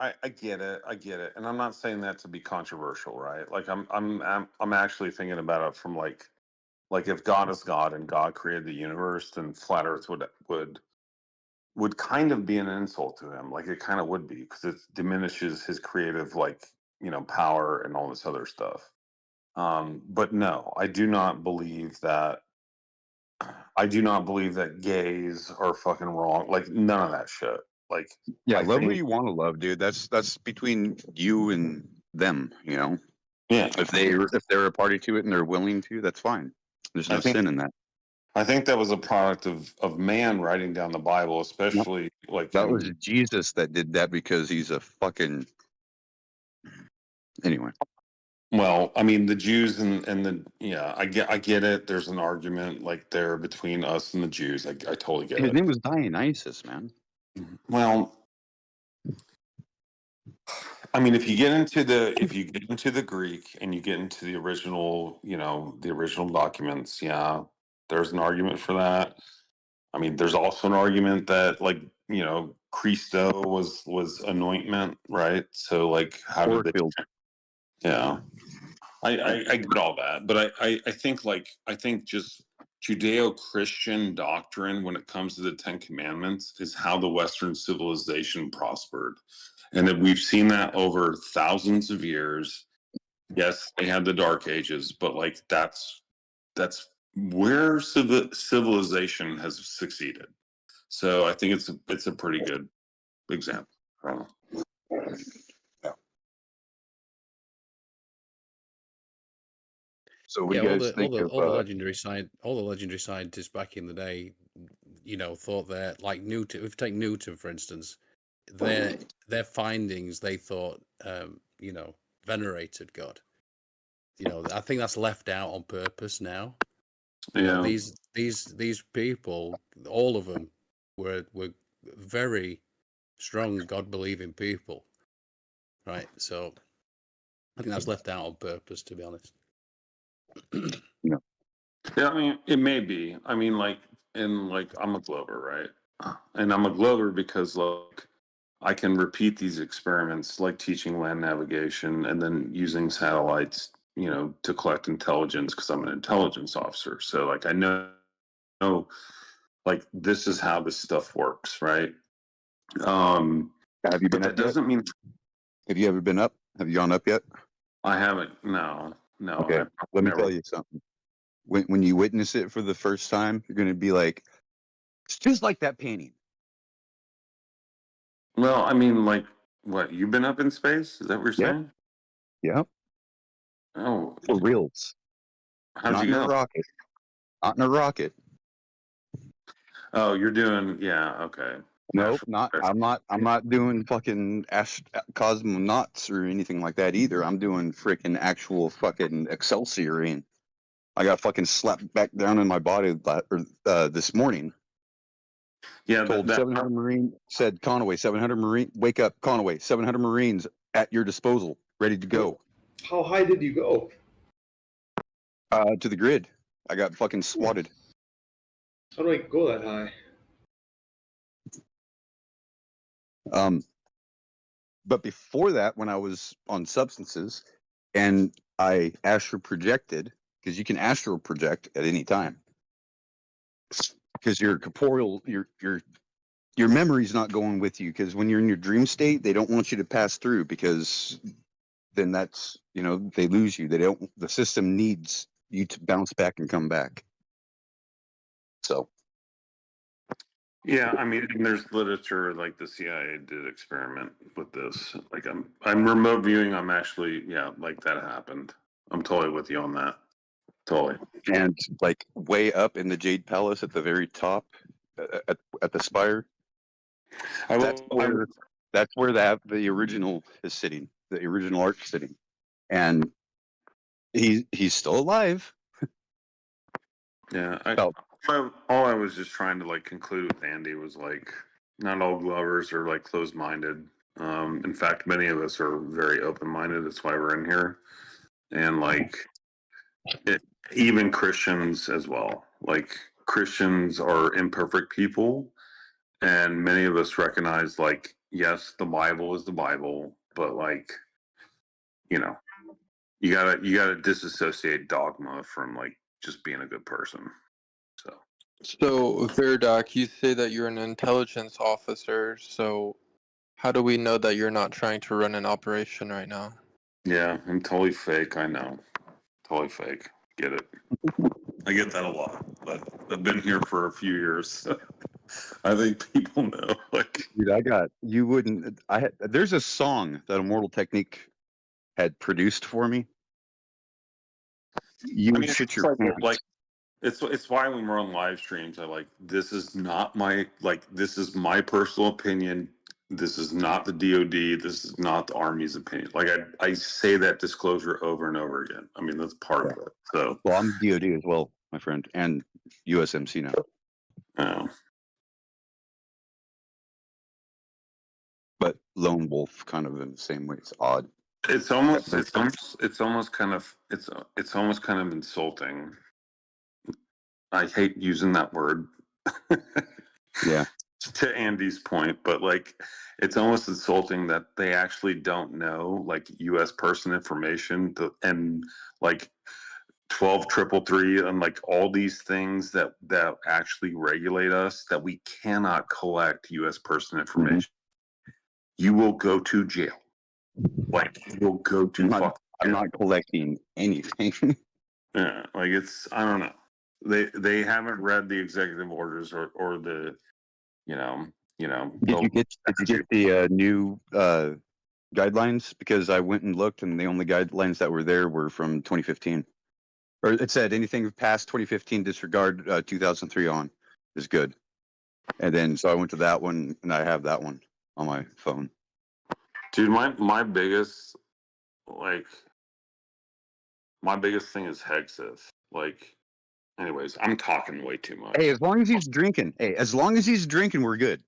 I get it. I get it. And I'm not saying that to be controversial, right? Like I'm actually thinking about it from like if God is God and God created the universe, then flat Earth would kind of be an insult to him. Like it kind of would be because it diminishes his creative power and all this other stuff. But no, I do not believe that gays are fucking wrong. Like none of that shit. Like Yeah, I love who think you want to love, dude. That's between you and them, you know. yeah, If they're a party to it and they're willing to, that's fine. There's I no think sin in that. I think that was a product of man writing down the Bible, Nope. especially like That was in Jesus that did that because he's a fucking anyway. well, I mean the Jews and the yeah, I get it. There's an argument like there between us and the Jews. I totally get His it. name was Dionysus, man. Well, I mean, if you get into the Greek and you get into the original, the original documents, yeah, there's an argument for that. I mean, there's also an argument that Christo was anointment, right? So like, how did they? Porkfield. Yeah, I get all that, but I think just Judeo-Christian doctrine when it comes to the Ten Commandments is how the Western civilization prospered, and that we've seen that over thousands of years. Yes, they had the Dark Ages, but like that's where civilization has succeeded. So I think it's a pretty good example. Yeah. So what Yeah, do you guys think of all the legendary scientists back in the day, thought that, like Newton. If you take Newton for instance, their findings, they thought, venerated God. I think that's left out on purpose now. Yeah. These people, all of them, were very strong God believing people, right? So I think that's left out on purpose, to be honest. Yeah. Yeah, I mean, it may be. I mean, I'm a Glover, right? And I'm a Glover because I can repeat these experiments, like teaching land navigation and then using satellites, to collect intelligence because I'm an intelligence officer. So like I know like this is how this stuff works, right? Have you But been that up yet? doesn't mean Have you ever been up? Have you gone up yet? I haven't. No, Okay. I Let me never. tell you something. When you witness it for the first time, you're gonna be like, it's just like that painting. Well, I mean, like, what, you've been up in space? Is that what you're Yep. saying? Yep. Oh, For reals. how'd Not you in a go? rocket. Not in a rocket. Oh, you're doing, yeah, okay. Nope, National not. space. I'm not doing fucking cosmonauts or anything like that either. I'm doing freaking actual fucking Excelsior. I got fucking slapped back down in my body this morning. Yeah, Told 700 Marine, said Conway, 700 Marine, wake up, Conway, 700 Marines at your disposal, ready to go. How high did you go? To the grid. I got fucking swatted. How do I go that high? But before that, when I was on substances and I astral projected, because you can astral project at any time, because your corporeal, your memory's not going with you. Because when you're in your dream state, they don't want you to pass through because then that's they lose you. They don't. The system needs you to bounce back and come back. So. yeah, I mean, and there's literature like the CIA did experiment with this. Like I'm remote viewing. I'm actually, yeah, like that happened. I'm totally with you on that. Totally. And like way up in the Jade Palace at the very top, at the spire, that's where the original is sitting, the original arch sitting, and he's still alive. Yeah, Oh. all I was just trying to like conclude with Andy was like, not all Glovers are like closed-minded. In fact, many of us are very open-minded. That's why we're in here, and like, even Christians as well. Like Christians are imperfect people, and many of us recognize like yes, the Bible is the Bible, but like, you know, you gotta disassociate dogma from like just being a good person. So, Veridoc, you say that you're an intelligence officer, so how do we know that you're not trying to run an operation right now? Yeah, I'm totally fake. I know, totally fake. Get it? I get that a lot, but I've been here for a few years. I think people know. Like, Dude, you wouldn't. There's a song that Immortal Technique had produced for me. You would shit your pants. like it's why when we're on live streams, I like this is not my this is my personal opinion. This is not the DoD. This is not the Army's opinion. Like I say that disclosure over and over again. I mean that's part of it. So well, I'm DoD as well, my friend, and USMC now. Oh. But lone wolf, kind of in the same way. It's odd. It's almost kind of insulting. I hate using that word. Yeah. To Andy's point, but like it's almost insulting that they actually don't know like U.S. person information and like 12,333 and like all these things that actually regulate us that we cannot collect U.S. person information. Mm-hmm. You will go to jail. Like you'll go to I'm not collecting anything. Yeah, like it's I don't know. They haven't read the executive orders or the you know. Did you get the new guidelines? Because I went and looked, and the only guidelines that were there were from 2015. Or it said anything past 2015, disregard 2003 on is good. And then so I went to that one, and I have that one on my phone. Dude, my biggest thing is Hexeth. Like, anyways, I'm talking way too much. Hey, as long as he's drinking, we're good.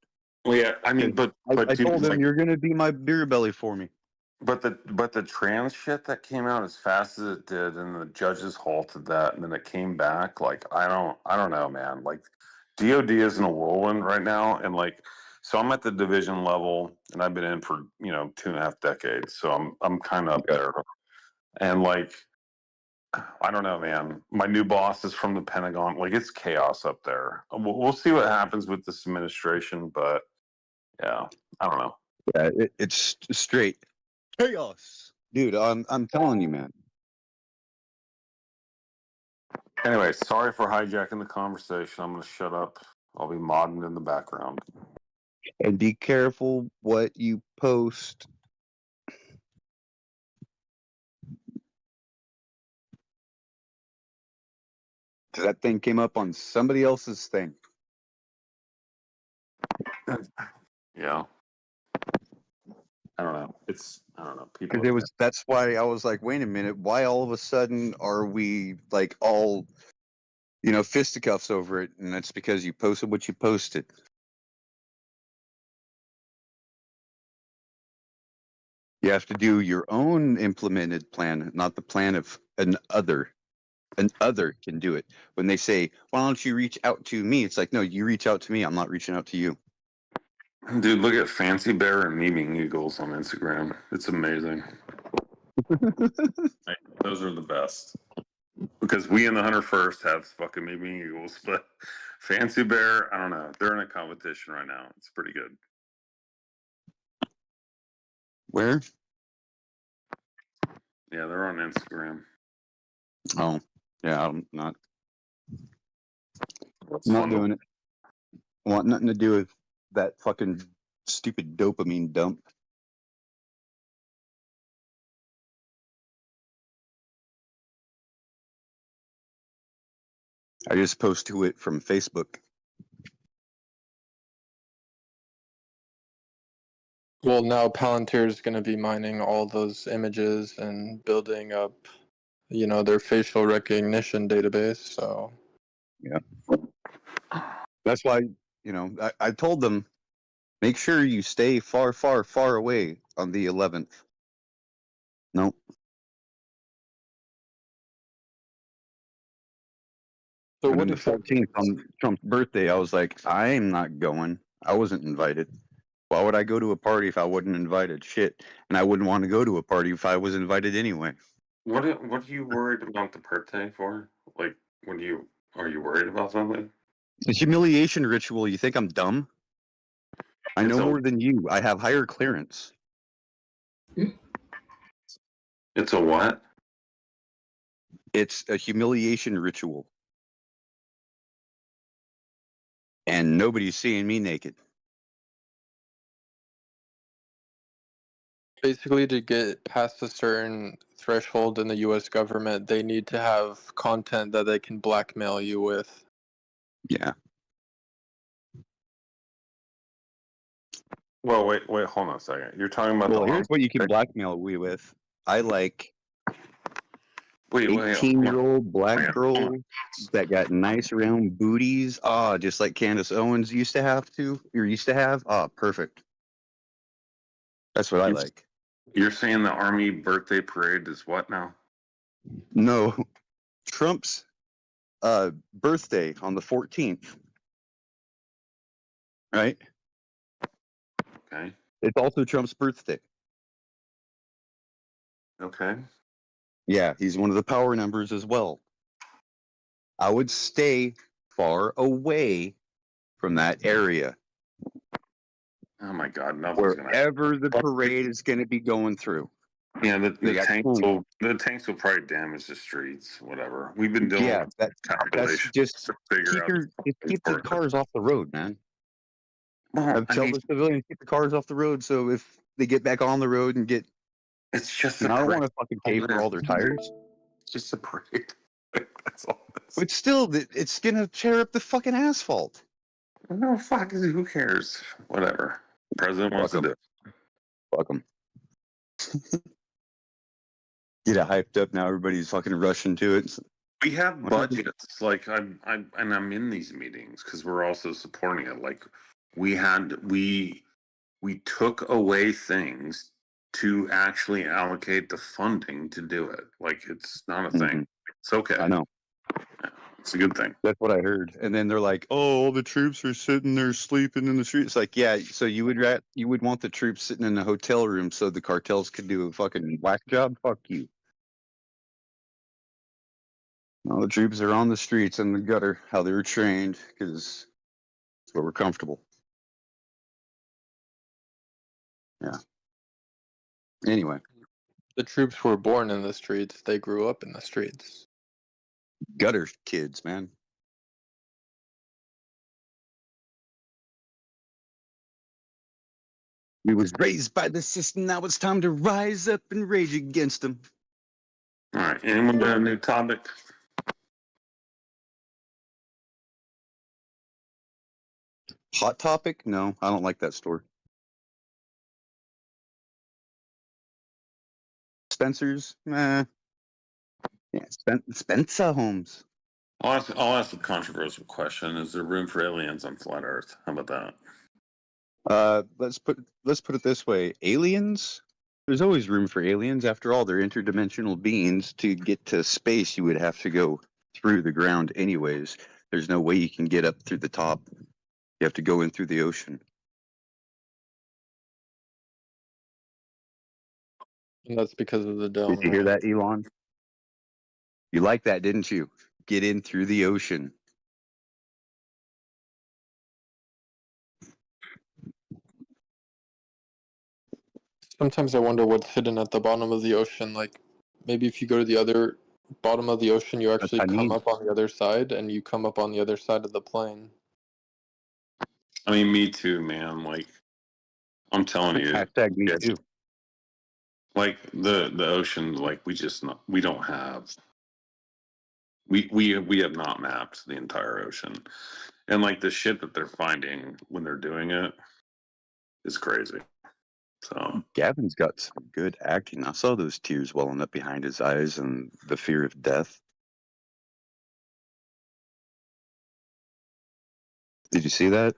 Well, yeah, I mean, but I told him you're gonna be my beer belly for me. But the trans shit that came out as fast as it did, and the judges halted that, and then it came back. Like, I don't know, man. Like, DoD is in a whirlwind right now, and like, so I'm at the division level, and I've been in for 2.5 decades, so I'm kind of up there, and like. I don't know, man. My new boss is from the Pentagon. Like, it's chaos up there. We'll see what happens with this administration, but yeah, I don't know. Yeah, it's straight chaos, dude. I'm telling you, man. Anyway, sorry for hijacking the conversation. I'm gonna shut up. I'll be modding in the background. And be careful what you post. That thing came up on somebody else's thing. Yeah. I don't know. I don't know. People. That's why I was like, wait a minute. Why all of a sudden are we like all, fisticuffs over it? And that's because you posted what you posted. You have to do your own implemented plan, not the plan of an other. An other can do it. When they say, why don't you reach out to me? It's like, no, you reach out to me. I'm not reaching out to you. Dude, look at Fancy Bear and Memeing Eagles on Instagram. It's amazing. Those are the best. Because we in the 101st have fucking Memeing Eagles, but Fancy Bear, I don't know. They're in a competition right now. It's pretty good. Where? Yeah, they're on Instagram. Oh, yeah, I'm not doing it. I want nothing to do with that fucking stupid dopamine dump. I just post to it from Facebook. Well, now Palantir is going to be mining all those images and building up, their facial recognition database. So, yeah, that's why I told them, make sure you stay far, far, far away on the 11th. Nope. So what the 14th on Trump's birthday? I was like, I'm not going. I wasn't invited. Why would I go to a party if I wasn't invited? Shit. And I wouldn't want to go to a party if I was invited anyway. What are you worried about the birthday for? Like, are you worried about something? The humiliation ritual, you think I'm dumb? I know It's a- more than you. I have higher clearance. It's a what? It's a humiliation ritual. And nobody's seeing me naked. Basically, to get past a certain threshold in the U.S. government, they need to have content that they can blackmail you with. Yeah. Well, wait, hold on a second. You're talking about Well, the here's what you can blackmail me with. I like wait, 18-year-old black hold on. girls that got nice round booties. Ah, just like Candace Owens used to have. Ah, perfect. That's what I like. You're saying the army birthday parade is what now? No, Trump's birthday on the 14th, right? Okay. It's also Trump's birthday. Okay. Yeah, he's one of the power numbers as well. I would stay far away from that area. Oh my God, nothing's gonna. Wherever the parade is going to be going through. Yeah, the They got tanks cool. will probably damage the streets. Whatever. We've been doing Yeah, that's calculations just to figure out. keep the cars off the road, man. Well, I Tell mean, the civilians keep the cars off the road, so if they get back on the road and get, it's just I a don't parade. want to fucking pay for all their tires. It's just a parade. That's all. But still, it's gonna tear up the fucking asphalt. No, fuck. Who cares? Whatever. President wants to do. Fuck them. Get it hyped up now. Everybody's fucking rushing to it. We have budgets. Like I'm in these meetings because we're also supporting it. Like we took away things to actually allocate the funding to do it. Like it's not a thing. It's okay. I know. It's a good thing. That's what I heard. And then they're like, "Oh, all the troops are sitting there sleeping in the street." It's like, yeah. So you would want the troops sitting in a hotel room so the cartels could do a fucking whack job? Fuck you. All the troops are on the streets in the gutter, how they were trained, because it's where we're comfortable. Yeah. Anyway, The troops were born in the streets. They grew up in the streets. gutter kids, man. We was raised by the system. Now it's time to rise up and rage against them. All right. Anyone got a new topic? Hot Topic? No, I don't like that store. Spencer's? Nah. Yeah, Spencer Homes. I'll ask a controversial question. Is there room for aliens on flat Earth? How about that? Let's put it this way: aliens. There's always room for aliens. After all, they're interdimensional beings. To get to space, you would have to go through the ground, anyways. There's no way you can get up through the top. You have to go in through the ocean. And that's because of the dome. Did you hear that, Elon? You like that, didn't you? Get in through the ocean. Sometimes I wonder what's hidden at the bottom of the ocean. Like, maybe if you go to the other bottom of the ocean, you actually come up on the other side, and you come up on the other side of the plane. I mean, me too, man. Like, I'm telling you, Hashtag me too. like the ocean, like we don't have. We have not mapped the entire ocean, and like the shit that they're finding when they're doing it is crazy. So Gavin's got some good acting. I saw those tears welling up behind his eyes and the fear of death. Did you see that?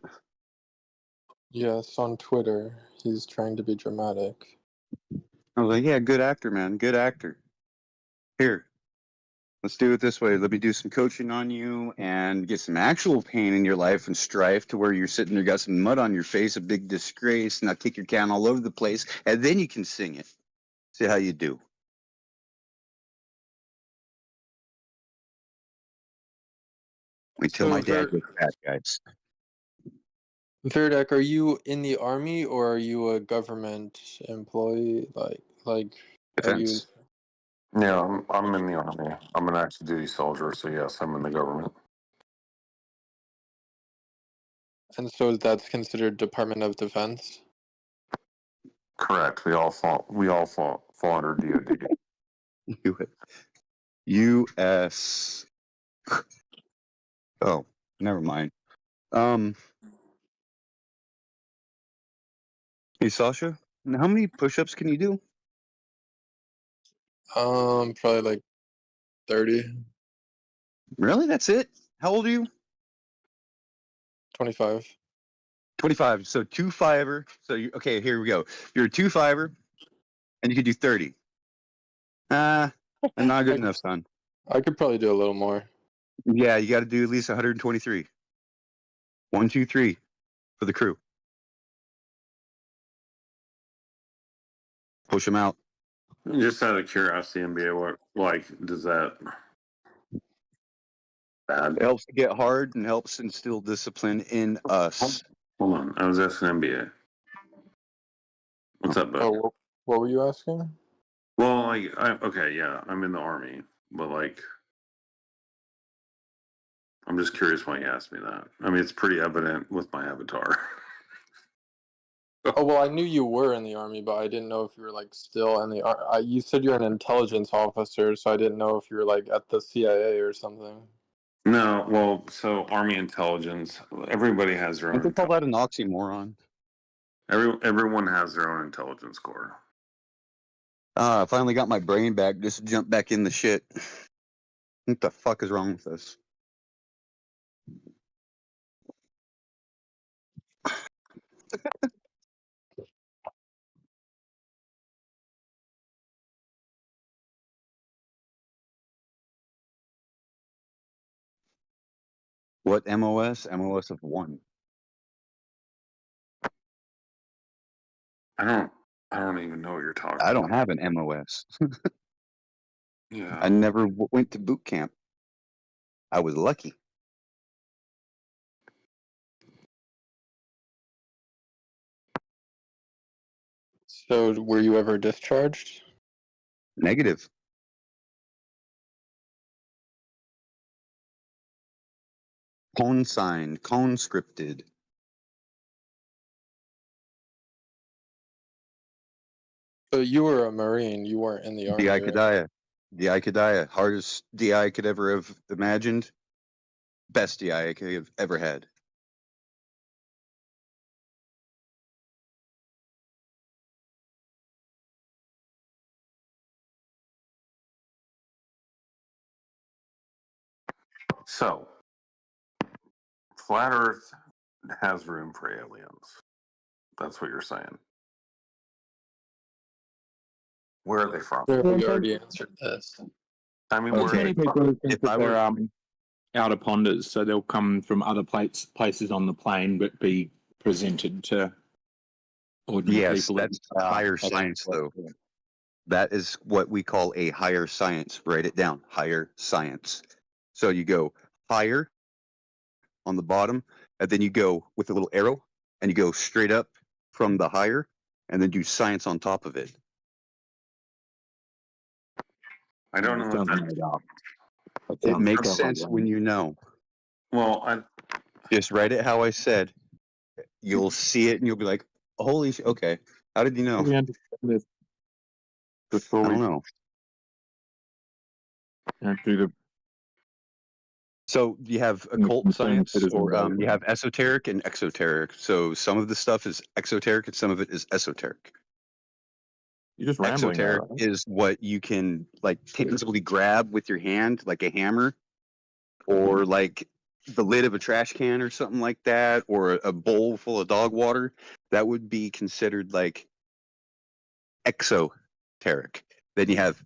Yes, on Twitter, he's trying to be dramatic. I was like, yeah, good actor, man. Good actor. Here, Let's do it this way. Let me do some coaching on you and get some actual pain in your life and strife to where you're sitting there, got some mud on your face, a big disgrace, and I'll kick your can all over the place, and then you can sing it. See how you do. Wait till So my dad gets back, guys. Verdek, are you in the army or are you a government employee? Like, are you? Defense. Yeah, I'm in the army. I'm an active duty soldier, so yes, I'm in the government. And so that's considered Department of Defense. Correct. We all fall under DoD. U.S. Oh, never mind. Hey, Sasha, how many push-ups can you do? Probably like 30, Really? That's it? How old are you? 25. 25. So 2-5er. So you okay? Here we go. You're a 2-5er, and you can do 30. Not good enough, son. I could probably do a little more. Yeah, you got to do at least 123. 1, 2, 3 for the crew. Push them out. Just out of curiosity, NBA, what does that bad? It helps to get hard and helps instill discipline in us. Hold on, I was asking NBA. What's up, bud? Oh, what were you asking? Well, okay, yeah, I'm in the army, but I'm just curious why you asked me that. I mean, it's pretty evident with my avatar. Oh, well, I knew you were in the army, but I didn't know if you were like still in the army. You said you're an intelligence officer, so I didn't know if you were like at the CIA or something. No, well, so Army intelligence. Everybody has their I own. think call that an oxymoron. Everyone has their own intelligence score. I finally got my brain back. Just jump back in the shit. What the fuck is wrong with us? What MOS? MOS of 1. I don't even know what you're talking about. I don't have an MOS. Yeah. I never went to boot camp. I was lucky. So, were you ever discharged? Negative. Cone signed, cone scripted. So you were a Marine. You weren't in the army, DI right? Kadaya. DI Kadaya. Hardest DI I could ever have imagined. Best DI I could have ever had. So, flat Earth has room for aliens. That's what you're saying. Where are they from? Sure, we already answered this. I mean, Okay. Many people think If I that they're were- outer ponders, so they'll come from other places on the plane, but be presented to ordinary Yes, people. that's higher science, though. That is what we call a higher science. Write it down. Higher science. So you go higher on the bottom, and then you go with a little arrow, and you go straight up from the higher, and then do science on top of it. I don't know. Sounds What made up. That It sounds makes clever, sense though. when you know. Well, Just write it how I said. You'll see it, and you'll be like, "Holy shit! Okay, how did you know?" We understand this before I we don't know. do the. So you have Mm, occult mm, science, citizen or vote. you have esoteric and exoteric. So some of the stuff is exoteric, and some of it is esoteric. You're just rambling there, Exoteric right? is what you can like tangibly grab with your hand, like a hammer, or like the lid of a trash can or something like that, or a bowl full of dog water. That would be considered like exoteric. Then you have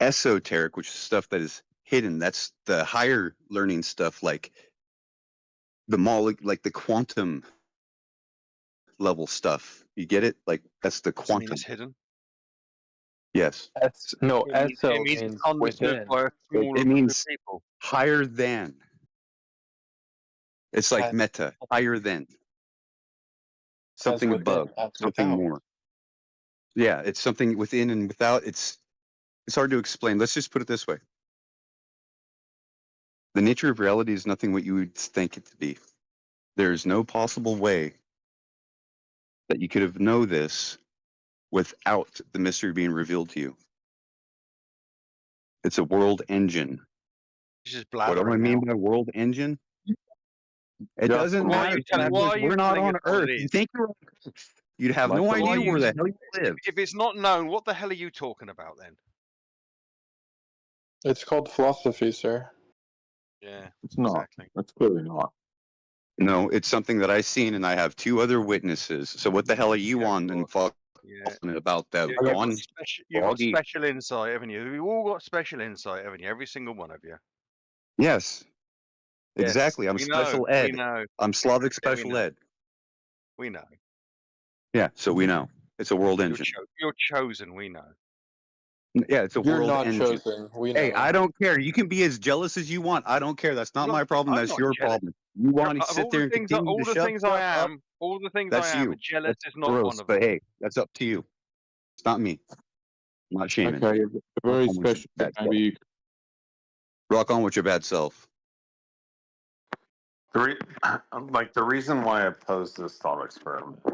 esoteric, which is stuff that is hidden. That's the higher learning stuff, like like the quantum level stuff. You get it? Like that's the Does it mean quantum. it's hidden? Yes. No, It eso means means it's understood within. by a smaller It group of means people. higher than. It's like As- meta, higher than. As Something within, above, as something without. more. Yeah, it's something within and without. It's hard to explain. Let's just put it this way. The nature of reality is nothing what you would think it to be. There's no possible way that you could have known this without the mystery being revealed to you. It's a world engine. It's just What do I blathering mean now. by world engine? It Just doesn't Why are matter. you telling- why are you We're not telling on us what Earth. it You is? think you're on Earth. You'd have Like no the- Why idea are you- where the hell you live. If it's not known, what the hell are you talking about then? It's called philosophy, sir. Yeah, It's not. exactly. It's clearly not. No, it's something that I seen, and I have 2 other witnesses. So what the hell are you Yeah, on and Yeah. talking about that? You've got Gone? you've got Froggy. special insight, haven't you? We've all got special insight, haven't you? Every single one of you. Yes, Yes, exactly. I'm we know, special We ed. know. I'm Slavic Yeah, we special know. ed. We know. Yeah, so we know. It's a world engine. You're chosen. We know. Yeah, it's a You're world not engine. chosen. We know. Hey, I don't care. You can be as jealous as you want. I don't care. That's not my problem. I'm That's not your jealous. problem. You want to Of sit there and continue all to the shove things stuff I up? am, all the things That's I am, you. jealous That's is not gross, one of but them. hey, that's up to you. It's not me. I'm not shaming. Okay, a very Rock on with your special. bad Maybe you Rock on with your bad self. The reason why I posed this thought experiment in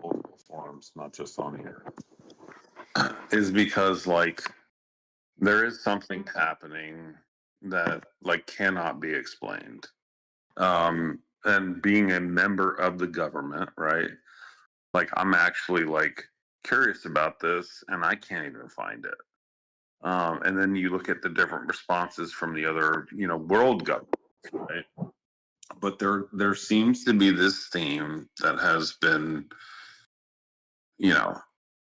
multiple forums, not just on here, is because there is something happening that cannot be explained. And being a member of the government, right? I'm actually curious about this, and I can't even find it. And then you look at the different responses from the other, world governments, right? But there seems to be this theme that has been,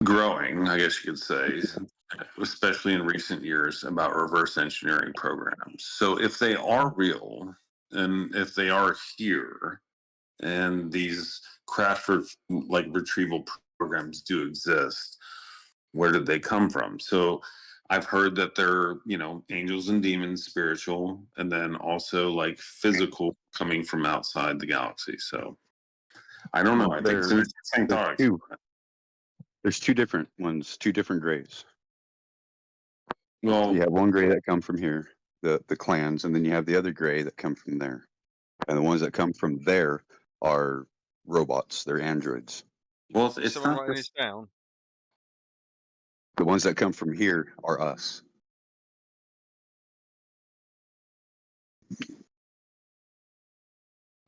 growing, I guess you could say, especially in recent years, about reverse engineering programs. So if they are real, and if they are here, and these crash retrieval programs do exist, where did they come from? So I've heard that they're, angels and demons, spiritual, and then also physical coming from outside the galaxy. So I don't know. I think it's an interesting thought. There's 2 different ones, 2 different grays. Well, You have one gray that come from here, the clans, and then you have the other gray that come from there. And the ones that come from there are robots. They're androids. Well, it's Someone not writing just, this down. The ones that come from here are us.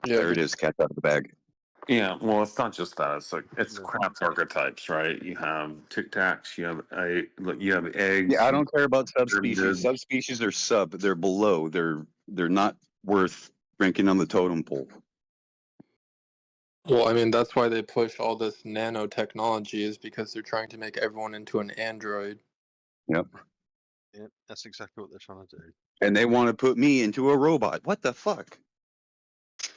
Yeah. There it is, cat out of the bag. yeah. Well, it's not just that. It's craft archetypes, right? You have Tic Tacs. You have eggs. Yeah, I don't care about subspecies. Subspecies are sub. They're below. They're not worth ranking on the totem pole. Well, I mean, that's why they push all this nanotechnology, is because they're trying to make everyone into an android. Yep. Yeah, that's exactly what they're trying to do. And they want to put me into a robot. What the fuck?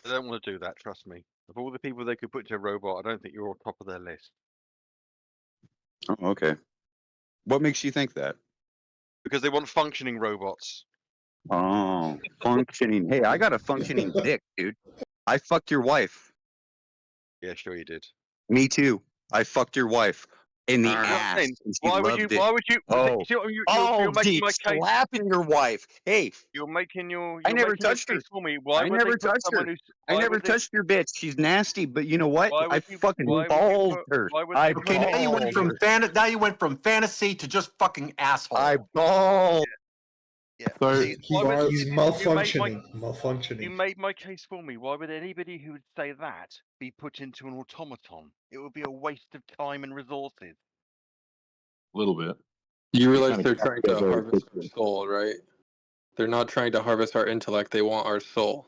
They don't want to do that. Trust me. Of all the people they could put into a robot, I don't think you're on top of their list. Oh, okay. What makes you think that? Because they want functioning robots. Oh, functioning. Hey, I got a functioning dick, dude. I fucked your wife. Yeah, sure you did. Me too. I fucked your wife in the Alright. ass. Saying, And she Why would loved you? it. Why would you? Oh. See, you're Oh, making gee, my case. slapping your wife. Hey, You're making your. I never making your touched her. case for me. Why I would never they put touched someone her. who's? I why never would they- touched your bitch. She's nasty, but you know what? Why I would you- fucking why would you balled put- her. why would I they- Okay, now you went from balled now you went from fantasy to just fucking asshole. I balled. Yeah. So- See, why would He's you made malfunctioning. You Malfunctioning. made my case for me. Why would anybody who would say that be put into an automaton? It would be a waste of time and resources. a little bit. You realize kinda they're got trying that to very harvest our quickly. soul, right? They're not trying to harvest our intellect. They want our soul.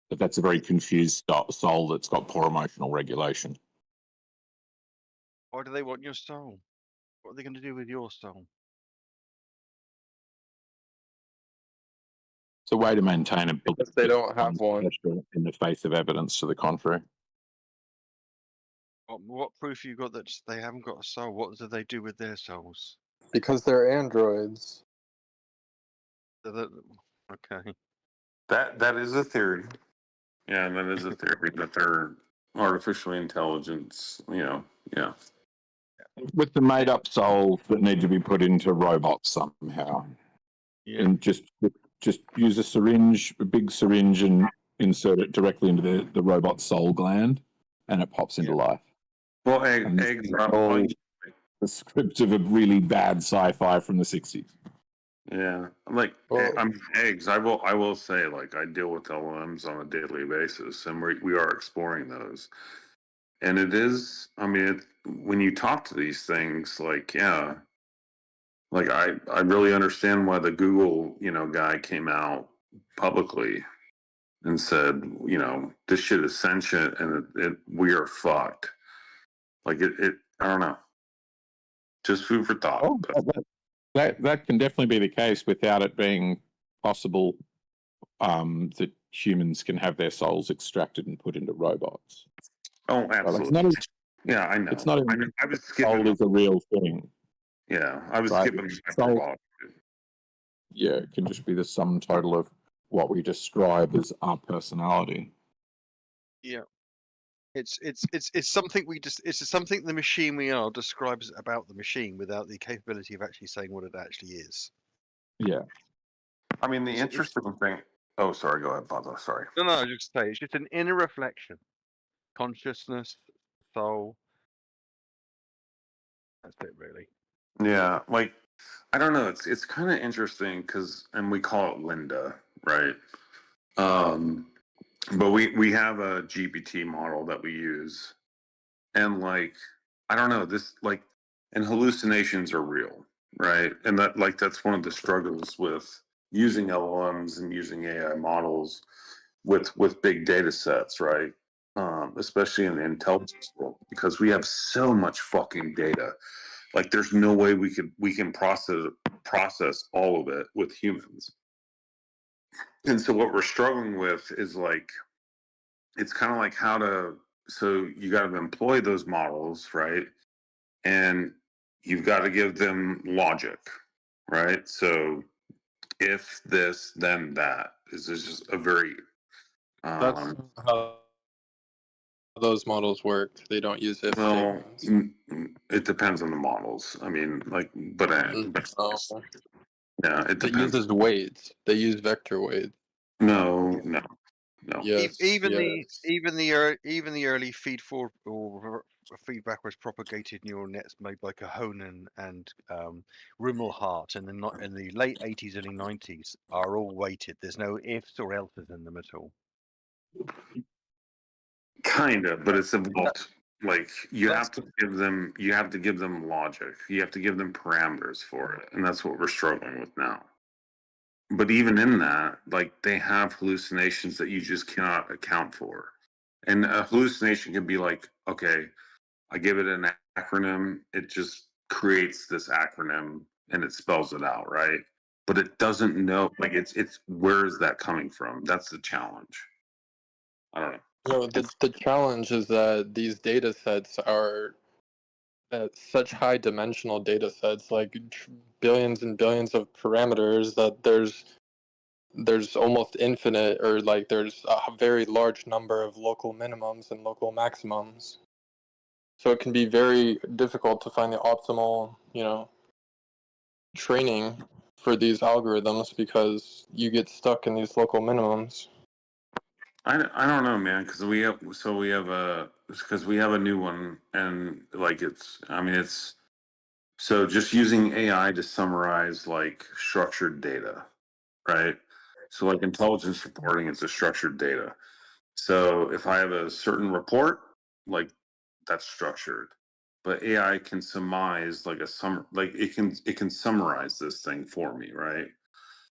But that's a very confused soul that's got poor emotional regulation. Why do they want your soul? What are they going to do with your soul? It's a way to maintain a Because they don't have one. in the face of evidence to the contrary. What proof you got that they haven't got a soul? What do they do with their souls? Because they're androids. Okay. That is a theory. Yeah, that is a theory that they're artificially intelligence. Yeah. With the made-up souls that need to be put into robots somehow, and just use a big syringe, and insert it directly into the robot's soul gland, and it pops into life. Well, eggs are the script of a really bad sci-fi from the 60s. Yeah, I'm eggs. I will say, like, I deal with LLMs on a daily basis, and we are exploring those. And it is, I mean, when you talk to these things, like, yeah, like I really understand why the Google, guy came out publicly and said, this shit is sentient, and we are fucked. Like I don't know. Just food for thought. Oh, that can definitely be the case without it being possible that humans can have their souls extracted and put into robots. Oh, absolutely. Yeah, I know. It's not. I was skipping. Soul is a real thing. Yeah, I was skipping. Soul, yeah, it can just be the sum total of what we describe as our personality. Yeah. It's something it's something the machine we are describes about the machine without the capability of actually saying what it actually is. Yeah. I mean, the interesting thing. Oh, sorry. Go ahead, Pablo. Sorry. No, I just say it's just an inner reflection, consciousness, soul. That's it, really. Yeah, like I don't know. It's kind of interesting and we call it Linda, right? But we have a GPT model that we use, and like I don't know and hallucinations are real, right? And that's one of the struggles with using LLMs and using AI models with big data sets, right? Especially in the intelligence world, because we have so much fucking data. Like there's no way we can process all of it with humans. And so what we're struggling with is like it's kind of like so you got to employ those models, right? And you've got to give them logic, right? So if this, then that is just a very That's how those models work. They don't use if statements. It depends on the models. I mean, like, but yeah, it depends. It uses weights. They use vector weights. No. Yes. Even the early feed forward or feedback was propagated neural nets made by Cohonen and Rimmelhart in the late 80s, early 90s are all weighted. There's no ifs or elses in them at all. Kind of, but it's involved. Like you have to give them logic. You have to give them parameters for it, and that's what we're struggling with now. But even in that, like they have hallucinations that you just cannot account for. And a hallucination can be like, okay, I give it an acronym, it just creates this acronym and it spells it out, right? But it doesn't know, like it's where is that coming from? That's the challenge. I don't know. No, the challenge is that these data sets are such high dimensional data sets, like billions and billions of parameters, that there's almost infinite, or like there's a very large number of local minimums and local maximums. So it can be very difficult to find the optimal, training for these algorithms because you get stuck in these local minimums. I don't know, man, because we have a new one, and like it's so just using AI to summarize like structured data, right? So like intelligence reporting is a structured data. So if I have a certain report, like that's structured, but AI can surmise like it can summarize this thing for me, right?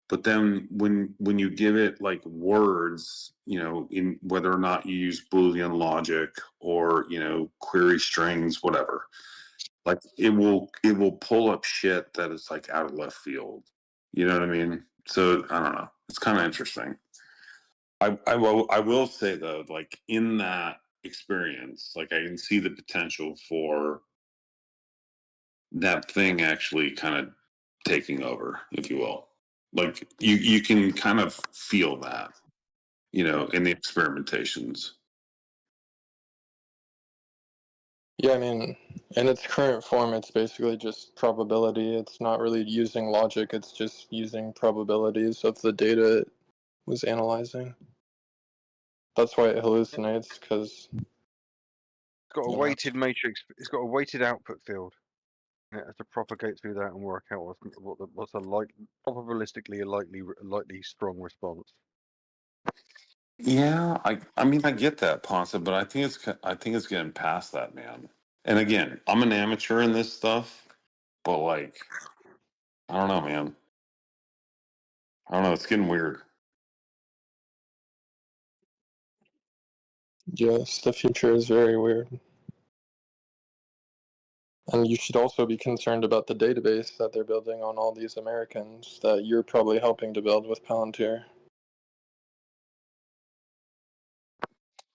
But then when you give it like words, in whether or not you use Boolean logic or query strings, whatever, like it will pull up shit that is like out of left field. You know what I mean? So I don't know. It's kind of interesting. I will say though, like in that experience, like I can see the potential for that thing actually kind of taking over, if you will. Like you can kind of feel that, in the experimentations. Yeah, I mean, in its current form, it's basically just probability. It's not really using logic, it's just using probabilities of the data it was analyzing. That's why it hallucinates, because It's got a weighted matrix. It's got a weighted output field. It has to propagate through that and work out what's a probabilistically a likely strong response. Yeah, I mean I get that, Ponce, but I think it's getting past that, man. And again, I'm an amateur in this stuff, but like I don't know, man. I don't know. It's getting weird. yes, the future is very weird. And you should also be concerned about the database that they're building on all these Americans that you're probably helping to build with Palantir.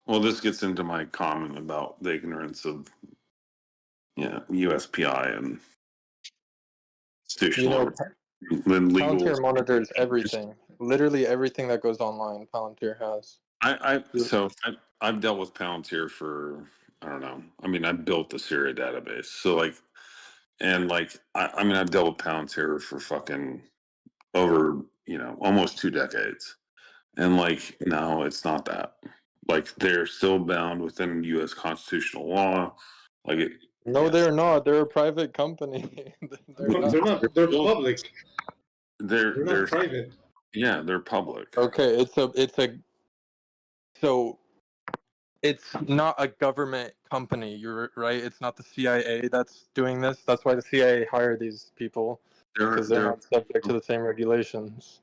Well, this gets into my comment about the ignorance of USPI and institutional and legal. Palantir monitors everything. Literally everything that goes online, Palantir has. I've dealt with Palantir for, I don't know. I mean, I built the Syria database, so like, and like I mean, I've dealt with Palantir for fucking over almost 2 decades, and like no, it's not that. Like they're still bound within U.S. constitutional law. Like No, they're not. They're a private company. They're not. They're public. They're They're not private. yeah, they're public. Okay, so it's not a government company. You're right. It's not the CIA that's doing this. That's why the CIA hired these people, because they're not subject to the same regulations.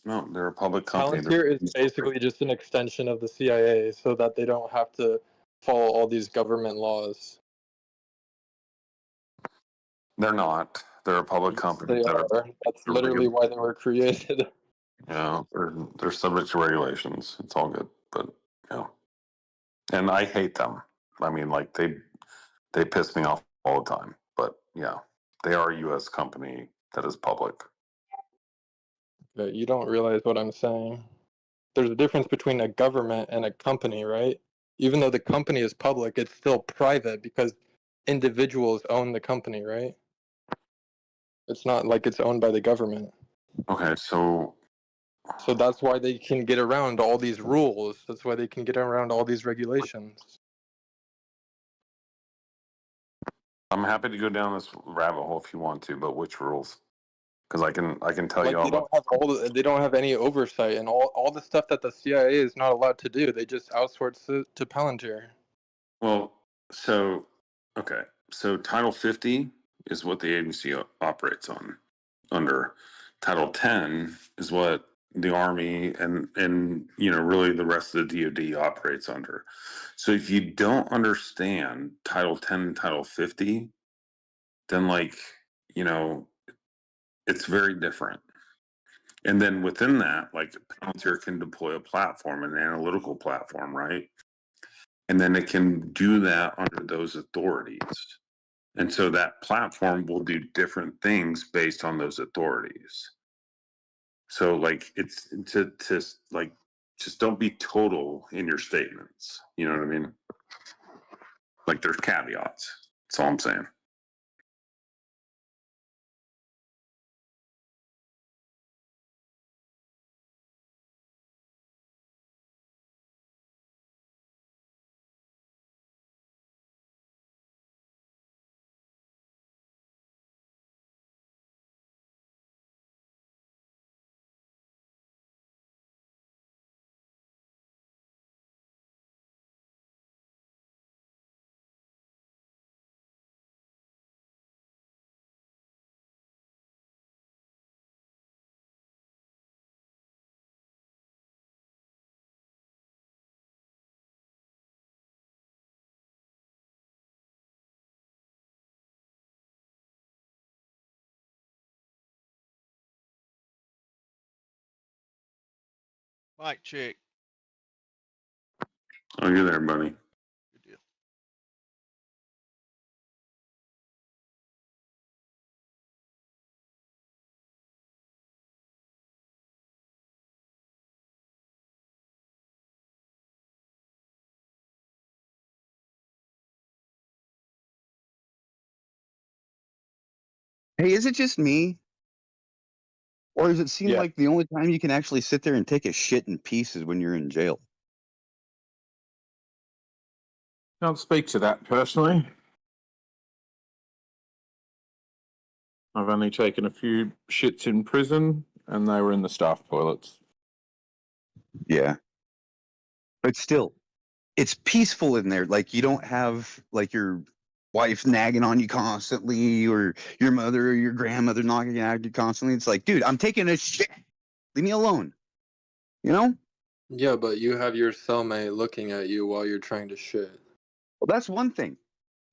No, they're a public company. Palantir is basically just an extension of the CIA, so that they don't have to follow all these government laws. They're not. They're a public company. They are. That's literally why they were created. Yeah, they're subject to regulations. It's all good, but and I hate them. I mean, like they piss me off all the time. But yeah, they are a U.S. company that is public. But you don't realize what I'm saying. There's a difference between a government and a company, right? Even though the company is public, it's still private because individuals own the company, right? It's not like it's owned by the government. Okay, so that's why they can get around all these rules. That's why they can get around all these regulations. I'm happy to go down this rabbit hole if you want to, but which rules? Because I can tell you all they don't have any oversight, and all the stuff that the CIA is not allowed to do. They just outsource it to Palantir. Well, so Title 50 is what the agency operates on. Under Title 10 is what the Army and really the rest of the DoD operates under. So if you don't understand Title 10 and Title 50, then it's very different. And then within that, like Palantir can deploy a platform, an analytical platform, right? And then it can do that under those authorities. And so that platform will do different things based on those authorities. So like it's to like just don't be total in your statements. You know what I mean? Like there's caveats. That's all I'm saying. Mic check. Oh, you're there, buddy. Good deal. Hey, is it just me? Or does it seem Yeah. like the only time you can actually sit there and take a shit in peace is when you're in jail? Can't speak to that personally. I've only taken a few shits in prison, and they were in the staff toilets. Yeah. But still, it's peaceful in there. Like, you don't have, like, your wife nagging on you constantly, or your mother or your grandmother knocking at you constantly. It's like, dude, I'm taking a shit. Leave me alone. You know? Yeah, but you have your cellmate looking at you while you're trying to shit. Well, that's one thing.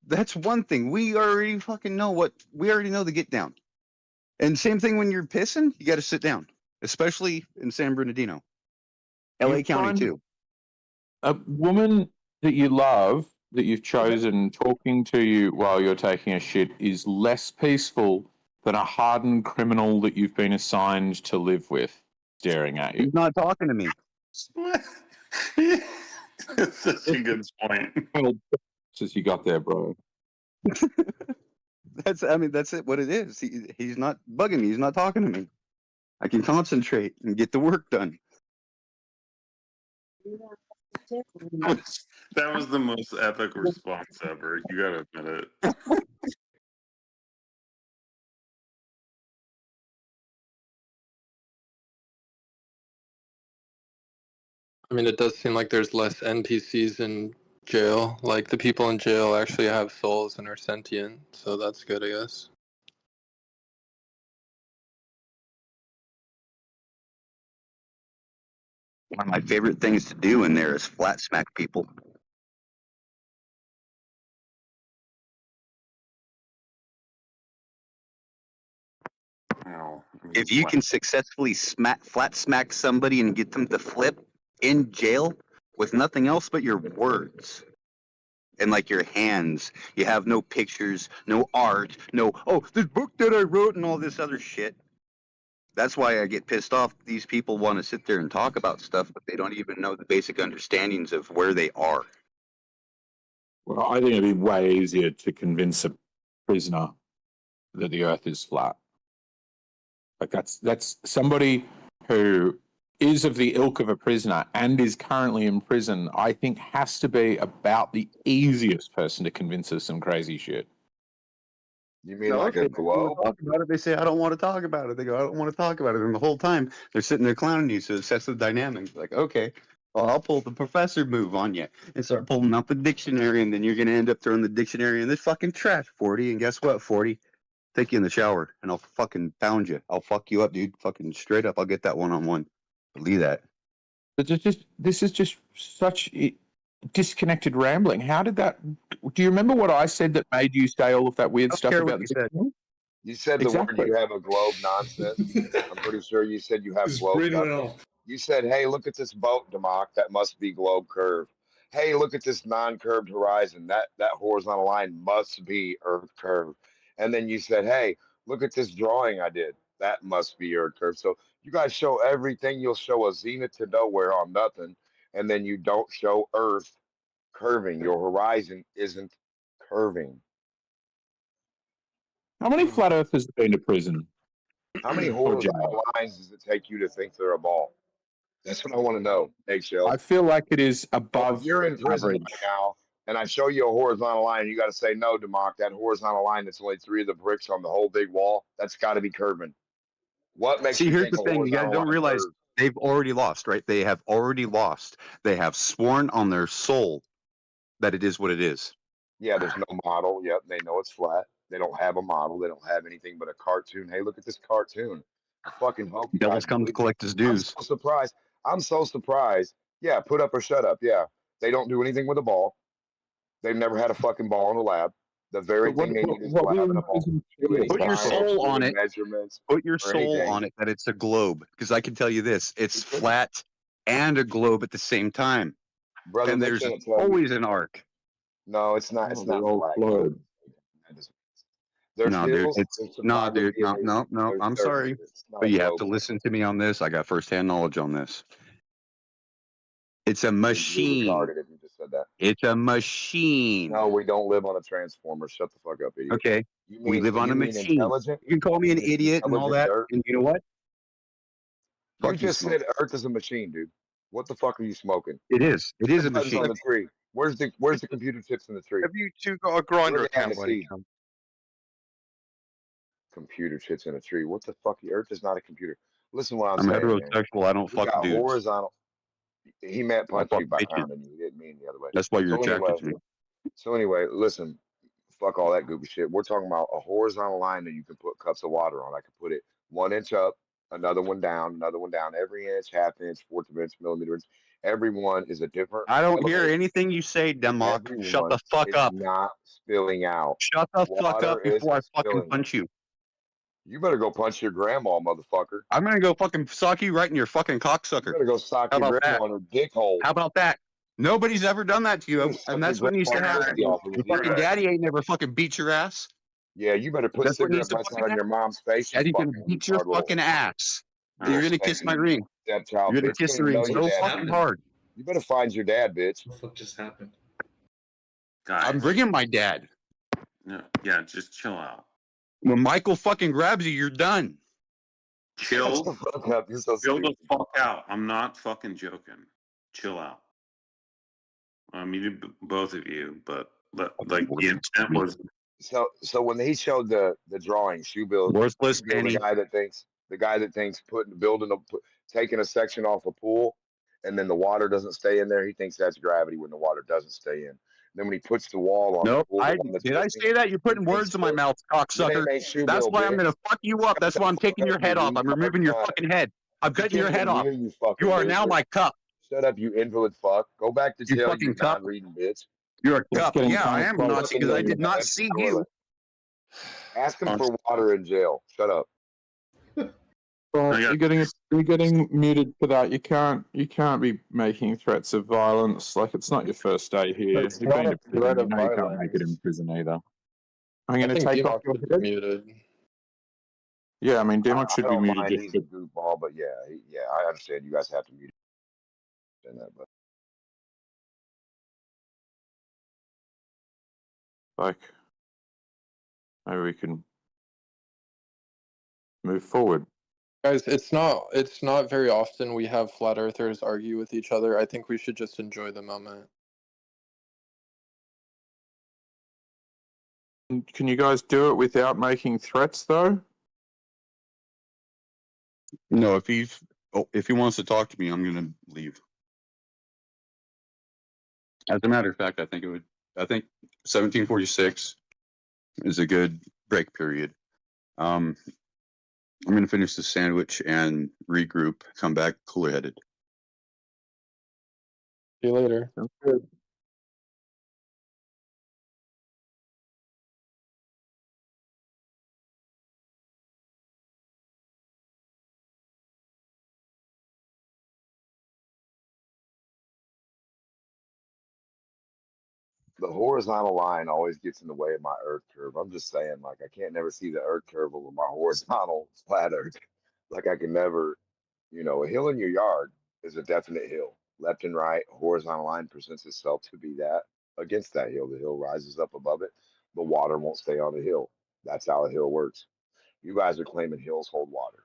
That's one thing. We already fucking know we already know the get down. And same thing when you're pissing, you got to sit down, especially in San Bernardino, LA You County find too. a woman that you love, that you've chosen, talking to you while you're taking a shit is less peaceful than a hardened criminal that you've been assigned to live with staring at you. He's not talking to me. That's such a good point. Well, just you got there, bro. That's it. What it is. He's not bugging me. He's not talking to me. I can concentrate and get the work done. That was the most epic response ever. You gotta admit it. I mean, it does seem like there's less NPCs in jail. Like, the people in jail actually have souls and are sentient, so that's good, I guess. One of my favorite things to do in there is flat smack people. Wow. If you can successfully flat smack somebody and get them to flip in jail with nothing else but your words and like your hands, you have no pictures, no art, no, oh, this book that I wrote and all this other shit. That's why I get pissed off. These people want to sit there and talk about stuff, but they don't even know the basic understandings of where they are. Well, I think it'd be way easier to convince a prisoner that the earth is flat. Like that's somebody who is of the ilk of a prisoner and is currently in prison, I think has to be about the easiest person to convince of some crazy shit. You mean like a globe? Talk about it. They say, I don't want to talk about it. They go, I don't want to talk about it. And the whole time they're sitting there clowning you. So it sets the dynamic. Like, okay, well, I'll pull the professor move on you and start pulling out the dictionary. And then you're going to end up throwing the dictionary in this fucking trash, 40. And guess what, 40? Take you in the shower and I'll fucking pound you. I'll fuck you up, dude. Fucking straight up. I'll get that one-on-one. Believe that. But this is just such disconnected rambling. How did that? Do you remember what I said that made you say all of that weird stuff about the dictionary? You said Exactly. the word you have a globe nonsense. I'm pretty sure you said you have His globe brain went nothing. off. You said, hey, look at this boat, Democ. That must be globe curve. Hey, look at this non-curved horizon. That horizontal line must be earth curve. And then you said, hey, look at this drawing I did. That must be earth curve. So you guys show everything. You'll show a zenith to nowhere on nothing. And then you don't show earth curving. Your horizon isn't curving. How many flat earthers have been to prison? How many horizontal lines does it take you to think they're a ball? That's what I want to know, Eggshell. I feel like it is Well, above if you're in prison average. right now, and I show you a horizontal line, and you got to say, no, Democ, that horizontal line that's only 3 of the bricks on the whole big wall, that's got to be curving. What makes See, you here's think the a thing. You guys horizontal don't line realize curves? they've already lost, right? They have already lost. They have sworn on their soul that it is what it is. Yeah, there's no model. Yep, they know it's flat. They don't have a model. They don't have anything but a cartoon. Hey, look at this cartoon. I fucking hope you Devils guys come to believe collect his me. I'm dues. so surprised. I'm so surprised. Yeah, put up or shut up. Yeah, they don't do anything with a ball. They've never had a fucking ball in the lab. The very But thing they need is a what lab we and a in ball. prison Do any for? Put your science, soul do on any it. measurements Put your or soul anything. on it that it's a globe, because I can tell you this: it's flat and a globe at the same time. Brother, And they there's can't tell you. always an arc. No, it's not. Oh, It's they're not all flat. globe. There's No, dude, hills. it's There's no, dude, topography, no, and no, no. there's I'm surface. sorry, It's not but a you have globe. to listen to me on this. I got firsthand knowledge on this. It's a machine. You're retarded if you just said that. It's a machine. No, we don't live on a transformer. Shut the fuck up, idiot. Okay, we live on a machine. Intelligent? You can call me an You mean idiot and all intelligent that, dirt? and you know what? You Fuck just Smoke. said Earth is a machine, dude. What the fuck are you smoking? It is. It is a Buttons machine. on the tree. Where's the computer chips in the tree? Have you two got a grinder Where they have account the by any seed? chance? Computer chips in a tree. What the fuck? Earth is not a computer. Listen what I'm I'm saying, man. heterosexual. I don't We fuck got dudes. horizontal. He meant I punch fuck you by bitches. pounding you. He didn't mean the other way. That's why you're attracted to me. So anyway, listen. Fuck all that goofy shit. We're talking about a horizontal line that you can put cups of water on. I can put it 1 inch up, another one down, another one down. Every inch, half inch, fourth of inch, millimeter inch. Every one is a different. I don't hear elevation. anything you say, Demok. Shut the fuck Is up. not spilling out. Shut the fuck Water up before I isn't fucking spilling punch you. You better go punch your grandma, motherfucker. I'm gonna go fucking sock you right in your fucking You cocksucker. better go sock How your about grandma that? on her dick hole. How about that? Nobody's ever done that to you, You and that's what needs to happen. Your fucking daddy ain't never fucking beat your ass. Yeah, you better put That's what cigarette needs to butts fucking on your happen. mom's face. You Daddy's gonna fucking beat your retard little- fucking ass. little You're gonna kiss my stinking ring. stepchild You're gonna bitch. kiss You the don't even ring know so your dad. fucking hard. You better find your dad, bitch. What the fuck just happened? Guys, I'm bringing my dad. yeah, just chill out. When Michael fucking grabs you, you're done. Chill. Shut the fuck up. You're so Chill the stupid. fuck out. I'm not fucking joking. Chill out. I mean, both of you, but like the intent was. So when he showed the drawing, Worthless penny. the guy that thinks taking a section off a pool, and then the water doesn't stay in there. He thinks that's gravity when the water doesn't stay in. Then when he puts the wall on Nope. the pool, Did I say that? You're putting words in my mouth, cocksucker. That's why I'm gonna fuck you up. That's why I'm taking your head off. I'm removing your fucking head. I'm cutting your head off. You are now my cup. Shut up, you invalid fuck. Go back to You jail, fucking you cup. non-reading bitch. You're a It's cup. getting Yeah, I kind of am a close. Nazi because I did not see you. Ask him for water in jail. Shut up. Well, you're getting muted for that. You can't be making threats of violence. Like, it's not your first day here. It's You've not been a to prison. threat You of know you can't make it in violence. prison either. I'm I going to think take Demok off your should be head. muted. Yeah, I mean, Demok I should be don't muted mind just he's for a goofball, but yeah, I understand you guys have to mute him. But like, maybe we can move forward. Guys, it's not very often we have flat earthers argue with each other. I think we should just enjoy the moment. Can you guys do it without making threats, though? No, if he wants to talk to me, I'm gonna leave. As a matter of fact, I think 1746 is a good break period. I'm gonna finish the sandwich and regroup. Come back cooler headed. See you later. Sounds good. the horizontal line always gets in the way of my earth curve. I'm just saying, like, I can't never see the earth curve over my horizontal flat earth. Like, I can never, a hill in your yard is a definite hill. Left and right, horizontal line presents itself to be that against that hill. The hill rises up above it. The water won't stay on the hill. That's how a hill works. You guys are claiming hills hold water.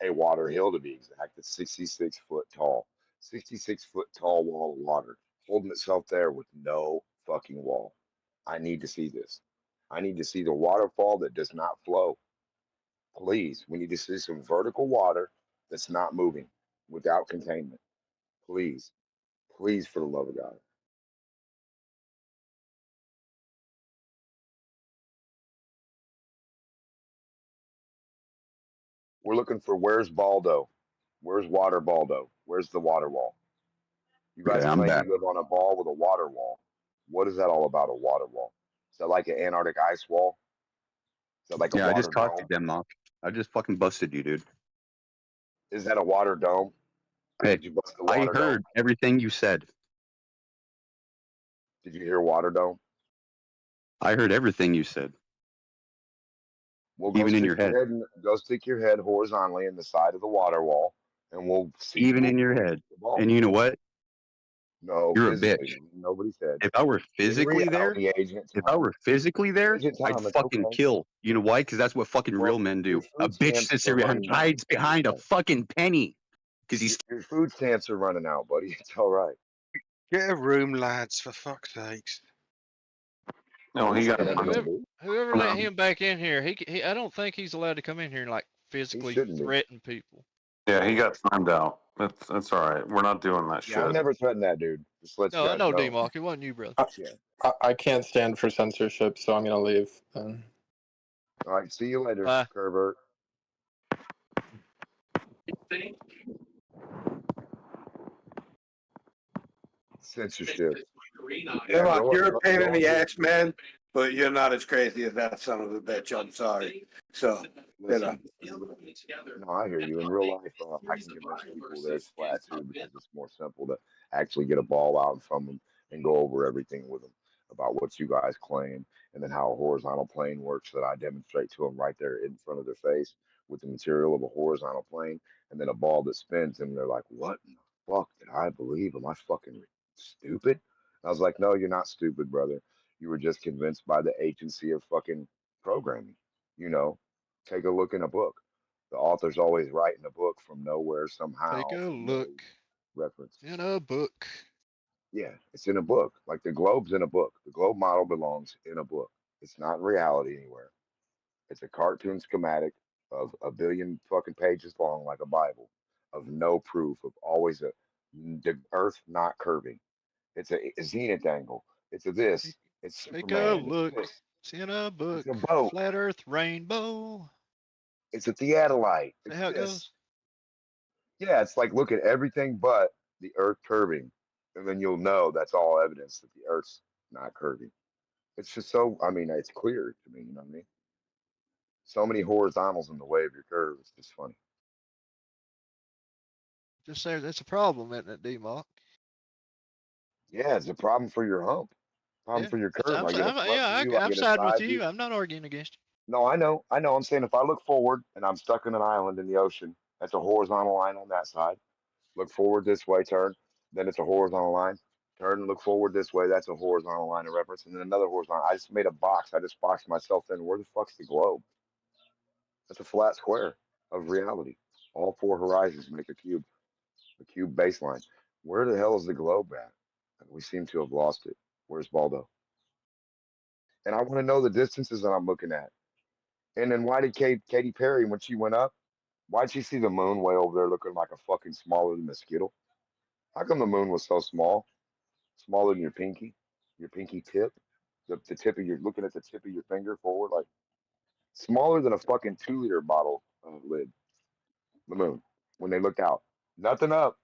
A water hill, to be exact, that's 66 foot tall. 66 foot tall wall of water holding itself there with no fucking wall. I need to see this. I need to see the waterfall that does not flow. Please, we need to see some vertical water that's not moving without containment. Please, please, for the love of God. We're looking for where's Baldo? Where's water Baldo? Where's the water wall? You guys Okay, I'm claim back. you live on a ball with a water wall. What is that all about, a water wall? Is that like an Antarctic ice wall? Is that like a Yeah, I water just talked to dome? Demok. I just fucking busted you, dude. Is that a water dome? Hey, Did you bust the I water dome? heard everything you said. Did you hear water dome? I heard everything you said. Well, go Even in stick your your head. head in, go stick your head horizontally in the side of the water wall, and we'll see Even who in your hits head. the ball. And you know what? No, You're a physically. bitch. Nobody said. If I were In physically there, reality, Agent if I Tom. were physically there, Agent I'd Tom, it's fucking okay. kill. You know why? Because that's what fucking Well, real men your do. A food bitch stamps sits are there and running out. hides behind a Okay. fucking penny. Because he's Your food stamps are running out, buddy. It's all right. Get a room, lads, for fuck's sakes. No, he got Whoever, whoever let No. him back in here, he I don't think he's allowed to come in here and like physically shouldn't be. threaten people. Yeah, he got timed out. That's all right. We're not doing that Yeah, I shit. never threatened that dude. Just let you No, guys no, know. D-Mark, it wasn't you, brother. Yeah. I can't stand for censorship, so I'm gonna leave. Then. All right. See you later, Bye. Kerber. Censorship. Yeah, go you're a go- pain go in the ahead. ass, man, but you're not as crazy as that son of a bitch. I'm sorry. So, Listen, no, I hear you. In real life, I can convince people that it's flat too because it's more simple to actually get a ball out from them and go over everything with them about what you guys claim and then how a horizontal plane works that I demonstrate to them right there in front of their face with the material of a horizontal plane and then a ball that spins and they're like, what in the fuck did I believe? Am I fucking stupid? I was like, no, you're not stupid, brother. You were just convinced by the agency of fucking programming, you know? Take a look in a book. The author's always writing a book from nowhere, Take somehow, a from no look reference. in a book. Yeah, it's in a book. Like the globe's in a book. The globe model belongs in a book. It's not in reality anywhere. It's a cartoon schematic of a billion fucking pages long, like a Bible, of no proof, of always the Earth not curving. It's a zenith angle. It's a this. It's Take a Superman. It's look. this. It's in a It's a book. boat. Flat Earth rainbow. It's a theodolite. Is that It's how it this. goes? Yeah, it's like look at everything but the Earth curving, and then you'll know that's all evidence that the Earth's not curving. It's just so, I mean, it's clear to me, you know what I mean? So many horizontals in the way of your curve. It's just funny. Just say that's a problem, isn't it, D-Mark? Yeah, it's a problem for your hump, problem Yeah. for your curve. I get a front Yeah, view, I I'm get a siding with side you. view. I'm not arguing against No, I know, I know. I'm saying if I look forward and I'm stuck in an island in the ocean, that's a horizontal line on that side. Look forward this way, turn. Then it's a horizontal line. Turn and look forward this way. That's a horizontal line of reference. And then another horizontal. I just made a box. I just boxed myself in. Where the fuck's the globe? That's a flat square of reality. All four horizons make a cube baseline. Where the hell is the globe at? We seem to have lost it. Where's Baldo? And I want to know the distances that I'm looking at. And then why did Katy Perry, when she went up, why'd she see the moon way over there looking like a fucking smaller than mosquito? How come the moon was so small? Smaller than your pinky tip, the tip of your looking at the tip of your finger forward, like smaller than a fucking 2 liter bottle lid. The moon when they looked out, nothing up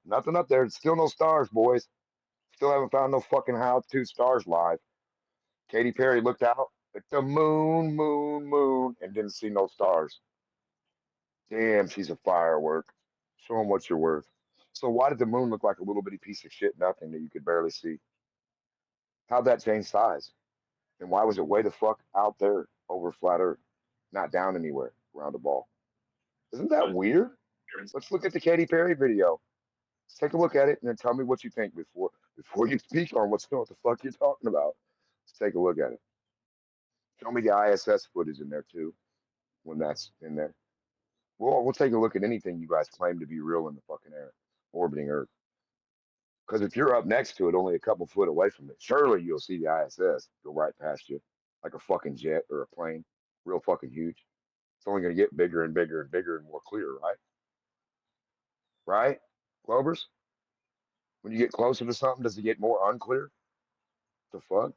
there. Still no stars, boys. Still haven't found no fucking how to stars live. Katy Perry looked out at the moon, and didn't see no stars. Damn, she's a firework. Show 'em what you're worth. So why did the moon look like a little bitty piece of shit, nothing that you could barely see? How'd that change size? And why was it way the fuck out there over flat Earth, not down anywhere around the ball? Isn't that weird? Let's look at the Katy Perry video. Let's take a look at it and then tell me what you think before you speak on what the fuck you're talking about. Let's take a look at it. Show me the ISS footage in there too, when that's in there. We'll take a look at anything you guys claim to be real in the fucking air, orbiting Earth. Because if you're up next to it, only a couple foot away from it, surely you'll see the ISS go right past you, like a fucking jet or a plane, real fucking huge. It's only going to get bigger and bigger and bigger and more clear, right? Right, Clovers? When you get closer to something, does it get more unclear? The fuck?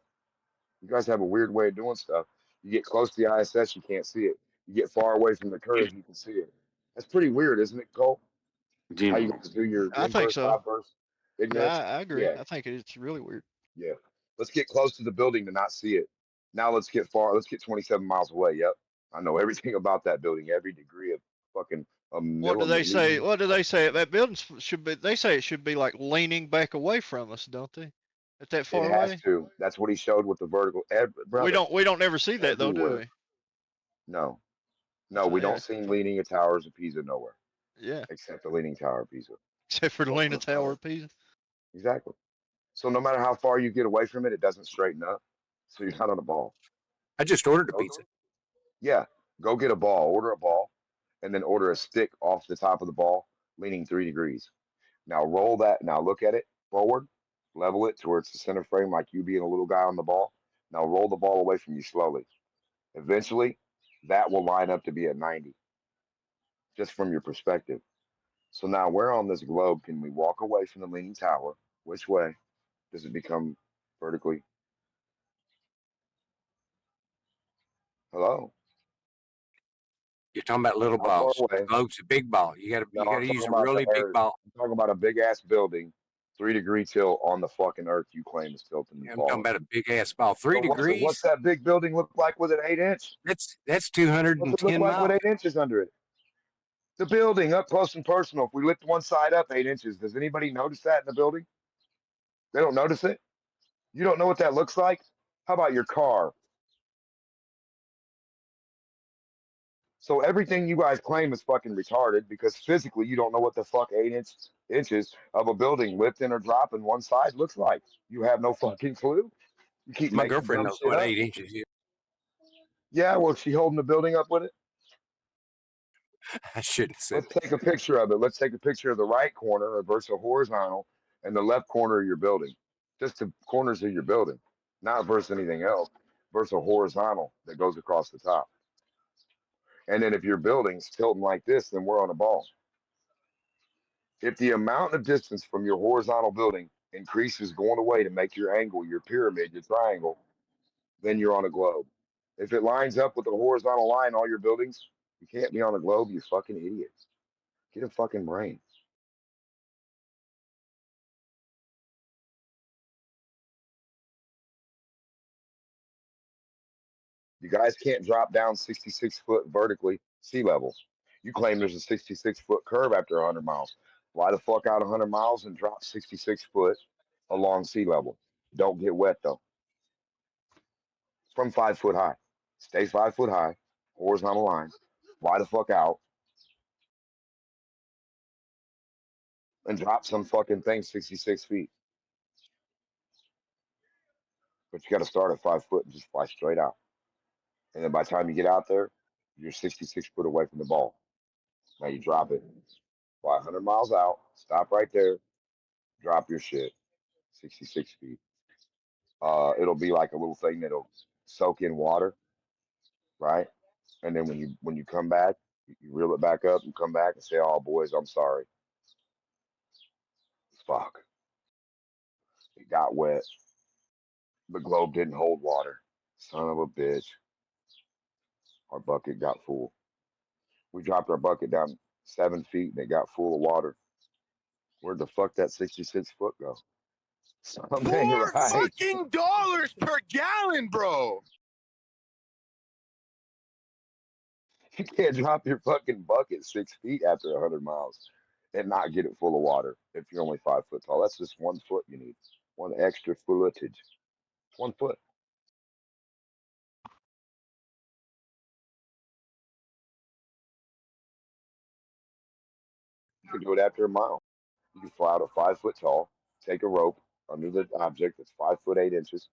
You guys have a weird way of doing stuff. You get close to the ISS, you can't see it. You get far away from the curve, you can see it. That's pretty weird, isn't it, Cole? How you guys do your I think inverse, so. obverse Yeah, ignorance? I agree. Yeah, I think it's really weird. yeah. Let's get close to the building to not see it. Now let's get far. Let's get 27 miles away. Yep. I know everything about that building, every degree of fucking a What do they say? millimeter. What do they say? That building should be. They say it should be like leaning back away from us, don't they? At that It far has away. to. That's what he showed with the vertical. We Brother, don't. We don't ever see that though, do everywhere. we? No, no, So we yeah, don't see leaning towers of Pisa nowhere, yeah. except the leaning tower of Pisa. Except for the Most of Leaning the Tower time. of Pisa. Exactly. So no matter how far you get away from it, it doesn't straighten up. So you're not on the ball. I just ordered a Go- pizza. Yeah, go get a ball, order a ball, and then order a stick off the top of the ball, leaning 3 degrees. Now roll that. Now look at it forward, level it towards the center frame, like you being a little guy on the ball. Now roll the ball away from you slowly. Eventually, that will line up to be at 90, just from your perspective. So now where on this globe can we walk away from the leaning tower? Which way does it become vertically? Hello? You're talking about little How far balls. The away? globe's a big ball. No, You gotta I'm use talking a about the really big Earth. ball. I'm talking about a big ass building, 3 degree tilt on the fucking Earth you claim is tilting and I'm talking falling. about a big ass ball. 3 So what's degrees. that big building look like with an 8 inch? That's What's it look 210 like with miles. 8 inches under it? The building up close and personal. If we lift one side up 8 inches, does anybody notice that in the building? They don't notice it. You don't know what that looks like? How about your car? So everything you guys claim is fucking retarded because physically you don't know what the fuck 8 inches of a building lifting or dropping one side looks like. You have no fucking clue. You keep My making girlfriend dumb knows shit what up. 8 inches is. Yeah, well, she holding the building up with it. I shouldn't have said Let's take a picture of it. Let's take a picture of the right corner versus horizontal and the left corner of your building. Just the corners of your building, not versus anything else. Versus horizontal that goes across the top. And then if your building's tilting like this, then we're on a ball. If the amount of distance from your horizontal building increases going away to make your angle, your pyramid, your triangle, then you're on a globe. If it lines up with the horizontal line, all your buildings, you can't be on a globe, you fucking idiot. Get a fucking brain. You guys can't drop down 66 foot vertically sea level. You claim there's a 66-foot curve after 100 miles. Fly the fuck out 100 miles and drop 66 foot along sea level. Don't get wet though. From 5 foot high. Stay 5 foot high, horizontal line. Fly the fuck out and drop some fucking thing 66 feet. But you got to start at 5 foot and just fly straight out. And then by the time you get out there, you're 66 foot away from the ball. Now you drop it, fly 100 miles out, stop right there, drop your shit, 66 feet. It'll be like a little thing that'll soak in water, right? And then when you come back, you reel it back up and come back and say, "Oh, boys, I'm sorry. Fuck, it got wet. The globe didn't hold water. Son of a bitch. Our bucket got full. We dropped our bucket down 7 feet and it got full of water. Where'd the fuck that 66 foot go? Something $4 right. fucking dollars per gallon, bro. You can't drop your fucking bucket 6 feet after 100 miles and not get it full of water if you're only 5 foot tall. That's just 1 foot you need. One extra footage. 1 foot. You can do it after a mile. You can fly out at 5 foot tall, take a rope under the object that's 5 foot 8 inches,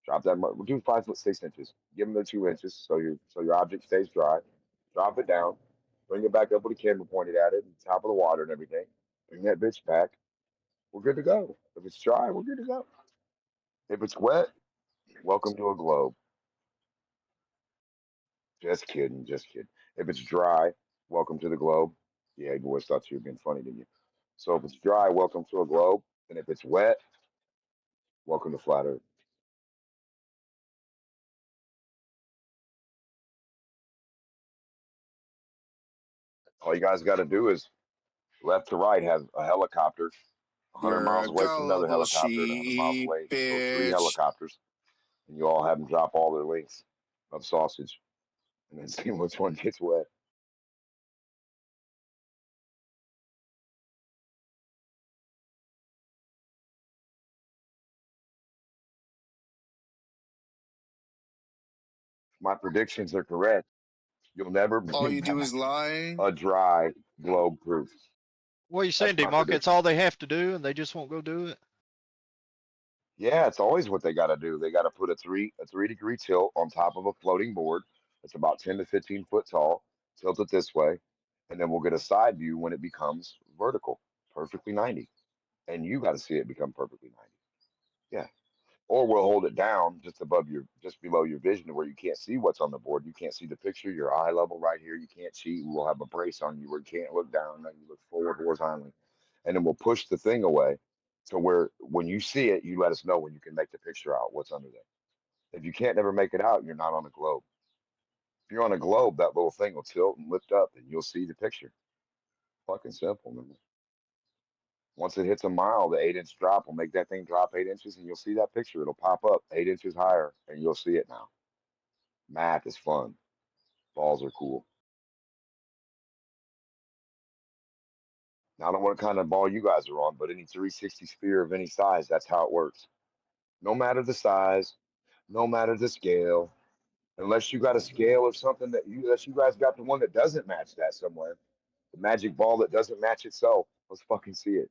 drop that. We'll do 5 foot 6 inches. Give them the 2 inches so your object stays dry. Drop it down, bring it back up with a camera pointed at it, top of the water and everything. Bring that bitch back. We're good to go. If it's dry, we're good to go. If it's wet, welcome to a globe. Just kidding, just kidding. If it's dry, welcome to the globe. Yeah, you boys thought you were being funny, didn't you? So if it's dry, welcome to a globe. And if it's wet, welcome to flat Earth. All you guys got to do is left to right have a helicopter, 100 You're miles a away from another gullible helicopter, and 100 miles sheep, away, so 3 bitch. helicopters, and you all have them drop all their links of sausage, and then see which one gets wet. My predictions are correct. You'll never All bring you do back is lie. a dry globe proof. What are you saying, That's my D-Mark? It's prediction. all they have to do, and they just won't go do it. Yeah, it's always what they got to do. They got to put a 3 degree tilt on top of a floating board that's about 10 to 15 foot tall, tilt it this way, and then we'll get a side view when it becomes vertical, perfectly 90. And you got to see it become perfectly 90. Yeah. Or we'll hold it down just below your vision to where you can't see what's on the board. You can't see the picture, your eye level right here. You can't cheat. We'll have a brace on you where you can't look down, then you look forward horizontally. And then we'll push the thing away to where when you see it, you let us know when you can make the picture out, what's under there. If you can't never make it out, you're not on a globe. If you're on a globe, that little thing will tilt and lift up and you'll see the picture. Fucking simple, man. Once it hits a mile, the 8 inch drop will make that thing drop 8 inches and you'll see that picture. It'll pop up 8 inches higher and you'll see it now. Math is fun. Balls are cool. Now, I don't know what kind of ball you guys are on, but any 360 sphere of any size, that's how it works. No matter the size, no matter the scale, unless you got a scale of something unless you guys got the one that doesn't match that somewhere, the magic ball that doesn't match itself. Let's fucking see it.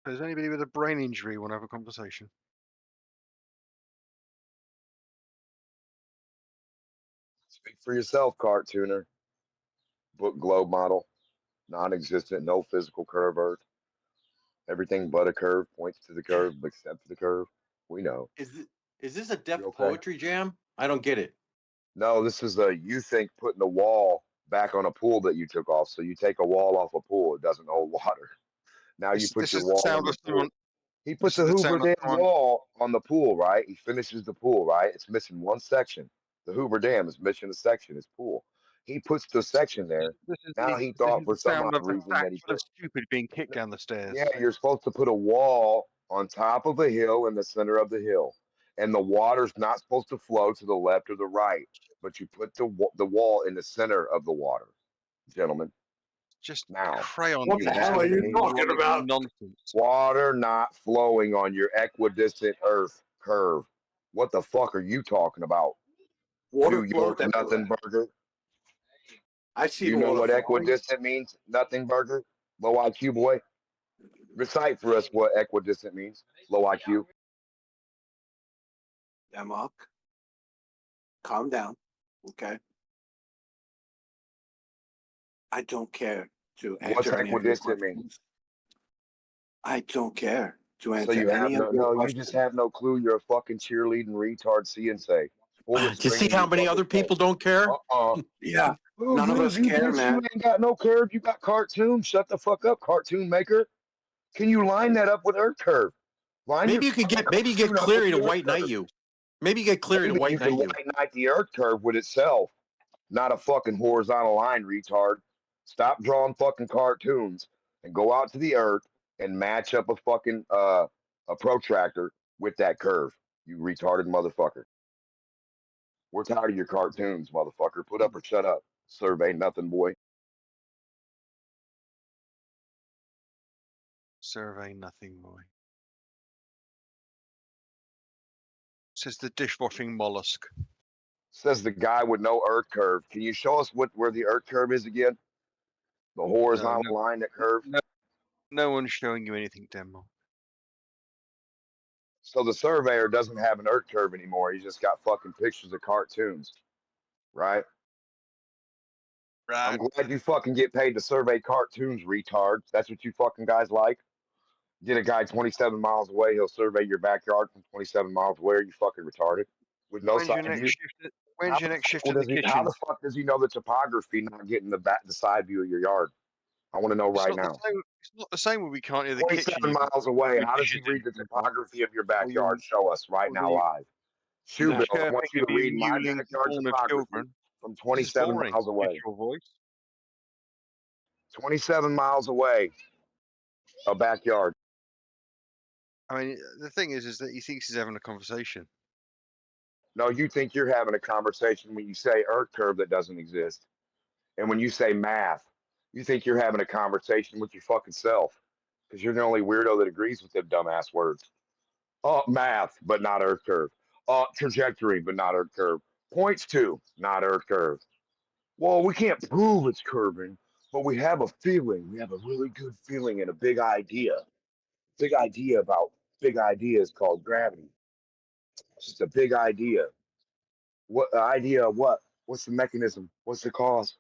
Does anybody with a brain injury want to have a conversation? Speak for yourself, cartooner. Book globe model, non-existent, no physical curve Earth. Everything but a curve points to the curve except the curve. We know. Is this a Def You okay? Poetry Jam? I don't get it. No, this is you think putting a wall back on a pool that you took off. So you take a wall off a pool, it doesn't hold water. Now you put This your is the wall sound on the of pool. someone. He This puts is a the Hoover sound of Dam someone. wall on the pool, right? He finishes the pool, right? It's missing one section. The Hoover Dam is missing a section, his pool. He puts the section there. Now he This thought is for the some sound odd of a reason sack that he full put, of stupid being kicked down the stairs. yeah, you're supposed to put a wall on top of a hill in the center of the hill. And the water's not supposed to flow to the left or the right, but you put the wall in the center of the water, gentlemen. Just Now, crayon you using have any moronic nonsense. water not flowing on your equidistant Earth curve. What the fuck are you talking about? Water You flows young everywhere. nothing burger. I see You know water what flowing. equidistant means? Nothing burger. Low IQ boy. Recite for us what equidistant means. Low IQ. Demok, calm down, okay? I don't care to What's answer any of your equidistant mean? questions. I don't care to So answer you have any of your you questions. just have no clue. You're a fucking cheerleading retard. See and say. Pull the Do you see string in how your many fucking other people don't care? Yeah, Oh, none of us you care, bitch, man. you ain't got no curve. You got cartoon. Shut the fuck up, cartoon maker. Can you line that up with Earth curve? Line Maybe your you could fucking get cartoon up with Cleary the to Earth white knight curve. you. Maybe you get Cleary to Maybe white you can knight you. white knight the Earth curve with itself, not a fucking horizontal line, retard. Stop drawing fucking cartoons and go out to the Earth and match up a fucking a protractor with that curve. You retarded motherfucker. We're tired of your cartoons, motherfucker. Put up or shut up. Survey nothing, boy. Survey nothing, boy. Says the dishwashing mollusk. Says the guy with no Earth curve. Can you show us where the Earth curve is again? The horizontal line that curves? No one's showing you anything, Denmark. So the surveyor doesn't have an Earth curve anymore. He's just got fucking pictures of cartoons, right? Right. I'm glad you fucking get paid to survey cartoons, retards. That's what you fucking guys like. Get a guy 27 miles away, he'll survey your backyard from 27 miles away. Are you fucking retarded? With no When's your side next view? shift? When's your next shift in the How kitchen? the fuck does he know the topography, not getting the side view of your yard? I want to know right now. It's not the same when we can't hear the kitchen. 27 miles away. How does he read the topography of your backyard? Show us right now live. Shoe Bill, I want you to read my backyard topography from 27 miles away. Voice. 27 miles away, a backyard. I mean, the thing is that he thinks he's having a conversation. No, you think you're having a conversation when you say Earth curve that doesn't exist. And when you say math, you think you're having a conversation with your fucking self because you're the only weirdo that agrees with them dumbass words. Math, but not Earth curve. Trajectory, but not Earth curve. Points to, not Earth curve. Well, we can't prove it's curving, but we have a feeling. We have a really good feeling and a big idea. Big idea about big ideas called gravity. It's just a big idea. What idea of what? What's the mechanism? What's the cause?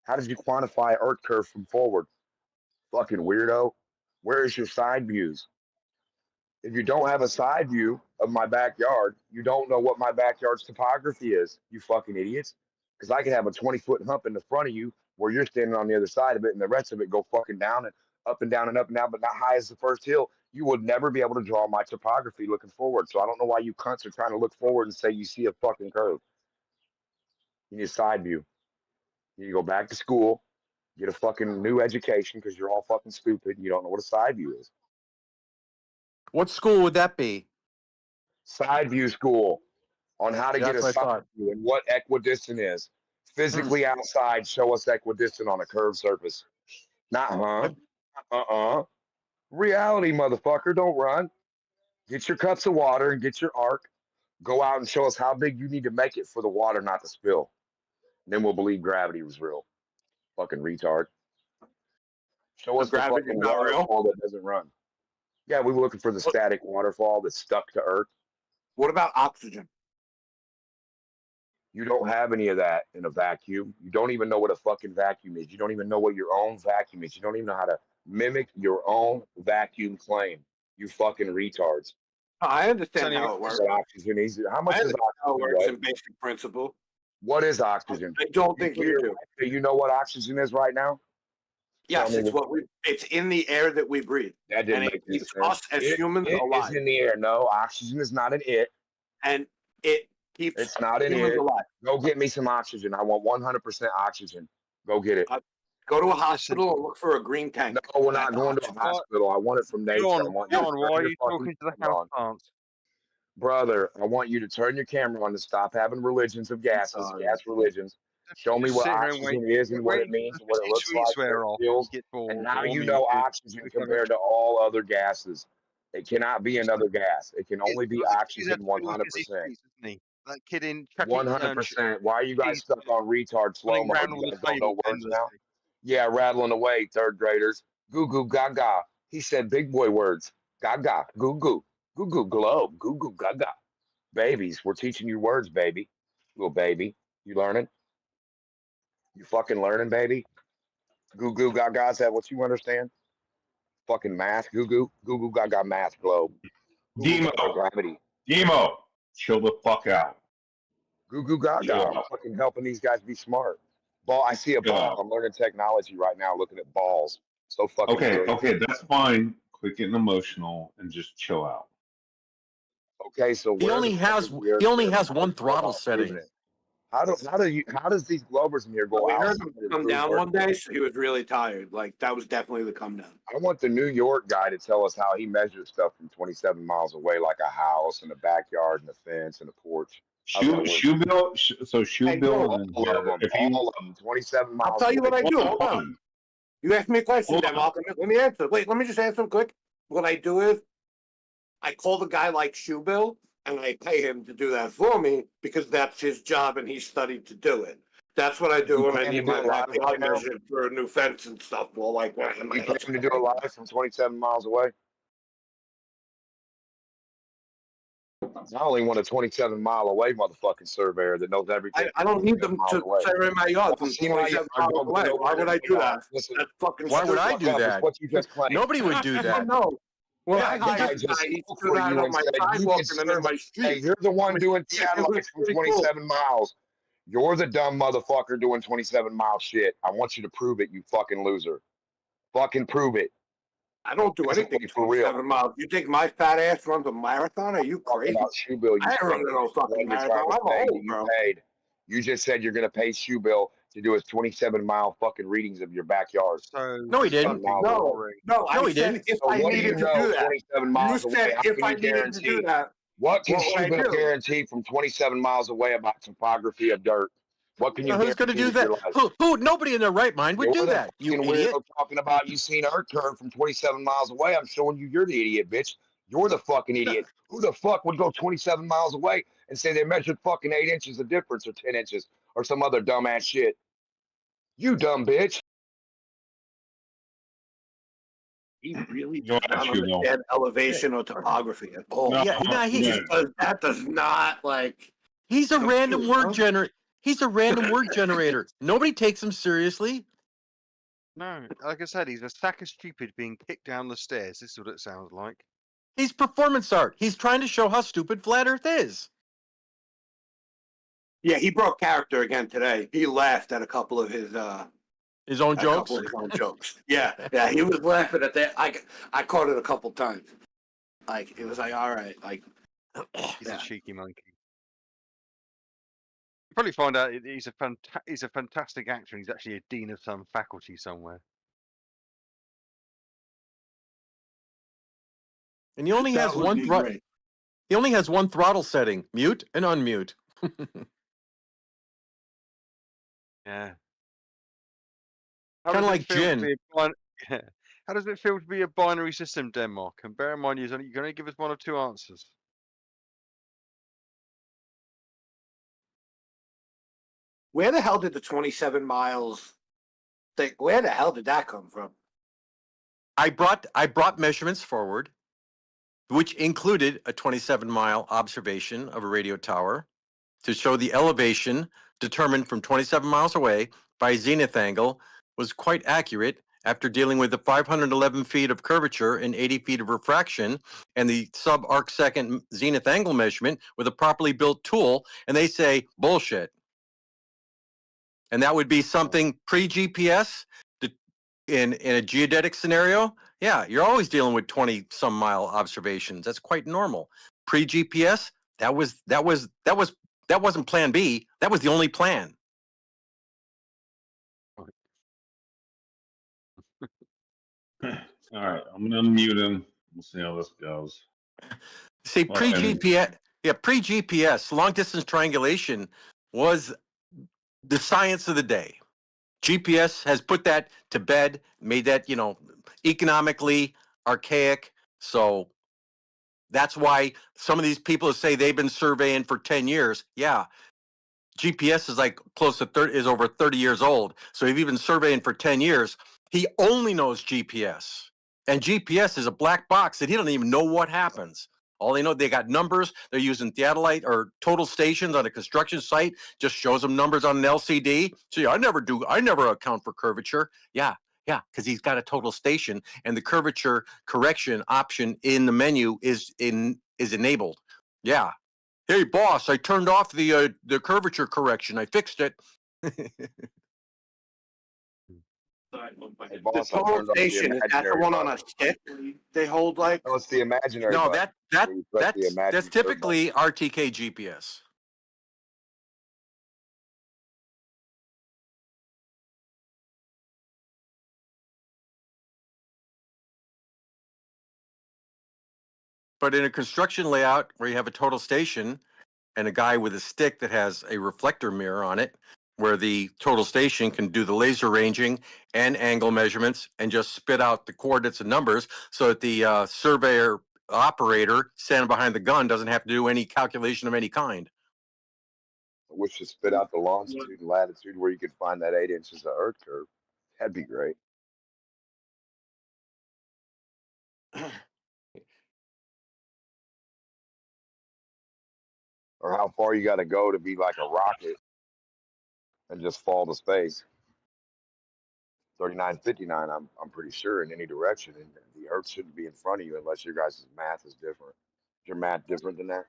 How did you quantify Earth curve from forward? Fucking weirdo. Where is your side views? If you don't have a side view of my backyard, you don't know what my backyard's topography is, you fucking idiots. Because I could have a 20-foot hump in the front of you where you're standing on the other side of it and the rest of it go fucking down and up and down and up and down, but not high as the first hill. You would never be able to draw my topography looking forward. So I don't know why you cunts are trying to look forward and say you see a fucking curve. You need a side view. You need to go back to school, get a fucking new education because you're all fucking stupid and you don't know what a side view is. What school would that be? Side view school on how to Yeah, get a that's what I side thought. view and what equidistant is. Physically outside, show us equidistant on a curved surface. Not reality, motherfucker. Don't run. Get your cups of water and get your arc. Go out and show us how big you need to make it for the water not to spill. Then we'll believe gravity was real. Fucking retard. Show us the gravity's fucking not real? waterfall that doesn't run. Yeah, we were looking for the static waterfall that's stuck to Earth. What about oxygen? You don't have any of that in a vacuum. You don't even know what a fucking vacuum is. You don't even know what your own vacuum is. You don't even know how to mimic your own vacuum claim. You fucking retards. I understand Sonny, how it works. Oxygen is how much I is understand how it oxygen? works Weigh? in basic principle. What is oxygen? I don't think you do. Do you know what oxygen is right now? Yes, me it's what- it's in the air that we breathe. That didn't And make it any keeps sense. us as humans it alive. is in the air. No, oxygen is not an it. And it keeps It's not an humans it. alive. Go get me some oxygen. I want 100% oxygen. Go get it. Go to a hospital and look for a green tank. No, we're not That's going to a oxygen. hospital. I want it from nature. I want you to John, turn why are your you fucking talking to the camera house on. plants? Brother, I want you to turn your camera on and stop having religions of gases, gas religions. Show me what Sit here and oxygen wait- is and what it wait means for and what it the looks sweet like, swear what off it feels. get for- And now for you me know to- oxygen to become compared to all other gases. It cannot be another gas. It can only be oxygen 100%. That kid in 100%. Why are you guys stuck on retard slow running mo? around You on the guys don't know table words now? endlessly. Yeah, rattling away, third graders. Goo goo gaga. He said big boy words. Gaga. Goo goo. Goo goo globe. Goo goo gaga. Babies, we're teaching you words, baby. Little baby. You learning? You fucking learning, baby? Goo goo gaga. Is that what you understand? Fucking math. Goo goo. Goo goo gaga math globe. Goo goo gaga gravity. Demo, chill the fuck out. Goo goo gaga. Yeah. I'm fucking helping these guys be smart. Ball. I see a ball. I'm learning technology right now, looking at balls. So fucking Okay, good. okay, that's fine. Quit getting emotional and just chill out. Okay, so He where only the fuck has is the he only Earth has curve? one How throttle about proving setting. it? How does these Globers in here go We out? heard him come down one day, so he was really tired. Like that was definitely the come down. I want the New York guy to tell us how he measures stuff from 27 miles away, like a house and a backyard and a fence and a porch. Shoe bill. So shoe bill. And all of them, if you, all of them, 27 miles. I'll tell you what I away. do. Hold on. You asked me a question, Hold then on. let me answer. Wait, let me just answer quick. What I do is I call the guy like Shoe Bill and I pay him to do that for me because that's his job and he studied to do it. That's what I do when I need my backyard measured for a new fence and stuff. Well, like what am You plan to do it live from 27 miles away? I only want a 27-mile away motherfucking surveyor that knows everything. I don't need them to survey my yard from See my 27 yard, miles go away. over Why there would I and do that? listen. That's fucking Why would I stupid. do It's that? what you just claimed. Nobody would do that. No. Well, Yeah, I the guy hired just guy. He spoke stood for out you on and my said, you sidewalk can and then in my survey. street. Hey, you're the one doing Yeah, it was satellites from pretty cool. 27 miles. You're the dumb motherfucker doing 27-mile shit. I want you to prove it, you fucking loser. Fucking prove it. I don't do anything for real. 27 miles. You think my fat ass runs a marathon? Are you crazy? About Shoe Bill, I ain't running no fucking marathon. I'm old, bro. You just said you're going to pay Shoe Bill to do his 27-mile fucking readings of your backyard. So No, he didn't. No, So I he said didn't. if I what do you needed to know do that. 27 You miles away? said How if can I you needed to do guarantee? that, What can what would I you gonna do? guarantee from 27 miles away about topography of dirt? What can you Who's going to guarantee do with that? your life? Who? Nobody in their right mind would You're do the that. You fucking idiot. weirdo talking about you seen Earth curve from 27 miles away. I'm showing you you're the idiot, bitch. You're the fucking idiot. Who the fuck would go 27 miles away and say they measured fucking 8 inches of difference or 10 inches or some other dumbass shit? You dumb bitch. He really Go does ahead, not Hugo. understand elevation or topography at all. No, He yeah. just does, that does not like. He's a come random through, word huh? generator. He's a random word generator. Nobody takes him seriously. No, like I said, he's a sack of stupid being kicked down the stairs. This is what it sounds like. He's performance art. He's trying to show how stupid flat Earth is. Yeah, he broke character again today. He laughed at a couple of his own jokes. couple of his own jokes. Yeah, he was laughing at that. I caught it a couple times. Like it was like, all right, like He's a cheeky monkey. You probably find out he's a fantastic actor, and he's actually a dean of some faculty somewhere. And he only That has would one be throttle. great. He only has one throttle setting: mute and unmute. Yeah. Kinda like Jin. How does it feel to be a binary system, Denmark? And bear in mind, you're going to give us one or two answers. Where the hell did the 27 miles thing? Where the hell did that come from? I brought measurements forward, which included a 27-mile observation of a radio tower to show the elevation determined from 27 miles away by zenith angle was quite accurate after dealing with the 511 feet of curvature and 80 feet of refraction and the sub-arc second zenith angle measurement with a properly built tool. And they say, bullshit. And that would be something pre-GPS in a geodetic scenario. Yeah, you're always dealing with 20-some mile observations. That's quite normal. Pre-GPS, that wasn't plan B. That was the only plan. All right, I'm gonna unmute him. We'll see how this goes. See, Well, pre-GPS, long distance triangulation was the science of the day. GPS has put that to bed, made that, economically archaic. So that's why some of these people say they've been surveying for 10 years. Yeah. GPS is like close to 30, is over 30 years old. So if you've been surveying for 10 years, he only knows GPS. And GPS is a black box that he doesn't even know what happens. All they know, they got numbers. They're using theodolite or total stations on a construction site. Just shows them numbers on an LCD. See, I never account for curvature. Yeah, because he's got a total station, and the curvature correction option in the menu is enabled. Yeah. Hey, boss, I turned off the curvature correction. I fixed it. Hey, The boss, I total turned off the station, is that the imaginary one on button. a stick they hold like? No, it's the imaginary No, button. where you press the that's imaginary typically RTK GPS. But in a construction layout where you have a total station and a guy with a stick that has a reflector mirror on it, where the total station can do the laser ranging and angle measurements and just spit out the coordinates and numbers so that the surveyor operator standing behind the gun doesn't have to do any calculation of any kind. I wish to spit out the longitude and latitude where you could find that 8 inches of Earth curve. That'd be great. Or how far you got to go to be like a rocket and just fall to space. 3959, I'm pretty sure in any direction, and the Earth shouldn't be in front of you unless your guys' math is different. Is your math different than that?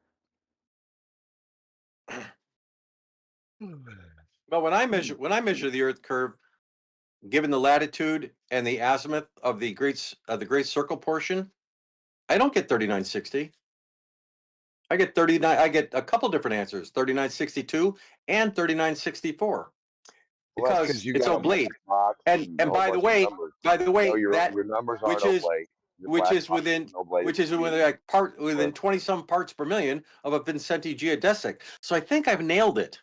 But when I measure the Earth curve, given the latitude and the azimuth of the great circle portion, I don't get 3960. I get 39. I get a couple different answers: 3962 and 3964. Well, that's because you it's got a oblate. black box And a whole by the bunch of way, numbers. No, your numbers aren't which is oblate. Your which black is box within isn't oblate. which It's is within reading. within 20 some parts per million of a Vincenti geodesic. So I think I've nailed it.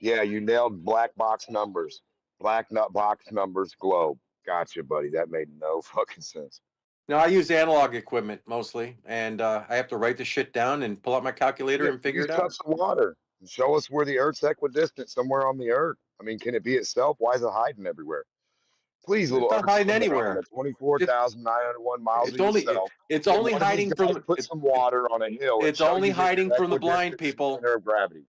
Yeah, you nailed black box numbers. Black nut box numbers globe. Gotcha, buddy. That made no fucking sense. Now I use analog equipment mostly, and I have to write the shit down and pull out my calculator and figure Use it out. cups of water. Show us where the Earth's equidistant somewhere on the Earth. I mean, can it be itself? Why is it hiding everywhere? Please, little It's not Earth, hiding slow down anywhere. to 24,901 miles It's of only yourself. it's Then only one of these hiding guys from put some water on a hill and it's show only you that hiding you're from the blind equidistant to the people. center of gravity.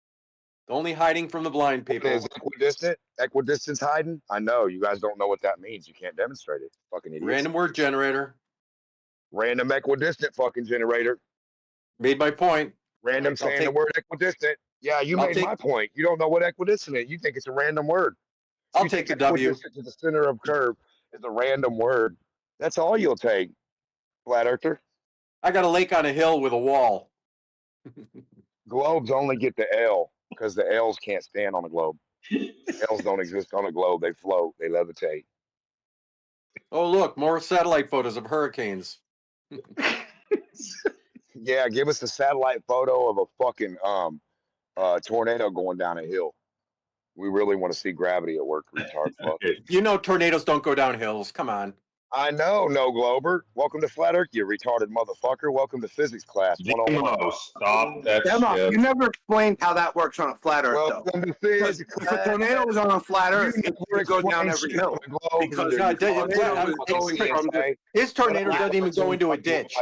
Only hiding from the blind What is people. equidistant? Equidistance hiding? I know you guys don't know what that means. You can't demonstrate it. Fucking idiots. Random word generator. Random equidistant fucking generator. Made my point. Random saying the word equidistant. Yeah, you made my point. You don't know what equidistant is. You think it's a random word. I'll take the W. Equidistant to the center of curve is a random word. That's all you'll take, flat earther. I got a lake on a hill with a wall. Globes only get the L because the L's can't stand on a globe. L's don't exist on a globe. They float. They levitate. Oh, look, more satellite photos of hurricanes. Yeah, give us a satellite photo of a fucking tornado going down a hill. We really want to see gravity at work, retard fuck. You know tornadoes don't go down hills. Come on. I know, no Glober. Welcome to Flat Earth, you retarded motherfucker. Welcome to physics class 101. Stop that Emma, shit. you never explained how that works on a flat Earth, though. Welcome to physics If class. a tornado was on a flat Earth, it would go down every shit hill. on the globe Because either, the you tornado fucking is going from the His tornado Shut up, doesn't even go into a ditch.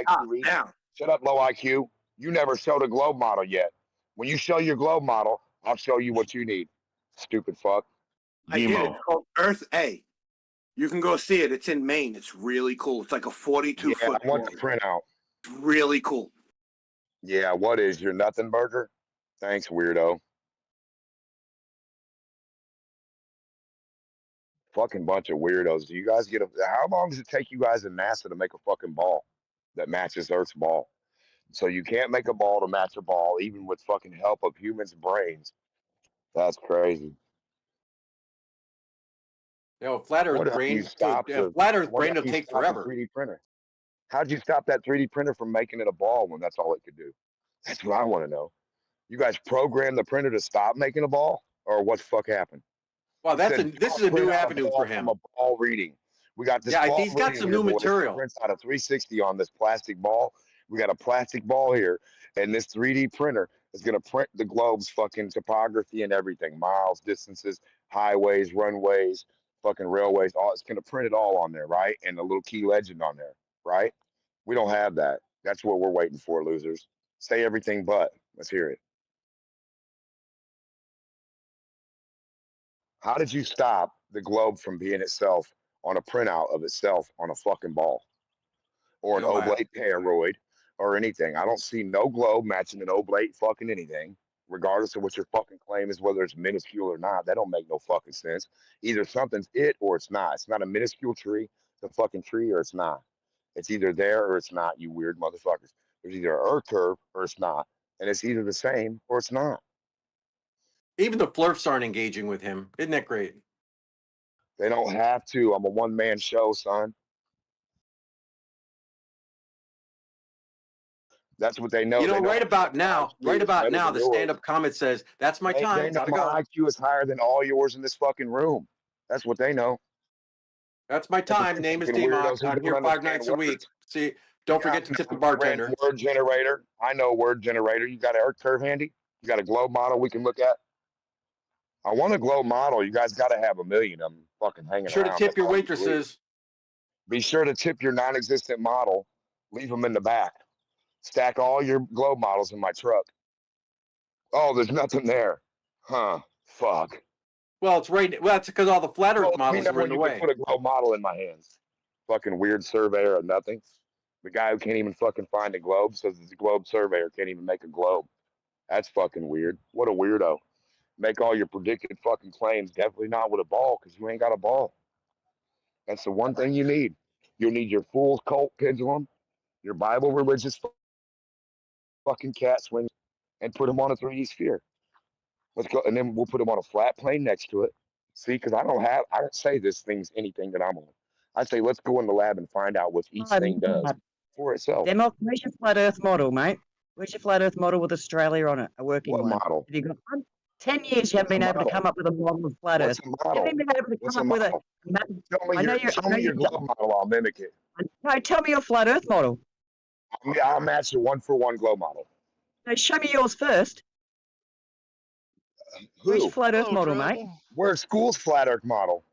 down. Shut up, low IQ. You never showed a globe model yet. When you show your globe model, I'll show you what you need. Stupid fuck. I did. It's called Earth A. You can go see it. It's in Maine. It's really cool. It's like a 42-foot. I want the printout. It's really cool. Yeah, what is your nothing burger? Thanks, weirdo. Fucking bunch of weirdos. Do you guys get a? How long does it take you guys in NASA to make a fucking ball that matches Earth's ball? So you can't make a ball to match a ball, even with fucking help of humans' brains. That's crazy. You know, flat Earth brain. Flat Earth brain will take forever. 3D printer. How'd you stop that 3D printer from making it a ball when that's all it could do? That's what I want to know. You guys programmed the printer to stop making a ball, or what the fuck happened? Well, this is a new avenue for him. From a ball reading. We got this. Yeah, ball he's got some new material. Prints out a 360 on this plastic ball. We got a plastic ball here, and this 3D printer is going to print the globe's fucking topography and everything, miles, distances, highways, runways, fucking railways. All it's going to print it all on there, right? And a little key legend on there, right? We don't have that. That's what we're waiting for, losers. Say everything but. Let's hear it. How did you stop the globe from being itself on a printout of itself on a fucking ball or an oblate toroid or anything? I don't see no globe matching an oblate fucking anything, regardless of what your fucking claim is, whether it's minuscule or not. That don't make no fucking sense. Either something's it or it's not. It's not a minuscule tree, it's a fucking tree, or it's not. It's either there or it's not, you weird motherfuckers. There's either an Earth curve or it's not. And it's either the same or it's not. Even the flirts aren't engaging with him. Isn't that great? They don't have to. I'm a one-man show, son. That's what they know. You know, right about now, the yours. stand-up comment says, "That's my time. They know Gotta my go." IQ is higher than all yours in this fucking room. That's what they know. That's my time. Name is D-Mock. I'm here 5 nights a week. See, don't forget to tip the bartender. Word generator. I know word generator. You got an Earth curve handy? You got a globe model we can look at? I want a globe model. You guys got to have a million of them fucking hanging around. Be sure to tip your waitresses. Be sure to tip your non-existent model. Leave them in the back. Stack all your globe models in my truck. Oh, there's nothing there. Huh. Fuck. Well, it's right. Well, that's because all the flat Earth models are in the way. Put a globe model in my hands. Fucking weird surveyor of nothing. The guy who can't even fucking find a globe says the globe surveyor can't even make a globe. That's fucking weird. What a weirdo. Make all your predicted fucking claims. Definitely not with a ball, because you ain't got a ball. That's the one thing you need. You'll need your fool's cult pendulum, your Bible religious fucking cat swing, and put them on a 3D sphere. Let's go, and then we'll put them on a flat plane next to it. See, because I don't say this thing's anything that I'm on. I say, let's go in the lab and find out what each thing does for itself. Demo, where's your flat Earth model, mate? Where's your flat Earth model with Australia on it? A working What one. model? Have you got one? 10 years you haven't been able to come up with a model of flat Earth. What's a model? You haven't been able to What's come a up with model? a. Show me your globe model. I'll mimic it. No, tell me your flat Earth model. I'll match your 1-for-1 globe model. No, show me yours first. Where's your flat Earth model, mate? Where's school's flat Earth model?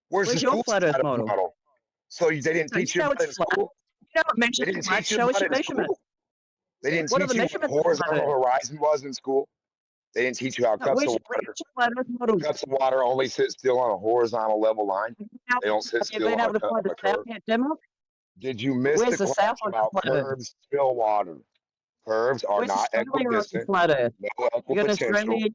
Where's your school's flat Earth model? So they didn't teach you about it in school? You know what measurements are? Show us your measurements. They didn't What are teach the you what the measurements? horizontal horizon was in school? They didn't teach you how cups of water only sit still on a horizontal level line. They don't sit still on a curve. Did you miss the question about curves spill water? Curves are not equidistant. No equipotential.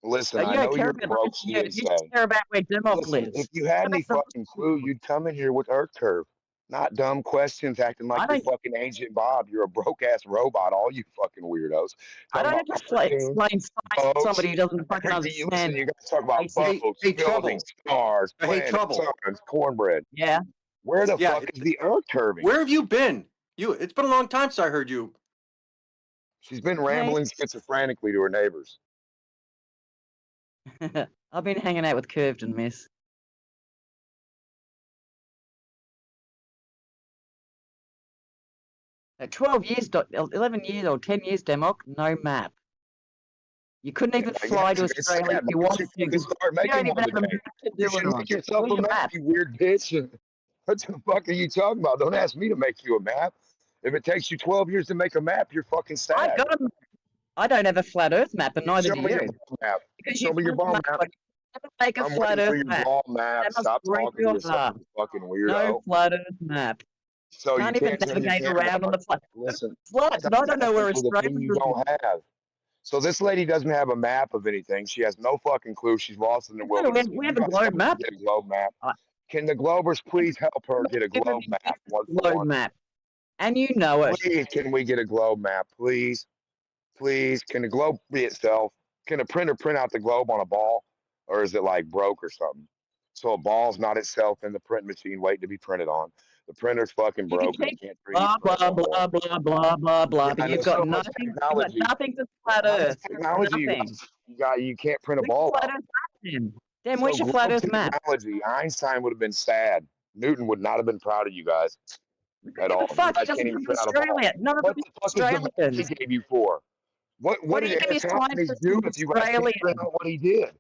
Listen, I know you're broke, so you didn't say. Listen, if you had any fucking clue, you'd come in here with Earth curve. Not dumb questions acting like you're fucking Ancient Bob. You're a broke-ass robot, all you fucking weirdos. I don't have to explain science to somebody who doesn't fucking understand. Listen, you guys talk about boats, buildings, stars, planets, suns, cornbread. Yeah. Where the fuck is the Earth curving? Where have you been? It's been a long time since I heard you. She's been rambling schizophrenically to her neighbors. I've been hanging out with Curved, miss. At 12 years, 11 years or 10 years, Demok, no map. You couldn't even fly to Australia if you wanted to. You don't even have a map to do it on. Make yourself a map, you weird bitch. What the fuck are you talking about? Don't ask me to make you a map. If it takes you 12 years to make a map, you're fucking sad. I got a map. I don't have a flat Earth map, and neither do you. Show me your ball map. Make a flat Earth map. Stop talking to yourself, you fucking weirdo. No flat Earth map. So can't you even can't navigate around on the flat. Listen, flats, and I don't know where Australia you don't have. So this lady doesn't have a map of anything. She has no fucking clue. She's lost in the wilderness. We have a globe map. Get a globe map. Can the Globers please help her get a globe map? Globe map. And you know it. Please, can we get a globe map, please? Please, can the globe be itself? Can a printer print out the globe on a ball? Or is it like broke or something? So a ball's not itself in the print machine waiting to be printed on. The printer's fucking broken. You can't blah, blah, blah, blah, blah, blah, blah. But you've got nothing to flat Earth. Technology. You can't print a ball. Then where's your flat Earth map? Einstein would have been sad. Newton would not have been proud of you guys at all. Fuck, he doesn't come to Australia. None of them Australians. He gave you for? What did Eratosthenes do if you guys can't print out what he did?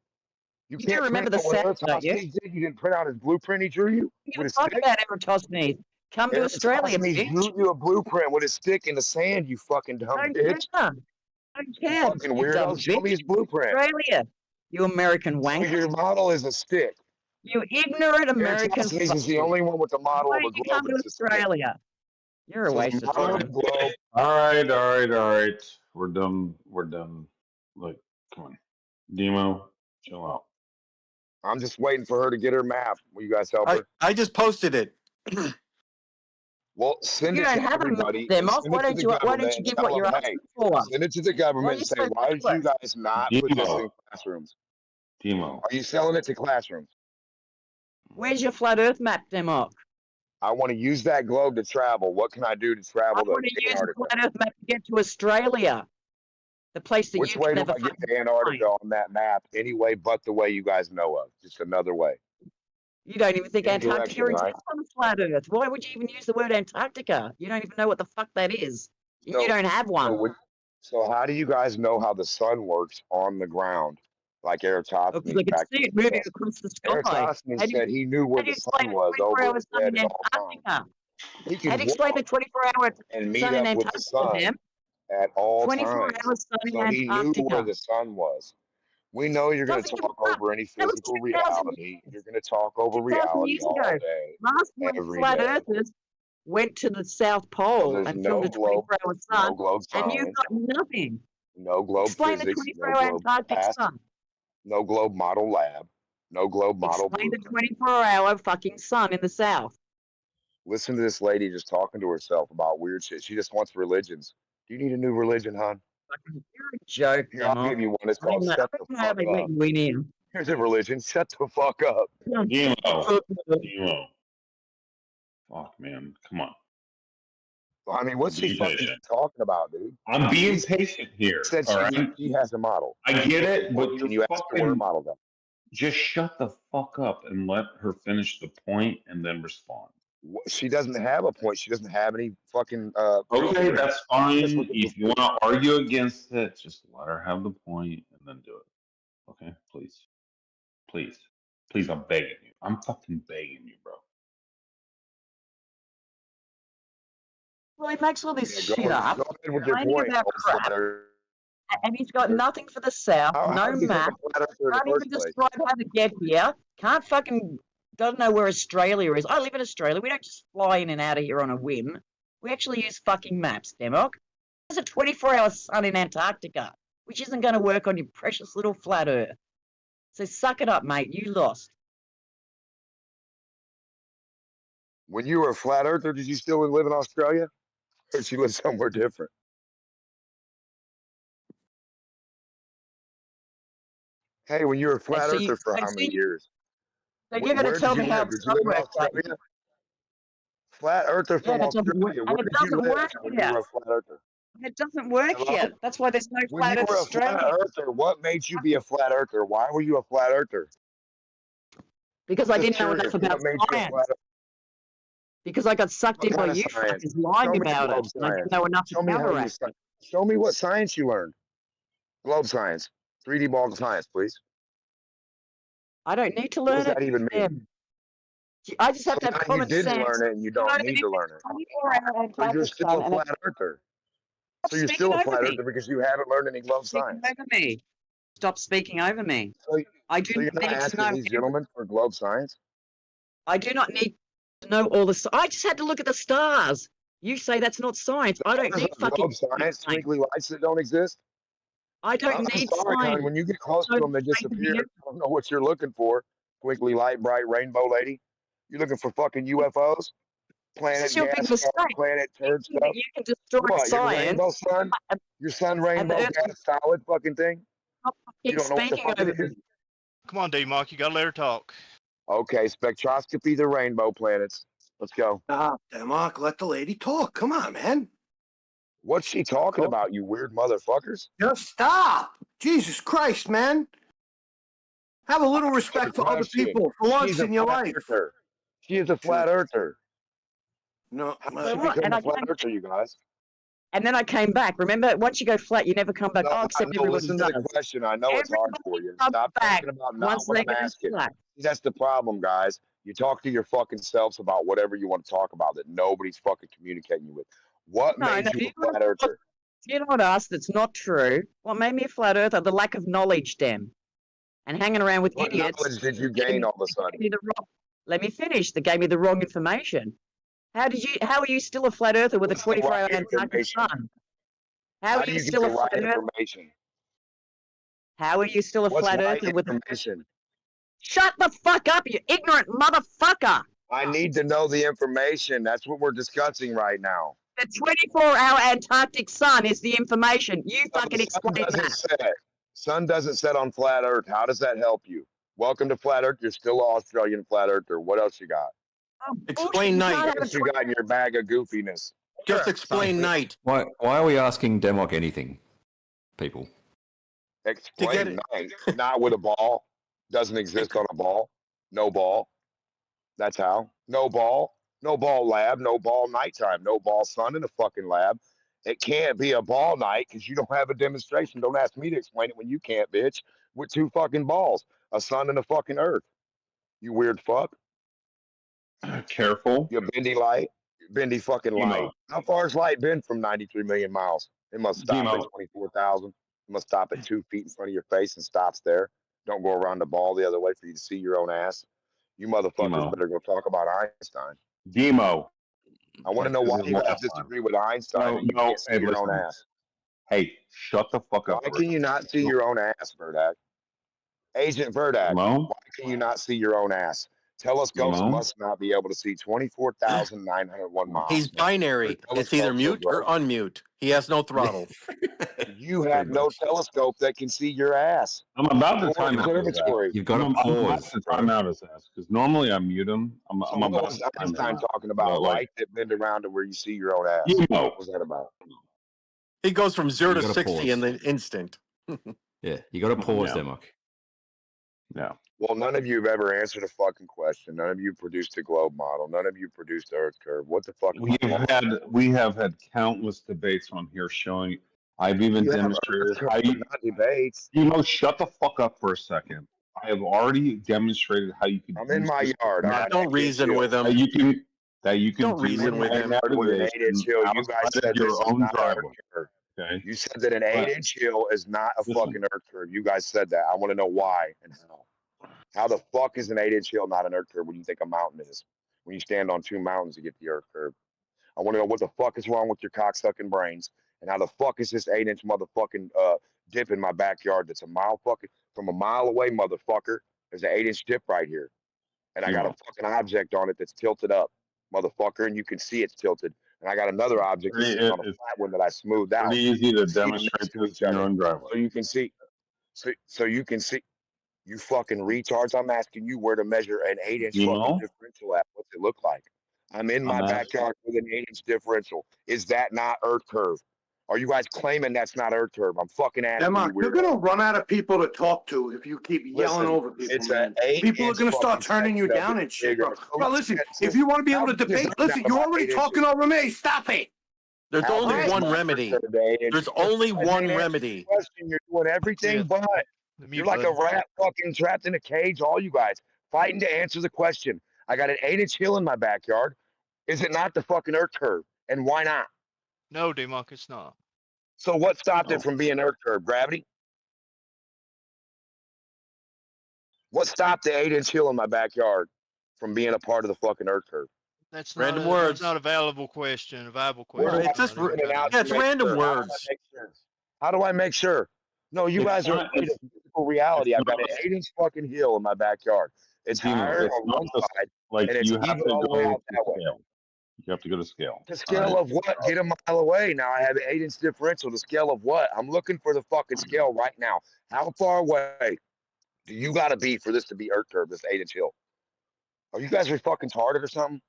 You can't remember the set, don't you? You didn't print out his blueprint he drew you? You talk about Eratosthenes. Come to Australia, bitch. Drew you a blueprint with a stick in the sand, you fucking dumb bitch. I don't care. Fucking weirdo. Show me his blueprint. Australia. You American wanker. Your model is a stick. You ignorant American. Eratosthenes is the only one with the model of a globe. Come to Australia. You're a waste of time. All right. We're done. Like, come on. Demo, chill out. I'm just waiting for her to get her map. Will you guys help her? I just posted it. Well, send it to everybody. Why don't you give what you're asking for? Send it to the government and say, why did you guys not put this in classrooms? Demo. Are you selling it to classrooms? Where's your flat Earth map, Demo? I want to use that globe to travel. What can I do to travel? I want to use the flat Earth map to get to Australia. The place that Which you way can do never I get to Antarctica on that map? Any way but the way you guys know of. Just another way. You don't even think Antarctica Right? exists on the flat Earth. Why would you even use the word Antarctica? You don't even know what the fuck that is. You don't have one. So how do you guys know how the sun works on the ground? Like Eratosthenes. Because I can see it moving across the sky. Eratosthenes said he knew where the sun was over his head at all times. He could explain the 24-hour and meet up with the sun at all times. So he knew where the sun was. We know you're going to talk over any physical reality. You're going to talk over reality all day. Last week, flat earthers went to the South Pole and filmed a 24-hour sun, and you got nothing. No globe Explain physics, the 24-hour Antarctic sun. No globe model lab. No globe model. Explain the 24-hour fucking sun in the South. Listen to this lady just talking to herself about weird shit. She just wants religions. Do you need a new religion, hon? You're a joke, Here, I'll Demo. give you one. It's I don't called know shut I the don't know how fuck they let up. you in here. Here's a religion. Shut the fuck up. Demo. Demo. Fuck, man. Come on. I mean, what's she Be fucking patient. talking about, dude? I'm being patient here. Said All right. she has a model. I get it, but Can you ask her where her model go? just shut the fuck up and let her finish the point and then respond. She doesn't have a point. She doesn't have any fucking. Okay, that's fine. If you want to argue against it, just let her have the point and then do it. Okay, please, please, please. I'm begging you. I'm fucking begging you, bro. Well, he makes all this Go shit ahead up, with your complaining point, about old crap, flat earther. and he's got nothing for the South, How no do you become map, a flat earther in the can't even first place? describe how to get here, can't fucking, doesn't know where Australia is. I live in Australia, we don't just fly in and out of here on a whim. We actually use fucking maps, Demok. There's a 24-hour sun in Antarctica, which isn't going to work on your precious little flat Earth. So suck it up, mate, you lost. When you were a flat earther, did you still live in Australia? Or did you live somewhere different? Hey, when you were a flat earther for how many years? So you're going to tell me how Did you sun live in works, right? Australia? Flat earther from Australia. Where and it did you doesn't live work when here. you were a flat earther? It doesn't work Hello? here. That's why there's no When flat you Earth were a flat Australia. earther, what made you be a flat earther? Why were you a flat earther? Because I didn't know enough about What made you a science. flat earther? Because I got sucked in by you fuckers lying about it. And I didn't know enough to counteract it. Show me what science you learned. Globe science. 3D ball science, please. I don't need to What learn does that it. even mean? I just have to have now common you didn't sense. learn it and you don't need to learn it. 24-hour So you're still a Antarctica flat earther. So you're still a flat earther because you haven't learned any globe science. over me. Stop speaking over me. So, I do so you're not not need to asking know. these gentlemen for globe science? I do not need to know all the. I just had to look at the stars. You say that's not science. I don't need fucking globe science. Twinkly lights that don't exist. I don't I'm need sorry, science. hon. When you get close to them, they disappear. I don't know what you're looking for. Twinkly light, bright rainbow lady. You're looking for fucking UFOs, planet This is your big gas, mistake. planet turd You think stuff. that you can destroy What? Your science. rainbow sun? Your sun rainbow Earth- gas solid fucking thing? You Keep don't know what the speaking fuck over it is? me. Come on, D-Mark, you gotta let her talk. Okay, spectroscopy the rainbow planets. Let's go. Stop, Mark. Let the lady talk. Come on, man. What's she talking about, you weird motherfuckers? Just stop. Jesus Christ, man. Have a little respect for other people for once in your life. Earther. She is a flat earther. No, how did she become a flat earther, you guys? And then I came back. Remember, once you go flat, you never come back. No, Except no, everybody listen to the does. question. I know it's hard for you. Stop talking about not once what they I'm go asking. flat. That's the problem, guys. You talk to your fucking selves about whatever you want to talk about that nobody's fucking communicating you with. What made you a flat earther? You know what, us? That's not true. What made me a flat earther? The lack of knowledge, Dem. And hanging around with What idiots. knowledge did you gain all of a sudden? Let me finish. They gave me the wrong information. How are you still a flat earther with a 24-hour Antarctic sun? How are you still a flat earther? How are you still a flat earther with information? Shut the fuck up, you ignorant motherfucker! I need to know the information. That's what we're discussing right now. The 24-hour Antarctic sun is the information. You fucking explain that. Sun doesn't set on flat Earth. How does that help you? Welcome to flat Earth. You're still an Australian flat Earther. What else you got? Explain night. What else you got in your bag of goofiness? Just explain night. Why are we asking Demok anything, people? Explain night. Not with a ball. Doesn't exist on a ball. No ball. That's how. No ball. No ball lab. No ball nighttime. No ball sun in a fucking lab. It can't be a ball night because you don't have a demonstration. Don't ask me to explain it when you can't, bitch. With two fucking balls. A sun and a fucking earth. You weird fuck. Careful. You bendy light. Bendy fucking light. Demo. How far has light been from 93 million miles? It must stop at 24,000. It must stop at 2 feet in front of your face and stops there. Don't go around the ball the other way for you to see your own ass. You motherfuckers better go talk about Einstein. Demo. I want to know why you guys disagree with Einstein and you can't see your own ass. Hey, shut the fuck up. Why can you not see your own ass, Verdak? Agent Verdak, why can you not see your own ass? Tell us ghosts must not be able to see 24,901 miles. He's binary. It's either mute or unmute. He has no throttle. You have no telescope that can see your ass. I'm about to Or time out his ass. observatory. You've got to I'm about pause. to time out his ass because normally I mute him. I'm So about what was to time him Einstein out. talking about? But, like, Light that bend around to where you see your own ass. you know, What was that about? He goes from 0 You to gotta 60 pause. in the instant. Yeah, you got to pause, Yeah. Demok. yeah. Well, none of you have ever answered a fucking question. None of you produced a globe model. None of you produced the Earth curve. What the fuck? We have had countless debates on here showing. I've even You have demonstrated Earth curve, how you. not debates. You know, shut the fuck up for a second. I have already demonstrated how you can. I'm in my yard. I got Don't reason with him. That you can Don't reason with him. with an 8-inch hill. You guys outside said of your this is own not an Earth driveway. curve. Okay. You said that an 8-inch hill is not a fucking Earth curve. You guys said that. I want to know why and how. How the fuck is an 8-inch hill not an Earth curve when you think a mountain is? When you stand on two mountains to get the Earth curve. I want to know what the fuck is wrong with your cocksucking brains, and how the fuck is this 8-inch motherfucking dip in my backyard that's a mile fucking from a mile away, motherfucker. There's an 8-inch dip right here, and I got a fucking object on it that's tilted up, motherfucker, and you can see it's tilted. And I got another object that's sitting on a flat one that I smoothed out. Pretty easy to See them demonstrate next to this each in your other. own driveway. So you can see. So you can see. You fucking retards! I'm asking you where to measure an 8-inch You fucking know? differential at. What's it look like? I'm in my I'm asking- backyard with an 8-inch differential. Is that not Earth curve? Are you guys claiming that's not Earth curve? I'm fucking asking Emma, you. you're gonna run out of people to talk to if you keep yelling over people, it's man. an 8-inch People are gonna start fucking turning you section of down the and shit, bro. bigger- Bro, listen, if you want to be able to debate, listen, you're already talking over me. Stop it. There's How only big is one my remedy. Earth curve to 8 There's inches? only You guys one ain't answering remedy. the question. You're doing everything but. You're like a rat fucking trapped in a cage, all you guys, fighting to answer the question. I got an 8-inch hill in my backyard. Is it not the fucking Earth curve? And why not? No, D-Monk, it's not. So what stopped it from being Earth curve? Gravity? What stopped the 8-inch hill in my backyard from being a part of the fucking Earth curve? That's Random not words. That's not a valuable question. A viable Where do question. It's just I put it out yeah, to it's make random sure? How do I words. make sure? How do I make sure? No, you It's guys are not- afraid of it's- physical reality. it's I've got an not- 8-inch fucking hill in my backyard. It's higher It's on not one just side, like and it's you have even to all the way go out to that way. scale. You have to go to scale. The scale of what? Get a mile away. Now I have an 8-inch differential. The scale of what? I'm looking for the fucking scale right now. How far away do you got to be for this to be Earth curve, this 8-inch hill? Are you guys fucking retarded or something?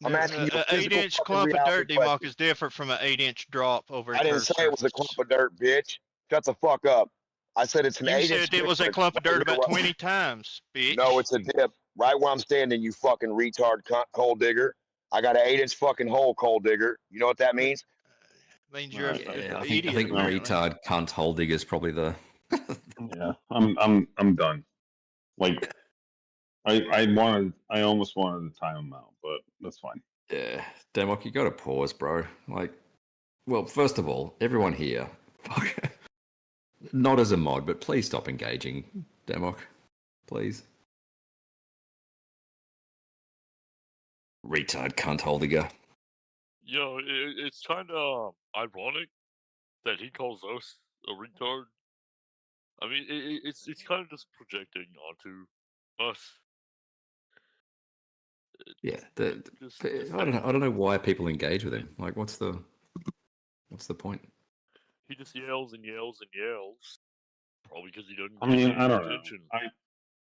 I'm asking you a An physical 8-inch fucking clump of reality dirt, D-Monk, question. is different from an 8-inch drop over a I didn't curved say it was a surface. clump of dirt, bitch. Shut the fuck up. I said it's an You 8-inch said it was a difference. clump of dirt Right about here, 20 times, bitch. No, it's a dip. Right where I'm standing, you fucking retard coal digger. I got an 8-inch fucking hole, coal digger. You know what that means? Means you're Yeah, an I idiot, think apparently. retard cunt hole digger is probably the. Yeah, I'm done. Like, I almost wanted to time him out, but that's fine. Yeah, Demok, you got to pause, bro. Like, well, first of all, everyone here, fuck, not as a mod, but please stop engaging, Demok, please. Retard cunt hole digger. Yo, it's kind of ironic that he calls us a retard. I mean, it's kind of just projecting onto us. Yeah, I don't know why people engage with him. Like, what's the point? He just yells and yells and yells. Probably because he doesn't. I mean, get I don't attention. know.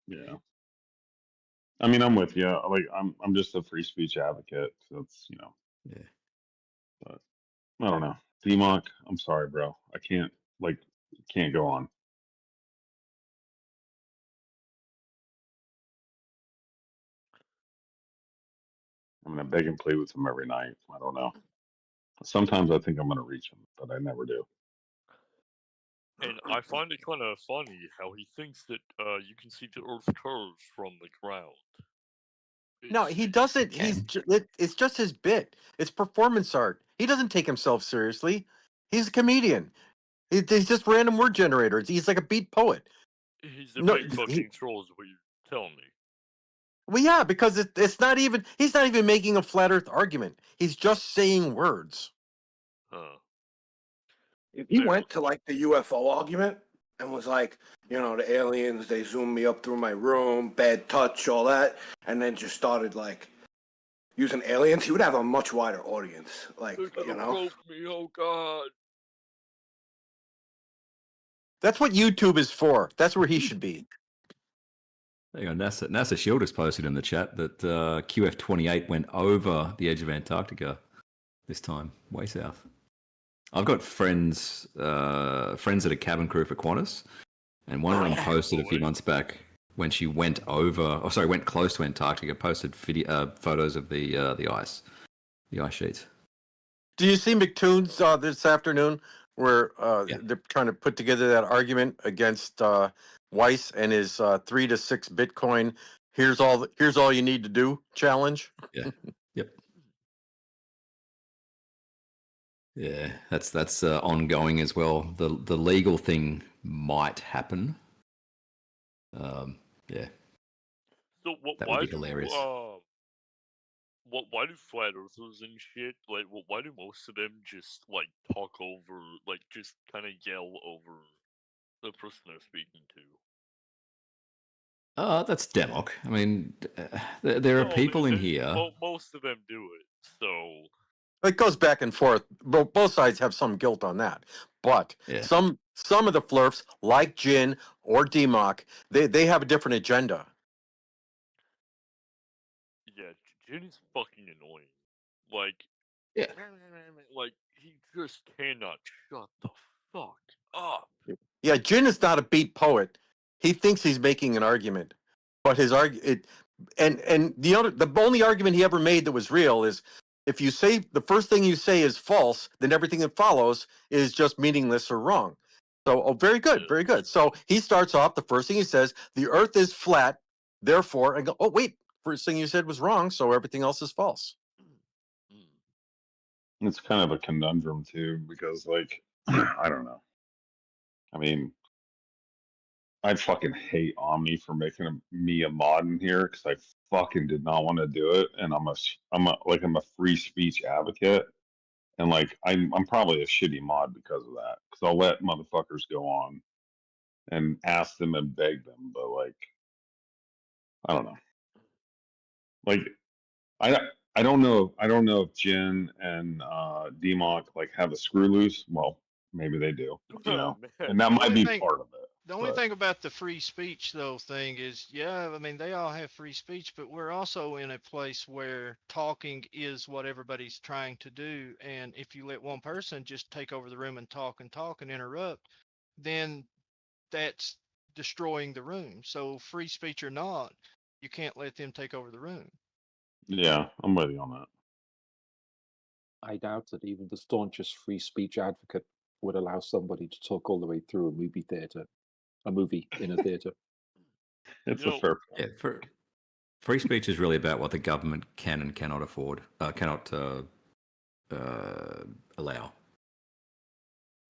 Yeah. I mean, I'm with you. Like, I'm just a free speech advocate. So it's, Yeah. But I don't know. DMOC, I'm sorry, bro. I can't go on. I mean, I beg and plead with him every night. I don't know. Sometimes I think I'm going to reach him, but I never do. And I find it kind of funny how he thinks that you can see the Earth curves from the ground. No, he doesn't. It's just his bit. It's performance art. He doesn't take himself seriously. He's a comedian. He's just random word generators. He's like a beat poet. He's a big fucking troll, is what you're telling me. Well, yeah, because it's not even. He's not even making a flat Earth argument. He's just saying words. If he went to like the UFO argument and was like, the aliens, they zoomed me up through my room, bad touch, all that, and then just started like using aliens, he would have a much wider audience. Like, They're gonna rope me, oh god. That's what YouTube is for. That's where he should be. Hang on, NASA Shield has posted in the chat that QF-28 went over the edge of Antarctica this time, way south. I've got friends that are cabin crew for Qantas, and one of them posted a few months back when she went went close to Antarctica, posted photos of the ice sheets. Do you see McToon's this afternoon where they're trying to put together that argument against Weiss and his 3 to 6 Bitcoin? Here's all you need to do challenge. Yeah. Yep. Yeah, that's ongoing as well. The legal thing might happen. Yeah. So That would be hilarious. Why do flat earthers and shit, like, why do most of them just, like, talk over, like, just kind of yell over the person they're speaking to? That's Democ. I mean, there are people in here. Most of them do it, so... It goes back and forth. Both sides have some guilt on that. But some of the flirts, like Jin or Democ, they have a different agenda. Yeah, Jin is fucking annoying. Like, like, he just cannot shut the fuck up. Yeah, Jin is not a beat poet. He thinks he's making an argument, but his and the only argument he ever made that was real is if you say the first thing you say is false, then everything that follows is just meaningless or wrong. So, very good, very good. So he starts off. The first thing he says, the Earth is flat. Therefore, I go, oh wait, first thing you said was wrong. So everything else is false. It's kind of a conundrum too, because like I don't know. I mean, I fucking hate Omni for making me a mod in here because I fucking did not want to do it, and I'm a free speech advocate, and like I'm probably a shitty mod because of that, because I'll let motherfuckers go on and ask them and beg them, but like I don't know, like I don't know if Jin and Democ like have a screw loose. Well, maybe they do, you know, and that might be part of it. The only thing about the free speech though thing is, yeah, I mean they all have free speech, but we're also in a place where talking is what everybody's trying to do, and if you let one person just take over the room and talk and interrupt, then that's destroying the room. So free speech or not, you can't let them take over the room. Yeah, I'm with you on that. I doubt that even the staunchest free speech advocate would allow somebody to talk all the way through a movie in a theater. It's a fair point. Yeah, free speech is really about what the government can and cannot allow.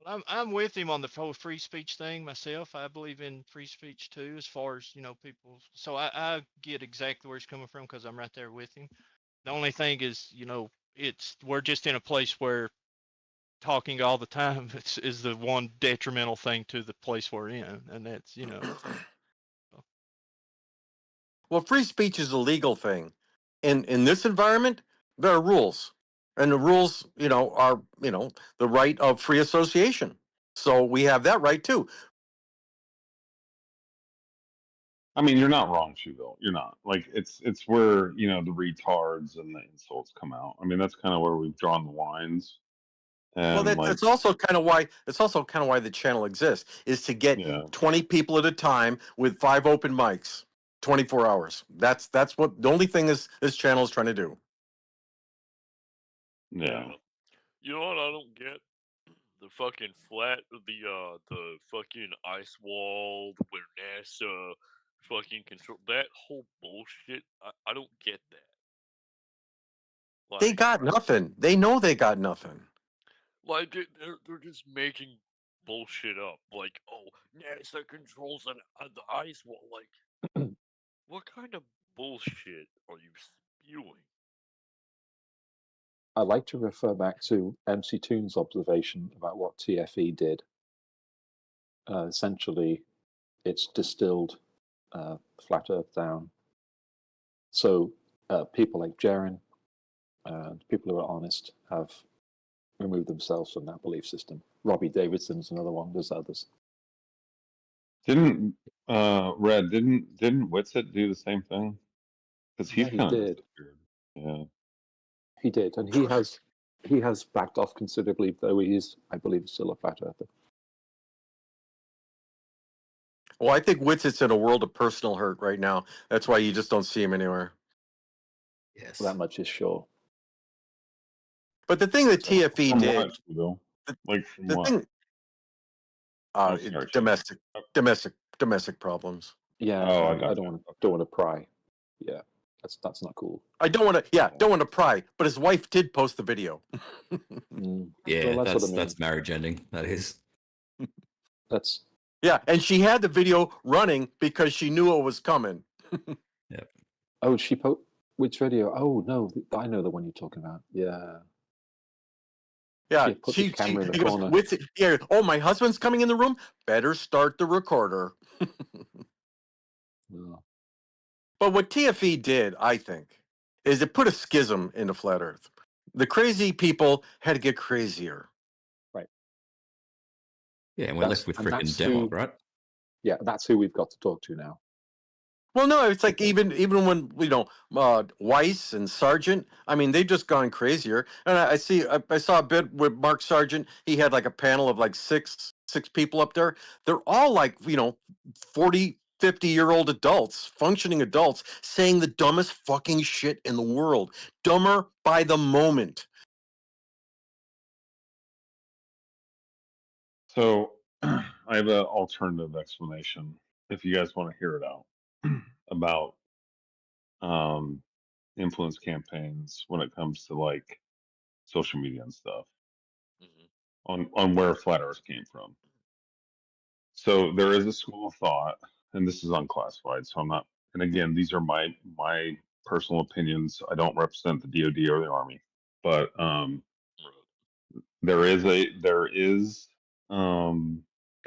I'm with him on the whole free speech thing myself. I believe in free speech too, as far as people. So I get exactly where he's coming from because I'm right there with him. The only thing is, we're just in a place where talking all the time is the one detrimental thing to the place we're in, and that's Well, free speech is a legal thing. In this environment, there are rules. And the rules, are, the right of free association. So we have that right too. I mean, you're not wrong, Shuville. You're not. Like it's where, the retards and the insults come out. I mean, that's kind of where we've drawn the lines. And Well, that's also kind of why the channel exists, is to get 20 people at a time with 5 open mics, 24 hours. That's what the only thing this channel is trying to do. Yeah. You know what I don't get? The fucking the fucking ice wall where NASA fucking control that whole bullshit. I don't get that. They got nothing. They know they got nothing. Like they're just making bullshit up. Like, oh, NASA controls the ice wall. Like, what kind of bullshit are you spewing? I'd like to refer back to MC Toon's observation about what TFE did. Essentially, it's distilled flat Earth down. So people like Jaren and people who are honest have removed themselves from that belief system. Robbie Davidson's another one. There's others. Didn't Red didn't Witsit do the same thing? Because he's Yeah, he kind of did. disappeared. Yeah. He did, and he has backed off considerably, though he is, I believe, still a flat earther. Well, I think Witsit's in a world of personal hurt right now. That's why you just don't see him anywhere. Yes. That much is sure. But the thing that TFE From did, what, Trudeau? Like from the what? thing, Oh, sorry, Shane. domestic problems. Yeah, Oh, I no, got I don't want to pry. Yeah, that's not cool. I don't want to. Yeah, don't want to pry. But his wife did post the video. Yeah, Well, that's what I mean. that's marriage ending. That is. That's Yeah, and she had the video running because she knew it was coming. Yep. Oh, which video? Oh no, I know the one you're talking about. Yeah. Yeah, Yeah, put the camera in the he goes, corner. Witsit, yeah. Oh, my husband's coming in the room. Better start the recorder. Yeah. But what TFE did, I think, is it put a schism into flat Earth. The crazy people had to get crazier. Right. Yeah, and we're left with freaking demo, right? Yeah, that's who we've got to talk to now. Well, no, it's like even when Weiss and Sargent. I mean, they've just gone crazier. And I saw a bit with Mark Sargent. He had like a panel of like six people up there. They're all like 40, 50-year-old adults, functioning adults, saying the dumbest fucking shit in the world, dumber by the moment. So I have an alternative explanation if you guys want to hear it out about influence campaigns when it comes to like social media and stuff on where flat Earth came from. So there is a school of thought, and this is unclassified, so I'm not. And again, these are my personal opinions. I don't represent the DoD or the Army, but there is a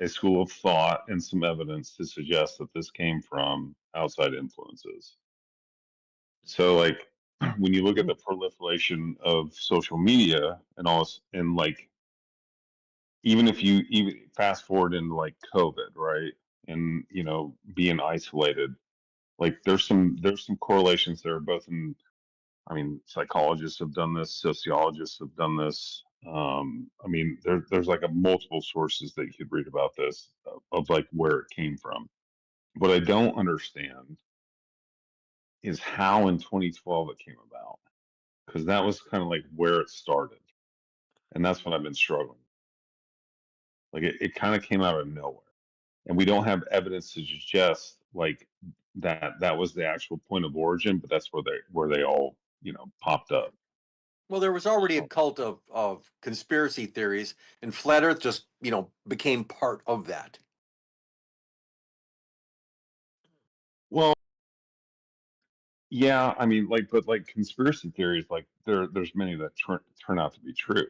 school of thought and some evidence to suggest that this came from outside influences. So, like, when you look at the proliferation of social media and all this, and like, even if you even fast forward into like COVID, right, and being isolated, like there's some correlations there, both in, I mean, psychologists have done this, sociologists have done this. I mean, there's like a multiple sources that you could read about this of like where it came from. What I don't understand is how in 2012 it came about, because that was kind of like where it started, and that's what I've been struggling. Like it kind of came out of nowhere, and we don't have evidence to suggest like that was the actual point of origin, but that's where they all popped up. Well, there was already a cult of conspiracy theories, and flat Earth just became part of that. Well, yeah, I mean, like, but like conspiracy theories, like there's many that turn out to be true.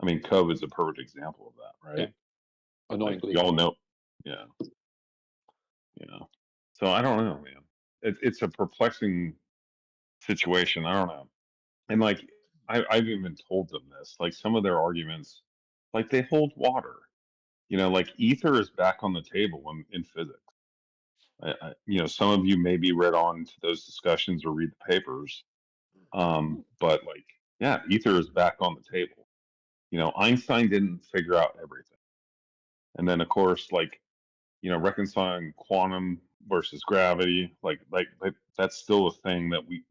I mean, COVID is a perfect example of that, right? Yeah. Annoyingly, like, we all know. Yeah. So I don't know, man. It's a perplexing situation. I don't know, and like I've even told them this. Like some of their arguments, like they hold water. Like ether is back on the table in physics. Some of you maybe read on to those discussions or read the papers. But like, yeah, ether is back on the table. Einstein didn't figure out everything. And then of course, like, reconciling quantum versus gravity, like that's still a thing that we,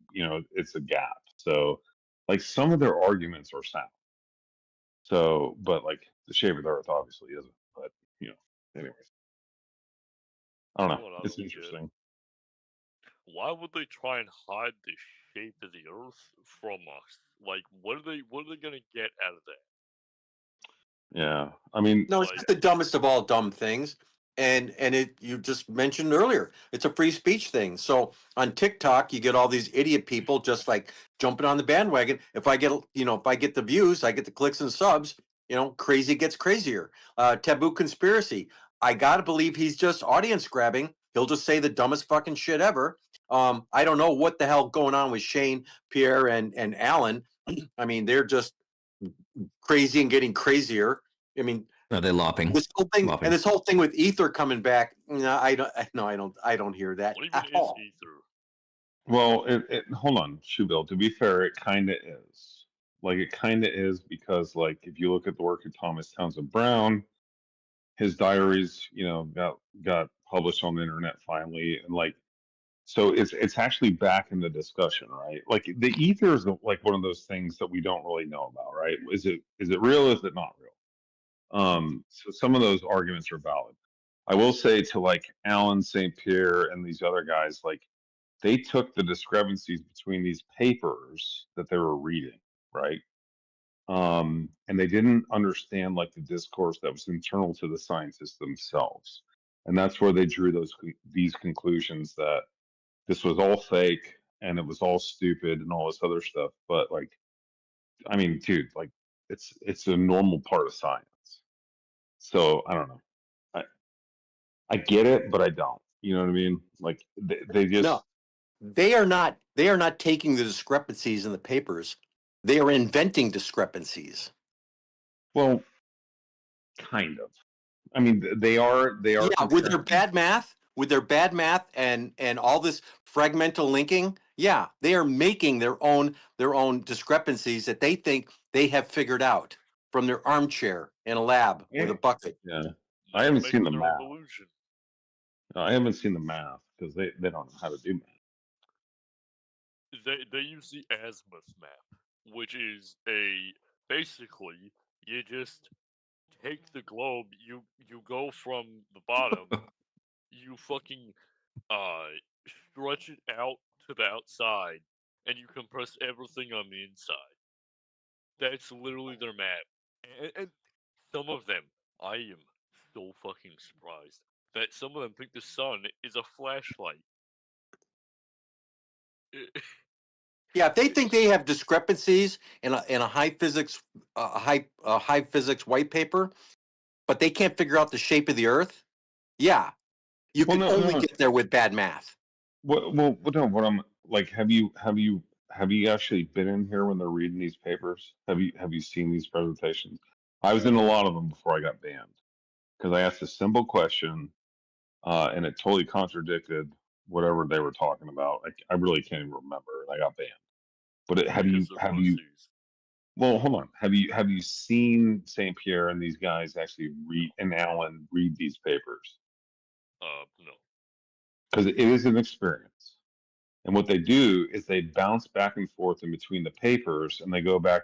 it's a gap. So like some of their arguments are sound. So, but like the shape of the earth obviously isn't. But anyways. I don't know. It's interesting. Why would they try and hide the shape of the Earth from us? Like, what are they gonna get out of that? Yeah, I mean, no, it's just the dumbest of all dumb things, and you just mentioned earlier, it's a free speech thing. So on TikTok, you get all these idiot people just like jumping on the bandwagon. If I get the views, I get the clicks and subs. Crazy gets crazier. Taboo conspiracy. I gotta believe he's just audience grabbing. He'll just say the dumbest fucking shit ever. I don't know what the hell going on with Shane, Pierre, and Alan. I mean, they're just crazy and getting crazier. I mean, No, they're LARPing. This whole thing LARPing. and this whole thing with ether coming back. No, I don't hear that What at even is all. ether? Well, hold on, Shubil. To be fair, it kind of is. Like, it kind of is because, like, if you look at the work of Thomas Townsend Brown, his diaries, got published on the internet finally, and like, so it's actually back in the discussion, right? Like, the ether is like one of those things that we don't really know about, right? Is it real? Is it not real? So some of those arguments are valid. I will say to like Alan St. Pierre and these other guys, like, they took the discrepancies between these papers that they were reading, right? And they didn't understand like the discourse that was internal to the scientists themselves, and that's where they drew these conclusions that this was all fake and it was all stupid and all this other stuff. But like, I mean, dude, like, it's a normal part of science. So I don't know. I get it, but I don't. You know what I mean? Like, they just No, they are not taking the discrepancies in the papers. They are inventing discrepancies. well, kind of. I mean, they are. Yeah, with their comparing- bad math and all this fragmental linking. Yeah, they are making their own discrepancies that they think they have figured out from their armchair in a lab with a bucket. Yeah, I haven't seen the Their math. own illusion. I haven't seen the math because they don't know how to do math. They use the azimuth map, which is basically you just take the globe, you go from the bottom, you fucking stretch it out to the outside, and you compress everything on the inside. That's literally their map. And some of them, I am so fucking surprised that some of them think the sun is a flashlight. Yeah, if they think they have discrepancies in a high physics white paper, but they can't figure out the shape of the Earth. Yeah, you can only get there with bad math. Well, no. What I'm like, have you actually been in here when they're reading these papers? Have you seen these presentations? I was in a lot of them before I got banned because I asked a simple question, and it totally contradicted whatever they were talking about. I really can't even remember, and I got banned. But have you? Well, hold on. Have you seen St. Pierre and these guys actually read, and Alan read these papers? No. Because it is an experience. And what they do is they bounce back and forth in between the papers, and they go back,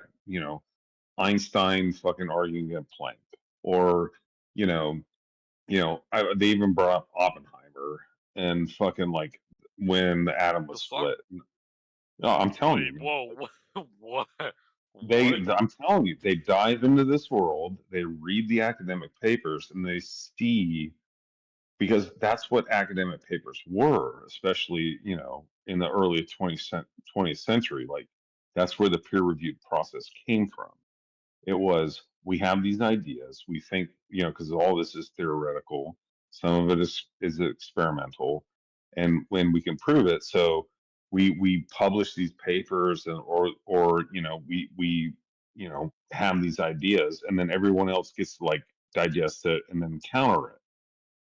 Einstein fucking arguing against Planck, or they even brought up Oppenheimer and fucking like when the atom was split. No, I'm telling you. Whoa, what? I'm telling you, they dive into this world, they read the academic papers, and they see, because that's what academic papers were, especially, in the early 20th century. Like, that's where the peer-reviewed process came from. It was, we have these ideas, we think, because all this is theoretical, some of it is experimental, and when we can prove it, so we publish these papers, and or we have these ideas, and then everyone else gets to like digest it and then counter it.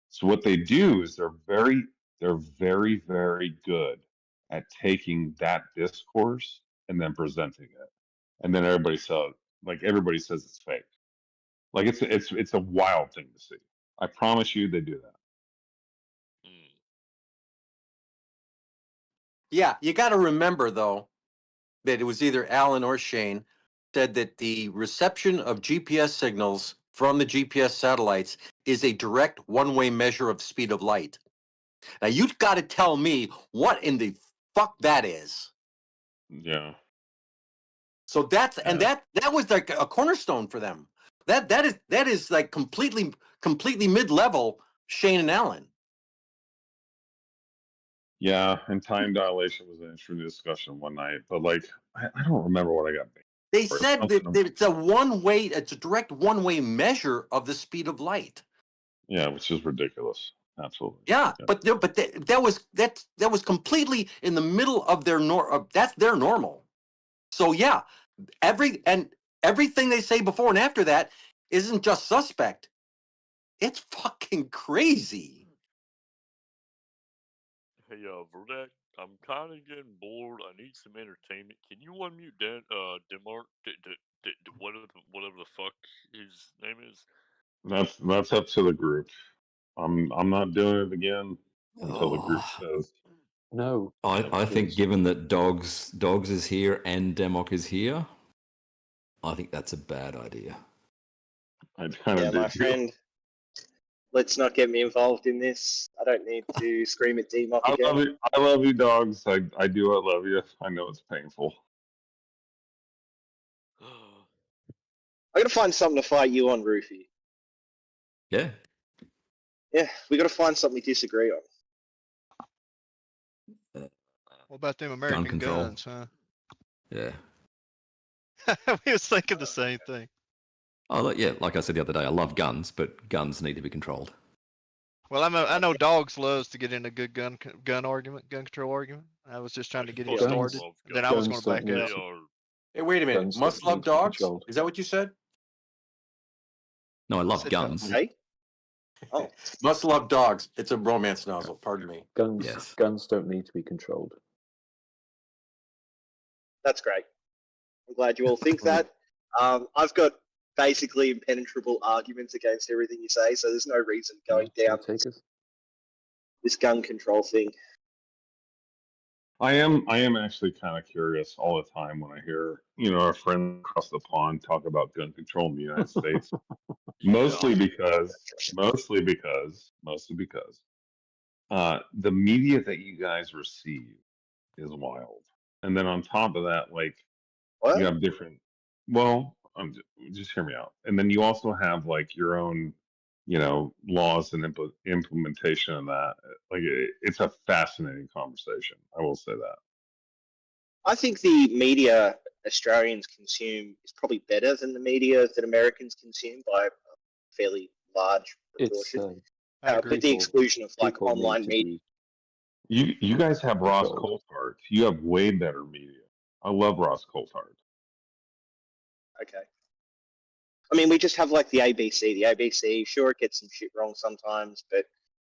So what they do is they're very, very good at taking that discourse and then presenting it, and then everybody says it's fake. Like, it's a wild thing to see. I promise you, they do that. Yeah, you got to remember though that it was either Alan or Shane said that the reception of GPS signals from the GPS satellites is a direct one-way measure of speed of light. Now you've got to tell me what in the fuck that is. Yeah. So that's and that was like a cornerstone for them. That is like completely mid-level Shane and Alan. Yeah, and time dilation was an interesting discussion one night, but like I don't remember what I got. They said that it's a direct one-way measure of the speed of light. Yeah, which is ridiculous. Absolutely. Yeah, but that was completely in the middle of their that's their normal. So yeah, everything they say before and after that isn't just suspect. It's fucking crazy. Hey, Verdak, I'm kind of getting bored. I need some entertainment. Can you unmute Dan, Denmark? Whatever the fuck his name is. That's up to the group. I'm not doing it again until the group says. No. I think given that Dogs is here and Demok is here, I think that's a bad idea. I kind of Yeah, my friend. Let's not get me involved in this. I don't need to scream at DMOC I again. love you. I love you, Dogs. I do. I love you. I know it's painful. I gotta find something to fight you on, Roofy. Yeah. Yeah, we gotta find something we disagree on. What about them American control. guns, huh? Yeah. We was thinking the same thing. Oh, yeah. Like I said the other day, I love guns, but guns need to be controlled. Well, I know Dogs loves to get in a good gun argument, gun control argument. I was just trying to get him started. Then I was going to back out. Hey, wait a minute. Must love dogs? Is that what you said? No, I love guns. Hey? Oh. Must love dogs. It's a romance novel. Pardon me. Guns don't need to be controlled. That's great. I'm glad you all think that. I've got basically impenetrable arguments against everything you say, so there's no reason going down this gun control thing. I am actually kind of curious all the time when I hear, our friends across the pond talk about gun control in the United States. Mostly because the media that you guys receive is wild. And then on top of that, like, you have different, just hear me out. And then you also have like your own, laws and implementation of that. Like, it's a fascinating conversation. I will say that. I think the media Australians consume is probably better than the media that Americans consume by a fairly large proportion. With the exclusion of like online media. You guys have Ross Coulthard. You have way better media. I love Ross Coulthard. Okay. I mean, we just have like the ABC. The ABC, sure, it gets some shit wrong sometimes, but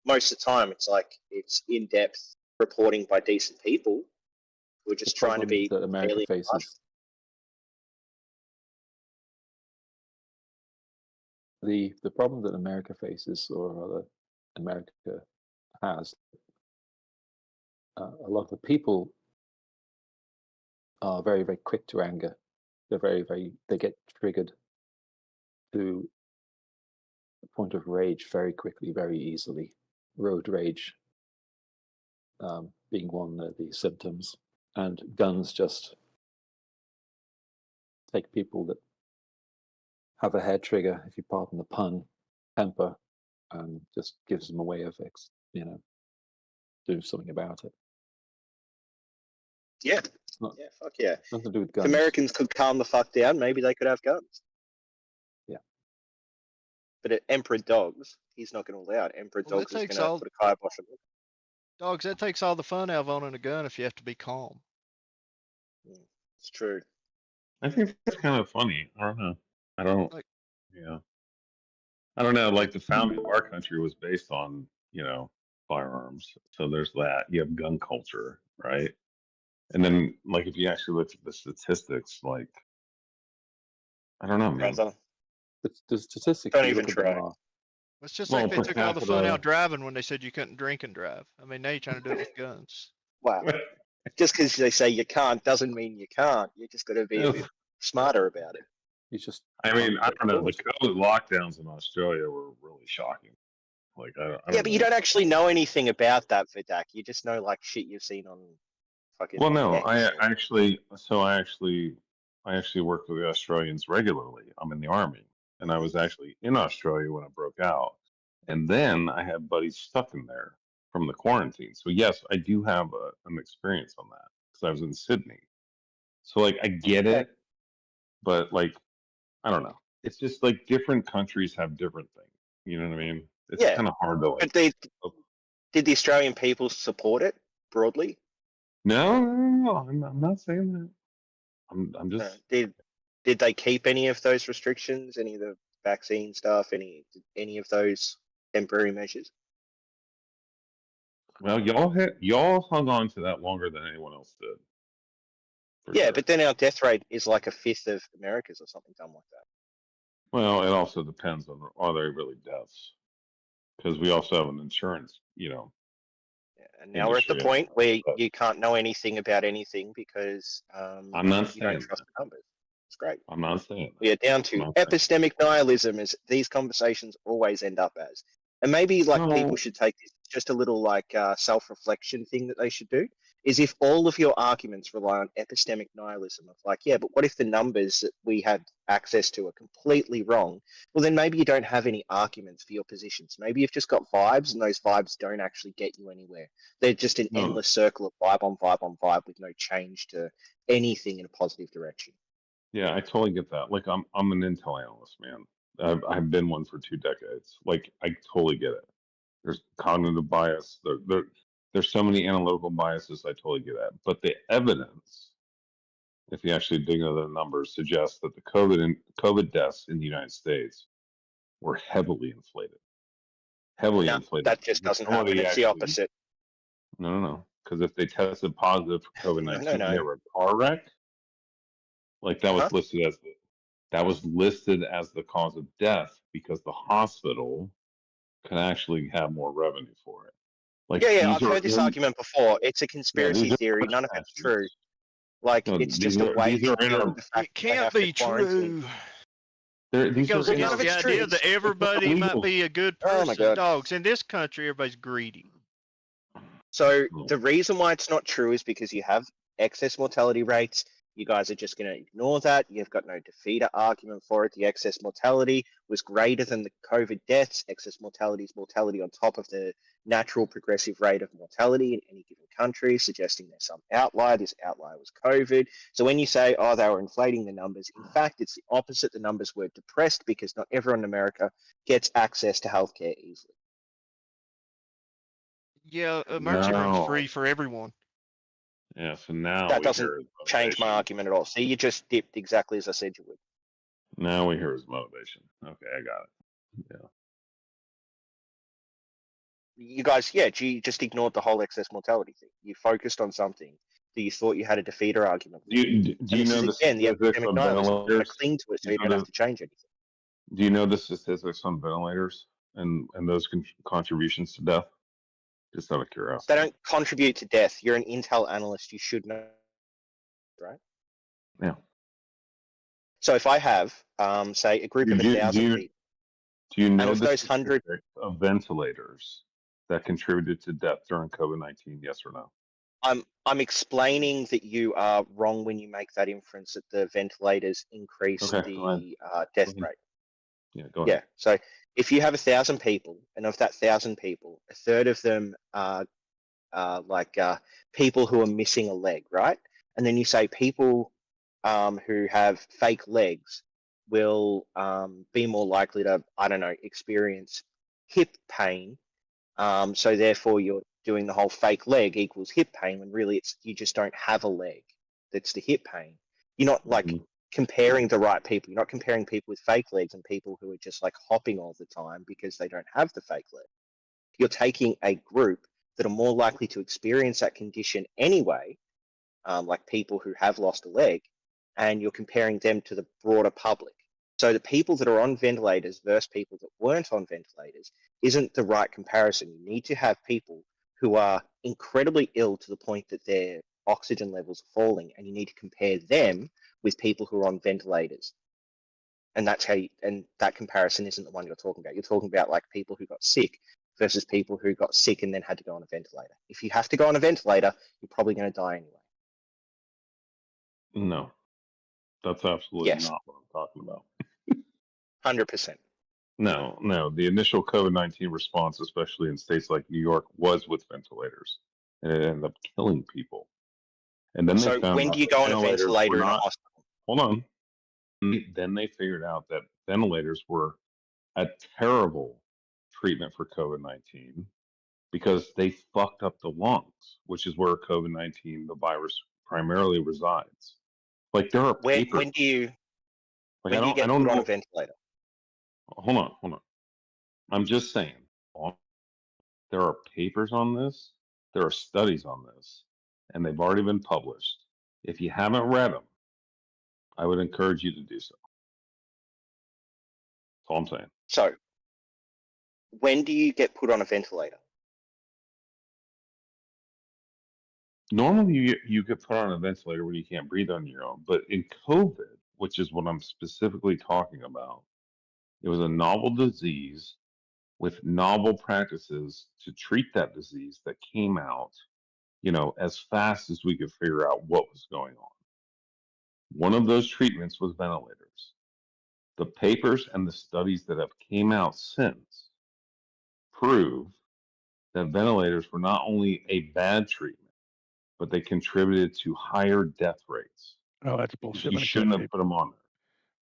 most of the time it's like it's in-depth reporting by decent people who are just trying to be that America faces. The problem that America faces, or rather America has, a lot of the people are very, very quick to anger. They're they get triggered to the point of rage very quickly, very easily. Road rage being one of the symptoms. And guns just take people that have a hair trigger, if you pardon the pun, temper, and just gives them a way of, doing something about it. Yeah. Yeah, fuck yeah. Nothing to do with guns. If Americans could calm the fuck down, maybe they could have guns. Yeah. But Emperor Dogs, he's not going to allow it. Emperor Dogs is going to put a kibosh on it. Dogs, that takes all the fun out of owning a gun if you have to be calm. It's true. I think that's kind of funny. I don't know. I don't know. Like, the founding of our country was based on, firearms. So there's that. You have gun culture, right? And then, like, if you actually look at the statistics, like, I don't know, man. The statistics don't even try. It's just like they took all the fun out driving when they said you couldn't drink and drive. I mean, now you're trying to do it with guns. Wow. Just because they say you can't doesn't mean you can't. You just got to be a bit smarter about it. You just. I mean, I don't know. The COVID lockdowns in Australia were really shocking. Like, I don't but you don't actually know anything about that, Vidak. You just know like shit you've seen on fucking. Well, no, I actually work with the Australians regularly. I'm in the army, and I was actually in Australia when it broke out, and then I had buddies stuck in there from the quarantine. So yes, I do have an experience on that because I was in Sydney. So like, I get it, but like, I don't know. It's just like different countries have different things. You know what I mean? It's kind of hard to like. But did the Australian people support it broadly? No, I'm not saying that. I'm just. Did they keep any of those restrictions? Any of the vaccine stuff, any of those temporary measures? Well, y'all hung on to that longer than anyone else did. Yeah, Sure. but then our death rate is like a fifth of America's or something dumb like that. Well, it also depends on are they really deaths? Because we also have an insurance, And now we're at the industry. point where you can't know anything about anything because I'm not you don't saying trust that. the numbers. It's great. I'm not saying that. We are down to epistemic nihilism, as these conversations always end up as. And maybe people should take this just a little self-reflection thing that they should do is if all of your arguments rely on epistemic nihilism of yeah, but what if the numbers that we have access to are completely wrong? Well, then maybe you don't have any arguments for your positions. Maybe you've just got vibes and those vibes don't actually get you anywhere. They're just an endless circle of vibe on vibe on vibe with no change to anything in a positive direction. Yeah, I totally get that. Like I'm an intel analyst, man. I've been one for 2 decades. Like I totally get it. There's cognitive bias. There's so many analytical biases I totally get at. But the evidence, if you actually dig into the numbers, suggests that the COVID deaths in the United States were heavily inflated. Heavily inflated. That just doesn't happen. It's the opposite. No. Because if they tested positive for COVID-19 and they were a car wreck, like that was listed as the cause of death because the hospital can actually have more revenue for it. Like I've heard this argument before. It's a conspiracy theory. None of it's true. It's just a way to deal with the fact it can't be true. It goes against the idea that everybody might be a good person. Dogs in this country, everybody's greedy. So the reason why it's not true is because you have excess mortality rates. You guys are just going to ignore that. You've got no defeater argument for it. The excess mortality was greater than the COVID deaths. Excess mortality is mortality on top of the natural progressive rate of mortality in any given country, suggesting there's some outlier. This outlier was COVID. So when you say, oh, they were inflating the numbers, in fact, it's the opposite. The numbers were depressed because not everyone in America gets access to healthcare easily. Yeah, emergency room's free for everyone. Yeah, so now that doesn't change my argument at all. See, you just dipped exactly as I said you would. Now we hear his motivation. Okay, I got it. Yeah. You guys, you just ignored the whole excess mortality thing. You focused on something that you thought you had a defeater argument. Do you know the epidemic nihilism? You cling to it so you don't have to change anything. Do you know the statistics on ventilators and those contributions to death? Just out of curiosity. They don't contribute to death. You're an intel analyst. You should know, right? Yeah. So if I have, say, a group of 1,000 people, do you know of those 100 of ventilators that contributed to death during COVID-19? Yes or no? I'm explaining that you are wrong when you make that inference that the ventilators increase the death rate. Yeah, go ahead. Yeah. So if you have 1,000 people, and of that 1,000 people, a third of them are people who are missing a leg, right? And then you say people who have fake legs will be more likely to, experience hip pain. So therefore, you're doing the whole fake leg equals hip pain when really you just don't have a leg. That's the hip pain. You're not comparing the right people. You're not comparing people with fake legs and people who are just hopping all the time because they don't have the fake leg. You're taking a group that are more likely to experience that condition anyway, like people who have lost a leg, and you're comparing them to the broader public. So the people that are on ventilators versus people that weren't on ventilators isn't the right comparison. You need to have people who are incredibly ill to the point that their oxygen levels are falling, and you need to compare them with people who are on ventilators. And that's and that comparison isn't the one you're talking about. You're talking about people who got sick versus people who got sick and then had to go on a ventilator. If you have to go on a ventilator, you're probably going to die anyway. No, that's absolutely not what I'm talking about. 100%. No. The initial COVID-19 response, especially in states like New York, was with ventilators, and it ended up killing people. And then so when do you go on a ventilator in a hospital? Hold on. Then they figured out that ventilators were a terrible treatment for COVID-19 because they fucked up the lungs, which is where COVID-19, the virus, primarily resides. There are papers. When do you get put on a ventilator? Hold on. I'm just saying. There are papers on this. There are studies on this, and they've already been published. If you haven't read them, I would encourage you to do so. That's all I'm saying. So, when do you get put on a ventilator? Normally, you get put on a ventilator when you can't breathe on your own. But in COVID, which is what I'm specifically talking about, it was a novel disease with novel practices to treat that disease that came out, as fast as we could figure out what was going on. One of those treatments was ventilators. The papers and the studies that have came out since prove that ventilators were not only a bad treatment, but they contributed to higher death rates. Oh, that's bullshit. You shouldn't have put them on there.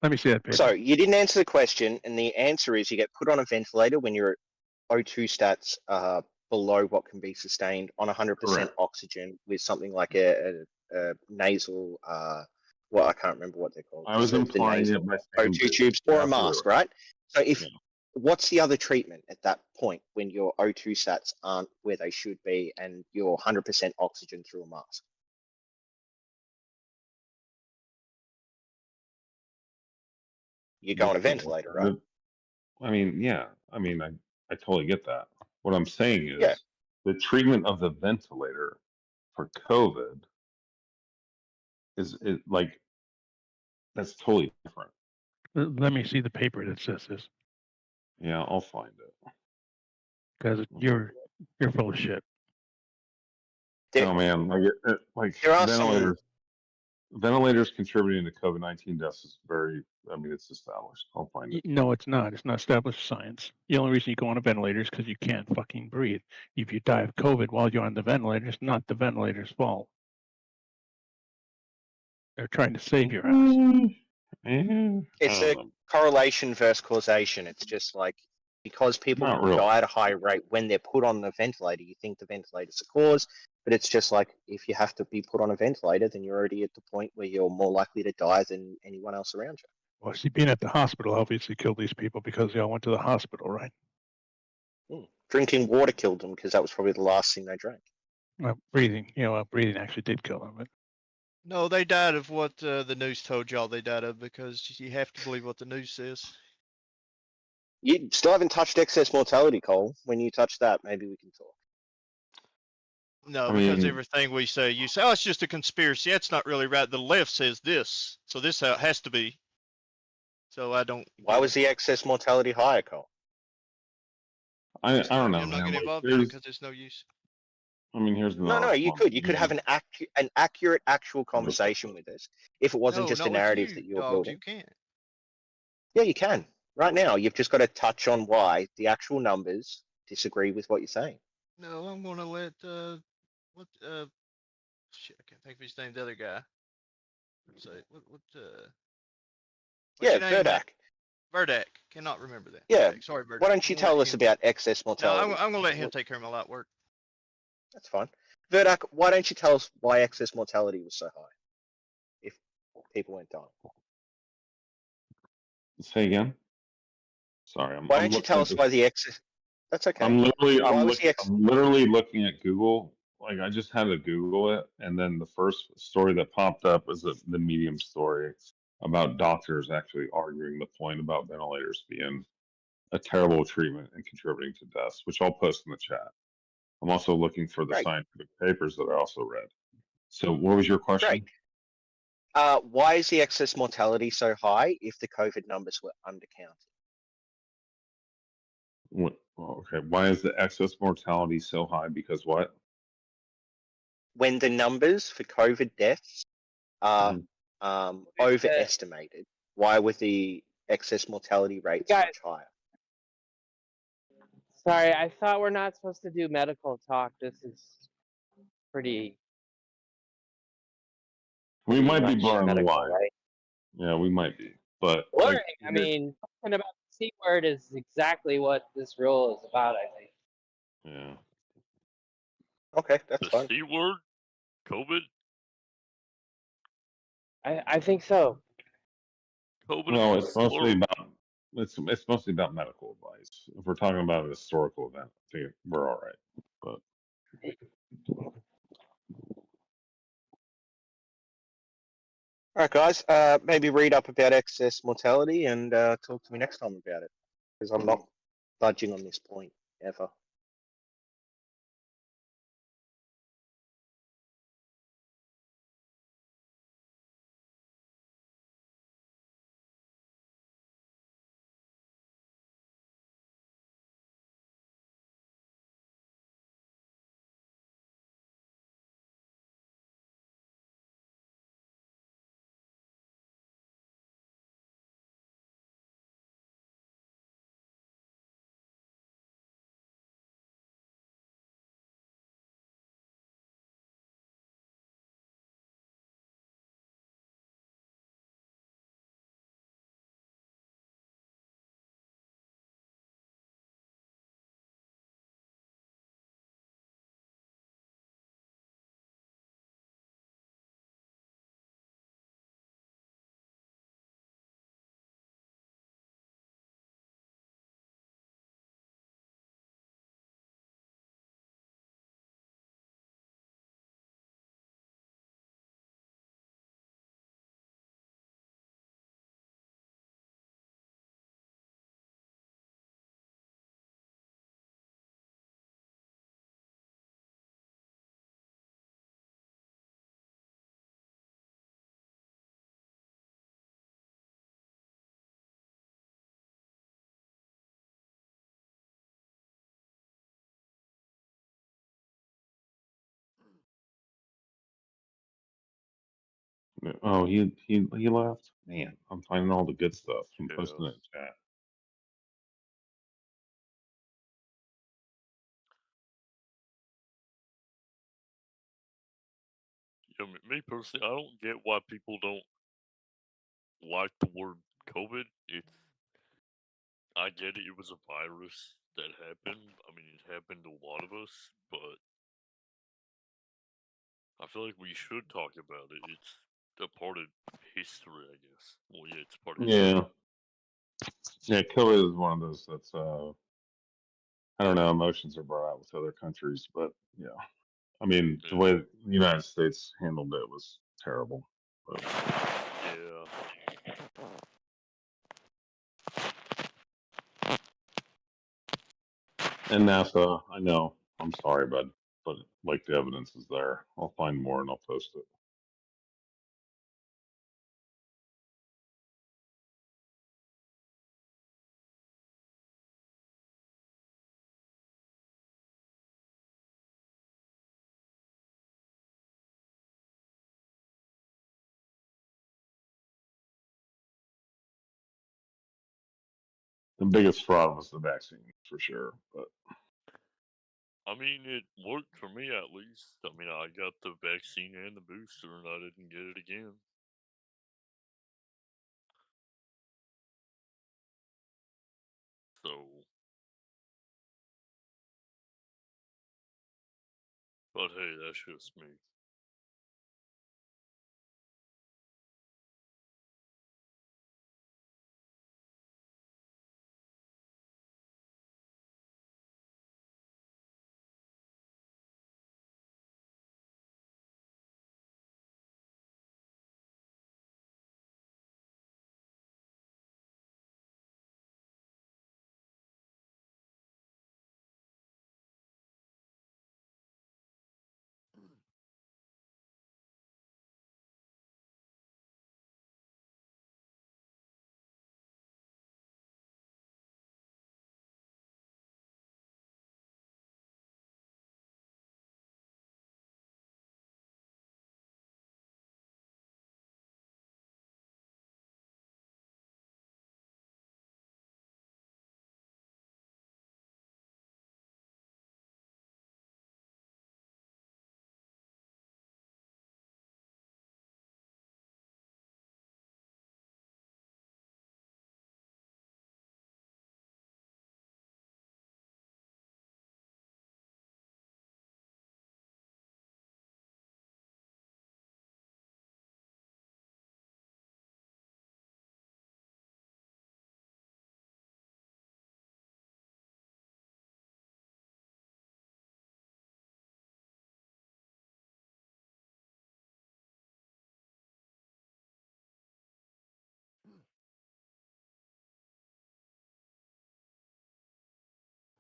Let me see that paper. So you didn't answer the question, and the answer is you get put on a ventilator when your O2 stats are below what can be sustained on 100% Correct. oxygen with something like a nasal, well, I can't remember what they're called. I was The implying nasal it by saying O2 tubes or a absolutely mask, right. right? So if what's the other treatment at that point when your O2 stats aren't where they should be and you're 100% oxygen through a mask? You go on a ventilator, right? I mean, yeah. I totally get that. What I'm saying is Yeah. the treatment of the ventilator for COVID is like that's totally different. Let me see the paper that says this, Yeah, I'll find it. because you're full of shit. Oh man, like there are ventilators contributing to COVID-19 deaths is very. It's established. I'll find it. No, it's not. It's not established science. The only reason you go on a ventilator is because you can't fucking breathe. If you die of COVID while you're on the ventilator, it's not the ventilator's fault. They're trying to save your ass. It's a correlation versus causation. It's just like because people Not really. die at a high rate when they're put on the ventilator, you think the ventilator's the cause, but it's just like if you have to be put on a ventilator, then you're already at the point where you're more likely to die than anyone else around you. Well, see, being at the hospital obviously killed these people because they all went to the hospital, right? Drinking water killed them because that was probably the last thing they drank. Breathing actually did kill them. But No, they died of what the news told y'all they died of, because you have to believe what the news says. You still haven't touched excess mortality, Cole. When you touch that, maybe we can talk. No, because everything we say, you say, oh, it's just a conspiracy. That's not really right. The left says this, so this has to be. So I don't. Why was the excess mortality higher, Cole? I don't know. I'm not getting Like, involved in it because there's no use. Here's the No, you could have an accurate actual conversation with us if it wasn't just a narrative that you're building. You can't. Yeah, you can. Right now, you've just got to touch on why the actual numbers disagree with what you're saying. No, I'm gonna let shit, I can't think of his name. The other guy. Say yeah, Verdak. Verdak. Cannot remember that. Yeah. Okay, sorry, Verdak. Why don't you tell us about excess mortality? No, I'm gonna let him take care of my light work. That's fine. Verdak, why don't you tell us why excess mortality was so high if people weren't dying? Say again. Sorry, why don't you tell us why the excess? That's okay. I'm literally looking at Google. Like I just had to Google it, and then the first story that popped up is the Medium story about doctors actually arguing the point about ventilators being a terrible treatment and contributing to deaths, which I'll post in the chat. I'm also looking for the scientific papers that I also read. So what was your question? Great. Why is the excess mortality so high if the COVID numbers were undercounted? Okay. Why is the excess mortality so high? Because what? When the numbers for COVID deaths are overestimated, why were the excess mortality rates much higher? Sorry, I thought we're not supposed to do medical talk. This is pretty. We might be blurring the medical, line. right? Yeah, we might be. But Blurring. I mean, talking about the C word is exactly what this rule is about, I think. Yeah. Okay, that's fine. C word? COVID? I think so. COVID No, it's mostly about it's mostly about medical advice. If we're talking about a historical event, I think we're all right. But All right, guys. Maybe read up about excess mortality and talk to me next time about it, because I'm not budging on this point ever. oh, he left. Man, I'm finding all the good stuff. I'm posting it in chat. You know, me personally, I don't get why people don't like the word COVID. I get it. It was a virus that happened. I mean, it happened to a lot of us, but I feel like we should talk about it. It's a part of history, I guess. Well, yeah, it's part of history. Yeah, COVID is one of those that's I don't know, emotions are brought out with other countries, but yeah. I mean, the way the United States handled it was terrible. But Yeah. and NASA, I know. I'm sorry, bud, but like the evidence is there. I'll find more and I'll post it. The biggest fraud was the vaccine, for sure. But I mean, it worked for me at least. I mean, I got the vaccine and the booster, and I didn't get it again. So, but hey, that's just me.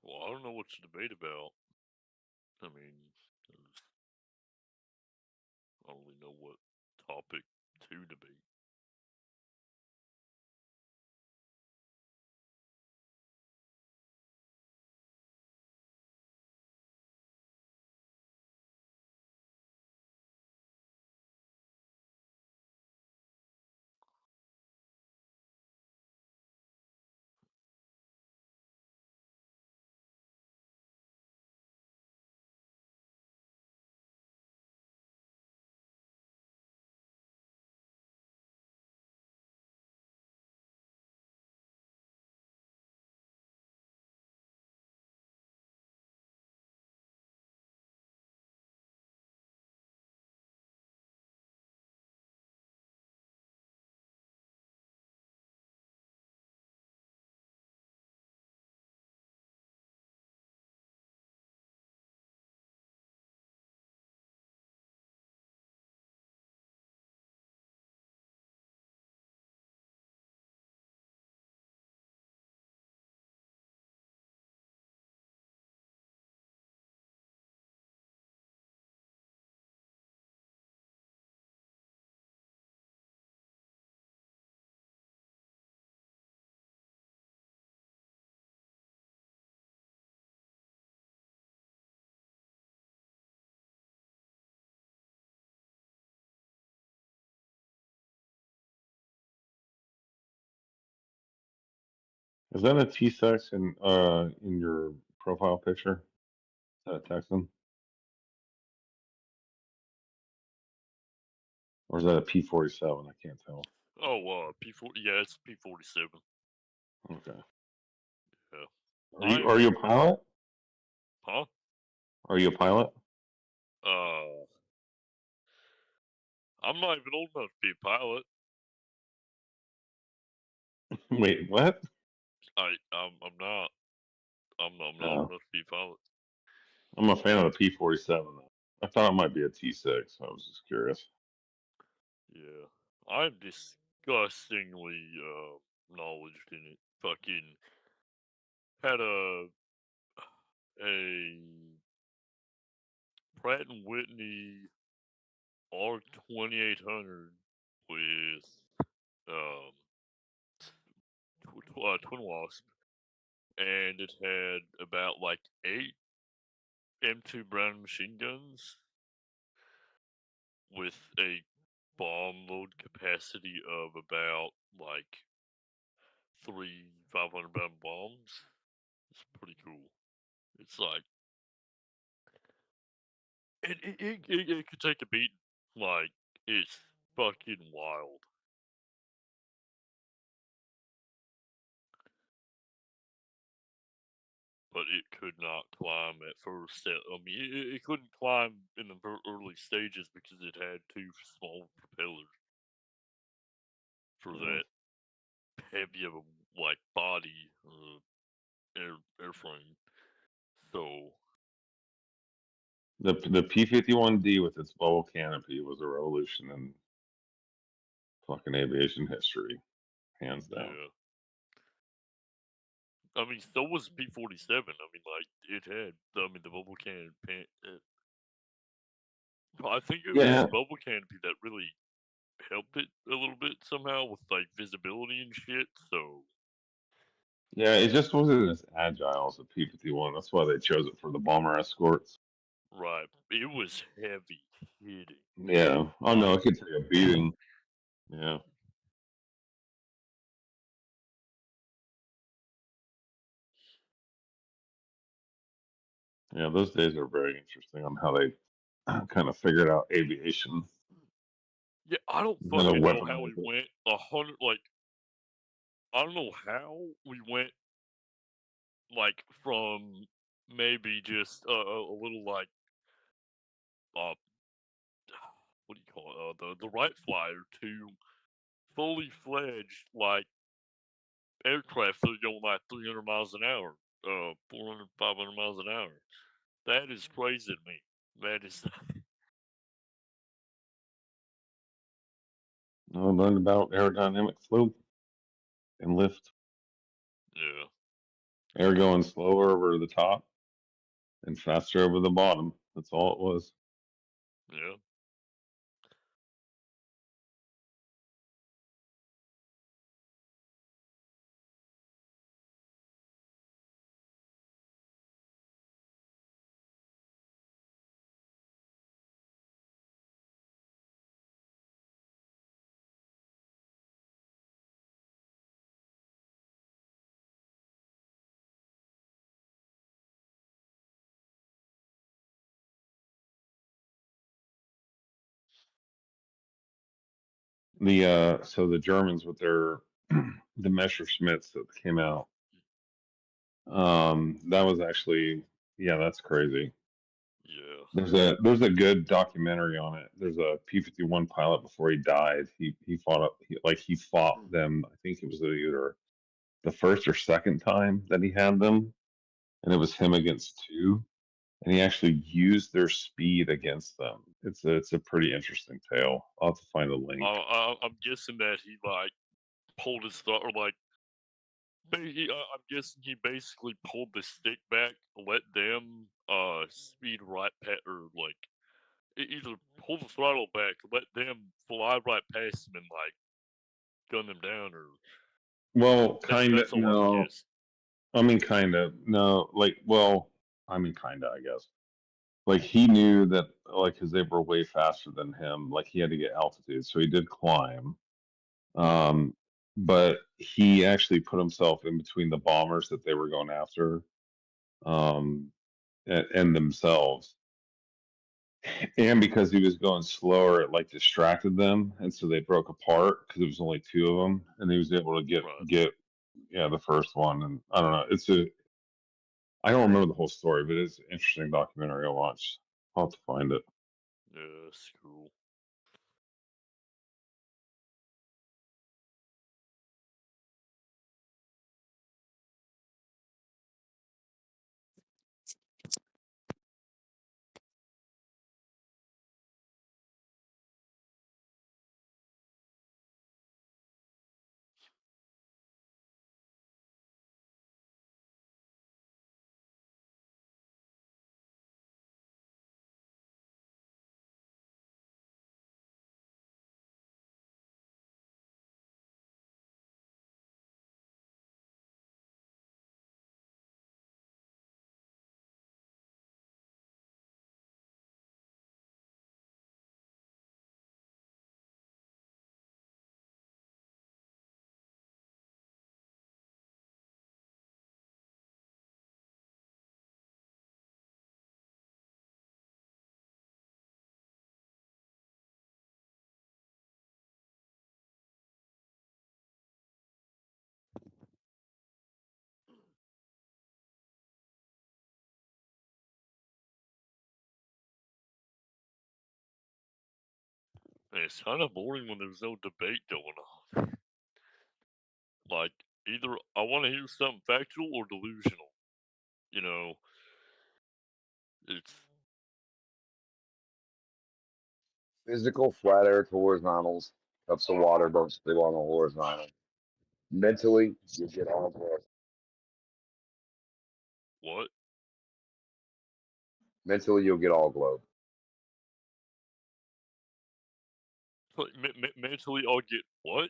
Well, I don't know what to debate about. I mean, I don't really know what topic to debate. Is that a T6 in your profile picture? Is that a Texan? Or is that a P-47? I can't tell. Oh, P40. Yeah, it's P-47. Okay. Yeah. Are you a pilot? Huh? Are you a pilot? I'm not even old enough to be a pilot. Wait, what? I'm not. I'm not Oh. old enough to be a pilot. I'm a fan of the P-47 though. I thought it might be a T6. I was just curious. Yeah. I'm disgustingly knowledged in it. Fucking had a Pratt and Whitney R2800 with twin wasp, and it had about like 8 M2 Brown machine guns with a bomb load capacity of about like 3 500-pound bombs. It's pretty cool. It's like it could take a beat. Like, it's fucking wild. But it could not climb at first. I mean, it couldn't climb in the early stages because it had 2 small propellers for that heavy of a like body airframe. So The P-51D with its bubble canopy was a revolution in fucking aviation history, hands down. yeah. I mean, so was P-47. I mean, like, it had, I mean, the bubble canopy. I think it was Yeah. the bubble canopy that really helped it a little bit somehow with, like, visibility and shit, so. Yeah, it just wasn't as agile as the P-51. That's why they chose it for the bomber escorts. Right. It was heavy hitting. Yeah. Oh no, it could take a beating. Yeah. Yeah, those days are very interesting on how they kind of figured out aviation. Yeah, I don't Kind of fucking know how we weaponized it. went 100, like, I don't know how we went, like, from maybe just a little, like, uh, what do you call it? The Wright Flyer to fully fledged, like, aircraft that are going like 300 miles an hour, 400, 500 miles an hour. That is crazy to me. That is. I learned about aerodynamic flow and lift. Yeah. Air going slower over the top and faster over the bottom. That's all it was. Yeah. So the Germans with their the Messerschmitts that came out, that was actually, yeah, that's crazy. Yeah. There's a good documentary on it. There's a P-51 pilot before he died. He fought them. I think it was either the first or second time that he had them, and it was him against two, and he actually used their speed against them. It's a pretty interesting tale. I'll have to find a link. I'm guessing that he like pulled his thought, or like I'm guessing he basically pulled the stick back, let them speed right past, or like either pull the throttle back, let them fly right past him and like gun them down, or Well, kind of, that's all I'm no. guessing. I mean, kind of, no. Like, well, I mean, kind of, I guess. Like, he knew that, like, because they were way faster than him. Like, he had to get altitude, so he did climb. But he actually put himself in between the bombers that they were going after, and themselves. And because he was going slower, it like distracted them, and so they broke apart because it was only two of them, and he was able to get yeah, the first one. And I don't know, I don't remember the whole story, but it's an interesting documentary I watched. I'll have to find it. Yeah, that's cool. It's kind of boring when there's no debate going on. Like, either I want to hear something factual or delusional. You know, it's Physical flat earth horizontals, cups of water don't spill on a horizontal. Mentally, you get all globe. what? Mentally, you'll get all globe. Like, mentally, I'll get what?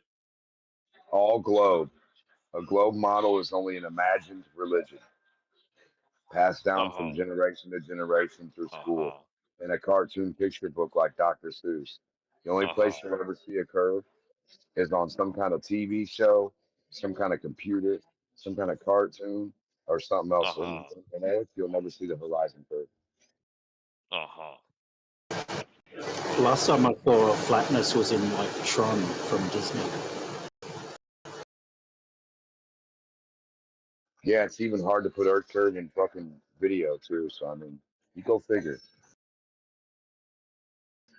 All globe. A globe model is only an imagined religion, passed down from generation to generation through school, in a cartoon picture book like Dr. Seuss. The only place you'll ever see a curve is on some kind of TV show, some kind of computer, some kind of cartoon, or something else. On Earth, you'll never see the horizon curve. Last time I saw a flatness was in like Tron from Disney. Yeah, it's even hard to put Earth curve in fucking video too. So I mean, you go figure.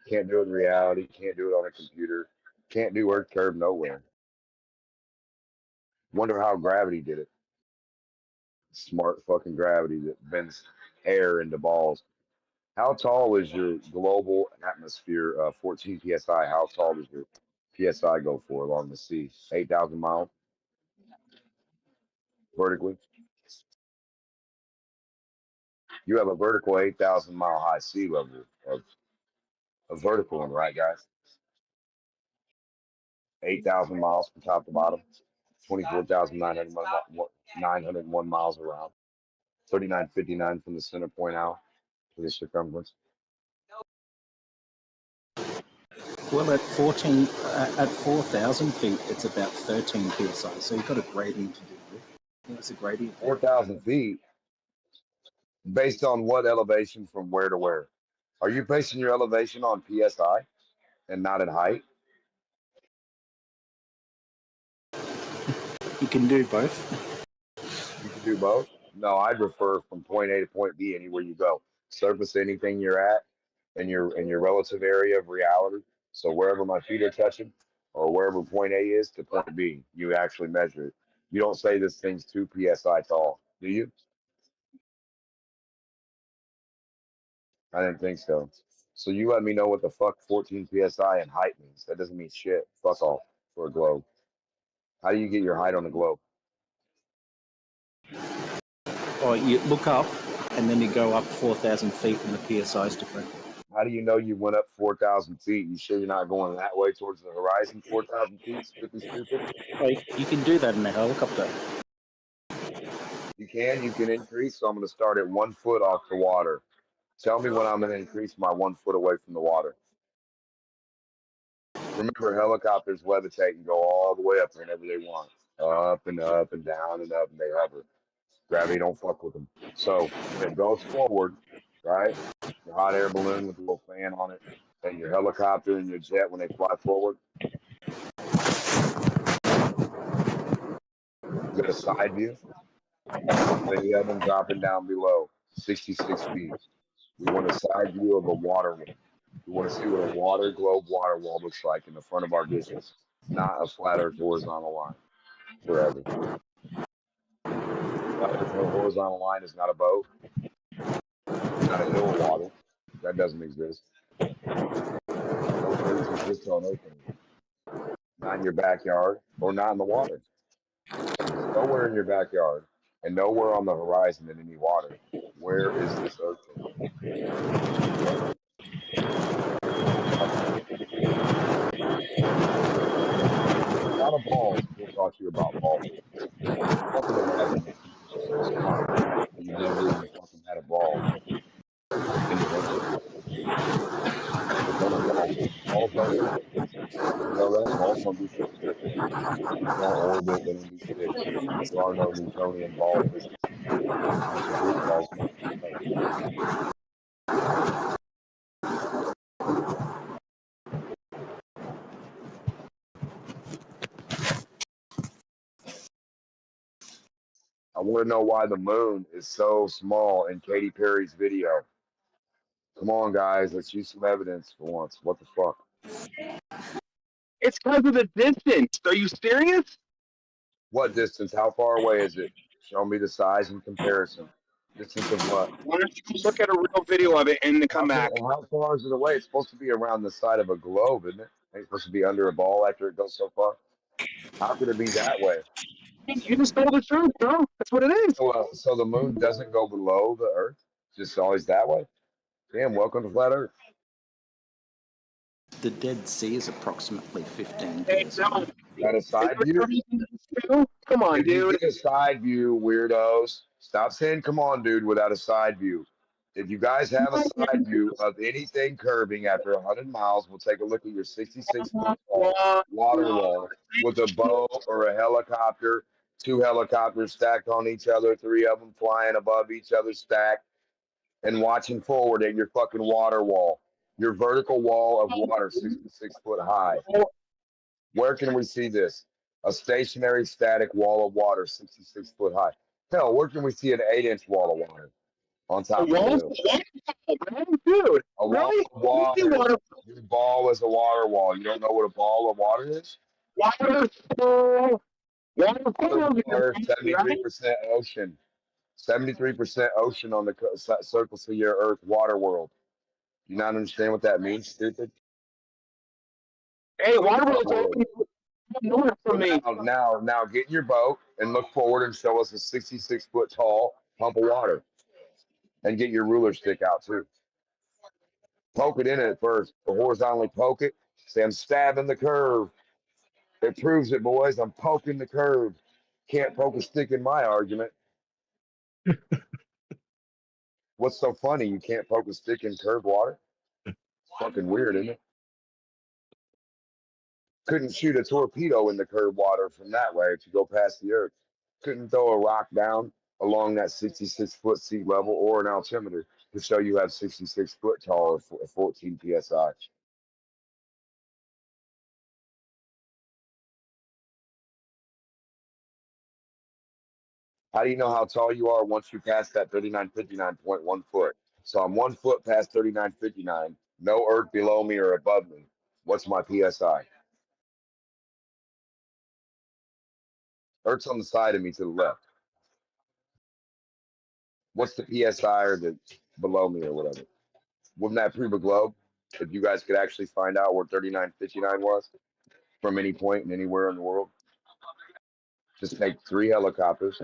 Can't do it in reality. Can't do it on a computer. Can't do Earth curve nowhere. Wonder how gravity did it. Smart fucking gravity that bends air into balls. How tall is your global atmosphere? 14 psi. How tall does your psi go for along the sea? 8,000 miles vertically. You have a vertical 8,000 mile high sea level of a vertical one, right, guys? 8,000 miles from top to bottom, 24,901 miles around, 3,959 from the center point out to the circumference. Well, at 4,000 feet, it's about 13 psi. So you've got a gradient to deal with. It's a gradient. 4,000 feet, based on what elevation from where to where? Are you basing your elevation on psi and not in height? You can do both. You can do both. No, I'd refer from point A to point B anywhere you go. Surface anything you're at in your relative area of reality. So wherever my feet are touching, or wherever point A is to point B, you actually measure it. You don't say this thing's 2 psi tall, do you? I didn't think so. So you let me know what the fuck 14 psi in height means. That doesn't mean shit. Fuck off for a globe. How do you get your height on the globe? Or you look up, and then you go up 4,000 feet, and the psi is different. How do you know you went up 4,000 feet? You sure you're not going that way towards the horizon 4,000 feet? Stupid. Oh, you can do that in a helicopter. You can increase. So I'm going to start at 1 foot off the water. Tell me when I'm going to increase my 1 foot away from the water. Remember, helicopters levitate and go all the way up whenever they want. Up and up and down and up, and they hover. Gravity don't fuck with them. So when it goes forward, right? Your hot air balloon with a little fan on it, and your helicopter and your jet when they fly forward. You got a side view. Many of them dropping down below 66 feet. We want a side view of a water wall. We want to see what a water globe water wall looks like in the front of our vision, not a flat earth horizontal line forever. Flat earth horizontal line is not a boat, not a hill of water. That doesn't exist. Those things exist on Earth anyway. Not in your backyard or not in the water. It's nowhere in your backyard and nowhere on the horizon in any water. Where is this Earth thing? A lot of balls will talk to you about ball physics. Fucking imagine that you were so smart that you never even fucking had a ball in your hand. There's only balls. Balls don't do shit. You know that? Balls don't do shit. They don't orbit. They don't do shit. There are no Newtonian ball physics. It's true. Balls don't do shit. I want to know why the moon is so small in Katy Perry's video. Come on, guys. Let's use some evidence for once. What the fuck? It's because of the distance. Are you serious? What distance? How far away is it? Show me the size in comparison. Distance of what? Why don't you look at a real video of it and then come back? How far is it away? It's supposed to be around the side of a globe, isn't it? It's supposed to be under a ball after it goes so far. How could it be that way? You just told the truth, bro. That's what it is. So the moon doesn't go below the Earth? Just always that way? Damn, welcome to Flat Earth. The Dead Sea is approximately 15 Hey, psi. no. Got a side view? Come on, If you dude. get a side view, weirdos. Stop saying "come on, dude" without a side view. If you guys have a side view of anything curving after 100 miles, we'll take a look at your 66-foot water wall with a boat or a helicopter, 2 helicopters stacked on each other, 3 of them flying above each other stacked, and watching forward at your fucking water wall. Your vertical wall of water, 66 foot high. Where can we see this? A stationary static wall of water, 66 foot high. Hell, where can we see an 8-inch wall of water on top of the hill? Dude, A wall of water. Your ball is a water wall. You don't know what a ball of water is? Water, 73% ocean. 73% ocean on the surface of your Earth water world. You not understand what that means, stupid? Hey, water world's open north from me. Now get in your boat and look forward and show us a 66-foot tall pump of water. And get your ruler stick out too. Poke it in it first. Horizontally poke it. Say, I'm stabbing the curve. It proves it, boys. I'm poking the curve. Can't poke a stick in my argument. What's so funny? You can't poke a stick in curved water? Fucking weird, isn't it? Couldn't shoot a torpedo in the curved water from that way if you go past the Earth. Couldn't throw a rock down along that 66-foot sea level or an altimeter to show you have 66 foot tall or 14 psi. How do you know how tall you are once you pass that 3959.1 foot? So I'm 1 foot past 3959, no Earth below me or above me. What's my psi? Earth's on the side of me to the left. What's the psi or the below me or whatever? Wouldn't that prove a globe? If you guys could actually find out where 3959 was from any point and anywhere in the world, just take 3 helicopters,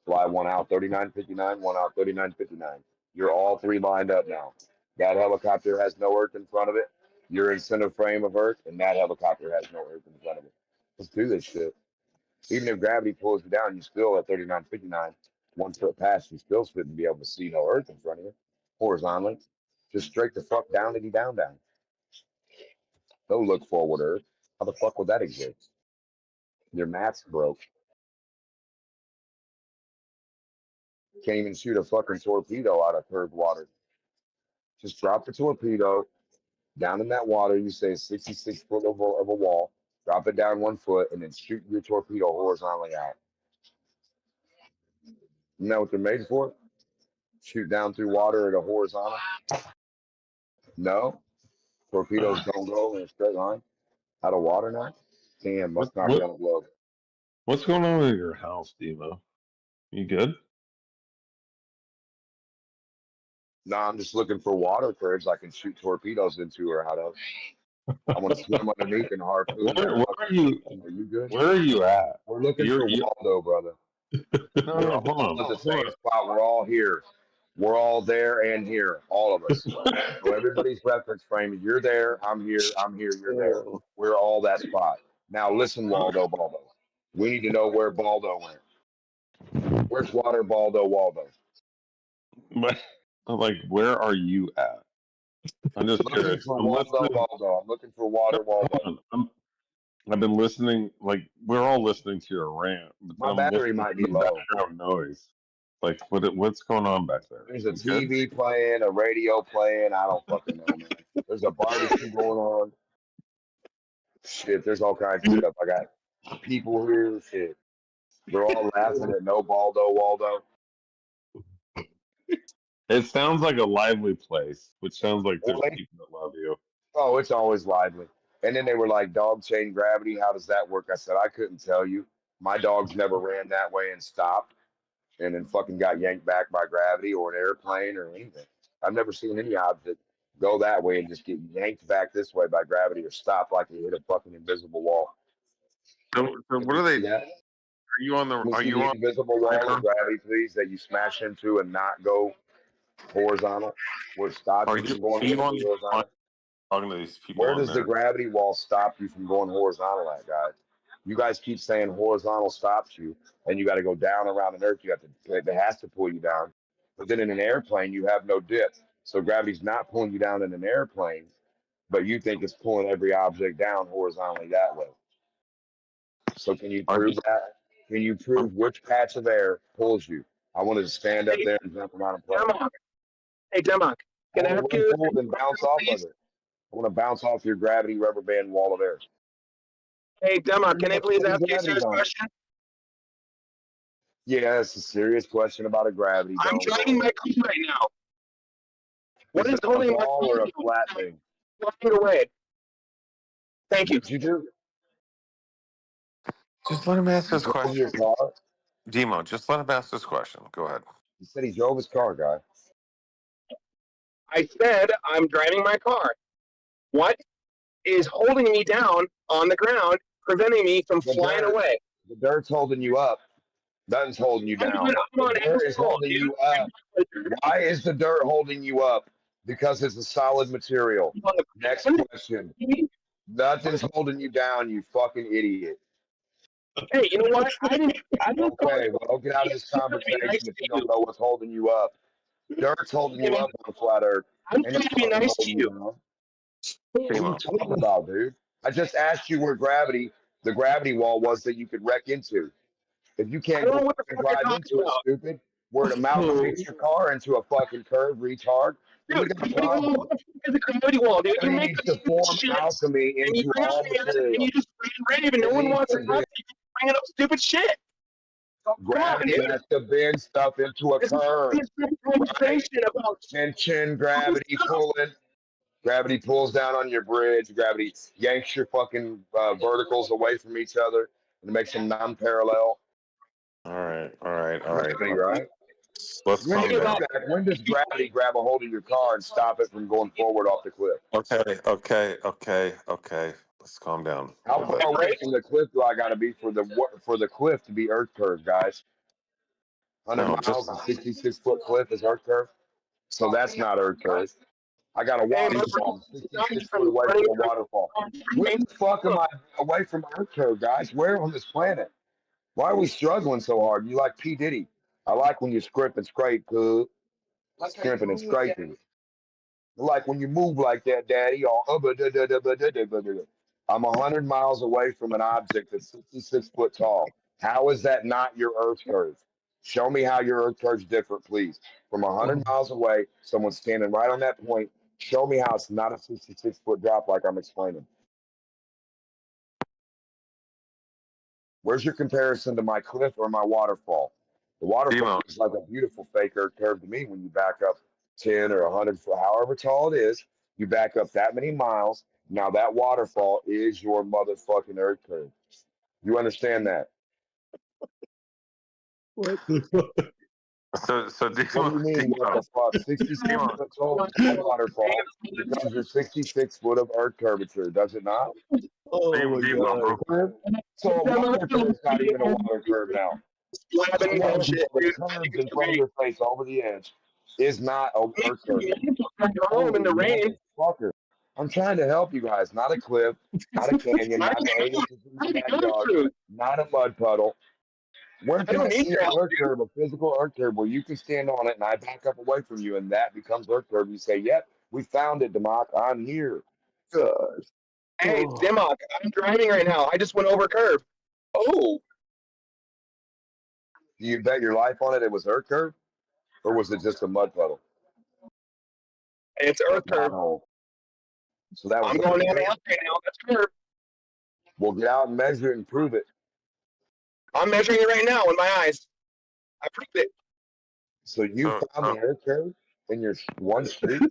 fly one out 3959, one out 3959. You're all 3 lined up now. That helicopter has no Earth in front of it. You're in center frame of Earth, and that helicopter has no Earth in front of it. Let's do this shit. Even if gravity pulls you down, you still at 3959, 1 foot past, you still shouldn't be able to see no Earth in front of you, horizontally. Just straight the fuck down, down, down. Don't look forward, Earth. How the fuck would that exist? Your math's broke. Can't even shoot a fucking torpedo out of curved water. Just drop the torpedo down in that water. You say 66 foot of a wall. Drop it down 1 foot and then shoot your torpedo horizontally out. Isn't that what they're made for? Shoot down through water at a horizontal? No. Torpedoes don't go in a straight line out of water now. Damn, must not be on the globe. What's going on with your house, Demo? You good? No, I'm just looking for water curves I can shoot torpedoes into or out of. I want to swim underneath and harpoon. Where are you? Are you good? Where are you at? We're looking for Waldo, brother. We're all at the same spot. We're all here. We're all there and here, all of us. So everybody's reference frame is you're there, I'm here, you're there. We're all that spot. Now listen, Baldo. We need to know where Baldo went. Where's water, Baldo? But like, where are you at? I'm just curious. I'm looking for water, Waldo. I've been listening. Like, we're all listening to your rant. But My battery might be low. Background noise. Like, what's going on back there? There's a TV playing, a radio playing. I don't fucking know, man. There's a barbecue going on. Shit, there's all kinds of stuff. I got people here. Shit, they're all laughing at no Waldo. It sounds like a lively place, which sounds like there's people that love you. Oh, it's always lively. And then they were like, dog chain gravity, how does that work? I said, I couldn't tell you. My dogs never ran that way and stopped and then fucking got yanked back by gravity or an airplane or anything. I've never seen any object go that way and just get yanked back this way by gravity or stop like it hit a fucking invisible wall. So what are they? Are you on the? Are you on invisible wall of gravity, please, that you smash into and not go horizontal? Where it stops you from going horizontal? Talking to these people. Where does the gravity wall stop you from going horizontal at, guys? You guys keep saying horizontal stops you, and you got to go down around an Earth. You have to. It has to pull you down. But then in an airplane, you have no dip, so gravity's not pulling you down in an airplane, but you think it's pulling every object down horizontally that way. So can you prove that? Can you prove which patch of air pulls you? I wanted to stand up there and jump around and play. Hey, Demok, can I ask you? And bounce off of it. I want to bounce off your gravity rubber band wall of air. Hey, Demok, can I please ask you a serious question? Yeah, it's a serious question about a gravity. I'm driving my car right now. What is holding my ball or a flat thing? Get away. Thank you. What did you do? Just let him ask his question. Your car? Demo, just let him ask this question. Go ahead. He said he drove his car, guy. I said I'm driving my car. What is holding me down on the ground, preventing me from flying away? The dirt's holding you up. Nothing's holding you down. I'm on The dirt is asphalt, holding dude. you up. Why is the dirt holding you up? Because it's a solid material. Next question. Nothing's holding you down, you fucking idiot. Hey, you know what? I didn't Okay, well, get out of this conversation if you don't know what's holding you up. Dirt's holding you up on flat Earth. I'm Ain't trying to be nothing nice to holding you. down. What are you talking about, dude? I just asked you where the gravity wall was that you could wreck into. If you I can't don't go know what the fucking fuck you're drive talking into it, about. stupid, where it amalgamates your car into a fucking curve, retard, then we Dude, got a gravity wall, problem. what the fuck is a gravity wall, dude? You Gravity make needs up to stupid form shit, alchemy and you into bring up all shit, and material. you just rave, and no It one needs wants to to be. talk to you bringing up stupid shit. Come on, Gravity dude. has to bend stuff into a This is curve. a conversation about Tension, gravity pulling. Gravity pulls down on your bridge. Gravity yanks your fucking verticals away from each other and makes them non-parallel. All right. Gravity, right? Let's calm down. When does gravity grab a hold of your car and stop it from going forward off the cliff? Okay. Let's calm down. How far away from the cliff do I got to be for the cliff to be Earth curve, guys? 100 miles, a 66-foot cliff is Earth curve, so that's not Earth curve. I got a waterfall 66 foot away from the waterfall. Where the fuck am I away from Earth curve, guys? Where on this planet? Why are we struggling so hard? You like P. Diddy. I like when you scrimp and scrape, cuz. Scrimping and scraping. I like when you move like that, daddy. I'm 100 miles away from an object that's 66 foot tall. How is that not your Earth curve? Show me how your Earth curve's different, please. From 100 miles away, someone's standing right on that point. Show me how it's not a 66-foot drop like I'm explaining. Where's your comparison to my cliff or my waterfall? The waterfall is like a beautiful fake Earth curve to me when you back up 10 or 100 foot, however tall it is. You back up that many miles. Now that waterfall is your motherfucking Earth curve. You understand that? What the fuck? So what do you mean, what the fuck? 66 foot tall waterfall becomes your 66 foot of Earth curvature, does it not? Oh my God. So a water curve's not even a water curve now. Slapping that shit, dude. Curves in front of your face over the edge is not a Earth curve. Home in the rain. Fucker. I'm trying to help you guys. Not a cliff, not a canyon, not an 8 inches in the backyard, not a mud puddle. Where can I see an Earth curve, a physical Earth curve, where you can stand on it and I back up away from you and that becomes Earth curve? You say, yep, we found it, Democ. I'm here. God. Hey, Democ, I'm driving right now. I just went over a curve. Oh. You bet your life on it it was Earth curve? Or was it just a mud puddle? It's Earth curve. So that was I'm going down the alley right now. That's curve. We'll get out and measure it and prove it. I'm measuring it right now with my eyes. I proved it. So you found the Earth curve in your one street?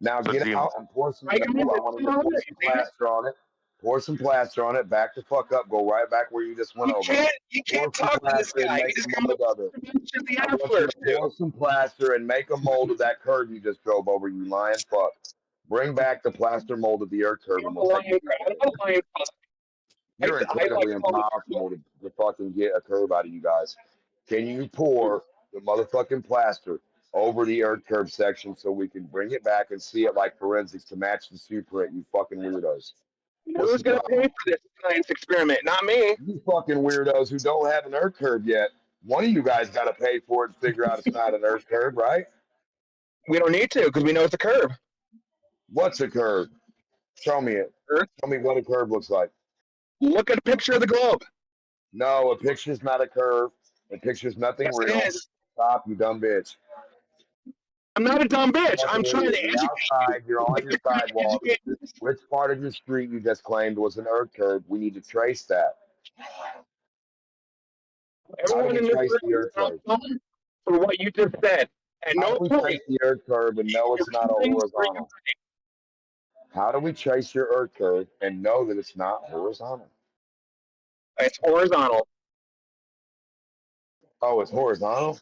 Now get out and pour some, I want to pour some plaster on it. Pour some plaster on it, back the fuck up, go right back where you just went over. You can't talk to this guy. He just comes up to the I want you to pour some plaster and make a mold of that curve you just drove over, you lying fuck. Bring back the plaster mold of the Earth curve and we'll take it. You're incredibly impossible to fucking get a curve out of you guys. Can you pour the motherfucking plaster over the Earth curve section so we can bring it back and see it like forensics to match the superprint, you fucking weirdos? Who's going to pay for this science experiment? Not me. You fucking weirdos who don't have an Earth curve yet. One of you guys got to pay for it and figure out it's not an Earth curve, right? We don't need to because we know it's a curve. What's a curve? Show me it. Show me what a curve looks like. Look at a picture of the globe. No, a picture's not a curve. A picture's nothing real. It is. Stop, you dumb bitch. I'm not a dumb bitch. I'm trying to You're educate outside, you're on your sidewalk. Which part of your street you just claimed was an Earth curve? We need to trace that. Everyone in this room for what you just said. At How no do we point. trace the Earth curve and know it's not a horizontal? How do we trace your Earth curve and know that it's not horizontal? It's horizontal. Oh, it's horizontal?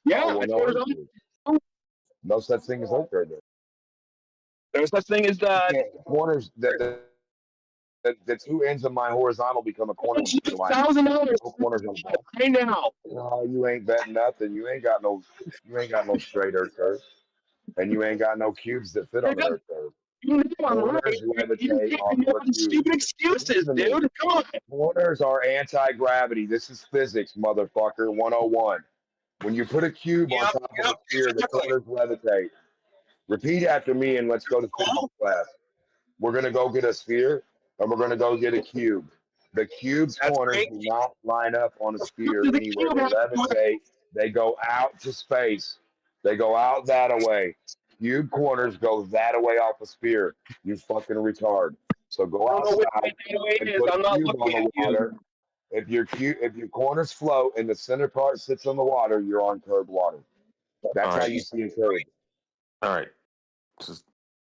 Yeah, Oh, well, it's no, horizontal. no such thing as Earth curve. There's such thing as corners. the two ends of my horizontal become a corner. Like, $1,000 no corners on the ball. right now. No, you ain't betting nothing. You ain't got no straight earth curve, and you ain't got no cubes that fit on the earth curve. You know I'm right. Corners You levitate can't off come of up a with cube. stupid excuses, Listen to me. dude. Come on. Corners are anti-gravity. This is physics, motherfucker. 101. When you put a cube on top of a sphere, the corners levitate. Repeat after me, and let's go to physics class. We're gonna go get a sphere, and we're gonna go get a cube. The cube's corners do not line up on a sphere anywhere. They levitate. They go out to space. They go out that away. Cube corners go that away off a sphere. You fucking retard. So go outside and put a cube on the water. If your corners float and the center part sits on the water, you're on curved water. That's how you see a curve. All right.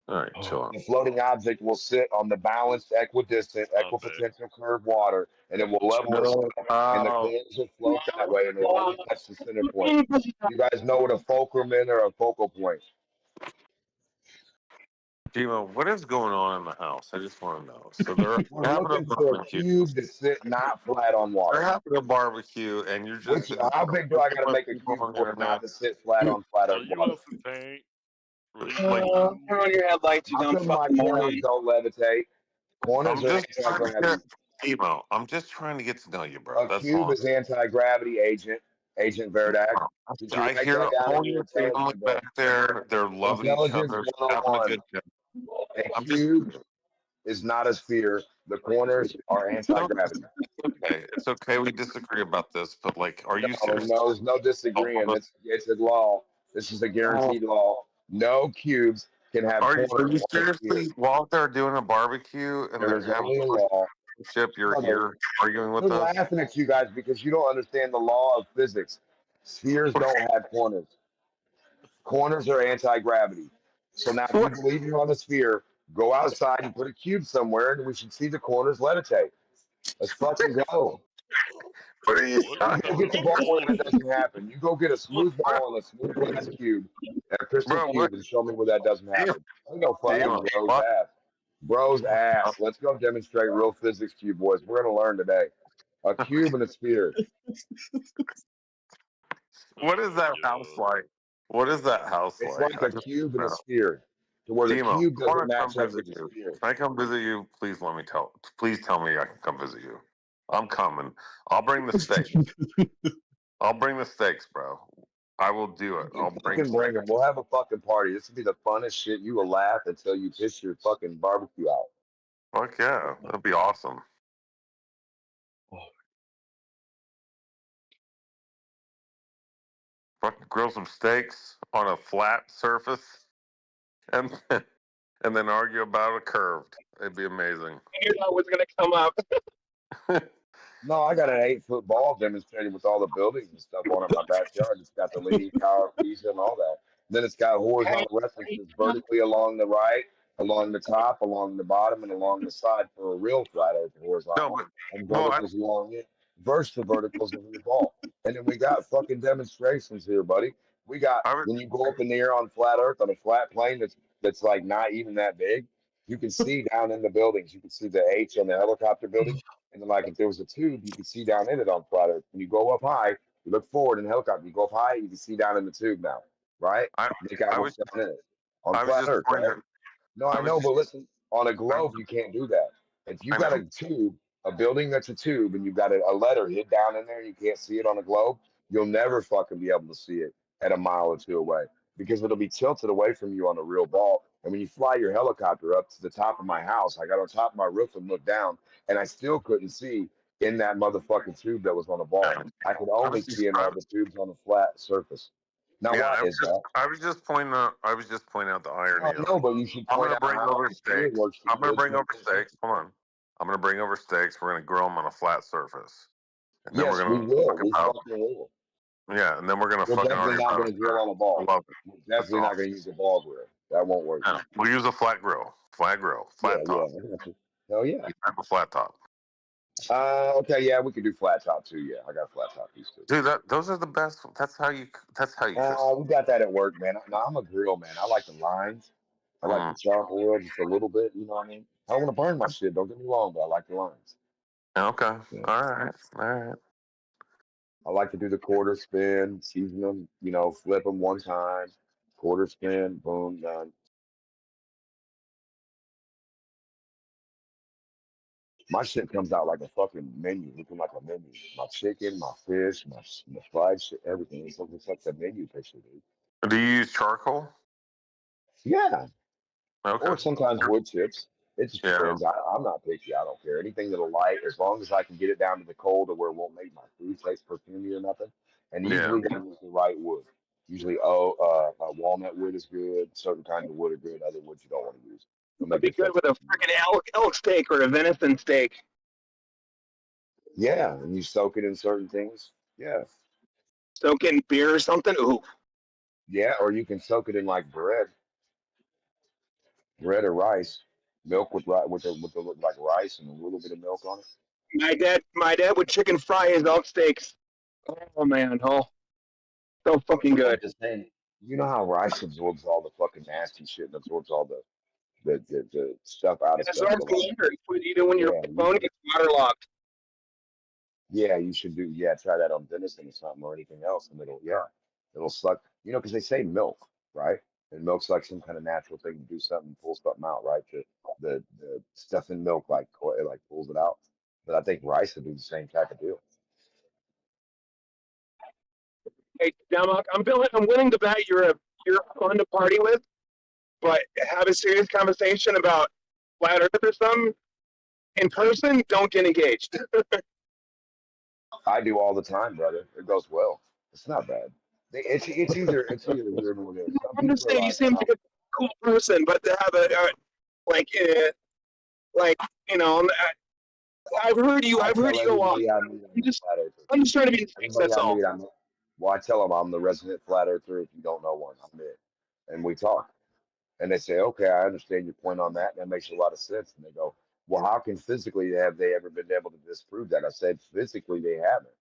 All right, chill out. The floating object will sit on the balanced, equidistant, equipotential curved water, and it will level itself, and the corners will float that way, and it'll only touch the center point. You guys know what a fulcrum is or a focal point? Gimo, what is going on in the house? I just want to know. So they're We're having a looking for a barbecue. cube to sit not flat on water. They're having a barbecue, and you're just. How big do I got to make a cube for it not to sit flat on flat Are earth you water? off the paint? Turn on your headlights, you How dumb come my fucking corners moron. don't levitate? Corners I'm are just trying to anti-gravity. get Gimo. I'm just trying to get to know you, bro. A That's cube all. is anti-gravity, Agent Verdak. Did you I write hear that down all in your your family intelligence book? back there. They're loving each Intelligence other, having a 101. good time. A I'm just. cube is not a sphere. The corners are anti-gravity. Okay, it's okay. We disagree about this, but like, are you serious? No, there's no disagreeing. It's a law. This is a guaranteed law. No cubes can have Are corners you on a seriously sphere. while they're doing a barbecue and There they're is having only a law. ship? You're here arguing with We're us. laughing at you guys because you don't understand the law of physics. Spheres don't have corners. Corners are anti-gravity. So now, if you believe you're on a sphere, go outside and put a cube somewhere, and we should see the corners levitate. Let's fucking go. What are you You go get the ball where that doesn't happen. You go get a smooth ball and a smooth glass cube and a crystal cube and show me where that doesn't happen. I know fucking bro's ass. Bro's ass. Let's go demonstrate real physics to you boys. We're gonna learn today. A cube and a sphere. What is that house like? What is that house It's like? like a cube and a sphere, to where the Demo, cube I doesn't want to come match up visit with the you. sphere. Can I come visit you? Please let me tell. Please tell me I can come visit you. I'm coming. I'll bring the steaks. I'll bring the steaks, bro. I will do it. I'll bring them. We'll have a fucking party. This will be the funnest shit. You will laugh until you piss your fucking barbecue out. Fuck yeah, that'd be awesome. Fucking grill some steaks on a flat surface, and then argue about a curved. It'd be amazing. I knew that was gonna come up. No, I got an 8-foot ball demonstrated with all the buildings and stuff on it in my backyard. It's got the leaning tower of Pisa and all that. Then it's got horizontal references vertically along the right, along the top, along the bottom, and along the side for a real flat earth horizontal. And verticals along it, versus the verticals of the ball. And then we got fucking demonstrations here, buddy. We got when you go up in the air on flat earth on a flat plane that's like not even that big, you can see down in the buildings. You can see the H on the helicopter building. And then, like, if there was a tube, you could see down in it on flat earth. When you go up high, you look forward in a helicopter. You go up high, you can see down in the tube now, right? Look out what's down in it. On flat earth, right? No, I know, but listen, on a globe, you can't do that. If you've got a tube, a building that's a tube, and you've got a letter hid down in there, you can't see it on a globe, you'll never fucking be able to see it at a mile or two away because it'll be tilted away from you on a real ball. And when you fly your helicopter up to the top of my house, I got on top of my roof and looked down, and I still couldn't see in that motherfucking tube that was on a ball. I could only see in all the tubes on a flat surface. Now, Yeah, why is that? I was just pointing out. I was just pointing out the irony. No, but you should I'm point gonna out bring how over the sphere steaks. works. I'm gonna bring over steaks. Come on. I'm gonna bring over steaks. We're gonna grill them on a flat surface, and then Yes, we're we gonna will. talk We about. fucking will. Yeah, and then we're gonna We're fucking definitely argue not about going it. to grill on a I ball. love it. We're definitely not going to use a ball grill. That won't work. Yeah, we'll use a flat grill. Flat grill. Flat top. Yeah, I got you. Hell yeah. We have a flat top. Okay, yeah, we could do flat top too. Yeah, I got a flat top piece too. Dude, those are the best. That's how you. We got that at work, man. No, I'm a grill man. I like the lines. I like the charcoal just a little bit. You know what I mean? I don't want to burn my shit. Don't get me wrong, but I like the lines. Okay. Yeah. All right. All right. I like to do the quarter spin, season them, flip them one time, quarter spin, boom, done. My shit comes out like a fucking menu, looking like a menu. My chicken, my fish, my fried shit, everything. It's looking like a menu picture, dude. Do you use charcoal? Yeah. Okay. Or sometimes wood chips. It just Yeah. depends. I'm not picky. I don't care. Anything that'll light, as long as I can get it down to the cold to where it won't make my food taste perfumey or nothing. And usually they use the right wood. Usually, walnut wood is good. Certain kinds of wood are good. Other woods you don't want to use. It'd be good with a freaking elk steak or a venison steak. Yeah, and you soak it in certain things. Yeah. Soak in beer or something. Ooh. Yeah, or you can soak it in like bread or rice, milk with like rice and a little bit of milk on it. My dad would chicken fry his elk steaks. Oh man, so fucking good. I'm just saying, you know how rice absorbs all the fucking nasty shit and absorbs all the stuff out of It's stuff. absorbs water, even when your phone gets waterlogged. Yeah, you should try that on venison or something or anything else, and it'll suck. Because they say milk, right? And milk's like some kind of natural thing to do something, pull something out, right? The stuff in milk it like pulls it out. But I think rice would do the same type of deal. Hey, Demok, I'm willing to bet you're fun to party with, but have a serious conversation about flat Earth or something in person. Don't get engaged. I do all the time, brother. It goes well. It's not bad. It's either weird or it is. I'm just saying, you seem like a cool person, but to have I've heard you go off. I'm just trying to be nice. That's all. I tell them I'm the resident flat earther. If you don't know one, I'm it. And we talk. And they say, okay, I understand your point on that. And that makes a lot of sense. And they go, well, how can physically have they ever been able to disprove that? I said, physically, they haven't.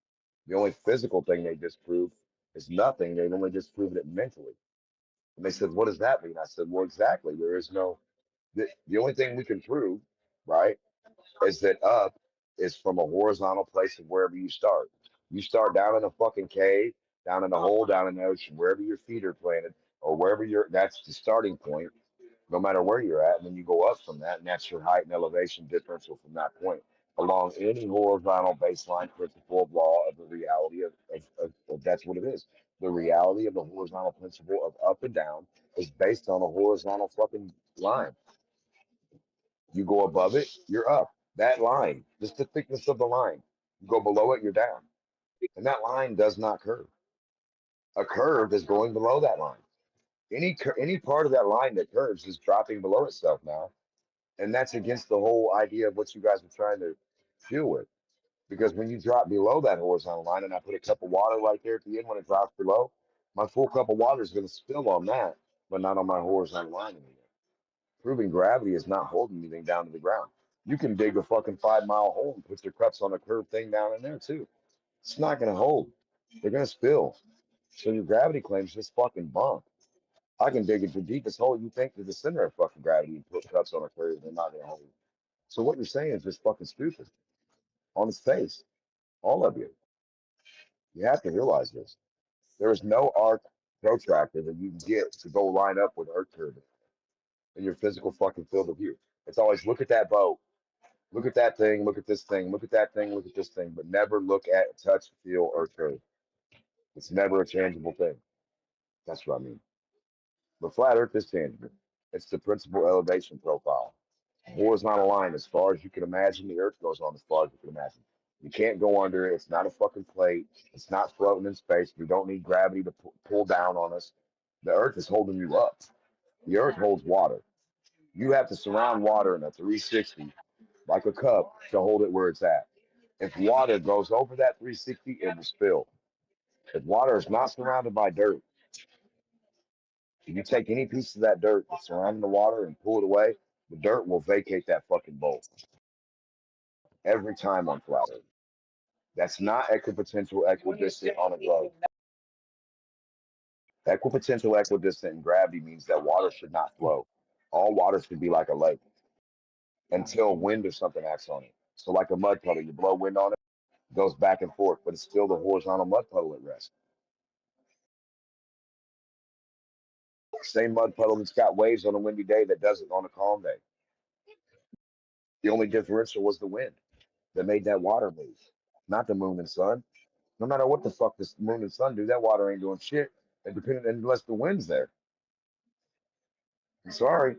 The only physical thing they disproved is nothing. They've only disproven it mentally. And they said, what does that mean? I said, well, exactly. There is the only thing we can prove, right, is that up is from a horizontal place of wherever you start. You start down in a fucking cave, down in a hole, down in the ocean, wherever your feet are planted, or wherever that's the starting point, no matter where you're at. And then you go up from that, and that's your height and elevation differential from that point along any horizontal baseline principle of law of the reality of that's what it is. The reality of the horizontal principle of up and down is based on a horizontal fucking line. You go above it, you're up. That line, just the thickness of the line. You go below it, you're down. And that line does not curve. A curve is going below that line. Any part of that line that curves is dropping below itself now. And that's against the whole idea of what you guys are trying to deal with. Because when you drop below that horizontal line, and I put a cup of water right there at the end when it drops below, my full cup of water is going to spill on that, but not on my horizontal line anymore. Proving gravity is not holding anything down to the ground. You can dig a fucking 5-mile hole and put your cups on a curved thing down in there too. It's not going to hold. They're going to spill. So your gravity claims just fucking bunk. I can dig it the deepest hole you think to the center of fucking gravity and put cups on a curve. They're not going to hold. So what you're saying is just fucking stupid. On its face. All of you. You have to realize this. There is no arc protractor that you can get to go line up with Earth curve in your physical fucking field of view. It's always look at that boat. Look at that thing, look at this thing, look at that thing, look at this thing, but never look at, touch, feel, or curve. It's never a tangible thing. That's what I mean. The flat Earth is tangible. It's the principal elevation profile. Horizontal line, as far as you can imagine, the Earth goes on as far as you can imagine. You can't go under it. It's not a fucking plate. It's not floating in space. We don't need gravity to pull down on us. The Earth is holding you up. The Earth holds water. You have to surround water in a 360 like a cup to hold it where it's at. If water goes over that 360, it will spill. If water is not surrounded by dirt, if you take any piece of that dirt that's surrounding the water and pull it away, the dirt will vacate that fucking bowl. Every time on flat Earth. That's not equipotential equidistant on a globe. Equipotential equidistant in gravity means that water should not flow. All water should be like a lake. until wind or something acts on it. So like a mud puddle, you blow wind on it, it goes back and forth, but it's still the horizontal mud puddle at rest. Same mud puddle that's got waves on a windy day that doesn't on a calm day. The only differential was the wind that made that water move, not the moon and sun. No matter what the fuck this moon and sun do, that water ain't doing shit. Unless the wind's there. I'm sorry.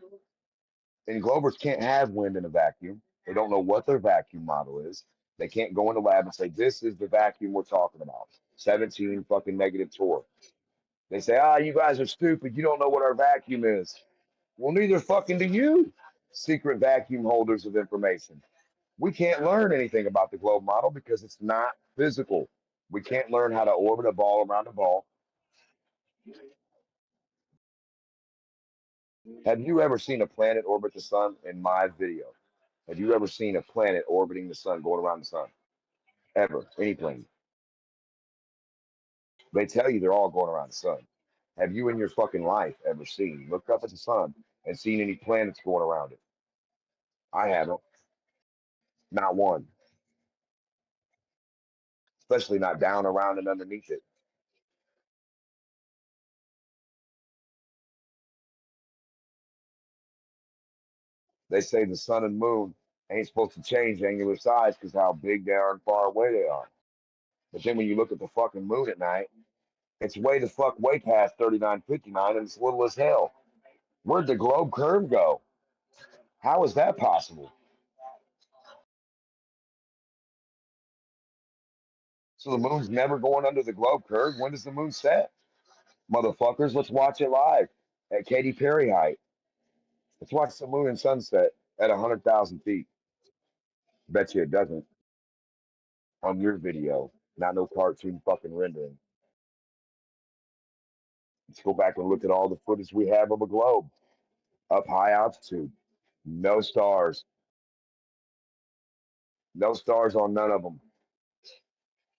And Globers can't have wind in a vacuum. They don't know what their vacuum model is. They can't go in the lab and say, this is the vacuum we're talking about. 17 fucking negative torque. They say, you guys are stupid. You don't know what our vacuum is. Well, neither fucking do you, secret vacuum holders of information. We can't learn anything about the globe model because it's not physical. We can't learn how to orbit a ball around a ball. Have you ever seen a planet orbit the sun in my video? Have you ever seen a planet orbiting the sun, going around the sun? Ever? Any planet? They tell you they're all going around the sun. Have you in your fucking life ever seen, looked up at the sun and seen any planets going around it? I haven't. Not one. Especially not down, around, and underneath it. They say the sun and moon ain't supposed to change angular size because how big they are and far away they are. But then when you look at the fucking moon at night, it's way the fuck way past 3959 and it's little as hell. Where'd the globe curve go? How is that possible? So the moon's never going under the globe curve. When does the moon set? Motherfuckers, let's watch it live at Katy Perry height. Let's watch the moon and sunset at 100,000 feet. Bet you it doesn't. On your video, not no cartoon fucking rendering. Let's go back and look at all the footage we have of a globe. Up high altitude. No stars. No stars on none of them.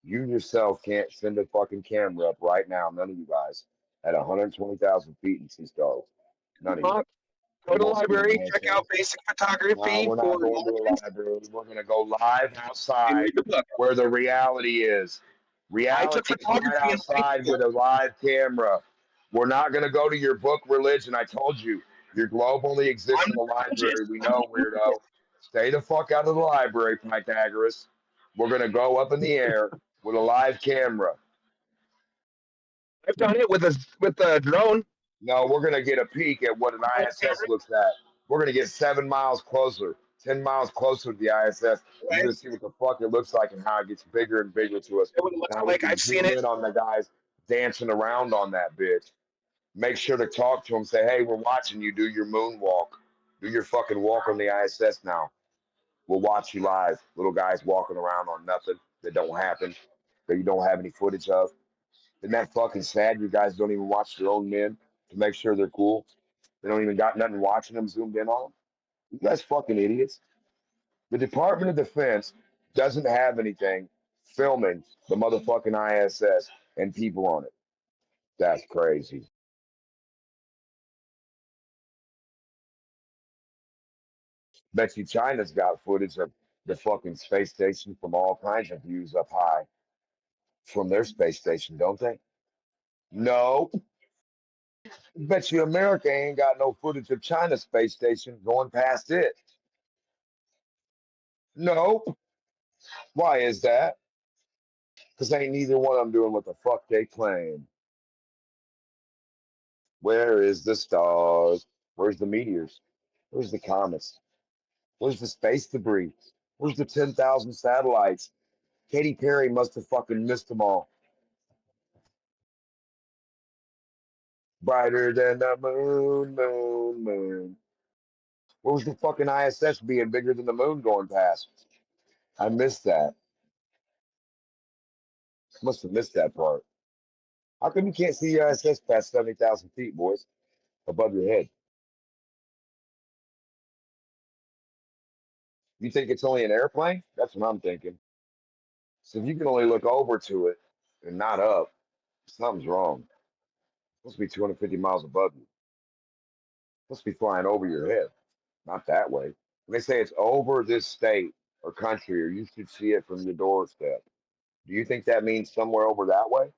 You yourself can't send a fucking camera up right now, none of you guys, at 120,000 feet and see stars. None of you. Go to the library, check out basic photography. No, we're not going to a library. We're going to go live outside where the reality is. Reality is right outside with a live camera. We're not going to go to your book religion. I told you, your globe only exists in the library. We know, weirdo. Stay the fuck out of the library, Pythagoras. We're going to go up in the air with a live camera. I've done it with a drone. No, we're going to get a peek at what an ISS looks at. We're going to get 7 miles closer, 10 miles closer to the ISS. We're going to see what the fuck it looks like and how it gets bigger and bigger to us. It would look Now like we can I've seen zoom it. in on the guys dancing around on that bitch. Make sure to talk to them. Say, hey, we're watching you do your moonwalk. Do your fucking walk on the ISS now. We'll watch you live. Little guys walking around on nothing that don't happen, that you don't have any footage of. Isn't that fucking sad? You guys don't even watch your own men to make sure they're cool. They don't even got nothing watching them zoomed in on them. You guys fucking idiots. The Department of Defense doesn't have anything filming the motherfucking ISS and people on it. That's crazy. Bet you China's got footage of the fucking space station from all kinds of views up high from their space station, don't they? No. Bet you America ain't got no footage of China's space station going past it. No. Why is that? Because ain't neither one of them doing what the fuck they claim. Where is the stars? Where's the meteors? Where's the comets? Where's the space debris? Where's the 10,000 satellites? Katy Perry must have fucking missed them all. Brighter than the moon, moon, moon. Where was the fucking ISS being bigger than the moon going past? I missed that. Must have missed that part. How come you can't see the ISS past 70,000 feet, boys? Above your head. You think it's only an airplane? That's what I'm thinking. So if you can only look over to it and not up, something's wrong. It's supposed to be 250 miles above you. It's supposed to be flying over your head, not that way. When they say it's over this state or country, or you should see it from your doorstep, do you think that means somewhere over that way?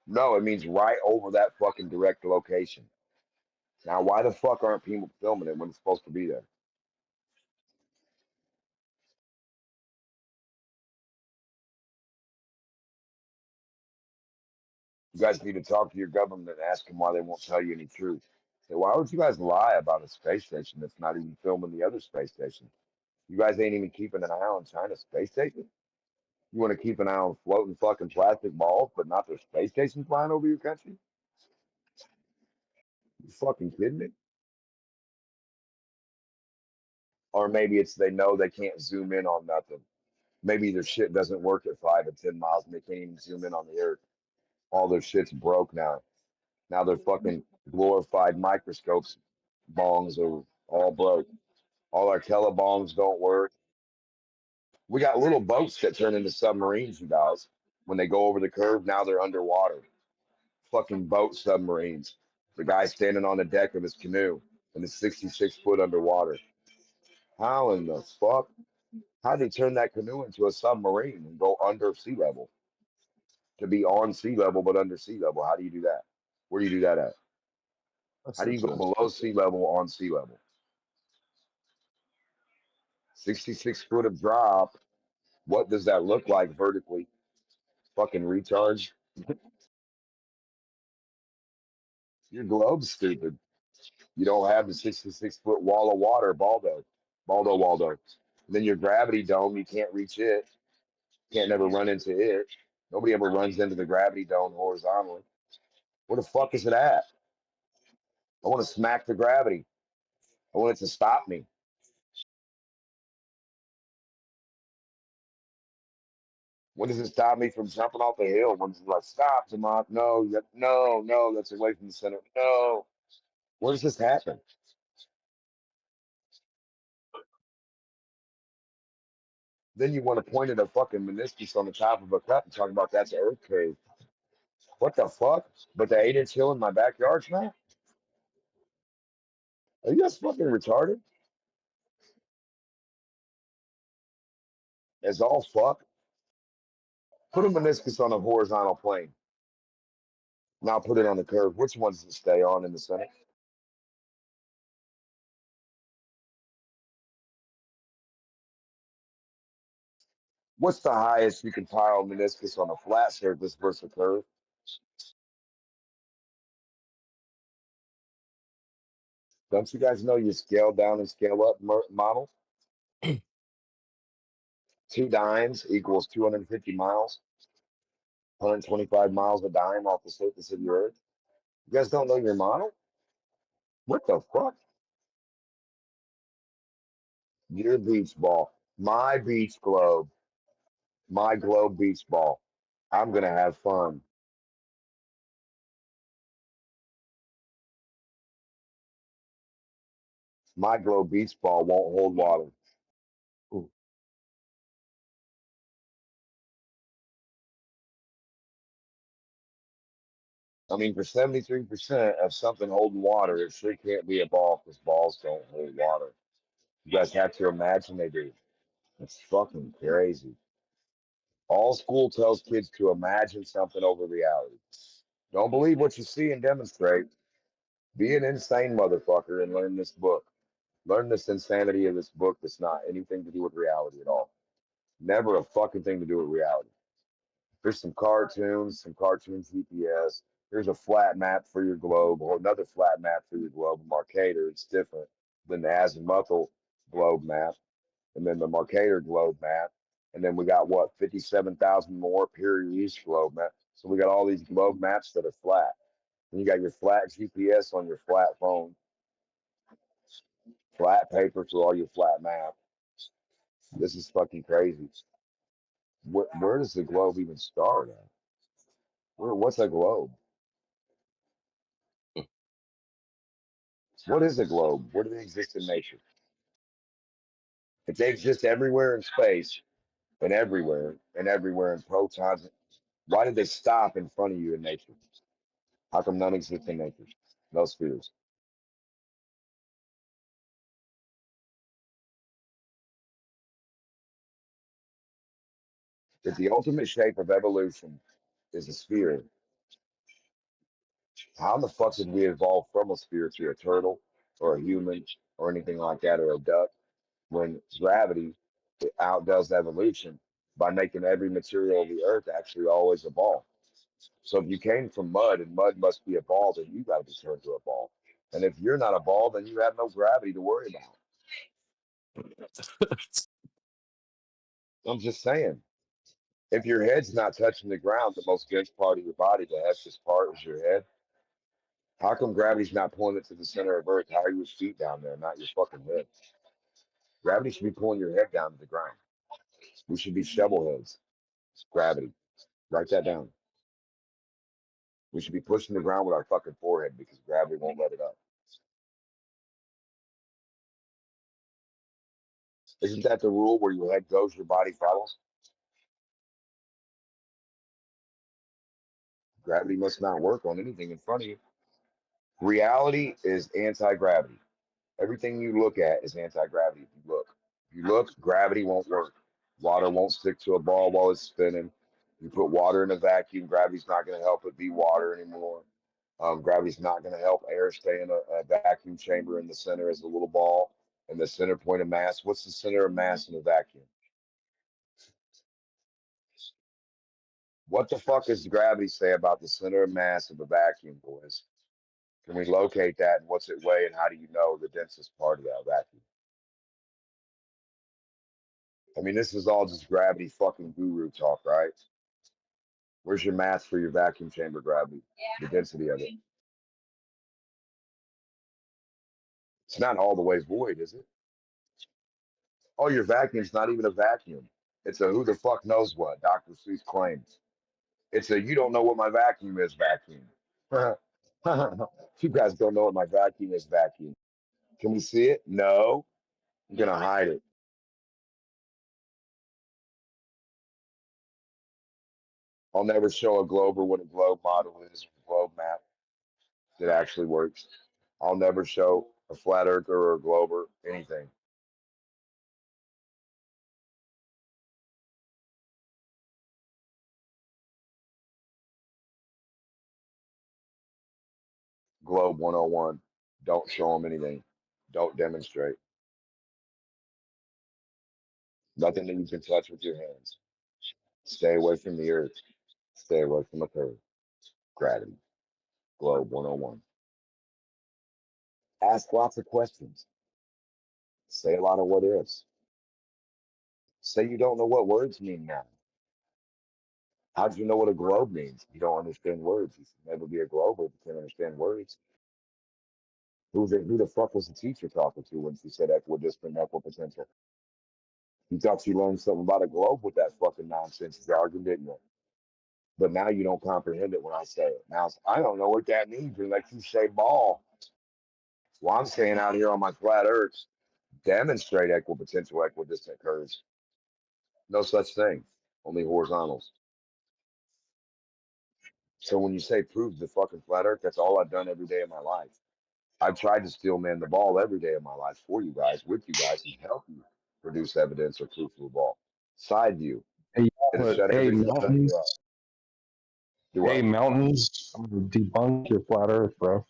No, it means right over that fucking direct location. Now, why the fuck aren't people filming it when it's supposed to be there? You guys need to talk to your government and ask them why they won't tell you any truth. Say, why would you guys lie about a space station that's not even filming the other space station? You guys ain't even keeping an eye on China's space station? You want to keep an eye on floating fucking plastic balls, but not their space station flying over your country? You fucking kidding me? Or maybe it's they know they can't zoom in on nothing. Maybe their shit doesn't work at 5 and 10 miles and they can't even zoom in on the earth. All their shit's broke now. Now they're fucking glorified microscopes bongs are all broke. All our telebongs don't work. We got little boats that turn into submarines, you guys. When they go over the curve, now they're underwater. Fucking boat submarines. The guy standing on the deck of his canoe and it's 66 foot underwater. How in the fuck? How did they turn that canoe into a submarine and go under sea level? To be on sea level but under sea level. How do you do that? Where do you do that at? That's How do you go interesting. below sea level on sea level? 66 foot of drop. What does that look like vertically? Fucking recharge. Your globe's stupid. You don't have the 66-foot wall of water, Waldo. And then your gravity dome, you can't reach it. Can't never run into it. Nobody ever runs into the gravity dome horizontally. Where the fuck is it at? I want to smack the gravity. I want it to stop me. When does it stop me from jumping off the hill? When does it like, stop, Demont? No, no, that's away from the center. No. Where does this happen? Then you want to point at a fucking meniscus on the top of a cup and talk about that's an earth cave. What the fuck? But the 8-inch hill in my backyard's not? Are you guys fucking retarded? As all fuck? Put a meniscus on a horizontal plane. Now put it on the curve. Which ones does it stay on in the center? What's the highest you can pile meniscus on a flat surface versus a curve? Don't you guys know you scale down and scale up model? 2 dimes equals 250 miles, 125 miles a dime off the surface of your earth. You guys don't know your model? What the fuck? Your beach ball. My beach globe. My globe beach ball. I'm going to have fun. My globe beach ball won't hold water. Ooh. I mean, for 73% of something holding water, it sure can't be a ball because balls don't hold water. You guys have to imagine they do. It's fucking crazy. All school tells kids to imagine something over reality. Don't believe what you see and demonstrate. Be an insane motherfucker and learn this book. Learn this insanity of this book that's not anything to do with reality at all. Never a fucking thing to do with reality. There's some cartoons GPS. Here's a flat map for your globe, or another flat map for your globe, a Mercator. It's different than the azimuthal globe map, and then the Mercator globe map. And then we got what, 57,000 more period globe map. So we got all these globe maps that are flat. And you got your flat GPS on your flat phone, flat paper for all your flat map. This is fucking crazy. Where does the globe even start at? What's a globe? What is a globe? Where do they exist in nature? If they exist everywhere in space and everywhere in protons, why did they stop in front of you in nature? How come none exist in nature? No spheres. If the ultimate shape of evolution is a sphere, how in the fuck did we evolve from a sphere to a turtle or a human or anything like that or a duck when gravity outdoes evolution by making every material of the earth actually always a ball? So if you came from mud and mud must be a ball, then you got to be turned to a ball. And if you're not a ball, then you have no gravity to worry about. I'm just saying. If your head's not touching the ground, the most dense part of your body, the heaviest part is your head. How come gravity's not pulling it to the center of Earth? How are your feet down there, not your fucking head? Gravity should be pulling your head down to the ground. We should be shovel heads. It's gravity. Write that down. We should be pushing the ground with our fucking forehead because gravity won't let it up. Isn't that the rule where your head goes, your body follows? Gravity must not work on anything in front of you. Reality is anti-gravity. Everything you look at is anti-gravity if you look. If you look, gravity won't work. Water won't stick to a ball while it's spinning. You put water in a vacuum, gravity's not going to help it be water anymore. Gravity's not going to help air stay in a vacuum chamber in the center as a little ball. And the center point of mass, what's the center of mass in a vacuum? What the fuck does gravity say about the center of mass of a vacuum, boys? Can we locate that and what's it weigh and how do you know the densest part of that vacuum? I mean, this is all just gravity fucking guru talk, right? Where's your mass for your vacuum chamber gravity? The density of it. It's not all the way void, is it? Oh, your vacuum's not even a vacuum. It's a who the fuck knows what, Dr. Seuss claims. It's a you don't know what my vacuum is vacuum. You guys don't know what my vacuum is vacuum. Can we see it? No. I'm going to hide it. I'll never show a globe or what a globe model is, a globe map that actually works. I'll never show a flat earther or a glober, anything. Globe 101. Don't show them anything. Don't demonstrate. Nothing that you can touch with your hands. Stay away from the earth. Stay away from the curve. Gravity. Globe 101. Ask lots of questions. Say a lot of what ifs. Say you don't know what words mean now. How do you know what a globe means? You don't understand words. You should never be a glober if you can't understand words. Who the fuck was the teacher talking to when she said equidistant, equipotential? You thought you learned something about a globe with that fucking nonsense jargon, didn't you? But now you don't comprehend it when I say it. Now I don't know what that means unless you say ball. Well, I'm saying out here on my flat earth, demonstrate equipotential, equidistant curves. No such thing. Only horizontals. So when you say prove the fucking flat earth, that's all I've done every day of my life. I've tried to steel man the ball every day of my life for you guys, with you guys, and help you produce evidence or proof of a ball. Side view. Hey, It'll shut hey, everything mountains. up. Hey, mountains. Debunk your flat earth, bro.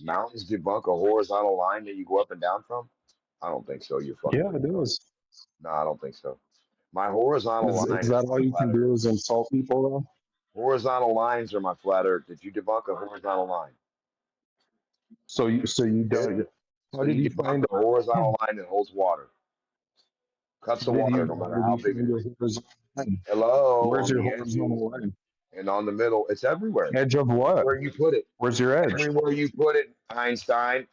Mountains debunk a horizontal line that you go up and down from? I don't think so. You fucking. Yeah, it is. No, I don't think so. My horizontal line Is that is all my you flat can earth. do is insult people, though? Horizontal lines are my flat earth. Did you debunk a horizontal line? So you don't. How So did you you debunk find? a horizontal line that holds water. Cuts the water no matter how big it is. Hello, Where's on your the edges horizontal line? and on the middle. It's everywhere. Edge of what? Everywhere you put it. Where's your edge? Everywhere you put it, Einstein,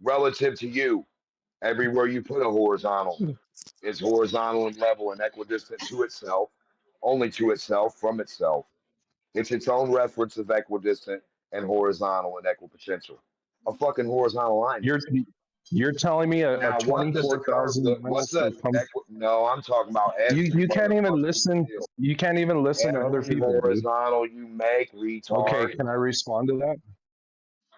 relative to you. Everywhere you put a horizontal is horizontal and level and equidistant to itself, only to itself, from itself. It's its own reference of equidistant and horizontal and equipotential. A fucking horizontal line. You're telling me a Now, what does the curve? 24,000 What's miles the? to come? No, I'm talking about every You can't even motherfucking listen. deal. You can't even listen to other Every people, dude. horizontal you make, retard. Okay, can I respond to that?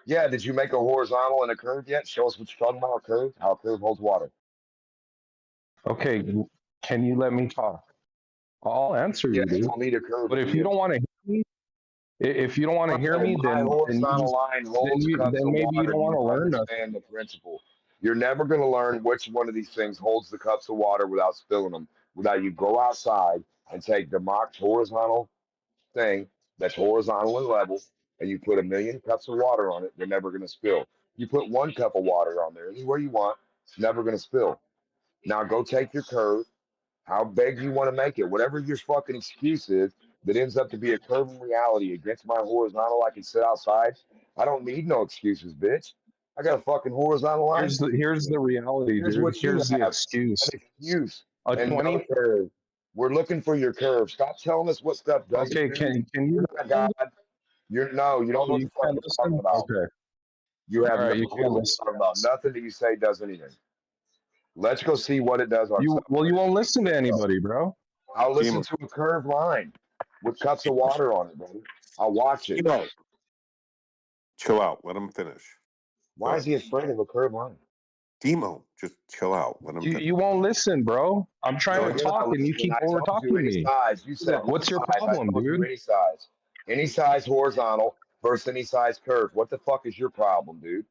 Yeah, did you make a horizontal and a curve yet? Show us what you're talking about. A curve? How a curve holds water. Okay, can you let me talk? I'll answer you, Yes, you dude. want me to curve But to if you you. don't want to hear me, if you don't want to hear me, My then horizontal line holds cups then of maybe you water. don't You want to don't learn nothing. understand the principle. You're never going to learn which one of these things holds the cups of water without spilling them. Without you go outside and take the mocked horizontal thing that's horizontal and level, and you put 1,000,000 cups of water on it, they're never going to spill. You put 1 cup of water on there, anywhere you want, it's never going to spill. Now go take your curve, how big you want to make it, whatever your fucking excuse is that ends up to be a curve in reality against my horizontal. I can sit outside. I don't need no excuses, bitch. I got a fucking horizontal line. Here's the reality, Here's dude. what you Here's the have: excuse. an excuse A and no 20. curve. We're looking for your curve. Stop telling us what stuff doesn't Okay, do. can You're you? not God. You don't know what You the fuck can't you're talking listen. about. Okay. You have All no right. You clue can't what listen. you're talking about. Nothing that you say does anything. Let's go see what it does on You won't listen to anybody, bro. I'll listen to a curved line with cups of water on it, buddy. I'll watch it. Chill out. Let him finish. Why is he afraid of a curved line? Demo, just chill out. Let him finish. You won't listen, bro. I'm trying No, to you're not talk and you listening. keep I over told you talking any me. size. You said What's your size. I problem, told you dude? any size. Any size horizontal versus any size curve. What the fuck is your problem, dude?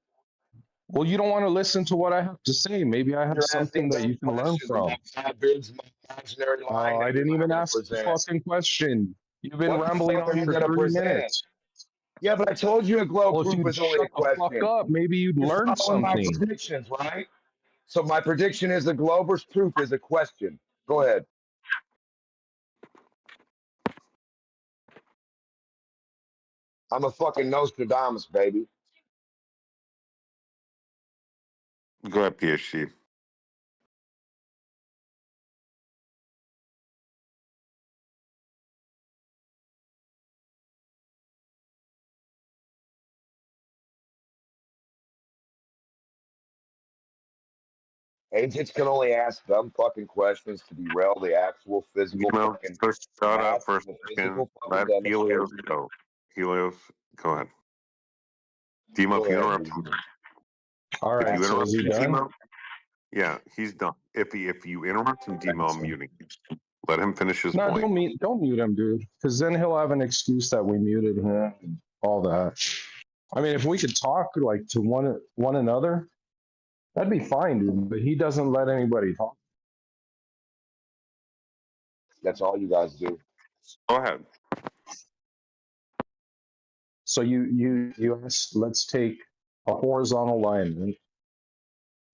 Well, you don't want to listen to what I have to say. Maybe I have You're something asking that dumb you can learn questions from. about how big's my imaginary line I that you're didn't not even going to ask the present. fucking question. You've been What the rambling fuck are on you for going to 3 present? minutes. Yeah, but I told you a globe Well, if proof you'd is only a shut the fuck question. up, maybe you'd You're learn following my something. predictions, right? So my prediction is the Glober's proof is a question. Go ahead. I'm a fucking Nostradamus, baby. Go ahead, PhD. Agents can only ask dumb fucking questions to derail the actual physical fucking Just shut up math for a of the second. physical Let fucking Helios demonstration. go. Helios, go ahead. Demo, Go if you ahead, interrupt dude. him, All if right, you so interrupt is he him, done? Demo, yeah, he's done. If you interrupt him, Demo, I'm muting you. Let him finish his No, point. don't mute him, dude. Because then he'll have an excuse that we muted him and all that. I mean, if we could talk like to one another, that'd be fine, dude. But he doesn't let anybody talk. That's all you guys do. Go ahead. So you asked, let's take a horizontal line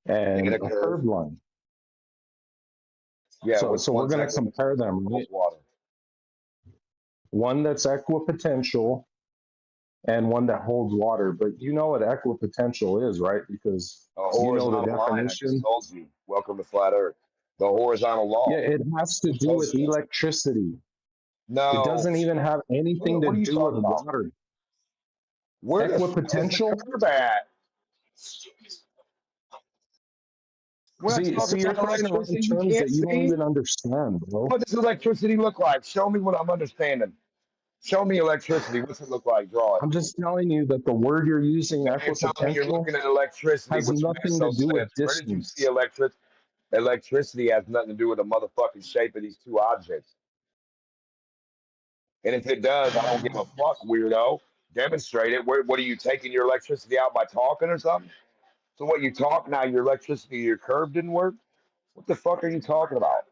and a a curve. curved line. Yeah, So we're going to compare them, right? Water. One that's equipotential and one that holds water. But you know what equipotential is, right? Because A you know the horizontal line, I definition. just told you. Welcome to Flat Earth. The horizontal law. Yeah, it has to do with electricity. No. It doesn't even have anything What are to you do with talking about? water. Where the fuck is the Equipotential? curve at? We're not See, talking you're about throwing around electricity. You terms can't that you don't see. even understand, bro. What does electricity look like? Show me what I'm understanding. Show me electricity. What's it look like? Draw it. I'm just telling you that the word you're using, You're telling me you're equipotential, looking at electricity, has which nothing makes to no do with sense. Where did you see distance. electricity? Electricity has nothing to do with the motherfucking shape of these two objects. And if it does, I don't give a fuck, weirdo. Demonstrate it. What are you taking your electricity out by talking or something? So what you talk now, your electricity, your curve didn't work? What the fuck are you talking about?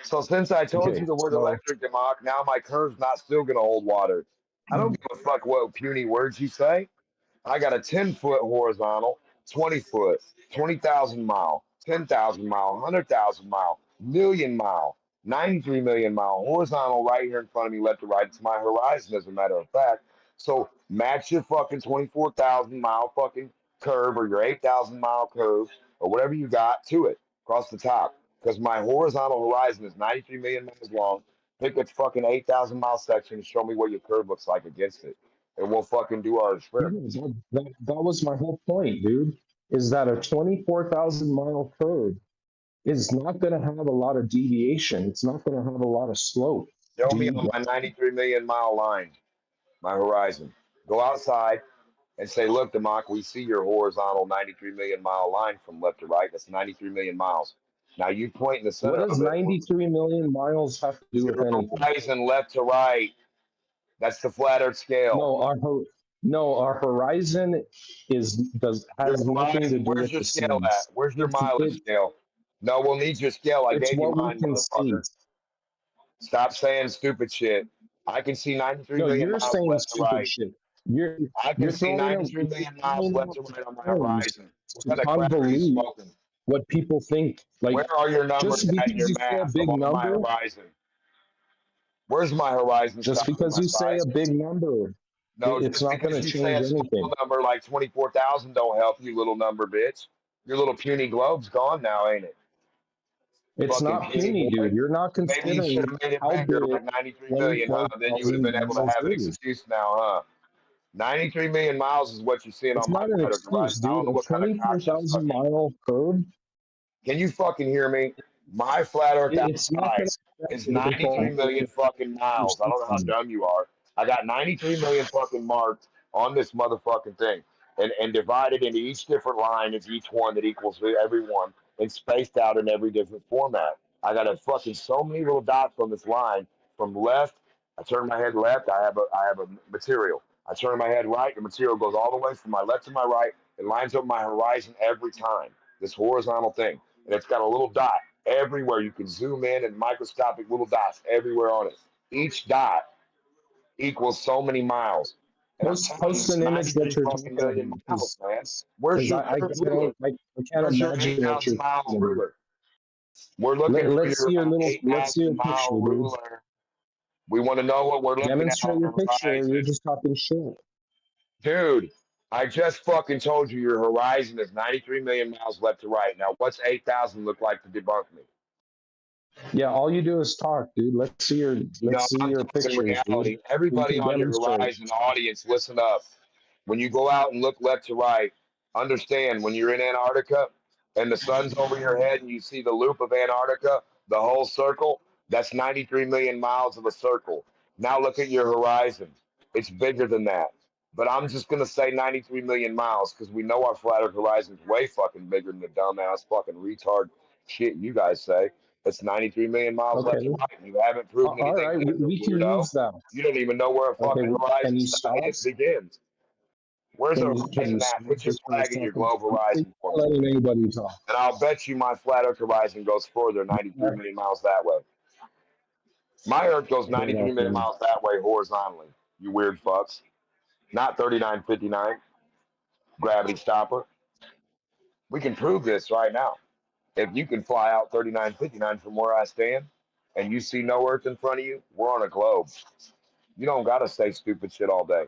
So since I told you the word electric, Democ, now my curve's not still gonna hold water. I don't give a fuck what puny words you say. I got a 10-foot horizontal, 20 foot, 20,000 mile, 10,000 mile, 100,000 mile, million mile, 93 million mile horizontal right here in front of me, left to right. It's my horizon, as a matter of fact. So match your fucking 24,000 mile fucking curve or your 8,000 mile curve or whatever you got to it across the top. Because my horizontal horizon is 93 million miles long. Pick a fucking 8,000 mile section and show me what your curve looks like against it. And we'll fucking do our experiment. That was my whole point, dude. Is that a 24,000 mile curve is not going to have a lot of deviation. It's not going to have a lot of slope. Show me on my 93 million mile line, my horizon. Go outside and say, look, Democ, we see your horizontal 93 million mile line from left to right. That's 93 million miles. Now you point in the What center does of it. 93 million miles have to do with anything? Horizon left to right. That's the flat Earth scale. No, our horizon has nothing to do Where's with your the scale seas. at? Where's your mileage scale? No, we'll need your scale. I It's gave you what we mine, can see. motherfucker. Stop saying stupid shit. I can see 93 No, million you're miles saying left to stupid right. shit. I can You're see throwing out 93 million miles left to right on my horizon. What to kind of crap are you convolute smoking? what people think. Like, Where are your numbers just at in because your you say a math big of on my number, horizon? Where's my horizon just stopping because my you say a size? big number, No, it's just not going because to you say change a small anything. number like 24,000 don't help you, little number bitch. Your little puny globe's gone now, ain't it? It's Fucking not puny, boy. dude. You're not Maybe you should considering have made it how bigger, big like 93 million, huh? Then you would have 24,000 been able to miles have an is. excuse now, huh? 93 million miles is what you're seeing It's on my not an flat Earth excuse, horizon. I don't dude. know A what kind of cockshit 24,000 fucking. mile curve. Can you fucking hear me? My flat Earth It's not going size to is affect 93 million fucking miles. I don't know how dumb you are. I got 93 million fucking marked on this motherfucking thing, and divided into each different line is each one that equals every one, and spaced out in every different format. I got a fucking so many little dots on this line from left. I turn my head left. I have a material. I turn my head right. The material goes all the way from my left to my right. It lines up my horizon every time. This horizontal thing, and it's got a little dot everywhere. You can zoom in and microscopic little dots everywhere on it. Each dot equals so many miles. And I'm telling you, post it's an image what 93 you're fucking talking million about. miles, man. Where's Because your I ruler? can't Where's your imagine what 8,000 you're miles talking about. ruler? We're looking for Let's see your your little, let's see 8,000 your mile picture, dude. ruler. We want to know what we're looking at Demonstrate on your the picture. horizon. You're just talking shit. Dude, I just fucking told you your horizon is 93 million miles left to right. Now, what's 8,000 look like to debunk me? Yeah, all you do is talk, dude. Let's see your No, I'm talking pictures, reality. dude. Everybody You can on your demonstrate. horizon, audience, listen up. When you go out and look left to right, understand when you're in Antarctica and the sun's over your head and you see the loop of Antarctica, the whole circle, that's 93 million miles of a circle. Now look at your horizon. It's bigger than that. But I'm just going to say 93 million miles because we know our flat Earth horizon is way fucking bigger than the dumbass fucking retard shit you guys say. It's 93 million miles left to Okay. right. You haven't proved All anything right, different, we can weirdo. use that. You don't even know where a Okay, fucking can horizon you starts stop? and begins. Where's the Can you horizon stop at? Put your just for a flag in your second? globe horizon for me. Letting anybody talk. And I'll bet you my flat Earth horizon goes further, 93 million miles that way. My Earth goes 93 million miles that way horizontally, you weird fucks. Not 3959, gravity stopper. We can prove this right now. If you can fly out 3959 from where I stand and you see no Earth in front of you, we're on a globe. You don't got to say stupid shit all day.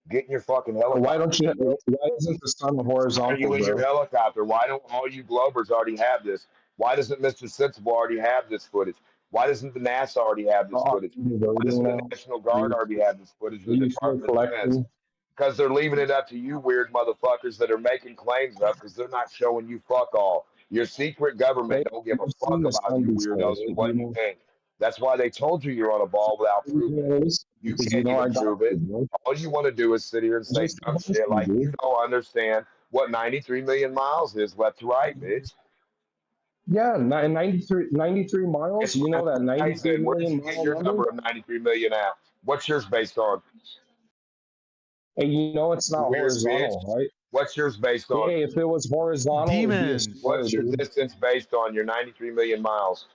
Get in your fucking helicopter. Why don't you? Why isn't the sun horizontal, Are you in your bro? helicopter? Why don't all you Globers already have this? Why doesn't Mr. Sensible already have this footage? Why doesn't the NASA already have this footage? Why doesn't the National Guard already have this footage? The Department of Defense? Because they're leaving it up to you weird motherfuckers that are making claims up because they're not showing you fuck all. Your secret government don't give a fuck about you weirdos and what you think. That's why they told you you're on a ball without proving it. You can't even prove it. All you want to do is sit here and say dumb shit like you don't understand what 93 million miles is left to right, bitch. Yeah, 93 miles. You know that 93 Where did million you get mile your number? number of 93 million at? What's yours based on? Hey, you know it's not Weird horizontal, bitch. right? What's yours based on? Hey, if it was horizontal, it would be a square, What's your dude. distance based on your 93 million miles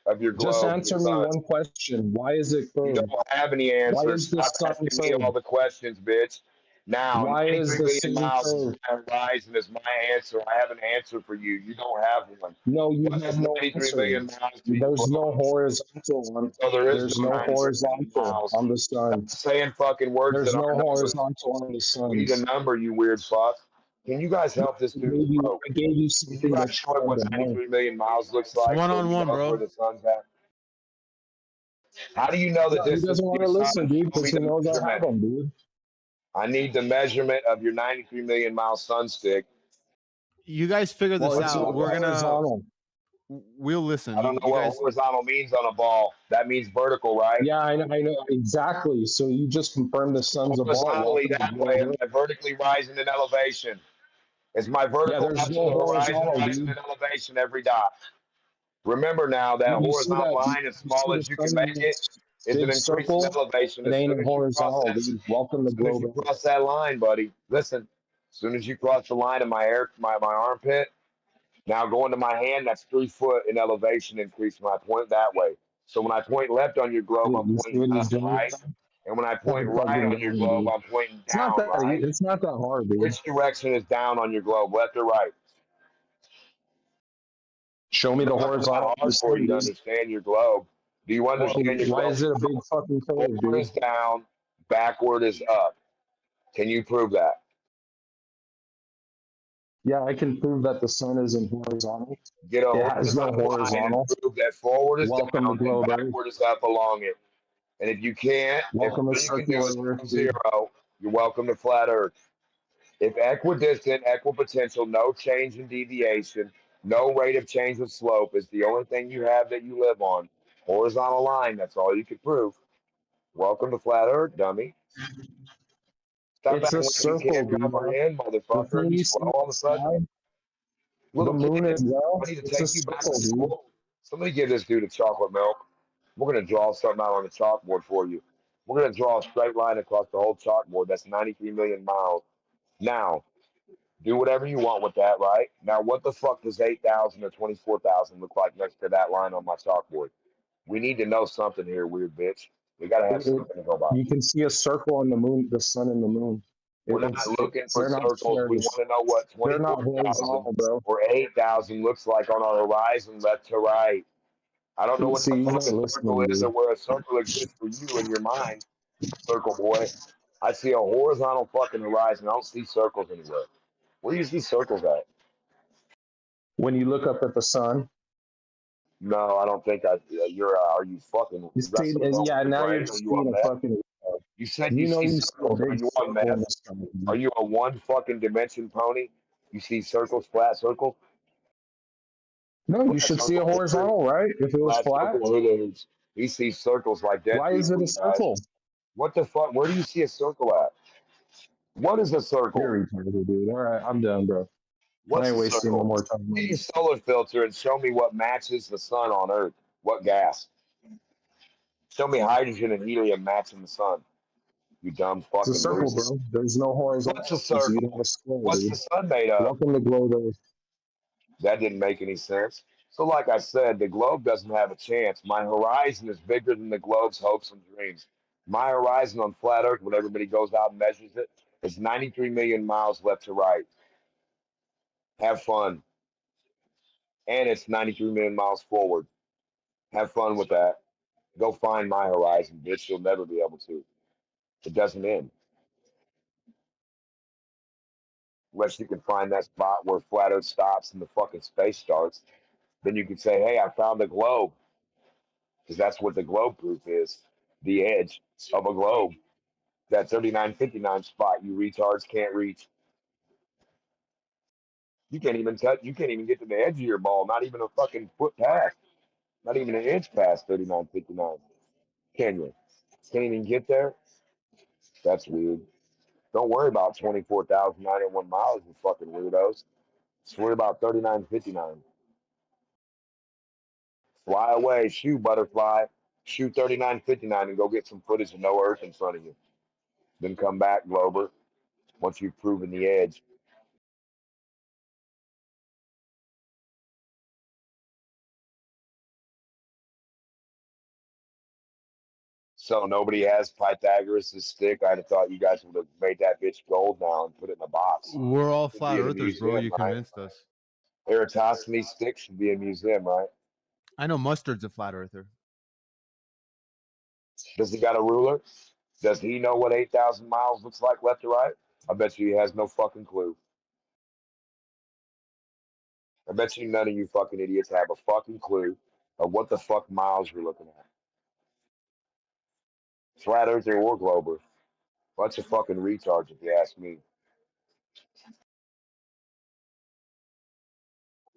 of your globe? Just answer me one question. Why is it You curved? don't have any Why answers. is the Stop sun asking me all curved? the questions, bitch. Now, Why is 93 the million sun miles is curved? my horizon, is my answer. I have an answer for you. You don't have one. No, you What have is no 93 answer. million miles to your There's no globe? horizontal on. So there is There's no no 93 million horizontal miles. on the sun. Stop saying fucking words There's that no aren't numbers. horizontal on the sun. We need a number, you weird fuck. Can you guys help this dude? I gave you Can you something guys that show him what showed the 93 million miles looks It's like? So he one-on-one, knows bro. where the sun's at. How do you know the No, he distance doesn't to want your to sun? listen, dude, Show because me he the knows I have measurement. them, dude. I need the measurement of your 93 million mile sun stick. You guys figure this Well, it's out. We're gonna. horizontal. We'll listen. I don't know You what guys. horizontal means on a ball. That means vertical, right? Yeah, I know exactly. So you just confirmed the sun's a ball. Horizontally Welcome to that way, am Globe I vertically rising in elevation? Is my Earth. Yeah, vertical there's up to no the horizon horizontal, rising dude. in elevation every dot? Remember now that You see horizontal that? line, as You see small the as you can sun in make it, this is an big increase in circle? elevation. It As ain't soon a as you cross horizontal, that, dude. Welcome to as soon as you globe. cross that line, buddy, listen. As soon as you cross the line of my armpit, now going to my hand, that's 3 foot in elevation increase when I point that way. So when I point left on your globe, I'm You see pointing what he's up, doing? right? And when I Have point a right fucking on your game, globe, dude. I'm pointing It's not down, that. right? It's not that hard, dude. Which direction is down on your globe, left or right? Show me the It's horizontal not on the hard for you sun, to dude. understand your globe. Do you understand your Why globe? is it a big fucking curve, Forward dude? is down, backward is up. Can you prove that? Yeah, I can prove that the sun isn't horizontal. Get a It has no horizontal line and horizontal. prove that forward is Welcome to down and globe Earth. backward is up along it. And if you can't, if Welcome all to you can do is circular Earth, prove dude. zero, you're welcome to flat Earth. If equidistant, equipotential, no change in deviation, no rate of change of slope is the only thing you have that you live on, horizontal line, that's all you can prove. Welcome to flat Earth, dummy. Stop It's acting a like you circle, can't dude. comprehend, The motherfucker. thing You you see slow in all the of a sudden. sky, the Little moon kid, as well. I need to It's a take you back to circle, dude. school. Somebody give this dude a chocolate milk. We're going to draw something out on the chalkboard for you. We're going to draw a straight line across the whole chalkboard. That's 93 million miles. Now, do whatever you want with that, right? Now, what the fuck does 8,000 or 24,000 look like next to that line on my chalkboard? We need to know something here, weird bitch. We got to have something to go by. You can see a circle on the moon, the sun and the moon. We're not looking for They're not circles. We squares. want to know what They're not 24,000 horizontal, bro. or 8,000 looks like on our horizon, left to right. I don't know what See, the you're fuck not a circle listening, is or dude. where a circle exists for you in your mind, circle boy. I see a horizontal fucking horizon. I don't see circles anywhere. Where do you see circles at? When you look up at the sun, No, I don't think I. You're. Are you fucking? you You got see, something wrong yeah, with your now you're brain? Are just you being on a meth? fucking. You said you You know, see you see a circles. Are big you on circle in meth? the sky, Are dude. you a one fucking dimension pony? You see circles, flat circles. No, you Flat should see a circle hooter. horizontal, right? If it was Flat flat. circle hooters. He sees circles like dead Why is people. it a You guys. circle? What the fuck? Where do you see a circle at? What is a circle? You're retarded, dude. All right, I'm done, bro. I What's ain't a wasting no circle? more time. Get your solar filter and show me what matches the sun on Earth. What gas? Show me hydrogen and helium matching the sun. You dumb It's a fucking circle, loser. bro. There's no horizontal. What's a So you don't circle? have a square, What's dude. the sun made of? Welcome to globe Earth. That didn't make any sense. So, like I said, the globe doesn't have a chance. My horizon is bigger than the globe's hopes and dreams. My horizon on flat Earth, when everybody goes out and measures it, is 93 million miles left to right. Have fun. And it's 93 million miles forward. Have fun with that. Go find my horizon, bitch. You'll never be able to. It doesn't end. Unless you can find that spot where flat Earth stops and the fucking space starts. Then you can say, hey, I found the globe. Because that's what the globe proof is. The edge of a globe. That 3959 spot you retards can't reach. You can't even touch, you can't even get to the edge of your ball, not even a fucking foot past. Not even an inch past 3959. Can you? Can't even get there? That's weird. Don't worry about 24,901 miles, you fucking weirdos. Just worry about 3959. Fly away, shoot, butterfly. Shoot 3959 and go get some footage of no Earth in front of you. Then come back, Glober, once you've proven the edge. So nobody has Pythagoras' stick. I'd have thought you guys would have made that bitch gold now and put it in a box. We're all Should flat be in a earthers, bro. museum, You right? convinced us. Eratosthenes' stick should be in a museum, right? I know Mustard's a flat earther. Does he got a ruler? Does he know what 8,000 miles looks like left to right? I bet you he has no fucking clue. I bet you none of you fucking idiots have a fucking clue of what the fuck miles you're looking at. Flat earther or glober. Bunch of fucking retards if you ask me.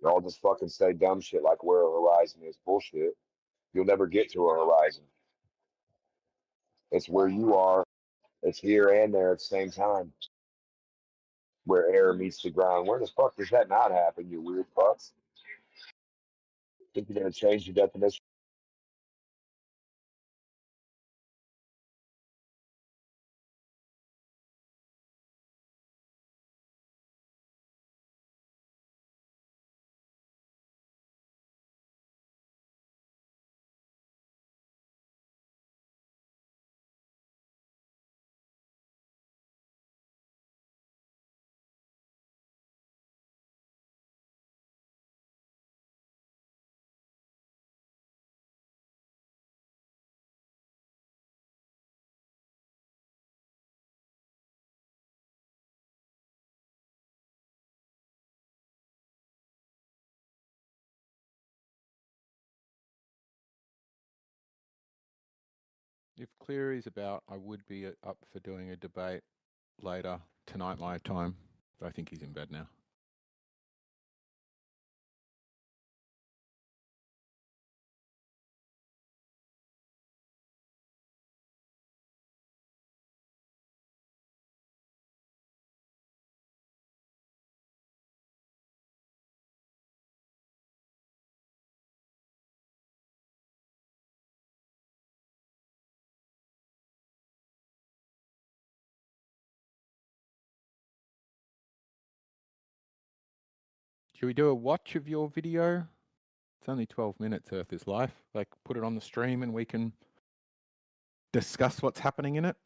They all just fucking say dumb shit like where a horizon is. Bullshit. You'll never get to a horizon. It's where you are. It's here and there at the same time. Where air meets the ground. Where the fuck does that not happen, you weird fucks? Think you're gonna change the definition? If Cleary's about, I would be up for doing a debate later tonight my time. But I think he's in bed now. Should we do a watch of your video? It's only 12 minutes, Earth is Life. Like, put it on the stream and we can discuss what's happening in it.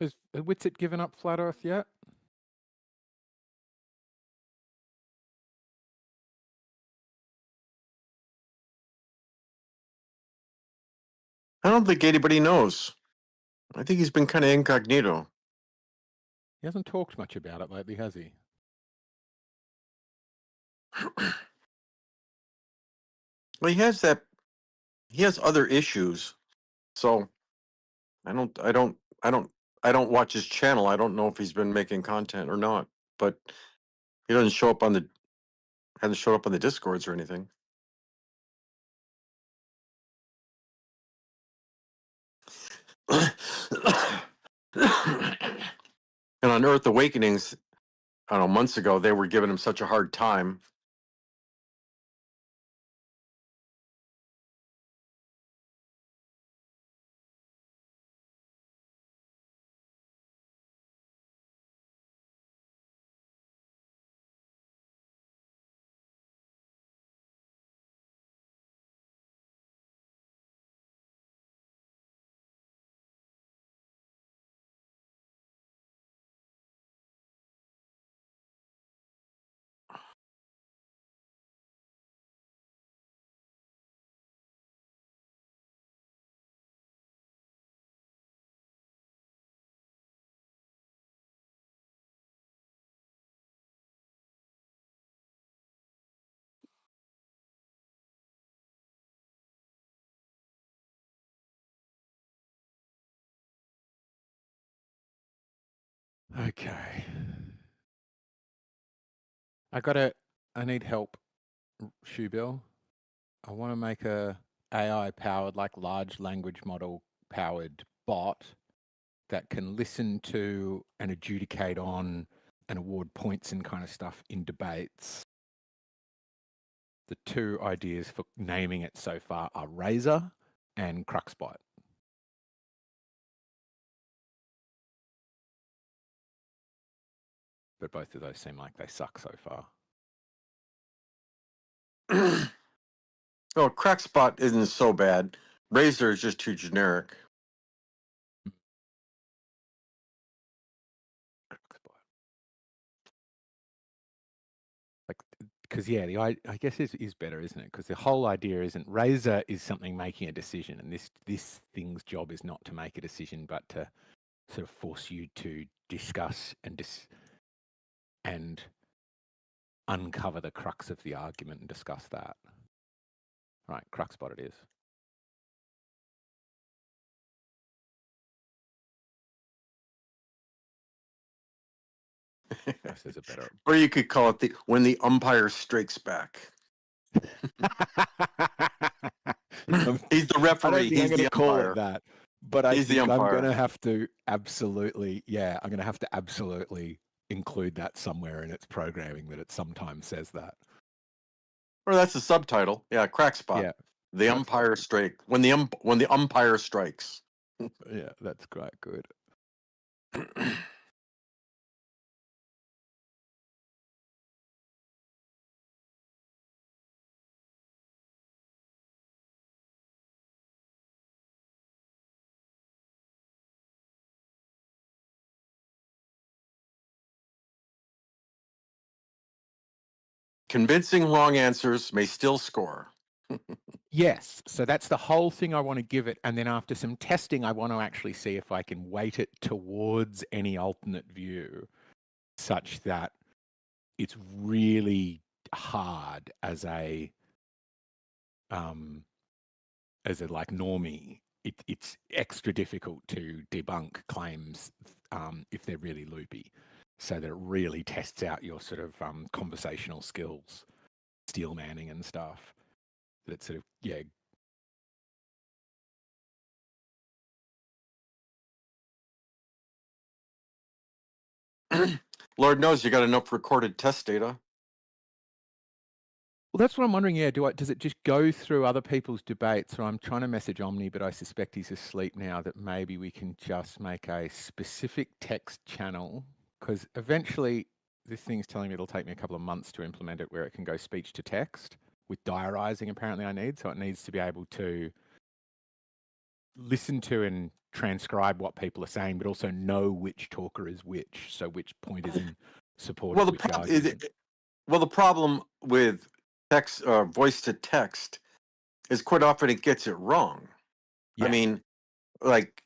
Has Witsit given up Flat Earth yet? I don't think anybody knows. I think he's been kind of incognito. He hasn't talked much about it lately, has he? Well, he has other issues. So I don't watch his channel. I don't know if he's been making content or not. But he doesn't show up hasn't showed up on the Discords or anything. And on Earth Awakenings, I don't know, months ago, they were giving him such a hard time. Okay. I need help, Shoebill. I want to make a AI powered, like large language model powered bot that can listen to and adjudicate on and award points and kind of stuff in debates. The two ideas for naming it so far are Razor and Cruxbot. But both of those seem like they suck so far. Oh, Crackspot isn't so bad. Razor is just too generic. Because I guess it is better, isn't it? Because the whole idea isn't Razor is something making a decision, and this thing's job is not to make a decision, but to sort of force you to discuss and uncover the crux of the argument and discuss that. Right, Cruxbot it is. This is a better. Or you could call it when the umpire strikes back. He's the referee. I don't think He's I'm going the to call umpire. it that, but I He's the think I'm umpire. going to have to absolutely include that somewhere in its programming that it sometimes says that. Or that's the subtitle. Yeah, Crackspot. Yeah, The umpire strike. When the umpire strikes. Yeah, that's quite good. Convincing wrong answers may still score. Yes, so that's the whole thing I want to give it, and then after some testing, I want to actually see if I can weight it towards any alternate view, such that it's really hard as a like normie. It's extra difficult to debunk claims if they're really loopy, so that it really tests out your sort of conversational skills, steel manning and stuff. That it's sort of Lord knows you got enough recorded test data. Well, that's what I'm wondering. Yeah, does it just go through other people's debates? Or I'm trying to message Omni, but I suspect he's asleep now. That maybe we can just make a specific text channel, because eventually this thing's telling me it'll take me a couple of months to implement it, where it can go speech to text with diarizing. Apparently, I need so it needs to be able to listen to and transcribe what people are saying, but also know which talker is which, so which point is in support of which argument. The problem with text, voice to text, is quite often it gets it wrong. Yeah. I mean, like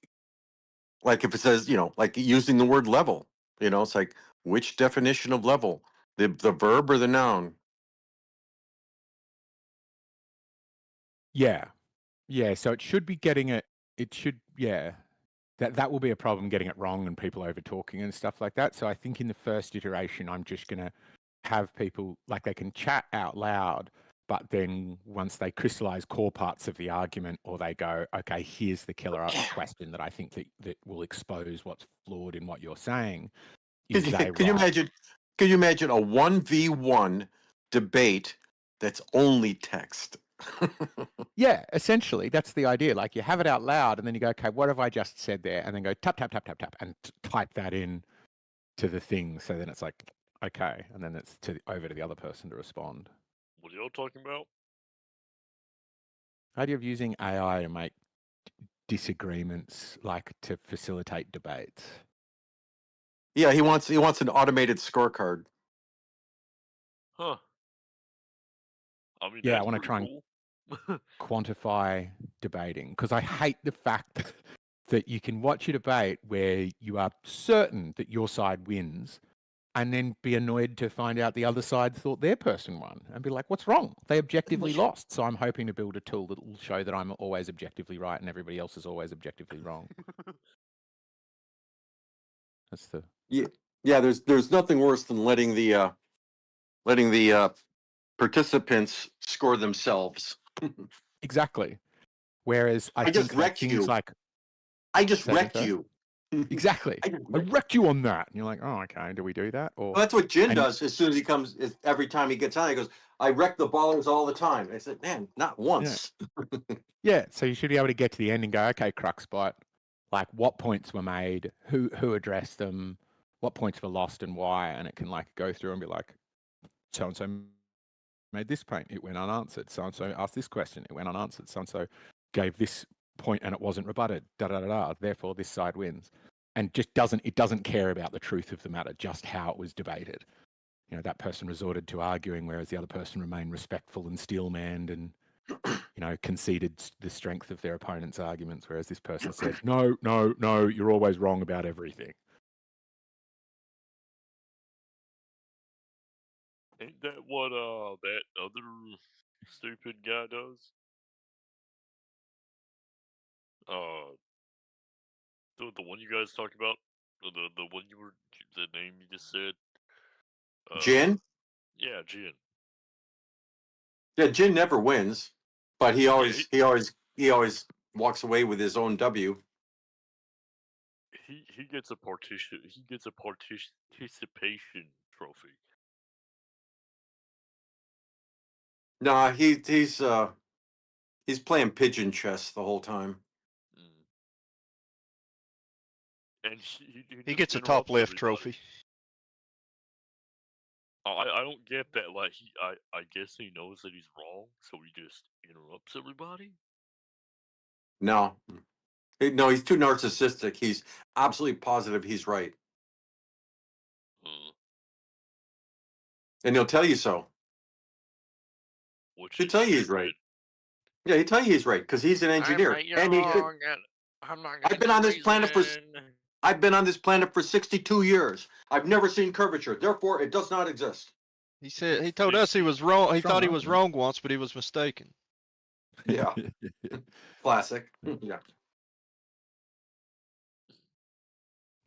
if it says, like using the word level, it's like which definition of level, the verb or the noun. Yeah. So it should be getting it. It should, that will be a problem getting it wrong and people over talking and stuff like that. So I think in the first iteration, I'm just going to have people like they can chat out loud, but then once they crystallize core parts of the argument, or they go, okay, here's the killer question that I think that will expose what's flawed in what you're saying. Can you imagine a 1v1 debate that's only text? Yeah, essentially, that's the idea. Like you have it out loud, and then you go, okay, what have I just said there? And then go tap, tap, tap, tap, tap, and type that in to the thing. So then it's like, okay, and then it's over to the other person to respond. What are y'all talking about? The idea of using AI to make disagreements, like to facilitate debates. Yeah, he wants an automated scorecard. Huh. I mean, Yeah, I want to try and quantify debating, because I hate the fact that you can watch a debate where you are certain that your side wins, and then be annoyed to find out the other side thought their person won, and be like, what's wrong? They objectively lost. So I'm hoping to build a tool that will show that I'm always objectively right and everybody else is always objectively wrong. That's the Yeah, there's nothing worse than letting the participants score themselves. Exactly. Whereas I just think that wrecked things you. like I just Say again, wrecked sorry? you. Exactly. I wrecked you on that. And you're like, oh, okay. Do we do that? Or Well, that's what Jin and- does as soon as he comes. Every time he gets on, he goes, "I wreck the ballers all the time." I said, "Man, not once." Yeah. So you should be able to get to the end and go, okay, Cruxbot, like what points were made, who addressed them, what points were lost, and why, and it can like go through and be like, so and so made this point, it went unanswered. So and so asked this question, it went unanswered. So and so gave this point and it wasn't rebutted. Da da da da. Therefore, this side wins, and just doesn't care about the truth of the matter, just how it was debated. You know, that person resorted to arguing, whereas the other person remained respectful and steel-manned and, you know, conceded the strength of their opponent's arguments, whereas this person said, no, no, no, you're always wrong about everything. Ain't that what that other stupid guy does? The one you guys talked about, the one the name you just said. Jin? Yeah, Jin. Yeah, Jin never wins, but he always Yeah, he always walks away with his own W. he gets a participation trophy. Nah, he's playing pigeon chess the whole time. And He just gets a top interrupts left everybody. trophy. I don't get that. Like I guess he knows that he's wrong, so he just interrupts everybody. No, no, he's too narcissistic. He's absolutely positive he's right, and he'll tell you so. He'll tell you he's right. Yeah, he'll tell you he's right because he's an engineer. I'm right, you're and wrong, and I'm not I've been on this planet for 62 years. I've never seen curvature. Therefore, it does not exist. He told us he was wrong. He thought he was wrong once, but he was mistaken. Yeah. Classic. Yeah.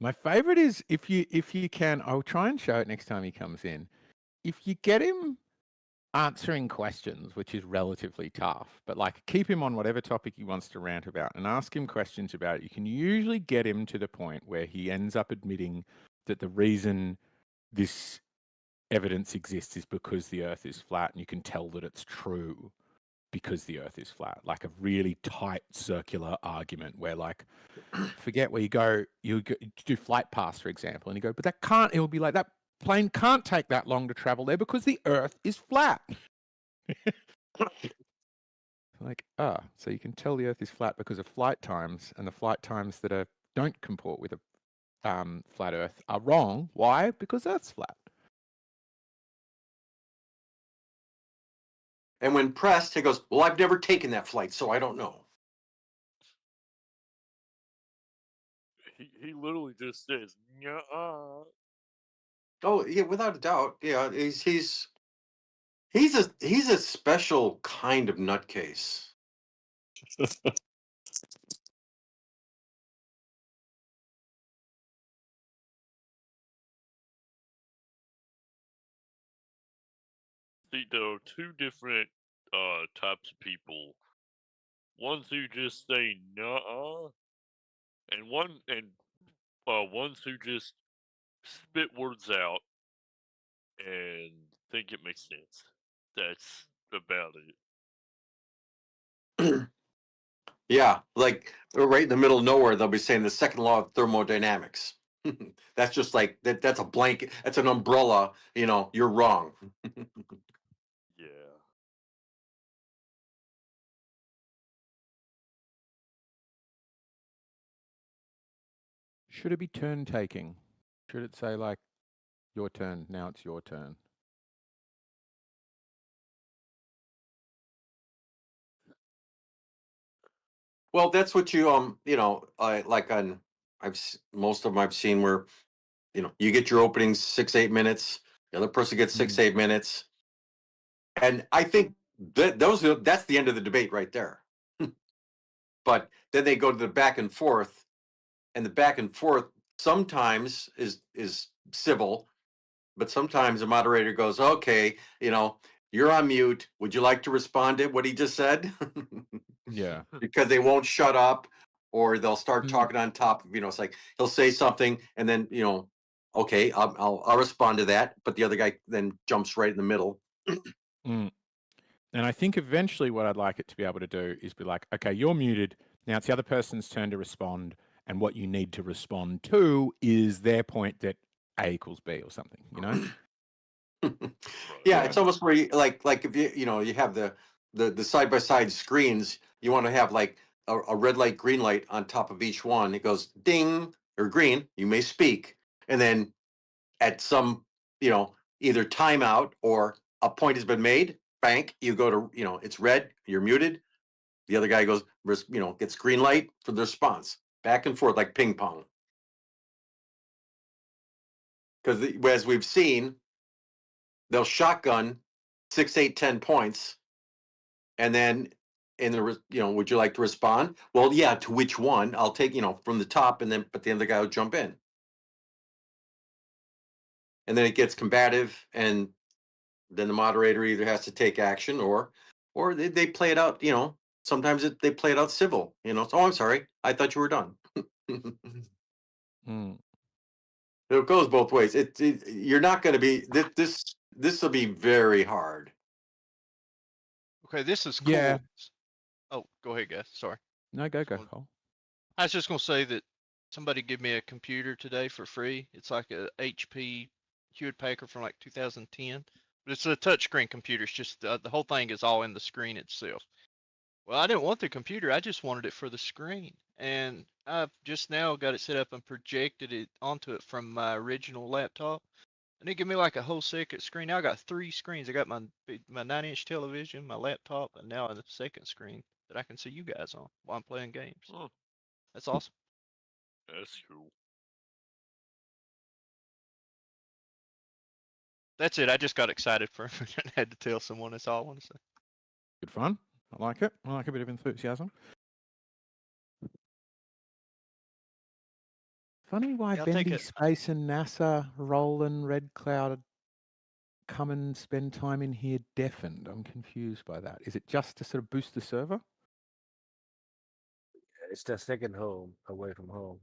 My favorite is if you can, I'll try and show it next time he comes in. If you get him answering questions, which is relatively tough, but like keep him on whatever topic he wants to rant about and ask him questions about it, you can usually get him to the point where he ends up admitting that the reason this evidence exists is because the Earth is flat, and you can tell that it's true because the Earth is flat. Like a really tight circular argument where, like, forget where you do flight paths, for example, and you go, but that can't. It will be like that plane can't take that long to travel there because the Earth is flat. Like, so you can tell the Earth is flat because of flight times, and the flight times that don't comport with a flat Earth are wrong. Why? Because Earth's flat. And when pressed, he goes, "Well, I've never taken that flight, so I don't know." He literally just says, "Nuh-uh." Oh yeah, without a doubt. Yeah, he's a special kind of nutcase. See, there are two different types of people. Ones who just say "nuh-uh," and ones who just spit words out and think it makes sense. That's about it. Yeah, like right in the middle of nowhere, they'll be saying the second law of thermodynamics. That's just like that's a blanket. That's an umbrella. You know, you're wrong. Yeah. Should it be turn taking? Should it say like, your turn, now it's your turn? Well, that's what you know, like on most of them I've seen where, you know, you get your openings 6-8 minutes, the other person gets 6-8 minutes, and I think that's the end of the debate right there. But then they go to the back and forth, and the back and forth sometimes is civil, but sometimes the moderator goes, okay, you're on mute. Would you like to respond to what he just said? Yeah. Because they won't shut up, or they'll start talking on top of, it's like he'll say something and then, okay, I'll respond to that. But the other guy then jumps right in the middle. Mm. And I think eventually what I'd like it to be able to do is be like, okay, you're muted. Now it's the other person's turn to respond. And what you need to respond to is their point that A equals B or something, Yeah, it's almost where you like if you have the side by side screens, you want to have like a red light, green light on top of each one. It goes ding or green, you may speak. And then at some, either timeout or a point has been made, bank, you go to, it's red, you're muted. The other guy goes, gets green light for the response. Back and forth like ping pong. Because as we've seen, they'll shotgun 6, 8, 10 points, and then in the would you like to respond? Well, yeah, to which one? I'll take from the top, and then but the other guy will jump in, and then it gets combative, and then the moderator either has to take action or they play it out. Sometimes they play it out civil. Oh, I'm sorry, I thought you were done. It goes both ways. You're not going to be this will be very hard. Okay, this is cool. Yeah. Oh, go ahead, guys. Sorry. No, go, Cole. I was just gonna say that somebody gave me a computer today for free. It's like a HP Hewlett Packard from like 2010, but it's a touchscreen computer. It's just the whole thing is all in the screen itself. Well, I didn't want the computer. I just wanted it for the screen, and I've just now got it set up and projected it onto it from my original laptop. And it gave me like a whole second screen. Now I got 3 screens. I got my 9-inch television, my laptop, and now a second screen that I can see you guys on while I'm playing games. Oh, That's awesome. that's cool. That's it. I just got excited for I had to tell someone. That's all I want to say. Good fun. I like it. I like a bit of enthusiasm. Funny why Yeah, I'll take Bendy it. Space and NASA, Roland, Red Cloud come and spend time in here deafened. I'm confused by that. Is it just to sort of boost the server? It's their second home away from home.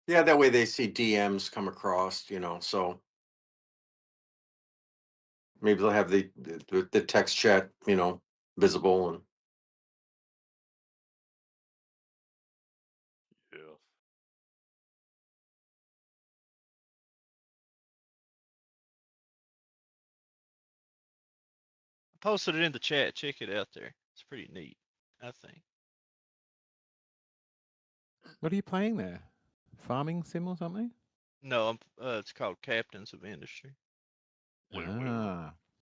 Yeah, that way they see DMs come across, so maybe they'll have the text chat, visible and Yeah. I posted it in the chat. Check it out there. It's pretty neat, I think. What are you playing there? Farming sim or something? No, it's called Captains of Industry.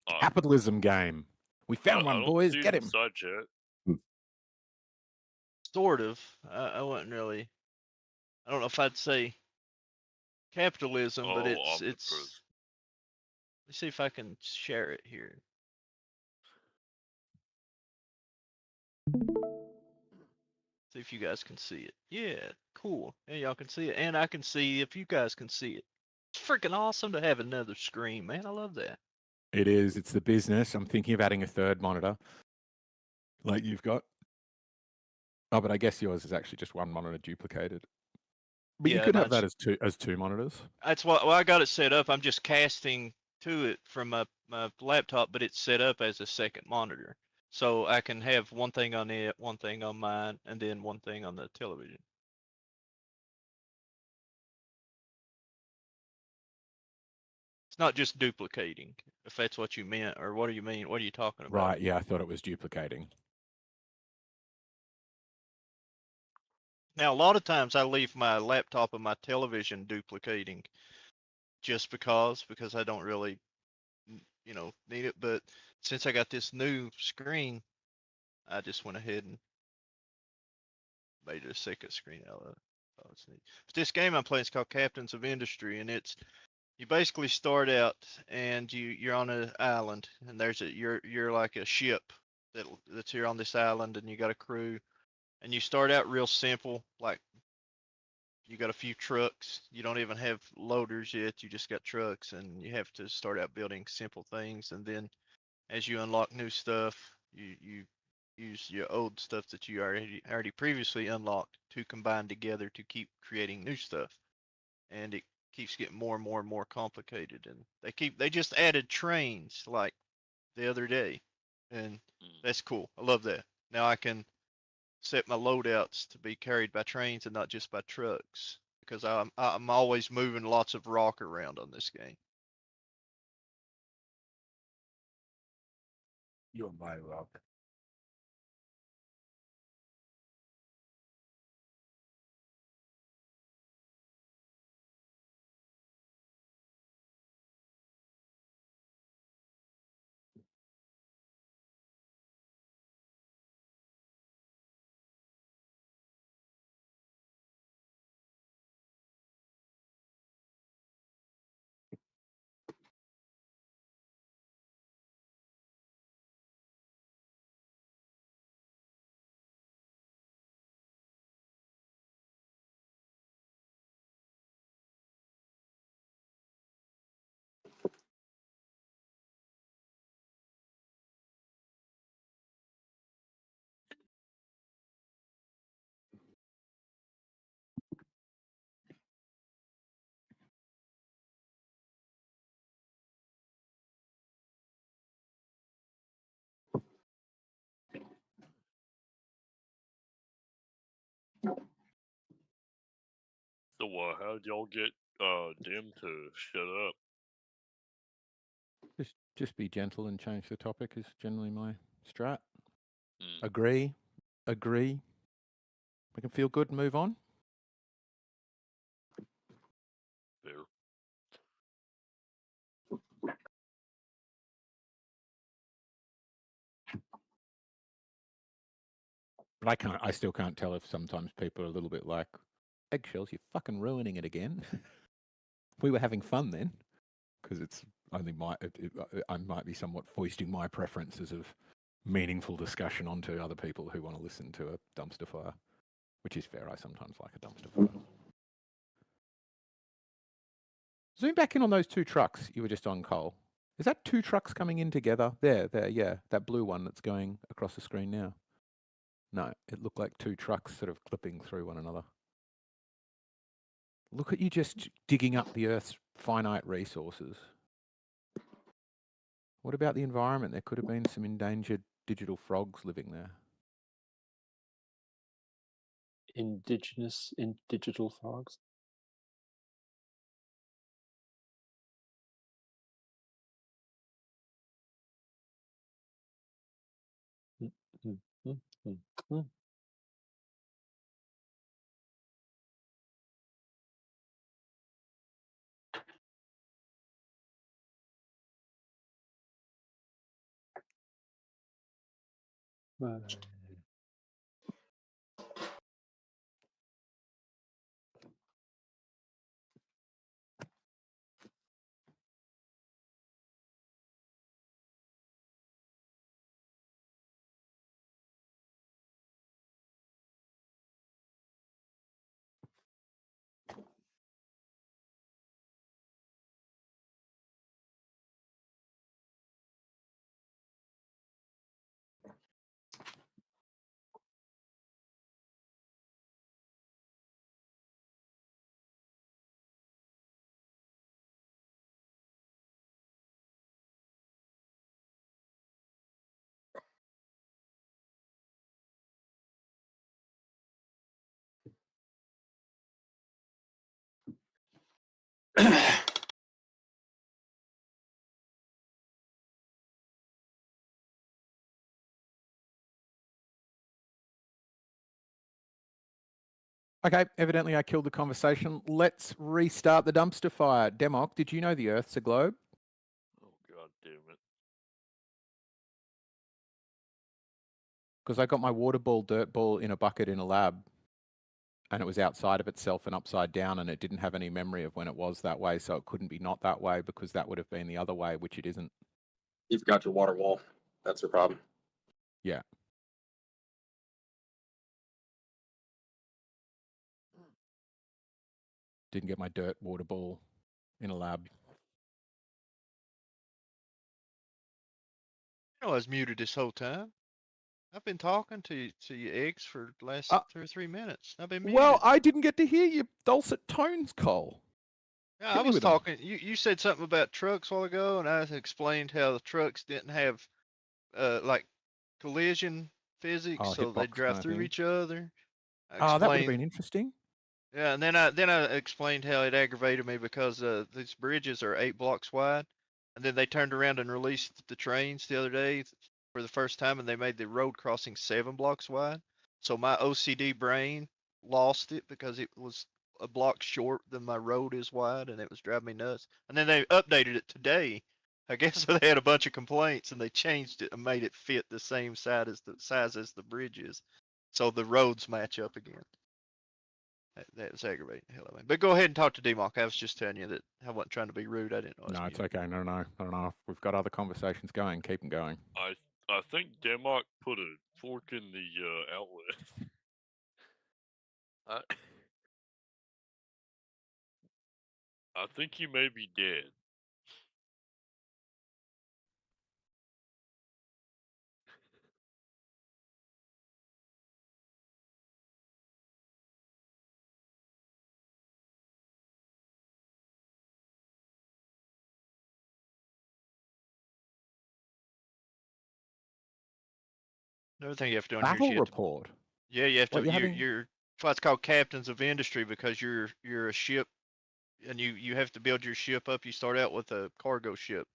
Capitalism game. We found one, I don't boys. see Get it in him. the side chat. Sort of. I wouldn't really. I don't know if I'd say capitalism, but it's. Let's see if I can share it here. See if you guys can see it. Yeah, cool. And y'all can see it, and I can see if you guys can see it. It's freaking awesome to have another screen, man. I love that. It is. It's the business. I'm thinking of adding a third monitor, like you've got. Oh, but I guess yours is actually just one monitor duplicated. But you Yeah, could have mine's- that as two monitors. That's why. Well, I got it set up. I'm just casting to it from my laptop, but it's set up as a second monitor, so I can have one thing on it, one thing on mine, and then one thing on the television. It's not just duplicating, if that's what you meant, or what do you mean? What are you talking about? Right. Yeah, I thought it was duplicating. Now, a lot of times I leave my laptop and my television duplicating just because I don't really, need it. But since I got this new screen, I just went ahead and made it a second screen out of it. Oh, it's neat. But this game I'm playing is called Captains of Industry, and it's you basically start out and you're on an island, and there's you're like a ship that's here on this island, and you got a crew, and you start out real simple, like you got a few trucks. You don't even have loaders yet. You just got trucks, and you have to start out building simple things, and then as you unlock new stuff, you use your old stuff that you already previously unlocked to combine together to keep creating new stuff, and it keeps getting more and more and more complicated. And they just added trains like the other day, and that's cool. I love that. Now I can set my loadouts to be carried by trains and not just by trucks, because I'm always moving lots of rock around on this game. You're my rock. So, how'd y'all get Dim to shut up? Just be gentle and change the topic is generally my strat. Mm. Agree. We can feel good and move on. Fair. But I still can't tell if sometimes people are a little bit like, eggshells, you're fucking ruining it again. We were having fun then, because it's only I might be somewhat foisting my preferences of meaningful discussion onto other people who want to listen to a dumpster fire, which is fair. I sometimes like a dumpster fire. Zoom back in on those two trucks you were just on, Cole. Is that two trucks coming in together? There, yeah. That blue one that's going across the screen now. No, it looked like two trucks sort of clipping through one another. Look at you just digging up the Earth's finite resources. What about the environment? There could have been some endangered digital frogs living there. Indigenous in digital frogs. Okay, evidently I killed the conversation. Let's restart the dumpster fire. Demok, did you know the Earth's a globe? Oh, god damn it. Because I got my water ball, dirt ball in a bucket in a lab. and it was outside of itself and upside down, and it didn't have any memory of when it was that way, so it couldn't be not that way because that would have been the other way, which it isn't. You've got your water wall. That's your problem. Yeah. Didn't get my dirt water ball in a lab. I was muted this whole time. I've been talking to you eggs for the last 2 or 3 minutes. I've been muted. Well, I didn't get to hear your dulcet tones, Cole. Yeah, Hit I me was with 'em. talking. You said something about trucks a while ago, and I explained how the trucks didn't have like collision physics, Oh, so they hitbox drive kinda through thing. each other. I Oh, that would have been explained. interesting. Yeah, and then I explained how it aggravated me because these bridges are 8 blocks wide, and then they turned around and released the trains the other day for the first time, and they made the road crossing 7 blocks wide. So my OCD brain lost it because it was a block short than my road is wide, and it was driving me nuts. And then they updated it today. I guess they had a bunch of complaints, and they changed it and made it fit the same size as the bridges, so the roads match up again. That was aggravating the hell out of me. But go ahead and talk to D-Mock. I was just telling you that I wasn't trying to be rude. I didn't know I was No, it's muted. okay. No. We've got other conversations going. Keep them going. I think Denmark put a fork in the outlet. I think he may be dead. Another thing you have to do on here is Battle you have to, report. yeah, you have What to, you having? you're, that's why it's called captains of industry, because you're a ship, and you have to build your ship up. You start out with a cargo ship.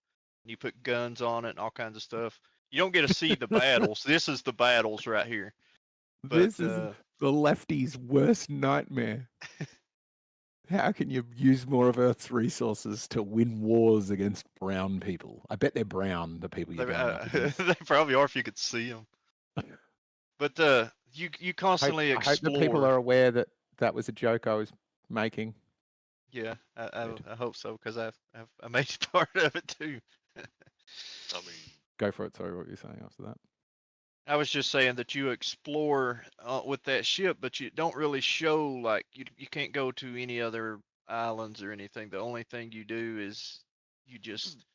You put guns on it and all kinds of stuff. You don't get to see the battles. This is the battles right here. But This is the lefties' worst nightmare. How can you use more of Earth's resources to win wars against brown people? I bet they're brown, the people you're they, going up against. they probably are if you could see them. But you constantly I hope the people explore. are aware that that was a joke I was making. Yeah, I hope so, because I made part of it too. I mean, Go for it. Sorry, what were you saying after that? I was just saying that you explore with that ship, but you don't really show, like, you can't go to any other islands or anything. The only thing you do is you just,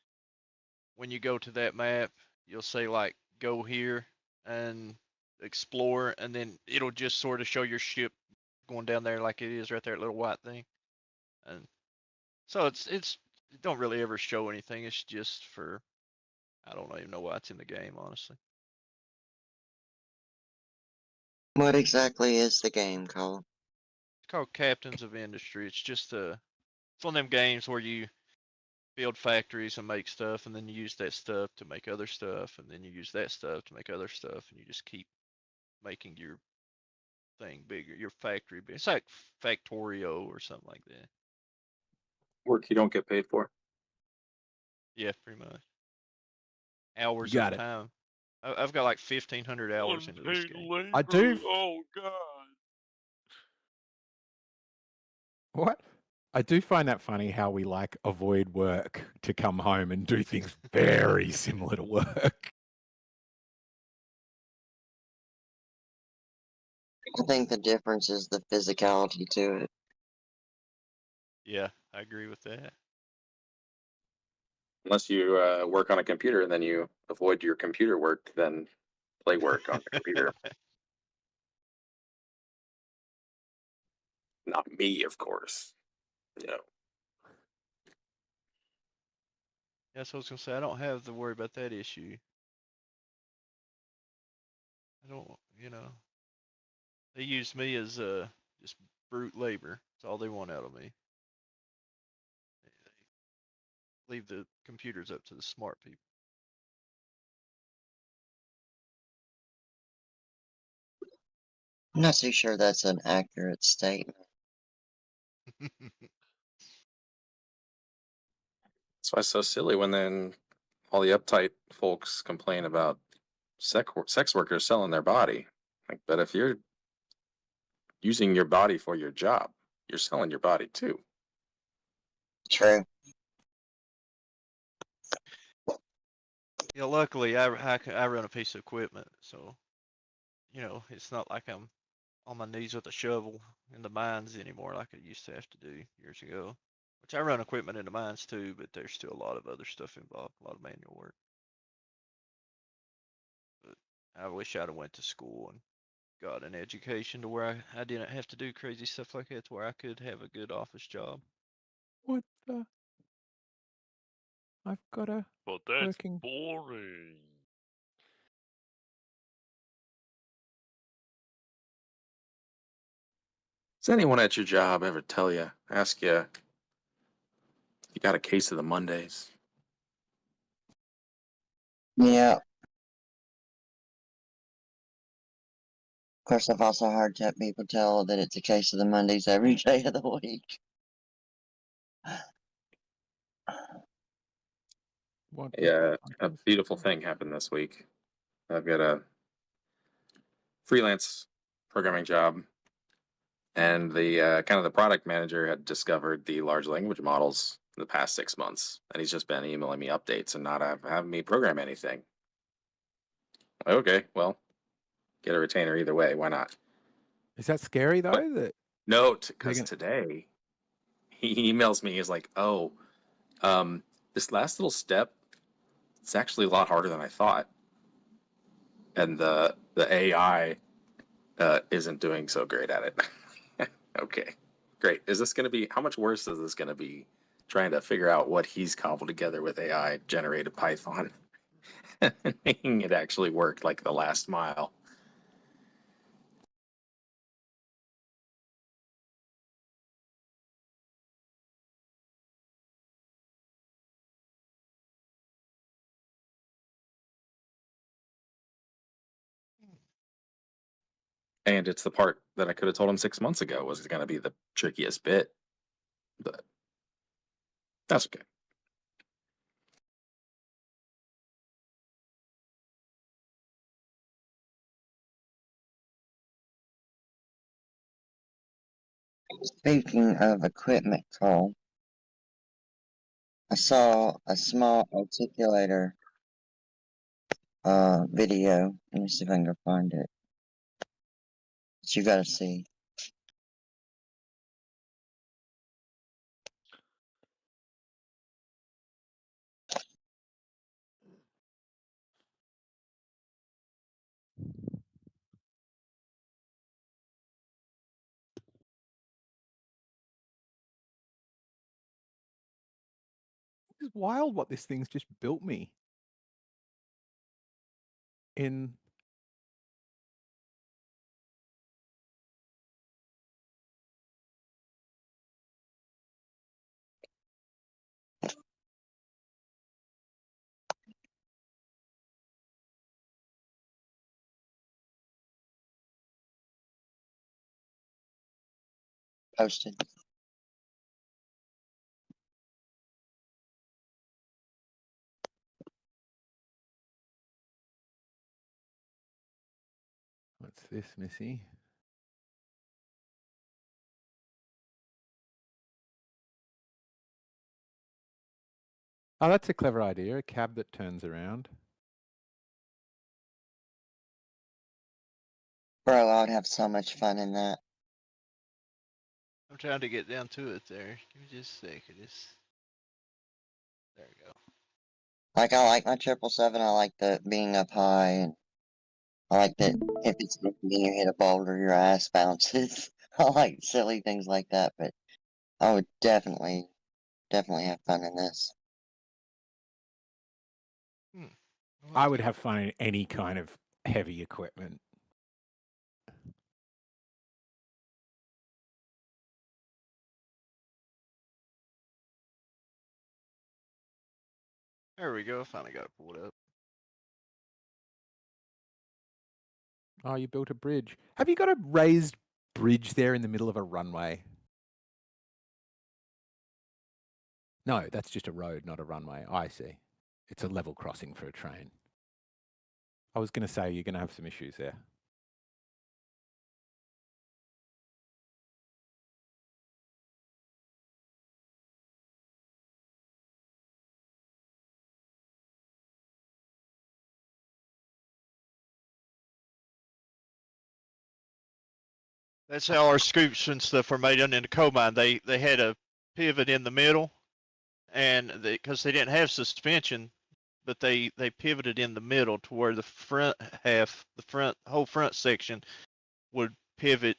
when you go to that map, you'll say like go here and explore, and then it'll just sort of show your ship going down there like it is right there, that little white thing. And so it don't really ever show anything. It's just for, I don't even know why it's in the game, honestly. What exactly is the game called? It's called Captains of Industry. It's just it's one of them games where you build factories and make stuff, and then you use that stuff to make other stuff, and then you use that stuff to make other stuff, and you just keep making your thing bigger, your factory bigger. It's like Factorio or something like that. Work you don't get paid for. Yeah, pretty much. Hours got of it. time. I've got like 1,500 hours into this unpaid game. labor. I do. Oh God. What? I do find that funny how we like avoid work to come home and do things very similar to work. I think the difference is the physicality to it. Yeah, I agree with that. Unless you work on a computer and then you avoid your computer work, then play work on the computer. Not me, of course. You know. That's what I was gonna say. I don't have to worry about that issue. I don't, they use me as just brute labor. That's all they want out of me. They leave the computers up to the smart people. I'm not too sure that's an accurate statement. That's why it's so silly when then all the uptight folks complain about sex workers selling their body. Like, but if you're using your body for your job. You're selling your body too. True. Yeah, luckily I run a piece of equipment, so you know it's not like I'm on my knees with a shovel in the mines anymore like I used to have to do years ago. Which I run equipment in the mines too, but there's still a lot of other stuff involved, a lot of manual work. But I wish I'd have went to school and got an education to where I didn't have to do crazy stuff like that, to where I could have a good office job. What the? I've got a But that's working. boring. Does anyone at your job ever ask you, if you got a case of the Mondays? Yeah. Of course, I've also heard people tell that it's a case of the Mondays every day of the week. What Yeah, a beautiful thing happened this week. I've got a freelance programming job, and the kind of the product manager had discovered the large language models in the past 6 months, and he's just been emailing me updates and not having me program anything. Okay, well, get a retainer either way. Why not? Is that scary though? That Note, because gonna- today he emails me. He's like, "Oh, this last little step, it's actually a lot harder than I thought, and the AI isn't doing so great at it." Okay, great. Is this going to be? How much worse is this going to be? Trying to figure out what he's cobbled together with AI generated Python, making it actually work like the last mile. And it's the part that I could have told him 6 months ago was going to be the trickiest bit, but that's okay. Speaking of equipment, Cole, I saw a small articulator video. Let me see if I can go find it. But you gotta see. It's wild what this thing's just built me. In Posted. what's this, Missy? Oh, that's a clever idea. A cab that turns around. Bro, I would have so much fun in that. I'm trying to get down to it there. Give me just a second. There we go. Like, I like my 777. I like the being up high, and I like that if it's and you hit a boulder, your ass bounces. I like silly things like that, but I would definitely have fun in this. I would have fun in any kind of heavy equipment. There we go. Finally got it pulled up. Oh, you built a bridge. Have you got a raised bridge there in the middle of a runway? No, that's just a road, not a runway. I see. It's a level crossing for a train. I was going to say you're going to have some issues there. That's how our scoops and stuff are made in the coal mine. They had a pivot in the middle, and because they didn't have suspension, but they pivoted in the middle to where the front half, whole front section would pivot,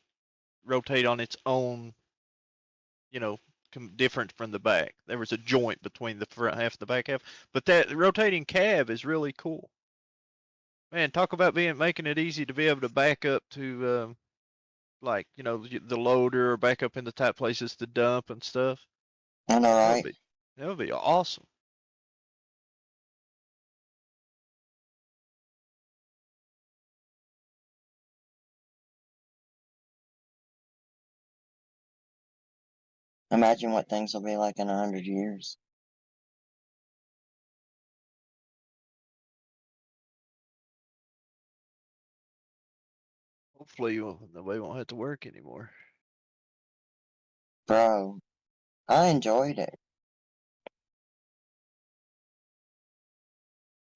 rotate on its own, you know, different from the back. There was a joint between the front half and the back half, but that rotating cab is really cool. Man, talk about making it easy to be able to back up to like, you know, the loader, or back up in the tight places to dump and stuff. I know, right? That would be awesome. Imagine what things will be like in 100 years. Hopefully, nobody won't have to work anymore. Bro, I enjoyed it.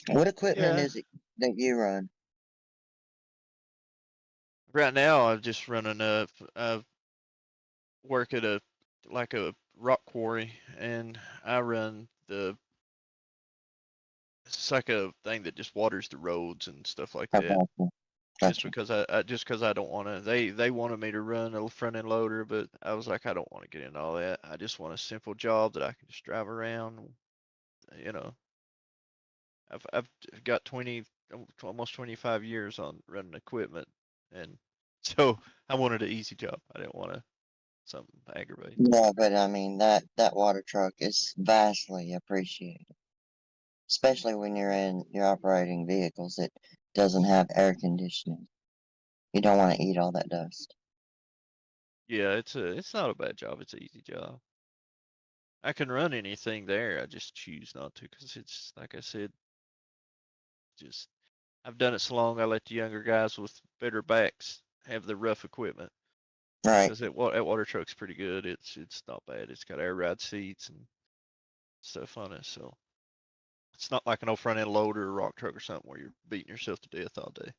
What equipment Yeah. is it that you run? Right now, I'm just running I work at a rock quarry, and I run it's like a thing that just waters the roads and stuff like I that. got you. Just because I don't want to. They wanted me to run a front end loader, but I was like, I don't want to get into all that. I just want a simple job that I can just drive around. You know, I've got 20, almost 25 years on running equipment, and so I wanted an easy job. I didn't want something aggravating. Yeah, but I mean that water truck is vastly appreciated, especially when you're operating vehicles that doesn't have air conditioning. You don't want to eat all that dust. Yeah, it's not a bad job. It's an easy job. I can run anything there. I just choose not to because it's like I said, just I've done it so long. I let the younger guys with better backs have the rough equipment. Right. Because that water truck's pretty good. It's not bad. It's got air ride seats and stuff on it, so it's not like an old front end loader or rock truck or something where you're beating yourself to death all day.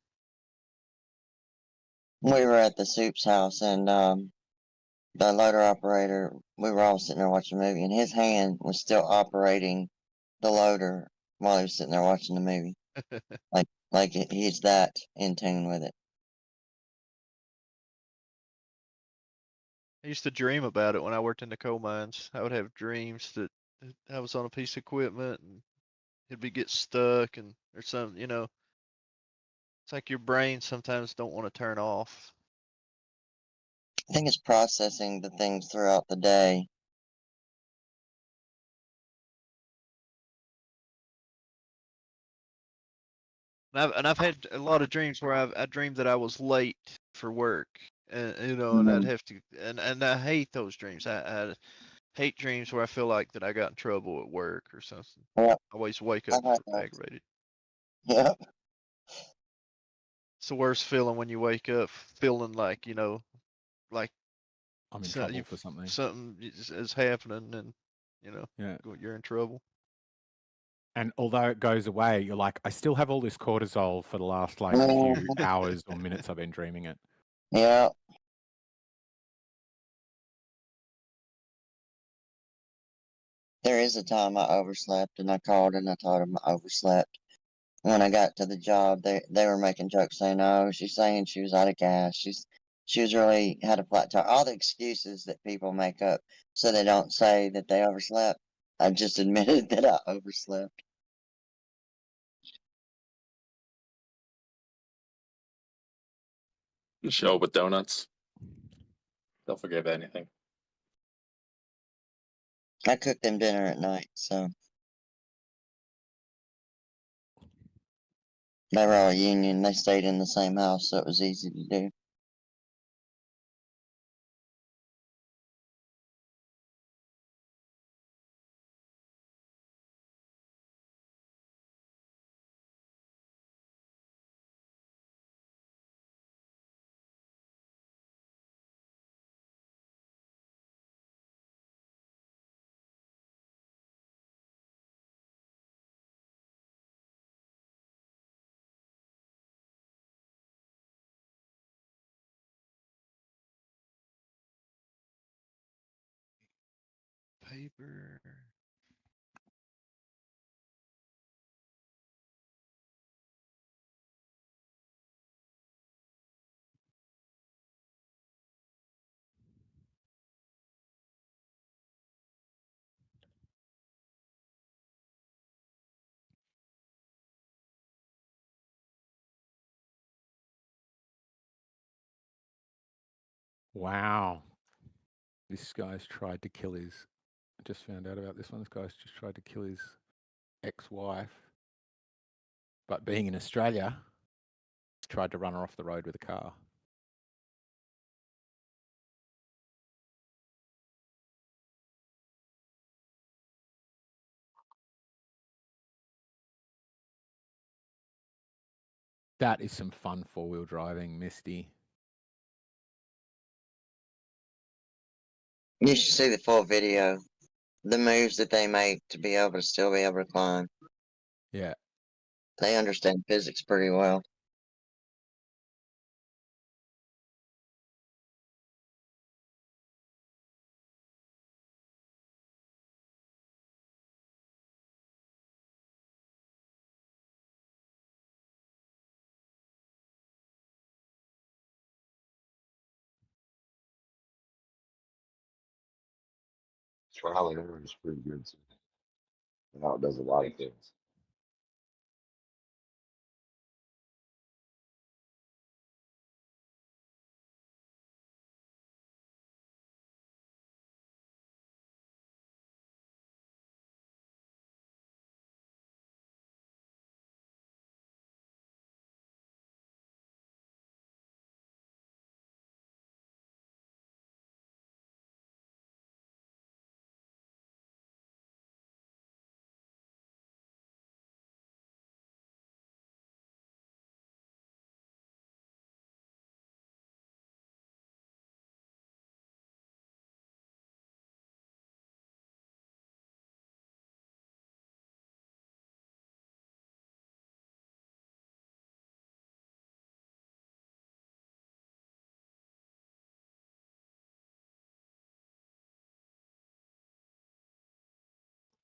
We were at the soup's house, and the loader operator, we were all sitting there watching a movie, and his hand was still operating the loader while he was sitting there watching the movie. He's that in tune with it. I used to dream about it when I worked in the coal mines. I would have dreams that I was on a piece of equipment and it'd get stuck and or something, you know. It's like your brain sometimes don't want to turn off. I think it's processing the things throughout the day. And I've had a lot of dreams where I dreamed that I was late for work, and you know, and I'd have to, and I hate those dreams. I hate dreams where I feel like that I got in trouble at work or something. Yep. I always wake I've up had those. aggravated. Yep. It's the worst feeling when you wake up feeling like, you know, like I'm in trouble for something. something is happening, and you know, Yeah. you're in trouble. And although it goes away, you're like, I still have all this cortisol for the last like few hours or minutes I've been dreaming it. Yeah. There is a time I overslept, and I called and I told him I overslept. When I got to the job, they were making jokes saying, "Oh, she's saying she was out of gas. She was really had a flat tire." All the excuses that people make up so they don't say that they overslept. I just admitted that I overslept. Show up with donuts. They'll forgive anything. I cooked them dinner at night, so they were all union. They stayed in the same house, so it was easy to do. paper. Wow. This guy's tried to kill his. I just found out about this one. This guy's just tried to kill his ex-wife. But being in Australia, tried to run her off the road with a car. That is some fun four-wheel driving, Misty. You should see the full video. The moves that they make to be able to still be able to climb. Yeah. They understand physics pretty well. Trial and error is pretty good too. And how it does a lot of things.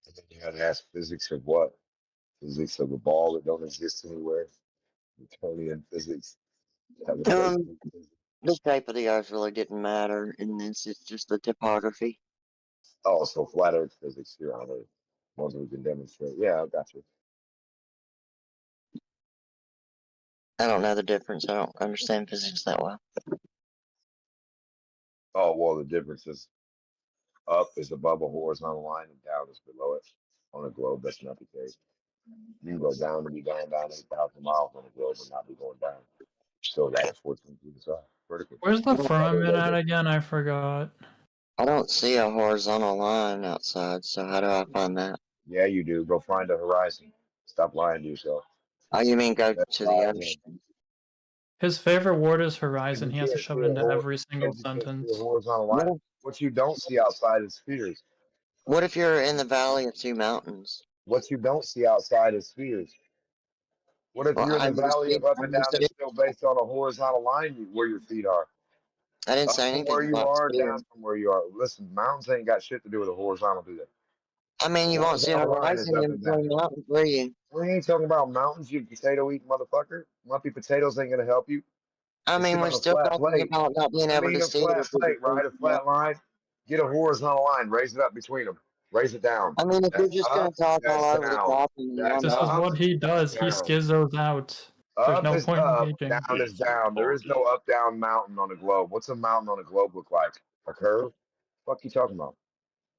And then you had to ask physics of what? Physics of a ball that don't exist anywhere. Newtonian physics. Have a place in physics. The shape of the earth really didn't matter in this. It's just the topography. Oh, so flat Earth physics here on Earth. Ones we can demonstrate. Yeah, I got you. I don't know the difference. I don't understand physics that well. Oh, well, the difference is up is above a horizontal line and down is below it. On a globe, that's not the case. You can go down and be going down 8,000 miles on a globe and not be going down. Still got a 14 feet side. Vertically. Where's the firmament at again? I forgot. I don't see a horizontal line outside, so how do I find that? Yeah, you do. Go find a horizon. Stop lying to yourself. Oh, you mean go That's to the horizon. ocean? His favorite word is If horizon. you He has to can't shove see it a into every single if you can't see a sentence. horizontal line, what you don't see outside is spheres. What if you're in the valley of two mountains? What you don't see outside is spheres. What if Well, you're in the valley of up I and down just that's did, still based on a horizontal line where your feet are? I didn't Up say from anything where you about are, sphere. down from where you are. Listen, mountains ain't got shit to do with a horizontal, do they? I mean, you won't see a Horizontal line is horizon up in and down. between mountains, will you? We ain't talking about mountains, you potato eating motherfucker. Lumpy potatoes ain't gonna help you. I It's mean, we're about a still flat talking plate. about not being I able mean to a see it. flat If we plate, right? A flat line. Get a horizontal line, raise it up between them. Raise it down. I mean, if you're That's just up, going to talk all that's over the down. top and That's This is up, what he does. He that's down. schizzos out. There's Up no is point up, engaging. down is down. There is no up down mountain on a globe. What's a mountain on a globe look like? A curve? Fuck you talking about?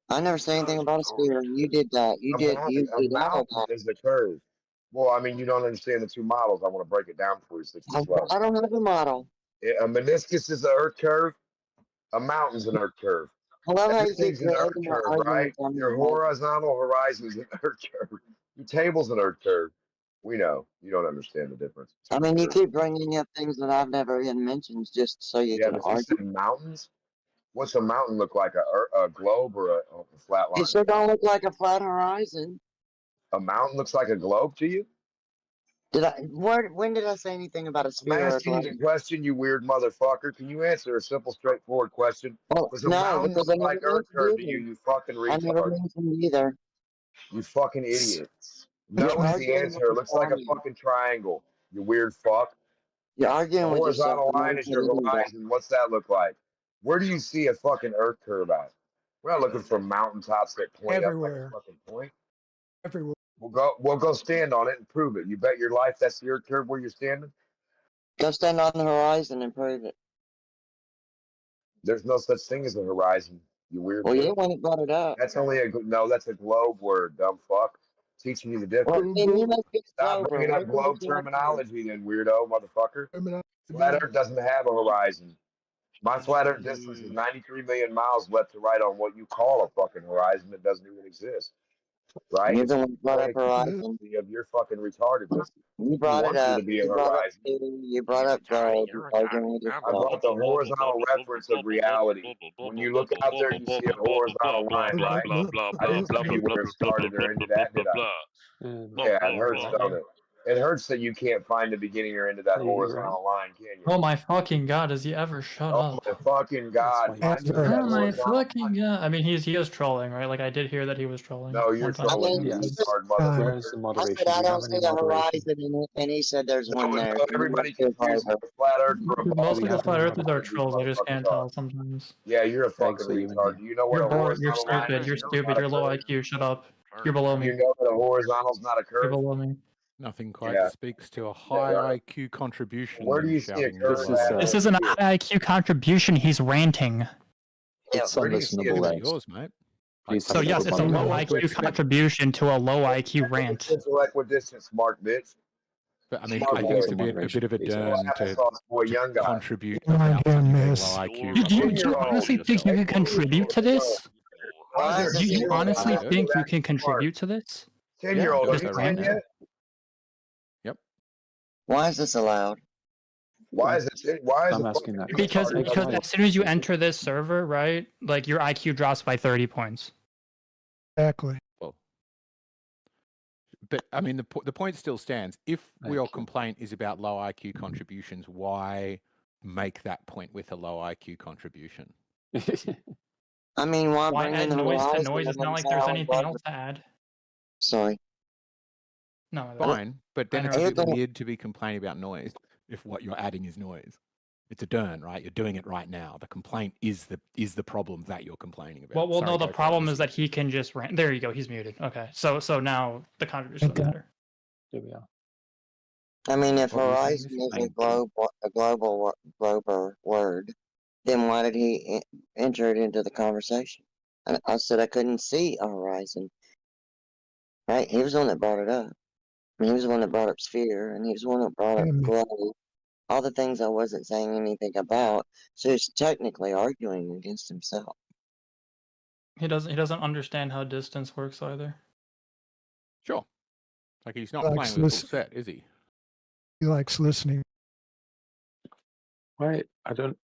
I never said anything about a sphere. You did that. You A denied mountain is a curve. Well, I mean, you don't understand the two models. I want to break it down for you so you that. slow. I don't have a model. A meniscus is an earth curve. A mountain's an earth curve. I love how you keep Everything's an earth creating curve, right? arguments on Your your head. horizontal horizon is an earth curve. Your table's an earth curve. We know. You don't understand the difference. I mean, you keep bringing up things that I've never even mentioned just so you Yeah, can but you argue. said mountains. What's a mountain look like? A globe or a flat line? It sure don't look like a flat horizon. A mountain looks like a globe to you? Did I? When did I say anything about a I'm sphere or a asking you globe? the question, you weird motherfucker. Can you answer a simple, straightforward question? Well, Does a no, mountain because look I never like Earth mentioned curve to either. you, you fucking I never retard? mentioned either. You fucking idiot. You're No is the arguing answer. with It looks like a yourself. fucking triangle. You weird fuck. You're The arguing with yourself. horizontal I never line is said your any of that. horizon. What's that look like? Where do you see a fucking Earth curve at? We're not looking for mountaintops that point up like a Everywhere. fucking point. Everywhere. We'll go stand on it and prove it. You bet your life that's the Earth curve where you're standing? Go stand on the horizon and prove it. There's no such thing as a horizon, you weird Well, yeah, bitch. when it brought it up. That's only that's a globe word, dumb fuck. Teaching you the Well, difference. then you must be a Stop glober. bringing What up is it globe that you like to do? terminology, then weirdo motherfucker. Flat Earth doesn't have a horizon. My flat Earth distance is 93 million miles left to right on what you call a fucking horizon that doesn't even exist. Right? You're It's the the one who brought up horizon. consistency of your fucking retardedness. You brought it want there up. to be a You brought up horizon. theory. You brought up gold. You're arguing with I yourself. brought the horizontal reference of reality. When you look out there, you see a horizontal line, right? I didn't tell you where it started or ended at, did I? Yeah, it hurts, don't it? It hurts that you can't find the beginning or end of that Hey, you're horizontal line, can you? Oh my fucking god, does he ever shut Oh up? my fucking god! Find that Oh my horizontal fucking god. I mean, he is trolling, right? Like, I did hear that he was trolling. No, you're one time. trolling, you retard motherfucker. Where's the I moderation? said Do I we don't have see any the moderation? horizon, and he said there's one there. No, So you everybody must be a confuses glober. the flat Earth for a ball. Most of the have flat any earthers are These trolls. I just motherfuckers can't are. tell sometimes. Yeah, you're a fucking so you and retard. Do you know what You're a bored. You're horizontal line stupid. is? You're You know stupid. not a You're low curve. IQ. Shut up. You're below me. You know that a horizontal's not a You're curve? below me. Nothing quite Yeah. speaks to a high right. IQ contribution Where do than you see a shouting curve low at? This isn't a high IQ contribution. He's ranting. It's Where do you see unlistenable, a not Rex. yours, mate. Please So have yes, good it's a low moderation. IQ contribution to a low IQ rant. Potential equidistance, smart bitch. But I mean, Smart I boy. think it's a Moderation, bit of a please, Little dern to applesauce boy, young guy. contribute Mind about him, something being miss. low IQ. Do by you pointing out honestly yourself. think you can contribute to this? Why is Do this you even honestly allowed? think you can contribute to this? 10-year-old, Yeah, are Just you so right 10 now. yet? Yep. Why is this allowed? Why is it? Why is I'm it asking that Because question. because as soon as you enter this server, right, like your IQ drops by 30 points. Exactly. Well, but I mean, the point still stands. If your complaint is about low IQ contributions, why make that point with a low IQ contribution? I mean, why Why bring add in the noise to horizon noise? It's and not then like say there's how anything above else it? to add. Sorry. No, Fine, but then I it's a You're bit gonna- weird to be complaining about noise if what you're adding is noise. It's a dern, right? You're doing it right now. The complaint is the problem that you're complaining about. well, Sorry, no. The go for it, problem Missy. is that he can just rant. There you go. He's muted. Okay, so now the contribution doesn't matter. There we are. I mean, if What were you saying, horizon Missy? is Thank you. a global word, then why did he enter it into the conversation? I said I couldn't see a horizon. Right? He was the one that brought it up. I mean, he was the one that brought up sphere, and he was the one that brought up globe. All the things I wasn't saying anything about. So he's technically arguing against himself. He doesn't understand how distance works either. Sure. Like he's not Likes playing with a full listen- set, is he? He likes listening. Why? I don't.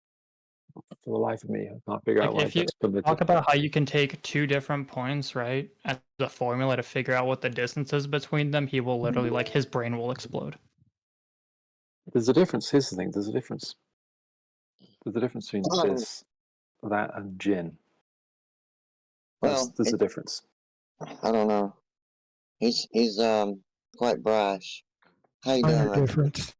For the life of me, I can't figure out Like why if you that's permitted. talk about how you can take two different points, right, as a formula to figure out what the distance is between them, he will literally like his brain will explode. There's a difference. Here's the thing. There's a difference. There's a difference between Oh. this, that, and gin. Well, There's a difference. I don't know. He's quite brash. How you doing, Minor man? difference.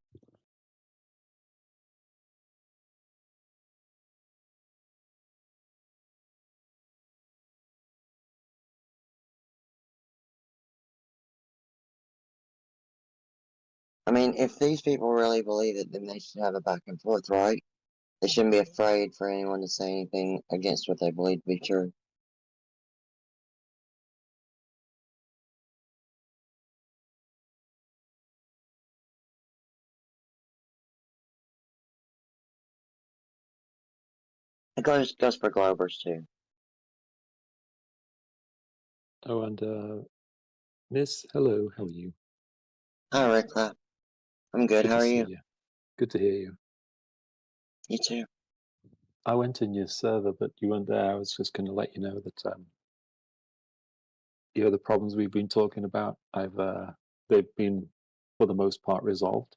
I mean, if these people really believe it, then they should have a back and forth, right? They shouldn't be afraid for anyone to say anything against what they believe to be true. It goes for Globers too. Oh, and Miss, hello. How are you? Hi, Rick. I'm good. How to are see you? Good to hear you. You too. I went in your server, but you weren't there. I was just going to let you know that the problems we've been talking about, they've been for the most part resolved.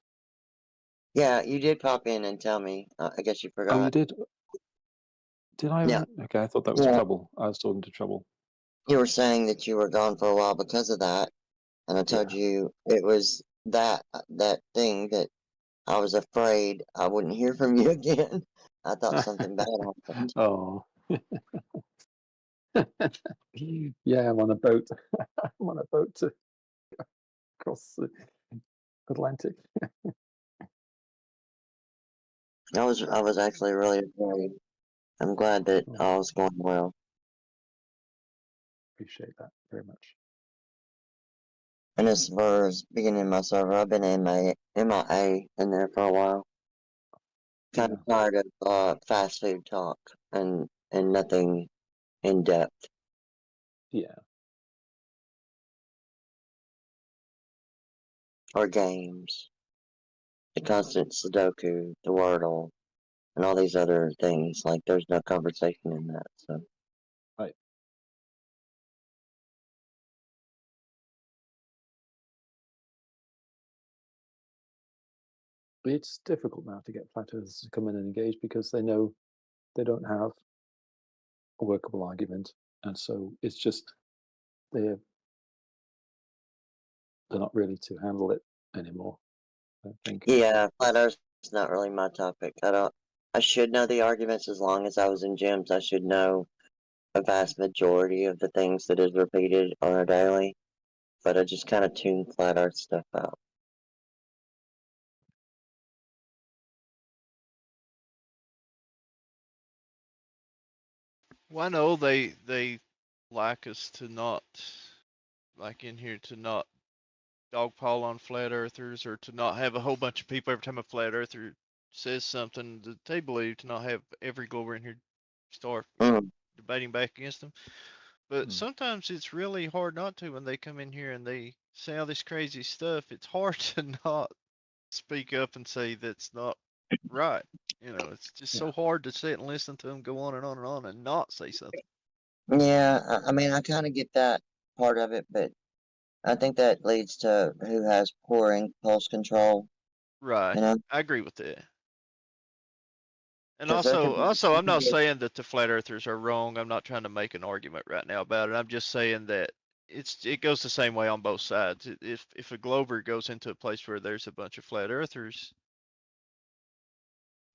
Yeah, you did pop in and tell me. I guess you forgot. Oh, you did? Did I? Yeah. Okay, I thought that was Yeah. trouble. I was talking to trouble. You were saying that you were gone for a while because of that, and I told you it was that thing that I was afraid I wouldn't hear from you again. I thought something bad happened. Oh. Yeah, I'm on a boat. I'm on a boat to across the Atlantic. I was actually really afraid. I'm glad that all was going well. Appreciate that very much. And as far as beginning my server, I've been MIA in there for a while. Kind of tired of fast food talk and nothing in depth. Yeah. Or games. The constant Sudoku, the Wordle, and all these other things. Like there's no conversation in that. So. Right. It's difficult now to get flat earthers to come in and engage because they know they don't have a workable argument, and so it's just they're not ready to handle it anymore. I think. Yeah, flat Earth's not really my topic. I should know the arguments as long as I was in gyms. I should know a vast majority of the things that is repeated on a daily, but I just kind of tune flat Earth stuff out. Well, I know they like us to not, like in here, to not dogpile on flat earthers, or to not have a whole bunch of people every time a flat earther says something that they believe, to not have every glober in here start debating back against them. But sometimes it's really hard not to when they come in here and they say all this crazy stuff. It's hard to not speak up and say that's not right. You know, it's just so hard to sit and listen to them go on and on and on and not say something. Yeah, I mean, I kind of get that part of it, but I think that leads to who has poor impulse control. Right. You know? I agree with that. And 'Cause there could also, I'm not be- saying that the flat earthers are wrong. I'm not trying to make an argument right now about it. I'm just saying that it goes the same way on both sides. If a glober goes into a place where there's a bunch of flat earthers,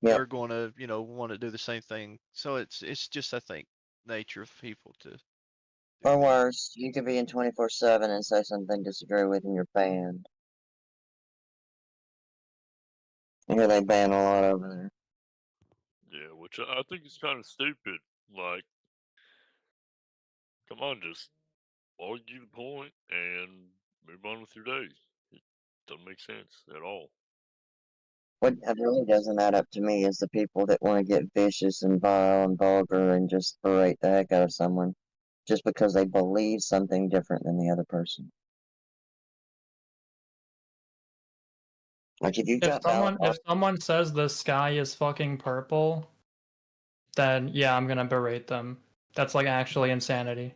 they're going to, you know, want to do the same thing. So it's just, I think, nature of people to. Or worse, you could be in 24/7 and say something disagree with and you're banned. I hear they ban a lot over there. Yeah, which I think is kind of stupid. Like, come on, just argue the point and move on with your day. It doesn't make sense at all. What really doesn't add up to me is the people that want to get vicious and vile and vulgar and just berate the heck out of someone just because they believe something different than the other person. Like if you If someone says the sky is fucking purple, then yeah, I'm gonna berate them. That's like actually insanity.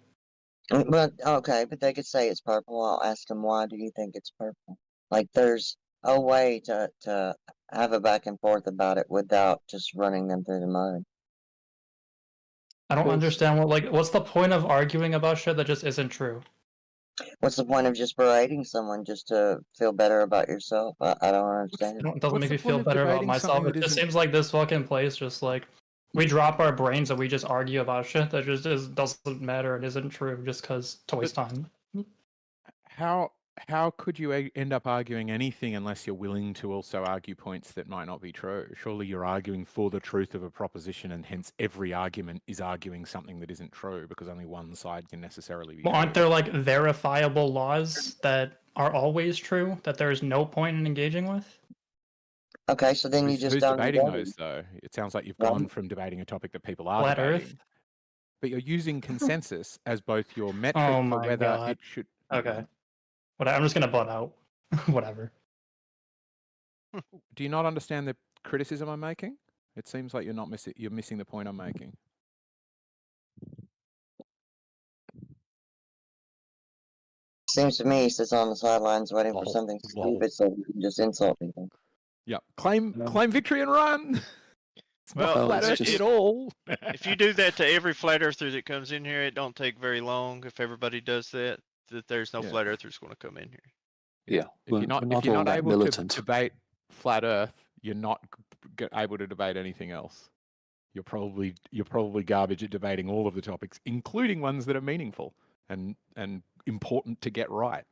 But okay, but they could say it's purple. I'll ask them, why do you think it's purple? Like there's a way to have a back and forth about it without just running them through the mud. I don't understand what's the point of arguing about shit that just isn't true? What's the point of just berating someone just to feel better about yourself? I don't understand. It doesn't make me feel better about myself. It just seems like this fucking place just like we drop our brains and we just argue about shit that just doesn't matter and isn't true just because toys time. How could you end up arguing anything unless you're willing to also argue points that might not be true? Surely you're arguing for the truth of a proposition, and hence every argument is arguing something that isn't true because only one side can necessarily be Well, true. aren't there like verifiable laws that are always true that there's no point in engaging with? Okay, so then you just who's don't debating engage. those though? It sounds like you've Well, gone from debating a topic that people are Flat debating. Earth? But you're using consensus as both your metric Oh for my whether god. it should. Okay. Whatever. I'm just gonna butt out. Whatever. Do you not understand the criticism I'm making? It seems like you're missing the point I'm making. Seems to me he sits on the sidelines waiting for something stupid so he can just insult people. Yeah, claim victory and run. It's Well, not flat earth at all. If you do that to every flat earther that comes in here, it don't take very long. If everybody does that, there's no flat earthers going to come in here. Yeah, If you're not all that able militant. to debate flat Earth, you're not able to debate anything else. You're probably garbage at debating all of the topics, including ones that are meaningful and important to get right.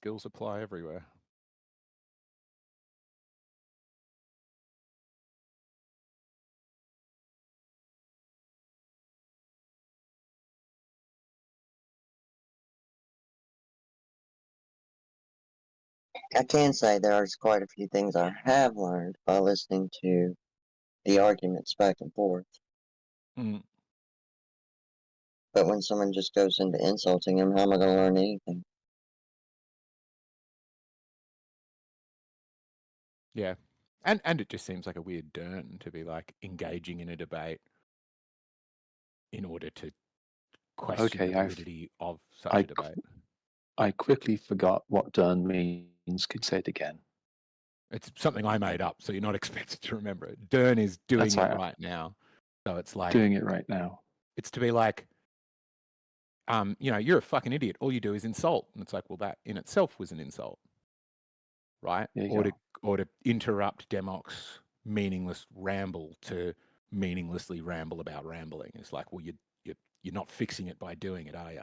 Skills apply everywhere. I can say there's quite a few things I have learned by listening to the arguments back and forth. Mm. But when someone just goes into insulting him, how am I going to learn anything? Yeah. And it just seems like a weird turn to be like engaging in a debate in order to question the validity of such a debate. I quickly forgot what done means. Could say it again. It's something I made up, so you're not expected to remember it. Dern is doing That's it right. right now. So it's like Doing it right now. It's to be like, you're a fucking idiot. All you do is insult. And it's like, well, that in itself was an insult. Right? Or to interrupt Democ's meaningless ramble to meaninglessly ramble about rambling. It's like, well, you're not fixing it by doing it, are you?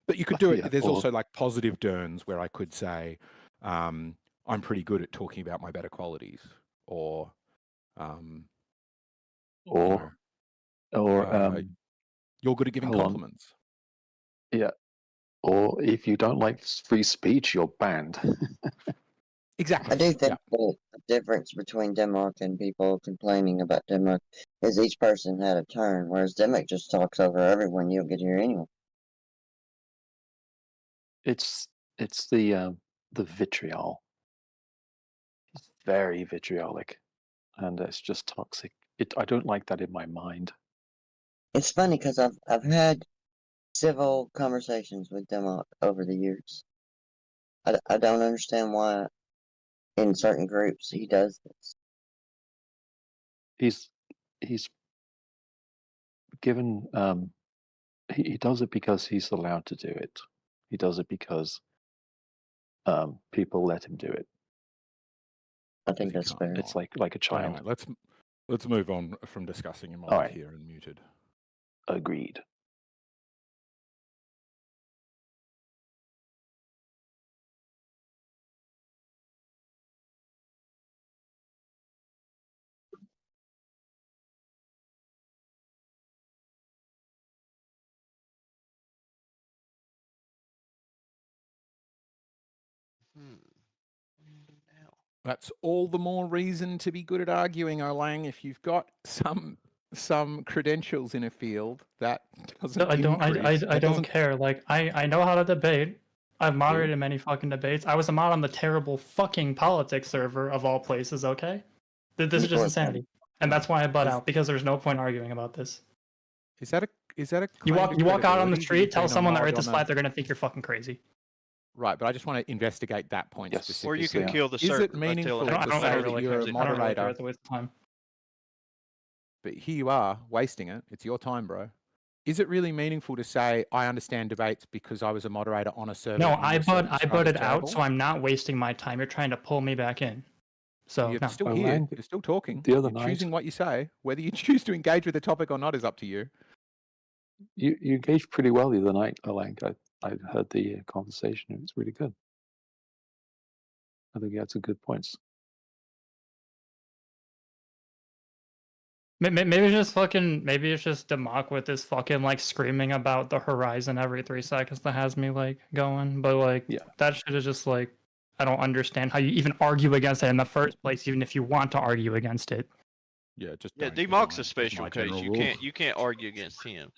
But you could do it. Yeah, There's or- also like positive Derns where I could say, I'm pretty good at talking about my better qualities, or Or you're good at giving hold on. compliments. Yeah. Or if you don't like free speech, you're banned. Exactly. I do think that the difference between Denmark and people complaining about Denmark is each person had a turn, whereas Denmark just talks over everyone. You don't get to hear anyone. It's the vitriol. It's very vitriolic, and it's just toxic. I don't like that in my mind. It's funny because I've had civil conversations with Denmark over the years. I don't understand why in certain groups he does this. He's given he does it because he's allowed to do it. He does it because people let him do it. I think that's fair. It's like a child. Anyway, let's move on from discussing him All while right. here and muted. Agreed. That's all the more reason to be good at arguing, Olang. If you've got some credentials in a field, that doesn't I increase. don't That doesn't- care. Like I know how to debate. I've moderated many fucking debates. I was a mod on the terrible fucking politics server of all places. Okay, this is just insanity, and that's why I butt out because there's no point arguing about this. Is that a You walk out on the credibility that street, you've tell been a someone the mod Earth is on flat, a- they're gonna think you're fucking crazy. Right, but I just want to investigate that point specifically. Or you can kill the Is server it by meaningful telling to him I say don't that really you're care. a I don't really care. moderator? It's a waste of time. But here you are wasting it. It's your time, bro. Is it really meaningful to say I understand debates because I was a moderator on a server? No, that you I yourself described as butted out, terrible? so I'm not wasting my time. You're trying to pull me back in. So You're no. still here. You're still talking. The other You're night- choosing what you say. Whether you choose to engage with the topic or not is up to you. You engaged pretty well the other night, Olang. I heard the conversation. It was really good. I think you had some good points. Maybe it's just fucking. Maybe it's just Demok with this fucking like screaming about the horizon every 3 seconds that has me like going. But like that shit is just like I don't understand how you even argue against it in the first place, even if you want to argue against it. Yeah, just Demok's a special my case. general You rule. can't argue against him.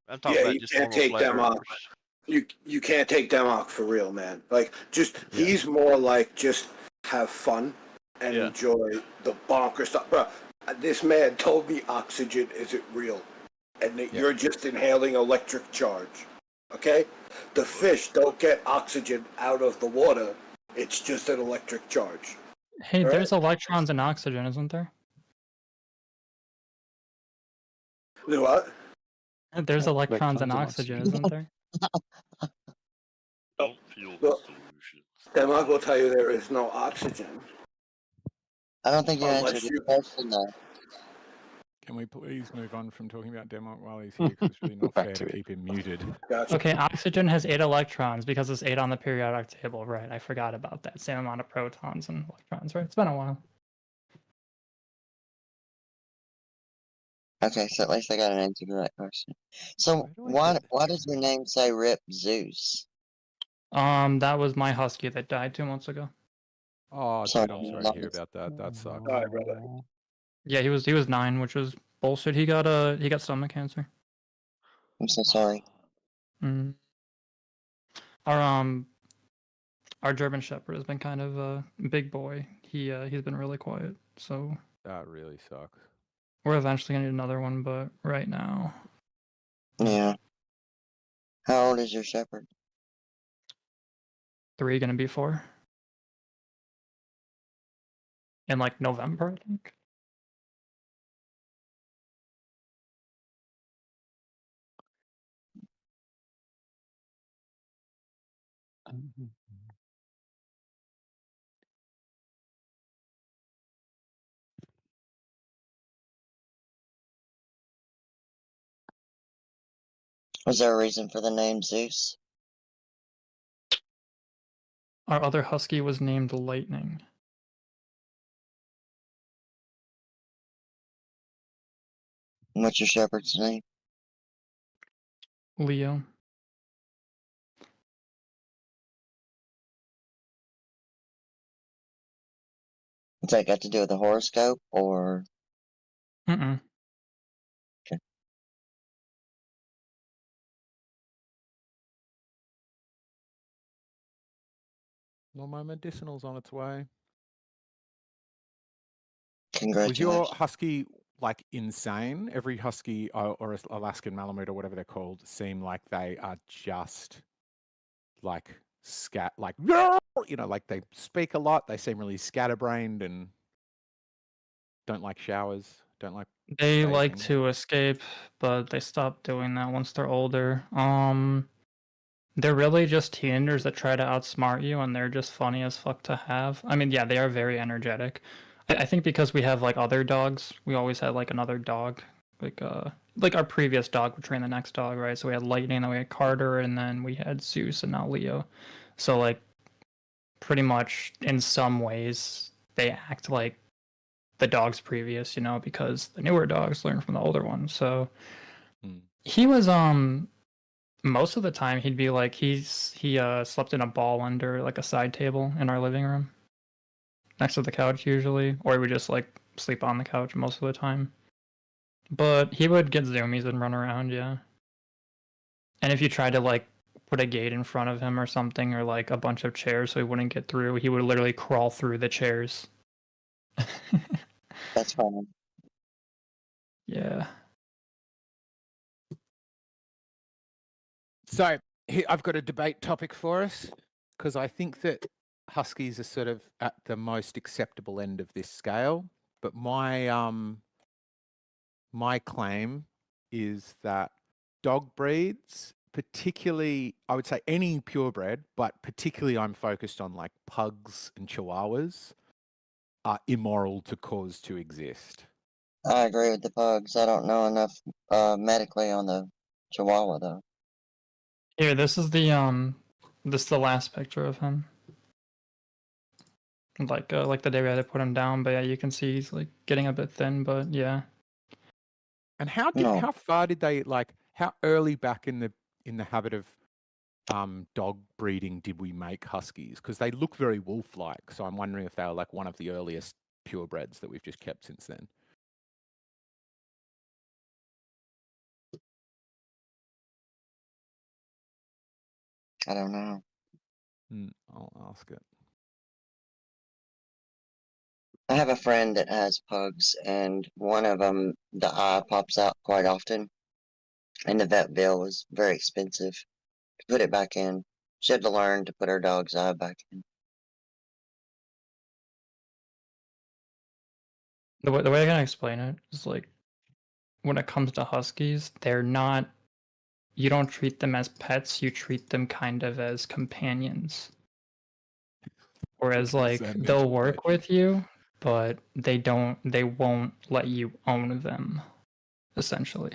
I'm talking Yeah, about you just can't normal take flat Demok. earthers. You can't take Demok for real, man. Like he's more like just have fun and enjoy the bonker stuff. Bro, this man told me oxygen isn't real. and that you're just inhaling electric charge. Okay? The fish don't get oxygen out of the water. It's just an electric charge. Hey, All there's right? electrons and oxygen, isn't there? You what? There's electrons and oxygen, isn't there? Don't feel the Well, solutions. Denmark will tell you there is no oxygen. I don't think you answered Unless the you... question though. Can we please move on from talking about Denmark while he's here? Because it's really not fair to keep him muted. Gotcha. Okay, oxygen has 8 electrons because it's 8 on the periodic table, right? I forgot about that. Same amount of protons and electrons, right? It's been a while. Okay, so at least I got an answer to that question. So why does your name say Rip Zeus? That was my husky that died 2 months ago. Oh, So dude, I'm sorry to hear about that. That sucks. All right, brother. Yeah, he was 9, which was bullshit. He got stomach cancer. I'm so sorry. Mm. Our German Shepherd has been kind of a big boy. He's been really quiet, so That really sucks. we're eventually gonna need another one, but right now, Yeah. How old is your shepherd? 3 gonna be 4 in like November, I think. Was there a reason for the name Zeus? Our other husky was named Lightning. What's your shepherd's name? Leo. What's that got to do with the horoscope, or? Mm-mm. Okay. Well, my medicinal's on its way. Congratulations. Was your husky like insane? Every husky or Alaskan Malamute or whatever they're called seem like they are just like like they speak a lot. They seem really scatterbrained and don't like showers. Don't like. They like bathing. to escape, but they stop doing that once they're older. They're really just teenagers that try to outsmart you, and they're just funny as fuck to have. I mean, yeah, they are very energetic. I think because we have like other dogs, we always had like another dog, like our previous dog would train the next dog, right? So we had Lightning, then we had Carter, and then we had Zeus, and now Leo. So like, pretty much in some ways, they act like the dogs previous, because the newer dogs learn from the older ones. So he was most of the time he'd be like he slept in a ball under like a side table in our living room next to the couch usually, or he would just like sleep on the couch most of the time. But he would get zoomies and run around, yeah. And if you tried to like put a gate in front of him or something, or like a bunch of chairs so he wouldn't get through, he would literally crawl through the chairs. That's fine. Yeah. So I've got a debate topic for us because I think that huskies are sort of at the most acceptable end of this scale. But my claim is that dog breeds, particularly, I would say any purebred, but particularly I'm focused on like pugs and chihuahuas, are immoral to cause to exist. I agree with the pugs. I don't know enough medically on the Chihuahua though. Here, this is the last picture of him. Like the day we had to put him down, but yeah, you can see he's like getting a bit thin, but yeah. And how far did they how early back in the habit of dog breeding did we make huskies? Because they look very wolf-like, so I'm wondering if they were like one of the earliest purebreds that we've just kept since then. I don't know. I'll ask it. I have a friend that has pugs, and one of them, the eye pops out quite often. And the vet bill was very expensive to put it back in. She had to learn to put her dog's eye back in. The way I can explain it is like, when it comes to huskies, they're not. You don't treat them as pets. You treat them kind of as companions. Whereas, like, they'll work with you, but they won't let you own them, essentially.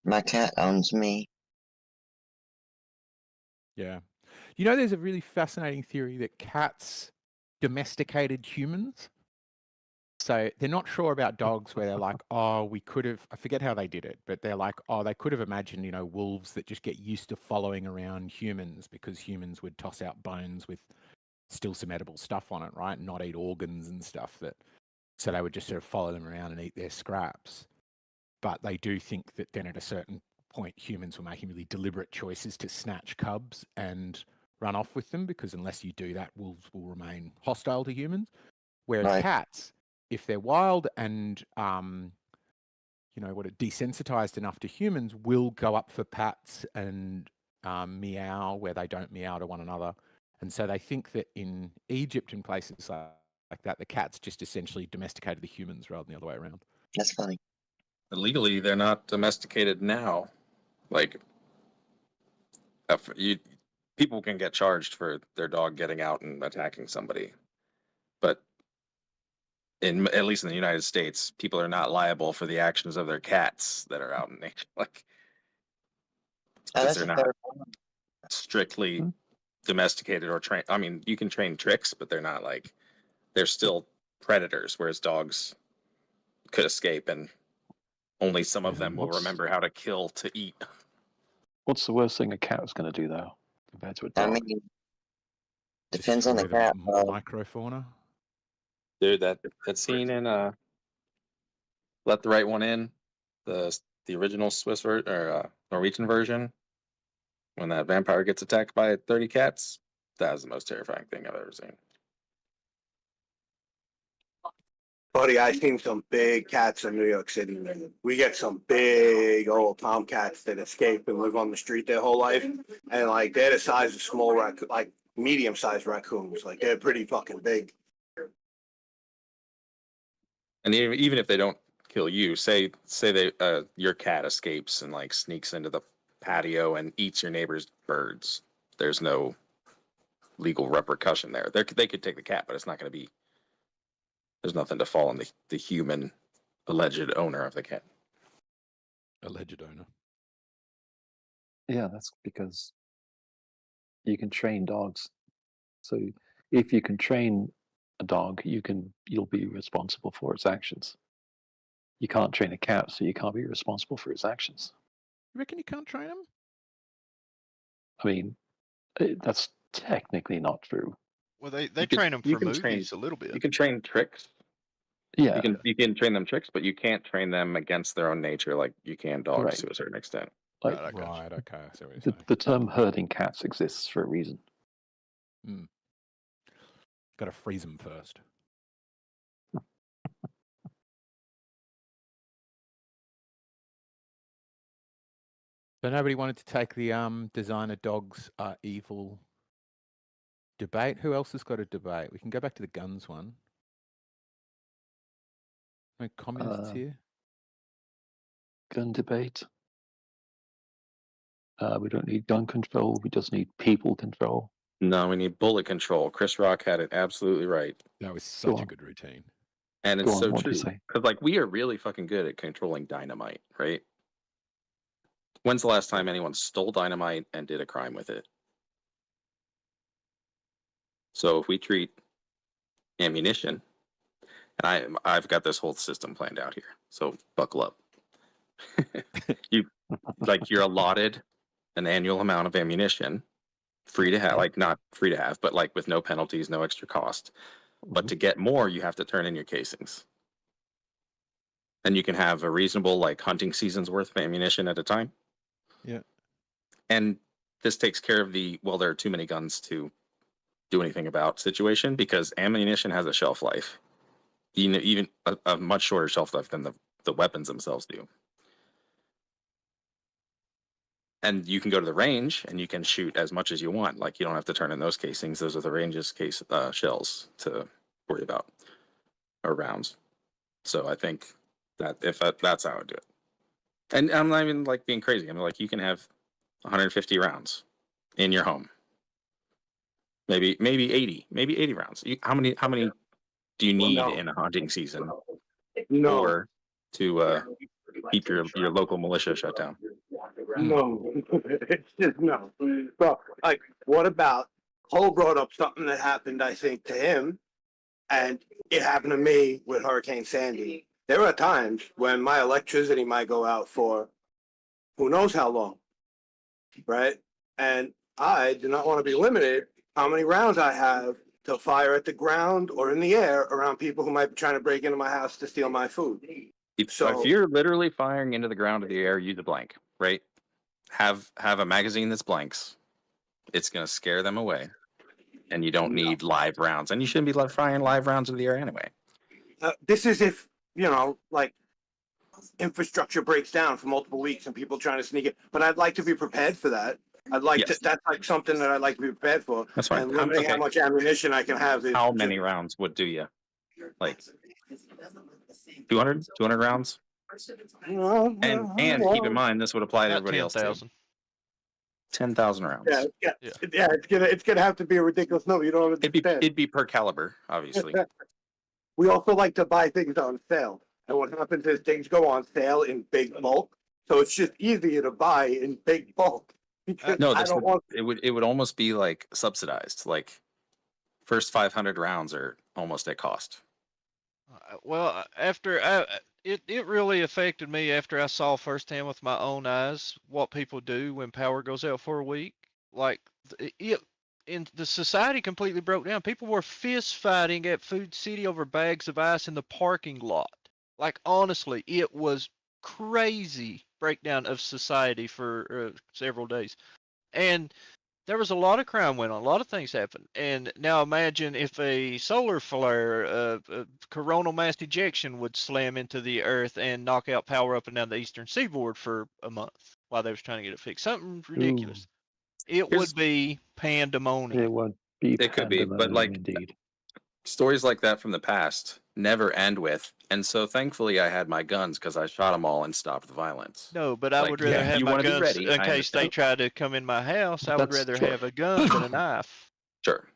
My cat owns me. Yeah. You know, there's a really fascinating theory that cats domesticated humans. So they're not sure about dogs where they're like, oh, we could have, I forget how they did it, but they're like, oh, they could have imagined, you know, wolves that just get used to following around humans because humans would toss out bones with still some edible stuff on it, right? Not eat organs and stuff that, so they would just sort of follow them around and eat their scraps. But they do think that then at a certain point, humans were making really deliberate choices to snatch cubs and run off with them, because unless you do that, wolves will remain hostile to humans. Whereas cats, if they're wild and you know, desensitized enough to humans, will go up for pats and meow where they don't meow to one another. And so they think that in Egypt and places like that, the cats just essentially domesticated the humans rather than the other way around. That's funny. Legally, they're not domesticated now. Like, people can get charged for their dog getting out and attacking somebody, but at least in the United States, people are not liable for the actions of their cats that are out in nature. Like, because they're not strictly domesticated or trained. I mean, you can train tricks, but they're not like, they're still predators, whereas dogs could escape, and only some of them will remember how to kill to eat. What's the worst thing a cat is going to do, though, compared to a dog? I mean, depends on the cat. Microfauna. Dude, that scene in Let the Right One In, the original Swiss or Norwegian version, when that vampire gets attacked by 30 cats, that was the most terrifying thing I've ever seen. Buddy, I've seen some big cats in New York City, man. We get some big old tomcats that escape and live on the street their whole life. And, like, they're the size of small like medium-sized raccoons. Like, they're pretty fucking big. And even if they don't kill you, say they your cat escapes and like sneaks into the patio and eats your neighbor's birds, there's no legal repercussion there. They could take the cat, but it's not going to be. There's nothing to fall on the human alleged owner of the cat. Alleged owner. Yeah, that's because you can train dogs. So if you can train a dog, you'll be responsible for its actions. You can't train a cat, so you can't be responsible for its actions. You reckon you can't train them? I mean, that's technically not true. Well, they train them for movies a little bit. You can train tricks. Yeah, you can train them tricks, but you can't train them against their own nature like you can dogs Right. to a certain extent. Like, Right, okay, I see what you're saying. the term herding cats exists for a reason. Got to freeze them first. So nobody wanted to take the designer dogs are evil debate. Who else has got a debate? We can go back to the guns one. No communists here. Gun debate. We don't need gun control. We just need people control. No, we need bullet control. Chris Rock had it absolutely right. That was such a good routine. And it's so what do true. you say? Because like we are really fucking good at controlling dynamite, right? When's the last time anyone stole dynamite and did a crime with it? So if we treat ammunition, and I've got this whole system planned out here, so buckle up. You're allotted an annual amount of ammunition, free to have, like not free to have, but like with no penalties, no extra cost. But to get more, you have to turn in your casings. And you can have a reasonable like hunting season's worth of ammunition at a time. Yeah. And this takes care of there are too many guns to do anything about situation, because ammunition has a shelf life. even a much shorter shelf life than the weapons themselves do. And you can go to the range and you can shoot as much as you want. Like, you don't have to turn in those casings. Those are the range's shells to worry about, or rounds. So I think that that's how I would do it. And I'm not even like being crazy. I mean, like, you can have 150 rounds in your home. Maybe 80 rounds. How many do you need in a hunting season? No. Or to keep your local militia shut down? No, it's just no. Bro, like, what about Cole brought up something that happened, I think, to him, and it happened to me with Hurricane Sandy. There are times when my electricity might go out for who knows how long, right? And I do not want to be limited how many rounds I have to fire at the ground or in the air around people who might be trying to break into my house to steal my food. If you're literally firing into the ground or the air, use a blank, right? Have a magazine that's blanks. It's going to scare them away, and you don't need live rounds. And you shouldn't be firing live rounds into the air anyway. This is if, like, infrastructure breaks down for multiple weeks and people trying to sneak it. But I'd like to be prepared for that. I'd like to. That's like something that I'd like to be prepared for. That's fine. And limiting how much ammunition I can have is how many rounds would do you? Like 200 rounds? And keep in mind, this would apply to everybody else too. 10,000 rounds. Yeah. It's gonna have to be a ridiculous number. You don't have to. It'd be per caliber, obviously. We also like to buy things on sale, and what happens is things go on sale in big bulk, so it's just easier to buy in big bulk. No, it would almost be like subsidized. Like, first 500 rounds are almost at cost. Well, after it really affected me after I saw firsthand with my own eyes what people do when power goes out for a week. Like, the society completely broke down. People were fist fighting at Food City over bags of ice in the parking lot. Like, honestly, it was crazy breakdown of society for several days. And there was a lot of crime went on, a lot of things happened. And now imagine if a solar flare, a coronal mass ejection would slam into the earth and knock out power up and down the eastern seaboard for a month while they was trying to get it fixed. Something ridiculous. It would be pandemonium. It would be. It could be, but like, indeed. Stories like that from the past never end with, and so thankfully I had my guns because I shot them all and stopped the violence. No, but I would rather have my guns in case they try to come in my house. I would rather have a gun than a knife. Sure.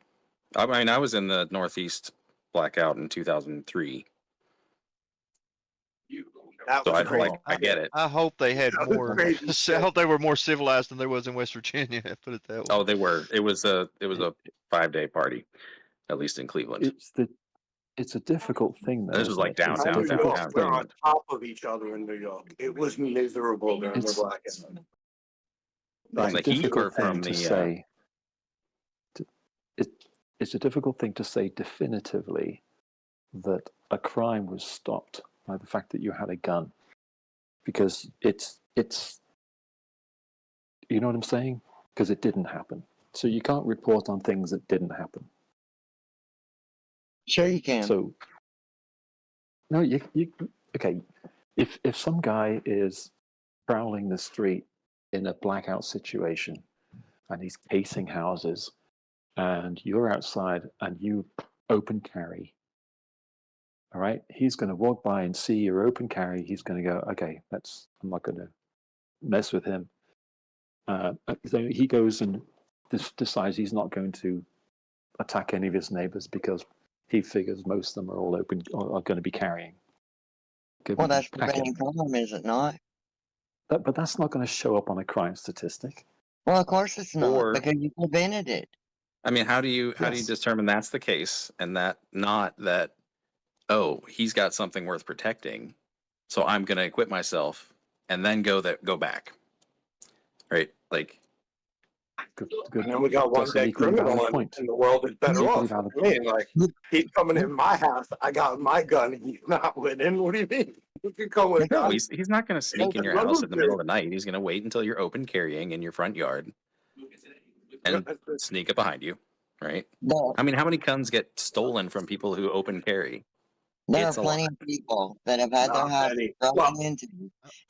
I mean, I was in the Northeast blackout in 2003. So I get it. I hope they had more. I hope they were more civilized than there was in West Virginia. Put it that way. Oh, they were. It was a 5-day party, at least in Cleveland. It's a difficult thing, though. This was like downtown. We're on top of each other in New York. It was miserable during the blackout. From the heat or from the say. It's a difficult thing to say definitively that a crime was stopped by the fact that you had a gun, because it's you know what I'm saying? Because it didn't happen, so you can't report on things that didn't happen. Sure you can. So no, you okay. If some guy is prowling the street in a blackout situation and he's casing houses, and you're outside and you open carry, all right, he's going to walk by and see your open carry. He's going to go, okay, I'm not going to mess with him. So he goes and decides he's not going to attack any of his neighbors because he figures most of them are all open or are going to be carrying. Well, that's preventing crime, is it not? But that's not going to show up on a crime statistic. Well, of course it's not, because you prevented it. I mean, how do you determine that's the case and that not that? Oh, he's got something worth protecting, so I'm going to equip myself and then go back. Right? Like, good. And then we got one dead criminal, and the world is better off. I mean, like, he's coming in my house. I got my gun, and he's not winning. What do you mean? You can come with no, he's not going to sneak in your house in the middle of the night. He's going to wait until you're open carrying in your front yard and sneak up behind you. Right? No. I mean, how many guns get stolen from people who open carry? There are It's a plenty lot. of people that have had their Not houses many. broken Well, into,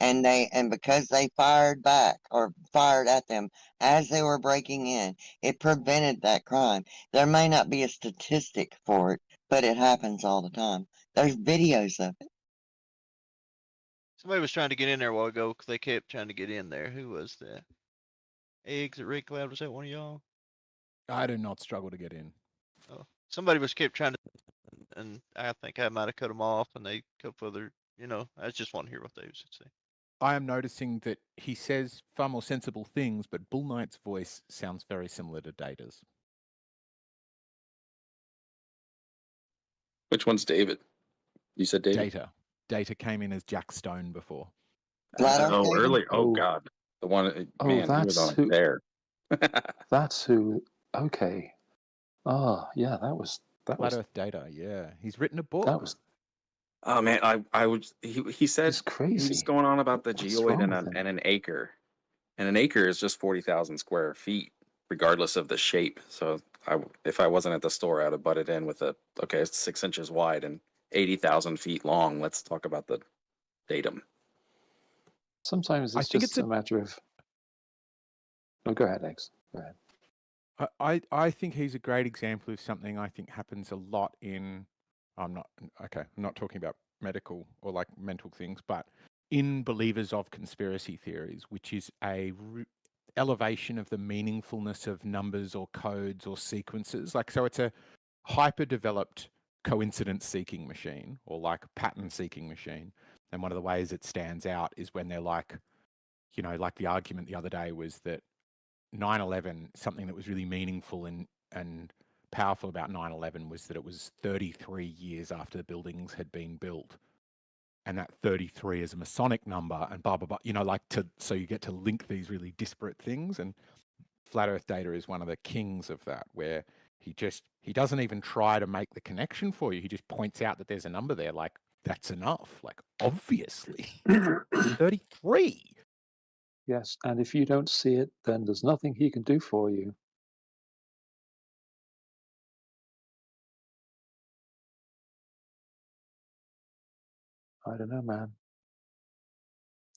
and because they fired back or fired at them as they were breaking in, it prevented that crime. There may not be a statistic for it, but it happens all the time. There's videos of it. Somebody was trying to get in there a while ago because they kept trying to get in there. Who was that? Eggs at Red Cloud, was that one of y'all? I do not struggle to get in. Oh, somebody was kept trying to, and I think I might have cut them off, and they couple other, I just want to hear what they was saying. I am noticing that he says far more sensible things, but Bull Knight's voice sounds very similar to Data's. Which one's David? You said David? Data came in as Jack Stone before. Oh, early. Oh, Oh. God. The one, Oh, man, he was that's on who. there. That's who. Okay. Oh, yeah, that was Flat Earth Data, yeah. He's written a book. that was Oh man, I would. He said He's he was crazy. going on about the What's geoid wrong with him? and an acre, and an acre is just 40,000 square feet, regardless of the shape. So if I wasn't at the store, I'd have butted in with it's 6 inches wide and 80,000 feet long. Let's talk about the datum. Sometimes it's just a matter of. Oh, go ahead, Eggs. Go ahead. I think he's a great example of something I think happens a lot in. I'm not talking about medical or like mental things, but in believers of conspiracy theories, which is a elevation of the meaningfulness of numbers or codes or sequences. Like, so it's a hyper developed coincidence seeking machine or like pattern seeking machine. And one of the ways it stands out is when they're like, like the argument the other day was that 9/11, something that was really meaningful and powerful about 9/11 was that it was 33 years after the buildings had been built. And that 33 is a Masonic number and blah, blah, blah, so you get to link these really disparate things. And Flat Earth Data is one of the kings of that, where he doesn't even try to make the connection for you. He just points out that there's a number there. Like, that's enough. Like, obviously. 33. Yes, and if you don't see it, then there's nothing he can do for you. I don't know, man.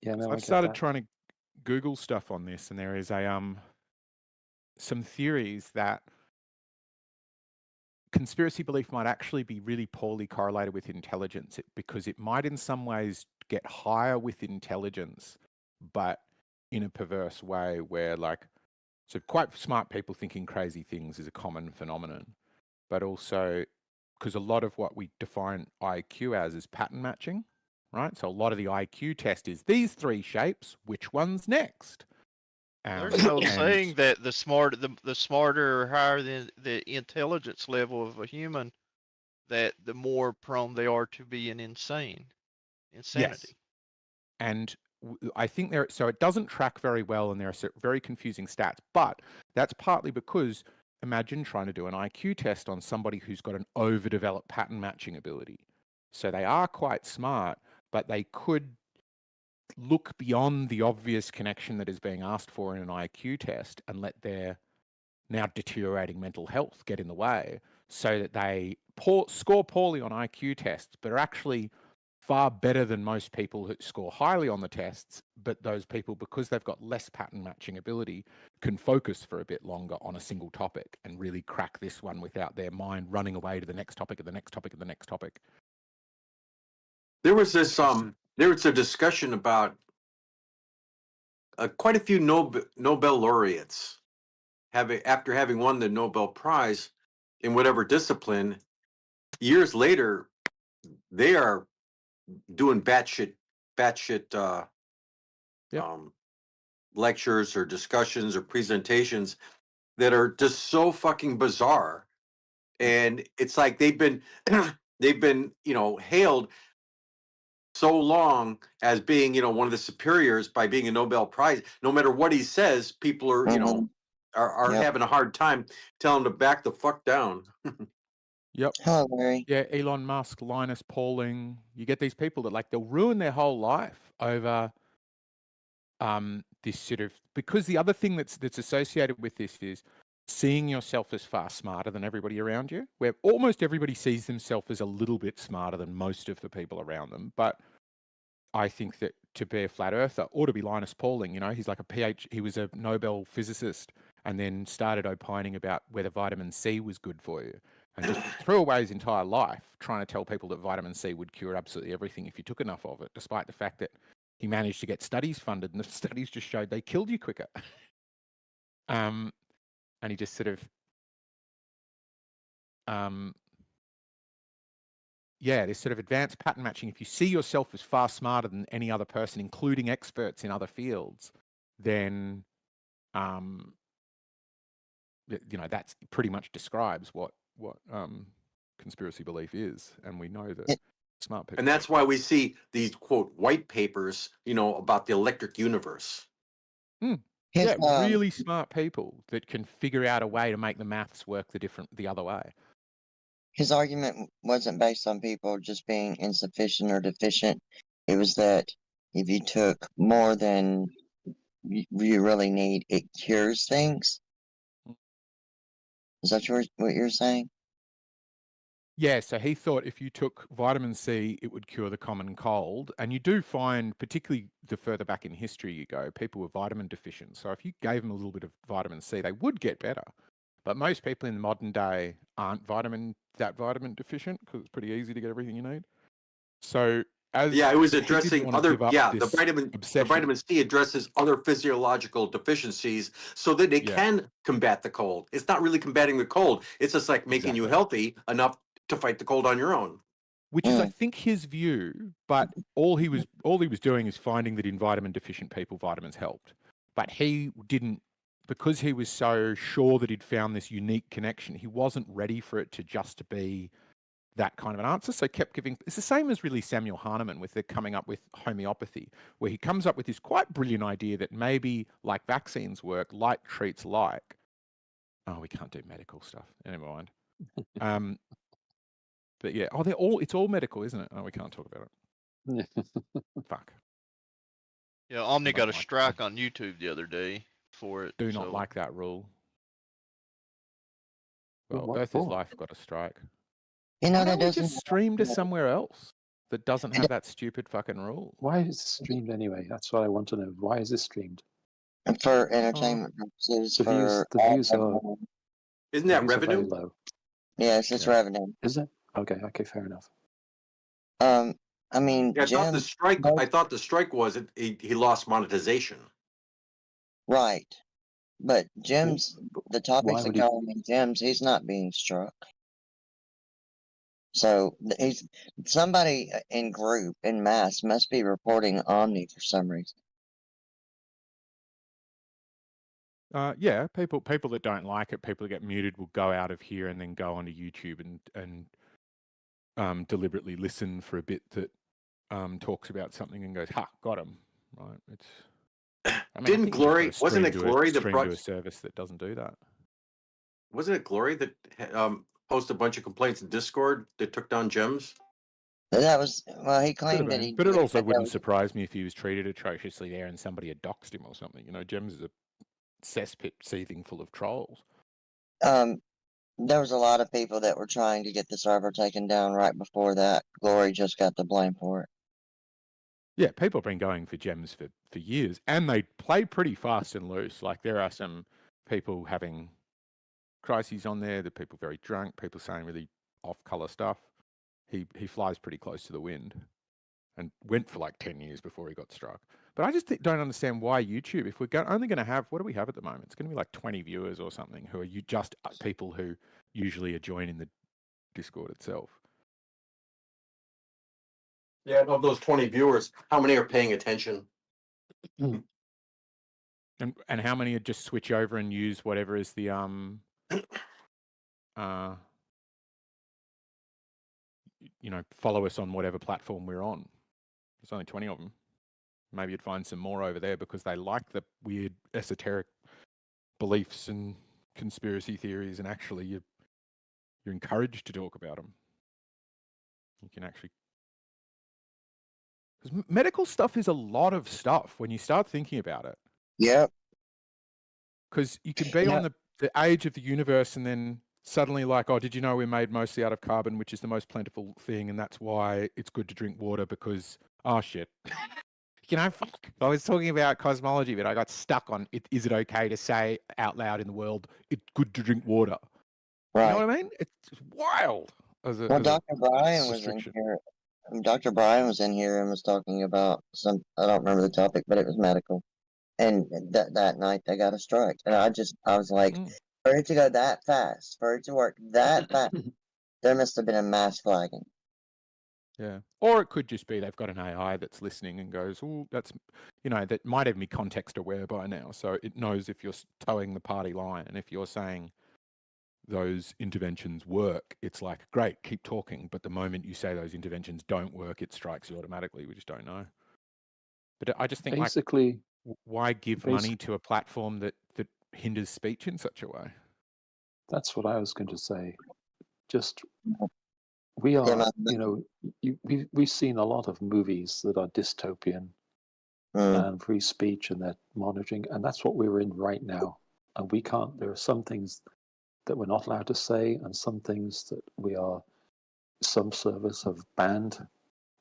Yeah, no, I've started trying to Google stuff on this, and there is some theories that conspiracy belief might actually be really poorly correlated with intelligence, because it might in some ways get higher with intelligence, but in a perverse way where so quite smart people thinking crazy things is a common phenomenon, but also because a lot of what we define IQ as is pattern matching, right? So a lot of the IQ test is these three shapes, which one's next? There's no saying that the smarter or higher the intelligence level of a human, that the more prone they are to be insanity. Yes. And I think so it doesn't track very well, and there are very confusing stats, but that's partly because imagine trying to do an IQ test on somebody who's got an overdeveloped pattern matching ability. So they are quite smart, but they could look beyond the obvious connection that is being asked for in an IQ test and let their now deteriorating mental health get in the way, so that they score poorly on IQ tests, but are actually far better than most people who score highly on the tests. But those people, because they've got less pattern matching ability, can focus for a bit longer on a single topic and really crack this one without their mind running away to the next topic and the next topic and the next topic. There was there was a discussion about quite a few Nobel laureates after having won the Nobel Prize in whatever discipline. Years later, they are doing batshit lectures or discussions or presentations that are just so fucking bizarre. And it's like they've been hailed so long as being, one of the superiors by being a Nobel Prize. No matter what he says, people are, are having a hard time telling him to back the fuck down. Yep. Hello, Larry. Yeah, Elon Musk, Linus Pauling. You get these people that they'll ruin their whole life over this sort of, because the other thing that's associated with this is seeing yourself as far smarter than everybody around you, where almost everybody sees themselves as a little bit smarter than most of the people around them. But I think that to be a flat earther or to be Linus Pauling, you know, he's like he was a Nobel physicist and then started opining about whether vitamin C was good for you and just threw away his entire life trying to tell people that vitamin C would cure absolutely everything if you took enough of it, despite the fact that he managed to get studies funded and the studies just showed they killed you quicker. And he just sort of, this sort of advanced pattern matching. If you see yourself as far smarter than any other person, including experts in other fields, then, you know, that's pretty much describes what conspiracy belief is. And we know that smart people. And that's why we see these, quote, white papers, you know, about the electric universe. Yeah, really smart people that can figure out a way to make the maths work the other way. His argument wasn't based on people just being insufficient or deficient. It was that if you took more than you really need, it cures things. Is that what you're saying? Yeah, so he thought if you took vitamin C, it would cure the common cold. And you do find, particularly the further back in history you go, people were vitamin deficient. So if you gave them a little bit of vitamin C, they would get better. But most people in the modern day aren't vitamin deficient because it's pretty easy to get everything you need. So it was addressing other, the vitamin C addresses other physiological deficiencies so that it can combat the cold. It's not really combating the cold. It's just like making you healthy enough to fight the cold on your own. Which is, I think, his view, but all he was doing is finding that in vitamin deficient people, vitamins helped. But he didn't, because he was so sure that he'd found this unique connection, he wasn't ready for it to just be that kind of an answer. So kept giving, it's the same as really Samuel Hahnemann with the coming up with homeopathy, where he comes up with this quite brilliant idea that maybe like vaccines work, like treats like. Oh, we can't do medical stuff. Never mind. But yeah, it's all medical, isn't it? Oh, we can't talk about it. Fuck. Yeah, Omni got a strike on YouTube the other day for it. Do not like that rule. Well, Earth is Life got a strike. You know, that we doesn't just stream to somewhere else that doesn't have that stupid fucking rule. Why is it streamed anyway? That's what I want to know. Why is this streamed? For entertainment purposes. The views are. Isn't that revenue? Very low. Yes, it's revenue. Is it? Okay, fair enough. I mean, I thought the strike was he lost monetization. Right, but Jim's the topics would that call him Jim's. He's not being struck. So he's somebody in mass must be reporting Omni for some reason. Yeah, people that don't like it, people that get muted will go out of here and then go onto YouTube and deliberately listen for a bit that talks about something and goes, "Ha, got him!" Right? Didn't Glory? Wasn't it Glory that brought to a service that doesn't do that? Wasn't it Glory that posted a bunch of complaints in Discord that took down Gems? That was he claimed that he. But it also wouldn't surprise me if he was treated atrociously there and somebody had doxed him or something. You know, Gems is a cesspit seething full of trolls. There was a lot of people that were trying to get the server taken down right before that. Glory just got the blame for it. Yeah, people have been going for Gems for years, and they play pretty fast and loose. Like, there are some people having crises on there, the people very drunk, people saying really off-color stuff. He flies pretty close to the wind and went for like 10 years before he got struck. But I just don't understand why YouTube, if we're only going to have, what do we have at the moment? It's going to be like 20 viewers or something who are just people who usually are joining the Discord itself. Yeah, of those 20 viewers, how many are paying attention? And how many would just switch over and use whatever is the follow us on whatever platform we're on. There's only 20 of them. Maybe you'd find some more over there because they like the weird esoteric beliefs and conspiracy theories, and actually you're encouraged to talk about them. You can actually, because medical stuff is a lot of stuff when you start thinking about it. Yep. Because you can be on the age of the universe, and then suddenly like, oh, did you know we're made mostly out of carbon, which is the most plentiful thing, and that's why it's good to drink water because, oh shit. Fuck. I was talking about cosmology, but I got stuck on it. Is it okay to say out loud in the world, it's good to drink water? Right. You know what I mean? It's wild. Well, Dr. Brian was in here. Dr. Brian was in here and was talking about I don't remember the topic, but it was medical. And that night they got a strike. And I was like, for it to go that fast, for it to work that fast, there must have been a mass flagging. Yeah. Or it could just be they've got an AI that's listening and goes, oh, that's, that might even be context aware by now. So it knows if you're towing the party line. And if you're saying those interventions work, it's like, great, keep talking. But the moment you say those interventions don't work, it strikes you automatically. We just don't know. But I just think, basically, why give money to a platform that hinders speech in such a way? That's what I was going to say. Just, we are, we've seen a lot of movies that are dystopian and free speech, and they're monitoring, and that's what we're in right now. And we can't, there are some things that we're not allowed to say, and some things that some servers have banned.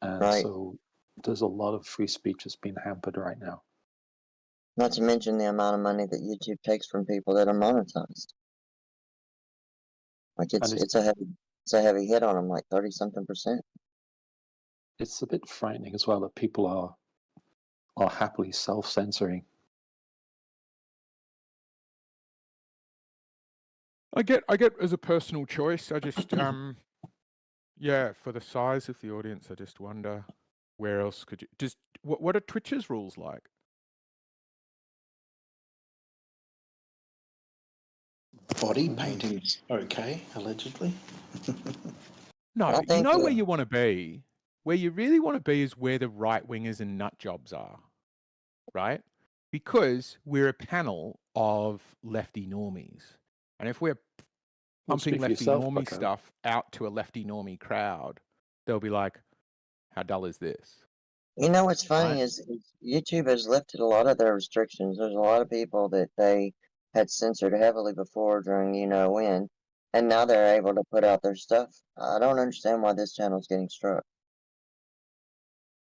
And so there's a lot of free speech that's being hampered right now. Not to mention the amount of money that YouTube takes from people that are monetized. Like it's a heavy hit on them, like 30-something%. It's a bit frightening as well that people are happily self-censoring. I get as a personal choice. I just yeah, for the size of the audience, I just wonder where else could you just what are Twitch's rules like? Body painting's okay, allegedly. No, you know where you want to be. Where you really want to be is where the right wingers and nut jobs are, right? Because we're a panel of lefty normies, and if we're pumping lefty normie stuff out to a lefty normie crowd, they'll be like, "How dull is this?" You know what's funny is YouTube has lifted a lot of their restrictions. There's a lot of people that they had censored heavily before during when, and now they're able to put out their stuff. I don't understand why this channel's getting struck.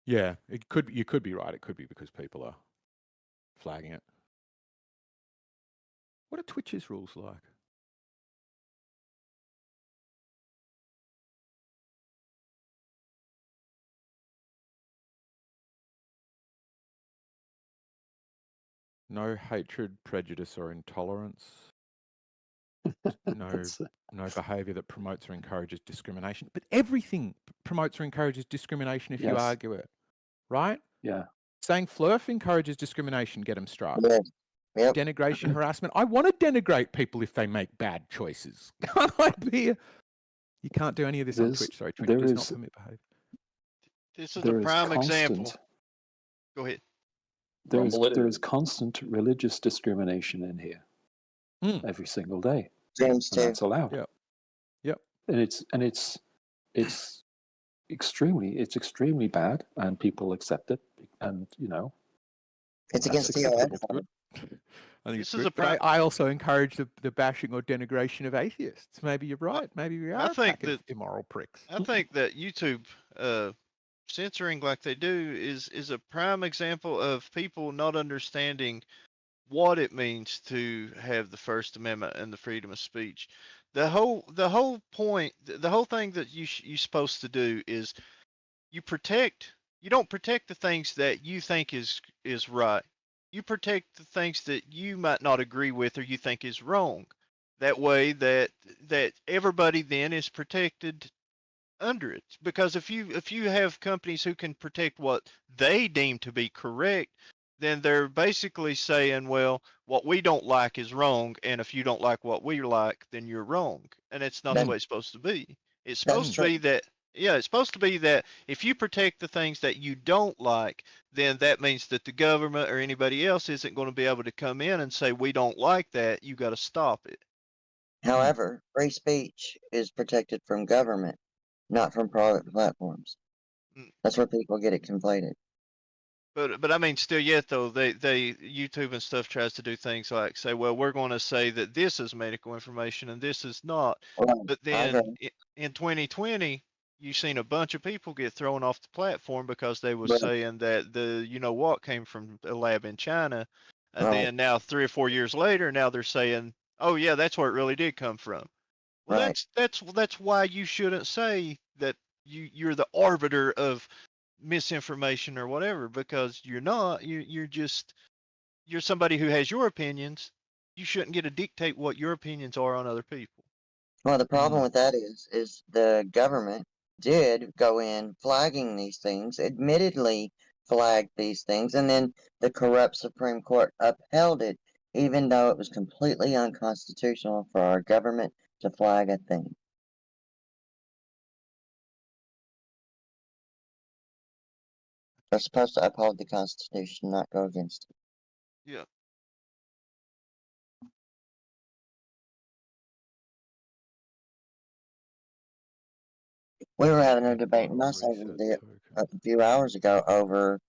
Yeah, you could be right. It could be because people are flagging it. What are Twitch's rules like? No hatred, prejudice, or intolerance. No behaviour that promotes or encourages discrimination. But everything promotes or encourages discrimination if you argue it, right? Yeah. Saying flirf encourages discrimination, get them struck. Yep. Denigration, harassment. I want to denigrate people if they make bad choices. Can't I be? You can't do any of this on Twitch. Sorry, Twitch does not permit behaviour. This is the prime example. Go ahead. There is constant religious discrimination in here every single day. James and that's allowed. Yep. And it's extremely bad, and people accept it, and it's against the I think it's good. But I also encourage the bashing or denigration of atheists. Maybe you're right. Maybe we are a pack of immoral pricks. I think that YouTube censoring like they do is a prime example of people not understanding what it means to have the First Amendment and the freedom of speech. The whole point, the whole thing that you're supposed to do is you don't protect the things that you think is right. You protect the things that you might not agree with or you think is wrong. That way that everybody then is protected under it. Because if you have companies who can protect what they deem to be correct, then they're basically saying, well, what we don't like is wrong, and if you don't like what we like, then you're wrong. And it's not the way it's supposed to be. It's supposed to be that it's supposed to be that if you protect the things that you don't like, then that means that the government or anybody else isn't going to be able to come in and say, we don't like that, you got to stop it. However, free speech is protected from government, not from private platforms. That's where people get it conflated. But I mean, still yet though, they YouTube and stuff tries to do things like say, well, we're going to say that this is medical information and this is not. Right. But I then agree. in 2020, you seen a bunch of people get thrown off the platform because they was Right. saying that the you know what came from a lab in China, and Right. then now 3 or 4 years later, now they're saying, oh yeah, that's where it really did come from. Well, Right. that's why you shouldn't say that you're the arbiter of misinformation or whatever, because you're not. You're somebody who has your opinions. You shouldn't get to dictate what your opinions are on other people. Well, the problem with that is the government did go in flagging these things, admittedly flagged these things, and then the corrupt Supreme Court upheld it, even though it was completely unconstitutional for our government to flag a thing. They're supposed to uphold the Constitution, not go against it. Yeah. We were having a debate in my side of a few hours ago over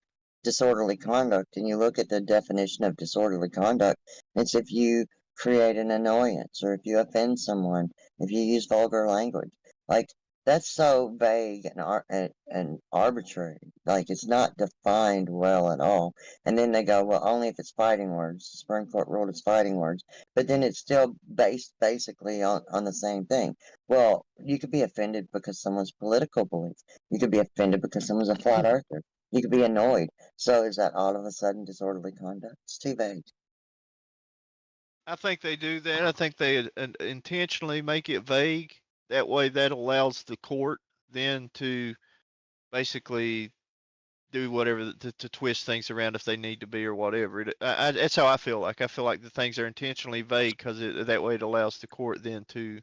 disorderly conduct, and you look at the definition of disorderly conduct, it's if you create an annoyance or if you offend someone, if you use vulgar language. Like, that's so vague and arbitrary. Like, it's not defined well at all. And then they go, well, only if it's fighting words. The Supreme Court ruled it's fighting words. But then it's still based basically on the same thing. Well, you could be offended because someone's political beliefs. You could be offended because someone's a flat earther. You could be annoyed. So is that all of a sudden disorderly conduct? It's too vague. I think they do that. I think they intentionally make it vague. That way, that allows the court then to basically do whatever to twist things around if they need to be or whatever. That's how I feel like. I feel like the things are intentionally vague because that way it allows the court then to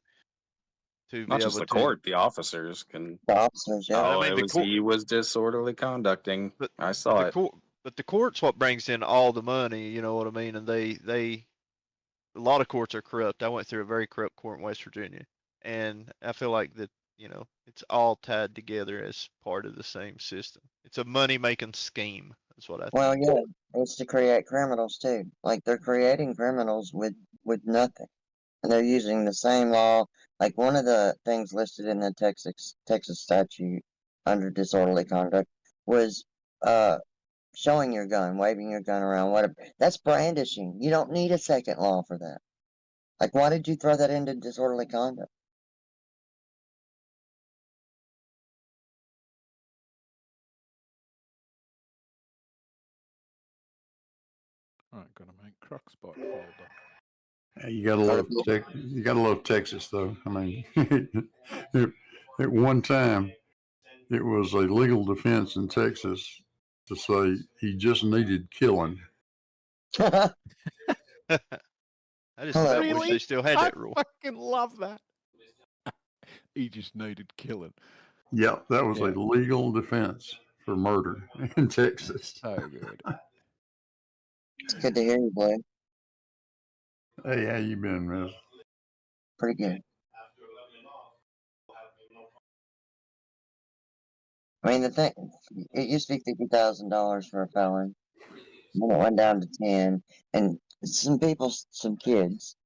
be Not just able the to. court, the officers can. The officers, yeah. Oh, I mean, it the was court, he was disorderly conducting. I but saw the it. court, but the court's what brings in all the money. You know what I mean? And they a lot of courts are corrupt. I went through a very corrupt court in West Virginia, and I feel like that it's all tied together as part of the same system. It's a money making scheme. That's what I Well, think. yeah, it's to create criminals too. Like they're creating criminals with nothing, and they're using the same law. Like one of the things listed in the Texas statute under disorderly conduct was showing your gun, waving your gun around, whatever. That's brandishing. You don't need a second law for that. Like, why did you throw that into disorderly conduct? All right, gonna make Crockspot folder. You gotta love Texas, though. I mean, at one time, it was a legal defense in Texas to say he just needed killing. I just about wish Really? they still had that rule. I fucking love that. He just needed killing. Yep, that was a legal defense for murder in Texas. So good. It's good to hear you, Blake. Hey, how you been, Miss? Pretty good. I mean, the thing, it used to be $50,000 for a felon. Then it went down to 10. And some kids,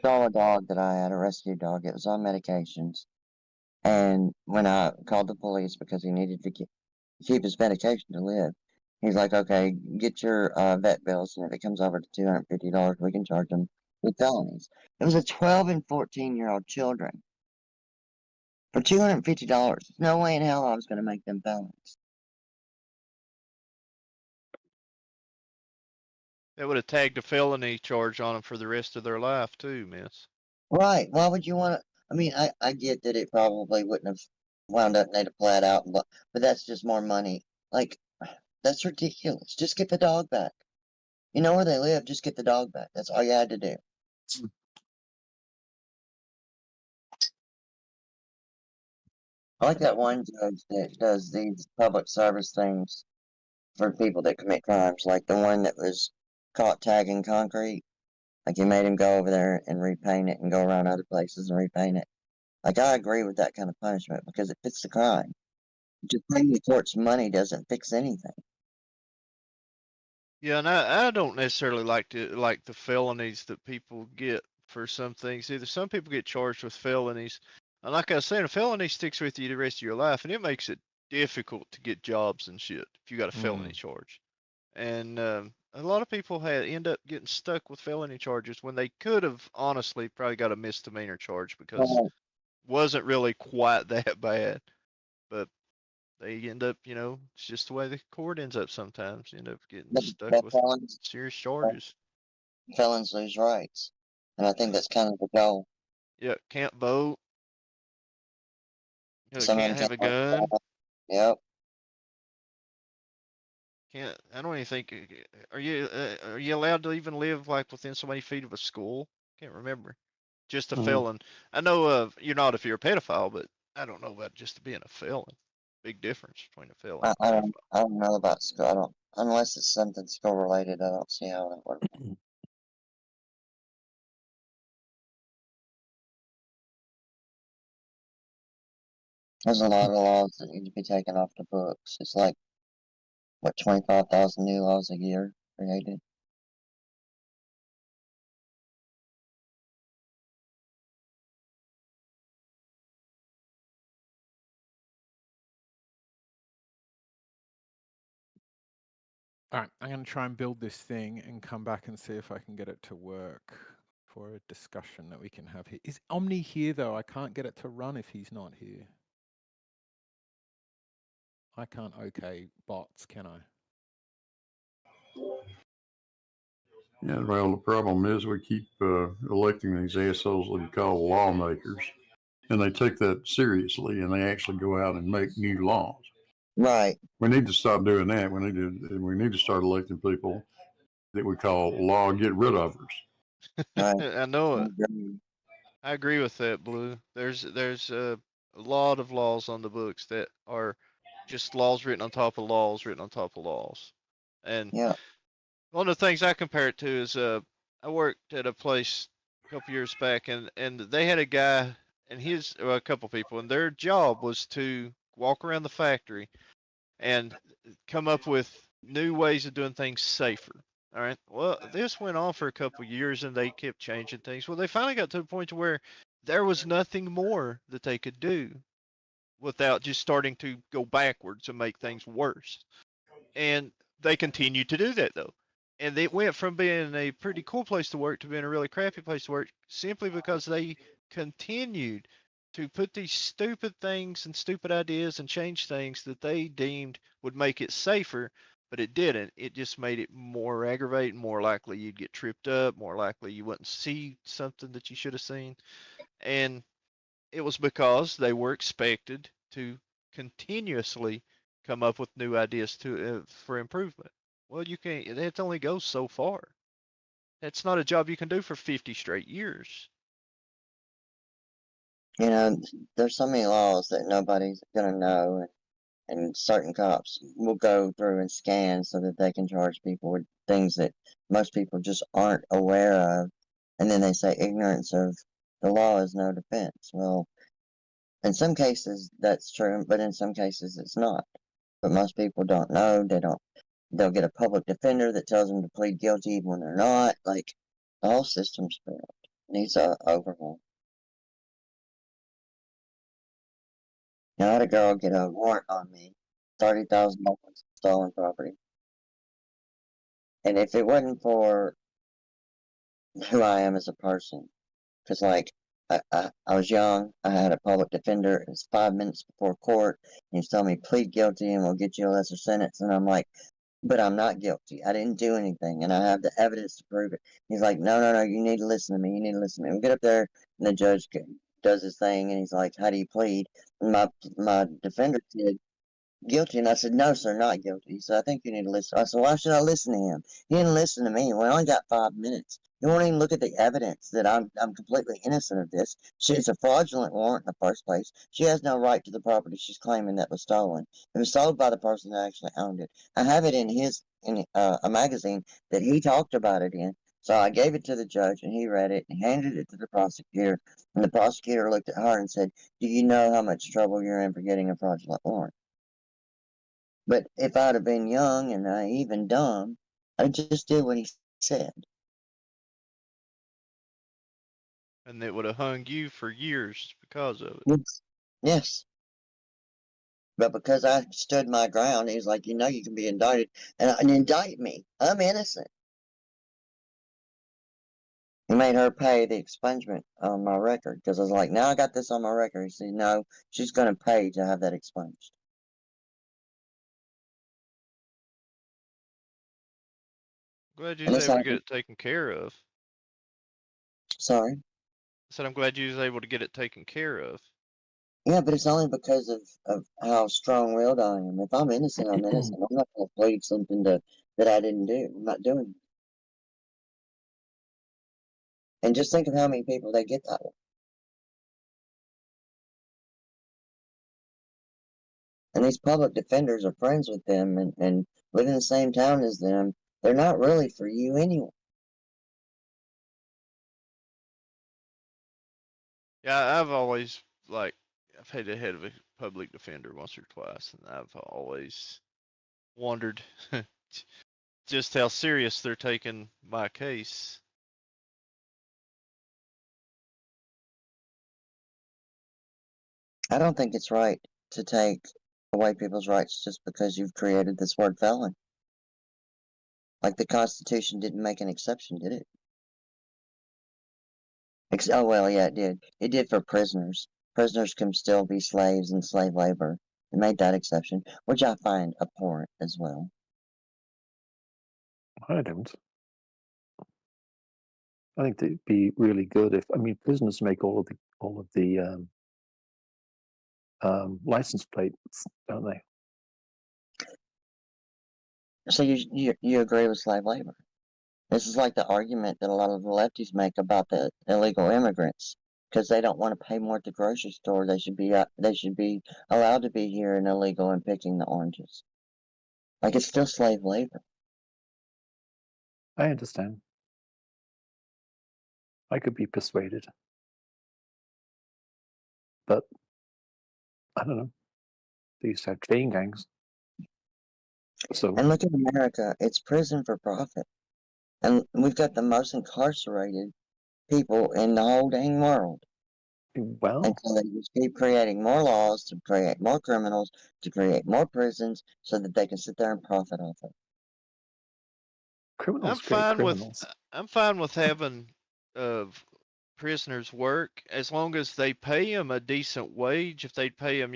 saw a dog that I had, a rescue dog. It was on medications. And when I called the police because he needed to keep his medication to live, he's like, okay, get your vet bills, and if it comes over to $250, we can charge them with felonies. It was a 12 and 14-year-old children. For $250, there's no way in hell I was going to make them felons. They would have tagged a felony charge on them for the rest of their life too, miss. Right. Why would you want to? I mean, I get that it probably wouldn't have wound up they'd have plat out, but that's just more money. Like, that's ridiculous. Just get the dog back. You know where they live, just get the dog back. That's all you had to do. I like that one judge that does these public service things for people that commit crimes, like the one that was caught tagging concrete. Like you made him go over there and repaint it and go around other places and repaint it. Like I agree with that kind of punishment because it fits the crime. Just paying the court's money doesn't fix anything. Yeah, and I don't necessarily like the felonies that people get for some things either. Some people get charged with felonies, and like I was saying, a felony sticks with you the rest of your life, and it makes it difficult to get jobs and shit if you got a felony charge. And a lot of people end up getting stuck with felony charges when they could have honestly probably got a misdemeanor charge because it wasn't really quite that bad, but they end up, it's just the way the court ends up sometimes. You end up getting stuck with serious charges. Felons lose rights, and I think that's kind of the goal. Yeah, can't vote. Some of Can't them have a can't work. gun. Yep. Can't. I don't even think. Are you allowed to even live like within so many feet of a school? Can't remember. Just a felon. I know you're not if you're a pedophile, but I don't know about just being a felon. Big difference between a felon and a pedophile. I don't know about school. I don't, unless it's something school related. I don't see how that works. There's a lot of laws that need to be taken off the books. It's like, what, 25,000 new laws a year created? All right, I'm going to try and build this thing and come back and see if I can get it to work for a discussion that we can have here. Is Omni here, though? I can't get it to run if he's not here. I can't OK bots, can I? Yeah, well, the problem is we keep electing these assholes that we call lawmakers, and they take that seriously, and they actually go out and make new laws. Right. We need to stop doing that. We need to start electing people that we call law get rid ofers. I know it. I agree with that, Blue. There's a lot of laws on the books that are just laws written on top of laws written on top of laws. And one of the things I compare it to is I worked at a place a couple years back, and they had a guy and a couple people, and their job was to walk around the factory and come up with new ways of doing things safer. All right. Well, this went on for a couple years, and they kept changing things. Well, they finally got to the point to where there was nothing more that they could do without just starting to go backwards and make things worse. And they continued to do that though. And it went from being a pretty cool place to work to being a really crappy place to work simply because they continued to put these stupid things and stupid ideas and change things that they deemed would make it safer, but it didn't. It just made it more aggravating, more likely you'd get tripped up, more likely you wouldn't see something that you should have seen. And it was because they were expected to continuously come up with new ideas for improvement. Well, you can't. It only goes so far. That's not a job you can do for 50 straight years. You know, there's so many laws that nobody's gonna know, and certain cops will go through and scan so that they can charge people with things that most people just aren't aware of, and then they say ignorance of the law is no defense. Well, in some cases that's true, but in some cases it's not. But most people don't know. They'll get a public defender that tells them to plead guilty even when they're not. Like, the whole system's failed. Needs a overhaul. Now, I had a girl get a warrant on me, $30,000 stolen property. And if it wasn't for who I am as a person, because like I was young, I had a public defender. It was 5 minutes before court. And he's telling me plead guilty and we'll get you a lesser sentence. And I'm like, but I'm not guilty. I didn't do anything, and I have the evidence to prove it. He's like, no, you need to listen to me. You need to listen to me. We get up there, and the judge does his thing, and he's like, how do you plead? And my defender said, guilty. And I said, no, sir, not guilty. He said, I think you need to listen. I said, why should I listen to him? He didn't listen to me. We only got 5 minutes. He won't even look at the evidence that I'm completely innocent of this. It's a fraudulent warrant in the first place. She has no right to the property she's claiming that was stolen. It was sold by the person that actually owned it. I have it in a magazine that he talked about it in. So I gave it to the judge, and he read it and handed it to the prosecutor. And the prosecutor looked at her and said, do you know how much trouble you're in for getting a fraudulent warrant? But if I'd have been young and naive and dumb, I just did what he said. And it would have hung you for years because of it. Yes. Yes. But because I stood my ground, he's like, you can be indicted, and indict me. I'm innocent. He made her pay the expungement on my record because I was like, now I got this on my record. He said, no, she's going to pay to have that expunged. Glad you And was it's able to like, get it taken care of. sorry. I said I'm glad you was able to get it taken care of. Yeah, but it's only because of how strong-willed I am. If I'm innocent, I'm innocent. I'm not going to plead something that I didn't do. I'm not doing it. And just think of how many people they get that way. And these public defenders are friends with them and live in the same town as them. They're not really for you anyway. Yeah, I've always I've had the head of a public defender once or twice, and I've always wondered just how serious they're taking my case. I don't think it's right to take away people's rights just because you've created this word felon. Like the Constitution didn't make an exception, did it? Oh, well, yeah, it did. It did for prisoners. Prisoners can still be slaves and slave labor. It made that exception, which I find abhorrent as well. I don't. I think it'd be really good if prisoners make all of the license plates, don't they? So you agree with slave labor? This is like the argument that a lot of the lefties make about the illegal immigrants because they don't want to pay more at the grocery store. They should be allowed to be here and illegal and picking the oranges. Like it's still slave labor. I understand. I could be persuaded, but I don't know. They used to have chain gangs. So And look at America, it's prison for profit. And we've got the most incarcerated people in the whole dang world. Well, and so they just keep creating more laws to create more criminals, to create more prisons, so that they can sit there and profit off it. criminals I'm create fine criminals. with having prisoners work as long as they pay them a decent wage. If they pay them,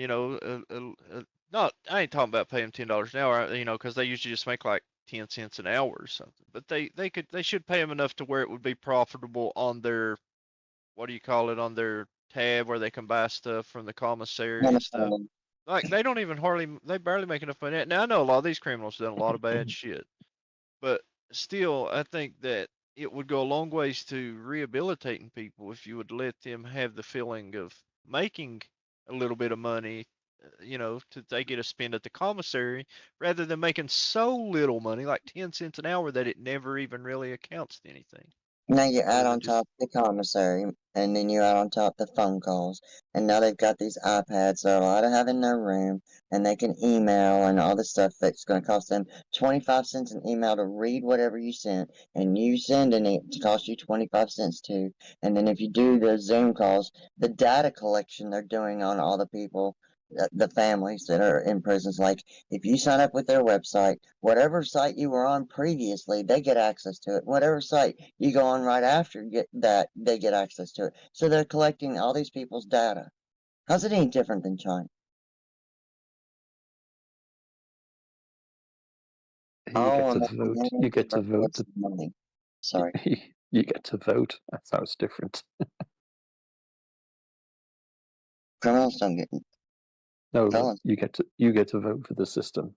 not I ain't talking about paying $10 an hour, because they usually just make like 10 cents an hour or something. But they should pay them enough to where it would be profitable on their what do you call it on their tab where they can buy stuff from the commissary and stuff. Like they barely make enough money. Now I know a lot of these criminals done a lot of bad shit, but still I think that it would go a long ways to rehabilitating people if you would let them have the feeling of making a little bit of money, they get to spend at the commissary rather than making so little money, like 10 cents an hour, that it never even really accounts to anything. Now you add Rather on than just top the commissary, and then you add on top the phone calls, and now they've got these iPads they're allowed to have in their room, and they can email and all this stuff that's going to cost them 25 cents an email to read whatever you sent, and you sending it to cost you 25 cents too. And then if you do the Zoom calls, the data collection they're doing on all the people, the families that are in prisons, like if you sign up with their website, whatever site you were on previously, they get access to it. Whatever site you go on right after they get access to it. So they're collecting all these people's data. How's it any different than China? You get to vote. You get to vote. Money. Sorry. You get to vote. That sounds different. Criminals don't get. No, Felons. you get to vote for the system.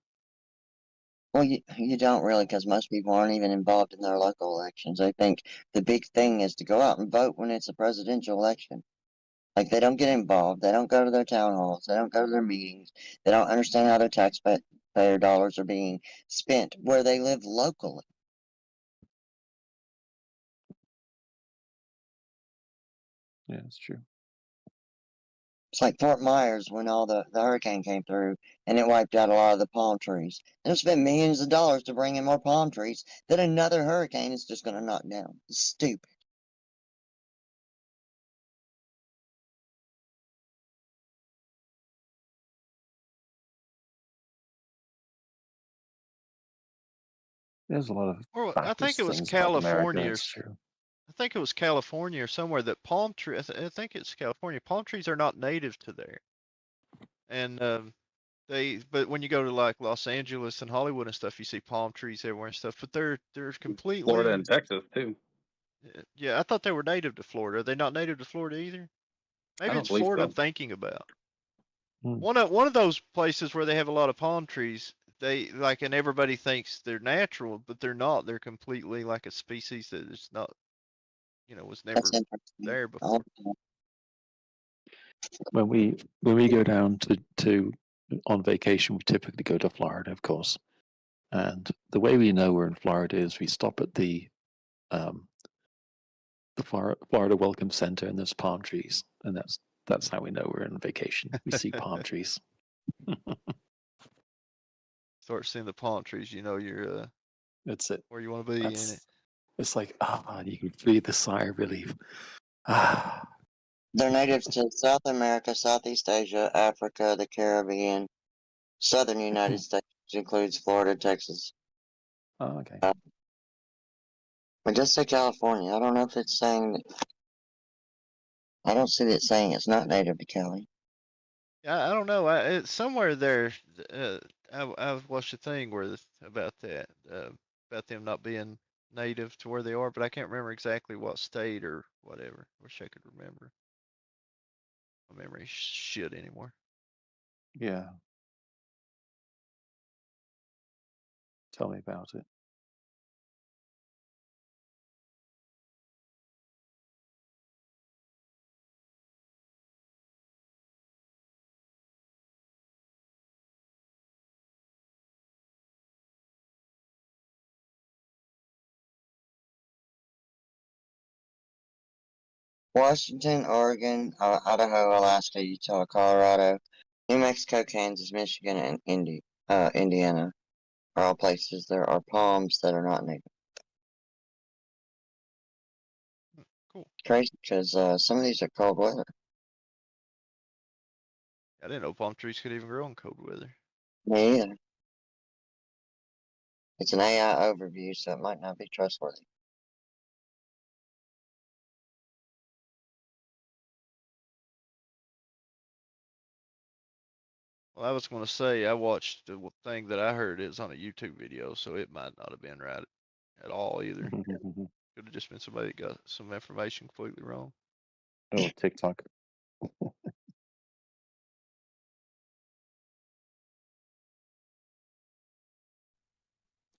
Well, you don't really, because most people aren't even involved in their local elections. They think the big thing is to go out and vote when it's a presidential election. Like they don't get involved. They don't go to their town halls. They don't go to their meetings. They don't understand how their taxpayer dollars are being spent where they live locally. Yeah, it's true. It's like Fort Myers when all the hurricane came through and it wiped out a lot of the palm trees. And it spent millions of dollars to bring in more palm trees that another hurricane is just going to knock down. It's stupid. There's a lot of Or I backwards think it was things about America. California. That's true. I think it was California or somewhere that palm tree. I think it's California. Palm trees are not native to there, and but when you go to like Los Angeles and Hollywood and stuff, you see palm trees everywhere and stuff. But they're Florida completely. and Texas too. Yeah, I thought they were native to Florida. Are they not native to Florida either? Maybe don't it's believe Florida so. I'm thinking about. Hmm. One of those places where they have a lot of palm trees. They like, and everybody thinks they're natural, but they're not. They're completely like a species that is not, was never That's interesting. there before. When we go down to on vacation, we typically go to Florida, of course. And the way we know we're in Florida is we stop at the Florida Welcome Center, and there's palm trees, and that's how we know we're on vacation. We see palm trees. Start seeing the palm trees, you're That's it. where you want to be in it. It's like you can breathe a sigh of relief. They're native to South America, Southeast Asia, Africa, the Caribbean, southern United States, which includes Florida, Texas. Oh, okay. But just say California. I don't know if it's saying that. I don't see it saying it's not native to Cali. Yeah, I don't know. It's somewhere there. I've watched a thing about that, about them not being native to where they are, but I can't remember exactly what state or whatever. Wish I could remember. My memory shit anymore. Yeah. Tell me about it. Washington, Oregon, Idaho, Alaska, Utah, Colorado, New Mexico, Kansas, Michigan, and Indiana are all places there are palms that are not native. Cool. Crazy, because some of these are cold weather. I didn't know palm trees could even grow in cold weather. Me either. It's an AI overview, so it might not be trustworthy. Well, I was going to say I watched the thing that I heard is on a YouTube video, so it might not have been right at all either. Could have just been somebody that got some information completely wrong. Oh, TikTok.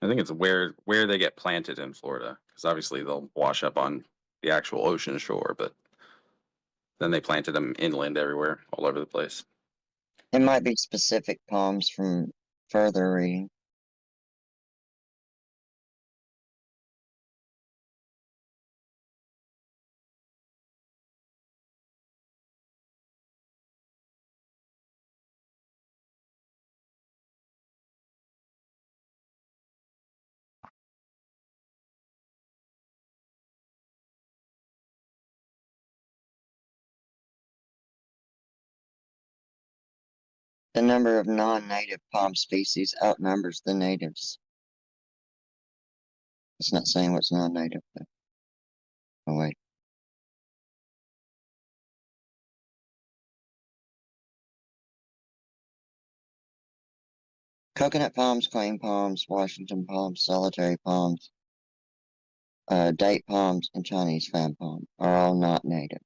I think it's where they get planted in Florida, because obviously they'll wash up on the actual ocean shore, but then they planted them inland everywhere, all over the place. It might be specific palms from further reading. The number of non-native palm species outnumbers the natives. It's not saying what's non-native, but oh wait. Coconut palms, queen palms, Washington palms, solitary palms, date palms, and Chinese fan palm are all not native.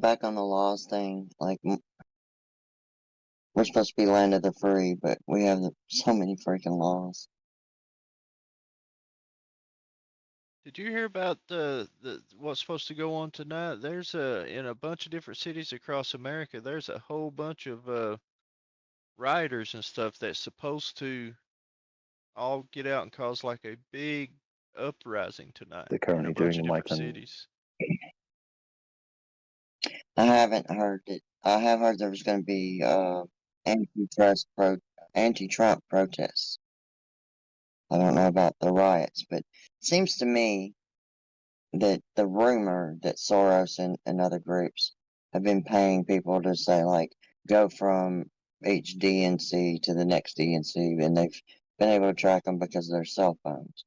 Back on the laws thing, like, we're supposed to be land of the free, but we have so many freaking laws. Did you hear about the what's supposed to go on tonight? There's in a bunch of different cities across America. There's a whole bunch of rioters and stuff that's supposed to all get out and cause like a big uprising tonight They're in a currently bunch doing of them like different on. cities. I haven't heard it. I have heard there was going to be antitrust pro anti-Trump protests. I don't know about the riots, but it seems to me that the rumor that Soros and other groups have been paying people to say like go from each DNC to the next DNC, and they've been able to track them because of their cell phones.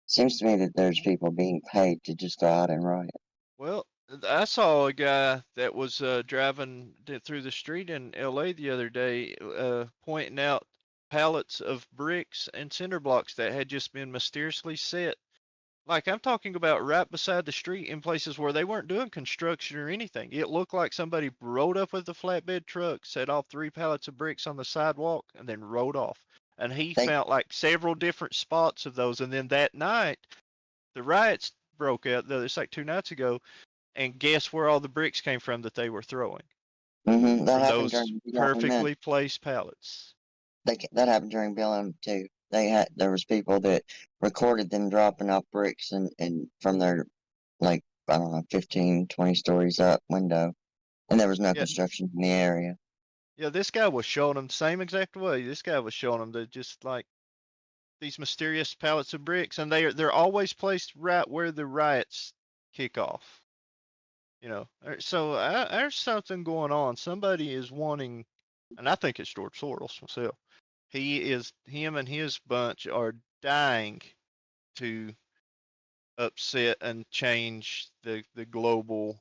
Seems to me that there's people being paid to just go out and riot. Well, I saw a guy that was driving through the street in LA the other day, pointing out pallets of bricks and cinder blocks that had just been mysteriously set. Like I'm talking about right beside the street in places where they weren't doing construction or anything. It looked like somebody rode up with a flatbed truck, set off 3 pallets of bricks on the sidewalk, and then rode off. And he found like several different spots of those. And then that night, the riots broke out. It's like 2 nights ago. And guess where all the bricks came from that they were throwing? Mm-hmm. That From happened those during BLM. perfectly placed pallets. That happened during BLM too. There was people that recorded them dropping off bricks and from their like I don't know 15, 20 stories up window, and there was no Yeah. construction in the area. Yeah, this guy was showing them the same exact way. This guy was showing them that just like these mysterious pallets of bricks, and they're always placed right where the riots kick off. You know, so there's something going on. Somebody is wanting, and I think it's George Soros myself. Him and his bunch are dying to upset and change the global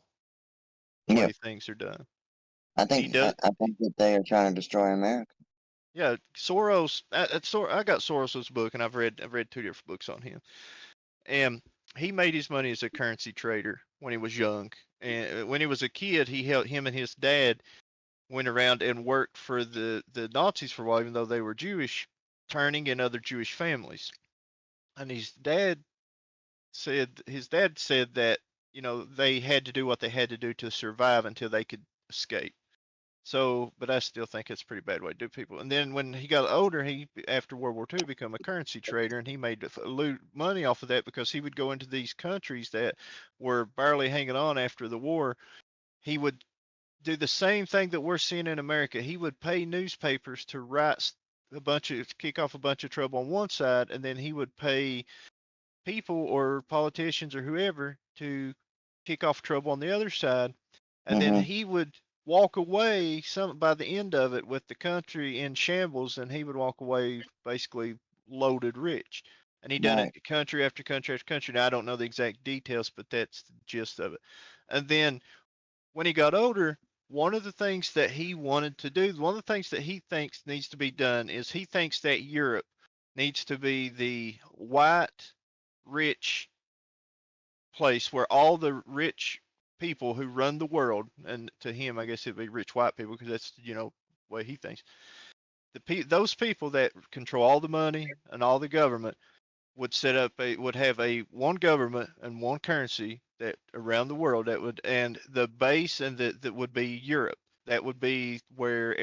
way things are done. I think I think that they are trying to destroy America. Yeah, Soros. I got Soros's book, and I've read 2 different books on him. And he made his money as a currency trader when he was young. And when he was a kid, him and his dad went around and worked for the Nazis for a while, even though they were Jewish, turning in other Jewish families. And his dad said that they had to do what they had to do to survive until they could escape. So, but I still think it's a pretty bad way to do people. And then when he got older, he after World War II became a currency trader, and he made money off of that because he would go into these countries that were barely hanging on after the war. He would do the same thing that we're seeing in America. He would pay newspapers to kick off a bunch of trouble on one side, and then he would pay people or politicians or whoever to kick off trouble on the other side, and then he would walk away by the end of it with the country in shambles, and he would walk away basically loaded rich. And he done it country after country after country. Now I don't know the exact details, but that's the gist of it. And then when he got older, one of the things that he wanted to do, one of the things that he thinks needs to be done is he thinks that Europe needs to be the white, rich place where all the rich people who run the world, and to him, I guess it'd be rich white people because that's the way he thinks. Those people that control all the money and all the government would have a one government and one currency that around the world and the base and that would be Europe. That would be where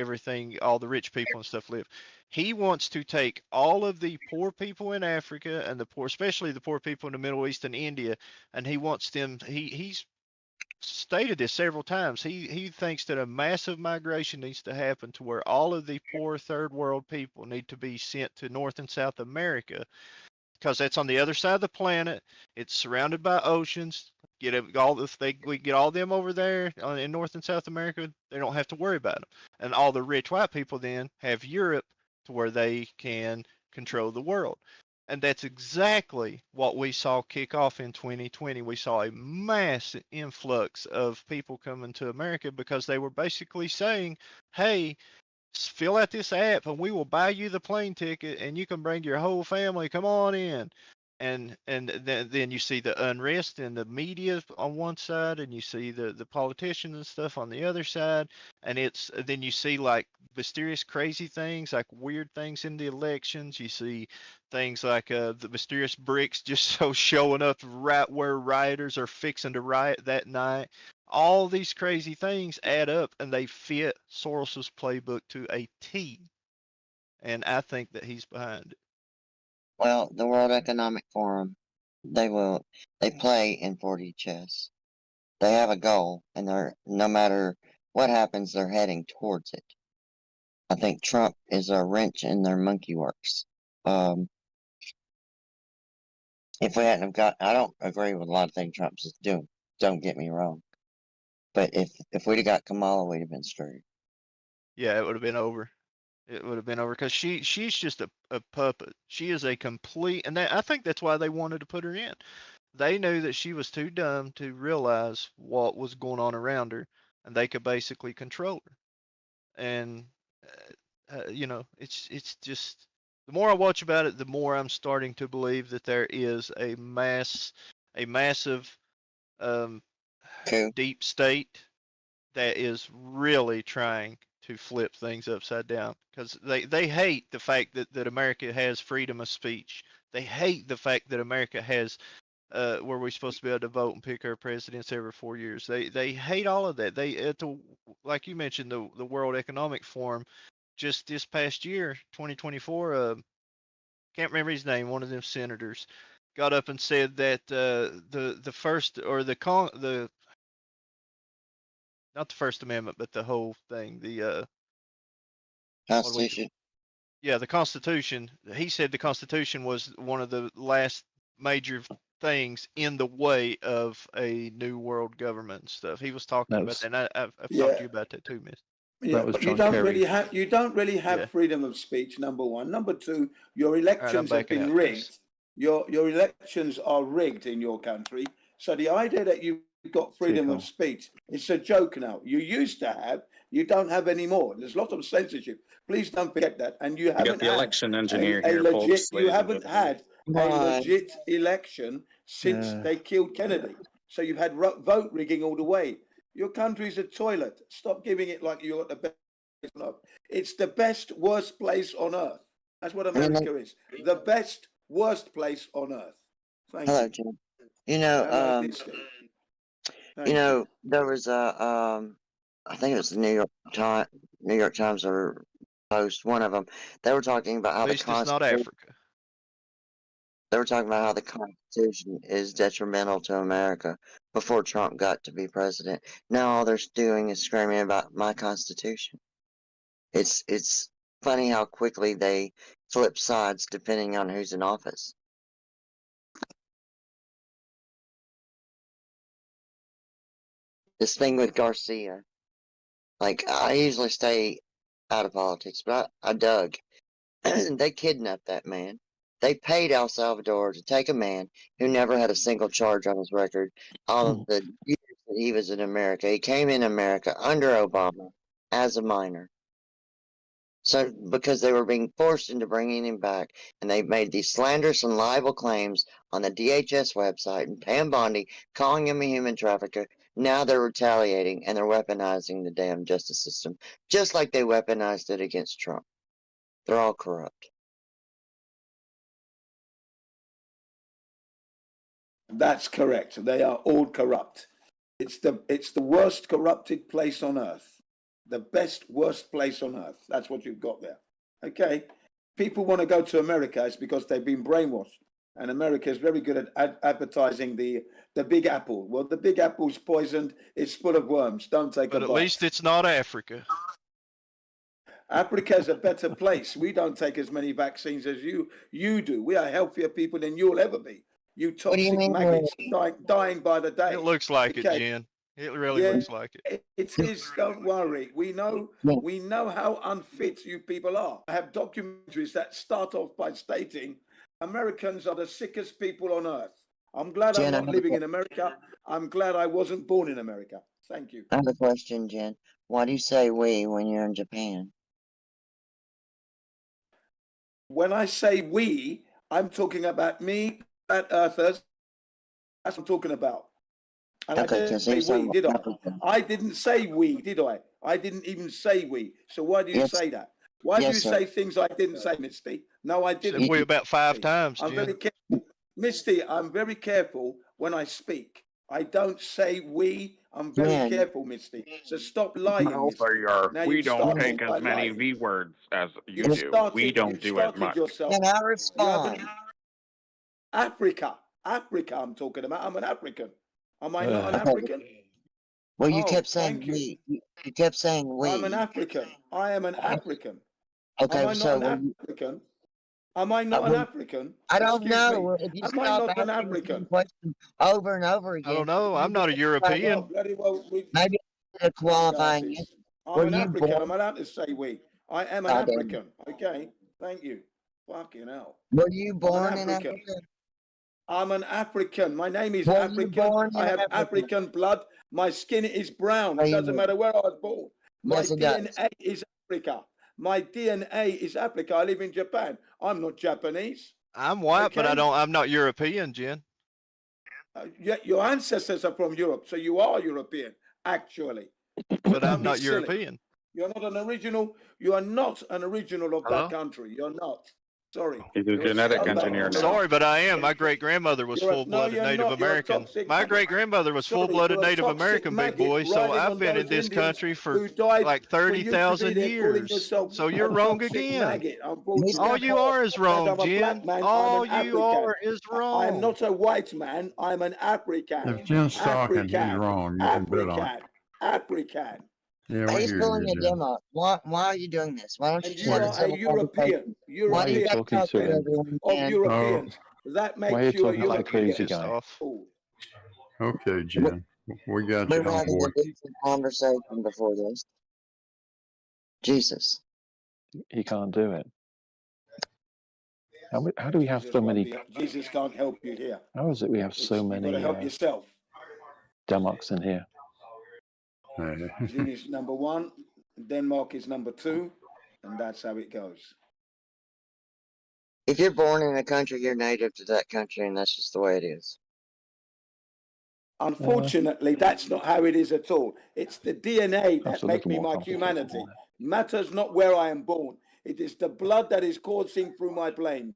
all the rich people and stuff live. He wants to take all of the poor people in Africa and especially the poor people in the Middle East and India, and he wants them. He's stated this several times. He thinks that a massive migration needs to happen to where all of the poor third world people need to be sent to North and South America because that's on the other side of the planet. It's surrounded by oceans. We get all them over there in North and South America, they don't have to worry about them. And all the rich white people then have Europe to where they can control the world. And that's exactly what we saw kick off in 2020. We saw a massive influx of people coming to America because they were basically saying, hey, fill out this app and we will buy you the plane ticket and you can bring your whole family. Come on in. And then you see the unrest in the media on one side, and you see the politicians and stuff on the other side, and then you see like mysterious crazy things, like weird things in the elections. You see things like the mysterious bricks just so showing up right where rioters are fixing to riot that night. All these crazy things add up and they fit Soros's playbook to a T. And I think that he's behind it. Well, the World Economic Forum, they play in 4D chess. They have a goal, and no matter what happens, they're heading towards it. I think Trump is a wrench in their monkey works. If we hadn't have got, I don't agree with a lot of things Trump's doing. Don't get me wrong, but if we'd have got Kamala, we'd have been screwed. Yeah, it would have been over. It would have been over because she's just a puppet. She is a complete, and I think that's why they wanted to put her in. They knew that she was too dumb to realize what was going on around her, and they could basically control her. And you know, it's just the more I watch about it, the more I'm starting to believe that there is a massive deep state that is really trying to flip things upside down because they hate the fact that America has freedom of speech. They hate the fact that America has where we're supposed to be able to vote and pick our presidents every 4 years. They hate all of that. Like you mentioned, the World Economic Forum just this past year, 2024. Can't remember his name. One of them senators got up and said that the first or the not the First Amendment, but the whole thing, the Constitution. Yeah, the Constitution. He said the Constitution was one of the last major things in the way of a new world government and stuff. He was talking about that. And I've talked Yeah. to you about that too, Miss. Yeah, but you don't really have Yeah. freedom of speech. Number one. Number two, your elections have backing been out, rigged. Your elections are rigged in your country. So the idea that you've got freedom of speech, it's a joke now. You used to have, you don't have anymore. There's a lot of censorship. Please don't forget that. And you haven't the had election engineer a here, legit. folks, You ladies and haven't gentlemen. had a legit election since they killed Kennedy. So you've had vote rigging all the way. Your country's a toilet. Stop giving it like you're the best. It's the best, worst place on earth. That's what America is. The best, worst place on earth. Thank Hello, you. Jim. You know, Hello, Disco. you know, there was a I think it was the New York Times or Post, one of them. They were talking about how At least it's not Africa. They were talking about how the Constitution is detrimental to America before Trump got to be president. Now all they're doing is screaming about my Constitution. It's funny how quickly they flip sides depending on who's in office. This thing with Garcia, like I usually stay out of politics, but I dug. They kidnapped that man. They paid El Salvador to take a man who never had a single charge on his record all of the years that he was in America. He came in America under Obama as a minor. So, because they were being forced into bringing him back, and they made these slanderous and libel claims on the DHS website and Pam Bondi calling him a human trafficker. Now they're retaliating and they're weaponizing the damn justice system, just like they weaponized it against Trump. They're all corrupt. That's correct. They are all corrupt. It's the worst corrupted place on earth. The best, worst place on earth. That's what you've got there. Okay. People want to go to America. It's because they've been brainwashed. And America is very good at advertising the Big Apple. Well, the Big Apple's poisoned. It's full of worms. Don't take a bite. But at least it's not Africa. Africa's a better place. We don't take as many vaccines as you do. We are healthier people than you'll ever be. You toxic maggots dying by the day. It looks like it, Jen. It really looks like it. It is. Don't worry. We know how unfit you people are. I have documentaries that start off by stating Americans are the sickest people on earth. I'm glad I'm not living in America. I'm glad I wasn't born in America. Thank you. I have a question, Jen. Why do you say we when you're in Japan? When I say we, I'm talking about me, flat earthers. That's what I'm talking about. And I didn't say we, did I? I didn't say we, did I? I didn't even say we. So why do you say that? Why do you Yes, sir. say things I didn't say, Misty? No, I didn't. Said we about 5 times, I'm Jen. very careful. Misty, I'm very careful when I speak. I don't say we. I'm very Jen. careful, Misty. So stop lying, Misty. Now We you've don't started take by as many lying. V words as you You've do. started, We don't you've do as started much. yourself. Can I You haven't. respond? Africa. Africa, I'm talking about. I'm an African. Am I not an Okay. African? Well, you Oh, kept saying thank you. we. You kept saying I'm an we. African. I am an African. Okay, Am I so not an African? Am I not an well, African? I don't Excuse me. know. If you Am I stop not an asking the same African? question over and over I again, don't know. you I'm not a get Well, European. bloody well, maybe a qualifying glasses. answer. I'm Were an you African. born? I'm allowed to say we. I am an Oh, damn. African. Okay. Thank you. Fucking hell. Were you I'm an born in African. Africa? I'm an African. My name is Were you African. born I in have Africa? African blood. My skin is brown. No, It you doesn't weren't. matter where I was born. My Yes, it does. DNA is Africa. My DNA is Africa. I live in Japan. I'm not Japanese. I'm white, but Okay. I'm not European, Jen. Your ancestors are from Europe, so you are European, actually. But Don't I'm be not silly. European. You're not an original. You are not an original of Hello? that country. You're not. Sorry. He's a You're genetic scumbag. engineer I'm now. sorry, but I am. My great grandmother was You're a, no, full-blooded you're Native not. You're a American. toxic My maggot. great grandmother was Sorry, full-blooded you're a Native toxic American, big maggot boy. So riding I've on been in those this Indians country for who died like for you to be 30,000 there calling years. yourself So you're a wrong toxic again. maggot. Unfortunately, All you are is as wrong, I'm a black Jen. man, I'm All an you African. are is I am wrong. not a white man. I'm an African. If Jen's talking, he's African. wrong. You can bet on it. African. African. Yeah, we He's hear pulling you, a Jen. demo. Why are you doing this? Why don't you And just you have a are a civil European. conversation? Why do you you got to talking talk to to him? everyone? Of Man? Europeans. That Why are makes you you a talking to the European. crazy Pissed guy? off. Okay, Jen. We got We you were on having board. a decent conversation before this. Jesus. He can't do it. How do we have Jesus so won't many? be. Jesus can't help you here. How is it we have so You've got to many help yourself. democs in here? June is number 1, Denmark is number 2, and that's how it goes. If you're born in a country, you're native to that country, and that's just the way it is. Unfortunately, that's not how it is at all. It's the DNA That's that a makes little me more my complicated humanity. than that. Matters not where I am born. It is the blood that is coursing through my brains,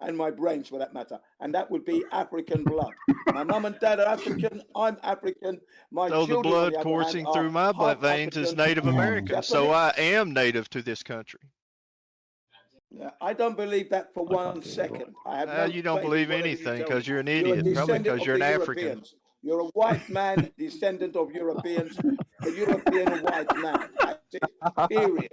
and my brains for that matter. And that would be African blood. My mum and dad are African. I'm African. My So the children, on blood the other hand, coursing are through my blood half veins is African, Native half American. So I Japanese. am native to this country. Yeah, I don't believe that for I one can't do it. second. I have no You don't faith in believe whatever you anything tell because me. you're an You're a idiot. Probably descendant because of you're the an African. Europeans. You're a white man, descendant of Europeans, a European white man. That's it. Period.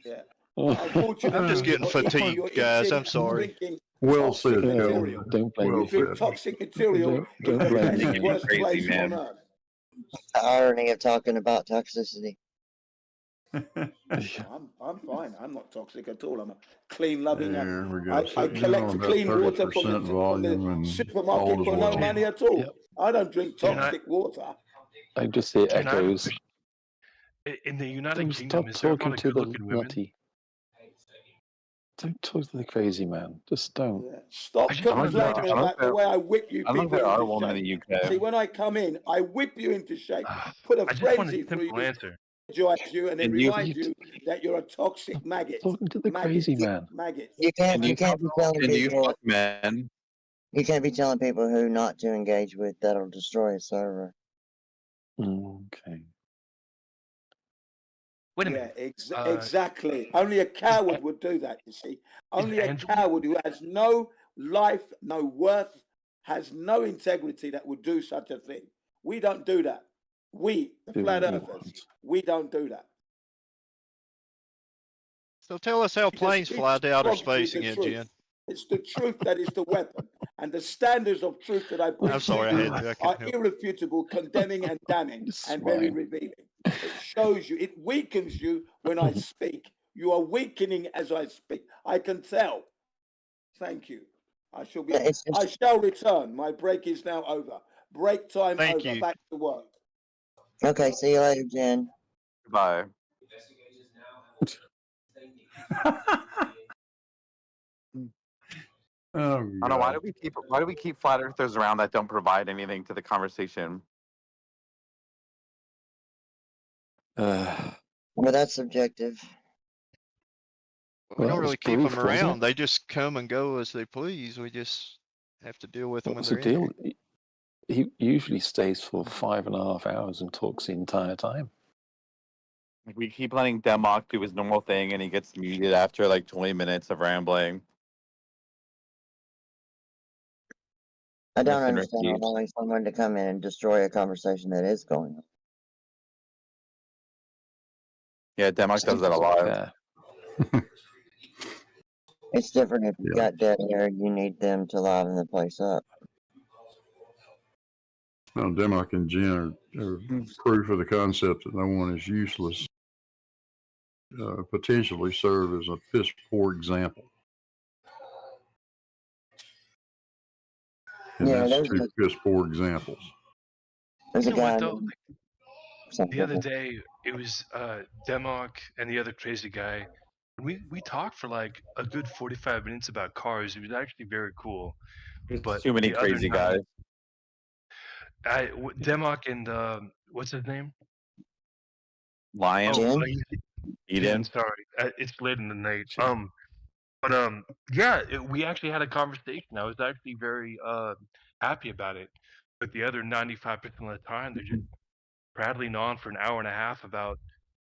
Yeah. Unfortunately, I'm just getting you're fatigued, guys. eating I'm and sorry. drinking Well toxic said, material. Joe. Don't blame Well me. You drink said. toxic material in Don't the blame best, me. worst place on earth. The irony of talking about toxicity. I'm fine. I'm not toxic at all. I'm a clean, loving. There we go. I Sitting down collect on about clean water from 30% volume the and all supermarket is for no well. money at all. Yep. I don't drink Yeah. toxic water. I just hear Jen, I have a echoes. question. In the United Don't Kingdom, stop is there a lot talking of to the good-looking women? nutty. Don't talk to the crazy man. Just don't. Yeah. Stop I just wanted to complaining know. about the way I whip you I think people there are into women in shape. the UK. See, when I come in, I whip you into shape, put a I just want a frenzy through simple you, answer. energize you, and then And you, remind you that you're a toxic maggot. Talking to the Maggot. crazy man. Maggot. You can't be telling and you people. fuck men. You can't be telling people who not to engage with. That'll destroy a server. Okay. Wait a Yeah, minute. exactly. Only a coward would do that, you see. Only a Angela? coward who has no life, no worth, has no integrity that would do such a thing. We don't do that. We, the Do flat what you earthers, want. we don't do that. So tell us how Because planes each fly to outer frog space is the again, truth. Jen. It's the truth that is the weapon. And the standards of truth that I bring I'm sorry, I to had you to. I are couldn't help. irrefutable, condemning and damning, and very Swine. revealing. It shows you, it weakens you when I speak. You are weakening as I speak. I can tell. Thank you. I shall return. My break is now over. Break time Thank over. you. Back to work. Okay, see you later, Jen. Bye. Oh, I don't know, why God. do we keep flat earthers around that don't provide anything to the conversation? Well, that's subjective. We Well, don't that was really keep them brief, wasn't around. it? They just come and go as they please. We just have to deal with them What when was the they're in deal? here. He usually stays for 5.5 hours and talks the entire time. We keep letting Demok do his normal thing, and he gets muted after like 20 minutes of rambling. I don't Mr. understand Ricky. allowing someone to come in and destroy a conversation that is going on. Yeah, Demok does that a lot. It's different if you've Yeah. got dead air, you need them to liven the place up. No, Demok and Jen are proof of the concept that no one is useless. Potentially serve as a piss poor example. And Yeah, that's there's two piss poor examples. There's You a know what guy though? named The something. other day, it was Demok and the other crazy guy. We talked for like a good 45 minutes about cars. It was actually very cool. But Too many the other crazy night, guys. Demok and what's his name? Lion. Oh, Eden. Jen. Sorry, it's late in the night. But yeah, we actually had a conversation. I was actually very happy about it. But the other 95% of the time, they're just prattling on for an hour and a half about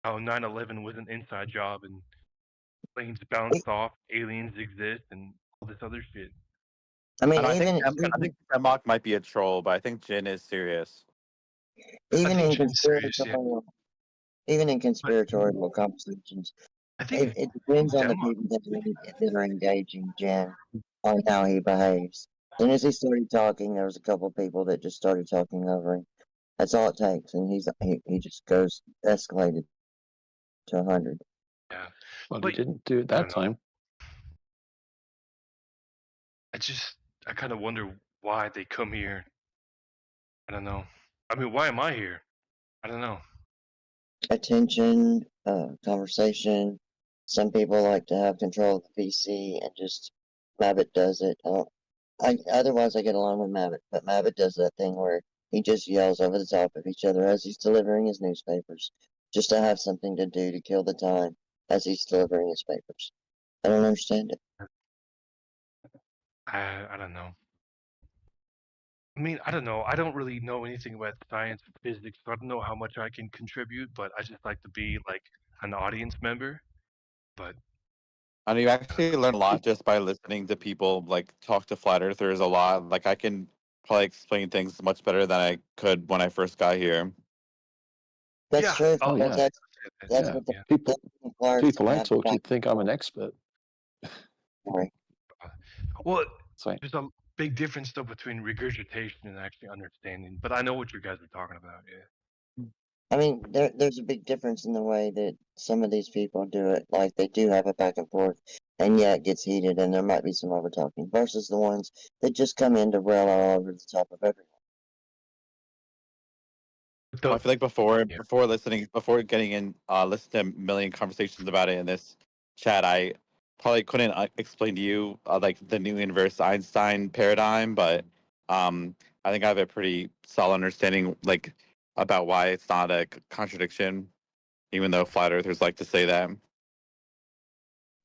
how 9/11 was an inside job and planes bounced off, aliens exist, and all this other shit. I mean, And I even think Demok might be a troll, but I think Jin is serious. even in Jin's serious, yeah. even in conspiratorial conversations, I think it depends on the Demok. people that are engaging Jen on how he behaves. As soon as he started talking, there was a couple of people that just started talking over him. That's all it takes, and he just goes escalated to 100. Yeah. Well, But he didn't do it I that don't know. time. I kind of wonder why they come here. I don't know. I mean, why am I here? I don't know. Attention, conversation. Some people like to have control of the PC, and just Mabbit does it. Otherwise, I get along with Mabbit, but Mabbit does that thing where he just yells over the top of each other as he's delivering his newspapers, just to have something to do to kill the time as he's delivering his papers. I don't understand it. I don't know. I mean, I don't know. I don't really know anything about science and physics, so I don't know how much I can contribute. But I just like to be like an audience member. But And you actually learn a lot just by listening to people like talk to flat earthers a lot. Like I can probably explain things much better than I could when I first got here. That's yeah, true. Oh, Because yeah. that's Yeah. what the People Clarks people I have talk to back think I'm an expert. story. well, Sorry. there's a big difference though between regurgitation and actually understanding. But I know what you guys are talking about. Yeah. I mean, there's a big difference in the way that some of these people do it. Like they do have a back and forth, and yeah, it gets heated, and there might be some over talking. Versus the ones that just come in to rail all over the top of everyone. I feel like before getting in, listen to a million conversations about it in this chat, I probably couldn't explain to you like the new inverse Einstein paradigm, but I think I have a pretty solid understanding like about why it's not a contradiction, even though flat earthers like to say that.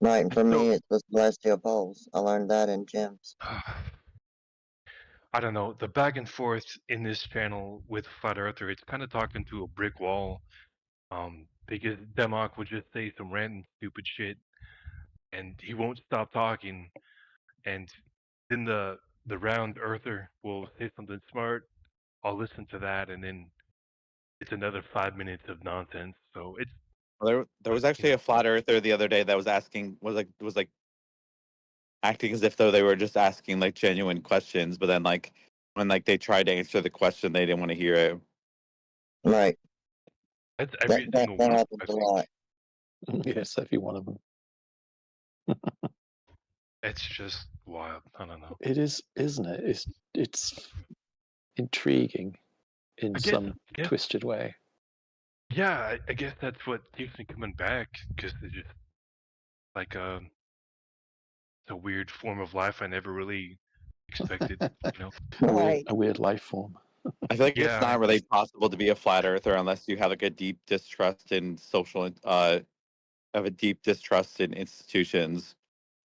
Right, and for me, it's the celestial poles. I learned that in gyms. I don't know. The back and forth in this channel with Flat Earther, it's kind of talking to a brick wall. Because Demok would just say some random stupid shit, and he won't stop talking. And then the round Earther will say something smart. I'll listen to that, and then it's another 5 minutes of nonsense. So it's There was actually a flat earther the other day that was acting as if though they were just asking like genuine questions, but then like when like they tried to answer the question, they didn't want to hear it. Right. That's every That single one. happens a lot. Yes, every one of them. It's just wild. I don't know. It is, isn't it? It's intriguing in I guess- some yeah. twisted way. Yeah, I guess that's what keeps me coming back because they just like it's a weird form of life I never really expected. You know. A weird life form. I feel like it's Yeah. not really possible to be a flat earther unless you have like a deep distrust in have a deep distrust in institutions,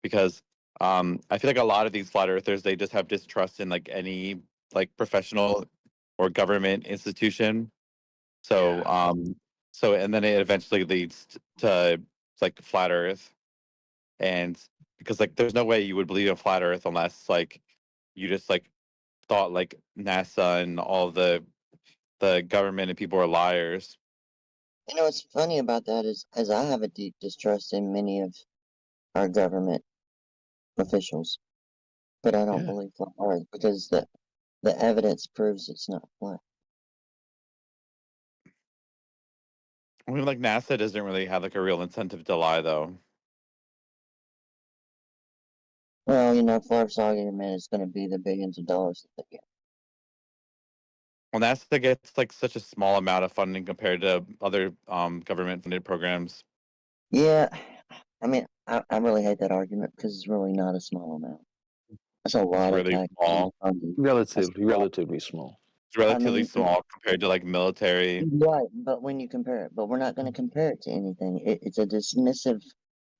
because I feel like a lot of these flat earthers, they just have distrust in like any like professional or government institution. So and then it eventually leads to like flat earth. And because like there's no way you would believe in flat earth unless like you just like thought like NASA and all the government and people are liars. You know what's funny about that is I have a deep distrust in many of our government officials, but I don't Yeah. believe flat Earth because the evidence proves it's not flat. I mean, like NASA doesn't really have like a real incentive to lie, though. Well, you know, Flarf's argument is going to be the billions of dollars that they get. Well, NASA gets like such a small amount of funding compared to other government-funded programs. Yeah, I mean, I really hate that argument because it's really not a small amount. That's a It's lot of really taxes small. funding. Relatively small. It's relatively mean, small compared to like military. right, but when you compare it, but we're not going to compare it to anything. It's a dismissive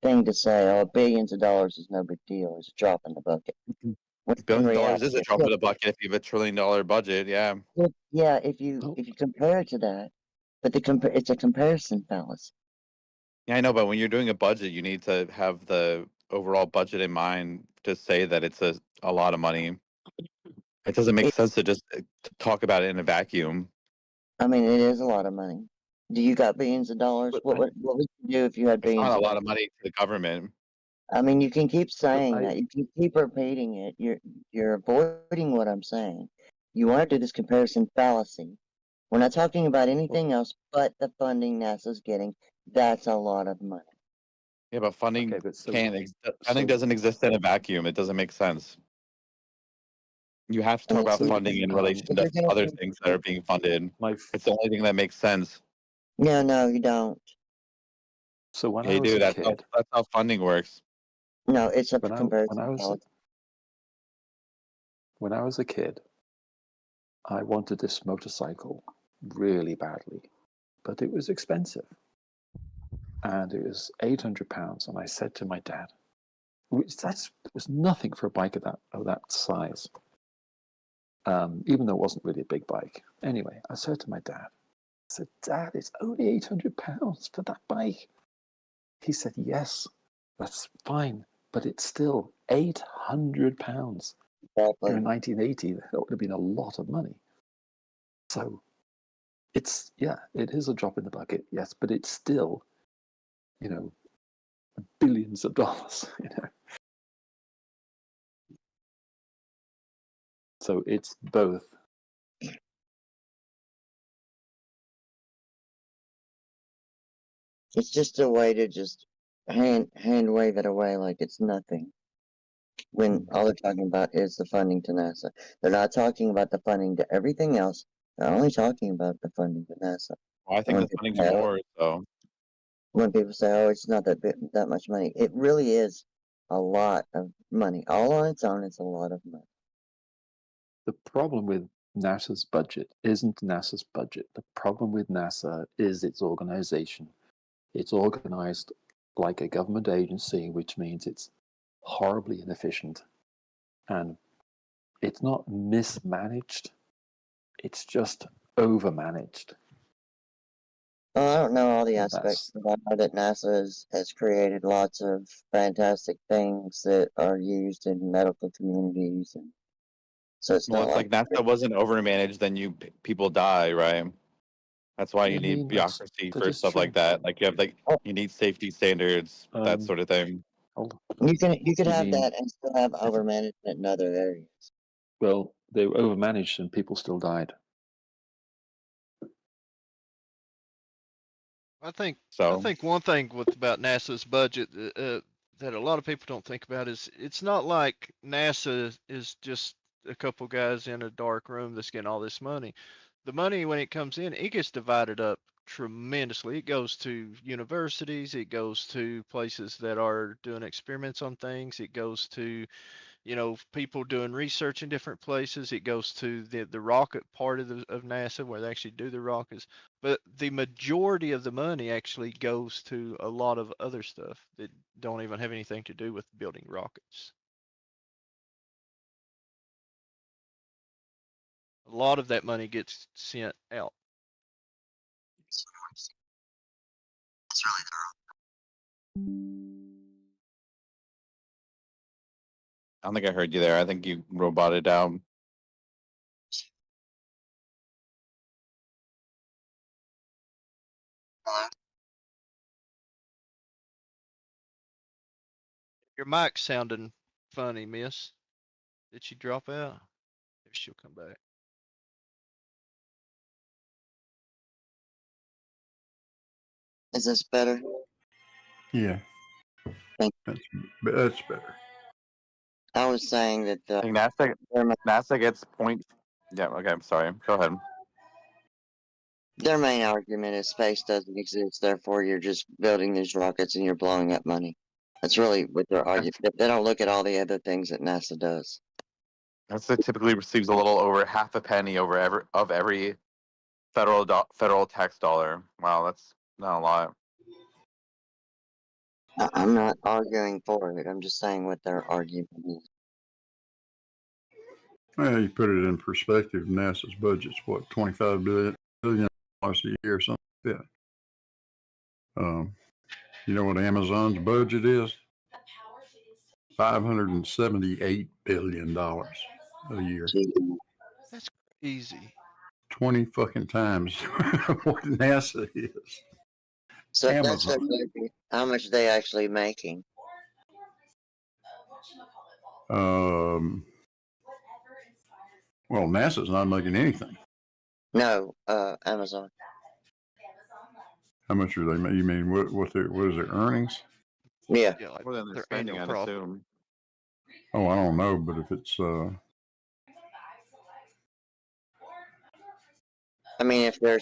thing to say, oh, billions of dollars is no big deal. It's a drop in the bucket. When in $1 billion reality, is a drop in the bucket if you have $1 trillion budget. Yeah. yeah, if you compare it to that, but it's a comparison fallacy. Yeah, I know, but when you're doing a budget, you need to have the overall budget in mind to say that it's a lot of money. It doesn't make sense to just to talk about it in a vacuum. I mean, it is a lot of money. Do you got billions of dollars? What would you do if you had It's billions not a of lot dollars? of money to the government. I mean, you can keep saying that. You can keep repeating it. You're avoiding what I'm saying. You want to do this comparison fallacy. We're not talking about anything else but the funding NASA's getting. That's a lot of money. Yeah, but funding funding doesn't exist in a vacuum. It doesn't make sense. You have to talk about funding in relation to other things that are being funded. It's the only thing that makes sense. No, you don't. So when Hey, I was dude, a that's kid, how funding works. No, it's a when comparison I was fallacy. when I was a kid, I wanted this motorcycle really badly, but it was expensive, and it was £800. And I said to my dad, which was nothing for a bike of that size, even though it wasn't really a big bike. Anyway, I said to my dad, I said, "Dad, it's only £800 for that bike." He said, "Yes, that's fine, but it's still £800." Exactly. In 1980, that would have been a lot of money. So it is a drop in the bucket, yes, but it's still, billions of dollars, So it's both. It's just a way to just hand wave it away like it's nothing. When all they're talking about is the funding to NASA. They're not talking about the funding to everything else. They're only talking about the funding to NASA. Well, I think the funding's more, though. When people say, "Oh, it's not that much money," it really is a lot of money. All on its own, it's a lot of money. The problem with NASA's budget isn't NASA's budget. The problem with NASA is its organization. It's organized like a government agency, which means it's horribly inefficient. And it's not mismanaged, it's just overmanaged. Well, I don't know all the And aspects, but I know that NASA has created lots of fantastic things that are used in medical communities, and so it's Well, not it's like NASA wasn't overmanaged, then people die, right? That's why you need bureaucracy that for is stuff true. like that. Like you need safety standards, that sort of thing. You could You have mean- that and still have overmanagement in other areas. Well, they were overmanaged and people still died. I think So one thing about NASA's budget that a lot of people don't think about is it's not like NASA is just a couple guys in a dark room that's getting all this money. The money, when it comes in, it gets divided up tremendously. It goes to universities, it goes to places that are doing experiments on things, it goes to you know, people doing research in different places. It goes to the rocket part of NASA where they actually do the rockets. But the majority of the money actually goes to a lot of other stuff that don't even have anything to do with building rockets. A lot of that money gets sent out. I don't think I heard you there. I think you roboted out. Your mic's sounding funny, miss. Did she drop out? Maybe she'll come back. Is this better? Yeah, Thank that's better. I was saying that I think NASA gets point. Yeah. Okay. I'm sorry. Go ahead. their main argument is space doesn't exist, therefore you're just building these rockets and you're blowing up money. That's really what their argument. They don't look at all the other things that NASA does. NASA typically receives a little over half a penny over every federal tax dollar. Wow, that's not a lot. I'm not arguing for it. I'm just saying what their argument is. Well, you put it in perspective. NASA's budget's what, $25 billion a year or something like that. You know what Amazon's budget is? $578 billion a year. That's easy. 20 fucking times what NASA is. So if that's Amazon. how much are they actually making? Well, NASA's not making anything. No, Amazon. How much are they making? You mean what is their earnings? Yeah. Like More than they're spending, I'd assume. Oh, I don't know, but if it's I mean, if their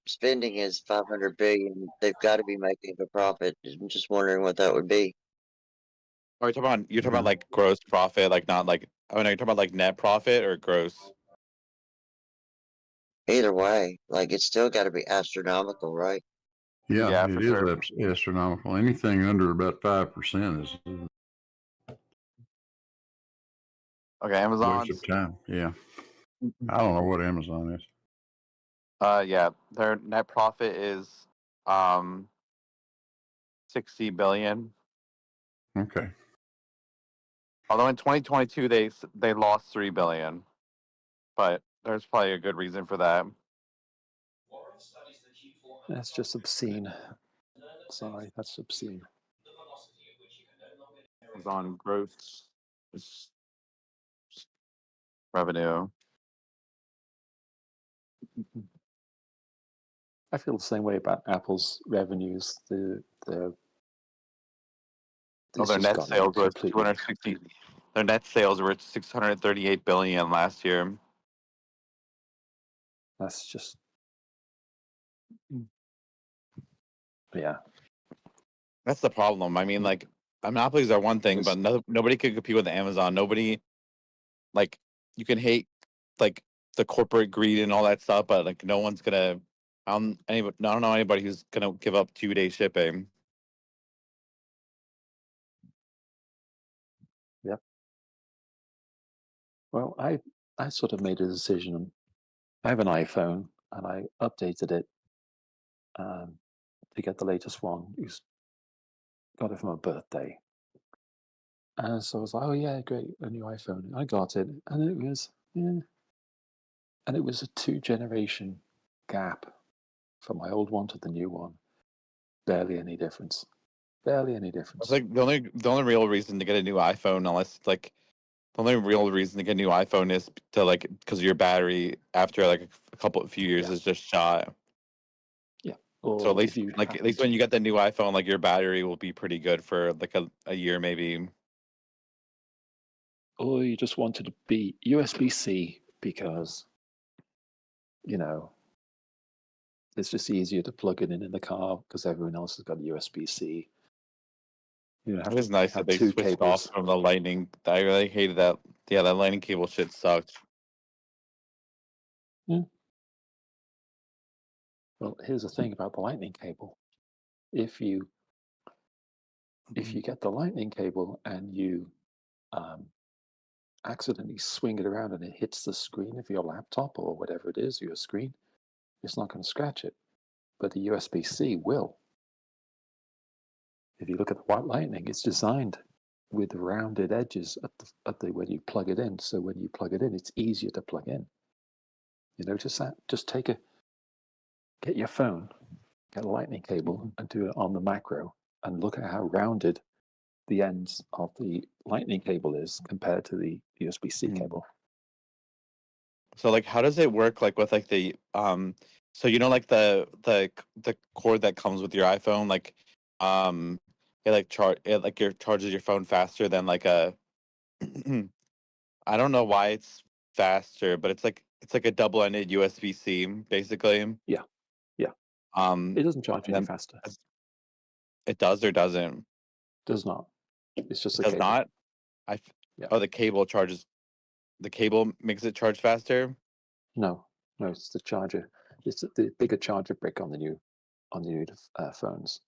spending is 500 billion, they've got to be making a profit. I'm just wondering what that would be. Are you talking about like gross profit, like not like? Oh no, you're talking about like net profit or gross? Either way, like it's still got to be astronomical, right? yeah, for it is sure. astronomical. Anything under about 5% is Okay, Amazon's. waste of time. Yeah, I don't know what Amazon is. Yeah, their net profit is 60 billion. Okay. Although in 2022 they lost 3 billion, but there's probably a good reason for that. That's just obscene. Sorry, that's obscene. Amazon gross revenue. I feel the same way about Apple's revenues. Their it's just net gone sales was completely. 260. Their net sales were 638 billion last year. That's just, yeah. That's the problem. I mean, like monopolies are one thing, but nobody could compete with Amazon. Nobody, like, you can hate like the corporate greed and all that stuff, but like no one's gonna. I don't know anybody who's gonna give up 2-day shipping. Yep. Well, I sort of made a decision. I have an iPhone, and I updated it to get the latest one. Got it for my birthday. And so I was like, oh yeah, great, a new iPhone. I got it, and it was, yeah. And it was a 2-generation gap from my old one to the new one. Barely any difference. Barely any difference. It's like the only real reason to get a new iPhone, unless like the only real reason to get a new iPhone is to like because your battery after like a few years is just shot. Yeah. So at least when you get the new iPhone, like your battery will be pretty good for like a year maybe. Or you just wanted to be USB-C because, you know, it's just easier to plug it in the car because everyone else has got USB-C. You It was nice that have they two switched cables. off from the lightning. I really hated that. Yeah, that lightning cable shit sucked. Well, here's the thing about the lightning cable. If you get the lightning cable and you accidentally swing it around and it hits the screen of your laptop or whatever it is, your screen, it's not going to scratch it. But the USB-C will. If you look at the white lightning, it's designed with rounded edges at the when you plug it in. So when you plug it in, it's easier to plug in. You notice that? Just get your phone, get a lightning cable, and do it on the macro, and look at how rounded the ends of the lightning cable is compared to the USB-C cable. So like, how does it work? Like with like the so you know like the cord that comes with your iPhone, like it like charges your phone faster than like a I don't know why it's faster, but it's like a double-ended USB-C basically. Yeah. It doesn't charge And any then faster. it does or doesn't? Does not. It's just It a does cable. not. Yeah. Oh, the cable charges. The cable makes it charge faster. No, it's the charger. It's the bigger charger brick on the new phones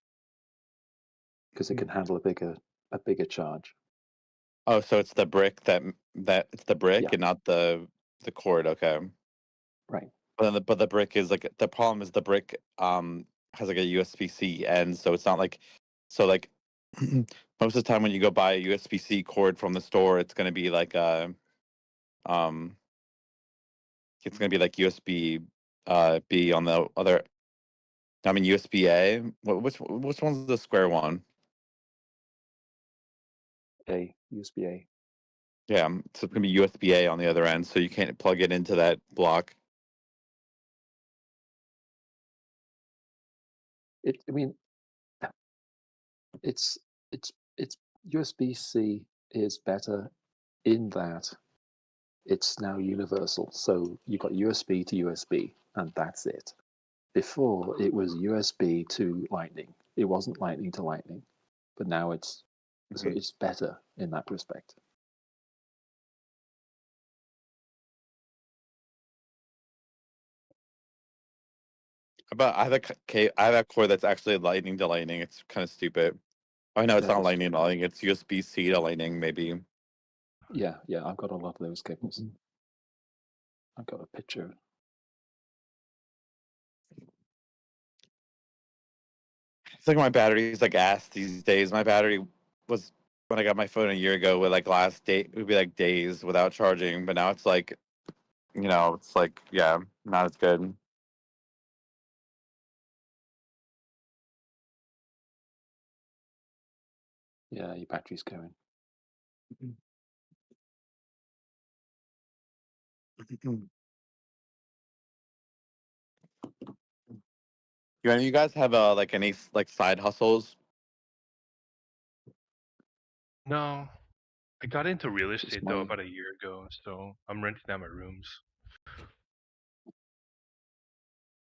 because it can handle a bigger charge. Oh, so it's the brick that it's the brick Yeah. and not the cord. Okay. Right. But the brick is like the problem is the brick has like a USB-C end, so it's not like so like most of the time when you go buy a USB-C cord from the store, it's gonna be like um it's gonna be like USB B on the other. I mean USB A. Which one's the square one? USB A. Yeah, so it's gonna be USB A on the other end, so you can't plug it into that block. I mean, it's USB-C is better in that it's now universal. So you've got USB to USB, and that's it. Before it was USB to Lightning. It wasn't Lightning to Lightning, but now it's better in that respect. But I have I have a cord that's actually lightning to lightning. It's kind of stupid. Oh no, it's That not is- lightning to lightning. It's USB-C to lightning, maybe. Yeah, I've got a lot of those cables. I've got a picture. It's like my battery is like ass these days. My battery was when I got my phone a year ago with like last day it would be like days without charging, but now it's like it's like yeah, not as good. Yeah, your battery's going. Do any of you guys have like any like side hustles? No, I got into real estate though money. about a year ago, so I'm renting out my rooms.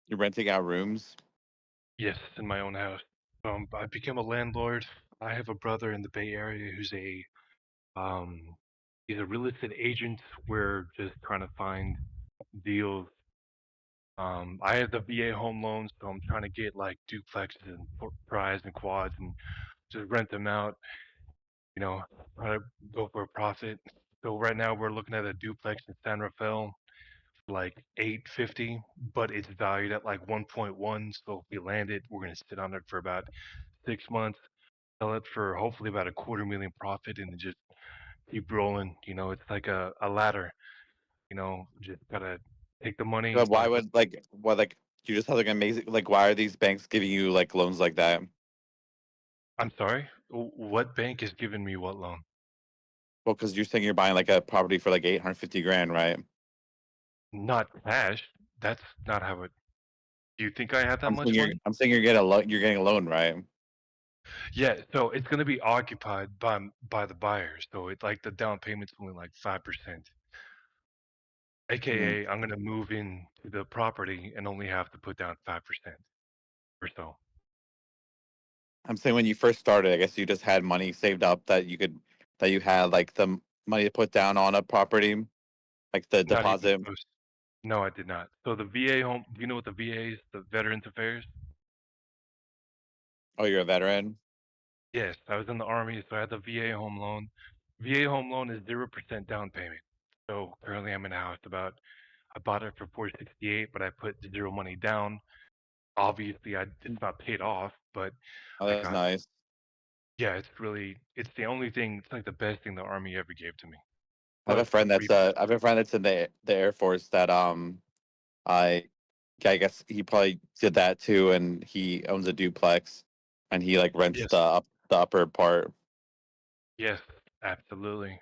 You're renting out rooms? Yes, in my own house. I became a landlord. I have a brother in the Bay Area who's he's a real estate agent. We're just trying to find deals. I have the VA home loans, so I'm trying to get like duplexes and prize and quads and just rent them out. Try to go for a profit. So right now we're looking at a duplex in San Rafael for like 850, but it's valued at like 1.1. So if we land it, we're gonna sit on it for about 6 months, sell it for hopefully about a quarter million profit, and then just keep rolling. It's like a ladder. Just gotta take the money. But why would like what like you just have like amazing like why are these banks giving you like loans like that? I'm sorry. What bank is giving me what loan? Well, because you're saying you're buying like a property for like 850 grand, right? Not cash. That's not how it. Do you think I have that much money? I'm saying you're getting a loan. You're getting a loan, right? Yeah, so it's gonna be occupied by the buyers. So it's like the down payment's only like 5%. AKA, I'm gonna move in to the property and only have to put down 5% or so. I'm saying when you first started, I guess you just had money saved up that you had like the money to put down on a property, like the Not even deposit. close. No, I did not. So the VA home. Do you know what the VA is? The Veterans Affairs. Oh, you're a veteran. Yes, I was in the army, so I had the VA home loan. VA home loan is 0% down payment. So currently, I'm in a house I bought it for 468, but I put zero money down. Obviously, it's not paid off, but Oh, I that's got. nice. Yeah, it's the only thing. It's like the best thing the army ever gave to me. I have a Plus the friend free. that's in the Air Force that I I guess he probably did that too, and he owns a duplex, and he like rents Yes. the upper part. Yes, absolutely.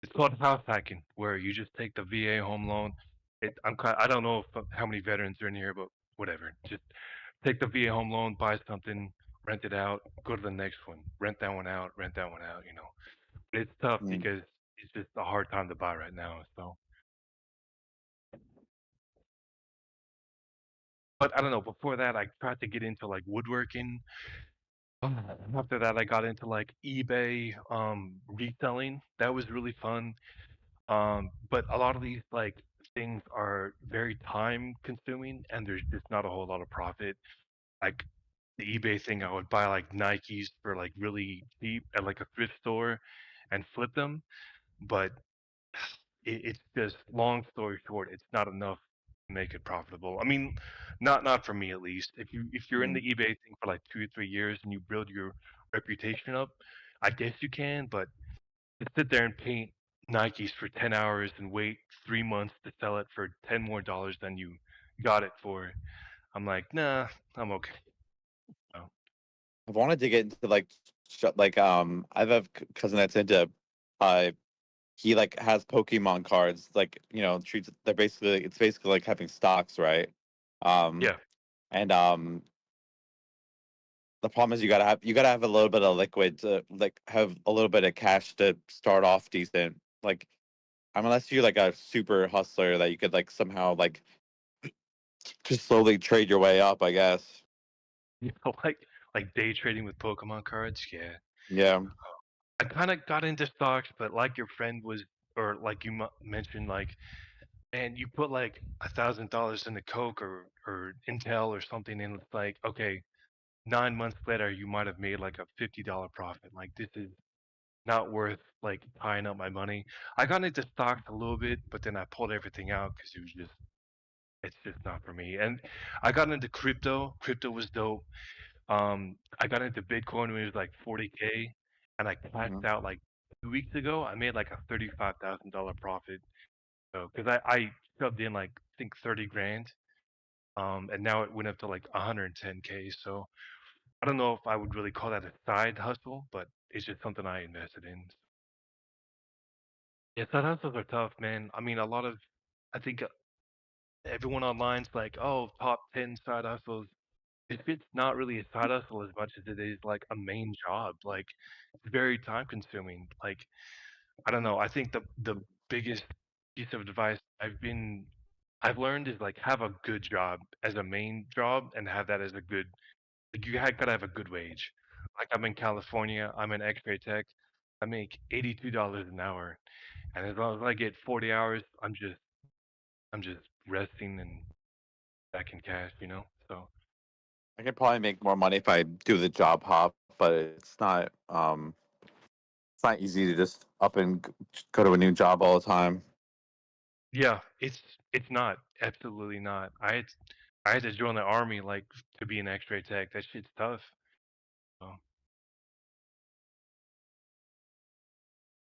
It's called house hacking, where you just take the VA home loan. I don't know how many veterans are in here, but whatever. Just take the VA home loan, buy something, rent it out, go to the next one, rent that one out, rent that one out. But it's tough Mm. because it's just a hard time to buy right now. So, but I don't know. Before that, I tried to get into like woodworking. After that, I got into like eBay reselling. That was really fun. But a lot of these like things are very time consuming and there's just not a whole lot of profit. Like the eBay thing, I would buy like Nikes for like really cheap at like a thrift store and flip them. But it's just long story short, it's not enough to make it profitable. I mean, not for me at least. If you're in the Mm. eBay thing for like 2 or 3 years and you build your reputation up, I guess you can, but to sit there and paint Nikes for 10 hours and wait 3 months to sell it for 10 more dollars than you got it for. I'm like, nah, I'm okay. So, I've wanted to get into like I have a cousin that's into uh he like has Pokemon cards, like treats they're basically it's basically like having stocks, right? Um yeah, and the problem is you gotta have a little bit of liquid to like have a little bit of cash to start off decent. Like unless you're like a super hustler that you could like somehow like just slowly trade your way up, I guess. like day trading with Pokemon cards. Yeah, Yeah. I kind of got into stocks, but like your friend was, or like you mentioned, like, and you put like $1,000 into Coke or Intel or something, and it's like, okay, 9 months later, you might have made like a $50 profit. Like this is not worth like tying up my money. I got into stocks a little bit, but then I pulled everything out because it's just not for me. And I got into crypto. Crypto was dope. I got into Bitcoin when it was like 40K, and I cashed Mhm. out like 2 weeks ago. I made like a $35,000 profit. So because I shoved in like I think 30 grand, and now it went up to like 110K. So I don't know if I would really call that a side hustle, but it's just something I invested in. Yeah, side hustles are tough, man. I mean, I think everyone online's like, oh, top 10 side hustles. If it's not really a side hustle as much as it is like a main job, like it's very time consuming. Like, I don't know. I think the biggest piece of advice I've learned is like have a good job as a main job and have that as a good like gotta have a good wage. Like I'm in California, I'm an X-ray tech. I make $82 an hour, and as long as I get 40 hours, I'm just resting and back in cash, So I could probably make more money if I do the job hop, but it's not easy to just up and go to a new job all the time. yeah, it's not absolutely not. I had to join the army like to be an X-ray tech. That shit's tough. So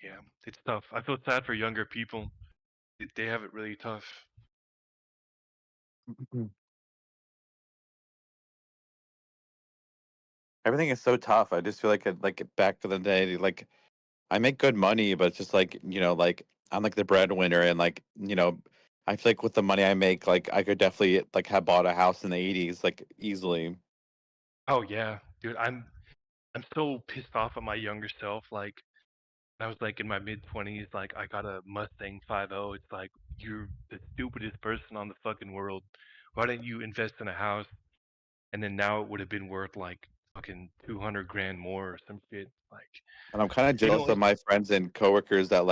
yeah, it's tough. I feel sad for younger people. They have it really tough. Mhm. Everything is so tough. I just feel like back in the day, like I make good money, but it's just like like I'm like the breadwinner, and like I feel like with the money I make, like I could definitely like have bought a house in the '80s, like easily. Oh yeah, dude, I'm so pissed off at my younger self. Like I was like in my mid 20s, like I got a Mustang 50. It's like you're the stupidest person on the fucking world. Why didn't you invest in a house? And then now it would have been worth like fucking 200 grand more or some shit. Like, And I'm kind of you know, jealous of my friends and coworkers that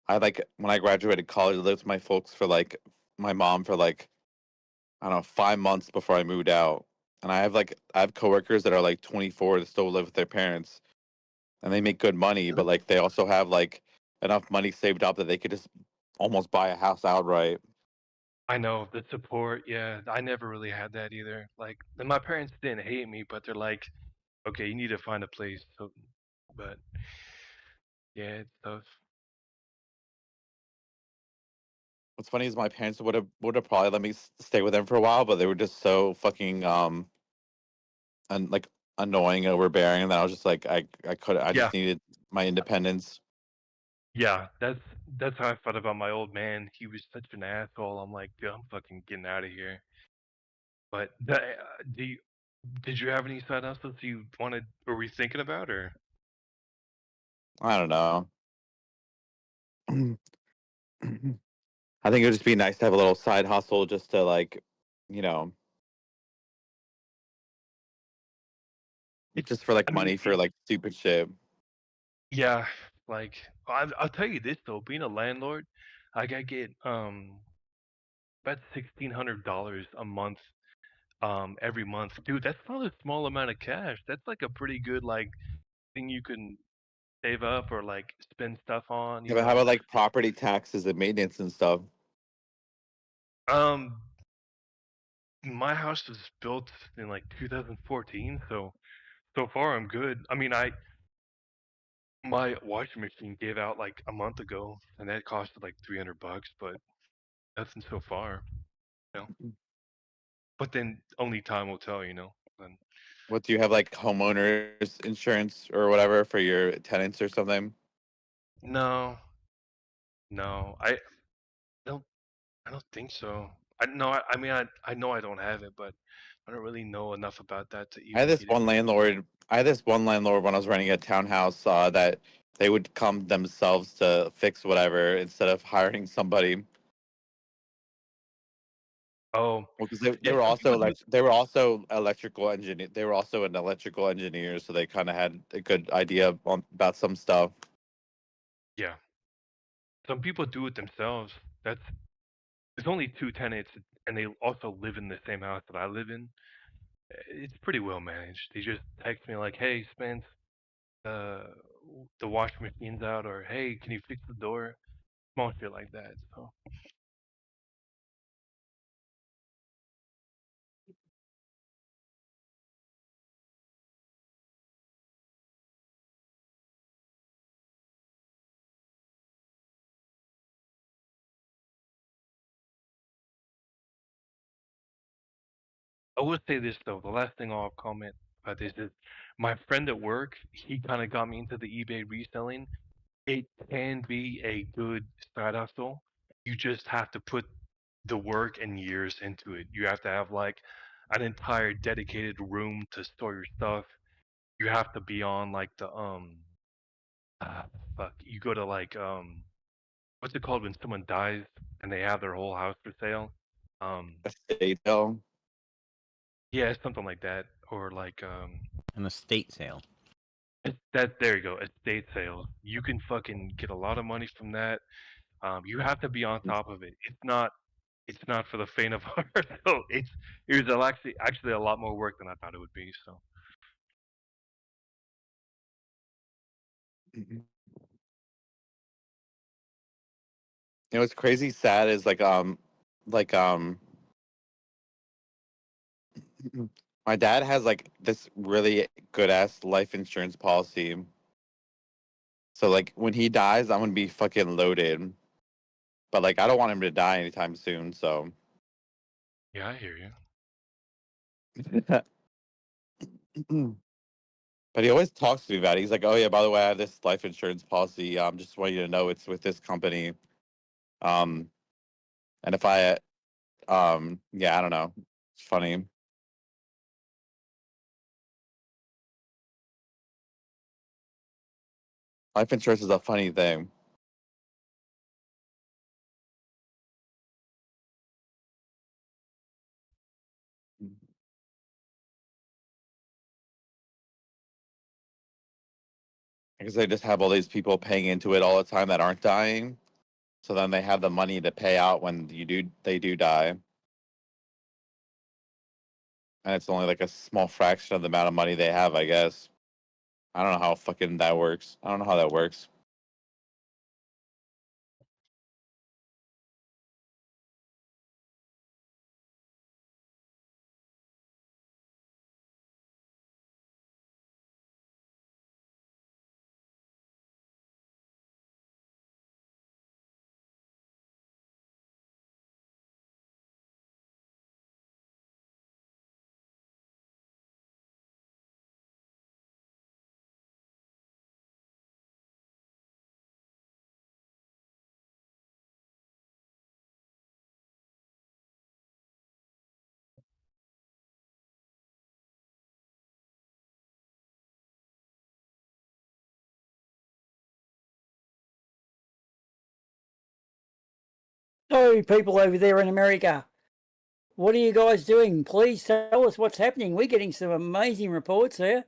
I like when I graduated college, I lived with my folks for like my mom for like I don't know 5 months before I moved out, and I have coworkers that are like 24 that still live with their parents, and they make good money, but like they also have like enough money saved up that they could just almost buy a house outright. I know the support. Yeah, I never really had that either. Like, and my parents didn't hate me, but they're like, okay, you need to find a place. So, but yeah, it's tough. What's funny is my parents would have probably let me stay with them for a while, but they were just so fucking and like annoying and overbearing, and then I was just like I Yeah, just needed my independence. yeah, that's how I felt about my old man. He was such an asshole. I'm like, dude, I'm fucking getting out of here. But did you have any side hustles you wanted or were you thinking about or? I don't know. I think it would just be nice to have a little side hustle just to like, you know, It's, just for like I mean, money for like stupid shit. yeah, like I'll tell you this though, being a landlord, like I get about $1,600 a month, every month. Dude, that's not a small amount of cash. That's like a pretty good like thing you can save up or like spend stuff on, Yeah, you but how know. about like property taxes and maintenance and stuff? Um, my house was built in like 2014, so far I'm good. I mean, my washing machine gave out like a month ago, and that costed like $300, but nothing so far, you know. But then only time will tell, you know. And What do you have like homeowners insurance or whatever for your tenants or something? no, no, don't, I don't think so. I mean, I know I don't have it, but I don't really know enough about that to I had even this get one into it. landlord. I had this one landlord when I was renting a townhouse that they would come themselves to fix whatever instead of hiring somebody. Oh, Well, because yeah, some people do it. they were also electrical engineer. They were also an electrical engineer, so they kind of had a good idea about some stuff. Yeah, some people do it themselves. That's There's only two tenants, and they also live in the same house that I live in. It's pretty well managed. They just text me like, "Hey, Spence, uh, the washing machine's out," or "Hey, can you fix the door?" Small shit like that. So I would say this though. The last thing I'll comment about this is my friend at work. He kind of got me into the eBay reselling. It can be a good side hustle. You just have to put the work and years into it. You have to have like an entire dedicated room to store your stuff. You have to be on like the ah, fuck. You go to like what's it called when someone dies and they have their whole house for sale? Um Estate sale. yeah, something like that. Or like An estate sale. that there you go, estate sales. You can fucking get a lot of money from that. You have to be on top of it. It's not for the faint of heart. So it was actually a lot more work than I thought it would be. So You know, what's crazy sad is like my dad has like this really good ass life insurance policy. So like when he dies, I'm gonna be fucking loaded. But like I don't want him to die anytime soon. So, yeah, I hear you. but he always talks to me about it. He's like, "Oh yeah, by the way, I have this life insurance policy. Just want you to know it's with this company. Um, and if I yeah, I don't know. It's funny. Life insurance is a funny thing. Because they just have all these people paying into it all the time that aren't dying. So then they have the money to pay out when they do die. And it's only like a small fraction of the amount of money they have, I guess. I don't know how fucking that works. I don't know how that works. So, people over there in America, what are you guys doing? Please tell us what's happening. We're getting some amazing reports here.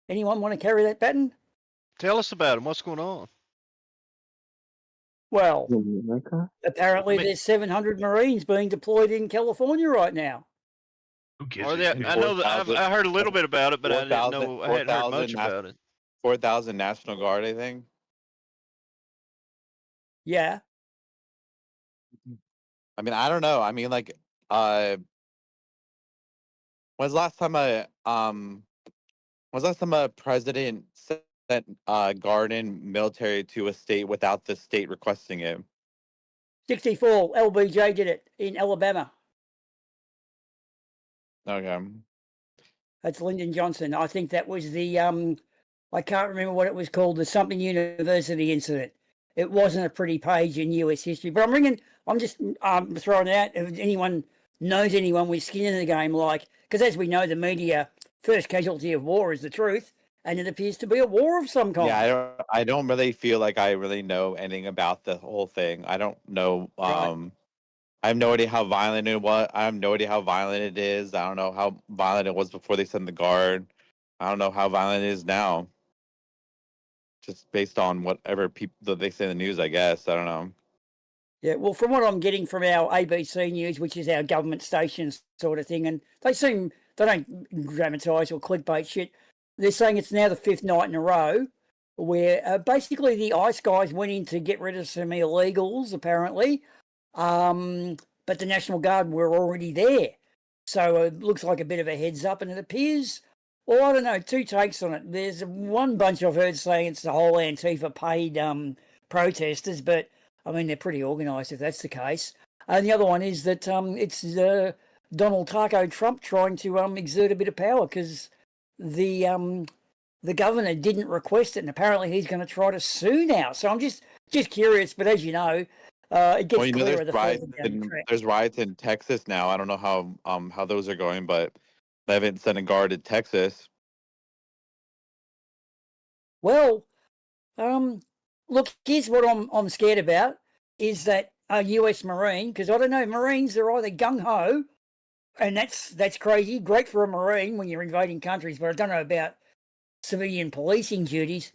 Anyone want to carry that baton? Tell us about them. What's going on? Well, America? apparently there's 700 Marines being deployed in California right now. Who gives Are a they, shit? I know that I heard a little bit about it, but I didn't 4,000 know. I hadn't heard much about it. 4,000 National Guard, I think. Yeah. I mean, I don't know. I mean, like, when's the last time a president sent guard and military to a state without the state requesting it? 64, LBJ did it in Alabama. Okay. That's Lyndon Johnson. I think that was the, I can't remember what it was called, the something university incident. It wasn't a pretty page in US history, but I'm just throwing it out if anyone knows anyone with skin in the game, like, because as we know, the media, first casualty of war is the truth, and it appears to be a war of some kind. Yeah, I don't really feel like I really know anything about the whole thing. I don't know. I have no idea how violent it was. I have no idea how violent it is. I don't know how violent it was before they sent the guard. I don't know how violent it is now. Just based on whatever people that they say in the news, I guess. I don't know. Yeah, well, from what I'm getting from our ABC News, which is our government station sort of thing, and they don't dramatise or clickbait shit. They're saying it's now the 5th night in a row where basically the ICE guys went in to get rid of some illegals, apparently, but the National Guard were already there. So it looks like a bit of a heads up, and it appears, well, I don't know, two takes on it. There's one bunch I've heard saying it's the whole Antifa paid protesters, but I mean, they're pretty organised if that's the case. And the other one is that it's Donald Taco Trump trying to exert a bit of power because the governor didn't request it, and apparently he's going to try to sue now. So I'm just curious, but as you know, it gets clearer the further down the track. There's riots in Texas now. I don't know how those are going, but they haven't sent a guard to Texas. Well, look, here's what I'm scared about is that a US Marine, because I don't know, Marines are either gung-ho, and that's crazy, great for a Marine when you're invading countries, but I don't know about civilian policing duties.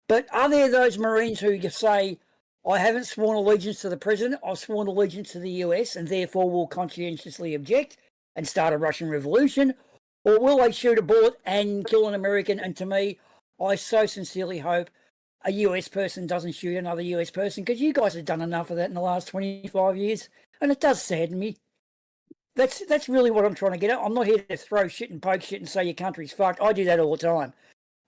But are there those Marines who just say, I haven't sworn allegiance to the president, I've sworn allegiance to the US, and therefore will conscientiously object and start a Russian revolution? Or will they shoot a bullet and kill an American? And to me, I so sincerely hope a US person doesn't shoot another US person, because you guys have done enough of that in the last 25 years, and it does sadden me. That's really what I'm trying to get at. I'm not here to throw shit and poke shit and say your country's fucked. I do that all the time.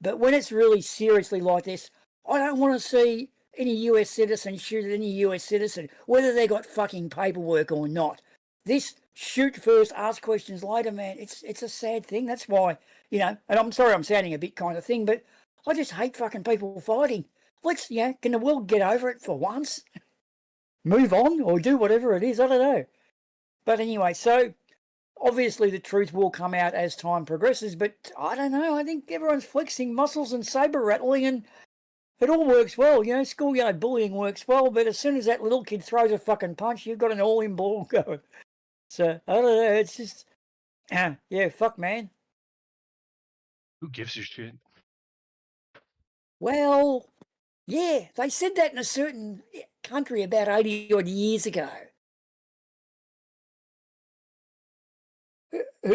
But when it's really seriously like this, I don't want to see any US citizen shoot at any US citizen, whether they got fucking paperwork or not. This shoot first, ask questions later, man, it's a sad thing. That's why, and I'm sorry I'm sounding a bit kind of thing, but I just hate fucking people fighting. Let's, can the world get over it for once? Move on or do whatever it is, I don't know. But anyway, so obviously the truth will come out as time progresses, but I don't know. I think everyone's flexing muscles and saber rattling, and it all works well. Schoolyard bullying works well, but as soon as that little kid throws a fucking punch, you've got an all-in ball going. So, I don't know. It's just, fuck, man. Who gives a shit? Well, yeah, they said that in a certain country about 80 odd years ago.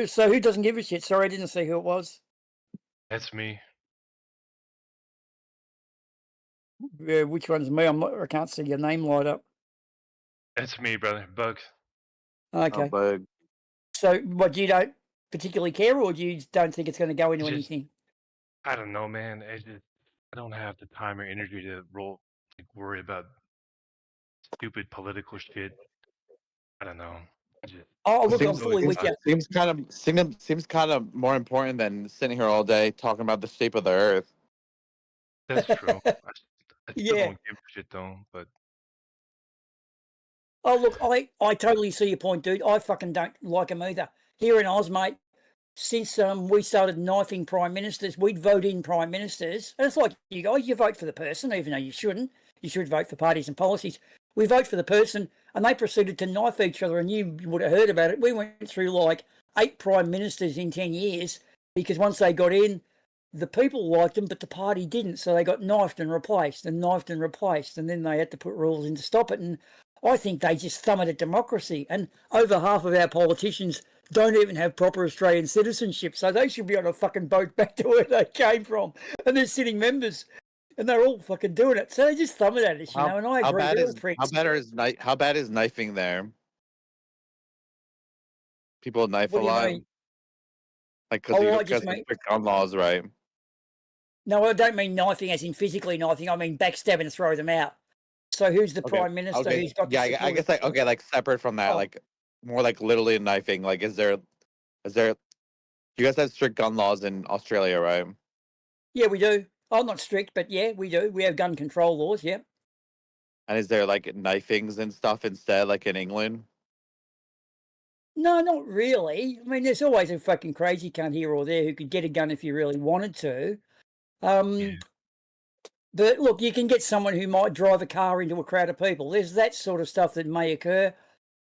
So who doesn't give a shit? Sorry, I didn't see who it was. That's me. Which one's me? I can't see your name light up. That's me, brother. Bugs. Okay. Bug. So, what, you don't particularly care, or do you don't think it's going to go into It's just- anything? I don't know, man. I don't have the time or energy to worry about stupid political shit. I don't know. Oh, look, I'm Seems fully with you. seems kind of more important than sitting here all day talking about the shape of the Earth. That's true. I still Yeah. don't give a shit though. But Oh, look, I totally see your point, dude. I fucking don't like them either. Here in Oz, mate, since we started knifing prime ministers, we'd vote in prime ministers. And it's like you guys, you vote for the person, even though you shouldn't. You should vote for parties and policies. We vote for the person, and they proceeded to knife each other, and you would have heard about it. We went through like 8 prime ministers in 10 years because once they got in, the people liked them, but the party didn't. So they got knifed and replaced and knifed and replaced, and then they had to put rules in to stop it. And I think they just thumb at democracy. And over half of our politicians don't even have proper Australian citizenship, so they should be on a fucking boat back to where they came from. And they're sitting members, and they're all fucking doing it. So they just thumb it at us, you know. And I agree. How bad is knifing there? People knife What a do you lot. mean? Like Oh, I because just of mean- strict gun laws, right? No, I don't mean knifing as in physically knifing. I mean backstab and throw them out. So who's the prime minister who's got the I support guess of- like separate from that, Oh. like more like literally knifing. Like, is there? You guys have strict gun laws in Australia, right? Yeah, we do. I'm not strict, but yeah, we do. We have gun control laws, yeah. And is there like knifings and stuff instead, like in England? No, not really. I mean, there's always a fucking crazy cunt here or there who could get a gun if you really wanted to. But look, you can get someone who might drive a car into a crowd of people. There's that sort of stuff that may occur.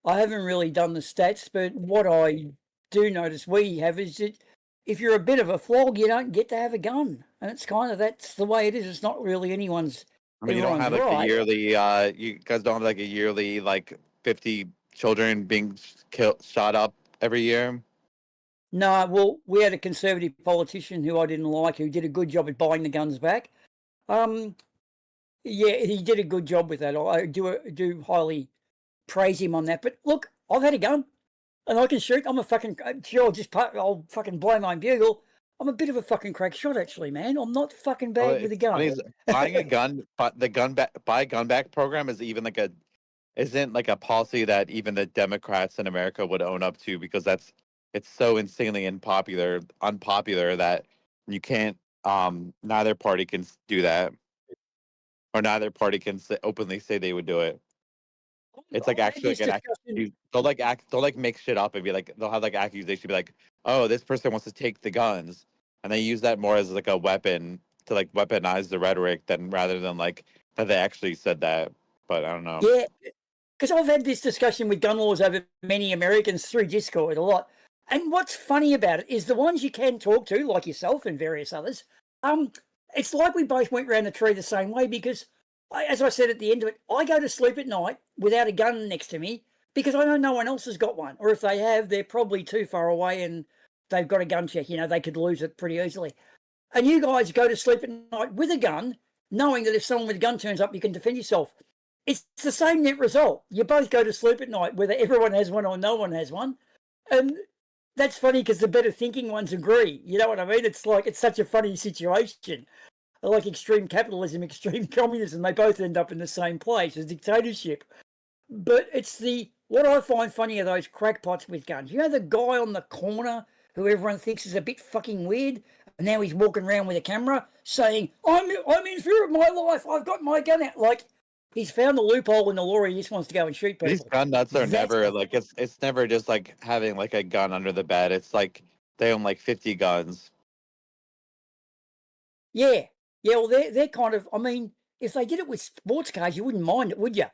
I haven't really done the stats, but what I do notice we have is that if you're a bit of a flog, you don't get to have a gun. And it's kind of, that's the way it is. It's not really anyone's. I mean, you don't have like right. a yearly. You guys don't have like a yearly 50 children being shot up every year. No, well, we had a conservative politician who I didn't like, who did a good job at buying the guns back. Yeah, he did a good job with that. I do highly praise him on that. But look, I've had a gun, and I can shoot. I'm a fucking sure. I'll fucking blow my own bugle. I'm a bit of a fucking crack shot, actually, man. I'm not fucking bad with a gun. Buying a gun, but the buy a gun back program is even isn't like a policy that even the Democrats in America would own up to, because it's so insanely unpopular that you can't. Neither party can do that, or neither party can openly say they would do it. It's like actually they'll make shit up and be like, they'll have like accusation, be like, oh, this person wants to take the guns, and they use that more as like a weapon to like weaponize the rhetoric rather than like that they actually said that. But I don't know. Yeah, because I've had this discussion with gun laws over many Americans through Discord a lot. And what's funny about it is the ones you can talk to, like yourself and various others, it's like we both went round the tree the same way, because, as I said at the end of it, I go to sleep at night without a gun next to me because I know no one else has got one. Or if they have, they're probably too far away and they've got a gun check. You know, they could lose it pretty easily. And you guys go to sleep at night with a gun, knowing that if someone with a gun turns up, you can defend yourself. It's the same net result. You both go to sleep at night, whether everyone has one or no one has one. And that's funny because the better thinking ones agree. You know what I mean? It's like, it's such a funny situation. Like extreme capitalism, extreme communism, they both end up in the same place as dictatorship. But it's what I find funny are those crackpots with guns. You know, the guy on the corner who everyone thinks is a bit fucking weird, and now he's walking around with a camera saying, I'm in fear of my life, I've got my gun out. Like, he's found the loophole in the law, he just wants to go and shoot people. These gun nuts are never like, it's never just like having like a gun under the bed. It's like they own like 50 guns. Yeah. Yeah, well, they're kind of, I mean, if they did it with sports cars, you wouldn't mind it, would you?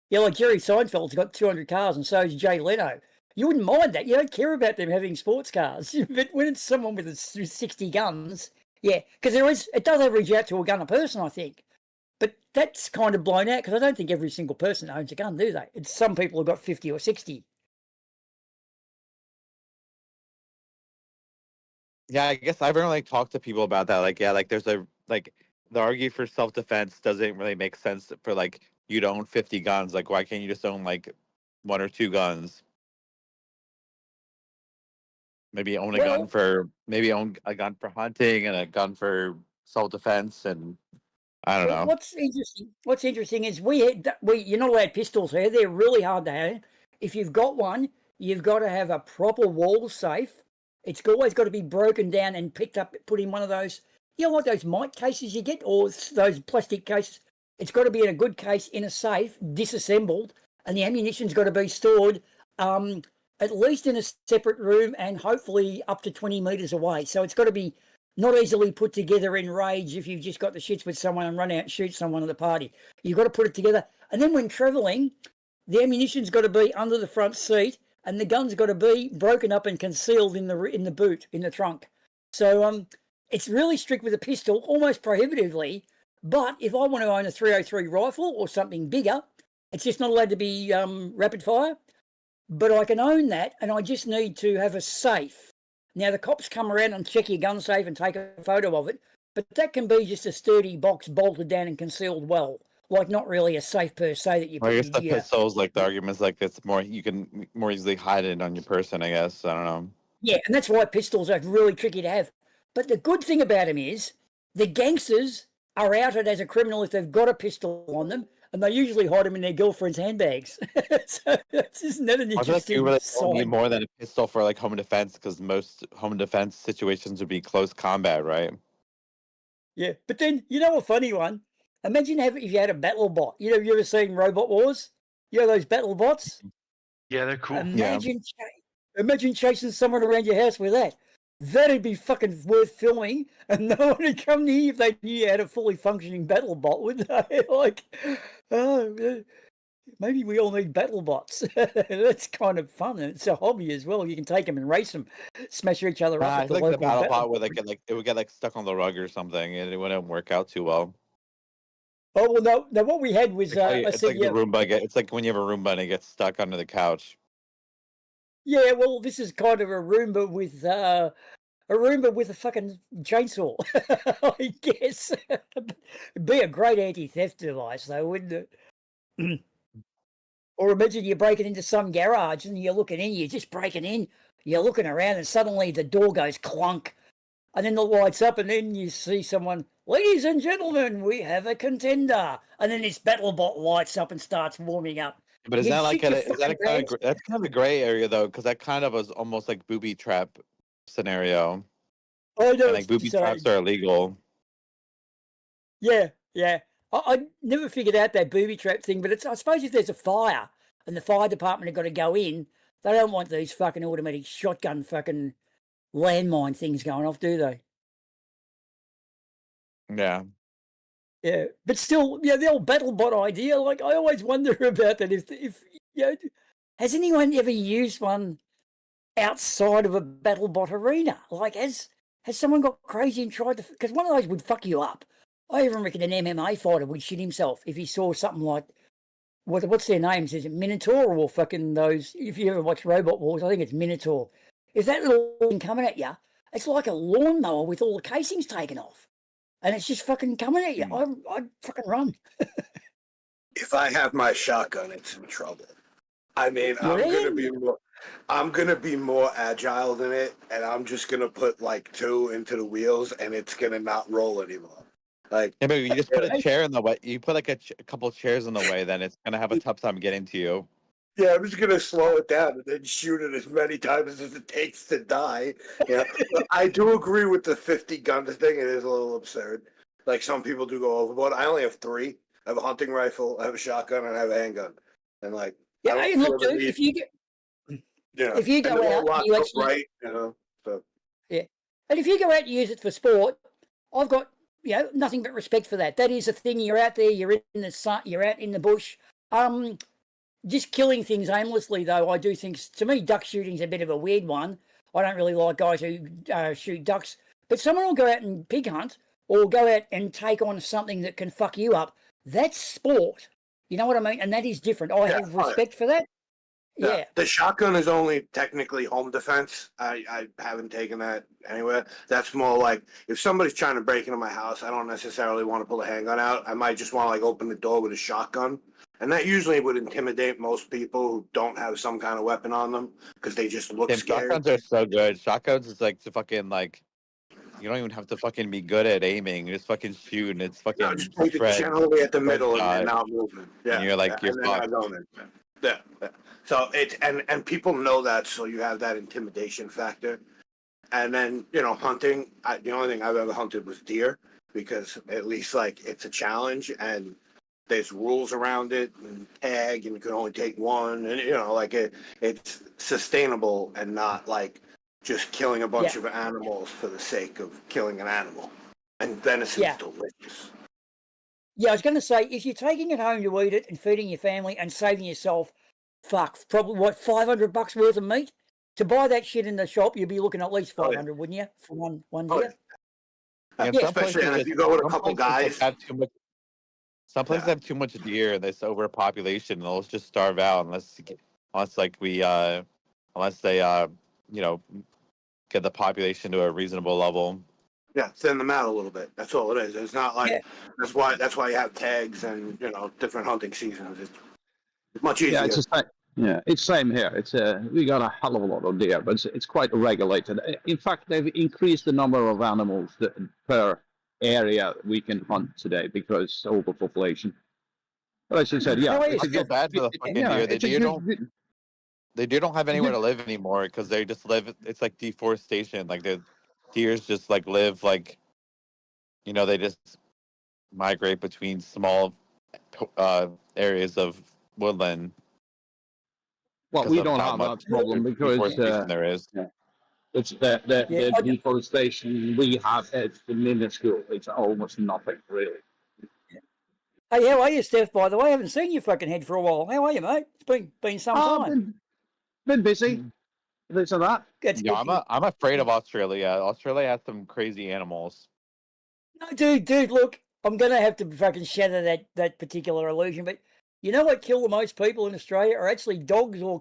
Yeah, like Jerry Seinfeld's got 200 cars and so has Jay Leno. You wouldn't mind that. You don't care about them having sports cars. But when it's someone with 60 guns, Yeah, because it does average out to a gun a person, I think. But that's kind of blown out because I don't think every single person owns a gun, do they? It's some people have got 50 or 60. Yeah, I guess I've never like talked to people about that. Like, yeah, like there's a like the argue for self defense doesn't really make sense for like you to own 50 guns. Like, why can't you just own like one or two guns? Maybe own a gun Well, for maybe own a gun for hunting and a gun for self defense, and I don't well, know. what's interesting is you're not allowed pistols here. They're really hard to have. If you've got one, you've got to have a proper wall safe. It's always got to be broken down and picked up, put in one of those, like those mic cases you get, or those plastic cases. It's got to be in a good case in a safe, disassembled, and the ammunition's got to be stored at least in a separate room and hopefully up to 20 metres away. So it's got to be not easily put together in rage if you've just got the shits with someone and run out and shoot someone at the party. You've got to put it together. And then when travelling, the ammunition's got to be under the front seat and the gun's got to be broken up and concealed in the boot, in the trunk. So it's really strict with a pistol, almost prohibitively. But if I want to own a 303 rifle or something bigger, it's just not allowed to be rapid fire. But I can own that, and I just need to have a safe. Now, the cops come around and check your gun safe and take a photo of it, but that can be just a sturdy box bolted down and concealed well. Like, not really a safe per se that you Well, I put guess the pistols, like the argument's like it's more you can more easily hide it on your person. I guess I don't know. Yeah, and that's why pistols are really tricky to have. But the good thing about them is the gangsters are outed as a criminal if they've got a pistol on them, and they usually hide them in their girlfriend's handbags. So isn't that an I feel like you interesting really don't need sign? more than a pistol for like home defense because most home defense situations would be close combat, right? Yeah, but then you know a funny one. Imagine if you had a battle bot. You ever seen Robot Wars? You know those battle bots? Yeah, they're cool. Imagine chasing someone around your house with that. That'd be fucking worth filming, and no one would come near you if they knew you had a fully functioning battle bot, would they? Like, oh, maybe we all need battle bots. That's kind of fun, and it's a hobby as well. You can take them and race them, smash each other up I at the feel like the local battle battle. bot would like it would get like stuck on the rug or something, and it wouldn't work out too well. Oh well, no. What we had was It's like the Roomba. It's like when you have a Roomba and it gets stuck under the couch. Yeah, well, this is kind of a Roomba with a fucking chainsaw, I guess. It'd be a great anti-theft device, though, wouldn't it? Or imagine you're breaking into some garage and you're looking in, you're just breaking in, you're looking around, and suddenly the door goes clunk, and then the lights up, and then you see someone, ladies and gentlemen, we have a contender, and then this battle bot lights up and starts warming up. But is You that like shit your is that a fucking kind pants. of that's kind of a gray area though? Because that kind of was almost like booby trap scenario. I know And like booby traps are illegal. Yeah, yeah. I never figured out that booby trap thing, but I suppose if there's a fire and the fire department have got to go in, they don't want these fucking automatic shotgun fucking landmine things going off, do they? Yeah. Yeah, but still, the old battle bot idea, like I always wonder about that. If has anyone ever used one outside of a battle bot arena? Like, has someone got crazy and tried to? Because one of those would fuck you up. I even reckon an MMA fighter would shit himself if he saw something like what's their names? Is it Minotaur or fucking those? If you ever watch Robot Wars, I think it's Minotaur. If that little thing coming at you, it's like a lawnmower with all the casings taken off, and it's just fucking coming at you. I'd fucking run. If I have my shotgun, it's in trouble. I mean, I'm gonna be more agile than it, and I'm just gonna put like 2 into the wheels, and it's gonna not roll anymore. Like, Yeah, but you just put a chair in the way. You put like a couple chairs in the way, then it's gonna have a tough time getting to you. yeah, I'm just gonna slow it down and then shoot it as many times as it takes to die. Yeah, but I do agree with the 50 guns thing. It is a little absurd. Like some people do go overboard. I only have 3. I have a hunting rifle, I have a shotgun, and I have a handgun. And like, Yeah, I don't and feel look, the dude, need- if you get yeah, if you and go they're all out, locked you up actually right, So yeah, and if you go out and use it for sport, I've got nothing but respect for that. That is a thing. You're out there, you're in the sun, you're out in the bush. Just killing things aimlessly, though, I do think, to me, duck shooting's a bit of a weird one. I don't really like guys who shoot ducks. But someone will go out and pig hunt or go out and take on something that can fuck you up. That's sport. You know what I mean? And that is different. I have respect for that. Yeah. The shotgun is only technically home defense. I haven't taken that anywhere. That's more like if somebody's trying to break into my house, I don't necessarily want to pull a handgun out. I might just want to like open the door with a shotgun. And that usually would intimidate most people who don't have some kind of weapon on them because they just look Damn, scared. shotguns are so good. Shotguns is like to fucking like you don't even have to fucking be good at aiming. You just fucking shoot and it's fucking Just point it spread. generally at the spread middle and shot, not moving. Yeah. and you're like you're and then not fucked. going in. Yeah. So it's and people know that, so you have that intimidation factor. And then hunting. The only thing I've ever hunted was deer because at least like it's a challenge and there's rules around it and tag and you can only take one and like it's sustainable and not like just killing a bunch of animals for the sake of killing an animal. And venison's delicious. Yeah, I was going to say, if you're taking it home to eat it and feeding your family and saving yourself, probably what, $500 worth of meat? To buy that shit in the shop, you'd be looking at least 500, wouldn't you, for one deer? Yeah, Yeah, especially if you go with a couple guys. Some places have too much deer and there's overpopulation and they'll just starve out unless they get the population to a reasonable level. Yeah, thin them out a little bit. That's all it is. It's not like that's why you have tags and different hunting seasons. It's much easier. Yeah, it's the same. Yeah, it's same here. It's we got a hell of a lot of deer, but it's quite regulated. In fact, they've increased the number of animals per area we can hunt today because overpopulation. But as you said, yeah, I feel bad for the fucking deer. The deer don't have anywhere to live anymore because they just live. It's like deforestation. Like the deers just like live like, they just migrate between small areas of woodland. Well, we don't have that problem because there is. it's the deforestation we have. It's minuscule. It's almost nothing really. Hey, how are you, Steph, by the way? I haven't seen your fucking head for a while. How are you, mate? It's been some time. Been busy. This and that. I'm afraid of Australia. Australia has some crazy animals. No, dude, look, I'm going to have to fucking shatter that particular illusion, but you know what killed the most people in Australia are actually dogs or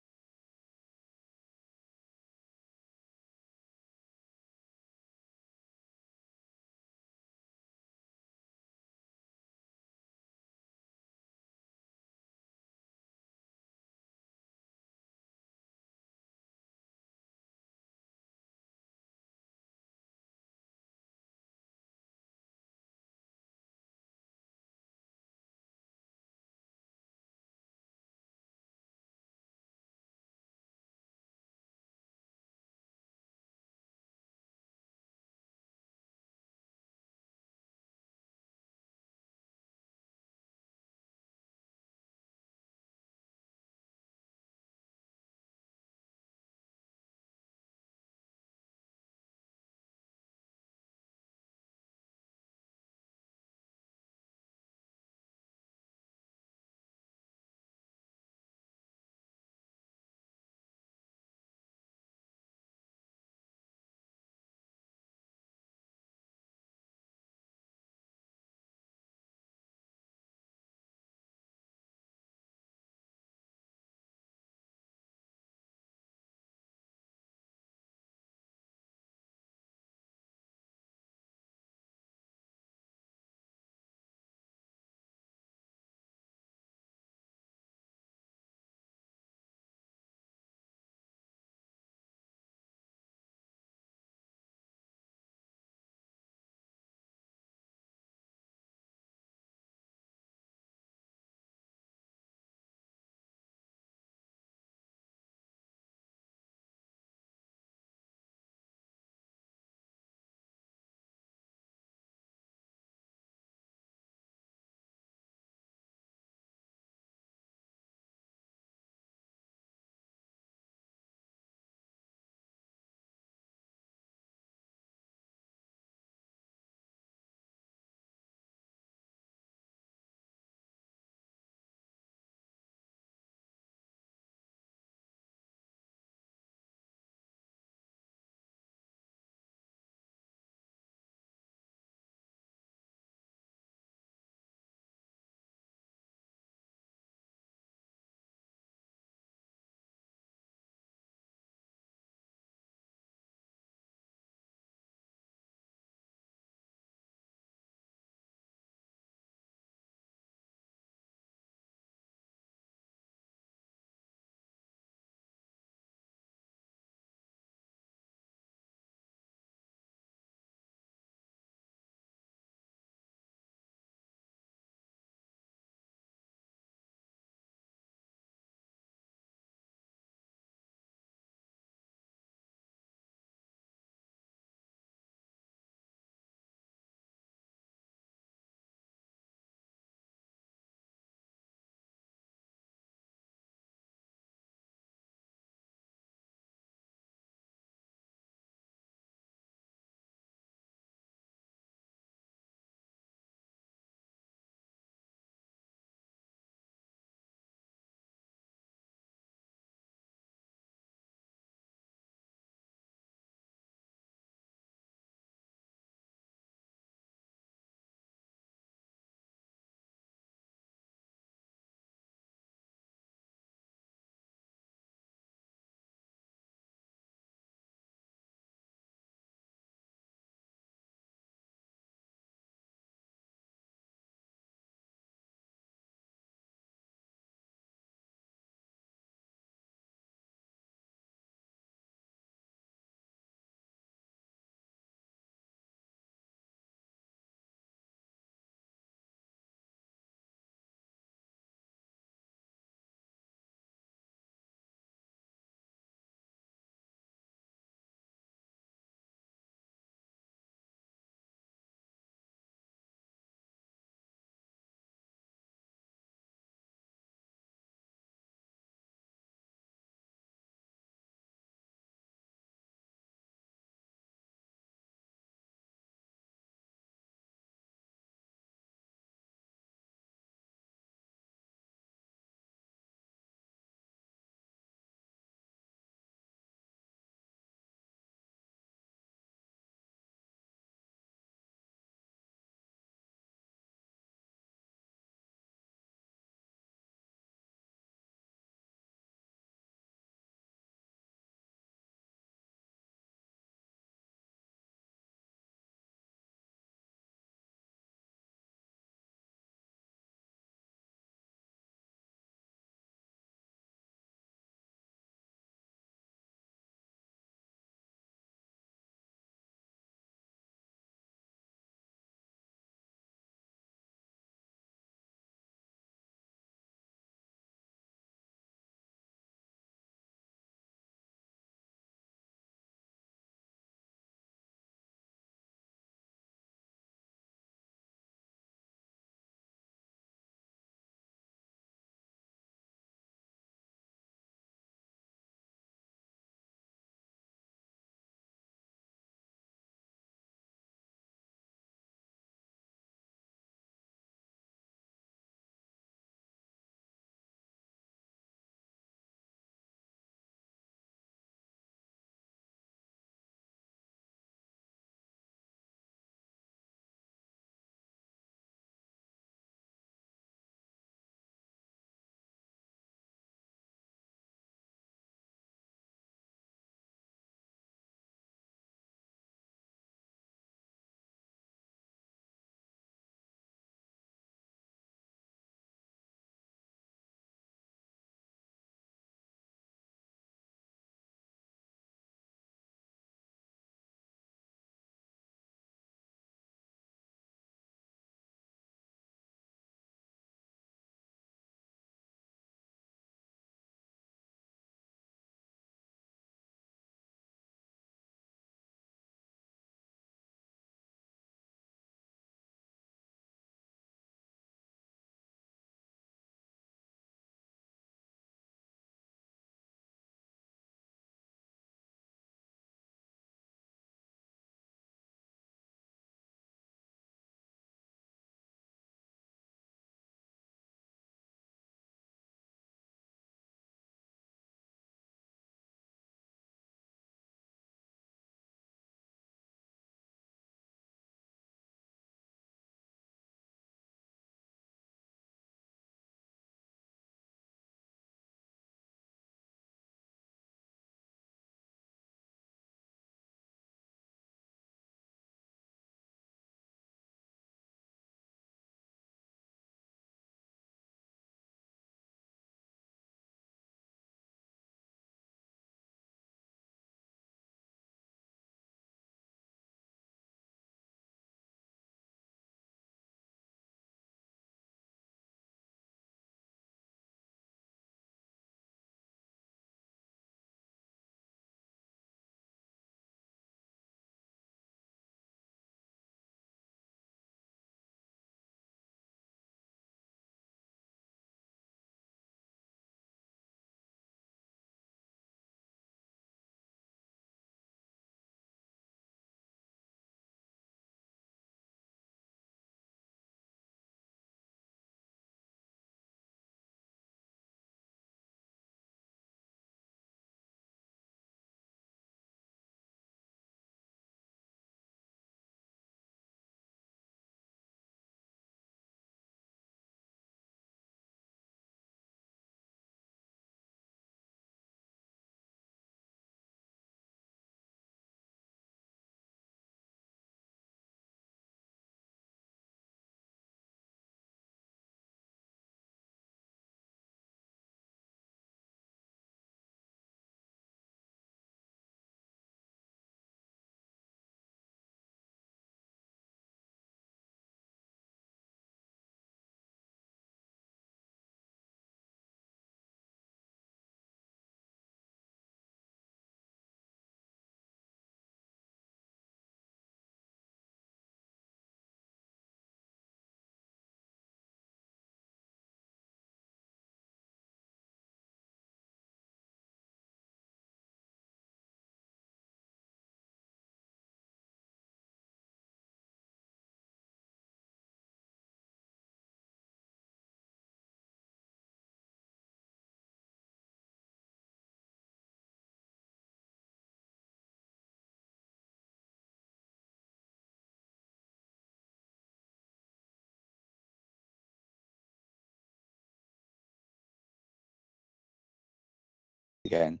again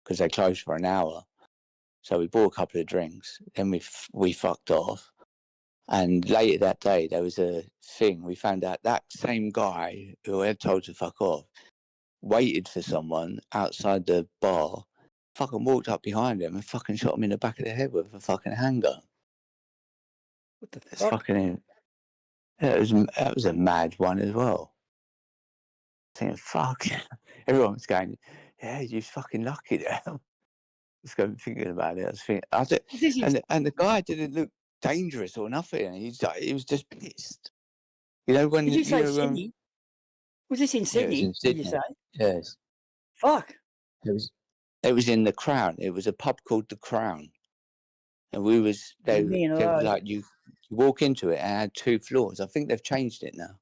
because they closed for an hour. So we bought a couple of drinks. Then we fucked off. And later that day, there was a thing. We found out that same guy who had told to fuck off waited for someone outside the bar, fucking walked up behind him and fucking shot him in the back of the head with a fucking handgun. What the It's fuck? fucking. Yeah, that was a mad one as well. Thinking, fuck. Everyone was going, yeah, you're fucking lucky there. I was going thinking about it. I was thinking, and the guy didn't look dangerous or nothing. He was just pissed. You know when Did you say know Sydney? Was this in yeah, it was Sydney? in Did you Sydney. say? Yes, Fuck. it was in the Crown. It was a pub called the Crown, and There's a million of they were those. like you walk into it and it had 2 floors. I think they've changed it now.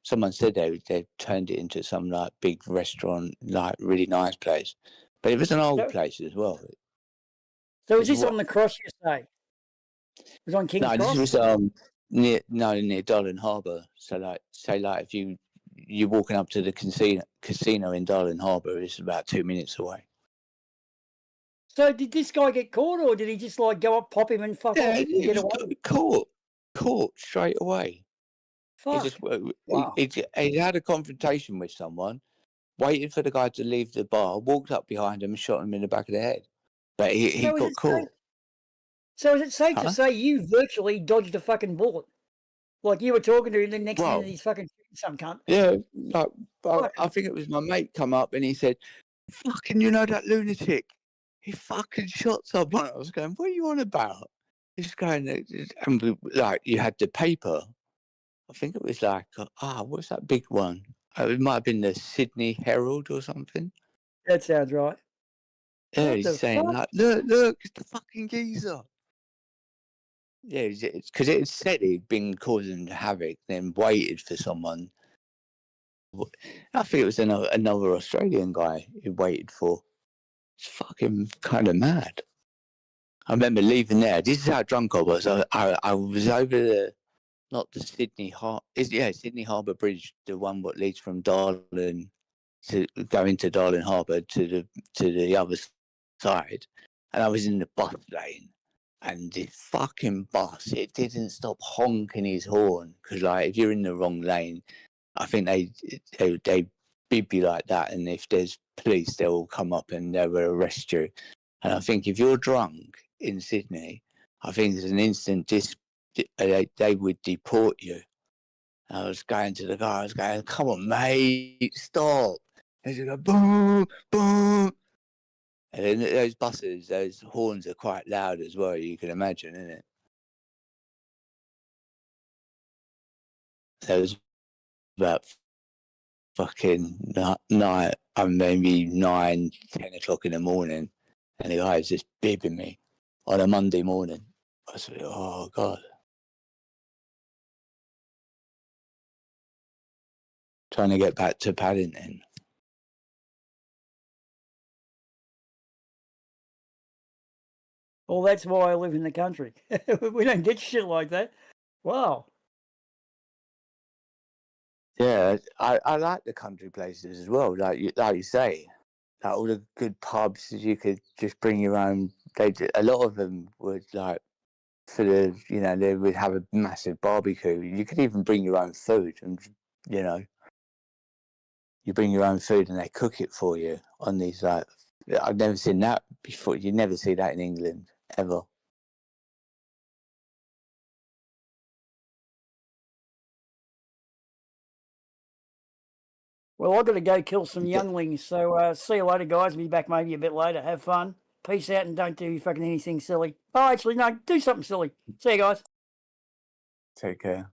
Someone said they turned it into some like big restaurant, like really nice place, but it was an old place as well. So is It's this on the cross, you say? It was on King's No, this Cross? was near Darling Harbour. So like if you're walking up to the casino in Darling Harbour, it's about 2 minutes away. So did this guy get caught, or did he just like go up, pop him, and fuck off and He get was away? caught straight away. He Fuck. just Wow. he had a confrontation with someone, waited for the guy to leave the bar, walked up behind him and shot him in the back of the head. But he So got caught. So is it safe to Huh? say you virtually dodged a fucking bullet? Like you were talking to him, the next minute Well, he's fucking shooting some cunt. yeah, like I think it was my mate come up and he said, "Fucking, you know that lunatic? He fucking shot someone." I was going, "What are you on about?" He's going, and like you had the paper. I think it was like, what's that big one? It might have been the Sydney Herald or something. That sounds right. Yeah, What he's the saying fuck? like, look, it's the fucking geezer. Yeah, it's because it said he'd been causing havoc, then waited for someone. I think it was another Australian guy who waited for. It's fucking kind of mad. I remember leaving there. This is how drunk I was. I was over the, not the Sydney Harbour Bridge, the one what leads from Darling to go into Darling Harbour to the other side, and I was in the bus lane, and the fucking bus, it didn't stop honking his horn because like if you're in the wrong lane, I think they bib you like that, and if there's police, they will come up and they will arrest you. And I think if you're drunk in Sydney, I think there's an instant they would deport you. And I was going to the guy, I was going, "Come on, mate, stop." And he's go, boom, boom. And then those buses, those horns are quite loud as well, you can imagine, isn't it? There was about fucking night, maybe 9, 10 o'clock in the morning, and the guy was just bibbing me on a Monday morning. I said, "Oh God." Trying to get back to Paddington. Well, that's why I live in the country. We don't get shit like that. Wow. Yeah, I like the country places as well. Like you say, like all the good pubs, you could just bring your own. A lot of them would like for the, they would have a massive barbecue. You could even bring your own food, and you know, you bring your own food and they cook it for you on these like. I've never seen that before. You never see that in England ever. Well, I've got to go kill some younglings. So see you later, guys. Be back maybe a bit later. Have fun. Peace out and don't do fucking anything silly. Oh, actually, no, do something silly. See you guys. Take care.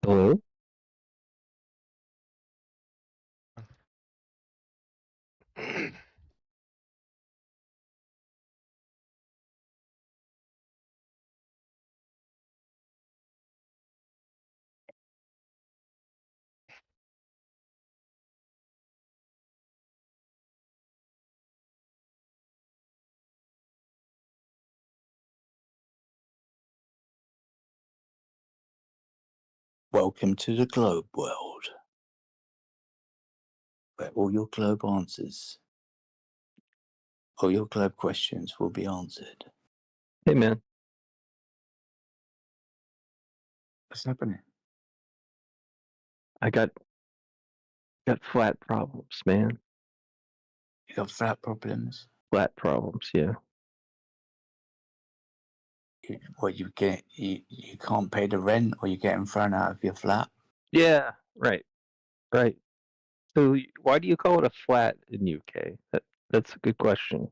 Hello? Welcome to the globe world, where all your globe answers, all your globe questions will be answered. Hey, man. What's happening? I got flat problems, man. You got flat problems? Flat problems, yeah. What you get? You can't pay the rent, or you're getting thrown out of your flat? Yeah, right. Right. So why do you call it a flat in UK? That's a good question.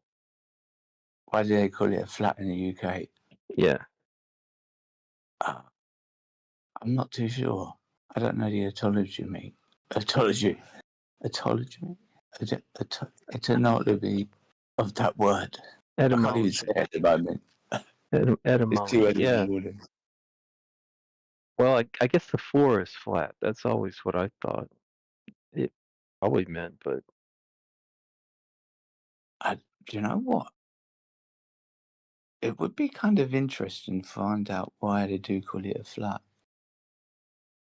Why do they call it a flat in the UK? Yeah. I'm not too sure. I don't know the etymology, mate. Etymology of that word. I can't even say it at the moment. It's too Etymology, early in yeah. the morning. Well, I guess the floor is flat. That's always what I thought. It probably meant, but Do you know what? It would be kind of interesting to find out why they do call it a flat.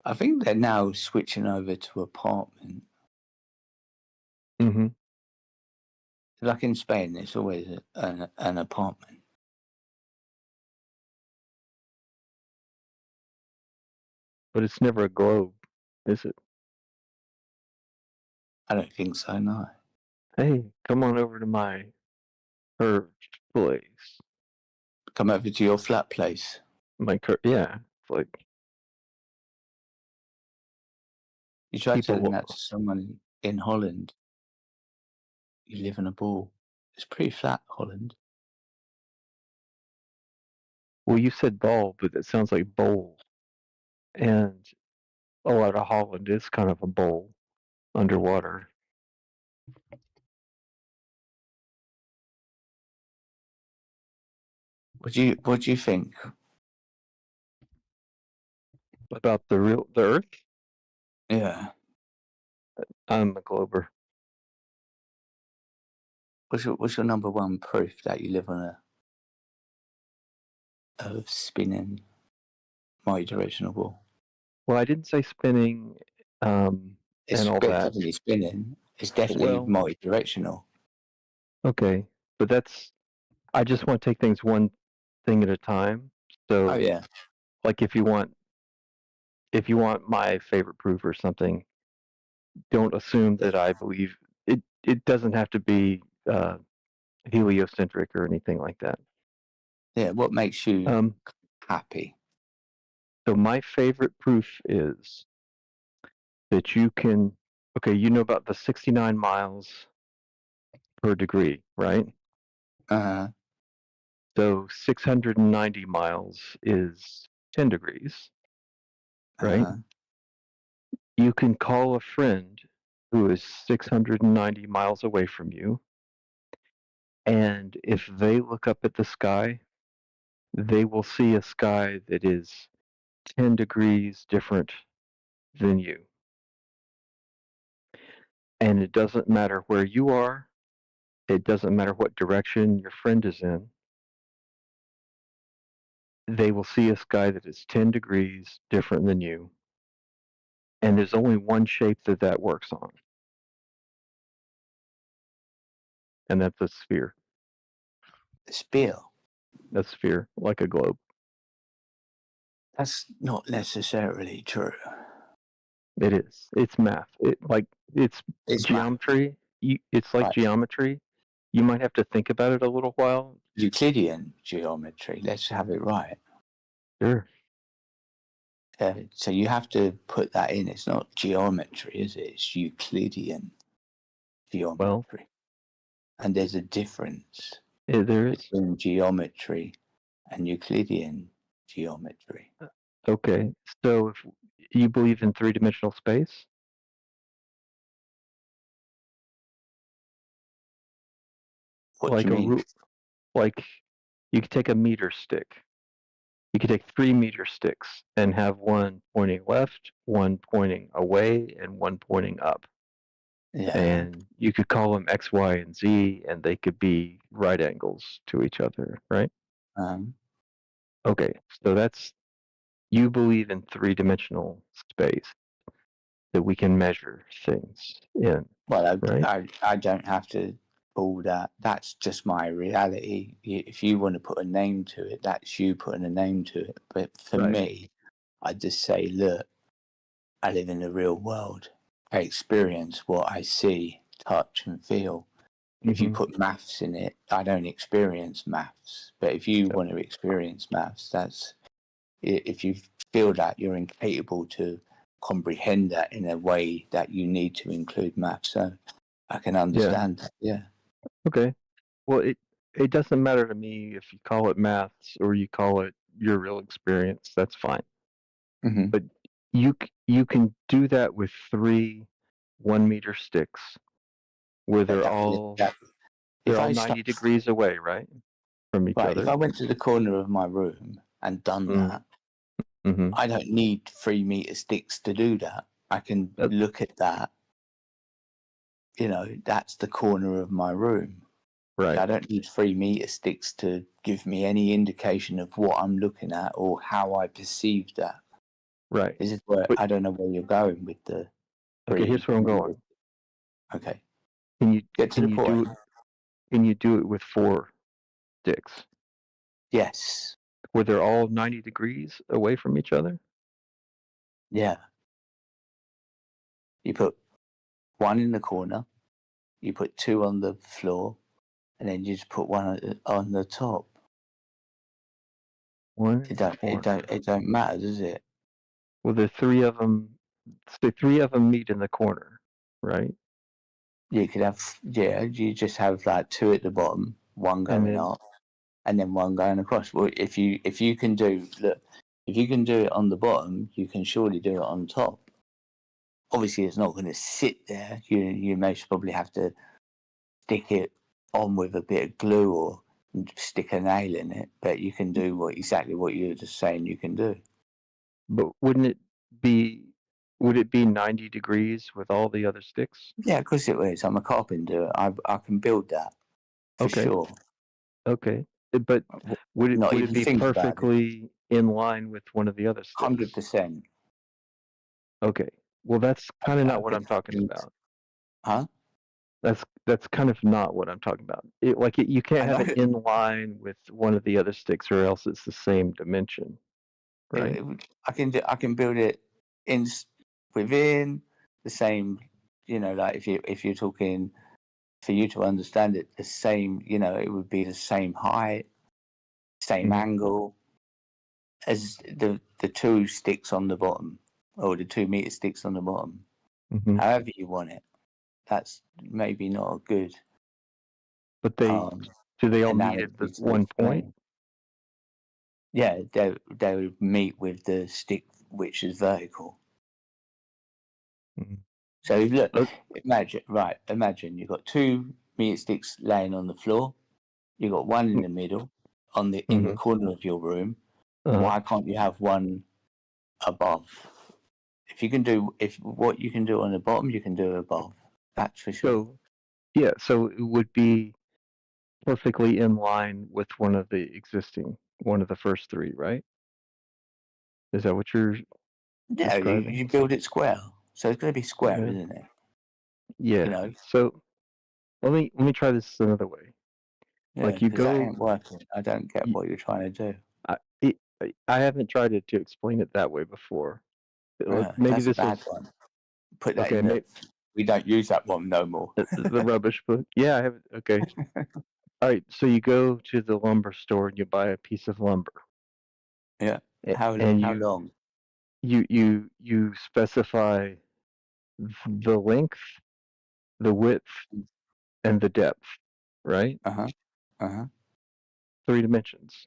I think they're now switching over to apartment. Mm-hmm. Like in Spain, it's always an apartment. But it's never a globe, is it? I don't think so, no. Hey, come on over to my purge place. Come over to your flat place. Yeah. It's like You try people telling that to someone in Holland. You live in a ball. It's pretty flat, Holland. Well, you said ball, but it sounds like bowl. And a lot of Holland is kind of a bowl underwater. What do you think about the Earth? Yeah. I'm a glober. What's your number one proof that you live on a spinning multi-directional ball? Well, I didn't say spinning It's and all that. definitely spinning. It's definitely multi-directional. Okay, but I just want to take things one thing at a time. So, Oh yeah. Like if you want my favorite proof or something, don't assume that I believe it. It doesn't have to be heliocentric or anything like that. Yeah. What makes you happy? So my favorite proof is that you can. Okay, you know about the 69 miles per degree, right? So 690 miles is 10 degrees, right? You can call a friend who is 690 miles away from you, and if they look up at the sky, they will see a sky that is 10 degrees different than you. And it doesn't matter where you are, it doesn't matter what direction your friend is in, they will see a sky that is 10 degrees different than you. And there's only one shape that works on, and that's a sphere. A sphere? A sphere, like a globe. That's not necessarily true. It is. It's math. It's geometry. It's like geometry. You might have to think about it a little while. Euclidean geometry. Let's have it right. Sure. So you have to put that in. It's not geometry, is it? It's Euclidean geometry. And there's a difference between geometry and Euclidean geometry. Okay. So you believe in three-dimensional space? What Like do you mean? like you could take a meter stick. You could take 3 meter sticks and have one pointing left, one pointing away, and one pointing up. Yeah. And you could call them X, Y, and Z, and they could be right angles to each other, right? Okay, so that's you believe in three-dimensional space that we can measure things in, Well, right? I don't have to all that. That's just my reality. If you want to put a name to it, that's you putting a name to it. But for Right. me, I just say, look, I live in the real world. I experience what I see, touch, and feel. If you put maths in it, I don't experience maths. But if you want to experience maths, that's if you feel that you're incapable to comprehend that in a way that you need to include maths. So I can understand that. Yeah. Okay. Well, it doesn't matter to me if you call it maths or you call it your real experience. That's fine. Mm-hmm. But you can do that with 3 1-meter sticks, where they're all if I 90 start, degrees away, right, from each right, other. if I went to the corner of my room and done that, I don't need 3-meter sticks to do that. I can look at that. You know, that's the corner of my room. Right. I don't need 3-meter sticks to give me any indication of what I'm looking at or how I perceive that. Right. This is where I don't know where you're going with the. Okay, here's where I'm going. Okay. Can you Get to can the you point. can you do it with 4 sticks? Yes. Where they're all 90 degrees away from each other? Yeah. You put 1 in the corner, you put 2 on the floor, and then you just put 1 on the top. One. It don't matter, does it? Well, the 3 of them. The 3 of them meet in the corner, right? You could have, you just have like 2 at the bottom, 1 going up, and then 1 going across. Well, if you can do if you can do it on the bottom, you can surely do it on top. Obviously, it's not going to sit there. You most probably have to stick it on with a bit of glue or stick a nail in it. But you can do exactly what you were just saying you can do. But would it be 90 degrees with all the other sticks? Yeah, of course it is. I'm a carpenter. I can build that for sure. Okay. But would Not it even be think about it. perfectly in line with one of the other sticks? 100%. Okay. Well, that's kind of not what I'm talking about. Huh? That's kind of not what I'm talking about. You can't have it in line with one of the other sticks, or else it's the same dimension, right? I can build it within the same. You know, like if you're talking for you to understand it, the same. You know, it would be the same height, same angle as the 2 sticks on the bottom, or the 2-meter sticks on the bottom. However you want it. That's maybe not a good. But do they all meet at the one point? Yeah, they would meet with the stick which is vertical. So look, imagine you've got 2-meter sticks laying on the floor. You've got 1 in the middle, in the corner of your room. Why can't you have 1 above? If what you can do on the bottom, you can do above. That's for sure. So it would be perfectly in line with one of the first 3, right? Is that what you're Yeah, describing? you build it square, so it's going to be square, isn't it? Yeah. You know. So let me try this another way. Yeah, Like you because that go. ain't working. I don't get what you're trying to do. I haven't tried to explain it that way before. Maybe That's a this bad is one. Put that okay. in the. We don't use that one no more. The rubbish book. Yeah, I have it. Okay. All right. So you go to the lumber store and you buy a piece of lumber. Yeah. How long? You specify the length, the width, and the depth, right? 3 dimensions.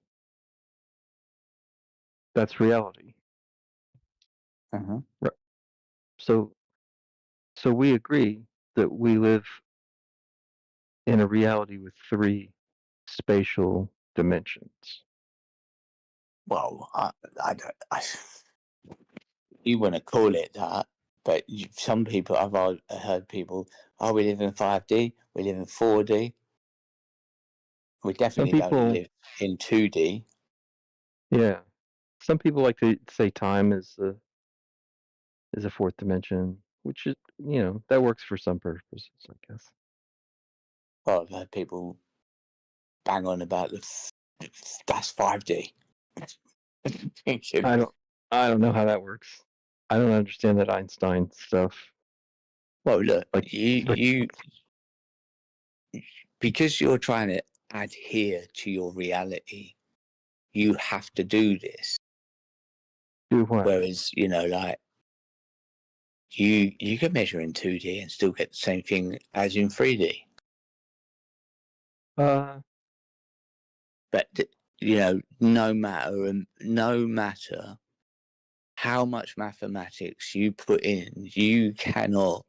That's reality. Uh-huh. So we agree that we live in a reality with 3 spatial dimensions. Well, I don't. You want to call it that, but some people, I've heard people, oh, we live in 5D, we live in 4D. We definitely don't people- live in 2D. Yeah. Some people like to say time is a 4th dimension, which is, that works for some purposes, I guess. Well, I've heard people bang on about that's 5D. I don't know how that works. I don't understand that Einstein stuff. Well, look, you because you're trying to adhere to your reality, you have to do this. Do what? Whereas, like you can measure in 2D and still get the same thing as in 3D. But no matter how much mathematics you put in, you cannot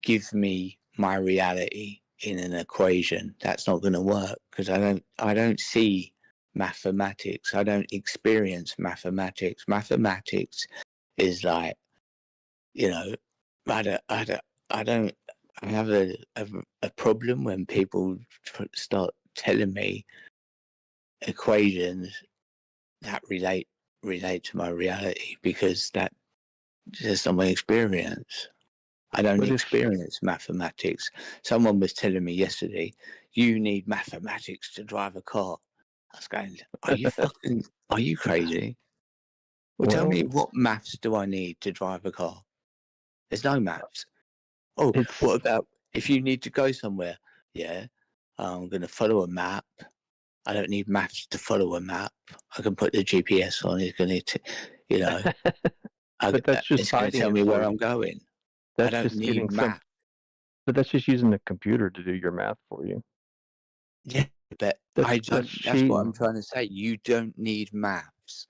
give me my reality in an equation. That's not going to work because I don't see mathematics. I don't experience mathematics. Mathematics is like, I have a problem when people start telling me equations that relate to my reality because that's just not my experience. I don't experience mathematics. Someone was telling me yesterday, you need mathematics to drive a car. I was going, are you crazy? Well, tell me, what maths do I need to drive a car? There's no maths. Oh, what about if you need to go somewhere? Yeah, I'm going to follow a map. I don't need maths to follow a map. I can put the GPS on. It's going to, But that's just it's going to tell me where I'm going. That's I don't just need getting math. But that's just using a computer to do your math for you. Yeah, but That's that's what I'm trying to say. You don't need maths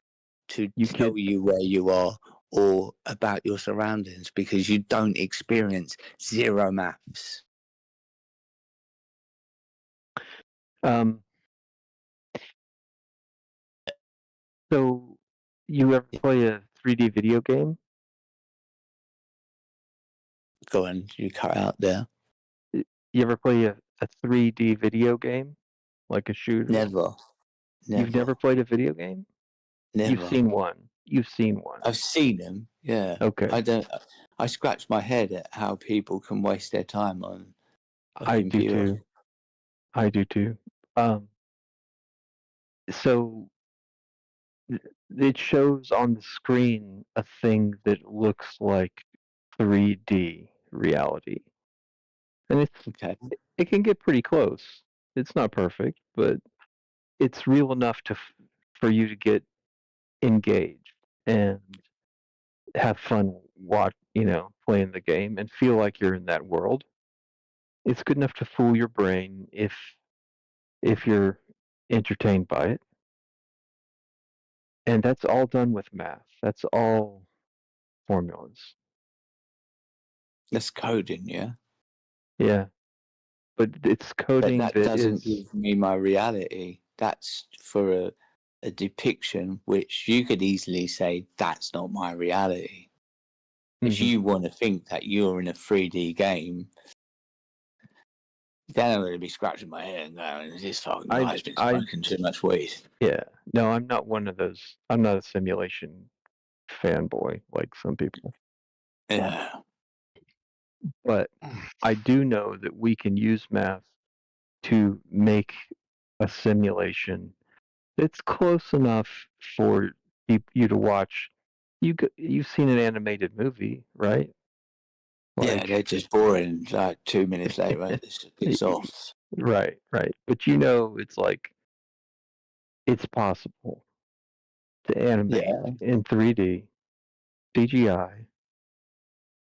to tell you where you are or about your surroundings because you don't experience zero maths. So you ever play a 3D video game? Go on, you cut out there. You ever play a 3D video game? Like a shooter? Never. You've never played a video game? Never. You've seen one. You've seen one. I've seen them, yeah. Okay. I scratch my head at how people can waste their time on a I computer. do too. I do too. So it shows on the screen a thing that looks like 3D reality. And it can get pretty close. It's not perfect, but it's real enough for you to get engaged and have fun playing the game and feel like you're in that world. It's good enough to fool your brain if you're entertained by it. And that's all done with math. That's all formulas. That's coding, yeah. Yeah. But it's coding but that doesn't is give me my reality. That's for a depiction which you could easily say that's not my reality. If you want to think that you're in a 3D game, then I'm going to be scratching my head and going, this fucking guy's been smoking too much weed. Yeah. No, I'm not one of those. I'm not a simulation fanboy like some people. Yeah. But I do know that we can use math to make a simulation that's close enough for you to watch. You've seen an animated movie, right? Yeah, they're just boring. Like 2 minutes later, it's off. Right. But it's possible to animate in 3D, CGI.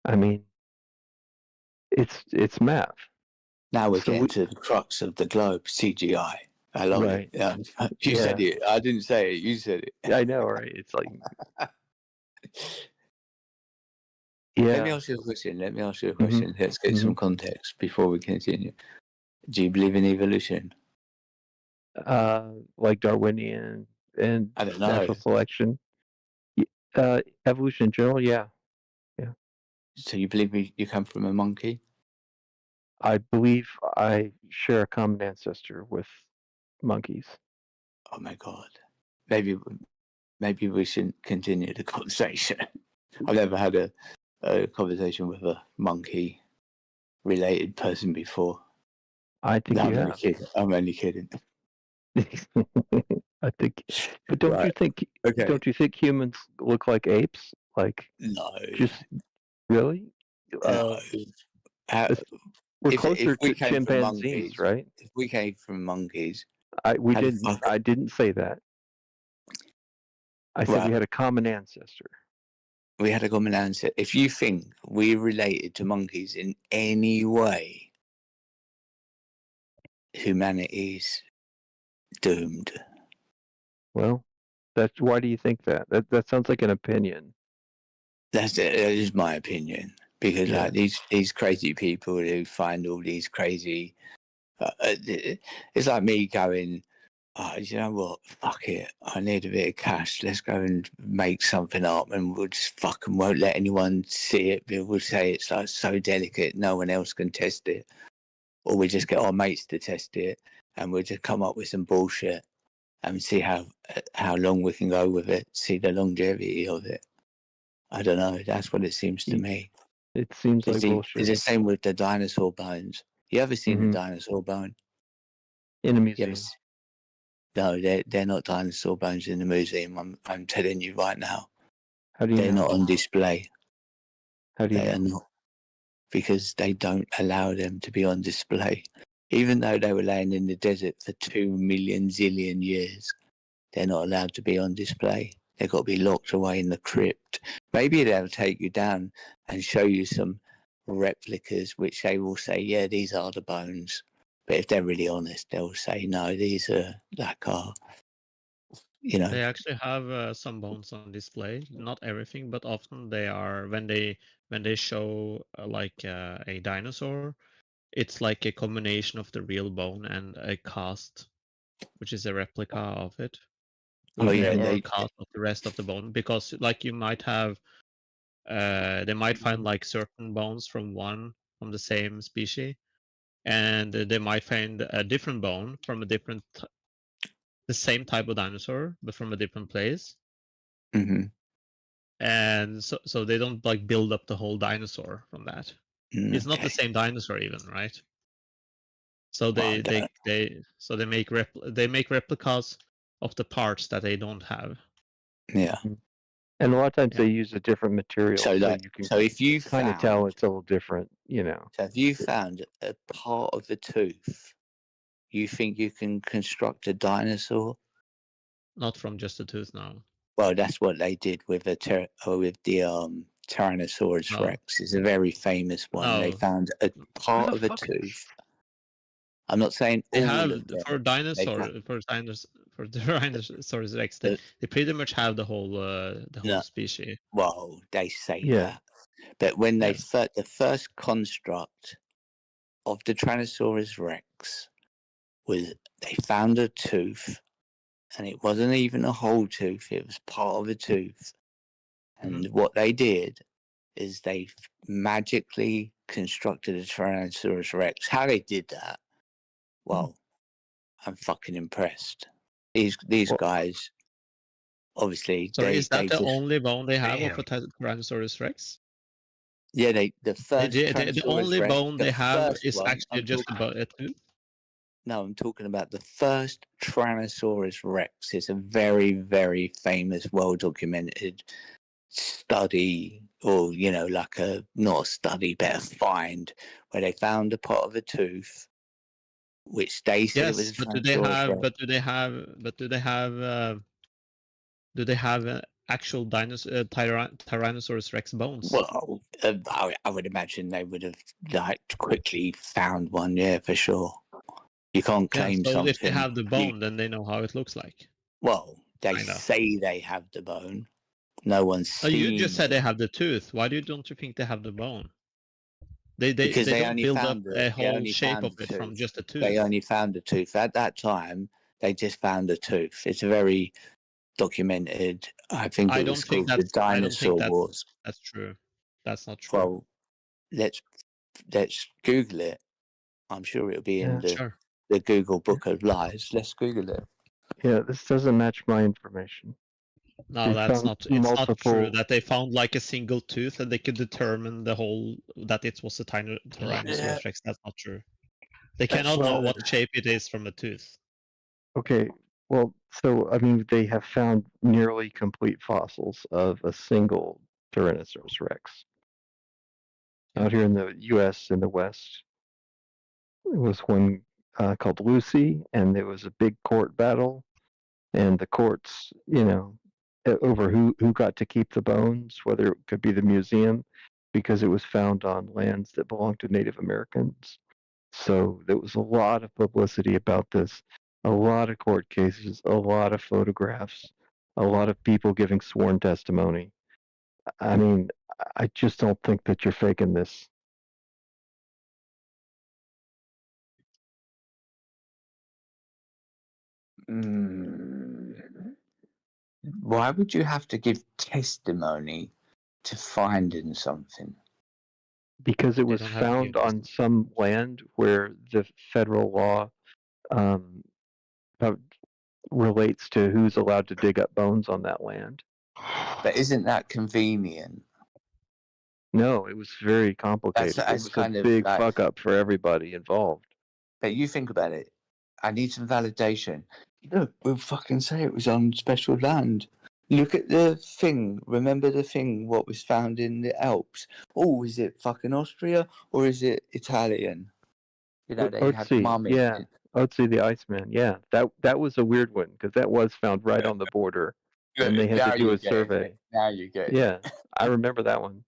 I mean, it's math. Now we're getting to the crux of the globe, CGI. I love it. You said it. I didn't say it. You said it. I know, right? It's like Let me Yeah. ask you a question. Let me ask you a Mhm. question. Let's get some context before we continue. Do you believe in evolution? Like Darwinian and I don't know. natural selection. Evolution in general, yeah. Yeah. So you believe you come from a monkey? I believe I share a common ancestor with monkeys. Oh my god. Maybe we shouldn't continue the conversation. I've never had a conversation with a monkey related person before. I think No, you I'm only have. kidding. I'm only kidding. I think, but don't you Right. think? Okay. Don't you think humans look like apes? Like, No. just really? No. We're If closer we to came from chimpanzees, monkeys, right? if we came from monkeys, We how the didn't. fuck? I didn't say that. I said we Right. had a common ancestor. We had a common ancestor. If you think we're related to monkeys in any way, humanity's doomed. Well, that's why do you think that? That sounds like an opinion. That is my opinion. Because Yeah. like these crazy people who find all these crazy, it's like me going, oh, you know what? Fuck it. I need a bit of cash. Let's go and make something up, and we'll just fucking won't let anyone see it. We'll say it's like so delicate, no one else can test it, or we just get our mates to test it, and we'll just come up with some bullshit and see how long we can go with it. See the longevity of it. I don't know. That's what it seems to me. It seems like It's bullshit. the same with the dinosaur bones. You ever seen a dinosaur bone? In a You museum. ever No, they're not dinosaur bones in the museum. I'm telling you right now. How do you They're know? not on display. How do you They are know? not, because they don't allow them to be on display. Even though they were laying in the desert for 2 million zillion years, they're not allowed to be on display. They've got to be locked away in the crypt. Maybe they'll take you down and show you some replicas, which they will say, yeah, these are the bones. But if they're really honest, they'll say, no, these are you know. They actually have some bones on display. Not everything, but often they are when they show like a dinosaur. It's like a combination of the real bone and a cast, which is a replica of it. Oh, yeah, or they- cast of the rest of the bone, because like you might have, they might find like certain bones from the same species, and they might find a different bone from the same type of dinosaur, but from a different place. Mhm. And so they don't like build up the whole dinosaur from that. It's not the same dinosaur even, right? So Well, they make replicas of the parts that they don't have. Yeah. And a lot of times they use a different material, So, so like, you can so if you kind of found, tell it's a little different, you know. so if you found a part of a tooth, you think you can construct a dinosaur? Not from just a tooth now. Well, that's what they did with the Tyrannosaurus No. Rex. It's a very famous one. They No. found a part the of a fuck? tooth. I'm not saying They all have of them. for They Tyrannosaurus Rex. They pretty much have the whole species. Well, they say Yeah. that, but when they Yes. the first construct of the Tyrannosaurus Rex was, they found a tooth, and it wasn't even a whole tooth; it was part of a tooth. And what they did is they magically constructed a Tyrannosaurus Rex. How they did that? Well, I'm fucking impressed. These guys, obviously, So is that the just, only bone they have of a Tyrannosaurus Rex? yeah, the first The Tyrannosaurus only Rex, bone the they have first is one. actually just about a tooth. No, I'm talking about the first Tyrannosaurus Rex. It's a very, very famous, well documented study, or like not a study, but a find, where they found a part of a tooth, which they said it was Yes, a but do they Tyrannosaurus have? Rex. Do they have actual Tyrannosaurus Rex bones? Well, I would imagine they would have quickly found one. Yeah, for sure. You can't Yeah. claim So something. if they have the bone, then they know how it looks like. Well, they Kinda. say they have the bone, No one's Oh, seen. you just said they have the tooth. Why don't you think they have the bone? They because they don't only build up found a whole shape of it from tooth. just a tooth. They only found the tooth at that time. They just found a tooth. It's a very documented. I think it was called the Dinosaur Wars. That's true. That's not true. Well, let's Google it. I'm sure it'll be in the Google Book of Lies. Let's Google it. Yeah, this doesn't match my information. No, They that's found not. It's not true multiple- that they found like a single tooth and they could determine the whole that it was a Tyrannosaurus Rex. That's not true. They cannot know what shape it is from a tooth. Okay, well, so I mean, they have found nearly complete fossils of a single Tyrannosaurus Rex out here in the U.S. in the West. There was one called Lucy, and there was a big court battle, and the courts, over who got to keep the bones, whether it could be the museum, because it was found on lands that belonged to Native Americans. So there was a lot of publicity about this, a lot of court cases, a lot of photographs, a lot of people giving sworn testimony. I mean, I just don't think that you're faking this. Why would you have to give testimony to finding something? Because it was found on some land where the federal law uh, relates to who's allowed to dig up bones on that land. But isn't that convenient? No, it was very complicated. That's it was kind a of big like- fuck up for everybody involved. But you think about it. I need some validation. Look, we'll fucking say it was on special land. Look at the thing. Remember the thing, what was found in the Alps? Oh, is it fucking Austria or is it Italian? You know, they had mummies. Yeah, Otzi the Iceman. Yeah, that was a weird one because that was found right on the border, and they had Now to do you a get it. survey. Now you get it. Yeah, I remember that one.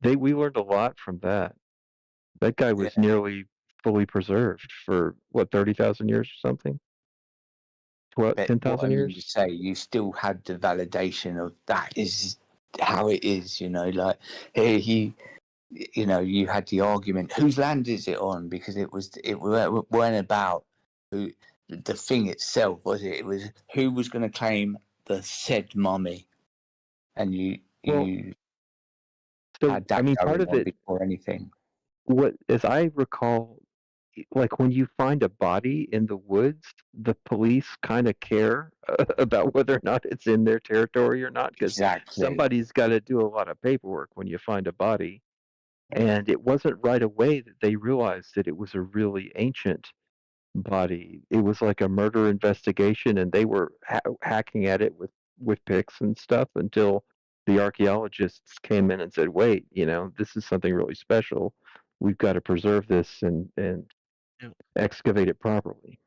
We learned a lot from that. That guy was nearly fully preserved for what 30,000 years or something. But 10,000 what I mean years. to say, you still had the validation of that is how it is. You know, like he you know, you had the argument, whose land is it on? Because it weren't about the thing itself, was it? It was who was going to claim the said mummy, and you had that part of it before anything. What, as I recall, like when you find a body in the woods, the police kind of care about whether or not it's in their territory or not, because somebody's got to do a lot of paperwork when you find a body. And it wasn't right away that they realized that it was a really ancient body. It was like a murder investigation, and they were hacking at it with picks and stuff until the archaeologists came in and said, "Wait, this is something really special. We've got to preserve this and excavate it properly."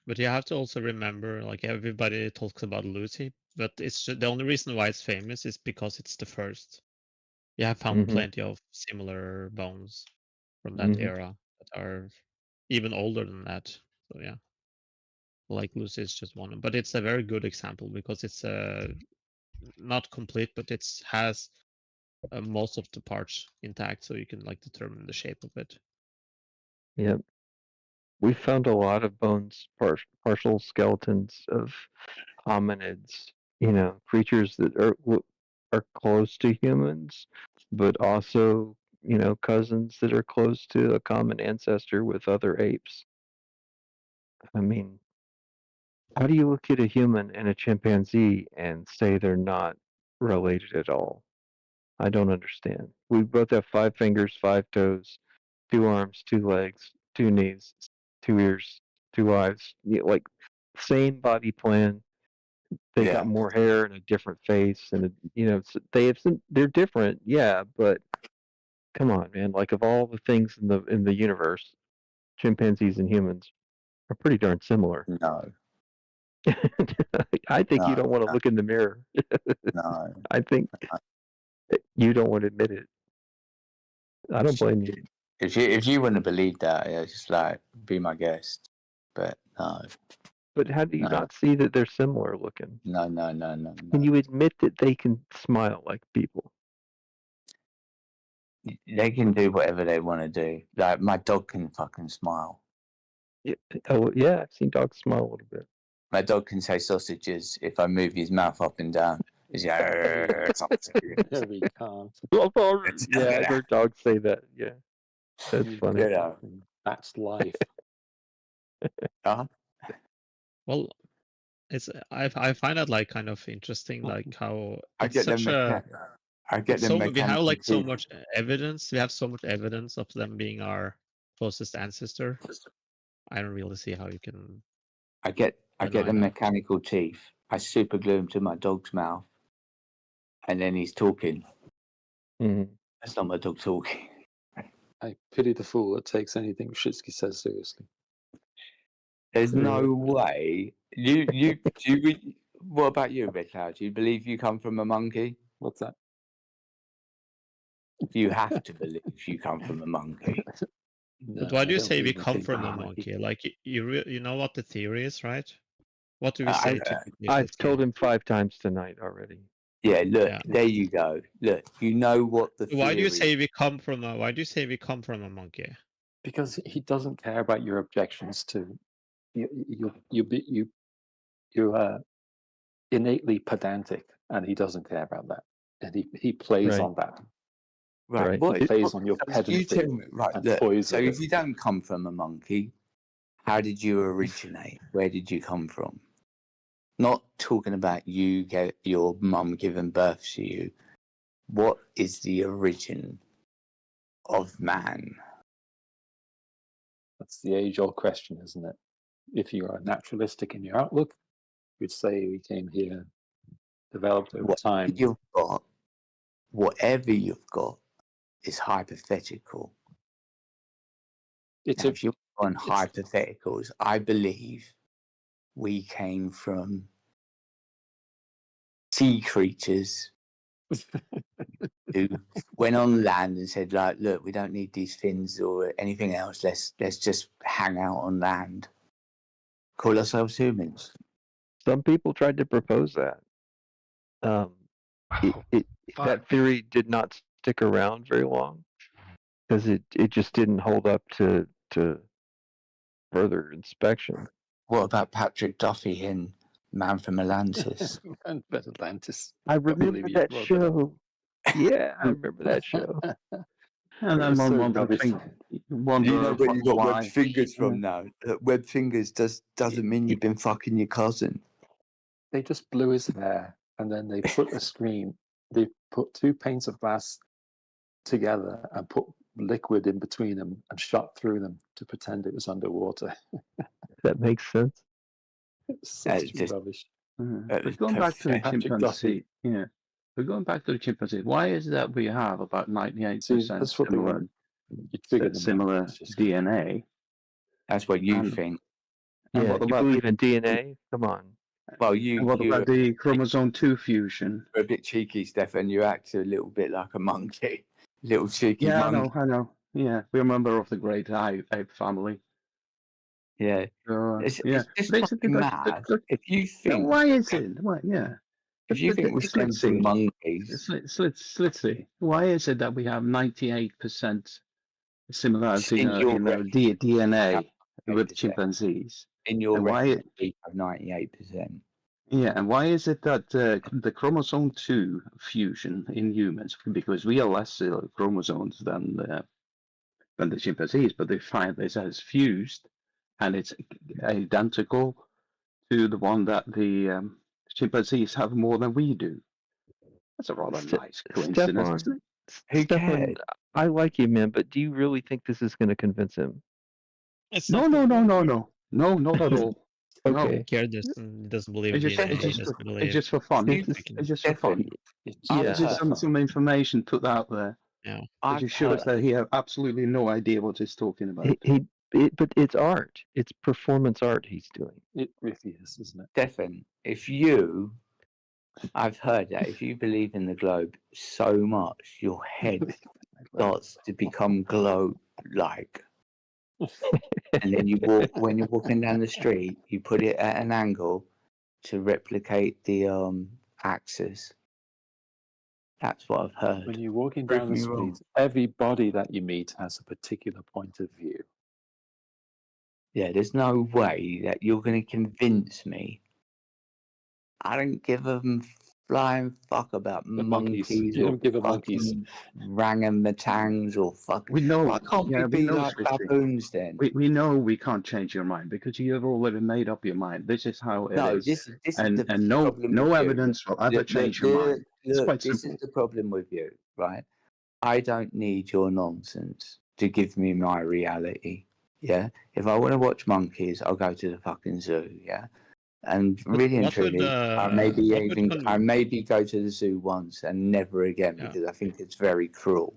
But you have to also remember, like everybody talks about Lucy, but it's the only reason why it's famous is because it's the first. You have found plenty of similar bones from that era that are even older than that. So yeah, like Lucy is just one, but it's a very good example because it's not complete, but it has most of the parts intact, so you can like determine the shape of it. Yep. We found a lot of bones, partial skeletons of hominids, creatures that are close to humans, but also, cousins that are close to a common ancestor with other apes. I mean, how do you look at a human and a chimpanzee and say they're not related at all? I don't understand. We both have 5 fingers, 5 toes, 2 arms, 2 legs, 2 knees, 2 ears, 2 eyes. Like same body plan. They got more hair and a different face, and they're different, yeah. But come on, man! Like of all the things in the universe, chimpanzees and humans are pretty darn similar. No. I think you don't want to look in the mirror. No. I think you don't want to admit it. I don't blame you. If you wouldn't believe that, yeah, just like be my guest. But no. But how do you No. not see that they're similar looking? No. Can you admit that they can smile like people? They can do whatever they want to do. Like my dog can fucking smile. Yeah. Oh yeah, I've seen dogs smile a little bit. My dog can say sausages if I move his mouth up and down. He's No, he can't. Yeah, I've heard dogs say that. Yeah, that's funny. That's life. Well, it's I find it like kind of interesting, like how I it's get them such a I get it's them so we have like so mechanical much evidence. We have so much evidence of them being our closest ancestor. I don't really see how you can. I get deny the that. mechanical teeth. I super glue them to my dog's mouth, and then he's talking. That's not my dog talking. I pity the fool that takes anything Shitsky says seriously. There's no way. What about you, Red Cloud? Do you believe you come from a monkey? What's that? You have to believe you come from a monkey. But why do you say we come from a monkey? Like you know what the theory is, right? What do we say typically? I've told him 5 times tonight already. Yeah, look, there you go. Look, you know what the Why do you theory say we come from a? Why do you say we come from a monkey? Because he doesn't care about your objections to you're innately pedantic, and he doesn't care about that, and he plays on that. Right. He plays on your So you pedancy tell me, right, and look, toys so with if it. you don't come from a monkey, how did you originate? Where did you come from? Not talking about you get your mum giving birth to you. What is the origin of man? That's the age-old question, isn't it? If you are naturalistic in your outlook, you'd say we came here, developed over time. Whatever you've got is hypothetical. Now, if you're on hypotheticals, I believe we came from sea creatures who went on land and said, like, look, we don't need these fins or anything else. Let's just hang out on land. Call ourselves humans. Some people tried to propose that. That theory did not stick around very long because it just didn't hold up to further inspection. What about Patrick Duffy in Man from Atlantis? Atlantis. I remember that show. Yeah, I remember that show. And then one thing, you know where you got webbed fingers from now. Webbed fingers doesn't mean you've been fucking your cousin. They just blew his hair, and then they put a screen. They put 2 panes of glass together and put liquid in between them and shot through them to pretend it was underwater. That makes sense. Such rubbish. But going back to the chimpanzee, we're going back to the chimpanzee. Why is that we have about 98% similar DNA? That's what you think. And Yeah, what you about believe in DNA? Come on. Well, what about the chromosome 2 fusion? You're a bit cheeky, Stefan. You act a little bit like a monkey. Little cheeky Yeah, monkey. I know. Yeah, we're a member of the great ape family. Yeah. So, It's basically fucking mad. If you think... Why is it? Why, yeah. If you think we stem from monkeys... Let's see. Why is it that we have 98% similarity in DNA with chimpanzees? In your and why we have 98%. Yeah, and why is it that the chromosome 2 fusion in humans, because we are less chromosomes than the chimpanzees, but they find this as fused, and it's identical to the one that the chimpanzees have more than we do. That's a rather nice coincidence, isn't it? Stefan, I like you, man, but do you really think this is going to convince him? No, not at all. Okay. He doesn't believe in DNA. It's just for fun. It's just for fun. It's just some information put out there. Yeah. It just shows that he has absolutely no idea what he's talking about. But it's art. It's performance art he's doing. It really is, isn't it? Stefan, I've heard that if you believe in the globe so much, your head starts to become globe-like. And then you walk when you're walking down the street, you put it at an angle to replicate the axis. That's what I've heard. When you're walking Prove down the me wrong. street, everybody that you meet has a particular point of view. Yeah, there's no way that you're going to convince me. I don't give a flying fuck about monkeys You or don't give a monkeys. fucking orangutans or fucking. We know. Why can't Yeah, we we be know, like Switchy. baboons then? We know we can't change your mind because you have already made up your mind. This is how it No, is. this is and the and no problem no with you. evidence will ever change your mind. It's Look, quite this simple. is the problem with you, right? I don't need your nonsense to give me my reality. Yeah, if I want to watch monkeys, I'll go to the fucking zoo. Yeah, and But really and what would truly, I maybe what would I maybe go to the zoo once and never again Yeah. because I think it's very cruel.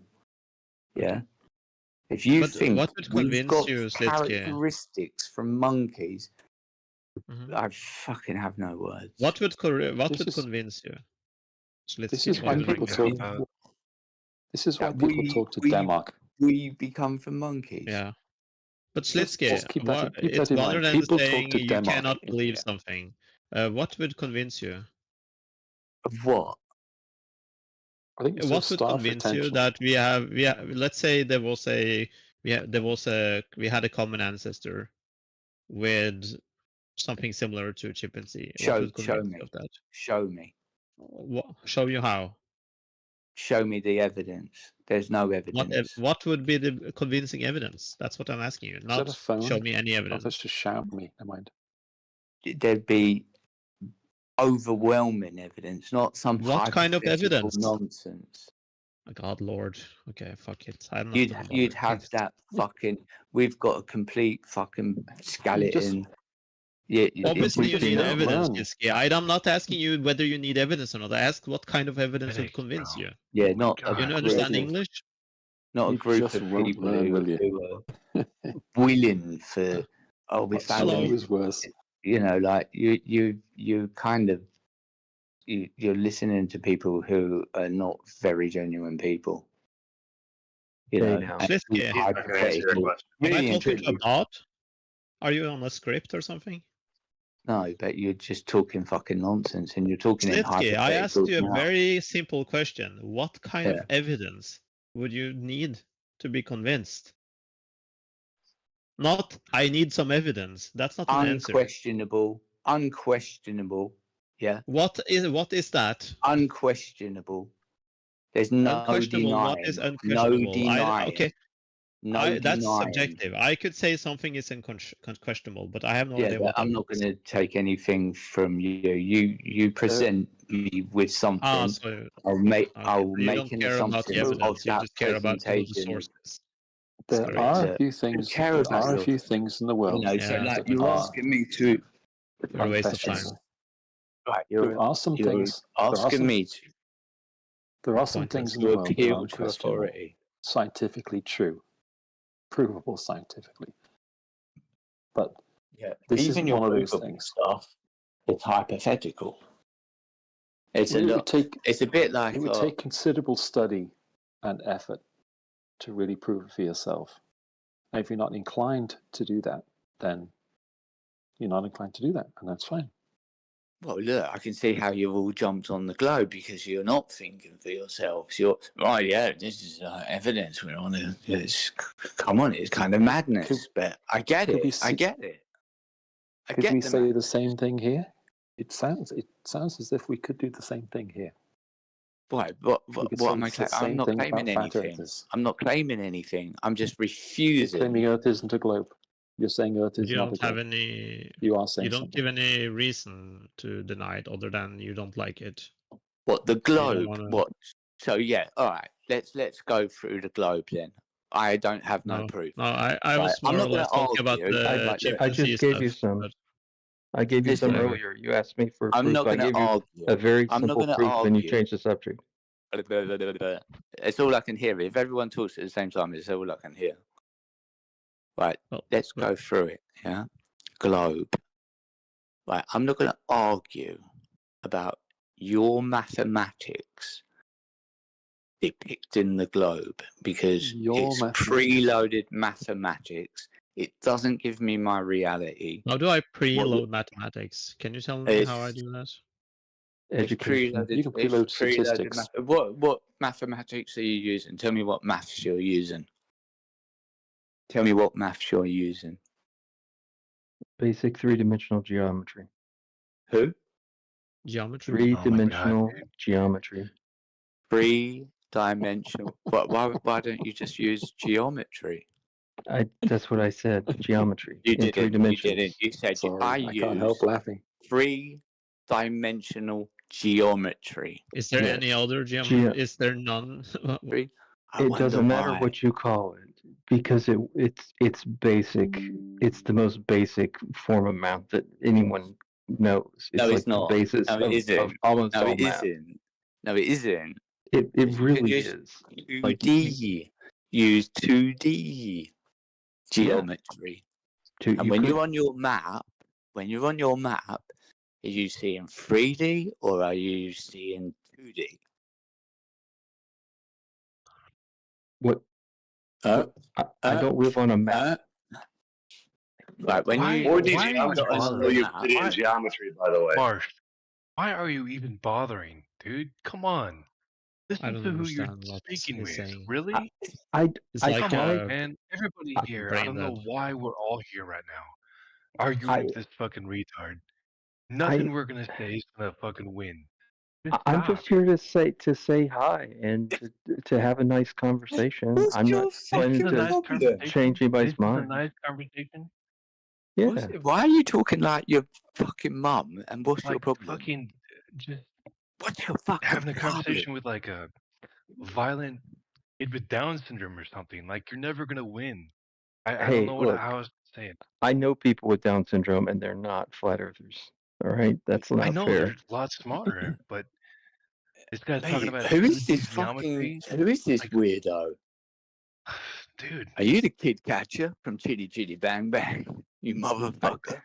Yeah, if you But think what would we've convince got you, Slitsky? characteristics from monkeys, Mhm. I fucking have no words. What would This is convince you, Slitsky? this is What why would people convince talk. you? This is why That people talk to Denmark. we become from monkeys. Yeah. But Just Slitsky, keep that it's in better mind. than People talk saying to you Denmark. cannot believe something. What would convince you? Of what? I think it's What just would staff convince you retention. that we have let's say there was a we had a common ancestor with something similar to chimpanzee. What would Show convince me. you of that? Show me. Show you how? Show me the evidence. There's no evidence. What would be the convincing evidence? That's what I'm asking you. Is that a Not phone? show me any Oh, evidence. that's just shout me. Never mind. There'd be overwhelming evidence, not some What kind of hypothetical evidence? nonsense. Oh, God, Lord. Okay, fuck it. I'm not You'd gonna you'd bother. have that fucking. We've got a complete fucking skeleton. Obviously, you need evidence, learn. Kiski. I'm not asking you whether you need evidence or not. I ask what kind of evidence would convince you. Yeah, not You understand English? Not a You group just of won't people learn, will you? who are willing for. Oh, we found Slow it. is worse. You know, like you kind of you're listening to people who are not very genuine people. You know, and Slitsky, hypothetical. am I Really and talking to a truly, bot? Are you on a script or something? no, but you're just talking fucking nonsense, and you're talking in Slitsky, I asked hypotheticals you a now. very simple question. What kind of Yeah. evidence would you need to be convinced? Not, I need some evidence. That's not an answer. Unquestionable. Yeah. What is that? Unquestionable. There's no Unquestionable. denying. What is No unquestionable? denying. Okay. No That's denying. subjective. I could say something is unquestionable, but I have no Yeah, idea but what I'm that not is. going to take anything from you. You present me with something. So I'll make you don't an care about the assumption of evidence. You that just care about all the presentation. sources. There are a few Who things. care There about are a your- few things in the You world. know, so Yeah. like that you're are asking me to. You're a waste of time. unquestionable. Right, There are some you're things. There are asking some, me to. there are some Pointless. things in the To world that appeal are to unquestionable, authority. scientifically true, provable scientifically. But Yeah, this even is your one of those provable things. stuff. It's hypothetical. It's Well, a lot. It's a bit like it would take considerable study and effort to really prove it for yourself. And if you're not inclined to do that, then you're not inclined to do that, and that's fine. Well, look, I can see how you've all jumped on the globe because you're not thinking for yourselves. You're right. Yeah, this is evidence. We're on it. Come on, it's kind of madness, but I get it. I get it. I Could get we the say madness. the same thing here? It sounds as if we could do the same thing here. Right, We what could am say I the claiming? I'm same not thing claiming about flat anything. earthers. I'm not claiming anything. I'm just You're refusing. claiming Earth isn't a globe. You're saying Earth is You not a don't have globe. any. You are You saying don't something. give any reason to deny it other than you don't like it. What the You don't globe? wanna- What? So yeah, all right. Let's go through the globe then. I don't have no No, proof. no. I Right, was I'm more or not going less to talking about argue. the Like, look, I just gave you some. But I gave you some Listen, earlier. You asked me for I'm proof. not I going to gave you argue. a very I'm not simple going to proof, then you argue. changed the subject. It's all I can hear. If everyone talks at the same time, it's all I can hear. Right, let's go through it. Yeah, globe. Right, I'm not going to argue about your mathematics depicting the globe because Your it's mathematics. preloaded mathematics. It doesn't give me my reality. How do I preload mathematics? Can you tell me how I do that? It's Education. preloaded. You can It's preload preloaded. statistics. What mathematics are you using? Tell me what maths you're using. Tell me what maths you're using. Basic three-dimensional geometry. Who? Geometry. Three-dimensional geometry. Three-dimensional. Why don't you just use geometry? That's what I said. Geometry. You in didn't. three You dimensions. didn't. You said Sorry, I can't help use laughing. three-dimensional geometry. Is there Yeah. any other geometry? Is there none? It doesn't matter what you call it because it's basic. It's the most basic form of math that anyone knows. It's No, like it's not. the basis No, it of isn't. almost No, all it math. isn't. No, it isn't. It You can really use is. 2D. Use 2D geometry. And when you're on your map, are you seeing 3D or are you seeing 2D? What? I don't live on a map. Right, when Why, you... why When are you you got bothering? another map, Why- geometry, by the way. Marsh, why are you even bothering, dude? Come on. Listen don't to who you're understand what speaking he's with. saying. Really? It's like Come on, a man. Everybody here, I brain don't know dead. why we're all here right now. Arguing with this fucking retard. Nothing we're gonna say is gonna fucking win. Just I'm stop. just here to say hi and to have a nice conversation. I'm not planning This is a nice to conversation. change anybody's This is a mind. nice conversation. Yeah. Why are you talking like your fucking mum? And what's your Like problem? fucking just What's your fucking having a problem? conversation with like a violent kid with Down syndrome or something. Like you're never gonna win. I Hey, don't know what look, how else to say it. I know people with Down syndrome and they're not flat earthers. All right, that's I not know fair. they're a lot smarter, but this guy's talking Mate, about who is 2D this geometry. Who is this weirdo? Dude. Are you the kid catcher from Chitty Chitty Bang Bang? You motherfucker.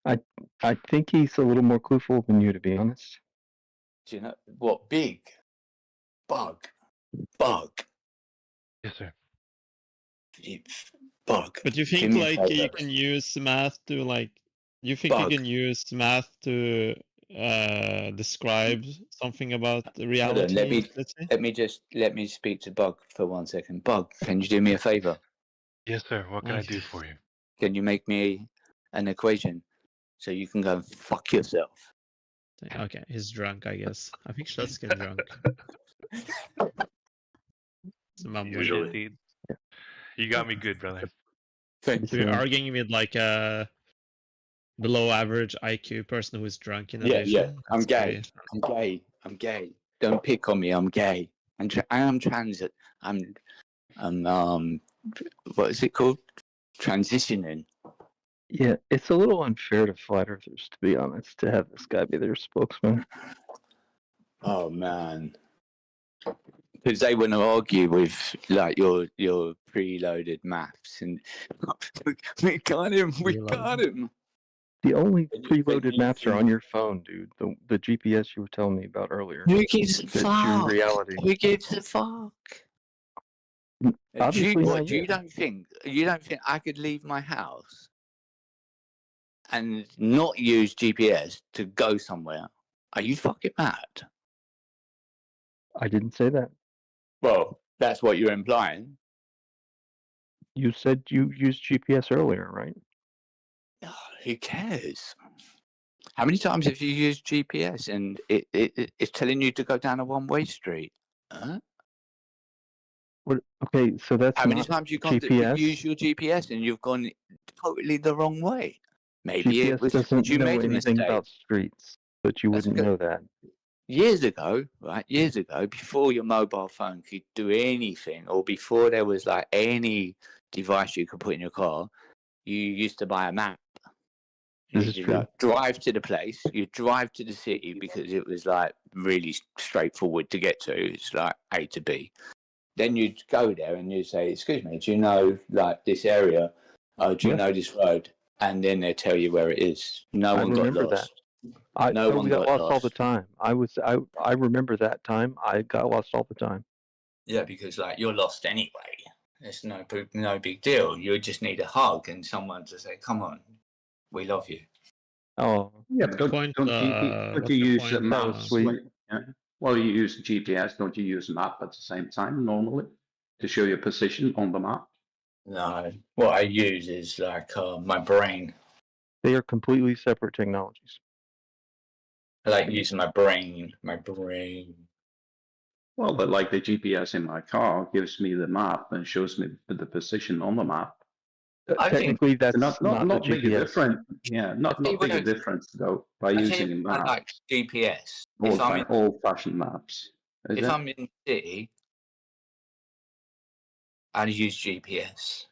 I think he's a little more clueful than you, to be honest. Do you know what? Bug. Yes, sir. Bug. But you Give think me a like favour. you can use math to like you think you can use math to describe something about the Hold reality? on, Let's say? let me speak to Bug for 1 second. Bug, can you do me a favour? Yes, sir. What can I do for you? Can you make me an equation so you can go and fuck yourself? Okay, he's drunk, I guess. I think let's get drunk. It's mumbling. Usually. You got me good, brother. So you're arguing with like a below average IQ person who is drunk in Yeah, addition? I'm That's gay. great. I'm gay. Don't pick on me. I'm gay. I am trans. I'm what is it called? Transitioning. Yeah, it's a little unfair to flat earthers, to be honest, to have this guy be their spokesman. Oh man, because they want to argue with like your preloaded maths, and we got him. The only preloaded maps are on your phone, dude. The GPS you were telling me about earlier. Who gives a That's your fuck? reality. Who gives a fuck? Obviously not You yet. don't think I could leave my house and not use GPS to go somewhere? Are you fucking mad? I didn't say that. Well, that's what you're implying. You said you used GPS earlier, right? Who cares? How many times have you used GPS and it's telling you to go down a one-way street? Huh? What? Okay, so that's How many not times you gone to GPS. use your GPS and you've gone totally the wrong way? Maybe it GPS was doesn't you know made a anything mistake. about streets, but you That's wouldn't good. know that. Years ago, before your mobile phone could do anything, or before there was like any device you could put in your car, you used to buy a map. This is true. Drive to the place. You drive to the city because it was like really straightforward to get to. It's like A to B. Then you'd go there and you'd say, "Excuse me, do you know like this area? Do you know this road?" And then they tell you where it is. No I one got remember lost. that. No one we got got lost all the lost. time. I remember that time. I got lost all the time. Yeah, because like you're lost anyway. It's no big deal. You just need a hug and someone to say, "Come on, we love you." Oh, Yeah, What's but the point? don't you use That was maps? sweet. Well, you use GPS. Don't you use map at the same time normally to show your position on the map? No, what I use is like my brain. They are completely separate technologies. I like using my brain. Well, but like the GPS in my car gives me the map and shows me the position on the map. Technically, that's not the big a GPS. difference. Yeah, not big a difference though by using a I map. like GPS. If I'm in, Old-fashioned maps. if I'm in the city, I use GPS.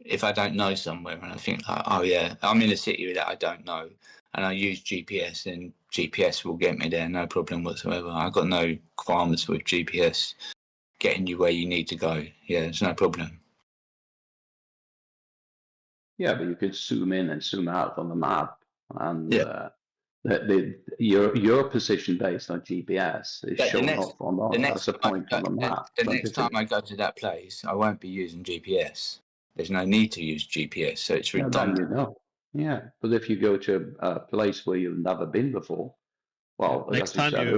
If I don't know somewhere and I think, like, oh yeah, I'm in a city that I don't know, and I use GPS, and GPS will get me there, no problem whatsoever. I've got no qualms with GPS getting you where you need to go. Yeah, it's no problem. Yeah, but you could zoom in and zoom out on the map, and Yeah. your position based on GPS is But shown off on as a point on the map. The don't you next time think? I go to that place, I won't be using GPS. There's no need to use GPS, so it's Yeah, then redundant. you know. Yeah, but if you go to a place where you've never been before, well, Next as you time said you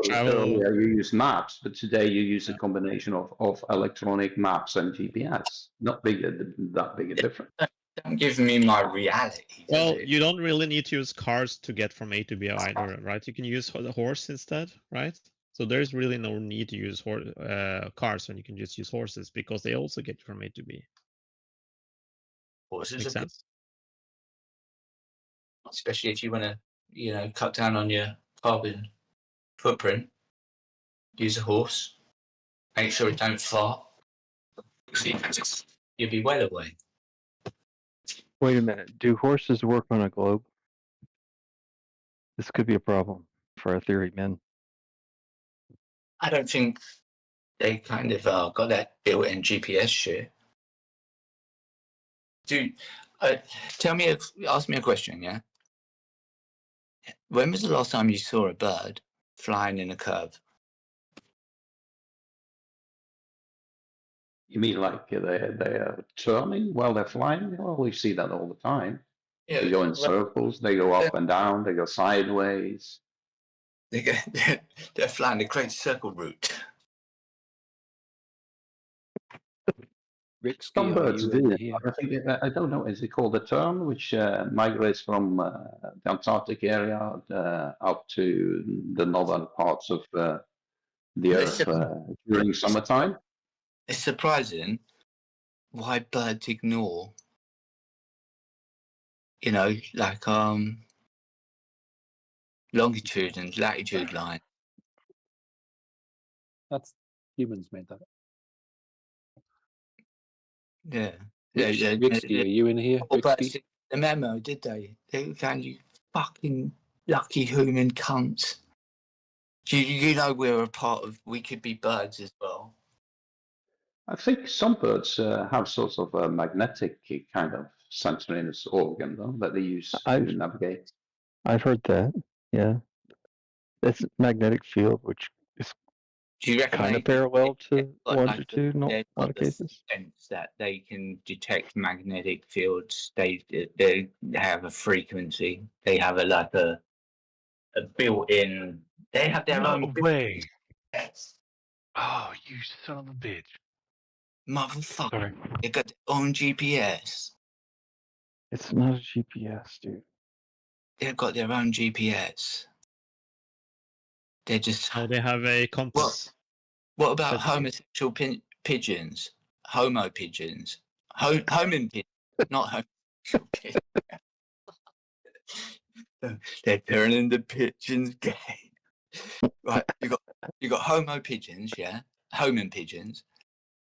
travel- earlier, you use maps, but today you use a combination of electronic maps and GPS. Not that big a difference. Don't give me my reality. Well, you don't really need to use cars to get from A to B either, right? You can use the horse instead, right? So there's really no need to use cars when you can just use horses because they also get you from A to B. Horses Makes are good, sense. especially if you want to, cut down on your carbon footprint. Use a horse. Make sure it don't fart. You'll be well away. Wait a minute. Do horses work on a globe? This could be a problem for our theory men. I don't think they kind of got that built-in GPS shit. Dude, ask me a question, yeah? When was the last time you saw a bird flying in a curve? You mean like they're turning while they're flying? Well, we see that all the time. Yeah, They go in circles, they go up and down, they go sideways. They're flying the Great Circle Route. Some birds do. I think I don't know. Is it called a tern, which migrates from the Antarctic area up to the northern parts of the Earth during summertime? It's surprising why birds ignore, like longitude and latitude line. That's humans made that. Yeah. Rixky, are you in here, Rixky? The memo, did they? They found you fucking lucky human cunts. You know we could be birds as well. I think some birds have sorts of a magnetic kind of sensoriness organ though, that they use to navigate. I've heard that. Yeah, it's magnetic field, which is Do you reckon kind of parallel to longitude in a they've lot got of the cases. sense that they can detect magnetic fields? They have a frequency. They have a built-in. They have their own way. Yes. Oh, you son of a bitch. Motherfucker. Sorry. They got their own GPS. It's not a GPS, dude. They've got their own GPS. They're just. Oh, they have a compass. What about homosexual pigeons? Homo pigeons. Homin pigeons. Not homosexual pigeons. They're turning the pigeons gay. Right, you got homo pigeons, yeah? Homin pigeons.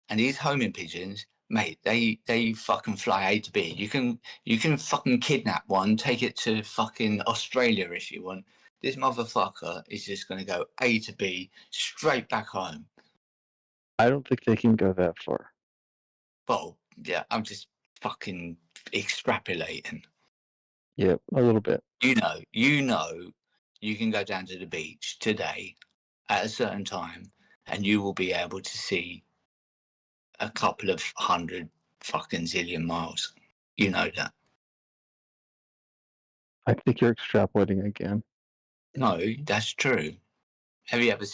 And these homing pigeons, mate, they fucking fly A to B. You can fucking kidnap one, take it to fucking Australia if you want. This motherfucker is just gonna go A to B straight back home. I don't think they can go that far. Well, yeah, I'm just fucking extrapolating. Yeah, a little bit. You know, you can go down to the beach today at a certain time, and you will be able to see a couple of 100 fucking zillion miles. You know that. I think you're extrapolating again. No, that's true. Have you ever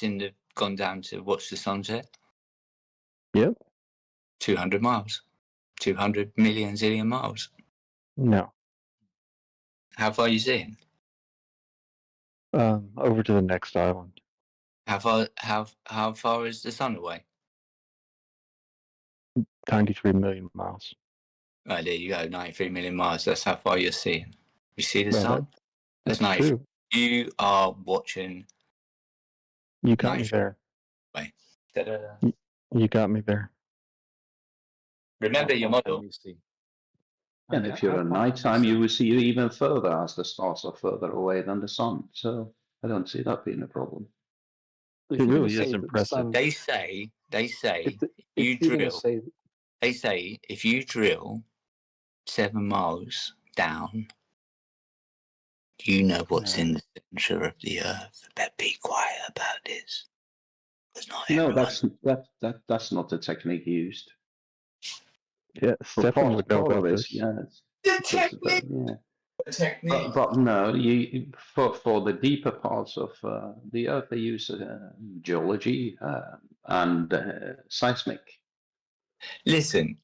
gone down to watch the sunset? Yep. 200 miles. 200 million zillion miles. No. How far are you seeing? Over to the next island. How far is the sun away? 93 million miles. Right, there you go, 93 million miles. That's how far you're seeing. You see the No, sun? that's nice. true. You are watching. You got me there. Wait. You got me there. Remember your model. And if you're at nighttime, you will see even further as the stars are further away than the sun. So I don't see that being a problem. It really is impressive. They say if you you're gonna drill. say They say if you drill 7 miles down, you know what's in the center of the earth. But be quiet about this. No, that's not the technique used. Yeah, For Stefan would know about this, this. yes. The technique. Yeah. Technique. But no, for the deeper parts of the Earth, they use geology and seismic. Listen,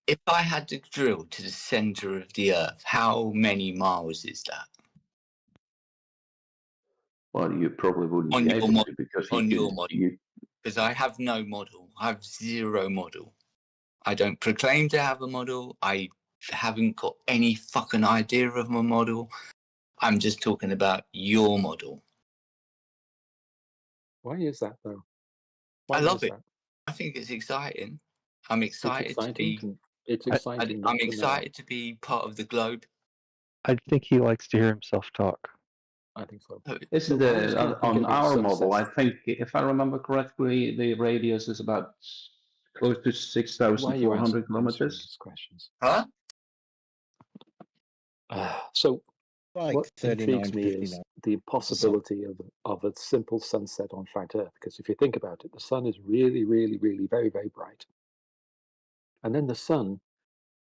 if I had to drill to the center of the earth, how many miles is that? Well, you probably wouldn't On be your able model, to because on you your could, model, because I have no model. I have zero model. I don't proclaim to have a model. I haven't got any fucking idea of my model. I'm just talking about your model. why is that though? I love it. I think it's exciting. I'm excited to be. It's exciting. I'm excited to be part of the globe. I think he likes to hear himself talk. I think so. Isn't on our model? I think, if I remember correctly, the radius is about close to 6,400 kilometers. Questions? Huh? So Like what 39, intrigues me is 59. the possibility of a simple sunset on flat Earth. Because if you think about it, the sun is really, really, really very, very bright. And then the sun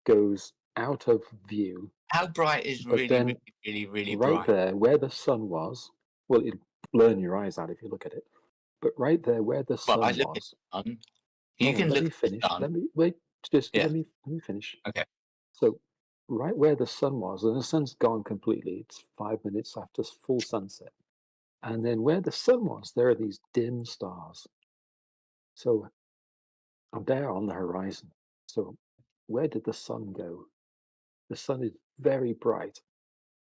goes out of view. How bright is But really, then really, really right bright? there where the sun was, well, it'll burn your eyes out if you look at it. But right there where the sun Well, I look was. at the sun. You Hold can on, let look me at the finish. sun. Let me wait. Just Yeah. let me finish. Okay. So right where the sun was, and the sun's gone completely. It's 5 minutes after full sunset. And then where the sun was, there are these dim stars. So I'm there on the horizon. So where did the sun go? The sun is very bright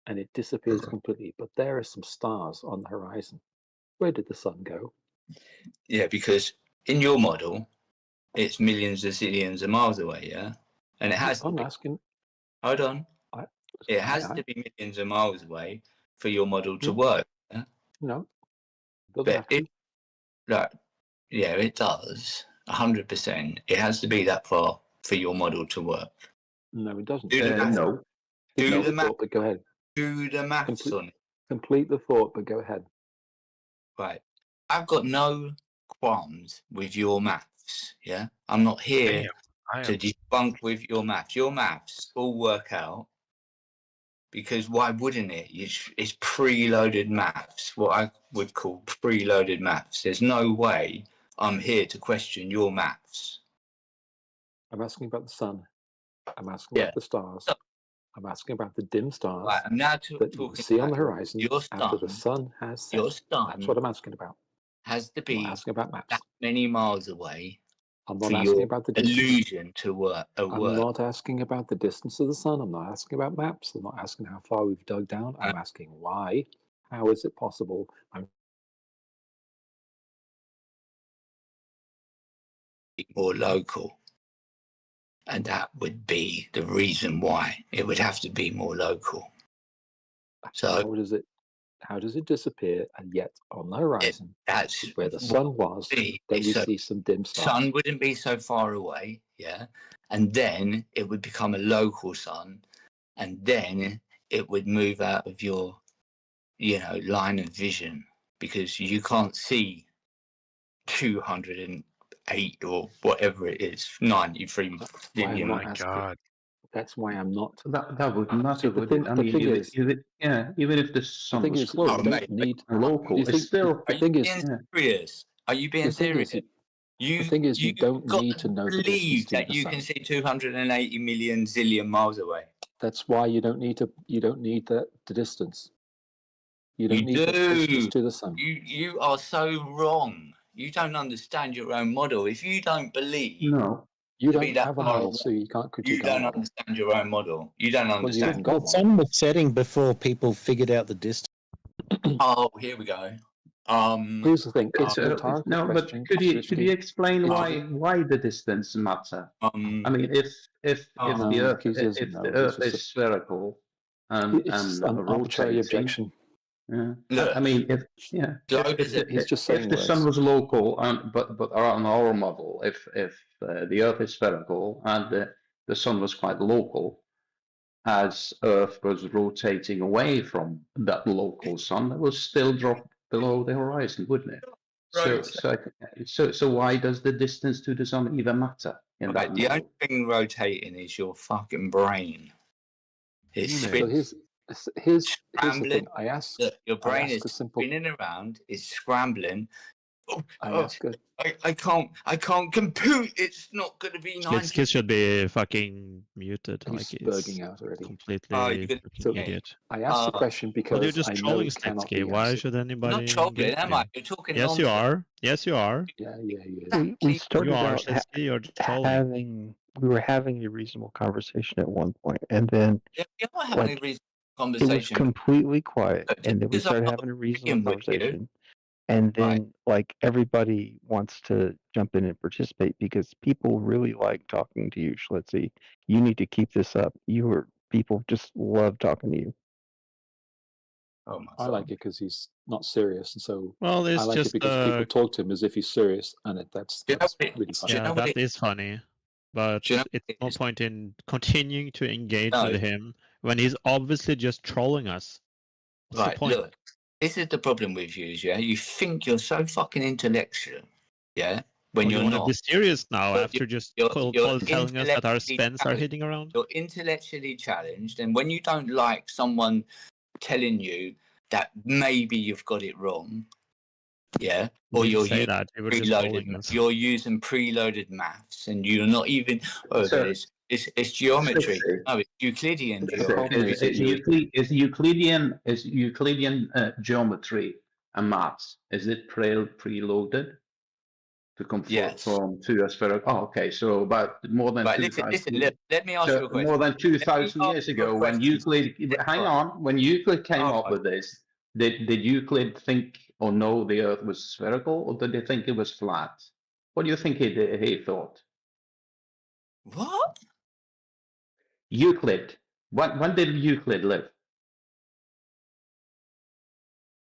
and it disappears completely. But there are some stars on the horizon. Where did the sun go? Yeah, because in your model, it's millions of zillions of miles away, yeah? And it has to I'm be. asking. Hold on. It has I- to be millions of miles away for your model to Hmm. work. Yeah? No, doesn't But have to. yeah, it does. 100%. It has to be that far for your model to work. No, it doesn't. Do the math. No. Do Complete the math. thought, but go ahead. Do the maths on it. Complete the thought, but go ahead. Right. I've got no qualms with your maths. Yeah. I'm not here to debunk with your maths. Your maths all work out because why wouldn't it? It's preloaded maths, what I would call preloaded maths. There's no way I'm here to question your maths. I'm asking about the sun. I'm asking about the stars. I'm asking about the dim stars Right, I'm now that you talking see on about the horizon your after the sun. sun has set. Your sun That's what I'm asking about. has to I'm not be asking about maps. that many miles away I'm for not asking your about the distance. illusion to work. I'm not asking about the distance of the sun. I'm not asking about maps. I'm not asking how far we've dug down. I'm asking why. How is it possible? I'm more local. And that would be the reason why it would have to be more local. So how does it disappear? And yet on the horizon, that's where the sun was, then we see some dim stars. Sun wouldn't be so far away, yeah, and then it would become a local sun, and then it would move out of your, line of vision because you can't see 200 and 8 or whatever it is, 93 Why I'm billion. not asking. That's why I'm not. That would matter, So the would thing, it? I the mean, thing is, even if the the sun thing was is, close you don't need. local, You it's think still. the thing is, being serious? Are you being the thing serious? is, the thing is, you don't got need to to know the distance believe to that the you sun. can see 280 million zillion miles away. That's why you don't need to. You don't need the distance. You don't You need the distance do. to the sun. You are so wrong. You don't understand your own model. If you don't believe No. You to be don't that have a far model, away, so you can't you critique our don't model. understand your own model. You don't Well, you understand. haven't got The one. sun was setting before people figured out the distance. Oh, here we go. Here's the thing: it's a So, rhetorical no, but question. could you explain It's- why the distance matter? I mean, if no, the Earth he doesn't if know. the It's Earth just is spherical and it's an arbitrary rotating, objection. yeah. Look, I mean, if He's just saying the sun words. was local, but on our model, if the Earth is spherical and the sun was quite local, as Earth was rotating away from that local sun, it would still drop below the horizon, wouldn't it? So why does the distance to the sun even matter in that the model? only thing rotating is your fucking brain. It's So here's the scrambling. thing. I ask. Your I brain ask is a simple. spinning around. It's scrambling. I can't compute. It's not going to be 90. This should be fucking muted. He's Like he's bugging out already. completely you're gonna- fucking idiot. I asked the question because Well, you're just I know trolling it cannot Snitsky. be Why answered. should anybody? Not trolling, engage am with I? him? You're talking Yes, you nonsense. are. Yes, you are. Yeah. We started You are out Snitsky. You're trolling. we were having a reasonable conversation at one point, and then Yeah, you're not having a like reasonable it was conversation. completely quiet, and then we because I'm started not having a reasonable agreeing with you. conversation, and then Right. like everybody wants to jump in and participate because people really like talking to you, Schlitzy. You need to keep this up. People just love talking to you. Oh my I like it because he's not serious, and so Well, I it's like just it because people talk to him as if he's serious, and that's really funny. yeah, that is funny, but it's no point in continuing to engage No. with him when he's obviously just trolling us. What's the Right, point? look, this is the problem with you, yeah? You think you're so fucking intellectual, yeah? When Well, you you're want to not. be serious now You're- after just you're telling us that our intellectually spends are challenged. hitting around? You're intellectually challenged, and when you don't like someone telling you that maybe you've got it wrong, yeah, or Didn't you're say using that. They were just trolling us. you're using preloaded maths, and you're not even. Oh, So- but it's geometry. Sixty. No, it's Euclidean So geometry. is Euclidean geometry and maths, is it preloaded to convert Yes. from to a spherical? Oh, okay. So about more than Right, 2,000. listen, let me ask you a question. More than 2,000 Let me years ask you a ago, when question. Euclid, hang on, when Euclid came Oh up my- with this, did Euclid think or know the Earth was spherical, or did they think it was flat? What do you think he thought? What? Euclid. When did Euclid live?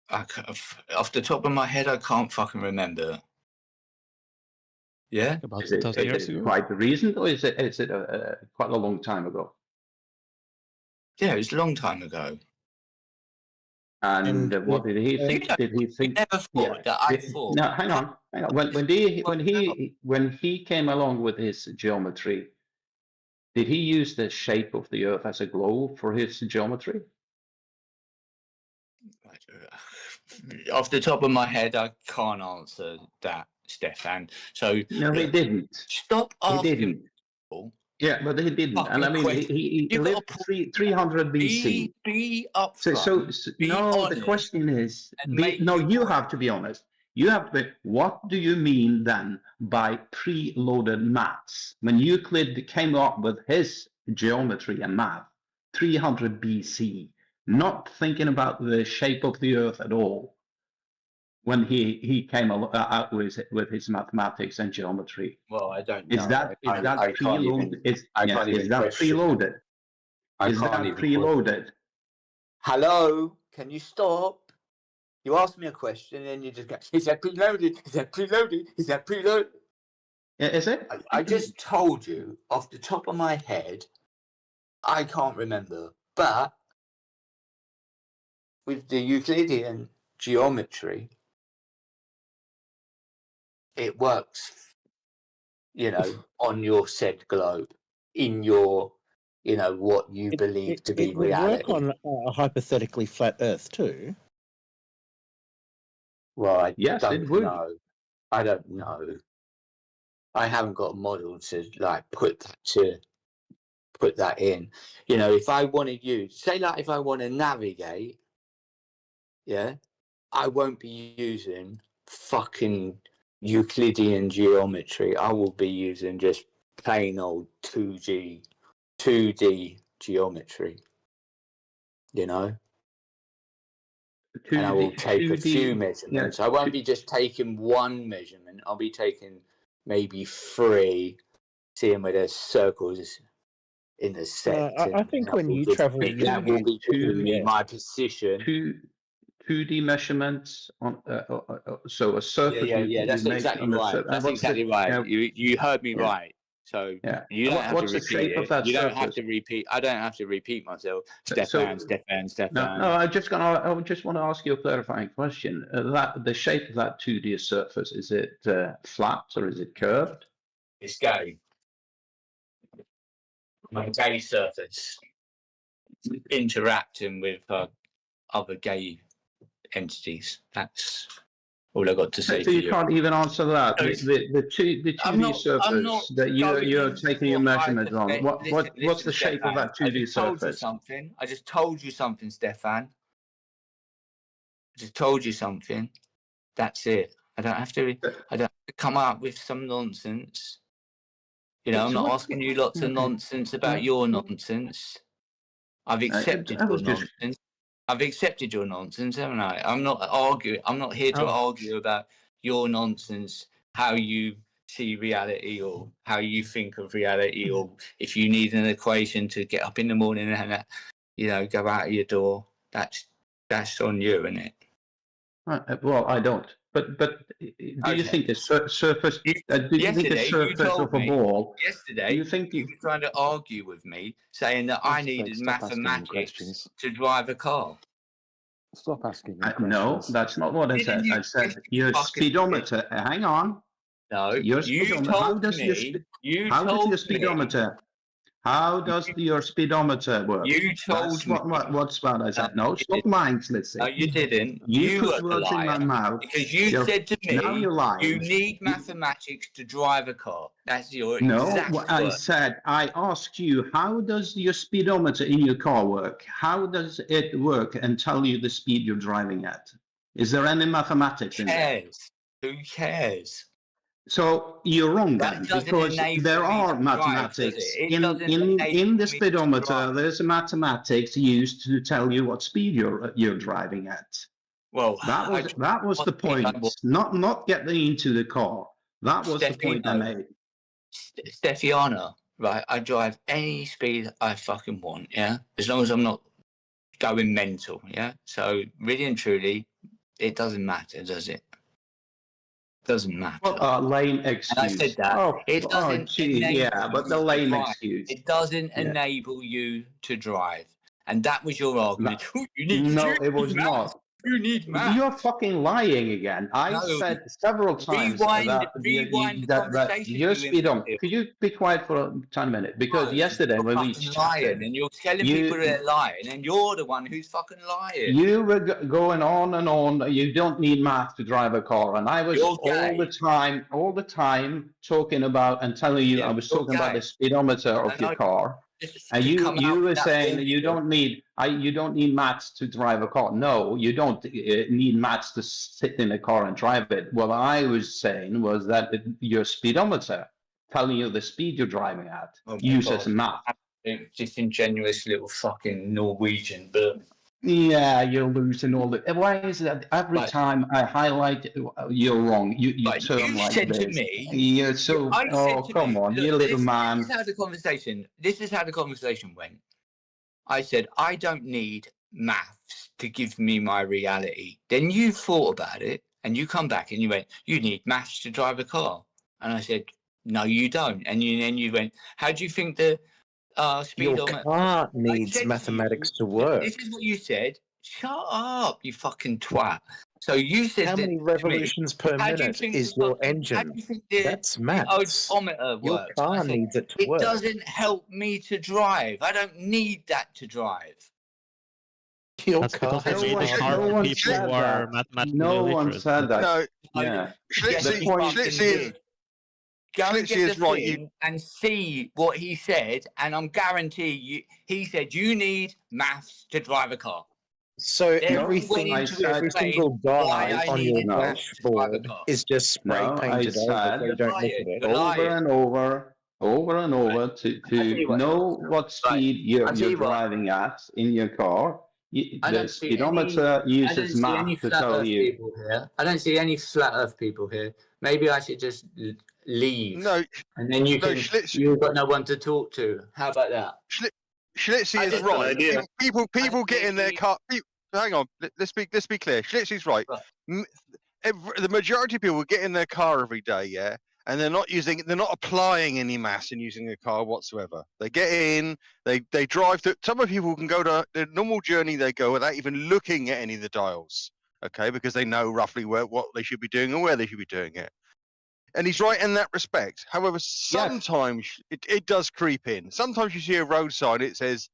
Off the top of my head, I can't fucking remember. Yeah. About Is it, 2,000 years is it ago? quite recent, or is it quite a long time ago? Yeah, it was a long time ago. And what did he think? Did he think? Never thought that I thought. No, hang on. When he came along with his geometry, did he use the shape of the Earth as a globe for his geometry? Off the top of my head, I can't answer that, Stefan. So No, he didn't. Stop He asking. didn't. people Yeah, but he didn't. And I fucking mean, questions. he You lived gotta 300 BC. Be upfront. Be no, honest, the question is, and make no, your you point. have to be honest. You have to. What do you mean then by preloaded maths? When Euclid came up with his geometry and math, 300 BC, not thinking about the shape of the Earth at all. When he came out with his mathematics and geometry, Well, I don't is know. that I can't even. preloaded? Is I can't even that question. preloaded? I Is can't that even preloaded? Hello, can you stop? You ask me a question and you just go, is that preloaded? Is that preloaded? Is that preloaded? Is it? I just told you off the top of my head, I can't remember. But with the Euclidean geometry, it works you know, on your said globe, in your, you know, what you believe to be It would work reality. on a hypothetically flat Earth too. Well, I Yes, don't it would. know. I don't know. I haven't got a model to like put that in. You know, if I wanted you, say like if I want to navigate, yeah, I won't be using fucking Euclidean geometry. I will be using just plain old 2D geometry. You know? And I will take a few measurements. I won't be just taking one measurement. I'll be taking maybe 3, seeing where there's circles in the sector. I think when you travel, that will be giving me my position. 2D measurements on so a surface Yeah. That's you make exactly on the right. surface. That's exactly right. You heard me yeah. right. So yeah. you don't have to What's the repeat shape it. of that You don't surface? have to repeat. I don't have to repeat myself. So- Stefan. No, I just want to ask you a clarifying question. That the shape of that 2D surface, is it flat or is it curved? It's gay. My gay surface interacting with other gay entities. That's all I got to say. So you can't even answer that. The 2D surface that you're taking your measurements on. What's the shape of that 2D surface? I just told you something, Stefan. I just told you something. That's it. I don't have to come up with some nonsense. You know, I'm not asking you lots of nonsense about your nonsense. I've accepted your nonsense. I've accepted your nonsense, haven't I? I'm not arguing. I'm not here to argue about your nonsense, how you see reality or how you think of reality, or if you need an equation to get up in the morning and you know, go out of your door. That's on you, isn't it? Well, I don't. But do you think the surface? Do you think the surface of a ball? Yesterday, you were trying to argue with me, saying that I needed mathematics to drive a car. Stop asking me questions. No, that's not what I said. I said your speedometer. Hang on. No, your speedometer. How does your speedometer? How does your speedometer work? You told me. What's what I said. No, stop lying, Slitsy. No, you didn't. You put were words in my mouth. Because you said to me, now you're lying. You need mathematics to drive a car. That's your exact what I said. I asked you, how does your speedometer in your car work? How does it work and tell you the speed you're driving at? Is there any mathematics in there? Who cares? So you're wrong then, because there are mathematics in the speedometer. There's mathematics used to tell you what speed you're driving at. Well, that was the point. Not getting into the car. That was the point I made. Stefiana, right? I drive any speed I fucking want. Yeah, as long as I'm not going mental. Yeah. So really and truly, it doesn't matter, does it? Doesn't matter. Well, lame excuse. And I said that. It doesn't. But the lame excuse. It doesn't enable you to drive, and that was your argument. No, it was not. You need math. You're fucking lying again. I said several times that your speedometer. Could you be quiet for 10 minutes? Because yesterday when we lying, and you're telling people they're lying, and you're the one who's fucking lying. You were going on and on. You don't need math to drive a car, and I was all the time talking about and telling you I was talking about the speedometer of your car. And you were saying that you don't need maths to drive a car. No, you don't need maths to sit in a car and drive it. What I was saying was that your speedometer telling you the speed you're driving at uses math. Disingenuous little fucking Norwegian, but yeah, you're losing all the. Why is that every time I highlight you're wrong? You turn like said this. To me, you're so. Come on, you little man. This is how the conversation went. I said I don't need maths to give me my reality. Then you thought about it, and you come back and you went, you need maths to drive a car. And I said, no, you don't. And then you went, how do you think the speedometer? Your car needs mathematics to work. This is what you said. Shut up, you fucking twat. So you said How that many to me. revolutions per How do you minute think is the your fucking, how do engine? you think That's the maths. odometer Your works? And I car said, needs it to it work. doesn't help me to drive. I don't need that to drive. Your That's car because you has need a power. car No for one people said who are that. mathematically No one literate. said that. No, Yeah. Schlitzy, The point. Schlitzy, Go and Schlitzy get the is right. You, thing and see what he said, and I'm guarantee you, he said you need maths to drive a car. So Then No, he went everything, I into said every explain single why die I on your needed maths to drive a dashboard car. is just spray no, I painted over so said you don't look at it. You're over lying. and over and over I'll tell to you what. know what speed I'll tell you're you what. driving at in your car. I The don't see speedometer any. I don't uses see any math to flat tell Earth you. people here. I don't see any flat Earth people here. Maybe I should just leave, no, and then you no, can. Schlitzy, You've got no one to talk to. How about that? Schlitzy is right. People get in their car. Hang on, let's be clear. Schlitzy's right. The majority of people get in their car every day, yeah, and they're not applying any mass in using a car whatsoever. They get in, they drive. Some of people can go to the normal journey they go without even looking at any of the dials, okay, because they know roughly what they should be doing and where they should be doing it. And he's right in that respect. However, sometimes it does creep in. Sometimes you see a road sign, it says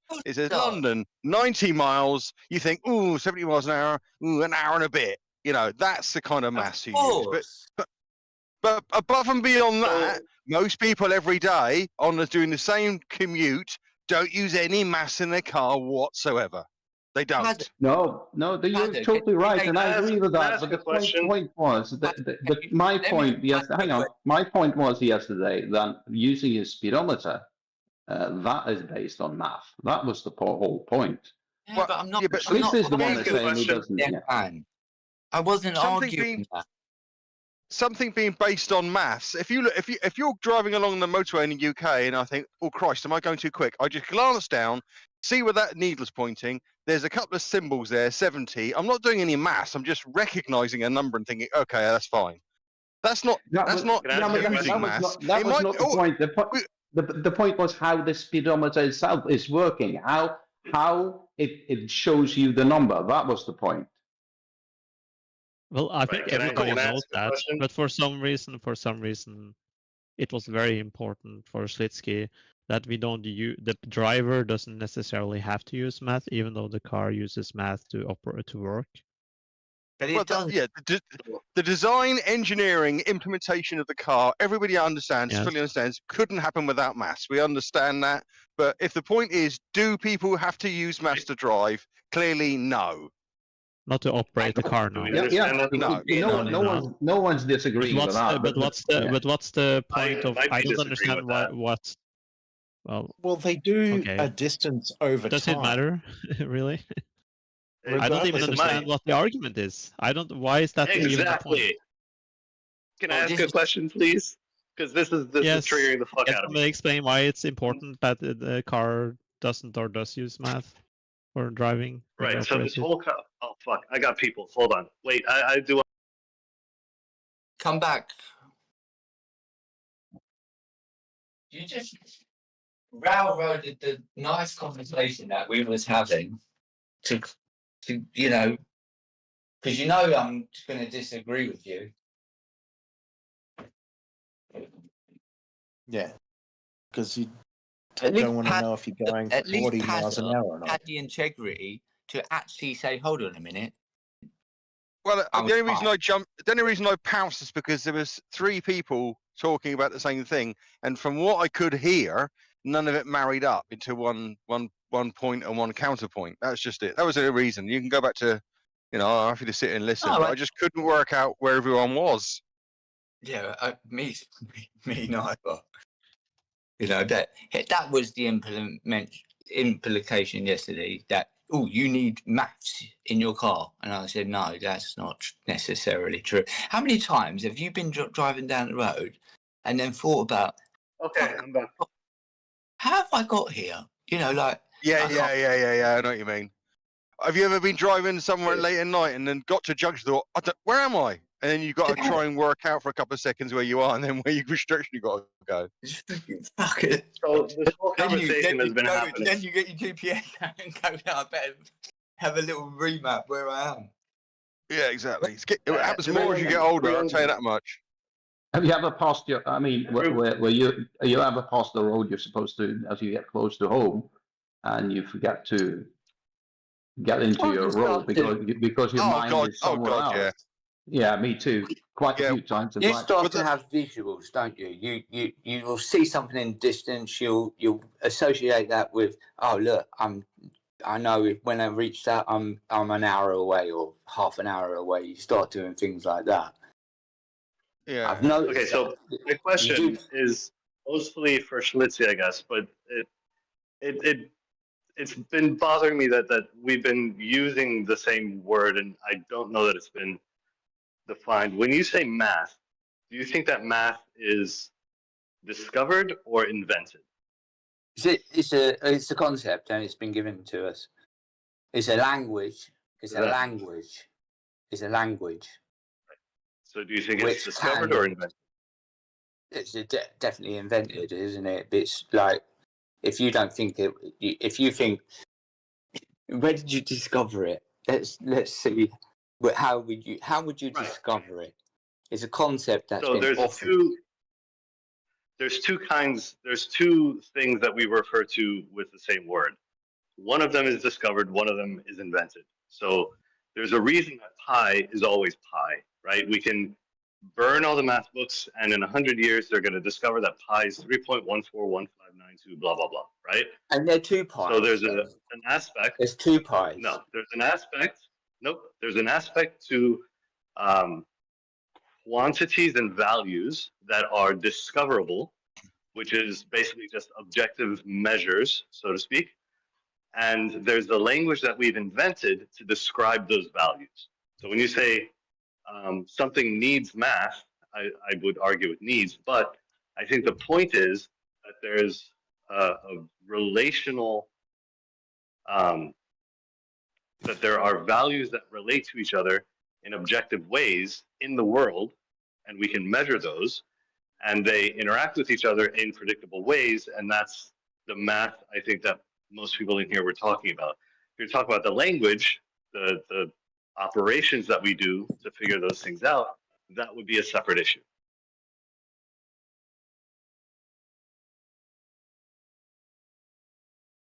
London, 90 miles. You think, ooh, 70 miles an hour, ooh, an hour and a bit. You know, that's the kind of mass you use. But above and beyond that, most people every day doing the same commute don't use any mass in their car whatsoever. They don't. No, you're totally right, and I agree with that. But the point was my point. Yes, hang on. My point was yesterday that using a speedometer, that is based on math. That was the whole point. Yeah, but I'm not. Schlitz is the one that's saying he doesn't. Yeah. I wasn't arguing that. Something being based on maths. If you're driving along the motorway in the UK and I think, oh Christ, am I going too quick? I just glance down, see where that needle's pointing. There's a couple of symbols there, 70. I'm not doing any maths. I'm just recognizing a number and thinking, okay, that's fine. That's not using maths. That was not the point. The point was how the speedometer itself is working. How it shows you the number. That was the point. Well, I think Can I everybody ask knows a that, question? but for some reason, it was very important for Schlitsky that we don't use the driver doesn't necessarily have to use math, even though the car uses math to work. But the design, engineering, implementation of the car, everybody understands, Yes. fully understands, couldn't happen without maths. We understand that. But if the point is, do people have to use maths to drive? Clearly, no. Not to operate the car now. No one's disagreeing with that. But what's the point of? I don't understand what. Well, they do a distance over Does time. it matter, really? I don't even understand what the argument is. I don't. Why is that even the point? Can I ask a question, please? Because this is triggering the fuck out of me. Explain why it's important that the car doesn't or does use math for driving. when you Right. So operate this it. whole oh fuck, I got people. Hold on. Wait, I do. Come back. You just railroaded the nice conversation that we was having to because I'm going to disagree with you. Yeah, because you don't want to know if you're going 40 miles an hour or not. Had the integrity to actually say, "Hold on a minute." Well, the only reason I pounced is because there was 3 people talking about the same thing, and from what I could hear, none of it married up into one point and one counterpoint. That's just it. That was the reason. You can go back to, I'm happy to sit and listen, but I just couldn't work out where everyone was. Yeah, me neither. That was the implication yesterday. That you need maths in your car, and I said no, that's not necessarily true. How many times have you been driving down the road and then thought about? Okay, I'm back. How have I got here? Yeah. I know what you mean. Have you ever been driving somewhere late at night and then got to junction thought, where am I? And then you got to try and work out for a couple of seconds where you are, and then where your restriction you got to go. Fuck it. So this whole conversation has been happening. Then you get your GPS out and go, I better have a little remap where I am. Yeah, exactly. It happens Remember, more as you get older. I'll tell you that much. Have you ever passed your? I mean, where you ever pass the road you're supposed to as you get close to home, and you forget to get into your road because your mind is somewhere else. Yeah. Yeah, me too. Quite a few times. You start to have visuals, don't you? You will see something in distance. You'll associate that with, oh look, I know when I reach that, I'm an hour away or half an hour away. You start doing things like that. Yeah. I've noticed. Okay, so my question is mostly for Schlitzie, I guess, but it's been bothering me that we've been using the same word, and I don't know that it's been defined. When you say math, do you think that math is discovered or invented? It's a concept, and it's been given to us. It's a language. It's a language. It's a language. So do you think it's discovered or invented? It's definitely invented, isn't it? It's like, if you don't think it, if you think, where did you discover it? Let's see. But how would you discover it? It's a concept that's been offered. There's two things that we refer to with the same word. One of them is discovered, one of them is invented. So there's a reason that pi is always pi, right? We can burn all the math books, and in 100 years, they're going to discover that pi is 3.141592, blah, blah, blah, right? And they're 2 pi. So there's an aspect. There's 2 pi. No, there's an aspect. Nope. There's an aspect to quantities and values that are discoverable, which is basically just objective measures, so to speak. And there's the language that we've invented to describe those values. So when you say something needs math, I would argue it needs, but I think the point is that there's a relational, that there are values that relate to each other in objective ways in the world, and we can measure those, and they interact with each other in predictable ways, and that's the math I think that most people in here were talking about. If you're talking about the language, the operations that we do to figure those things out, that would be a separate issue.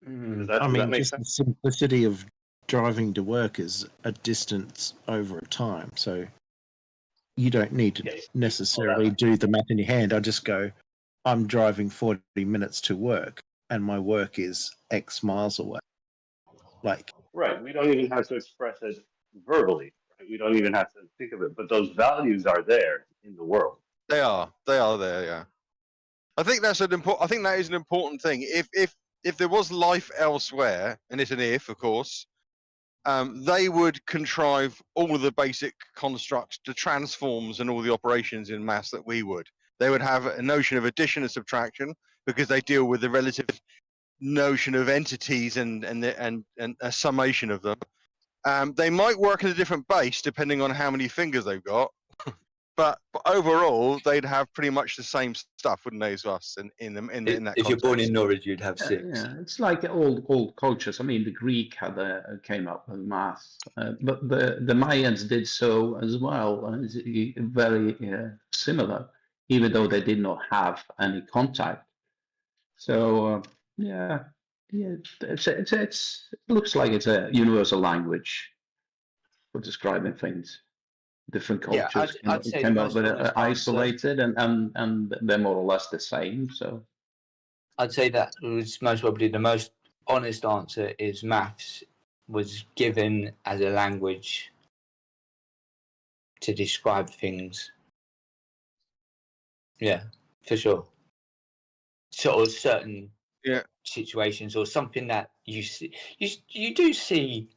I mean, just the simplicity of driving to work is a distance over a time. So you don't need to necessarily do the math in your hand. I just go, I'm driving 40 minutes to work and my work is X miles away. Like, right. We don't even have to express it verbally. Right? We don't even have to think of it, but those values are there in the world. They are there. Yeah. I think that's an important. I think that is an important thing. If there was life elsewhere, and it's an if, of course, they would contrive all of the basic constructs, the transforms, and all the operations in maths that we would. They would have a notion of addition and subtraction because they deal with the relative notion of entities and a summation of them. They might work at a different base depending on how many fingers they've got. But overall, they'd have pretty much the same stuff, wouldn't they, as us in that If context. you're born in Norwich, you'd have 6. Yeah, it's like old cultures. I mean, the Greek came up with math, but the Mayans did so as well. It's very similar, even though they did not have any contact. So it looks like it's a universal language for describing things. Different cultures came up with it isolated, and they're more or less the same. So I'd say that was most probably the most honest answer is maths was given as a language to describe things. Yeah, for sure. Sort of certain situations or something that you see. You do see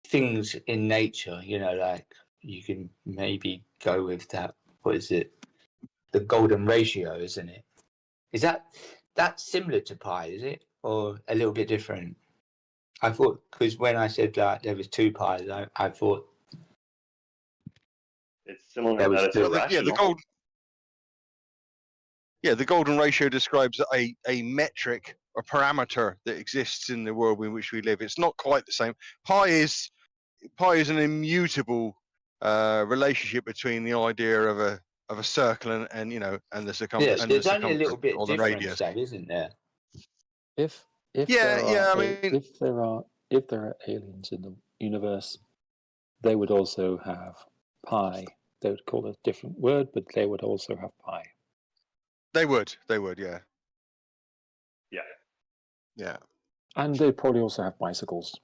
things in nature, like you can maybe go with that. What is it? The golden ratio, isn't it? Is that's similar to pi, is it? Or a little bit different? I thought, because when I said that there was 2 pi's, I thought it's similar that it's irrational. The golden ratio describes a metric, a parameter that exists in the world in which we live. It's not quite the same. Pi is pi is an immutable relationship between the idea of a circle and you know and the Yes, and the there's only a little circumference bit or the difference, radius. though, isn't there? If Yeah, yeah. I mean, if there are aliens in the universe, they would also have pi. They would call it a different word, but they would also have pi. they would, yeah, Yeah. yeah. And they'd probably also have bicycles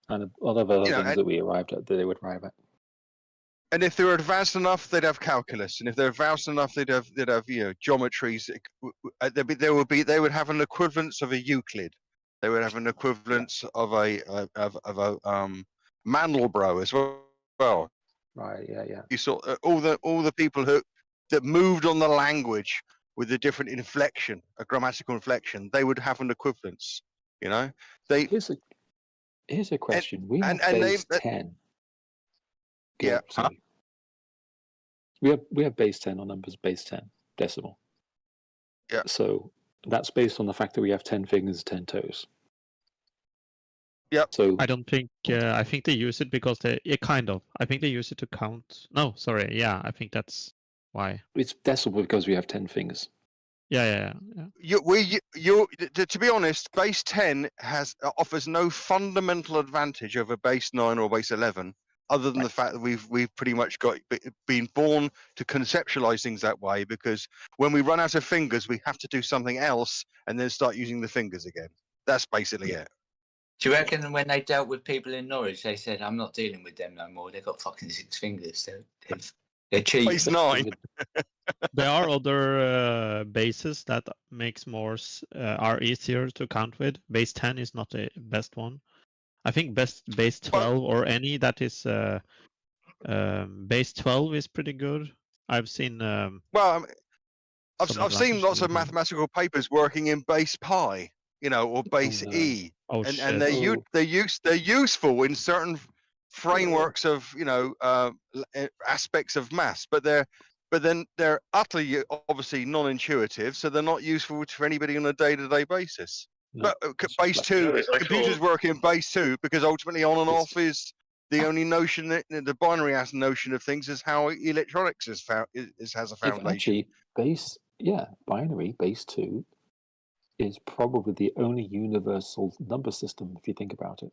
and a lot of other You know, things that we arrived at that they would arrive at. and if they're advanced enough, they'd have calculus, and if they're advanced enough, they'd have you know geometries. They would have an equivalence of a Euclid. They would have an equivalence of a Mandelbrot as well. Right? Yeah, yeah. You saw all the people that moved on the language with a different inflection, a grammatical inflection. They would have an equivalence. You know, they. Here's a question. We have and base they, 10. Yeah. Sorry. We have base 10 on numbers base 10 decimal. Yeah. So that's based on the fact that we have 10 fingers, 10 toes. Yep. So I don't think. I think they use it because I think they use it to count. No, sorry. Yeah, I think that's why. it's decimal because we have 10 fingers. Yeah. To be honest, base 10 offers no fundamental advantage over base 9 or base 11, other than the fact that we've pretty much been born to conceptualize things that way. Because when we run out of fingers, we have to do something else and then start using the fingers again. That's basically it. Do you reckon when they dealt with people in Norwich, they said, "I'm not dealing with them no more. They've got fucking 6 fingers. They're cheap." Base 9. There are other bases that makes are easier to count with. Base 10 is not the best one. I think base 12 or any that is base 12 is pretty good. I've seen. Well, I've seen advantage lots to of it. mathematical papers working in base pi, you know, or base E, Oh, and shit. they're useful in certain frameworks of you know aspects of maths, but then they're utterly obviously non-intuitive, so they're not useful for anybody on a day-to-day basis. No, But base 2, computers work in base 2 because ultimately on and off is the only notion that the binary notion of things is how electronics has a foundation. Actually, binary base 2 is probably the only universal number system if you think about it.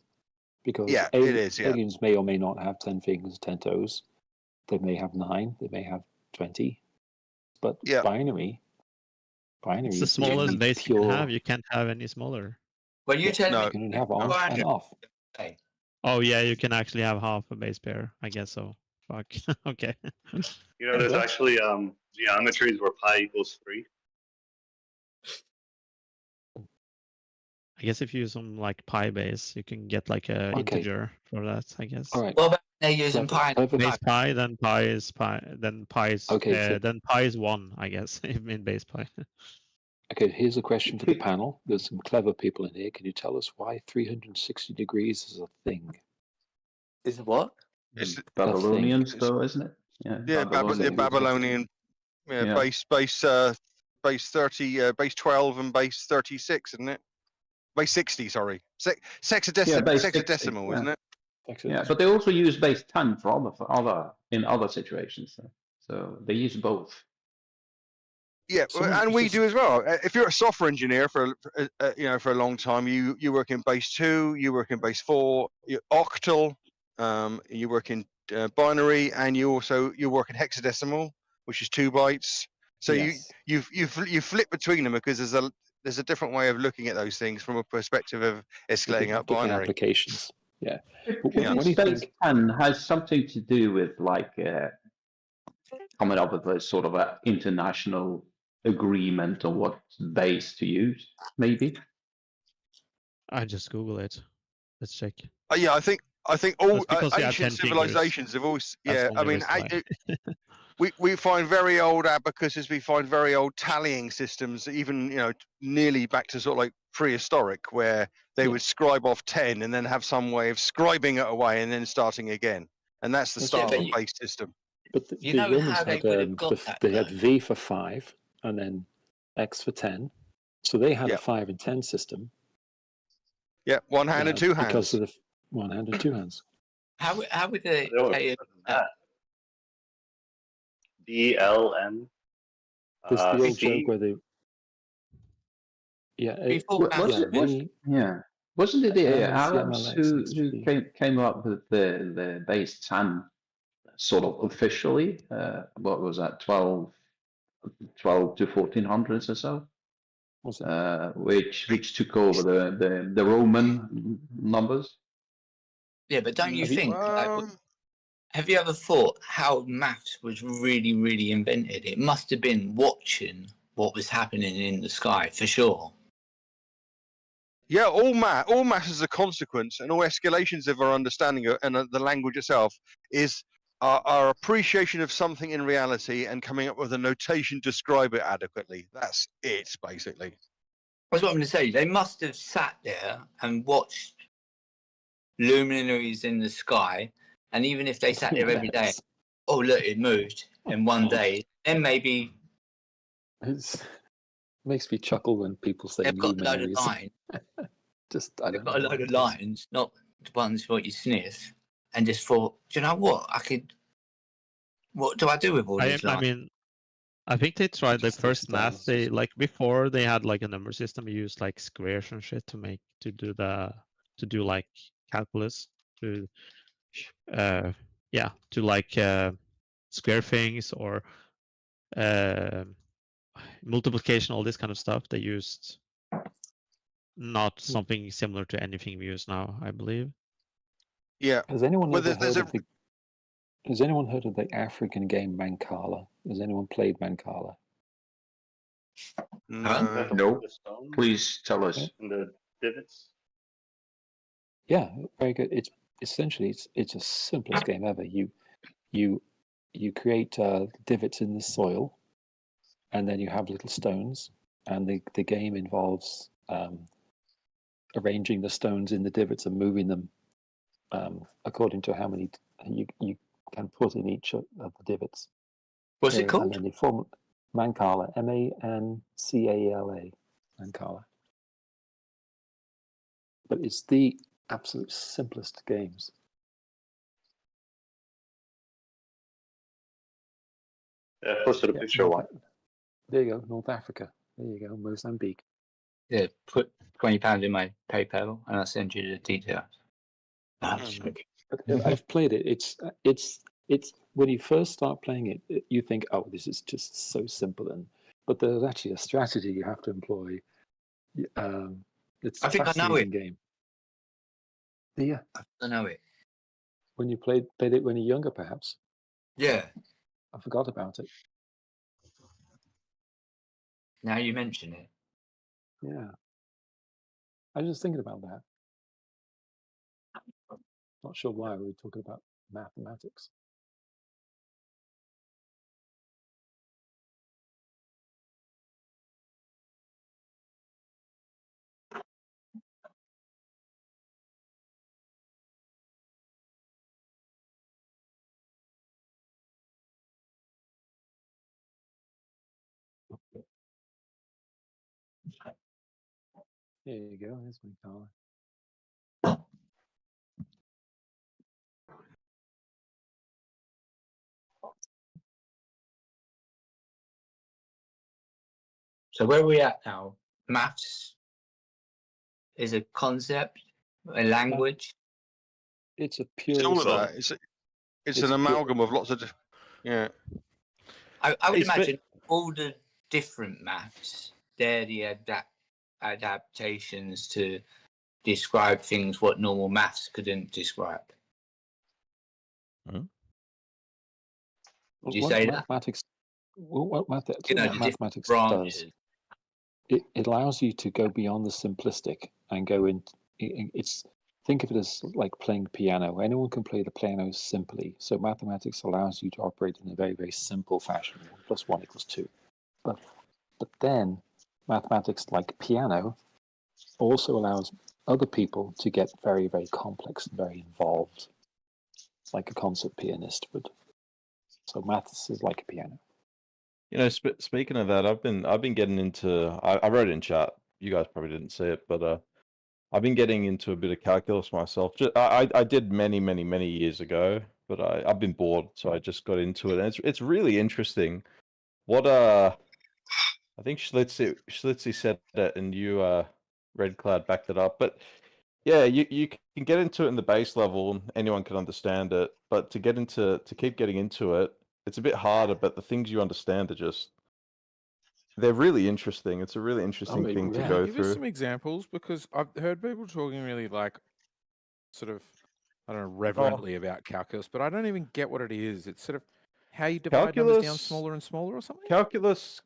Because Yeah, it is, yeah. aliens may or may not have 10 fingers, 10 toes. They may have 9, they may have 20. But binary It's the is smallest only base you pure. can have. You can't have any smaller. Well, you tell me. You can only have on and off. Oh yeah, you can actually have half a base pair. I guess so. Fuck. Okay. You know, there's actually geometries where pi equals 3. I guess if you use some like pi base, you can get like a integer for that. I guess. All right. What about they're using pi? Base pi, then pi is pi, then pi is then pi is 1. I guess in base pi. Okay, here's a question for the panel. There's some clever people in here. Can you tell us why 360 degrees is a thing? Is it what? It's Babylonians, though, isn't it? Yeah, Babylonian. Yeah, base 30, base 12, and base 36, isn't it? Base 60, sorry. Sexadecimal, isn't it? Yeah, but they also use base 10 in other situations. So they use both. Yeah, and we do as well. If you're a software engineer for a long time, you work in base 2, you work in base 4, you octal, you work in binary, and you work in hexadecimal, which is 2 bytes. So you flip between them because there's a different way of looking at those things from a perspective of escalating up binary applications. Yeah. Base 10 has something to do with like coming up with a sort of an international agreement on what base to use, maybe. I just Google it. Let's check. Yeah, I think all ancient civilizations have always. Yeah, I mean, we we find very old abacuses. We find very old tallying systems, even nearly back to sort of like prehistoric, where they would scribe off 10 and then have some way of scribing it away and then starting again. And that's the start of the base system. But the Romans had V for 5 and then X for 10. So they had a 5 and 10 system. Yeah, one hand and two hands. Because of the 1 hand and 2 hands. How would they They were say better than that. BLM. There's the old C. joke where they, yeah, Wasn't it the Arabs who MNCMLX came up with the base 10 sort of officially? What was that, 12 to 1400s or so? Which took over the Roman numbers. Yeah, but don't you Have you- think? Have you ever thought how maths was really, really invented? It must have been watching what was happening in the sky for sure. Yeah, all math as a consequence, and all escalations of our understanding and the language itself is our appreciation of something in reality and coming up with a notation to describe it adequately. That's it, basically. That's what I'm going to say. They must have sat there and watched luminaries in the sky, and even if they sat there every day, oh look, it moved in one day, then maybe It makes me chuckle when people say they've got a load of luminaries. lines. Just I They've don't got a know load why of it is. lines, not the ones what you sniff, and just thought, do you know what? What do I do with all these lines? I mean, I think they tried the first math. They like before they had like a number system. You used like squares and shit to do like calculus to to like square things or multiplication, all this kind of stuff. They used not something similar to anything we use now, I believe. Yeah. Has anyone Well, ever there's heard of the? Has anyone heard of the African game Mancala? Has anyone played Mancala? No. Please tell us. And the divots. Yeah, very good. It's essentially it's the simplest game ever. You create divots in the soil, and then you have little stones, and the game involves arranging the stones in the divots and moving them according to how many you can put in each of the divots. What's it And called? then they form Mancala, Mancala, Mancala. But it's the absolute simplest games. Yeah, I posted a picture of one. There you go, North Africa. There you go, Mozambique. Yeah, put £20 in my PayPal, and I'll send you the details. I've played it. It's when you first start playing it, you think, oh, this is just so simple, but there's actually a strategy you have to employ. It's I think I know it. game. Yeah, I know it. When you played it when you're younger, perhaps. Yeah. I forgot about it. Now you mention it. Yeah. I was just thinking about that. Not sure why we were talking about mathematics. There you go. There's my color. So where are we at now? Maths is a concept, a language. It's a It's pure. all of that. It's an amalgam of lots of. Yeah. I would It's imagine all the different maths, they're the adaptations to describe things what normal maths couldn't describe. Would you say that? Mathematics. What You know, the different mathematics branches. does, it allows you to go beyond the simplistic and go in. It's think of it as like playing piano. Anyone can play the piano simply. So mathematics allows you to operate in a very, very simple fashion. 1 + 1 = 2. But then mathematics, like piano, also allows other people to get very, very complex and very involved, like a concert pianist would. So maths is like a piano. You know, speaking of that, I've been getting into. I wrote it in chat. You guys probably didn't see it, but I've been getting into a bit of calculus myself. I did many years ago, but I've been bored, so I just got into it, and it's really interesting. What I think Schlitzy said it, and you Red Cloud backed it up. But yeah, you can get into it in the base level, and anyone can understand it. But to keep getting into it, it's a bit harder. But the things you understand are they're really interesting. It's a really interesting thing to go Give through. us some examples, because I've heard people talking really like sort of, I don't know, reverently about calculus, but I don't even get what it is. It's sort of how you divide numbers down smaller and smaller or something? Calculus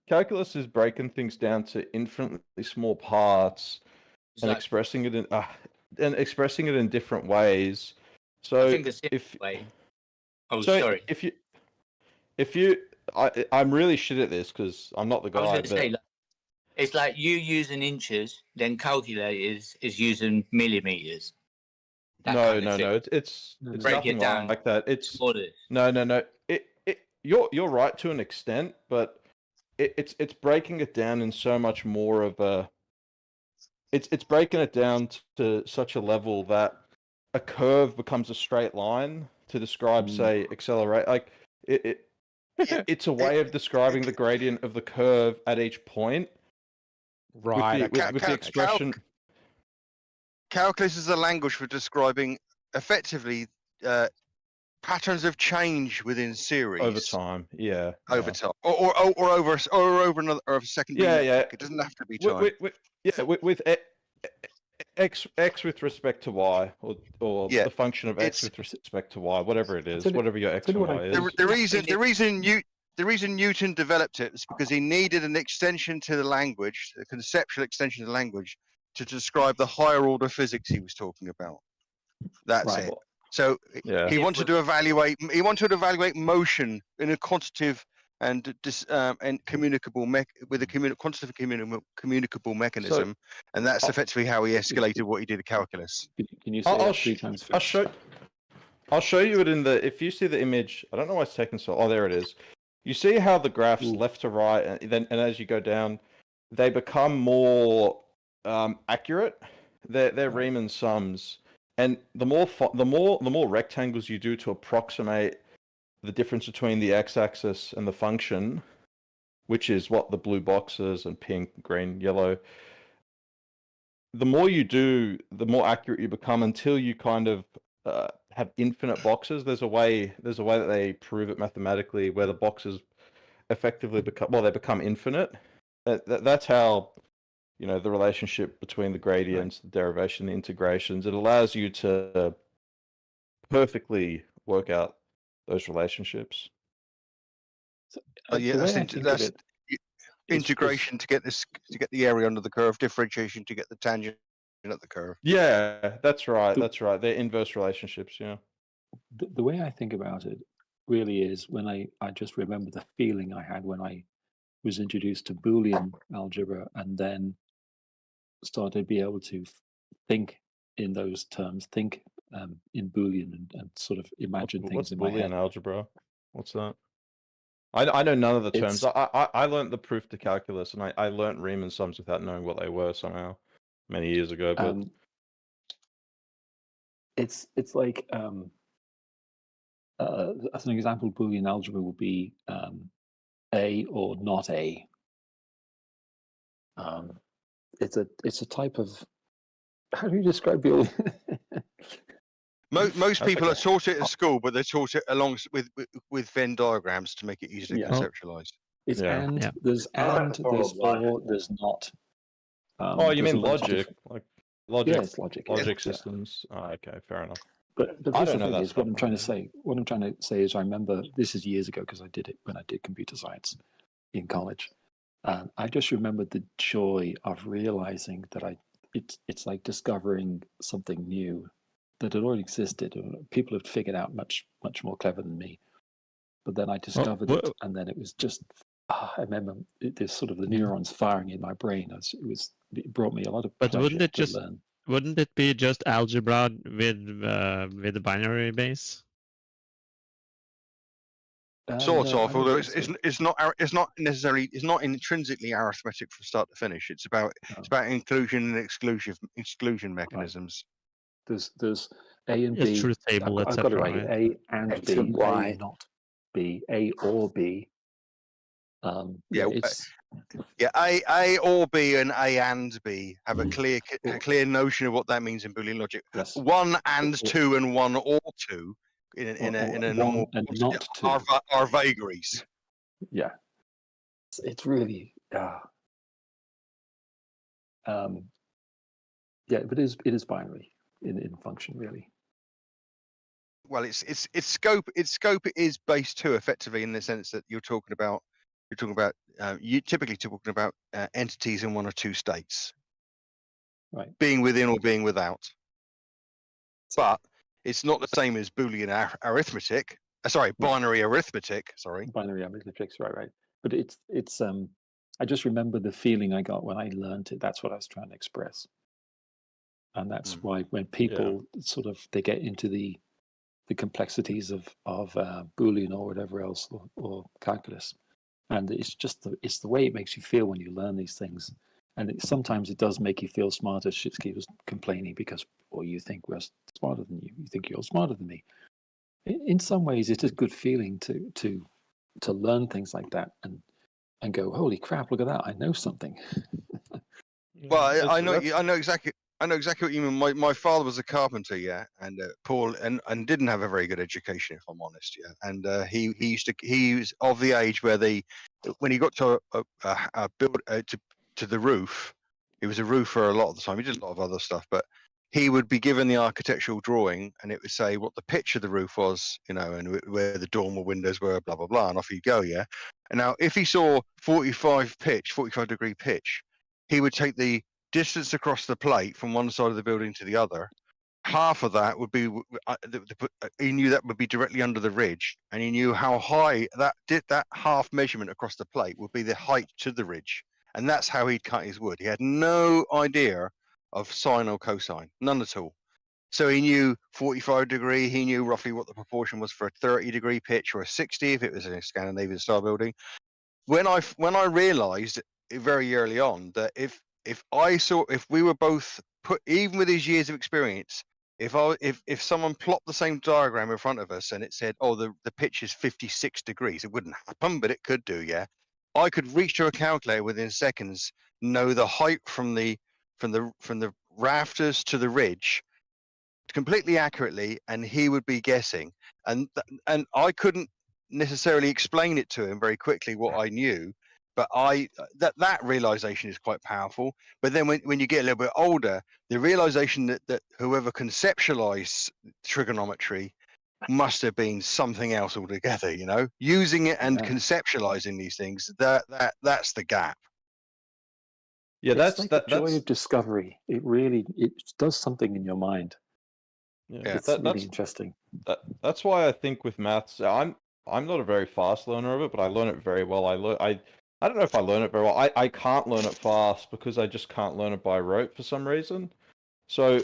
is breaking things down to infinitely small parts and Exactly. expressing it in different ways. So I think the simple way. Oh, so sorry. I'm really shit at this because I'm not the I was guy. going to say, like, it's like you using inches, then calculators is using millimeters. No. It's Break nothing it down like that. It's orders. no. You're right to an extent, but it's breaking it down in so much more of a. It's breaking it down to such a level that a curve becomes a straight line to describe, say, accelerate. Like it's a way of describing the gradient of the curve at each point. Right. With the expression. Calculus is a language for describing effectively patterns of change within series Over time, yeah. Over time, or over another or a secondary Yeah. metric. It doesn't have to be time. With x with respect to y, or the function of x with respect to y, whatever it is, whatever your x and y is. The reason Newton developed it is because he needed an extension to the language, a conceptual extension to the language, to describe the higher order physics he was talking about. That's it. So he wanted to evaluate. He wanted to evaluate motion in a quantitative and communicable with a quantitative communicable mechanism, and that's effectively how he escalated what he did to calculus. Can you say that 3 times fast? I'll show you it in the. If you see the image, I don't know why it's taking so. Oh, there it is. You see how the graphs left to right, and as you go down, they become more accurate. They're Riemann sums, and the more rectangles you do to approximate the difference between the x-axis and the function, which is what the blue box is, and pink, green, yellow. The more you do, the more accurate you become until you kind of have infinite boxes. There's a way that they prove it mathematically where the boxes effectively become infinite. That's how, the relationship between the gradients, the derivation, the integrations, it allows you to perfectly work out those relationships. That's integration to get the area under the curve, differentiation to get the tangent at the curve. Yeah, that's right. They're inverse relationships. Yeah. The way I think about it really is when I just remember the feeling I had when I was introduced to Boolean algebra and then started to be able to think in those terms, think in Boolean and sort of imagine things in my head. What's Boolean algebra? What's that? I know none of the terms. I learned the proof to calculus, and I learned Riemann sums without knowing what they were somehow many years ago. But it's like as an example, Boolean algebra will be A or not A. It's a type of, how do you describe Boolean? Most people are taught it at school, but they're taught it along with Venn diagrams to make it easy to conceptualize. It's there's or, there's not. You mean logic? Like logic? Yeah, it's logic. Logic systems. Oh, okay, fair enough. But I that's don't the know thing that is what stuff, I'm trying to say. What I'm trying to say is I remember this is years ago because I did it when I did computer science in college. I just remembered the joy of realizing that it's like discovering something new that had already existed. People had figured out much more clever than me. But then I discovered it, and then it was just. I remember there's sort of the neurons firing in my brain. It brought me a lot of But pleasure wouldn't it to just learn. wouldn't it be just algebra with the binary base? Sort no, I of, don't although think so. it's not necessarily it's not intrinsically arithmetic from start to finish. It's about inclusion and exclusion mechanisms. There's A and It's B. truth table, I've got it etc. right. A and X B, and A Y. not B, A or B. Yeah, it's yeah. A or B and A and B have a clear notion of what that means in Boolean logic. yes. One and two and one or two in a normal one and not two. are vagaries. Yeah, it's really yeah, but it is binary in function really. Well, its scope is base 2 effectively, in the sense that you're talking about you typically talking about entities in one or two states, right? Being within or being without. But it's not the same as Boolean arithmetic. Binary arithmetic. Sorry. Binary arithmetic, right. But it's I just remember the feeling I got when I learned it. That's what I was trying to express, and that's why when people sort of they get into the complexities of Boolean or whatever else or calculus, and it's just it's the way it makes you feel when you learn these things, and sometimes it does make you feel smarter. Shitsky was complaining because you think we're smarter than you think you're smarter than me. In some ways, it is a good feeling to learn things like that and go, holy crap, look at that, I know something. Well, I know exactly what you mean. My father was a carpenter, yeah, and Paul and didn't have a very good education, if I'm honest, yeah. And he was of the age where when he got to build to the roof, he was a roofer a lot of the time. He did a lot of other stuff, but he would be given the architectural drawing, and it would say what the pitch of the roof was, and where the dormer windows were, blah blah blah, and off you go, yeah. And now, if he saw 45 degree pitch, he would take the distance across the plate from one side of the building to the other. Half of that would be he knew that would be directly under the ridge, and he knew how high that half measurement across the plate would be the height to the ridge, and that's how he'd cut his wood. He had no idea of sine or cosine, none at all. So he knew 45 degree. He knew roughly what the proportion was for a 30 degree pitch or a 60 if it was a Scandinavian style building. When I realised very early on that if we were both put, even with his years of experience, if someone plopped the same diagram in front of us and it said, oh, the pitch is 56 degrees, it wouldn't happen, but it could do, yeah. I could reach to a calculator within seconds, know the height from the rafters to the ridge completely accurately, and he would be guessing, and I couldn't necessarily explain it to him very quickly what I knew, but that realization is quite powerful. But then when you get a little bit older, the realization that whoever conceptualized trigonometry must have been something else altogether, using it and conceptualizing these things, that's the gap. Yeah, it's like the joy of discovery. It does something in your mind. Yeah, it's really interesting. That's why I think with maths, I'm not a very fast learner of it, but I learn it very well. I don't know if I learn it very well. I can't learn it fast because I just can't learn it by rote for some reason. So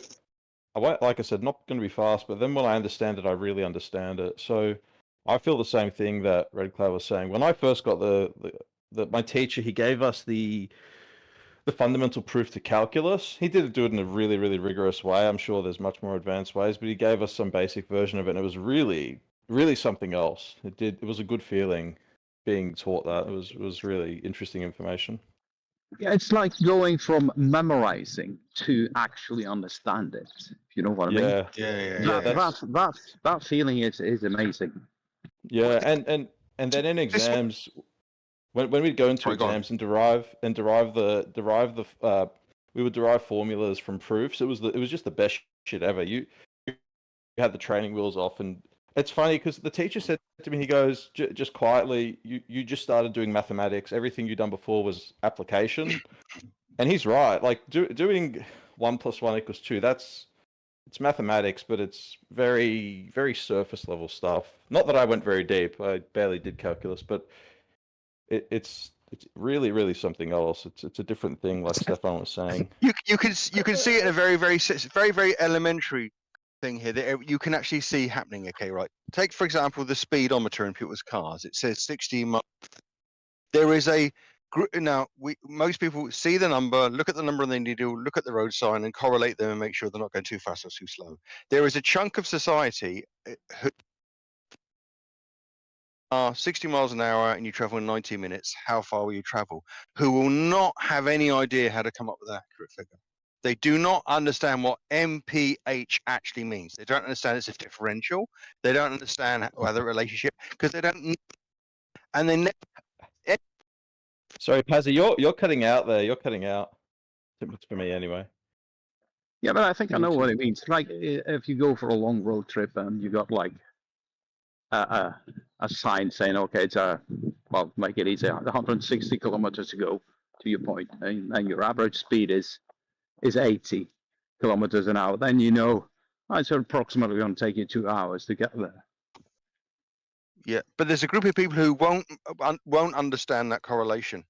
I won't, like I said, not going to be fast, but then when I understand it, I really understand it. So I feel the same thing that Red Cloud was saying. When I first got my teacher, he gave us the fundamental proof to calculus. He did do it in a really, really rigorous way. I'm sure there's much more advanced ways, but he gave us some basic version of it, and it was really, really something else. It was a good feeling being taught that. It was really interesting information. Yeah, it's like going from memorizing to actually understand it. You know what I mean? That feeling is amazing. Yeah, and then in exams, when we'd go into exams and derive we would derive formulas from proofs. It was just the best shit ever. You had the training wheels off, and it's funny because the teacher said to me, he goes, just quietly, you just started doing mathematics. Everything you'd done before was application, and he's right. Like doing 1 + 1 = 2. It's mathematics, but it's very, very surface level stuff. Not that I went very deep. I barely did calculus, but it's really, really something else. It's a different thing, like Stefan was saying. You can see it in a very, very, very, very elementary thing here that you can actually see happening. Okay, right. Take for example the speedometer in people's cars. It says 60 miles. There is a now most people see the number, look at the number, and then you do look at the road sign and correlate them and make sure they're not going too fast or too slow. There is a chunk of society who are 60 miles an hour and you travel in 90 minutes. How far will you travel? Who will not have any idea how to come up with an accurate figure. They do not understand what MPH actually means. They don't understand it's a differential. They don't understand how the relationship because they don't. And they never. Sorry, Pazzy, you're cutting out there. You're cutting out. It's for me anyway. Yeah, but I think I know what it means. Like if you go for a long road trip and you got like a sign saying, okay, it's well, make it easy, 160 kilometers to go to your point, and your average speed is 80 kilometers an hour, then you know it's approximately going to take you 2 hours to get there. Yeah, but there's a group of people who won't understand that correlation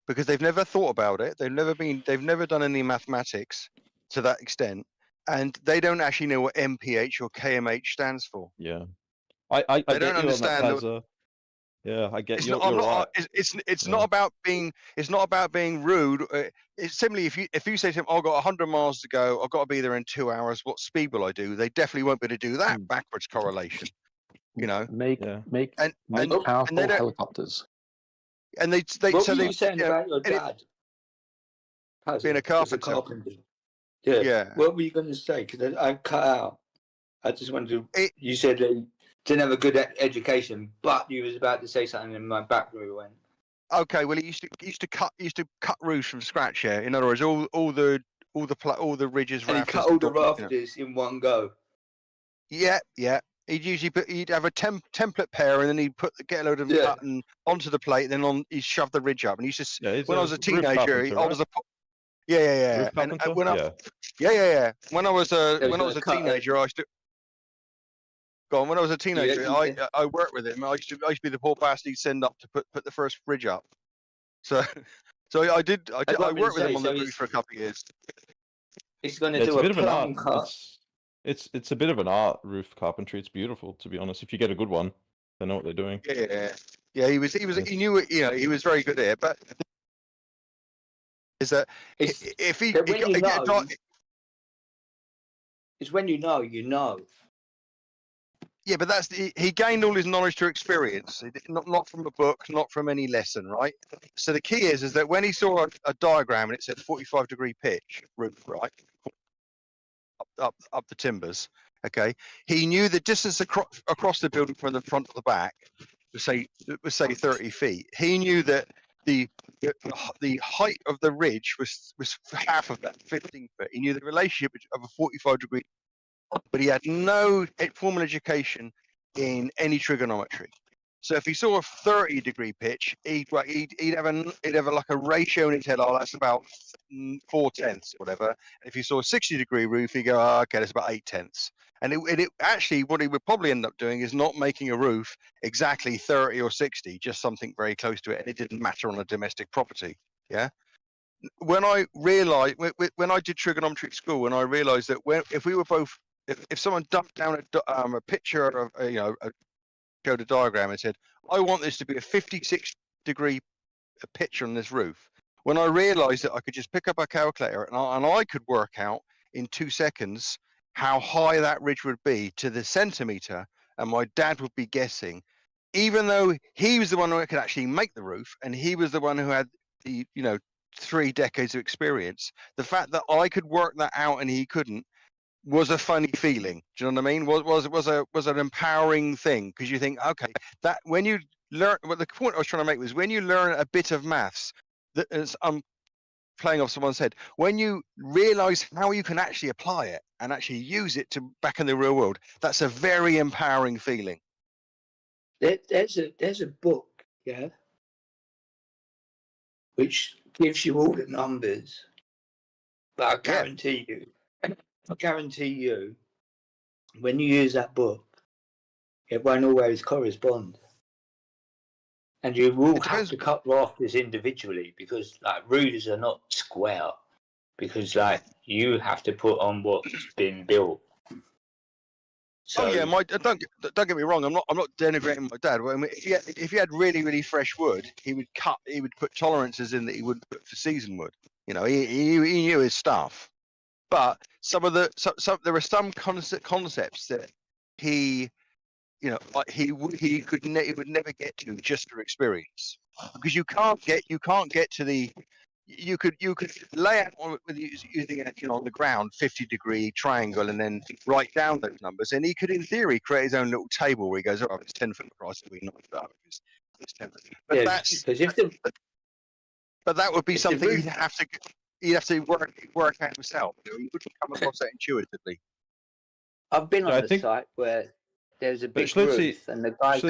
because they've never thought about it. They've never done any mathematics to that extent, and they don't actually know what MPH or KMH stands for. Yeah, I they get don't you understand. on that, Pazza. Yeah, I get it's you're not, right. It's not about being rude. It's simply if you say to them, "I've got 100 miles to go. I've got to be there in 2 hours. What speed will I do?" They definitely won't be able to do that backwards correlation. You know, make powerful they don't, helicopters. And they What so were they you saying about your dad? being a carpenter. Yeah. Yeah. What were you going to say? Because I cut out. I just wanted to. You said that you didn't have a good education, but you was about to say something, and my back went. Okay, well, he used to cut roofs from scratch. Yeah, in other words, all the ridges, and rafters. he cut all the rafters in one go. Yeah. He'd have a template pair, and then he'd get a load of them cut and onto the plate. Then he'd shove the ridge up. And he used to. When I was a teenager, I was a. Yeah. Roof And carpenter? when When I was a teenager, I used to. Go on. When I was a teenager, I worked with him. I used to be the poor bastard he'd send up to put the first bridge up. So I did. I worked with him on the roof for a couple of years. It's going to do a plum cut. It's a bit of an art, roof carpentry. It's beautiful, to be honest. If you get a good one, they know what they're doing. Yeah. He knew it. You know, he was very good at it. But is that if he it's when you know. Yeah, but he gained all his knowledge through experience, not from a book, not from any lesson, right? So the key is that when he saw a diagram and it said 45-degree pitch roof, right, up the timbers, okay, he knew the distance across the building from the front to the back was say 30 feet. He knew that the height of the ridge was half of that, 15 feet. He knew the relationship of a 45-degree. But he had no formal education in any trigonometry. So if he saw a 30-degree pitch, he'd have like a ratio in his head. Oh, that's about 4/10 or whatever. And if he saw a 60-degree roof, he'd go, oh, okay, that's about 8/10. And it actually, what he would probably end up doing is not making a roof exactly 30 or 60, just something very close to it. And it didn't matter on a domestic property. Yeah. When I realized, when I did trigonometry at school, and I realized that if we were both, if someone dumped down a picture of showed a diagram and said, I want this to be a 56-degree pitch on this roof. When I realized that I could just pick up a calculator and I could work out in 2 seconds how high that ridge would be to the centimeter, and my dad would be guessing, even though he was the one who could actually make the roof and he was the one who had the 3 decades of experience, the fact that I could work that out and he couldn't was a funny feeling. Do you know what I mean? Was an empowering thing, because you think, okay, that when you learn, what the point I was trying to make was when you learn a bit of maths, that I'm playing off someone's head, when you realize how you can actually apply it and actually use it to back in the real world, that's a very empowering feeling. There's a book, which gives you all the numbers, but I guarantee you, when you use that book, it won't always correspond. And you will have to cut rafters individually, because roofs are not square, because you have to put on what's been built. So oh yeah, don't get me wrong. I'm not denigrating my dad. I mean, if he had really fresh wood, he would put tolerances in that he wouldn't put for seasoned wood. You know, he knew his stuff. But there are some concepts that he, you know, he would never get to just through experience, because you can't get to the. You could lay out with using on the ground 50-degree triangle and then write down those numbers, and he could in theory create his own little table where he goes, oh, it's 10 foot across, we knock it up. It's 10 foot. But but that would be something he'd have to work out himself. You know, he wouldn't come across that intuitively. I've been on a site where there's a big roof, and the guy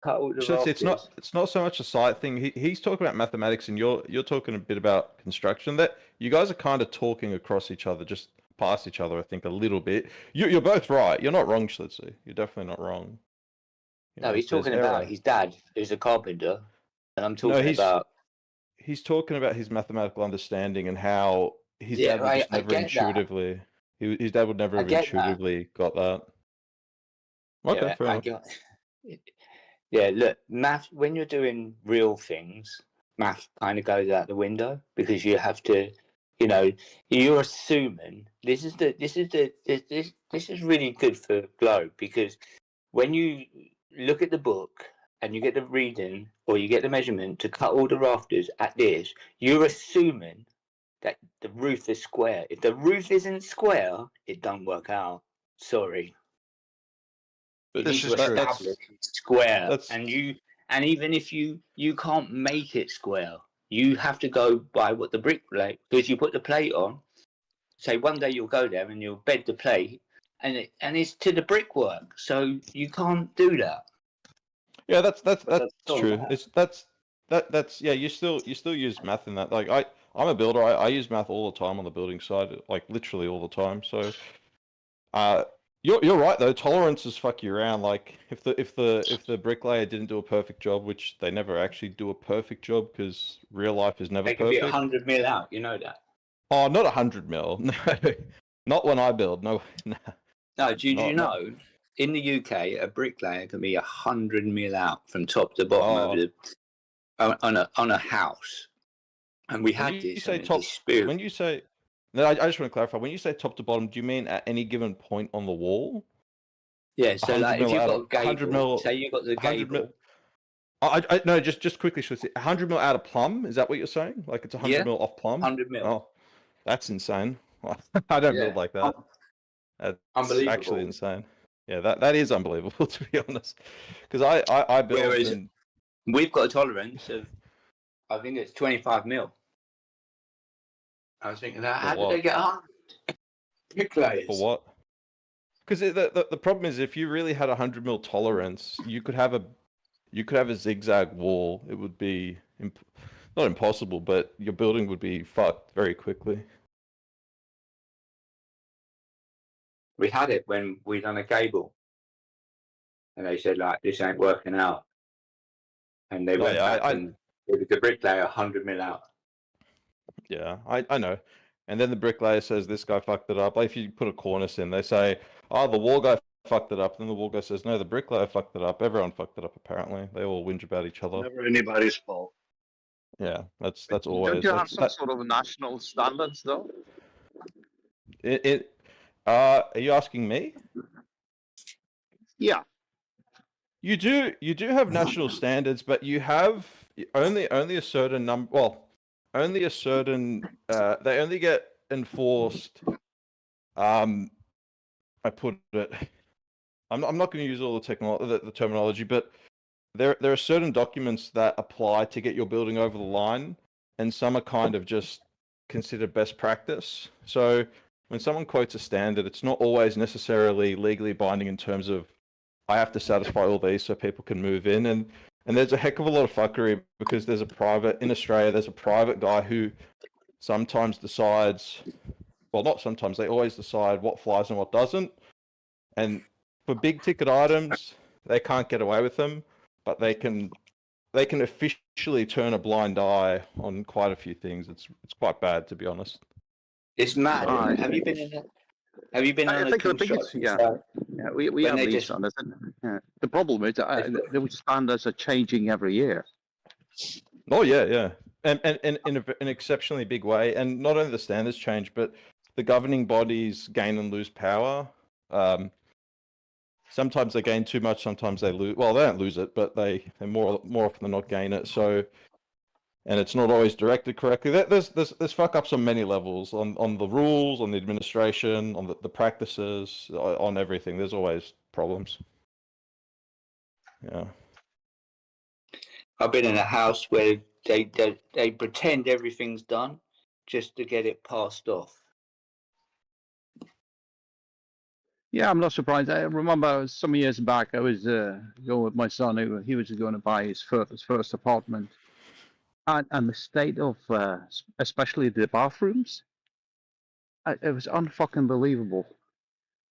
cut all the rafters. It's not so much a site thing. He's talking about mathematics, and you're talking a bit about construction. That you guys are kind of talking across each other, just past each other. I think a little bit. You're both right. You're not wrong, Schlitzy. You're definitely not wrong. No, he's talking about his dad, who's a carpenter, and I'm talking about. He's talking about his mathematical understanding and how his dad would just never intuitively. His dad would never have intuitively got that. Okay, fair enough. Yeah, look, math, when you're doing real things, math kind of goes out the window, because you have to, you know, you're assuming this is really good for Globe, because when you look at the book and you get the reading or you get the measurement to cut all the rafters at this, you're assuming that the roof is square. If the roof isn't square, it don't work out. Sorry. You need to establish it's square, and even if you can't make it square, you have to go by what the bricklayer, because you put the plate on. Say one day you'll go there and you'll bed the plate, and it's to the brickwork, so you can't do that. Yeah, that's true. That's yeah. You still use math in that. Like I'm a builder. I use math all the time on the building side, like literally all the time. So, you're right though. Tolerances fuck you around. Like if the bricklayer didn't do a perfect job, which they never actually do a perfect job, because real life is never They perfect. can be 100 mil out. You know that. Oh, not 100 mil. No, not when I build. No. No, do you know? In the UK, a bricklayer can be 100 mil out from top to bottom on a house, and we had this. When you say, no, I just want to clarify. When you say top to bottom, do you mean at any given point on the wall? Yeah. So, like, if you've got a gable, say you got the gable. I no, just quickly, 100 mil out of plumb. Is that what you're saying? Like it's 100 mil off plumb? 100 mil. Oh, that's insane. I don't build like that. That's unbelievable. Actually insane. Yeah, that is unbelievable, to be honest. Because I build. Whereas we've got a tolerance of, I think it's 25 mil. I was thinking that. How did they get 100? Bricklayers. For what? Because the problem is, if you really had 100 mil tolerance, you could have a zigzag wall. It would be not impossible, but your building would be fucked very quickly. We had it when we done a gable, and they said, like, this ain't working out, and they went back and it was the bricklayer 100 mil out. Yeah, I know. And then the bricklayer says this guy fucked it up. Like if you put a cornice in, they say, oh, the wall guy fucked it up. Then the wall guy says, no, the bricklayer fucked it up. Everyone fucked it up, apparently. They all whinge about each other. Never anybody's fault. Yeah, that's always. Don't you have some sort of national standards, though? Are you asking me? Yeah. You do have national standards, but you have only a certain number. Well, only a certain. They only get enforced. I put it. I'm not going to use all the terminology, but there are certain documents that apply to get your building over the line, and some are kind of just considered best practice. So when someone quotes a standard, it's not always necessarily legally binding in terms of I have to satisfy all these so people can move in. And there's a heck of a lot of fuckery because in Australia, there's a private guy who sometimes decides, well, not sometimes, they always decide what flies and what doesn't. And for big ticket items, they can't get away with them, but they can officially turn a blind eye on quite a few things. It's quite bad, to be honest. It's mad. Have you been in Have you been on a I think it's construction yeah, site? yeah. We When have they these just standards. Yeah. The problem is the standards are changing every year. Oh yeah, yeah, and in an exceptionally big way. And not only the standards change, but the governing bodies gain and lose power. Sometimes they gain too much, sometimes they lose. Well, they don't lose it, but they more often than not gain it. So, and it's not always directed correctly. There's fuck ups on many levels, on the rules, on the administration, on the practices, on everything. There's always problems. Yeah. I've been in a house where they pretend everything's done just to get it passed off. Yeah, I'm not surprised. I remember some years back, I was going with my son. He was going to buy his first apartment, and the state of especially the bathrooms, it was unfucking believable.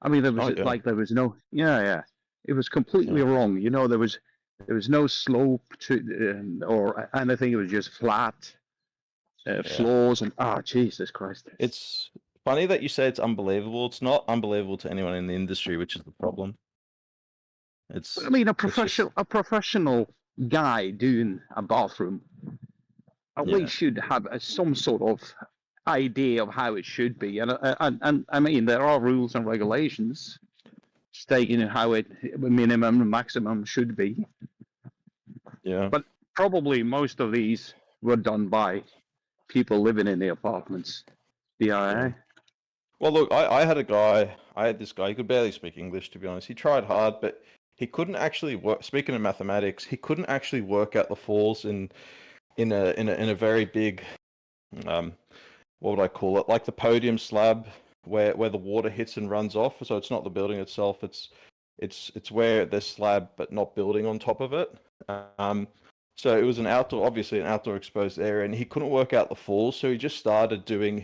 I mean, there was there was no it was completely wrong. You know, there was no slope to or anything. It was just flat floors and Jesus Christ. It's funny that you say it's unbelievable. It's not unbelievable to anyone in the industry, which is the problem. It's. I mean, a professional guy doing a bathroom at least should have some sort of idea of how it should be, and I mean there are rules and regulations stating how it minimum and maximum should be. Yeah. But probably most of these were done by people living in the apartments. Yeah. Well, look, I had this guy, he could barely speak English, to be honest. He tried hard, but he couldn't actually work. Speaking of mathematics, he couldn't actually work out the falls in a very big, what would I call it? Like the podium slab where the water hits and runs off. So it's not the building itself. It's where there's slab but not building on top of it. So it was obviously an outdoor exposed area, and he couldn't work out the falls. So he just started doing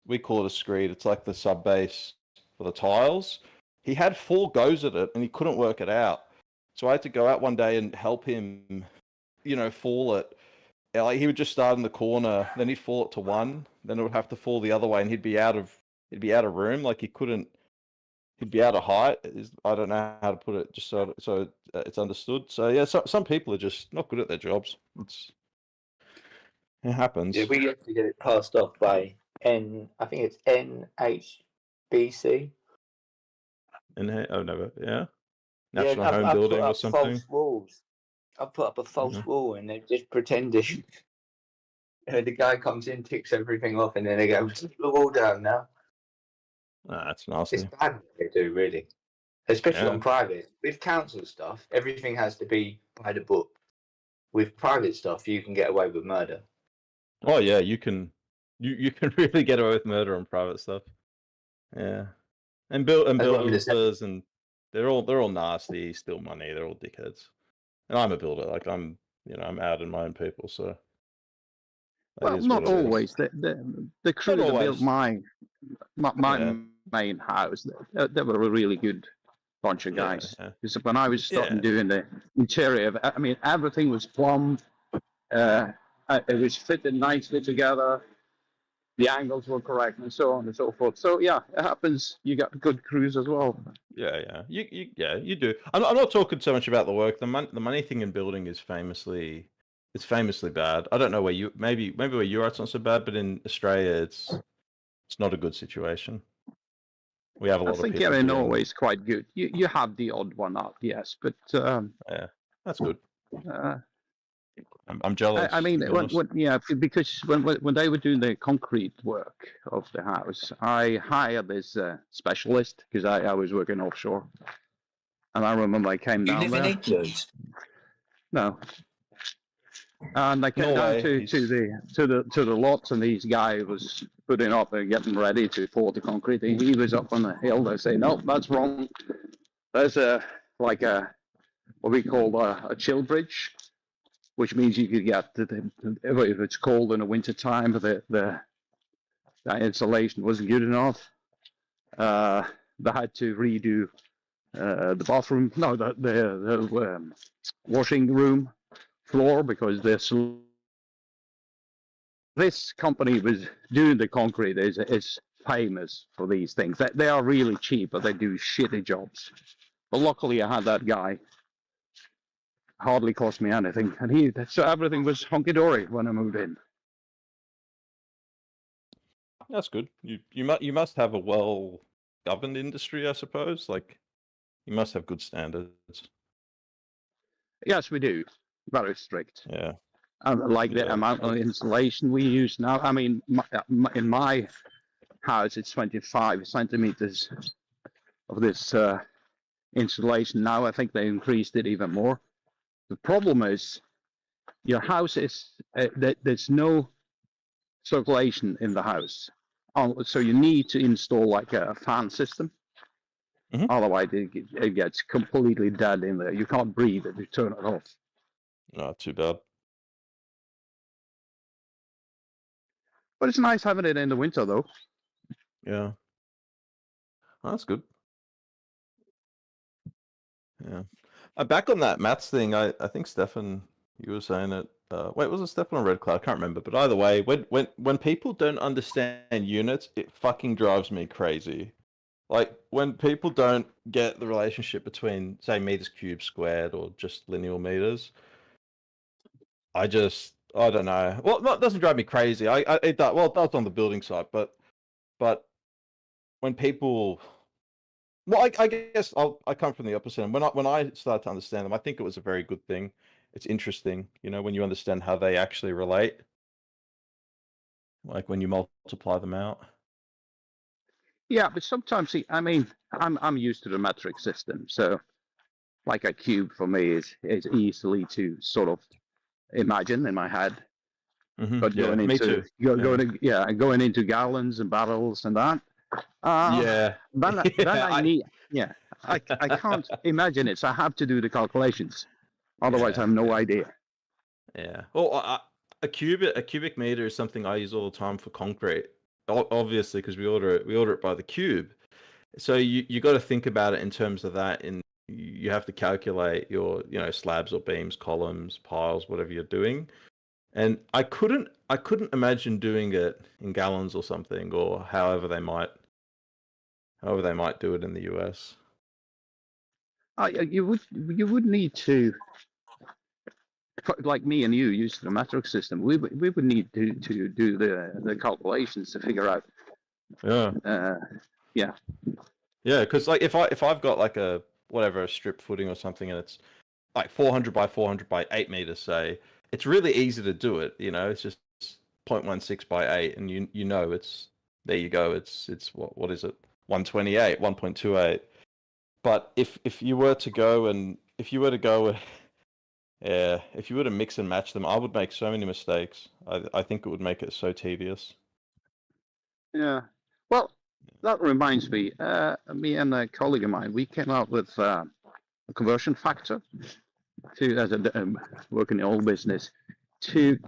we call it a screed. It's like the sub base for the tiles. He had 4 goes at it, and he couldn't work it out. So I had to go out one day and help him, fall it. Like he would just start in the corner, then he'd fall it to 1, then it would have to fall the other way, and he'd be out of room. Like he'd be out of height. I don't know how to put it, just so it's understood. So yeah, some people are just not good at their jobs. It happens. Yeah, we have to get it passed off by I think it's NHBC. National Home Building or something. False walls. I've put up a false wall, and they're just pretending. The guy comes in, ticks everything off, and then they go, "Put the wall down now." That's nasty. It's bad what they do, really, especially on private. With council stuff, everything has to be by the book. With private stuff, you can get away with murder. Oh yeah, you can really get away with murder on private stuff. Yeah, and builders, and they're all nasty, steal money. They're all dickheads. And I'm a builder. Like I'm out in my own people. So. Well, not always. The crew that built my main house, they were a really good bunch of guys. Because when I was starting doing the interior, I mean, everything was plumbed. It was fitted nicely together. The angles were correct, and so on and so forth. So yeah, it happens. You got good crews as well. Yeah. You do. I'm not talking so much about the work. The money thing in building is famously bad. I don't know where maybe where you are it's not so bad, but in Australia it's not a good situation. We have a lot of people. I think in Norway is quite good. You have the odd one up, yes, but yeah, that's good. I'm jealous. I mean, because when they were doing the concrete work of the house, I hired this specialist because I was working offshore, and I remember I came down there. You live in England? No. And I came down to the lots, and this guy was putting up and getting ready to pour the concrete. And he was up on the hill. They say, "No, that's wrong. There's what we call a chill bridge, which means you could get if it's cold in the winter time, the insulation wasn't good enough. They had to redo the bathroom, the washing room floor, because this company was doing the concrete is famous for these things. They are really cheap, but they do shitty jobs. But luckily, I had that guy. Hardly cost me anything, and so everything was hunky dory when I moved in. That's good. You must have a well governed industry, I suppose. Like you must have good standards. Yes, we do. Very strict. Yeah. Like the amount of insulation we use now. I mean, in my house, it's 25 centimeters of this insulation. Now I think they increased it even more. The problem is your house is there's no circulation in the house, so you need to install like a fan system. Otherwise, it gets completely dead in there. You can't breathe if you turn it off. Not too bad. But it's nice having it in the winter, though. Yeah. Oh, that's good. Yeah. Back on that maths thing, I think Stefan, you were saying it. Wait, was it Stefan or Red Cloud? I can't remember. But either way, when people don't understand units, it fucking drives me crazy. Like when people don't get the relationship between, say, meters cubed squared or just linear meters, I don't know. Well, it doesn't drive me crazy. It does, well, it does on the building side, but when people, well, I guess I come from the opposite. And when I start to understand them, I think it was a very good thing. It's interesting, when you understand how they actually relate, like when you multiply them out. Yeah, but sometimes, I mean, I'm used to the metric system, so like a cube for me is easily to sort of imagine in my head. But Yeah, going me into too. going into gallons and barrels and that. Yeah. Then I can't imagine it, so I have to do the calculations. Otherwise, I have no idea. Yeah. Well, a cubic meter is something I use all the time for concrete. Obviously, because we order it by the cube. So you got to think about it in terms of that. And you have to calculate your slabs or beams, columns, piles, whatever you're doing. And I couldn't imagine doing it in gallons or something, or however they might do it in the US. You would need to, like me and you, use the metric system. We would need to do the calculations to figure out. Yeah. Yeah. Yeah, because like if I've got like a strip footing or something, and it's like 400 by 400 by 8 meters, say, it's really easy to do it. It's just 0.16 by 8, and it's there. You go. It's what is it? 128, 1.28. But if you were to go if you were to mix and match them, I would make so many mistakes. I think it would make it so tedious. Yeah. Well, that reminds me. Me and a colleague of mine, we came up with a conversion factor as a working in the old business. And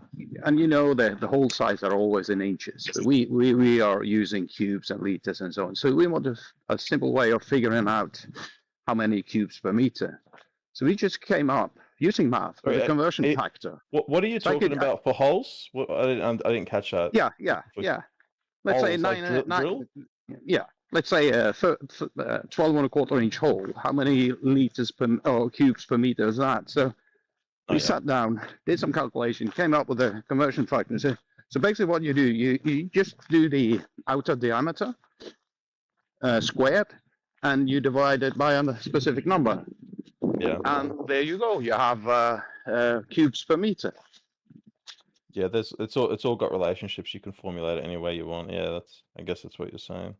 the hole size are always in inches. But we are using cubes and liters and so on. So we wanted a simple way of figuring out how many cubes per meter. So we just came up using math with a conversion factor. What are you talking about for holes? I didn't catch that. Yeah. Let's say drill? Yeah. Let's say a 12.25-inch hole. How many liters or cubes per meter is that? So we sat down, did some calculation, came up with a conversion factor. So basically, what you do, you just do the outer diameter squared, and you divide it by a specific number. Yeah. And there you go. You have cubes per meter. Yeah, it's all got relationships. You can formulate it any way you want. Yeah, I guess that's what you're saying.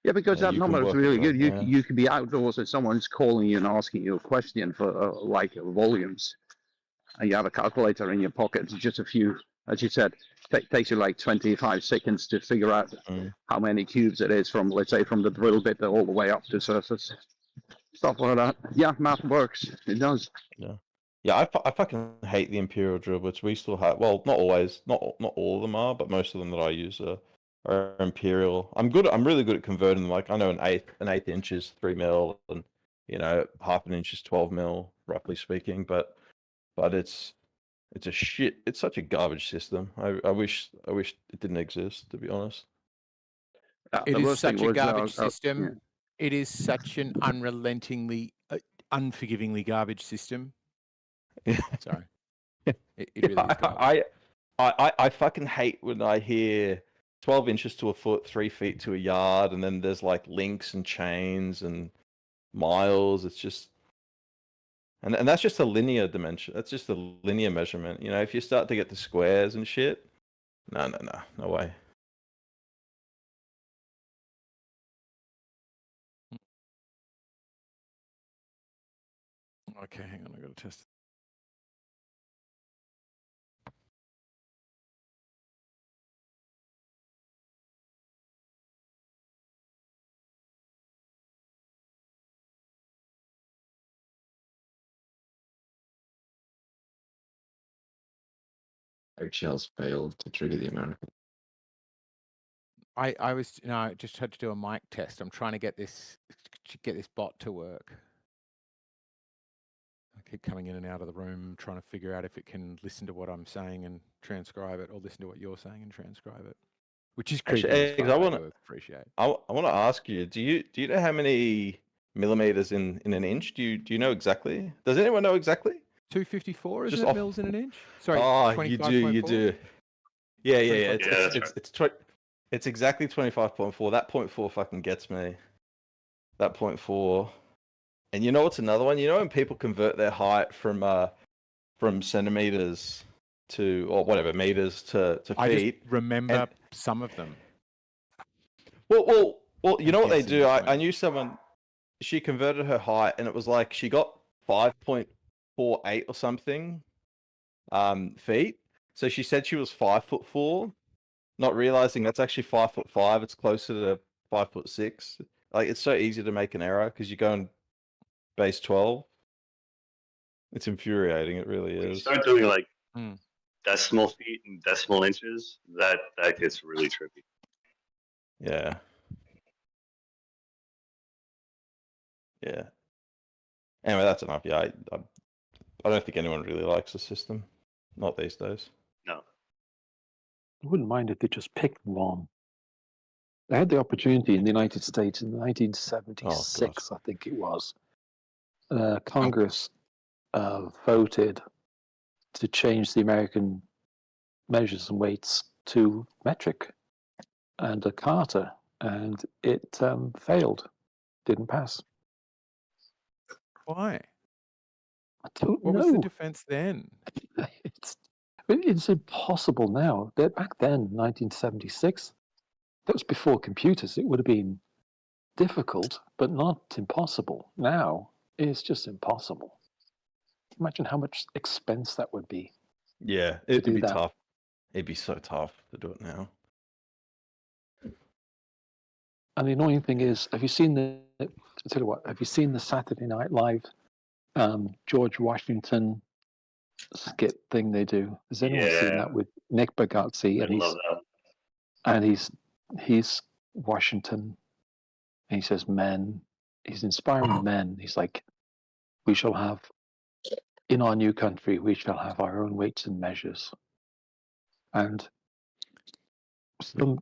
Yeah, because that number is really good. You could be outdoors and someone's calling you and asking you a question for like volumes, and you have a calculator in your pocket. It's just a few, as you said, takes you like 25 seconds to figure out how many cubes it is from, let's say, from the drill bit all the way up to surface. Stuff like that. Yeah, math works. It does. Yeah. Yeah, I fucking hate the imperial drill bits. We still have, well, not always, not all of them are, but most of them that I use are imperial. I'm really good at converting them. Like I know an eighth inch is 3 mil, and half an inch is 12 mil, roughly speaking. But it's such a garbage system. I wish it didn't exist, to be honest. It the is worst thing such a was, garbage yeah. system. It is such an unrelentingly, unforgivingly garbage system. Sorry. It really is garbage. I fucking hate when I hear 12 inches to a foot, 3 feet to a yard, and then there's like links and chains and miles. It's just, and that's just a linear dimension. That's just a linear measurement. You know, if you start to get the squares and shit, no way. Okay, hang on, I got to test. Eggshells failed to trigger the American. I was, I just had to do a mic test. I'm trying to get this bot to work. I keep coming in and out of the room, trying to figure out if it can listen to what I'm saying and transcribe it, or listen to what you're saying and transcribe it, which is creepy. Actually, I want to appreciate. I want to ask you. Do you know how many millimeters in an inch? Do you know exactly? Does anyone know exactly? 254 Just isn't it off- mils in an inch? Sorry, Oh, 25.4? you do. Yeah. 25.4. It's exactly 25.4. That 0.4 fucking gets me. That 0.4. And you know what's another one? You know when people convert their height from centimeters to, or whatever, meters to feet. I just remember some of them. Well, you know what they guessing do? which I knew someone, she converted her height and it was like she got 5.48 or something feet. So she said she was 5'4", not realizing that's actually 5'5". It's closer to 5'6". Like, it's so easy to make an error because you go in base 12. It's infuriating. It really When you is. start doing like decimal feet and decimal inches, that gets really trippy. Yeah. Yeah. Anyway, that's enough. Yeah, I don't think anyone really likes the system. Not these days. No. I wouldn't mind if they just picked one. They had the opportunity in the United States in 1976, I think it was. Congress voted to change the American measures and weights to metric and a Carter, and it failed, didn't pass. Why? I don't What know. was the defense then? It's impossible now. Back then, 1976, that was before computers. It would have been difficult, but not impossible. Now, it's just impossible. Imagine how much expense that would be. Yeah, it'd be tough. It'd be so tough to do it now. And the annoying thing is, have you seen I'll tell you what, have you seen the Saturday Night Live George Washington skit thing they do? Has anyone seen that with Nick Bargatze? I love that. And he's Washington, and he says, "Men." He's inspiring the men. He's like, "We shall have in our new country, we shall have our own weights and measures." And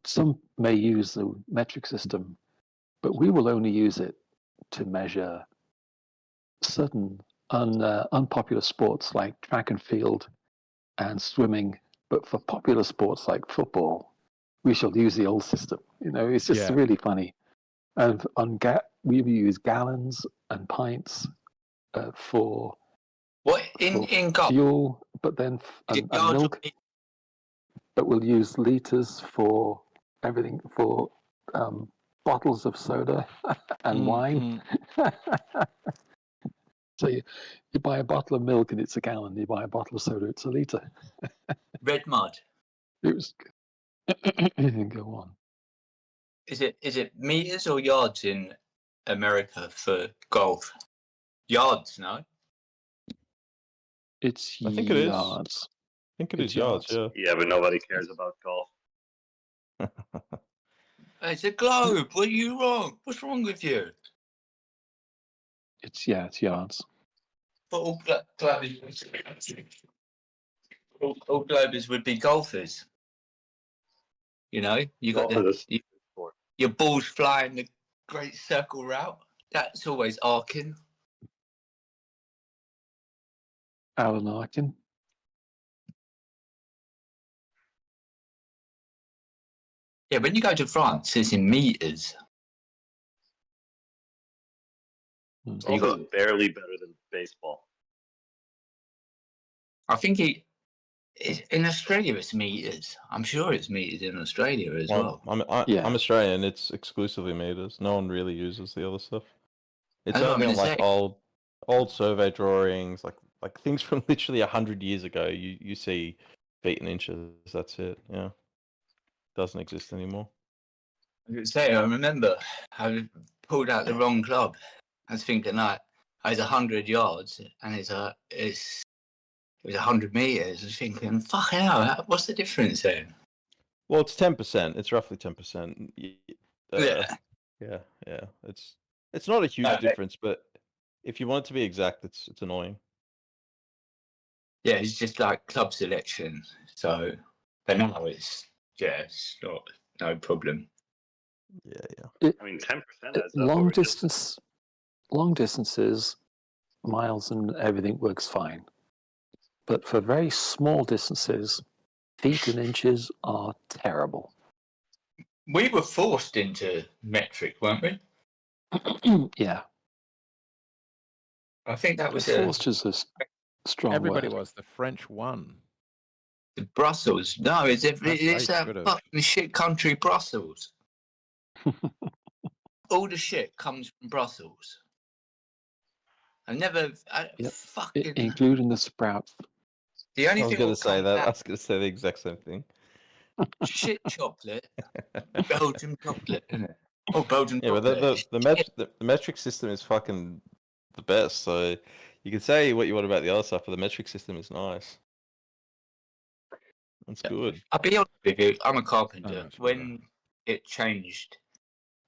some may use the metric system, but we will only use it to measure certain unpopular sports like track and field and swimming. But for popular sports like football, we shall use the old system. It's just really funny. And we use gallons and pints for fuel, but then and milk. But we'll use liters for everything, for bottles of soda and wine. So you buy a bottle of milk and it's a gallon. You buy a bottle of soda, it's a liter. Red mud. It was. Go on. Is it meters or yards in America for golf? Yards, no? It's I think it is. yards. I think it is yards. Yeah. Yeah, but nobody cares about golf. It's a globe. What are you wrong? What's wrong with you? It's yards. But all globers would be golfers. You got your balls fly in the great circle route. That's always arcing. Alan Arkin. Yeah, when you go to France, it's in meters. It's You also got, barely better than baseball. I think in Australia it's meters. I'm sure it's meters in Australia as well. I'm Australian. It's exclusively meters. No one really uses the other stuff. It's That's what I'm only on gonna like say. old survey drawings, like things from literally 100 years ago. You see feet and inches. That's it. Yeah, doesn't exist anymore. I was gonna say, I remember I pulled out the wrong club. I was thinking like it's 100 yards and it was 100 meters. I was thinking, fuck hell, what's the difference then? Well, it's 10%. It's roughly 10%. Yeah. Yeah. It's not a huge difference, but if you want it to be exact, it's annoying. Yeah, it's just like club selection. So, but now it's not no problem. Yeah. I mean, 10% adds up. Long distances, miles and everything works fine. But for very small distances, feet and inches are terrible. We were forced into metric, weren't we? Yeah. I think that was forced is a strong Everybody word. was. The French won. The Brussels. No, it's that should've. fucking shit country Brussels. All the shit comes from Brussels. Fucking including the sprouts. The only I was thing going will to say come that. back- I was going to say the exact same thing. shit chocolate, Belgian chocolate, isn't it? Oh, Belgian Yeah, but chocolate. the metric system is fucking the best. So you can say what you want about the other stuff, but the metric system is nice. It's good. I'll be honest with you. I'm a carpenter. When it changed,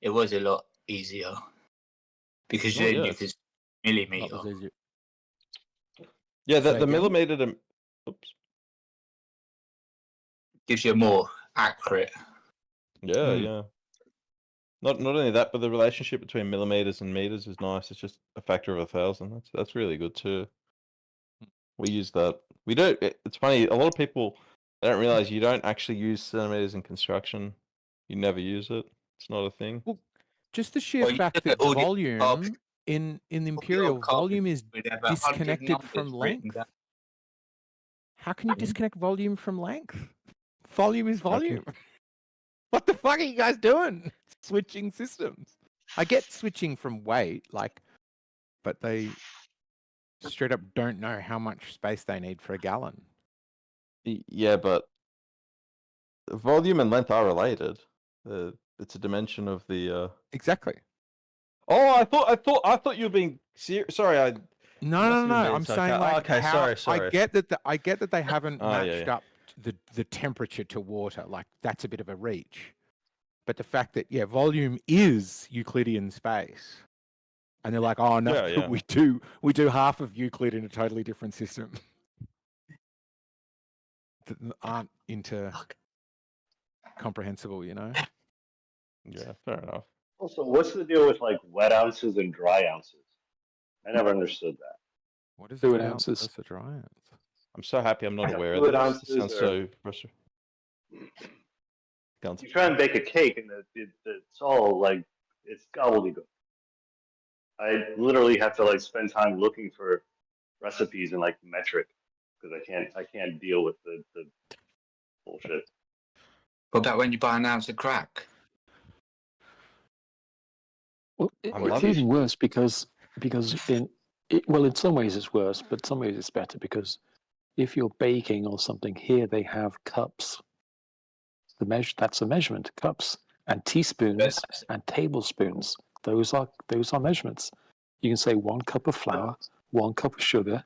it was a lot easier because Oh, then yeah, you could millimeter. That was easier. Yeah, Say the again? millimeter. Oops. Gives you a more accurate. Yeah. Not only that, but the relationship between millimeters and meters is nice. It's just a factor of 1,000. That's really good too. We use that. We don't. It's funny. A lot of people they don't realize you don't actually use centimeters in construction. You never use it. It's not a thing. Well, just the sheer fact that volume in Imperial volume is disconnected from length. How can you disconnect volume from length? Volume is volume. What the fuck are you guys doing? Switching systems. I get switching from weight, but they straight up don't know how much space they need for a gallon. Yeah, but volume and length are related. It's a dimension of the. Exactly. Oh, I thought you were being serious. Sorry, No. I'm saying sorry. I get that they haven't matched up the temperature to water. Like that's a bit of a reach. But the fact that volume is Euclidean space, and they're like, oh no, we do half of Euclid in a totally different system that aren't comprehensible, you know? Yeah, fair enough. Also, what's the deal with like wet ounces and dry ounces? I never understood that. What is fluid an ounces? Ounce versus a dry ounce? I'm so happy I'm not Yeah, aware of fluid this. ounces This sounds are- so frustrating. You try and bake a cake, and it's all like it's gobbledygook. I literally have to like spend time looking for recipes in like metric because I can't deal with the bullshit. What about when you buy an ounce of crack? Well, it's even worse because in some ways it's worse, but some ways it's better because if you're baking or something, here they have cups. That's a measurement, cups and teaspoons and tablespoons. Those are measurements. You can say 1 cup of flour, 1 cup of sugar,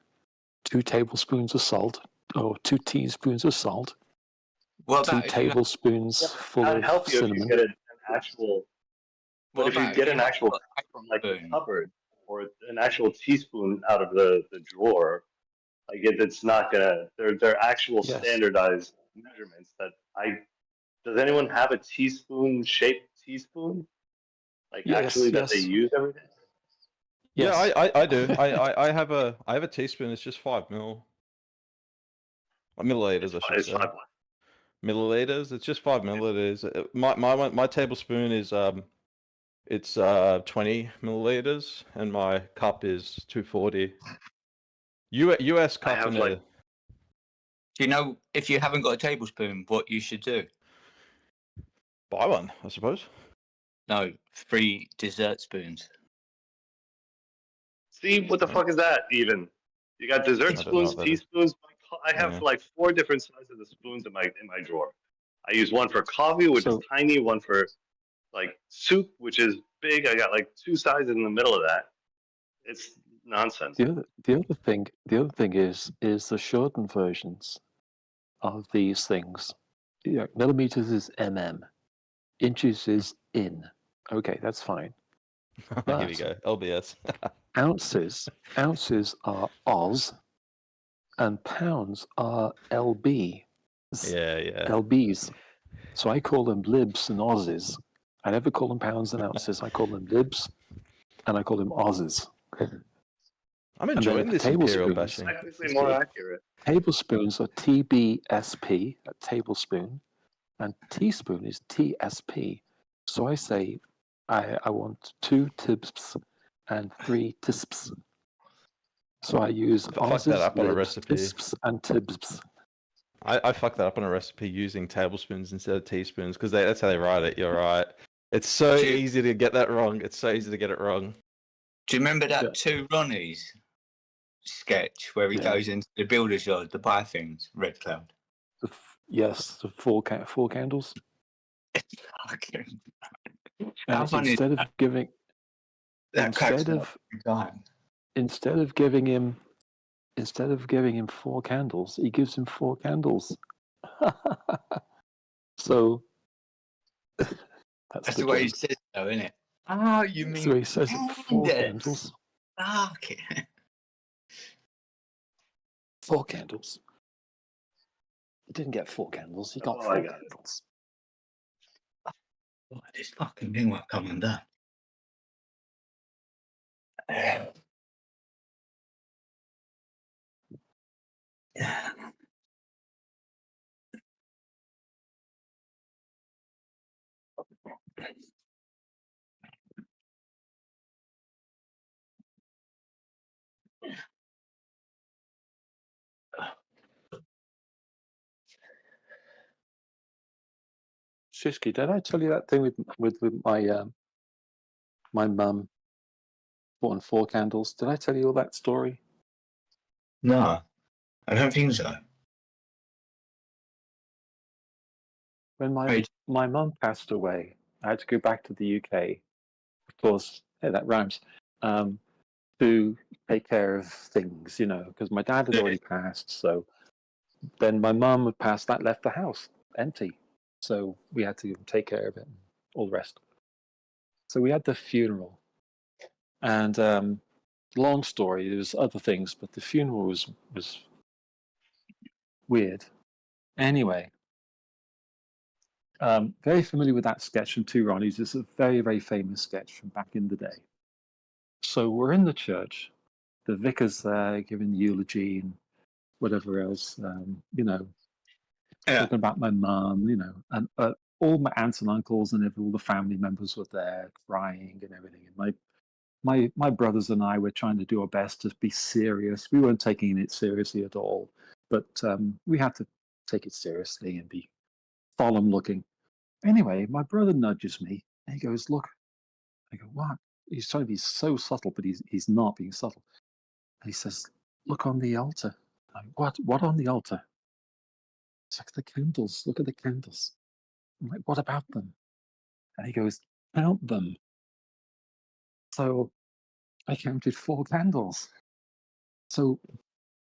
2 tablespoons of salt, or 2 teaspoons of salt, 2 tablespoons full That'd of help you if cinnamon. you get an actual. But if you get an actual cup from like the cupboard or an actual teaspoon out of the drawer, like it's not gonna. They're actual standardized measurements that I. Does anyone have a teaspoon shaped teaspoon? Like Yes, actually that they yes. use every day? Yeah, Yes. I do. I have a teaspoon. It's just 5 milliliters, I should It's say. 5 what? Milliliters. It's just 5 milliliters. My tablespoon is it's 20 milliliters, and my cup is 240. US I cup have in like a. Do you know if you haven't got a tablespoon, what you should do? Buy one, I suppose. No, 3 dessert spoons. See, what the fuck is that even? You got dessert I don't know spoons, what that is. teaspoons. I have Yeah. like 4 different sizes of spoons in my drawer. I use one for coffee, which is tiny, one for like soup, which is big. I got like 2 sizes in the middle of that. It's nonsense. The other thing is the shortened versions of these things. Yeah, millimeters is mm, inches is in. Okay, that's fine. Here we go. LBS. ounces are Oz, and pounds are LB. Yeah. LBs. So I call them libs and Aussies. I never call them pounds and ounces. I call them libs, and I call them Aussies. I'm enjoying this imperial bashing. Technically more accurate. Tablespoons are TBSP, a tablespoon, and teaspoon is TSP. So I say I want 2 tibs and 3 tisps. So I use I fucked that up on a recipe. tisps, and tibs. I fucked that up on a recipe using tablespoons instead of teaspoons because that's how they write it. You're right. It's so easy to get that wrong. It's so easy to get it wrong. Do you remember that 2 Ronnies sketch where he goes into the builder's yard to buy things? Red Cloud. Yes, the 4 candles. How funny instead is of giving, that cracks instead me up of every time. instead of giving him 4 candles, he gives him 4 candles. So that's the way he says it, though, isn't it? Oh, you mean so he says it, 4 candles. Fuck it. 4 candles. He didn't get 4 candles. He got 4 candles. Oh, this fucking thing won't come undone. Shishki, did I tell you that thing with my my mum bought 4 candles? Did I tell you all that story? No, I don't think so. When my mum passed away, I had to go back to the UK, of course, yeah, that rhymes, to take care of things, because my dad had already passed. So then my mum had passed, that left the house empty. So we had to take care of it and all the rest. So we had the funeral. And long story, there's other things, but the funeral was weird. Anyway, very familiar with that sketch from 2 Ronnies. It's a very, very famous sketch from back in the day. So we're in the church. The vicar's there giving the eulogy and whatever else, talking about my mum, and all my aunts and uncles and all the family members were there crying and everything. And my brothers and I were trying to do our best to be serious. We weren't taking it seriously at all, but we had to take it seriously and be solemn looking. Anyway, my brother nudges me and he goes, "Look." I go, "What?" He's trying to be so subtle, but he's not being subtle. And he says, "Look on the altar." I'm like, What on the altar? It's like the candles. Look at the candles. I'm like, "What about them?" And he goes, "Count them." So I counted 4 candles. So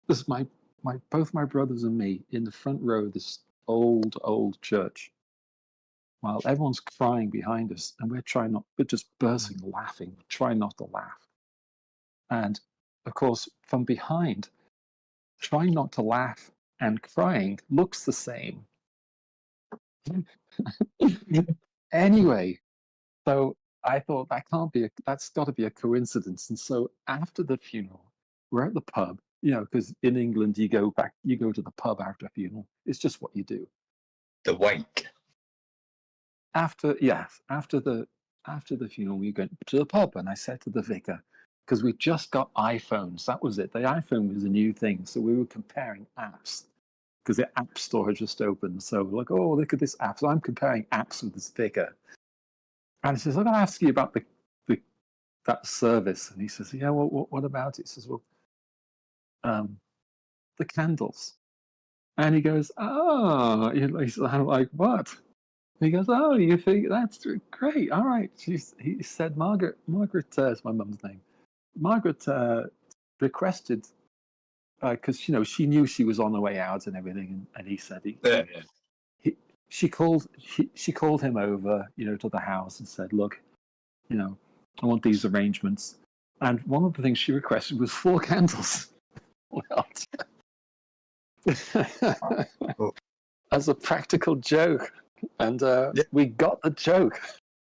this is both my brothers and me in the front row of this old church, while everyone's crying behind us, and we're just bursting laughing, trying not to laugh. And of course, from behind, trying not to laugh and crying looks the same. Anyway, So I thought that's got to be a coincidence. And so after the funeral, we're at the pub, because in England you go to the pub after a funeral. It's just what you do. The wake. After the funeral, we went to the pub, and I said to the vicar, because we just got iPhones, that was it. The iPhone was a new thing, so we were comparing apps because the app store had just opened. So we're like, oh, look at this app. So I'm comparing apps with this vicar, and he says, I'm going to ask you about that service, and he says, yeah, well, what about it? He says, well, the candles, and he goes, oh, I'm like, what? He goes, oh, you think that's great? All right. He said, Margaret is my mum's name. Margaret requested, because she knew she was on the way out and everything, and he said she called him over, to the house and said, look, I want these arrangements. And one of the things she requested was 4 candles. As a practical joke. And we got the joke.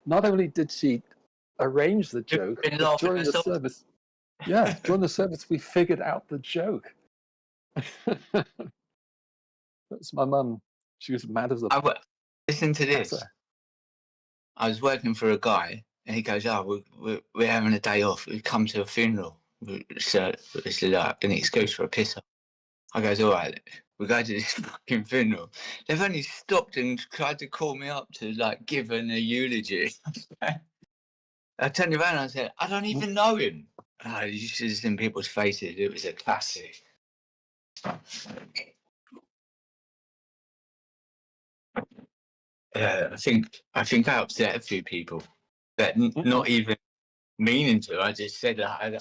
Not only did she arrange the joke, but during the service, during the service, we figured out the joke. That's my mum. She was mad as a. Listen to this. I was working for a guy, and he goes, "Oh, we're having a day off. We come to a funeral. So it's like an excuse for a piss off." I goes, "All right, we go to this fucking funeral." They've only stopped and tried to call me up to give a eulogy. I turned around and I said, "I don't even know him." You should have seen people's faces. It was a classic. I think I upset a few people, but not even meaning to. I just said I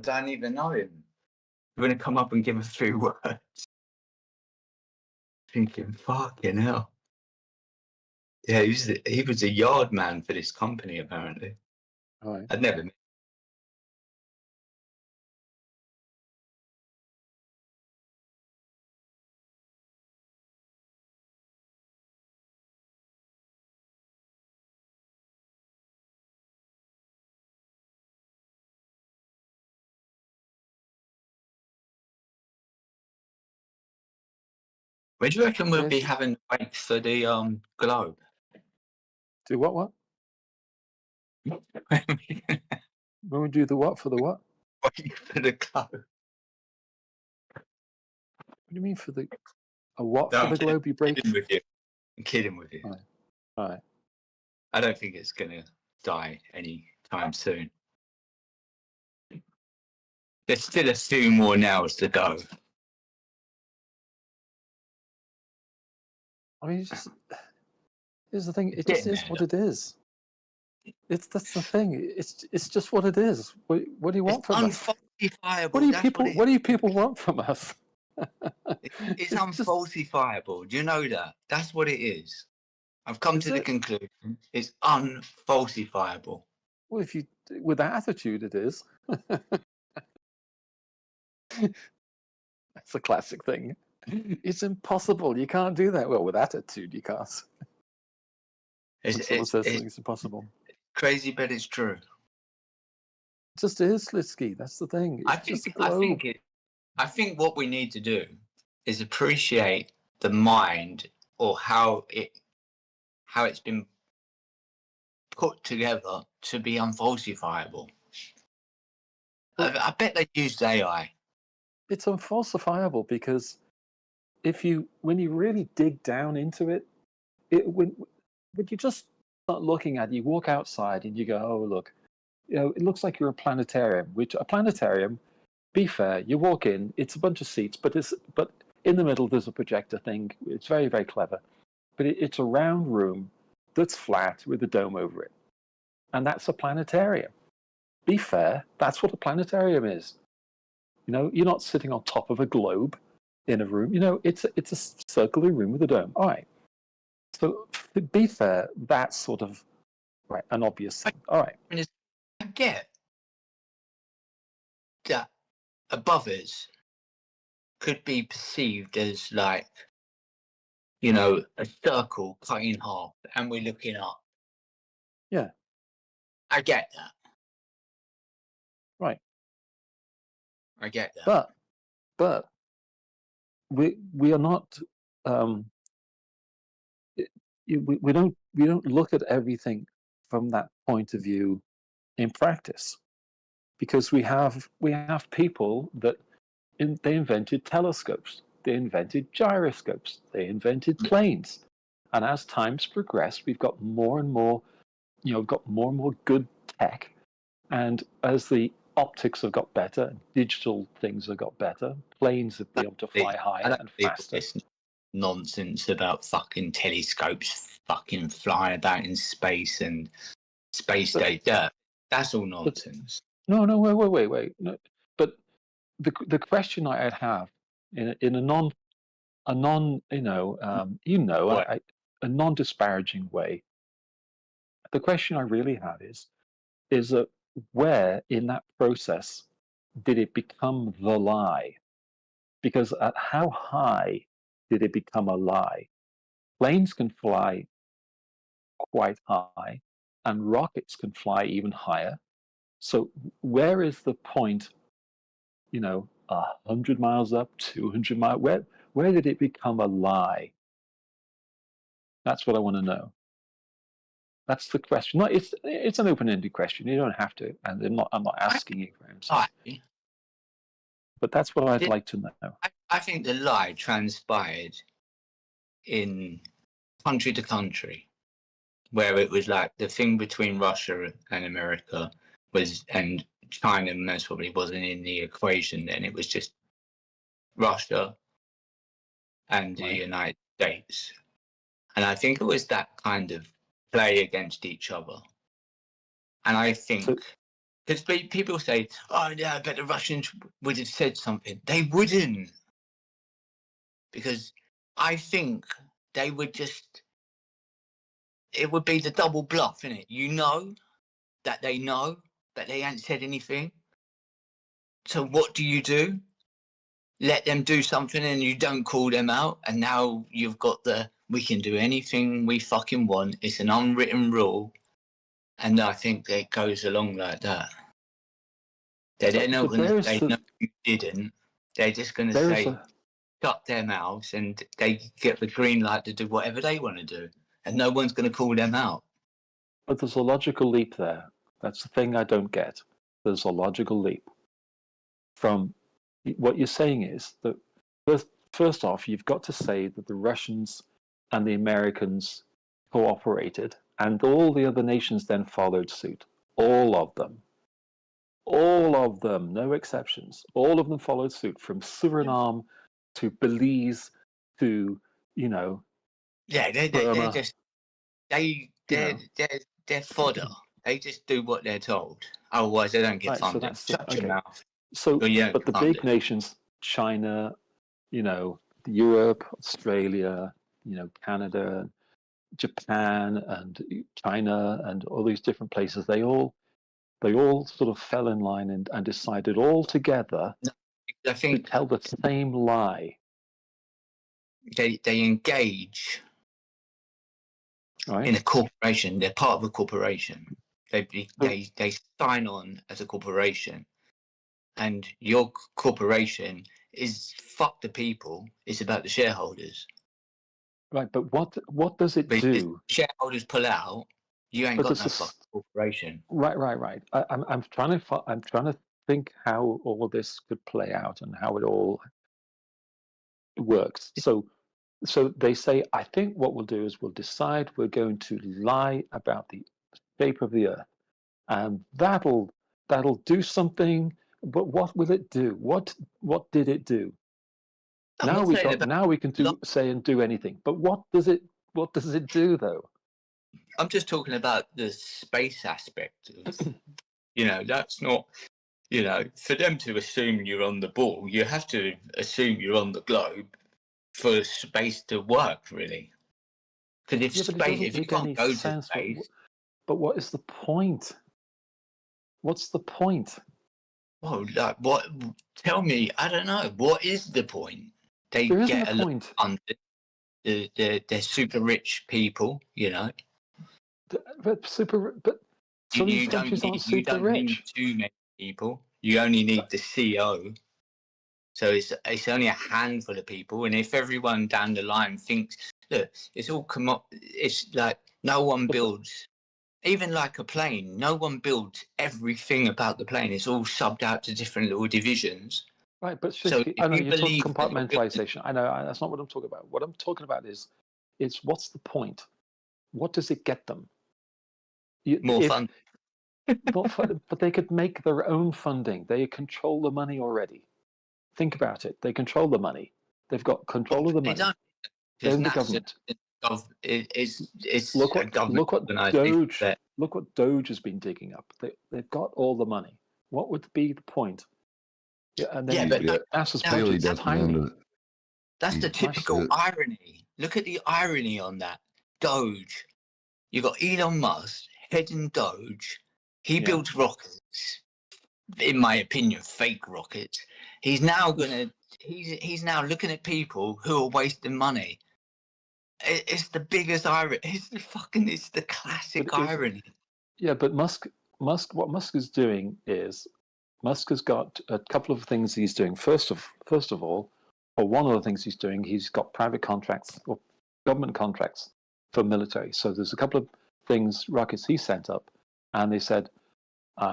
don't even know him. You're gonna come up and give a few words. Thinking, fucking hell. Yeah, he was a yard man for this company apparently. Right. I'd never met. Where do you reckon we'll be having wakes for the globe? Do what? When we do the what for the what? Wake for the globe. What do you mean for a what No, for the globe? You break? I'm kidding with you. All right. I don't think it's gonna die anytime soon. There's still a few more nails to go. I mean, here's the thing. It just is what it is. That's the thing. It's just what it is. What do you want from us? Unfalsifiable. What do you people want from us? It's unfalsifiable. Do you know that? That's what it is. I've come to the conclusion. It's unfalsifiable. Well, with that attitude, it is. That's a classic thing. It's impossible. You can't do that. Well, with attitude, you can't. When someone says something's impossible. Crazy, but it's true. It just is, Litsky. That's the thing. I think what we need to do is appreciate the mind or how it's been put together to be unfalsifiable. I bet they used AI. It's unfalsifiable because when you really dig down into it, when you just start looking at it, you walk outside and you go, oh, look, it looks like you're a planetarium. Which a planetarium, be fair, you walk in, it's a bunch of seats, but in the middle there's a projector thing. It's very, very clever. But it's a round room that's flat with a dome over it. And that's a planetarium. Be fair, that's what a planetarium is. You're not sitting on top of a globe in a room. It's a circular room with a dome. All right. So to be fair, that's sort of an obvious thing. All right. I get that above us could be perceived as a circle cut in half, and we're looking up. Yeah. I get that. Right. I get that. But we are not. We don't look at everything from that point of view in practice, because we have people that they invented telescopes, they invented gyroscopes, they invented planes, and as time's progressed, we've got more and more, got more and more good tech, and as the optics have got better, digital things have got better, planes have been able to fly higher and faster. This nonsense about fucking telescopes fucking flying about in space and space data. That's all nonsense. No, wait. No, but the question I'd have in a non-disparaging way, the question I really have is that where in that process did it become the lie? Because at how high did it become a lie? Planes can fly quite high, and rockets can fly even higher. So where is the point? 100 miles up, 200 miles. Where did it become a lie? That's what I want to know. That's the question. No, it's an open-ended question. You don't have to, and I'm not asking you for answers. But that's what I'd like to know. I think the lie transpired in country to country, where it was like the thing between Russia and America was, and China most probably wasn't in the equation then. It was just Russia and the United States. And I think it was that kind of play against each other. And I think, because people say, oh, yeah, I bet the Russians would have said something. They wouldn't. Because I think they would just, it would be the double bluff, innit? You know that they know, but they ain't said anything. So what do? Let them do something and you don't call them out. And now you've got we can do anything we fucking want. It's an unwritten rule. And I think it goes along like that. They're not going to say, no, you didn't. They're just going to say, shut their mouths, and they get the green light to do whatever they want to do. And no one's going to call them out. But there's a logical leap there. That's the thing I don't get. There's a logical leap. From what you're saying is that first off, you've got to say that the Russians and the Americans cooperated, and all the other nations then followed suit. All of them, no exceptions. All of them followed suit, from Suriname to Belize to Yeah, they're just they're fodder. They just do what they're told. Otherwise, they don't get funded. Shut your mouth. So, but the big nations, China, Europe, Australia, Canada, Japan, and China, and all these different places, they all sort of fell in line and decided all together I think to tell the same lie. They engage in a corporation. They're part of a corporation. They sign on as a corporation. And your corporation is fuck the people. It's about the shareholders. Right, but what does it do? If shareholders pull out, you ain't got no fucking corporation. Right. I'm trying to think how all of this could play out and how it all works. So they say, I think what we'll do is we'll decide we're going to lie about the shape of the Earth, and that'll do something. But what will it do? What did it do? Now we can do anything. But what does it do though? I'm just talking about the space aspect of, that's not, for them to assume you're on the ball, you have to assume you're on the globe for space to work, really. Because if you can't go to space, but what is the point? What's the point? Well, like what? Tell me. I don't know. What is the point? They there get a point. They're super rich people, But So these countries aren't super rich. Too many people. You only need the CEO. So it's only a handful of people, and if everyone down the line thinks, look, it's all it's like no one builds, even like a plane. No one builds everything about the plane. It's all subbed out to different little divisions. Right, but So I know you you're talking believe compartmentalization. I know that's not what I'm talking about. What I'm talking about is what's the point? What does it get them? More fun. But they could make their own funding. They control the money already. Think about it. They control the money. They've got control of the money. They're the government. It's look a government what Doge has been digging up. They've got all the money. What would be the point? Yeah, and then NASA's budget's tiny. That's the typical irony. Look at the irony on that. Doge. You got Elon Musk heading Doge. He builds rockets. In my opinion, fake rockets. He's now he's now looking at people who are wasting money. It's the biggest irony. It's the classic irony. Yeah, but what Musk is doing is Musk has got a couple of things he's doing. First of all, or one of the things he's doing, he's got private contracts or government contracts for military. So there's a couple of rockets he sent up, and they said,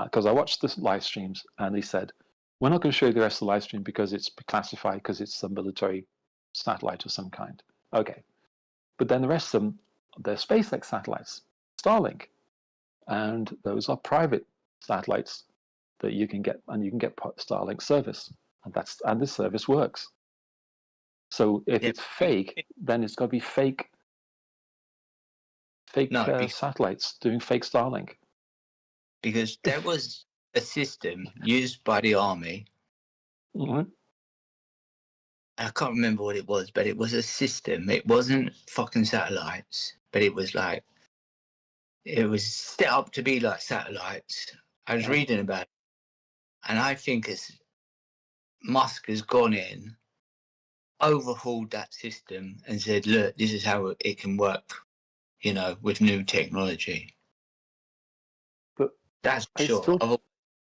because I watched the live streams, and they said, we're not going to show you the rest of the live stream because it's classified, because it's a military satellite of some kind. Okay. But then the rest of them, they're SpaceX satellites, Starlink. And those are private satellites that you can get, and you can get Starlink service. And this service works. So if it's fake, then it's got to be fake satellites doing fake Starlink. Because there was a system used by the army. Mm-hmm. I can't remember what it was, but it was a system. It wasn't fucking satellites, but it was set up to be like satellites. I was reading about it, and I think Musk has gone in, overhauled that system, and said, look, this is how it can work, with new technology. But that's for sure.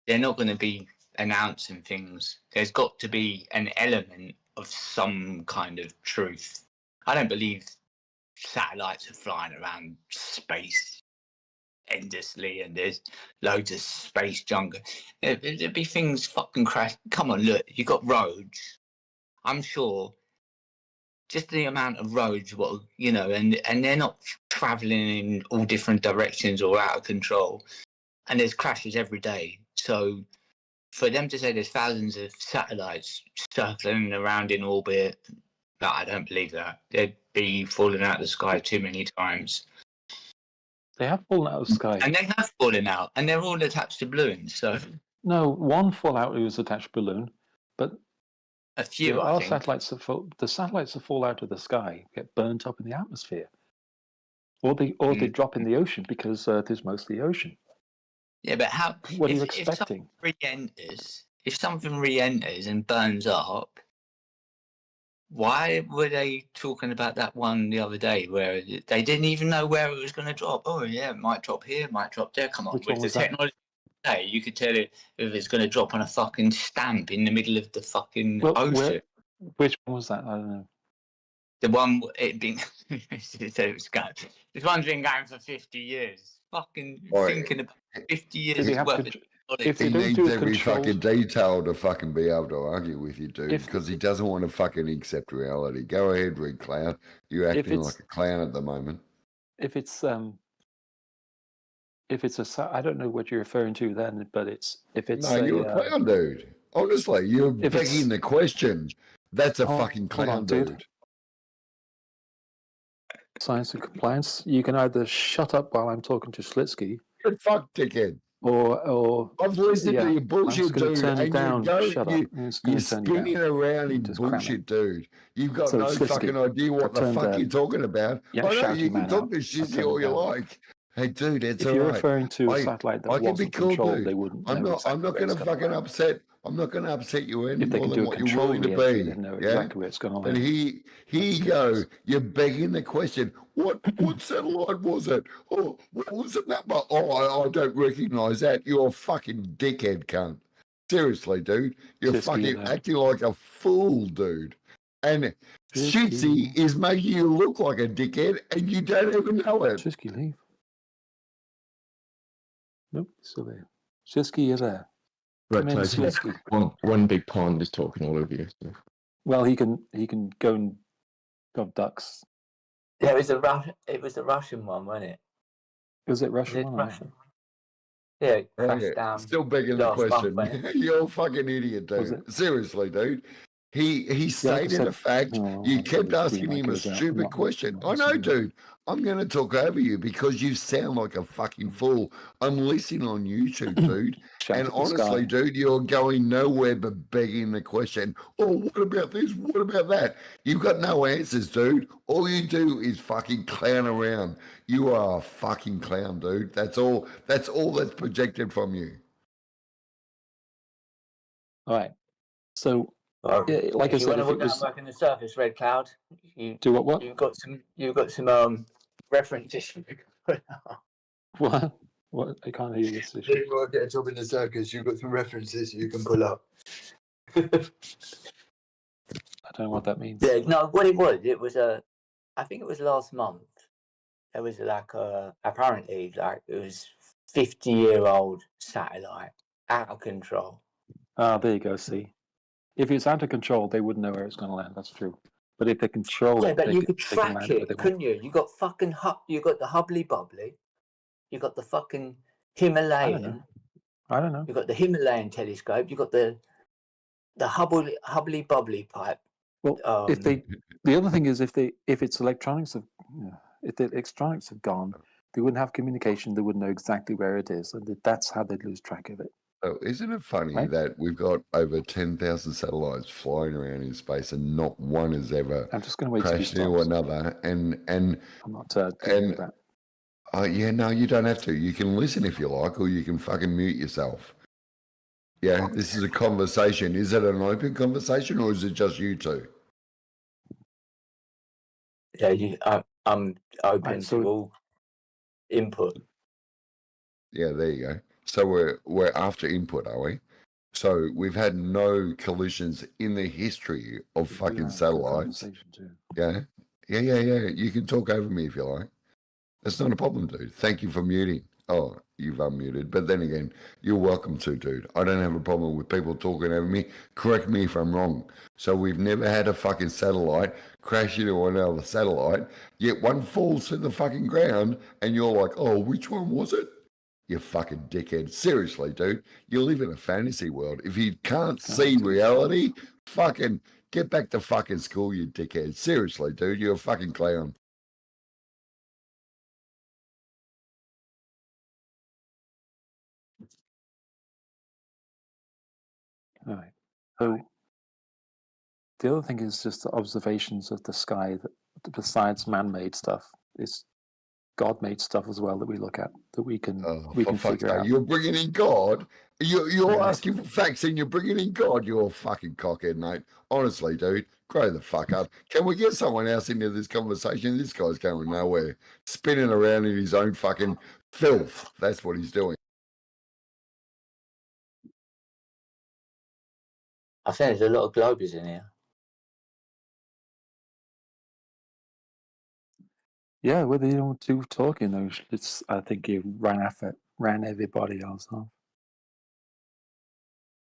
They're not going to be announcing things. There's got to be an element of some kind of truth. I don't believe satellites are flying around space endlessly and there's loads of space junk. There'd be things fucking crash. Come on, look, you got roads. I'm sure just the amount of roads, and they're not traveling in all different directions or out of control. And there's crashes every day. So for them to say there's thousands of satellites circling around in orbit, no, I don't believe that. They'd be falling out of the sky too many times. They have fallen out of the sky. And they have fallen out, and they're all attached to balloons. So no, one fallout was attached balloon, but a few. There are satellites the satellites that fall out of the sky get burnt up in the atmosphere, or they drop in the ocean because Earth is mostly ocean. Yeah, but how? What are you expecting? If something re-enters and burns up, why were they talking about that one the other day where they didn't even know where it was going to drop? Oh yeah, it might drop here, might drop there. Come on, with the technology today, you could tell it if it's going to drop on a fucking stamp in the middle of the fucking ocean. Which one was that? I don't know. The one it being this one's been going for 50 years. Fucking thinking about 50 years worth of he needs every fucking detail to fucking be able to argue with you, dude, because he doesn't want to fucking accept reality. Go ahead, Red Clown. You're acting like a clown at the moment. If it's a, I don't know what you're referring to then, but you're a clown, dude. Honestly, you're begging the question. That's a fucking clown, dude. Science and compliance. You can either shut up while I'm talking to Slitsky. Good fuck, dickhead. Or I've listened to your bullshit, dude, and you're spinning around in bullshit, dude. You've got no fucking idea what the fuck you're talking about. I know you can talk this shit all you like, Hey, dude, it's If all you're right. referring to a satellite that I can be wasn't cool, controlled, dude. they wouldn't I'm know not. exactly I'm not where it's gonna going to fucking land. upset. I'm not gonna upset you any If they more can than do a what you're controlled willing to re-entry, be. they know Yeah. exactly where it's going to But land. here you go. You're begging the question. What satellite was it? Oh, what was it number? Oh, I don't recognise that. You're a fucking dickhead, cunt. Seriously, dude. You're fucking acting like a fool, dude. And Shitsy is making you look like a dickhead, and you don't even know it. Shisky, leave. Nope, still there. Shisky, you're there. Right, Come in, Clyde, Shisky. one big pond is talking all over you. So. Well, he can go and have ducks. Yeah, it was the Russian one, wasn't it? Was it Russian? Was it one? Russian? Yeah, it crashed down. Still begging the last month, question. wasn't it? You're a fucking idiot, Was dude. Seriously, dude. He like I stated said- a fact. Oh, You I've got kept the screen asking light him a goes out. I'm stupid not- question. I'm I not know, listening to it. dude. I'm going to talk over you because you sound like a fucking fool. I'm listening on YouTube, dude. Shout And at the sky. honestly, dude, you're going nowhere but begging the question. Oh, what about this? What about that? You've got no answers, dude. All you do is fucking clown around. You are a fucking clown, dude. That's all that's projected from you. All right. So, Well, yeah, like I if you said, want if to it go and was work in the surface, Red Cloud, you do what? You've got some references. You can put out. What? I can't hear this If issue. you want to get a job in the circus, you've got some references you can pull up. I don't know what that means. Yeah, no, what it was I think it was last month. There was like apparently like it was 50-year-old satellite out of control. Ah, there you go. See, if it's out of control, they wouldn't know where it's going to land. That's true. But if they control Yeah, it, but they you can, could they can track land it where it, they want. couldn't you? You got fucking you got the hubbly bubbly, you got the fucking Himalayan. I don't know. You got the Himalayan telescope. You got the hubbly bubbly pipe. Well, if they, the other thing is if its electronics have, if the electronics have gone, they wouldn't have communication. They wouldn't know exactly where it is, and that's how they'd lose track of it. Oh, isn't it funny Right. that we've got over 10,000 satellites flying around in space and not one has ever I'm just going to wait till he crashed into stops. another? And I'm not dealing with that. yeah, no, you don't have to. You can listen if you like, or you can fucking mute yourself. Yeah, this is a conversation. Is it an open conversation, or is it just you two? Yeah, I'm open Right, so- to all input. Yeah, there you go. So we're after input, are we? So we've had no collisions in the history of fucking satellites. Conversation too. Yeah. You can talk over me if you like. That's not a problem, dude. Thank you for muting. Oh, you've unmuted. But then again, you're welcome to, dude. I don't have a problem with people talking over me. Correct me if I'm wrong. So we've never had a fucking satellite crash into another satellite, yet one falls to the fucking ground and you're like, oh, which one was it? You fucking dickhead. Seriously, dude. You live in a fantasy world. If you can't see reality, fucking get back to fucking school, you dickhead. Seriously, dude. You're a fucking clown. All right. So the other thing is just the observations of the sky that besides man-made stuff is God-made stuff as well that we look at that we can figure out. You're bringing in God. You're Yeah. asking for facts and you're bringing in God. You're a fucking cockhead, mate. Honestly, dude, grow the fuck up. Can we get someone else into this conversation? This guy's going nowhere, spinning around in his own fucking filth. That's what he's doing. I think there's a lot of globers in here. Yeah, with the two talking though, it's I think you ran everybody else off.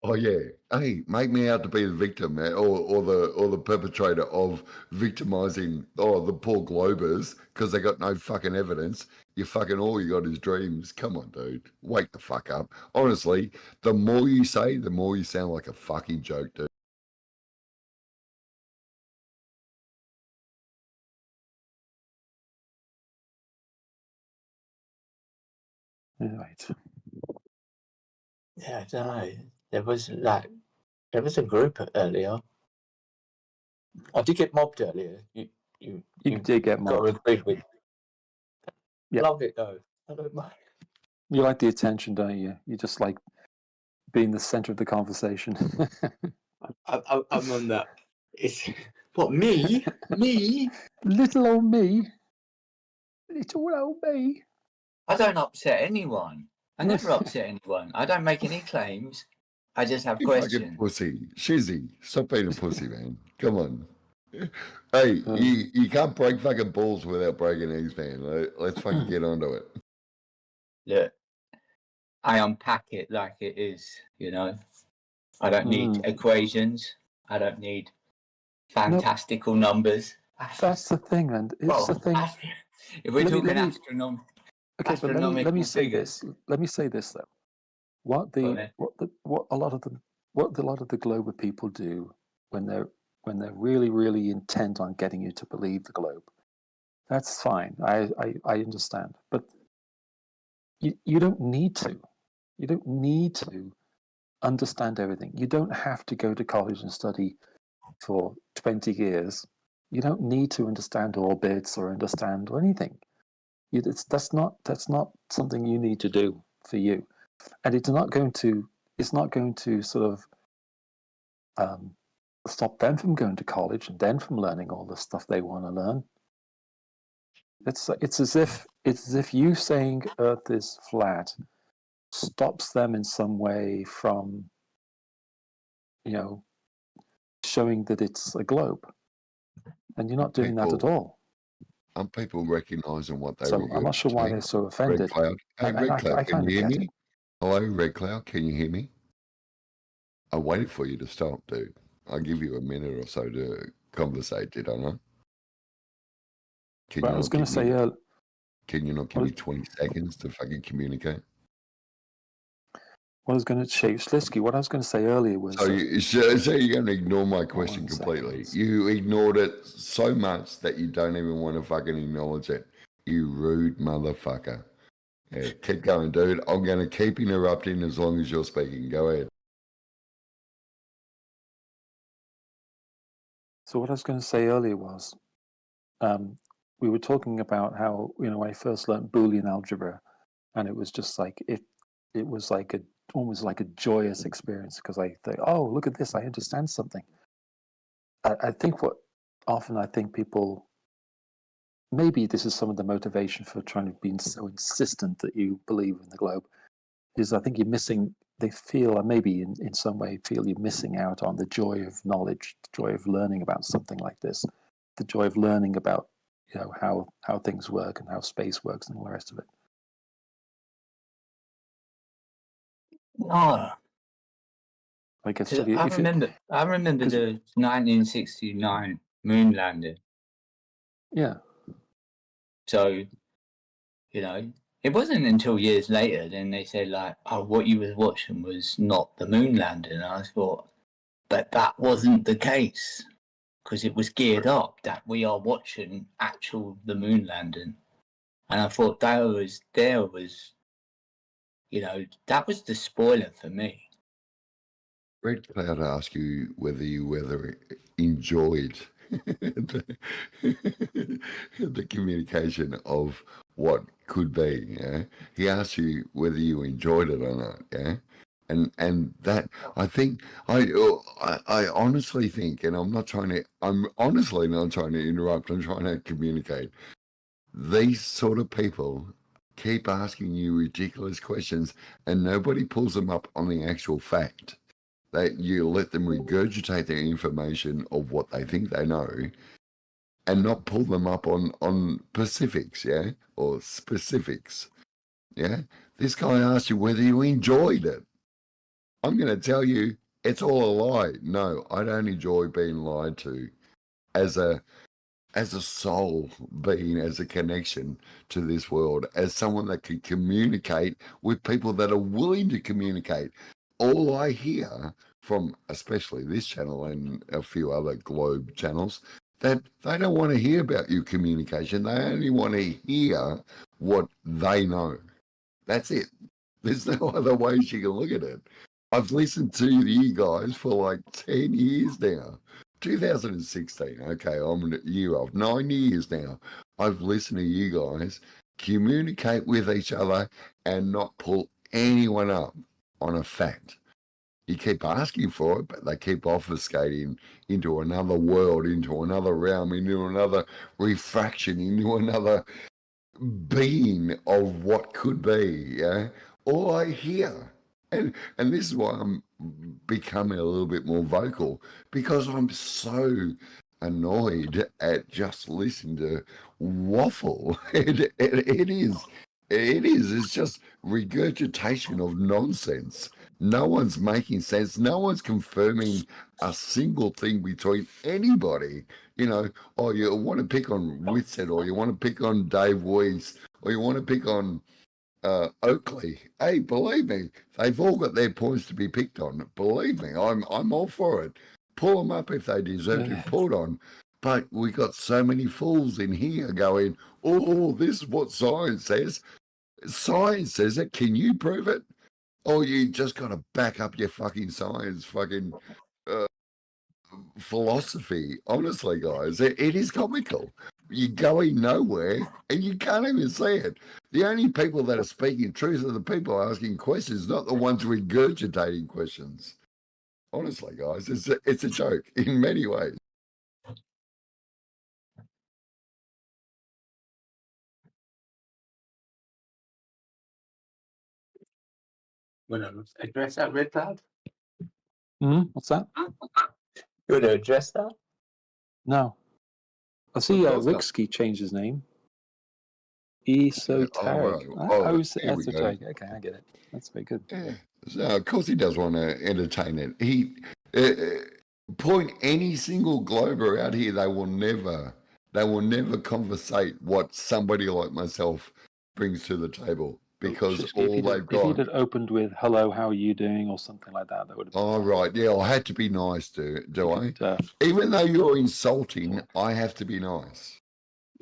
Oh yeah. Hey, make me out to be the victim, man, or the perpetrator of victimizing the poor globers because they got no fucking evidence. You fucking all you got is dreams. Come on, dude. Wake the fuck up. Honestly, the more you say, the more you sound like a fucking joke, dude. Right. Yeah, I don't know. There was a group earlier. I did get mobbed earlier. You did get got mobbed. agreed with. Yep. Love it though. I don't mind. You like the attention, don't you? You just like being the center of the conversation. I'm on that. It's what me, little old me, little old me. I don't upset anyone. I never upset anyone. I don't make any claims. I just have You fucking questions. pussy. Shizzy, stop being a pussy, man. Come on. Hey, you can't break fucking balls without breaking eggs, man. Let's fucking get onto it. Look, I unpack it like it is, you know. I don't need equations. I don't need fantastical numbers. That's the thing, and it's the thing. If we're talking Okay, but let me say figures. this. Let me say this though. What a lot of the global people do when they're really intent on getting you to believe the globe, that's fine. I understand, but you don't need to. You don't need to understand everything. You don't have to go to college and study for 20 years. You don't need to understand orbits or understand anything. That's not something you need to do for you, and it's not going to sort of stop them from going to college and then from learning all the stuff they want to learn. It's as if you saying Earth is flat stops them in some way from, showing that it's a globe, and you're not doing that at all. Aren't people recognising what they So I'm not sure why they're so offended. Red Cloud. Hey, And Red Cloud, I can kind you of hear get me? it. Hello, Red Cloud, can you hear me? I waited for you to stop, dude. I'll give you a minute or so to conversate, did I not? Can But you I was not going give to me? say, Can you not give me 20 seconds to fucking communicate? what I was going to say, Slisky, what I was going to say earlier was. So you're going to ignore my question completely. You ignored it so much that you don't even want to fucking acknowledge it. You rude motherfucker. Yeah, keep going, dude. I'm going to keep interrupting as long as you're speaking. Go ahead. So what I was going to say earlier was, we were talking about how I first learned Boolean algebra, and it was just like it was like almost like a joyous experience because I think, oh, look at this, I understand something. I think what often I think people, maybe this is some of the motivation for trying to be so insistent that you believe in the globe, is I think you're missing. They feel, or maybe in some way feel you're missing out on the joy of knowledge, the joy of learning about something like this, the joy of learning about how things work and how space works and all the rest of it. No. Like it's I remember the 1969 moon landing. Yeah. So, it wasn't until years later then they said like, oh, what you was watching was not the moon landing. And I thought, but that wasn't the case because it was geared up that we are watching the moon landing. And I thought that was that was the spoiler for me. Red Cloud asked you whether you enjoyed the communication of what could be. Yeah, he asked you whether you enjoyed it or not. Yeah, and that I think I honestly think, and I'm honestly not trying to interrupt. I'm trying to communicate. These sort of people keep asking you ridiculous questions, and nobody pulls them up on the actual fact. That you let them regurgitate their information of what they think they know and not pull them up on specifics, yeah? Or specifics, yeah? This guy asked you whether you enjoyed it. I'm going to tell you, it's all a lie. No, I don't enjoy being lied to as a soul being, as a connection to this world, as someone that can communicate with people that are willing to communicate. All I hear from especially this channel and a few other globe channels, that they don't want to hear about your communication. They only want to hear what they know. That's it. There's no other ways you can look at it. I've listened to you guys for like 10 years now. 2016, okay, I'm a year off. 9 years now. I've listened to you guys, communicate with each other and not pull anyone up on a fact. You keep asking for it, but they keep obfuscating into another world, into another realm, into another refraction, into another being of what could be. Yeah, all I hear, and this is why I'm becoming a little bit more vocal, because I'm so annoyed at just listening to waffle. It is. It's just regurgitation of nonsense. No one's making sense. No one's confirming a single thing between anybody. You know, oh, you want to pick on Whitsett, or you want to pick on Dave Weiss, or you want to pick on Oakley. Hey, believe me, they've all got their points to be picked on. Believe me, I'm all for it. Pull them up if they deserve to be pulled on. But we got so many fools in here going, oh, this is what science says. Science says it. Can you prove it? Oh, you just got to back up your fucking science, fucking philosophy. Honestly, guys, it is comical. You're going nowhere and you can't even see it. The only people that are speaking truth are the people asking questions, not the ones regurgitating questions. Honestly, guys, it's a joke in many ways. Want to address that, Red Cloud? What's that? You want to address that? No. I see course not. Ricksky changed his name. Esoteric. Here we go. Esoteric. Okay, I get it. That's very good. Yeah. So, of course he does want to entertain it. He point any single glober out here, they will never conversate what somebody like myself brings to the table, because all they've If he'd got. have opened with "Hello, how are you doing?" or something like that, that would have been. Oh, right. Yeah, I had to be nice, do I? Even though you're insulting, I have to be nice.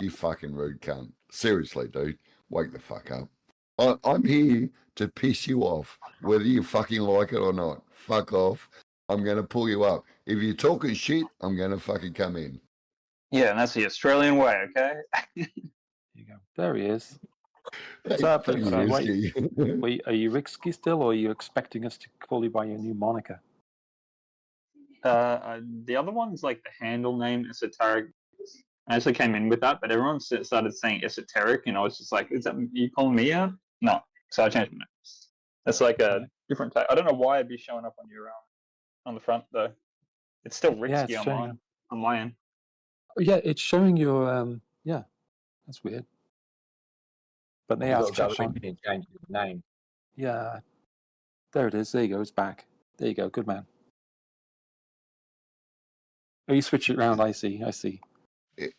You fucking rude cunt. Seriously, dude. Wake the fuck up. I'm here to piss you off, whether you fucking like it or not. Fuck off. I'm going to pull you up. If you're talking shit, I'm going to fucking come in. Yeah, and that's the Australian way, okay? There he is. What's Hey, up, thank you, Ricksky. Are you Ricksky still, or are you expecting us to call you by your new moniker? The other one's like the handle name, esoteric. I actually came in with that, but everyone started saying esoteric, and I was just like, "Is that you calling me out?" No, so I changed my name. That's like a different type. I don't know why it'd be showing up on your on the front though. It's still Ricksky it's on my end. Yeah, it's showing your yeah. That's weird. But they You've asked got to go in and change your name. Yeah. There it is. There you go. It's back. There you go. Good man. Oh, you switch it around. I see.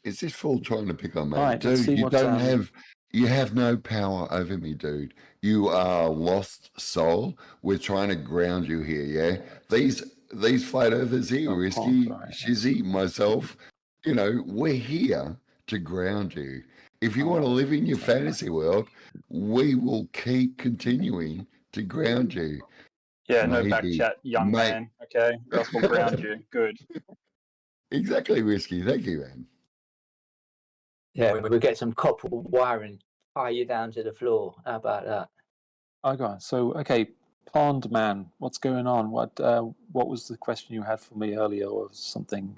Is this fool trying to pick on me? All right, let's Dude, see you what, don't have, you have no power over me, dude. You are a lost soul. We're trying to ground you here, yeah? These flat earthers here, Risky, Shizzy, myself, you know, we're here to ground you. If you want to live in your fantasy world, we will keep continuing to ground you. Yeah, no back Maybe, chat, young man. Okay, else we'll ground you. Good. Exactly, Risky. Thank you, man. Yeah, we'll get some copper wire and tie you down to the floor. How about that? Oh, go on. So, okay, Pond Man, what's going on? What was the question you had for me earlier, or something?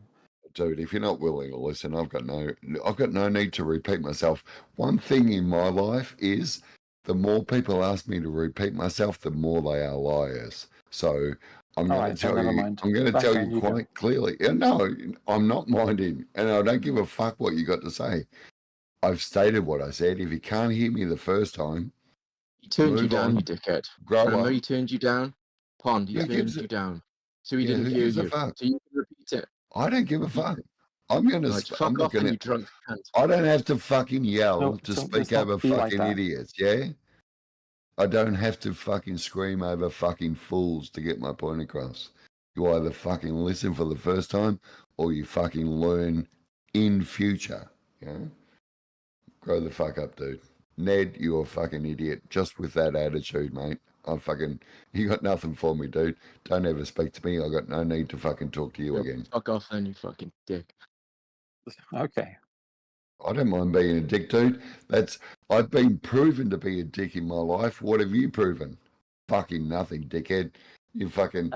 Dude, if you're not willing to listen, I've got no need to repeat myself. One thing in my life is the more people ask me to repeat myself, the more they are liars. So I'm going to tell you. I'm going to tell you quite clearly. No, I'm not minding, and I don't give a fuck what you got to say. I've stated what I said. If you can't hear me the first time, he turned you move down, on, you dickhead. grow Remember, up. he turned you down. Pond, he turned you down, so he didn't who hear gives a you. fuck? So you can repeat it. I don't give a fuck. I'm going to. Right, fuck off, then, you drunk cunt. I don't have to fucking yell No, to so speak let's not over be like fucking that. idiots. Yeah. I don't have to fucking scream over fucking fools to get my point across. You either fucking listen for the first time or you fucking learn in future. Yeah. Grow the fuck up, dude. Ned, you're a fucking idiot. Just with that attitude, mate. You got nothing for me, dude. Don't ever speak to me. I got no need to fucking talk to you again. Fuck off, then, you fucking dick. Okay. I don't mind being a dick, dude. That's I've been proven to be a dick in my life. What have you proven? Fucking nothing, dickhead. You fucking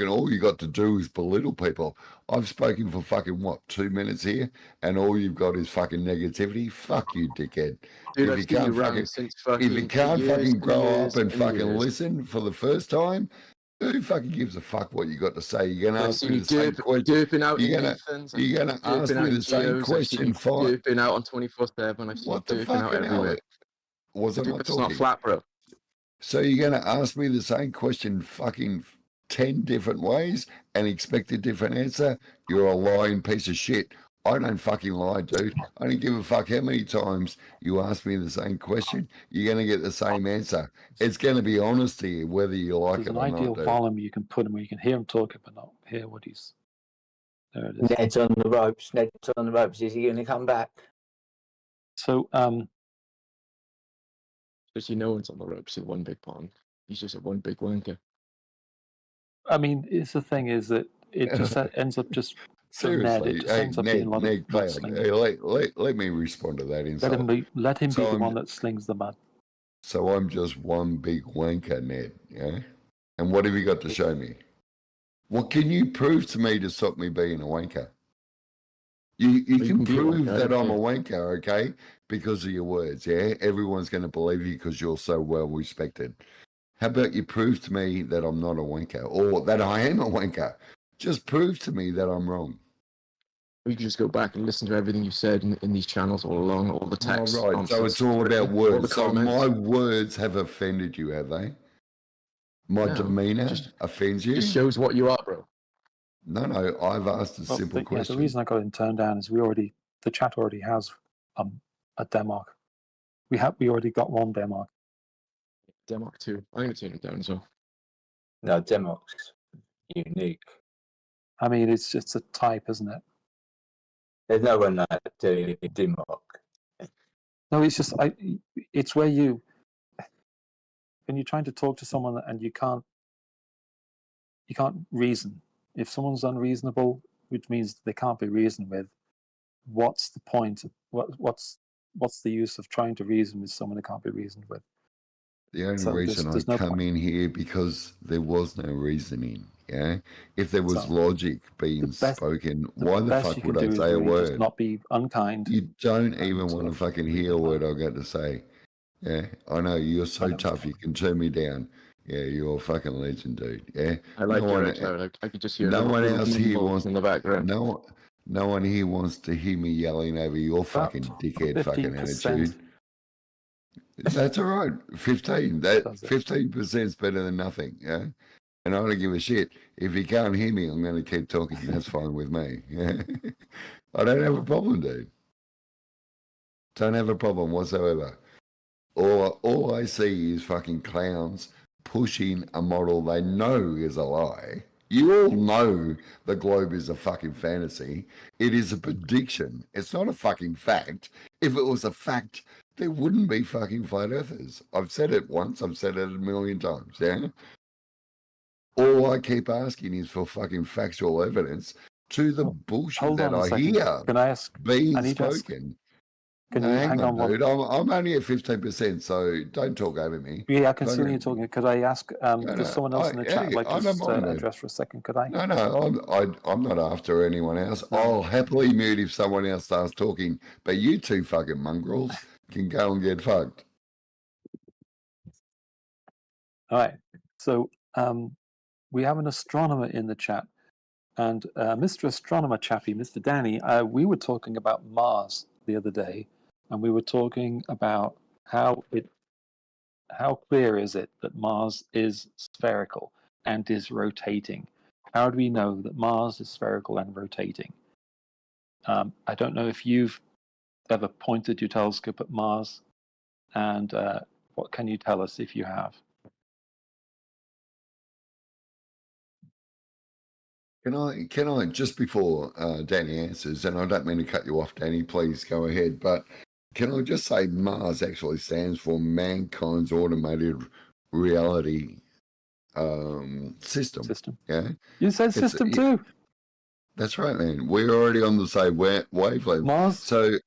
all you got to do is belittle people. I've spoken for fucking what, 2 minutes here, and all you've got is fucking negativity. Fuck you, dickhead. Dude, If I've you seen you can't rant fucking since if you fucking for can't years fucking and grow years up and and fucking years. listen for the first time, who fucking gives a fuck what you got to say? You're gonna I've ask seen me you the same question. derping out in You're Nathan's. I've you're seen you gonna ask derping out me in the same Geo's. I've seen you question. Fine. derping out on 24/7. I've seen What you the derping out fucking hell? everywhere. Was I The not Earth's not talking? flat, bro. So you're going to ask me the same question fucking 10 different ways and expect a different answer? You're a lying piece of shit. I don't fucking lie, dude. I don't give a fuck how many times you ask me the same question. You're going to get the same answer. It's going to be honest to you, whether you like There's it an or ideal not, dude. volume you can put him where you can hear him talking but not hear what he's. There it is. Ned's on the ropes. Ned's on the ropes. Is he going to come back? So, Because no one's on the ropes in one big pond. He's just a one big wanker. I mean, it's the thing is that it just ends up just for Ned. Seriously, It just hey, ends up being a lot of Cloud, mudslinging. hey, let me respond to that insult. Let him So be the I'm- one that slings the mud. So I'm just one big wanker, Ned, yeah? And what have you got to show me? What can you prove to me to stop me being a wanker? You can be a prove wanker, that I'm a okay. wanker, okay? Because of your words, yeah? Everyone's going to believe you because you're so well respected. How about you prove to me that I'm not a wanker or that I am a wanker? Just prove to me that I'm wrong. We can just go back and listen to everything you said in these channels all along, all the texts. All right, so nonsense, it's all about all the words. So comments. my words have offended you, have they? My No, demeanor offends you? Just shows what you are, bro. No, I've asked a simple The question. reason I got it turned down is the chat already has a Denmark. We already got one Denmark. Denmark too. I'm going to turn it down as well. No, Denmark's unique. I mean, it's just a type, isn't it? There's no one like Denmark. No, it's just it's where when you're trying to talk to someone and you can't reason. If someone's unreasonable, which means they can't be reasoned with, what's the point? What's the use of trying to reason with someone who can't be reasoned with? The only So reason there's I no come point. in here because there was no reasoning. Yeah, if there was So, logic being spoken, why the best fuck you can would I do is say a really just word? not be unkind. You don't even want to fucking hear a word I got to say. Yeah, I know you're so tough. You can turn me down. Yeah, you're a fucking legend, dude. Yeah, I like no your one, edge, Cloud. I could just hear no one else here people wants in the background. No one here wants to hear me yelling over your fucking dickhead fucking 15%. attitude. That's all right. 15. That 15% is better than nothing. Yeah. And I don't give a shit. If you can't hear me, I'm going to keep talking. That's fine with me. Yeah. I don't have a problem, dude. Don't have a problem whatsoever. All I see is fucking clowns pushing a model they know is a lie. You all know the globe is a fucking fantasy. It is a prediction. It's not a fucking fact. If it was a fact, there wouldn't be fucking flat earthers. I've said it once. I've said it a million times. Yeah. All I keep asking is for fucking factual evidence to the bullshit Hold that on a I second. hear Can I ask? being I need to ask. spoken. Can No, you hang on, one? dude. I'm only at 15%, so don't talk over me. Yeah, I can Don't see let- you talking. Could I ask? There's someone else in the chat I'd like I don't to mind, dude. address for a second. Could I? No, I'm not after anyone else. I'll happily mute if someone else starts talking, but you two fucking mongrels can go and get fucked. All right. So we have an astronomer in the chat, and Mr. Astronomer Chappie, Mr. Danny, we were talking about Mars the other day, and we were talking about how clear is it that Mars is spherical and is rotating? How do we know that Mars is spherical and rotating? I don't know if you've ever pointed your telescope at Mars, and what can you tell us if you have? Can I just before Danny answers, and I don't mean to cut you off, Danny, please go ahead, but can I just say Mars actually stands for Mankind's Automated Reality System. Yeah? You said system too. That's right, man. We're already on the same wavelength. Mars. So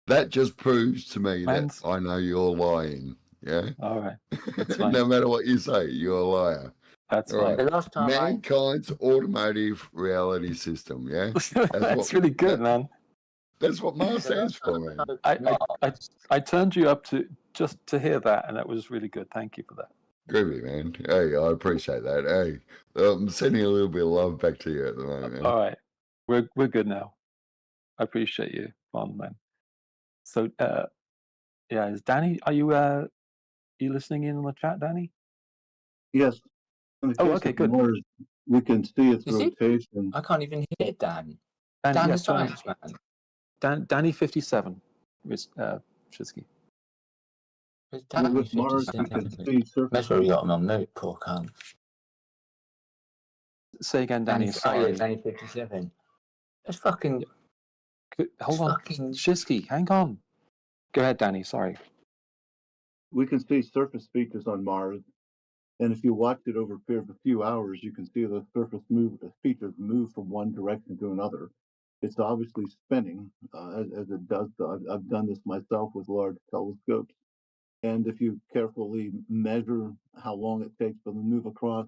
That just proves to me Man's- that I know you're lying. Yeah. All right. That's fine. No matter what you say, you're a liar. That's All fine. right. The last time Mankind's automotive reality system. Yeah. That's really good, man. That's what Mars stands for, man. I turned you up to just to hear that, and that was really good. Thank you for that. Groovy, man. Hey, I appreciate that. Hey, I'm sending a little bit of love back to you at the moment, man. All right, we're good now. I appreciate you, fun man. So, yeah, is Danny? Are you listening in on the chat, Danny? Yes. In the Oh, case okay, of good. Mars, we can see its Is he? rotation. I can't even hear Dan. Dan, Dan yeah, the science man. Danny 57, Shitsky. With Mars, we can see surface. That's what we got him on mute, poor cunt. Say again, Danny. Sorry. Danny 57. That's fucking. Hold on, Shitsky, hang on. Go ahead, Danny. Sorry. We can see surface features on Mars, and if you watch it over a period of a few hours, you can see the surface features move from one direction to another. It's obviously spinning, as it does. I've done this myself with large telescopes, and if you carefully measure how long it takes for them to move across,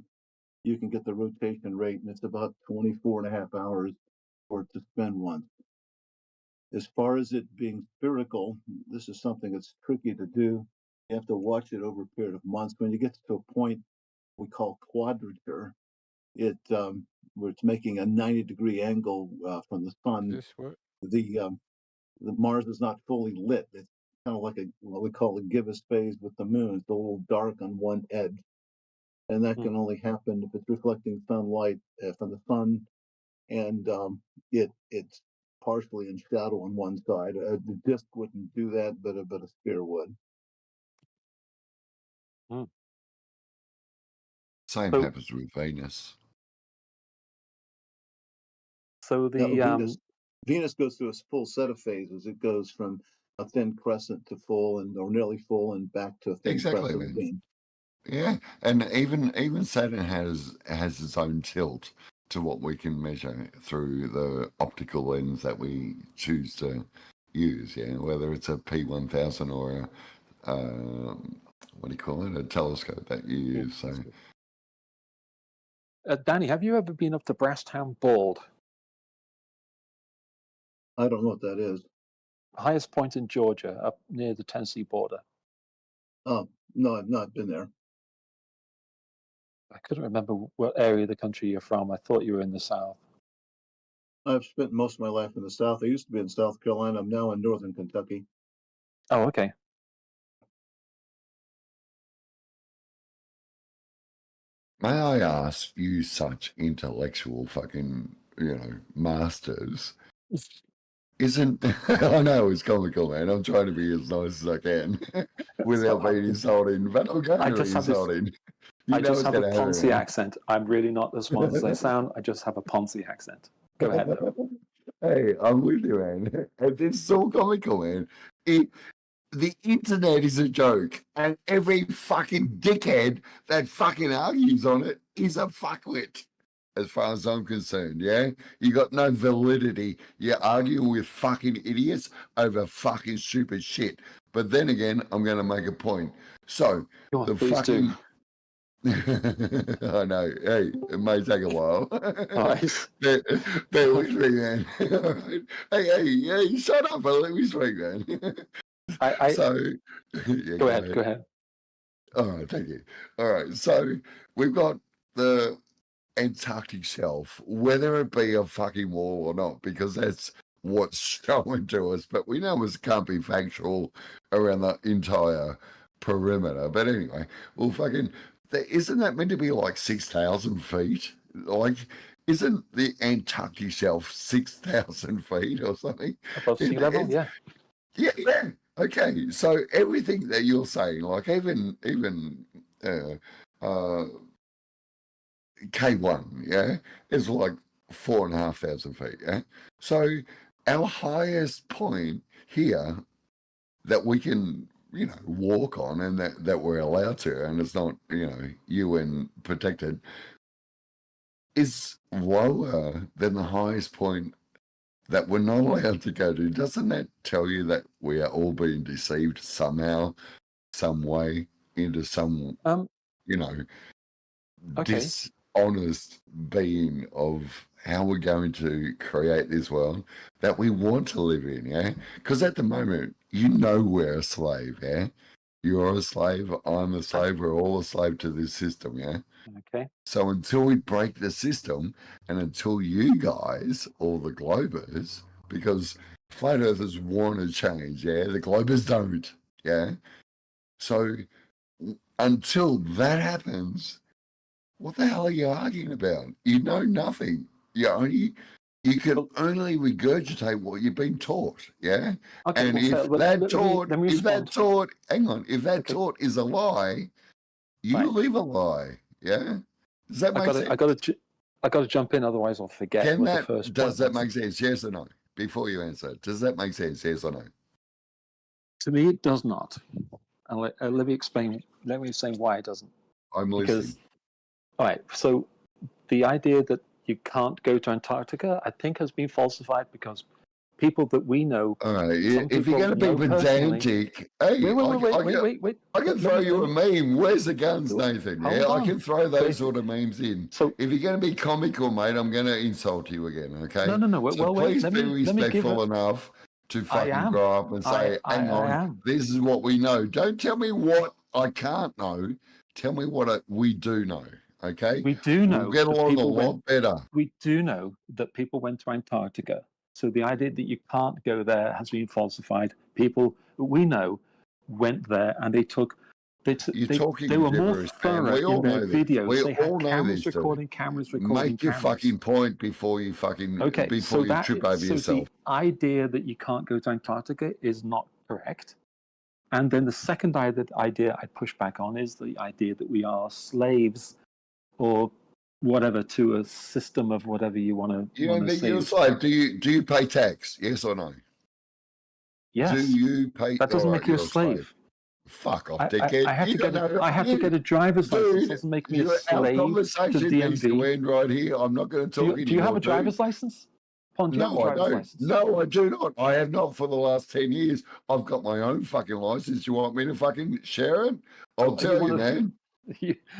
you can get the rotation rate, and it's about 24.5 hours for it to spin once. As far as it being spherical, this is something that's tricky to do. You have to watch it over a period of months. When you get to a point we call quadrature, where it's making a 90-degree angle from the sun. The Mars is not fully lit. It's kind of like what we call a gibbous phase with the moon. It's a little dark on one edge, and that can only happen if it's reflecting sunlight from the sun, and it's partially in shadow on one side. The disk wouldn't do that, but a sphere would. Same So- happens with Venus. So the Venus goes through a full set of phases. It goes from a thin crescent to full or nearly full, and back to a thin Exactly, crescent man. again. Yeah, and even Saturn has its own tilt to what we can measure through the optical lens that we choose to use. Yeah, whether it's a P1000 or a what do you call it, a telescope that you use. So, Danny, have you ever been up to Brasstown Bald? I don't know what that is. Highest point in Georgia, up near the Tennessee border. Oh, no, I've not been there. I couldn't remember what area of the country you're from. I thought you were in the South. I've spent most of my life in the South. I used to be in South Carolina. I'm now in northern Kentucky. Oh, okay. may I ask you, such intellectual fucking masters? Isn't I know it's comical, man. I'm trying to be as nice as I can without being insulting, but I'm going to be insulting. I just have a gonna happen, Ponzi man. accent. I'm really not as smart as I sound. I just have a Ponzi accent. Go ahead, though. Hey, I'm with you, man. It's so comical, man. The internet is a joke, and every fucking dickhead that fucking argues on it is a fuckwit. As far as I'm concerned, yeah? You got no validity. You're arguing with fucking idiots over fucking stupid shit. But then again, I'm going to make a point. So, Go on, the please fucking... I know. Hey, it may take a while. Nice. Bear with me, man. Hey, shut up and let me speak, man. Yeah, Go ahead. All right, thank you. All right, so we've got the Antarctic shelf, whether it be a fucking wall or not, because that's what's shown to us, but we know it can't be factual around the entire perimeter. But anyway, well, isn't that meant to be like 6,000 feet? Like, isn't the Antarctic shelf 6,000 feet or something? Above sea level, yeah. Yeah. Okay, so everything that you're saying, like even K1, yeah, is like 4,500 feet, yeah. So our highest point here that we can, walk on and that we're allowed to, and it's not, UN protected, is lower than the highest point that we're not allowed to go to, doesn't that tell you that we are all being deceived somehow, some way, into some, you know, Okay. dishonest being of how we're going to create this world that we want to live in, yeah? Because at the moment, you know we're a slave, yeah? You're a slave, I'm a slave, we're all a slave to this system, yeah? Okay. So until we break the system and until you guys, all the globers, because flat earthers want to change, yeah? The globers don't, yeah? So until that happens, what the hell are you arguing about? You know nothing. You can only regurgitate what you've been taught, yeah? Okay, And well, if fair. that Let taught, me if that respond. taught, hang on, if that Okay. taught is a lie, you Right. live a lie, yeah? Does that make sense? I got to jump in, otherwise I'll forget Can what the that, first does point that was. make sense? Yes or no? Before you answer, does that make sense? Yes or no? To me, it does not. And let me explain. Let me explain why it doesn't. I'm Because, listening. all right. So, the idea that you can't go to Antarctica, I think, has been falsified because people that we know. All right, some if you're people going to be know personally. pedantic, hey, Wait. I can throw you a meme. Where's the guns, Nathan? Hold Yeah, I on. can throw But those if- sort of memes in. So if you're going to be comical, mate, I'm going to insult you again, okay? No. So Well, wait. please Let be me give respectful it. enough to I fucking am. grow up and say, hang I on, am. this is what we know. Don't tell me what I can't know. Tell me what we do know, okay? We do know We'll get that along a people lot better. We do know that people went to Antarctica. So the idea that you can't go there has been falsified. People that we know went there and they took. You're They talking were more gibberish, man. thorough We all in their know this. videos. We They had all know cameras this, dude. recording cameras. Make your fucking point before you fucking Okay, before you trip over so yourself. the idea that you can't go to Antarctica is not correct. And then the second idea I'd push back on is the idea that we are slaves or whatever to a system of whatever you want to You don't think you're a say. slave? Do you pay tax? Yes or no? Yes. Do you pay? That doesn't all make right, you a you're slave. Fuck off, I dickhead. have You to got get no I have to idea. get a driver's license. Dude, Doesn't make me a our slave to conversation needs to DMV. end right here. I'm not going to talk anymore. Do you have a dude. driver's license? Pon, do you have a No, I driver's don't. license? No, I do not. I have not for the last 10 years. I've got my own fucking license. You want me to fucking share it? I'll tell you, man.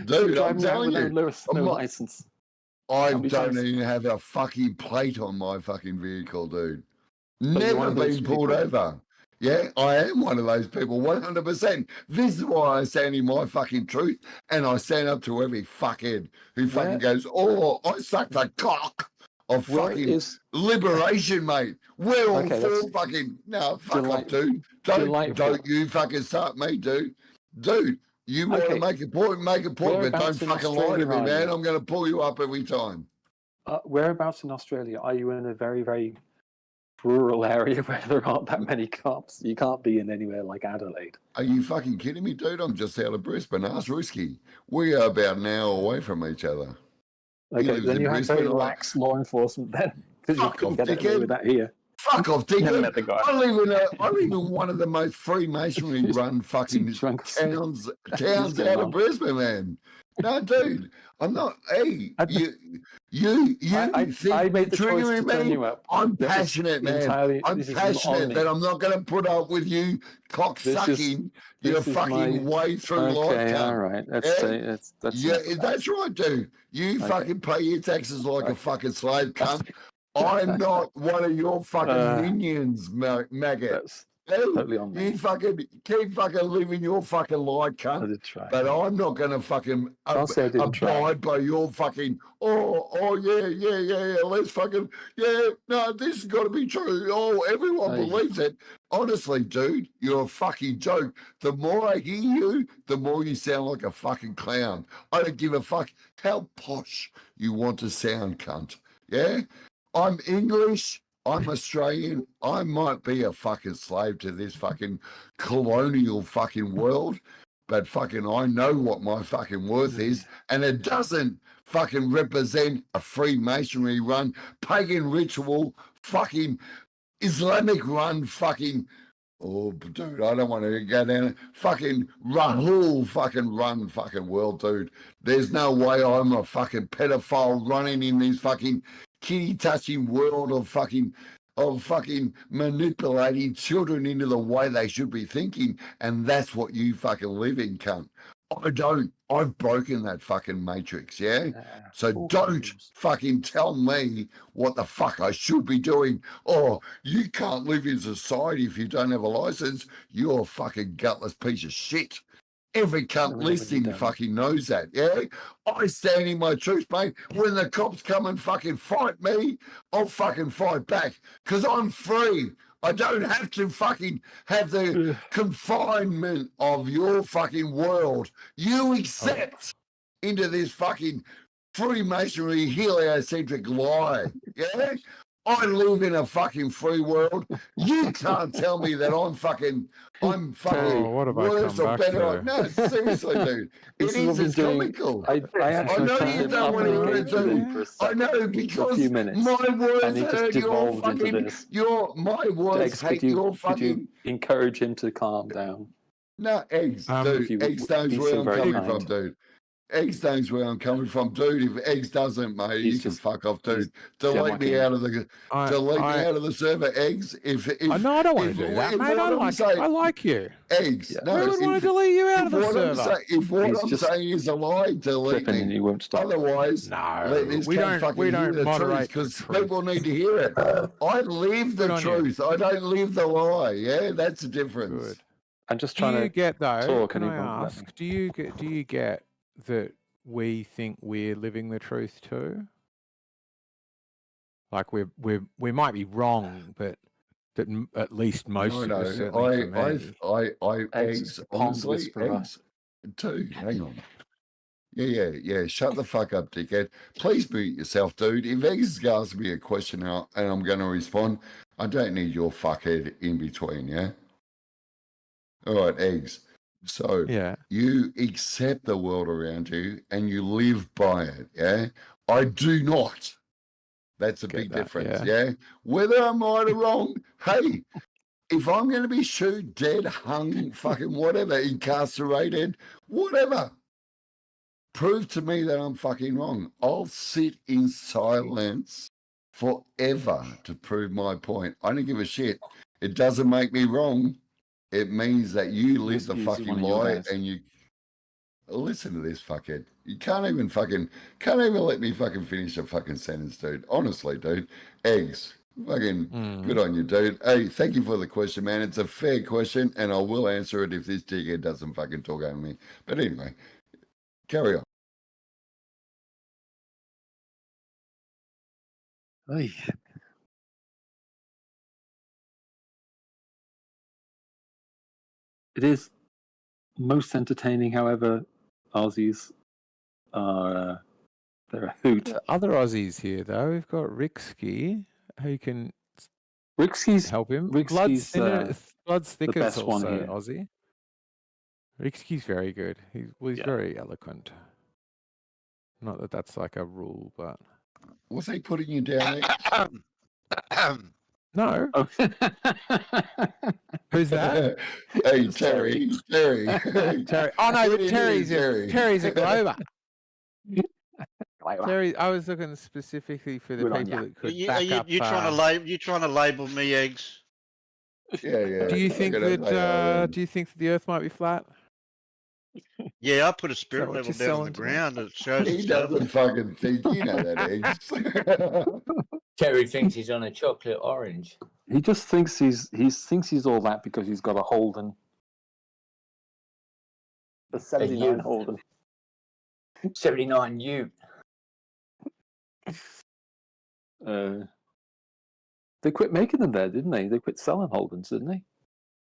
Dude, I'm telling you. No license. I How many don't times- even have a fucking plate on my fucking vehicle, dude. So you're one Never of those been pulled people. over. Yeah, I am one of those people, 100%. This is why I stand in my fucking truth and I stand up to every fuckhead who fucking goes, oh, I sucked a cock of Where fucking is- liberation, mate. We're all Okay, for that's fucking, no, fuck delight- off, dude. delightful. Don't you fucking start me, dude. Dude, you want to Okay. make a point, but don't Whereabouts in fucking lie to Australia me, are man. you? I'm going to pull you up every time. Whereabouts in Australia are you in a very, very rural area where there aren't that many cops? You can't be in anywhere like Adelaide. Are you fucking kidding me, dude? I'm just out of Brisbane. Ask Risky. We are about an hour away from each other. He Okay, lives then in you have very Brisbane. lax law enforcement then, because you Fuck couldn't off, get away with dickhead. that here. Fuck off, Never dickhead. met the guy. I live in one of the most Freemasonry run fucking towns out of Brisbane, man. No, dude, I'm not. Hey, you I think made the choice triggering to turn me? you up. I'm This is passionate, man. entirely- I'm this is on passionate me. that I'm not going to put up with you cock This is- sucking your this is fucking my- way through life. Okay, cunt. all right. That's Yeah, enough of that. that's right, dude. You Okay. fucking pay your taxes like a fucking slave cunt. I'm not one of your fucking minions, maggot. That's No, totally on me. you fucking keep fucking living your fucking lie, cunt. I did try. But I'm not going to fucking Can't say I didn't try. abide by your fucking, yeah, let's fucking, no, this has got to be true. Oh, everyone believes it. Honestly, dude, you're a fucking joke. The more I hear you, the more you sound like a fucking clown. I don't give a fuck how posh you want to sound, cunt. Yeah? I'm English. I'm Australian. I might be a fucking slave to this fucking colonial fucking world, but fucking I know what my fucking worth is, and it doesn't fucking represent a Freemasonry run, pagan ritual, fucking Islamic run, fucking. Oh, dude, I don't want to go down. Fucking Rahul fucking run fucking world, dude. There's no way I'm a fucking pedophile running in this fucking kitty touching world of fucking of fucking manipulating children into the way they should be thinking, and that's what you fucking live in, cunt. I don't. I've broken that fucking matrix, yeah? So don't fucking tell me what the fuck I should be doing. Oh, you can't live in society if you don't have a license. You're a fucking gutless piece of shit. Every cunt listening fucking knows that, yeah? I stand in my truth, mate. When the cops come and fucking fight me, I'll fucking fight back because I'm free. I don't have to fucking have the confinement of your fucking world. You accept into this fucking Freemasonry heliocentric lie, yeah? I live in a fucking free world. You can't tell me that I'm fucking what have I worse come or back better. to? No, seriously, dude. This It is what is. I've It's been doing. comical. I actually know you turned don't up want and to hear came it, to dude. for a I second, know for a because few minutes, my words and it just hurt your devolved into fucking this. my words Eggs, hate could your you fucking encourage him to calm down? no eggs, If dude. you Eggs would knows be where so I'm very coming kind. from, dude. Eggs knows where I'm coming from, dude. If Eggs doesn't, mate, you can fuck off, dude. Delete me out of the me out of the server, Eggs. If No, I don't want to do that, mate. I like you. Eggs. No, Who would want to delete you out of the what I'm server? if what He's I'm just saying is a lie, delete flipping and me. he won't stop. Otherwise, let this we cunt don't- fucking we hear don't the truth moderate the because truth. people need to hear it. I live the Good on you. truth. I don't live the lie. Yeah, that's the difference. Good. I'm just Do trying you to get though? talk Can and he I won't let me. ask? Do you get that we think we're living the truth too? Like we might be wrong, but that at least most of us, certainly for me. Eggs, honestly, Eggs, too. Hang on. Yeah. Shut the fuck up, dickhead. Please mute yourself, dude. If Eggs asks me a question and I'm going to respond, I don't need your fuckhead in between, yeah? All right, Eggs. So you accept the world around you and you live by it, yeah? I do not. That's a big difference, yeah? Whether I'm right or wrong, hey, if I'm going to be shoot, dead, hung, fucking whatever, incarcerated, whatever, prove to me that I'm fucking wrong. I'll sit in silence forever to prove my point. I don't give a shit. It doesn't make me wrong. It means that you live the Whiskey's fucking one of your lie guys. and you listen to this fuckhead. You can't even let me fucking finish a fucking sentence, dude. Honestly, dude. Eggs. Fucking good on you, dude. Hey, thank you for the question, man. It's a fair question, and I will answer it if this dickhead doesn't fucking talk over me. But anyway, carry on. Oy. It is most entertaining, however, Aussies are they're a hoot. Other Aussies here though. We've got Rixky, who can Rixky's help him. Rixky's Blood's the Thicker's best one also here. Aussie. Rixky's very good. He's very eloquent. Not that that's like a rule, but Was he putting you down there? no. Oh. Who's that? Hey, Terry. Terry. Oh no, What are you Terry's doing, Terry's a Glover. Glover. Terry, I was looking specifically for the Good on people ya. that could You, back up. you trying to label me, Eggs? Yeah. Do you think that? Do you think that the Earth might be flat? Yeah, I put a spirit what level you're down on the selling to me? ground that shows He it's curved. doesn't fucking think. You know that, Eggs. Terry thinks he's on a chocolate orange. He just thinks he's all that because he's got a Holden. The 79 Ute. Holden. 79 Ute. They quit making them there, didn't they? They quit selling Holdens, didn't they?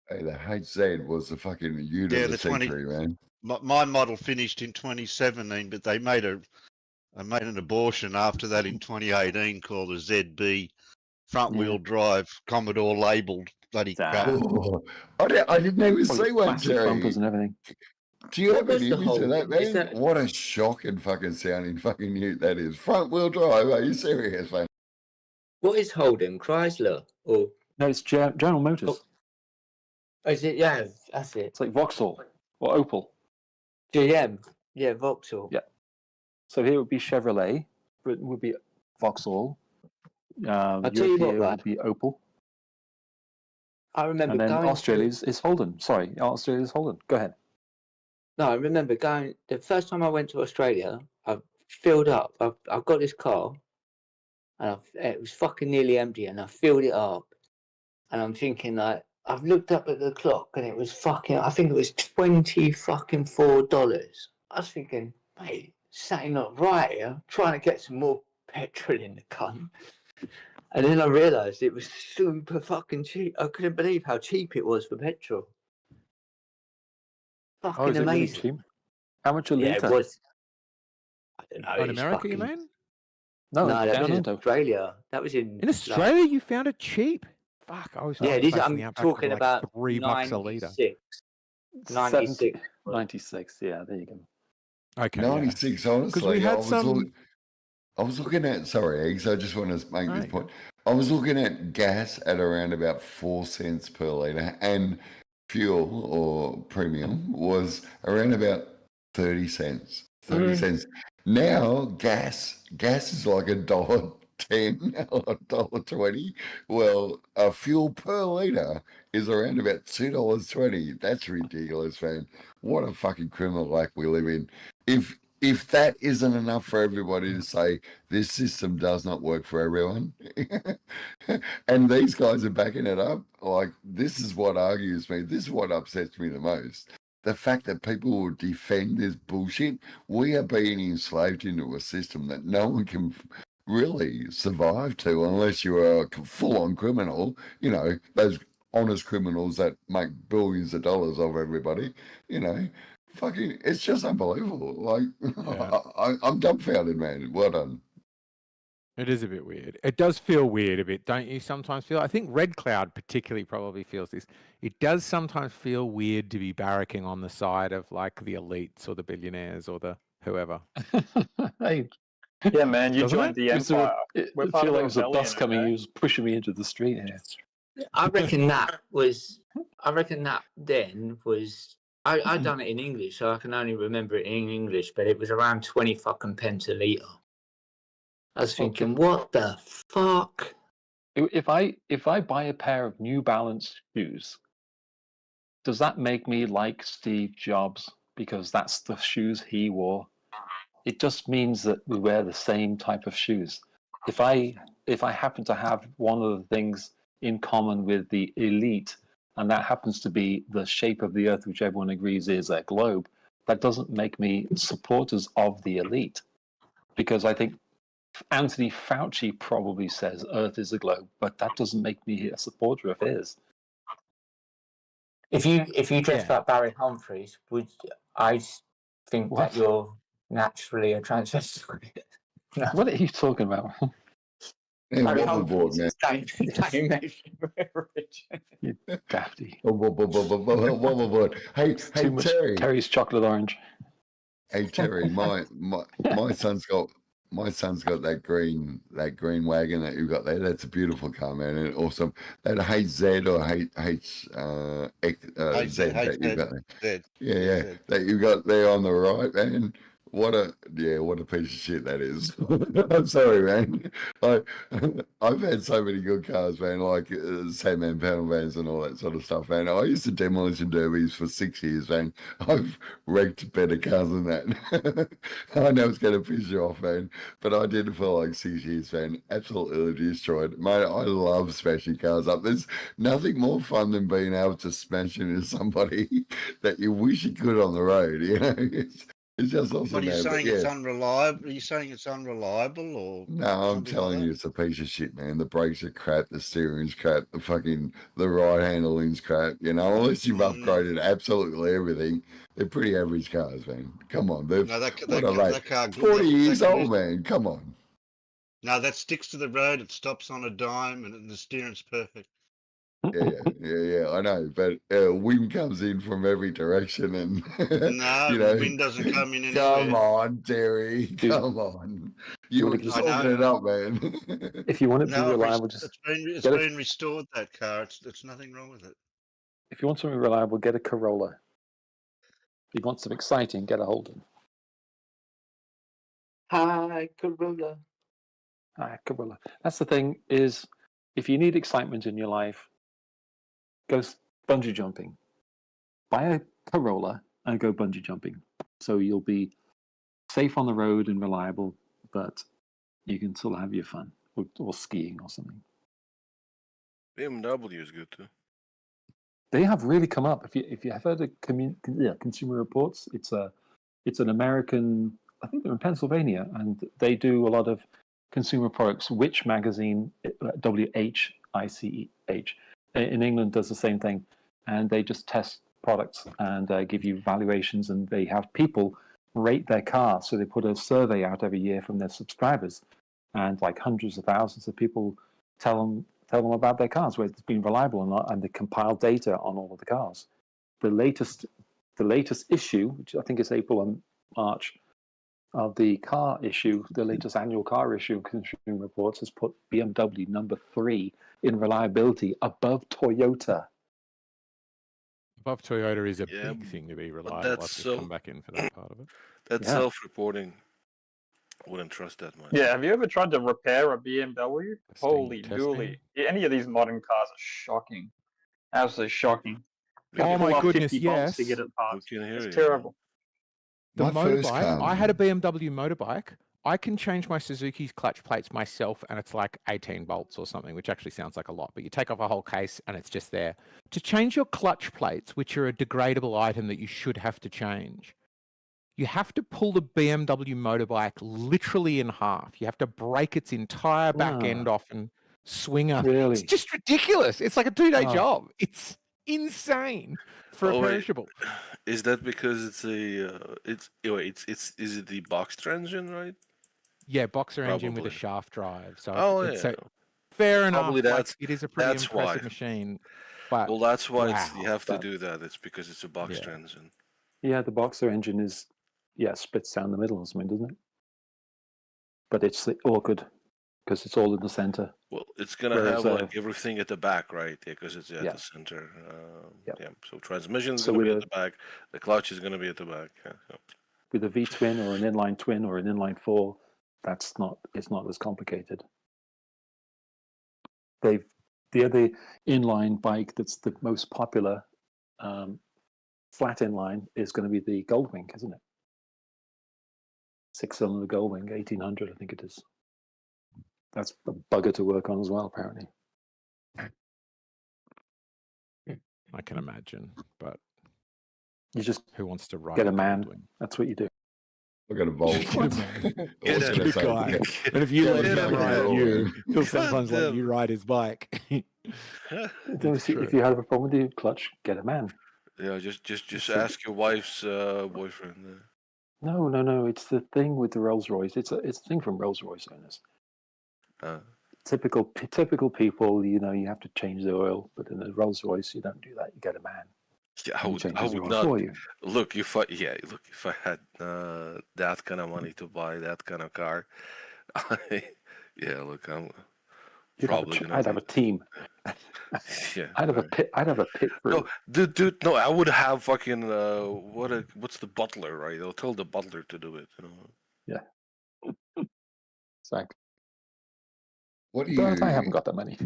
Hey, the HZ was the fucking unit Yeah, of the the 20 century, man. My model finished in 2017, but they made an abortion after that in 2018 called a ZB front wheel drive Commodore labeled bloody crap. Oh, I didn't even see one, Plastic Terry. bumpers and everything. Do you have was an the image of that, Holden? man? What a shocking fucking sounding fucking ute that is. Front wheel drive, are you serious, man? What is Holden? Chrysler? Or No, it's General Motors. oh, is it? Yeah, that's it. It's like Vauxhall or Opel. GM. Yeah, Vauxhall. Yeah. So here would be Chevrolet. Britain would be Vauxhall. I'll tell you what, Europe lad. would be Opel. I remember And then going Australia's is Holden. Sorry, Australia's Holden. Go ahead. No, I remember going. The first time I went to Australia, I filled up. I've got this car, and it was fucking nearly empty, and I filled it up, and I'm thinking like, I've looked up at the clock, and it was fucking. I think it was $24. I was thinking, mate, something not right here. Trying to get some more petrol in the cunt. And then I realised it was super fucking cheap. I couldn't believe how cheap it was for petrol. Fucking Is it really amazing. cheap? How much a Yeah, litre? it was. I don't know. Oh, in it's America, you fucking... mean? No, that down was in under. Australia. That was in In Australia, you found it cheap? Fuck, I was Yeah, fucking I'm the outback talking for like about $3 a litre. 96. 96. Yeah, there you go. Okay, 96, yeah. honestly. We I had was, some... I was looking at, sorry, Eggs, I just want to make this Right. point. I was looking at gas at around about 4 cents per litre, and fuel or premium was around about 30 cents. 30 cents. Now gas is like $1.10 or $1.20. Well, a fuel per litre is around about $2.20. That's ridiculous, man. What a fucking criminal life we live in. If that isn't enough for everybody to say this system does not work for everyone, and these guys are backing it up, like this is what argues me. This is what upsets me the most. The fact that people will defend this bullshit. We are being enslaved into a system that no one can really survive to unless you are a full-on criminal. You know, those honest criminals that make billions of dollars of everybody. You know. Fucking, it's just unbelievable. Like, I'm dumbfounded, man. Well done. It is a bit weird. It does feel weird a bit, don't you sometimes feel? I think Red Cloud particularly probably feels this. It does sometimes feel weird to be barracking on the side of like the elites or the billionaires or the whoever. Hey, Yeah, man, you Doesn't joined it? the empire. It We're part feel of like the it was a rebellion, bus coming. okay? He was pushing me into the street here. I reckon that then was. I done it in English, so I can only remember it in English, but it was around 20 fucking pence a litre. I was thinking, what the fuck? If I buy a pair of New Balance shoes, does that make me like Steve Jobs because that's the shoes he wore? It just means that we wear the same type of shoes. If I happen to have one of the things in common with the elite, and that happens to be the shape of the Earth, which everyone agrees is a globe, that doesn't make me supporters of the elite. Because I think Anthony Fauci probably says Earth is a globe, but that doesn't make me a supporter of his. If you dressed like Barry Humphries, would I think that you're naturally a transvestite? No. What are you talking about? Yeah, Barry wobble board, man. You dafty. Wobble board. Hey, Too much Terry. Terry's chocolate orange. Hey, Terry. My son's got that green wagon that you got there. That's a beautiful car, man, and awesome. That HZ or Z that you got there. Yeah, that you got there on the right, man. What a piece of shit that is. I'm sorry, man. I've had so many good cars, man, like Sandman panel vans and all that sort of stuff, man. I used to demolition derbies for 6 years, man. I've wrecked better cars than that. I know it's going to piss you off, man, but I did it for like 6 years, man. Absolutely destroyed. Mate, I love smashing cars up. There's nothing more fun than being able to smash into somebody that you wish you could on the road, you know? It's just awesome. What are you man. But saying? yeah. It's unreliable? Are you saying it's unreliable or? No, I'm something telling like you, it's a piece of shit, man. The brakes are crap, the steering's crap, the ride handling's crap. You know, unless you've upgraded absolutely everything, they're pretty average cars, man. Come on, they're No, that car, 40 years old, man. Come on. No, that sticks to the road. It stops on a dime, and the steering's perfect. Yeah, I know, but wind comes in from every direction, and No, you know, wind doesn't come in come anywhere. on, Terry, come on, you were talking it up, man. If you want to be No, reliable, it's been restored. That car, it's nothing wrong with it. if you want something reliable, get a Corolla. If you want something exciting, get a Holden. Hi, Corolla. Corolla. That's the thing is, if you need excitement in your life, Go bungee jumping. Buy a Corolla and go bungee jumping. So you'll be safe on the road and reliable, but you can still have your fun, or skiing or something. BMW is good too. They have really come up. If you have heard of Consumer Reports, it's an American. I think they're in Pennsylvania, and they do a lot of consumer products. Which magazine, WHICH, in England does the same thing, and they just test products and give you valuations, and they have people rate their cars. So they put a survey out every year from their subscribers, and like hundreds of thousands of people tell them about their cars, whether it's been reliable or not, and they compile data on all of the cars. The latest issue, which I think is April and March, of the car issue, the latest annual car issue of Consumer Reports has put BMW number 3 in reliability, above Toyota. Above Toyota is a big thing to be reliable. I'll have to come back in for that part of it. That's self-reporting. I wouldn't trust that much. Yeah, have you ever tried to repair a BMW? Holy dooly. Any of these modern cars are shocking. Absolutely shocking. Oh my goodness, yes. To get it past. It's It's terrible. The My first motorbike, car, I had a BMW motorbike. I can change my Suzuki's clutch plates myself, and it's like 18 bolts or something, which actually sounds like a lot, but you take off a whole case and it's just there. To change your clutch plates, which are a degradable item that you should have to change, you have to pull the BMW motorbike literally in half. You have to break its entire back end off and swing up. Really? It's just ridiculous. It's like a 2-day Oh. job. It's insane for a wait. perishable. Is that because it's is it the boxed engine, right? Yeah, boxer engine with a Probably. shaft drive. So Oh, it's yeah. fair enough. Probably Like, that's it is a pretty that's impressive why. machine. But Well, that's why wow, you have to that- do that. It's because it's a boxed engine. Yeah, the Boxer engine is, splits down the middle or something, doesn't it? But it's awkward because it's all in the center. Well, it's gonna Whereas, have like everything at the back, right? Yeah, because it's at yeah. the center. Yeah. Yeah. So transmission is So gonna be with at the back. The clutch is gonna be at the back. Yeah. with a V-twin or an inline twin or an inline 4, it's not as complicated. The other inline bike that's the most popular flat inline is going to be the Goldwing, isn't it? 6-cylinder Goldwing, 1800, I think it is. That's a bugger to work on as well, apparently. I can imagine, but You just who wants to ride get a a man. Goldwing? That's what you do. I've got a Volt. Get a man. Get a guy. And if you let him ride you, he'll sometimes let you ride his bike. If you have a problem with your clutch, get a man. Yeah. Just ask your wife's boyfriend. No. It's the thing with the Rolls Royce. It's a thing from Rolls Royce owners. Typical people, you have to change the oil, but in a Rolls Royce, you don't do that. You get a man. Yeah, I He would changes the oil not. for you. Look, if I had that kind of money to buy that kind of car, I'm probably gonna. I'd have a team. Yeah, I'd have a pit. I'd have a pit crew. No, dude, no, I would have fucking what's the butler, right? I'll tell the butler to do it. Yeah. Exactly. What do But I haven't you got that money.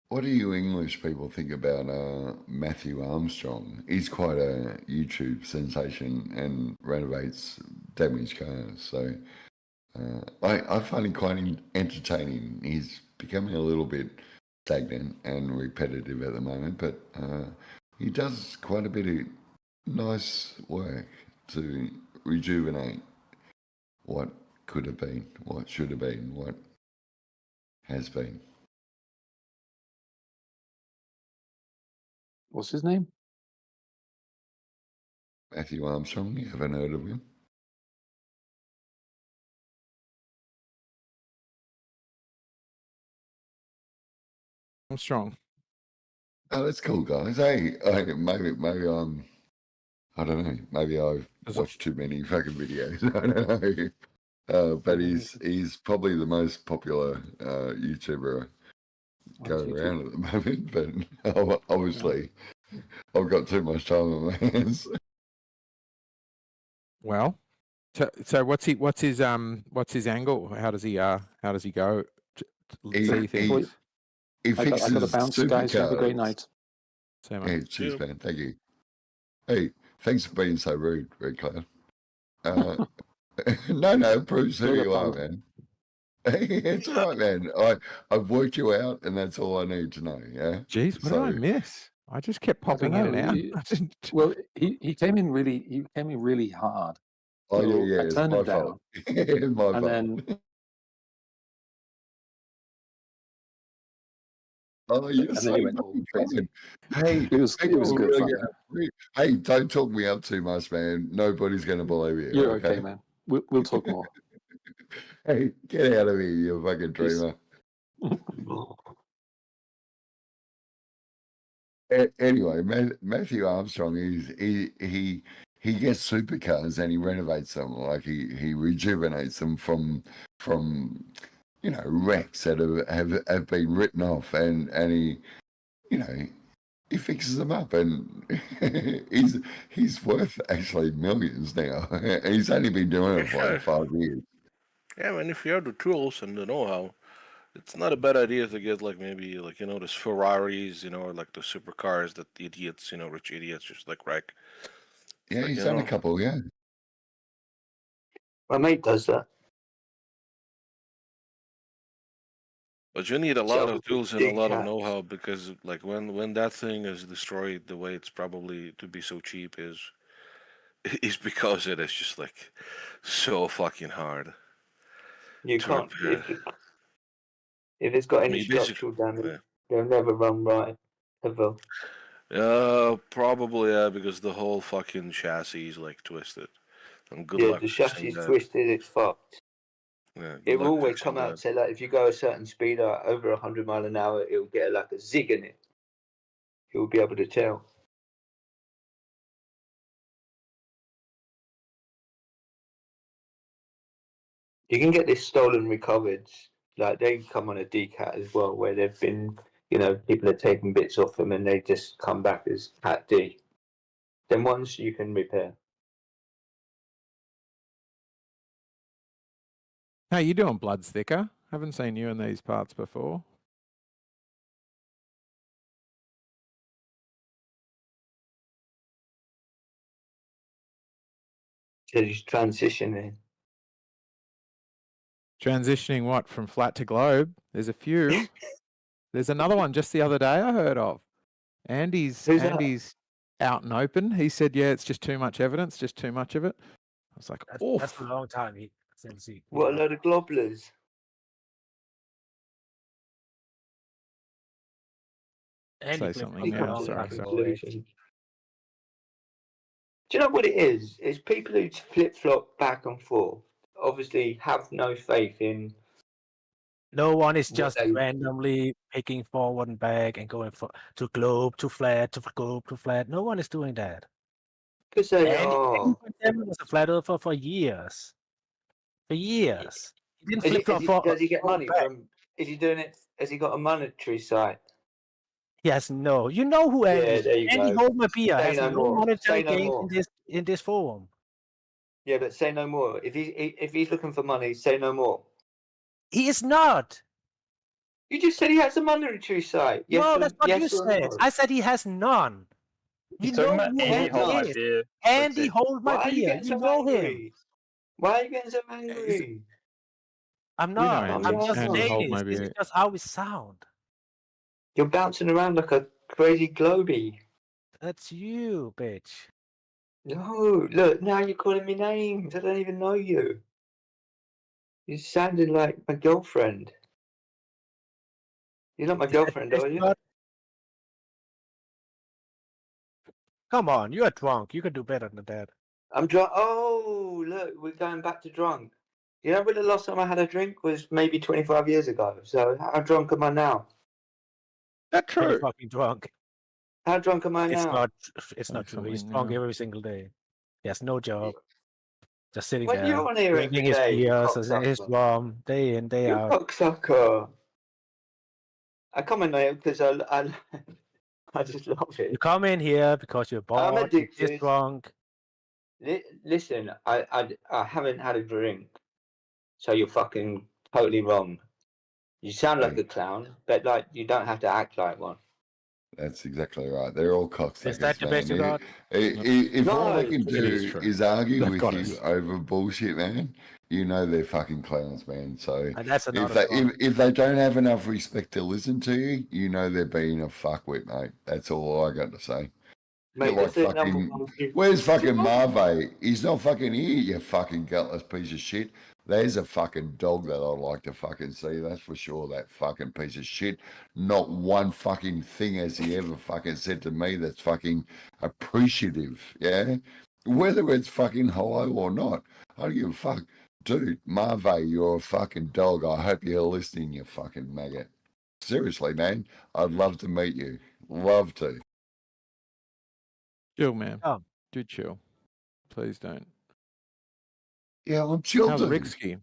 What do you English people think about Matthew Armstrong? He's quite a YouTube sensation and renovates damaged cars. So I find him quite entertaining. He's becoming a little bit stagnant and repetitive at the moment, but he does quite a bit of nice work to rejuvenate what could have been, what should have been, what has been. What's his name? Matthew Armstrong. You haven't heard of him? Armstrong. Oh, that's cool, guys. Hey, maybe I don't know. Maybe I've watched too many fucking videos. I don't know. But he's probably the most popular YouTuber going around at the moment. But obviously, I've got too much time on my hands. Well, so what's his angle? How does he go? He See things? He I got to fixes bounce, guys. Have a great night. See you, Yeah, mate. cheers, man. Thank you. Hey, thanks for being so rude, Red Cloud. No, proves who Still got you are, time. man. It's all right, man. I've worked you out, and that's all I need to know. Yeah. Jeez, what did I miss? I just kept I don't popping in and know. out. Well, he came in really hard. Oh So yeah, I it's turned my him fault. down, It's my and fault. then Oh, you're and so then he went all fucking crazy. kind. Hey, It was people are good really fun. gonna hey, don't talk me up too much, man. Nobody's gonna believe you. You're okay, Okay. man. We'll talk more. Hey, get out of here, you fucking Peace. dreamer. Anyway, Matthew Armstrong, he gets supercars and he renovates them, like he rejuvenates them from wrecks that have been written off, and he he fixes them up, and he's worth actually millions now. He's only been doing it for like 5 years. Yeah, man, if you have the tools and the know-how, it's not a bad idea to get like maybe like those Ferraris, or like the supercars that the idiots, rich idiots just like wreck. It's Yeah, like, he's done a couple. Yeah. My mate does that. But you need a lot of tools and a Big lot of cats. know-how, because like when that thing is destroyed, the way it's probably to be so cheap is because it is just like so fucking hard You to can't repair. if it's got I any mean, basically, structural damage, yeah. they'll never run right ever. Probably because the whole fucking chassis is like twisted. And good Yeah, luck the fixing chassis is that. twisted. It's fucked. Yeah, It good will luck always fixing come out that. and say like if you go a certain speed, over 100 mile an hour, it will get like a zig in it. You'll be able to tell. You can get this stolen recovered. Like they come on a DCAT as well, where they've been, people are taking bits off them and they just come back as Cat D. Then ones you can repair. How you doing, Blood Sticker? Haven't seen you in these parts before. So he's transitioning. Transitioning what from flat to globe? There's a few. There's another one just the other day I heard of. Andy's Who's that? out and open. He said, "Yeah, it's just too much evidence, just too much of it." I was like, "Oof." That's for a long time. Since he What a load of globblers. and Say he something flip-flopped now. a long Sorry, time sir. ago. Do you know what it is? It's people who flip flop back and forth. Obviously, have no faith in. No one is what just they- randomly picking forward and back and going to globe to flat to globe to flat. No one is doing that. Because they And are. Andy was a flat earther for years. For years. He didn't Is flip flop for. does he get money back. from? Is he doing it? Has he got a monetary site? Yes, no. You know who Andy Yeah, is. there you Andy go. Hold My Beer Say has no no more. monetary Say no gain more. in this forum. Yeah, but say no more. If he's looking for money, say no more. He is not. You just said he has a monetary site. Yes, No, or, that's what yes you or said. no? I said he has none. You He's talking know about who Andy Hold My is. Beer. Andy Hold My Why are you Beer. getting You so know him. angry? Why are you getting so angry? I'm We know not. I'm I'm Andy. just just Andy saying Hold this. My This is Beer. just how we sound. You're bouncing around like a crazy globy. That's you, bitch. No, look, now you're calling me names. I don't even know you. You sounded like my girlfriend. You're not my girlfriend, are you? Come on, you are drunk. You can do better than that. I'm drunk. Oh, look, we're going back to drunk. You know, when the last time I had a drink was maybe 25 years ago. So how drunk am I now? That's Pretty true. fucking drunk. How drunk am I It's now? not. It's Say not true. He's something drunk now. every single day. He has no job. Just sitting When there, you're on here every drinking his day, you beers, his cocksucker. rum, day in, day You out. cocksucker. I come in there because I just love You it. come in here because you're I'm bored, you're addicted. just drunk. Listen, I haven't had a drink, so you're fucking totally wrong. You sound like a clown, but like you don't have to act like one. That's exactly right. They're all cocksuckers, Is that the best you man. got? If all they No, can It is do true. is argue They've with got you us. over bullshit, man, you know they're fucking clowns, man. So And that's if another they story. if they don't have enough respect to listen to you, you know they're being a fuckwit, mate. That's all I got to say. You're Mate, like that's the number fucking. one thing. Where's fucking Marve? He's not fucking here, you fucking gutless piece of shit. There's a fucking dog that I'd like to fucking see. That's for sure. That fucking piece of shit. Not one fucking thing has he ever fucking said to me that's fucking appreciative. Yeah, whether it's fucking hello or not, I don't give a fuck, dude. Marve, you're a fucking dog. I hope you're listening, you fucking maggot. Seriously, man, I'd love to meet you. Love to. Chill, man. Oh. Do chill. Please don't. Yeah, I'm chill, How's dude. Rigsky?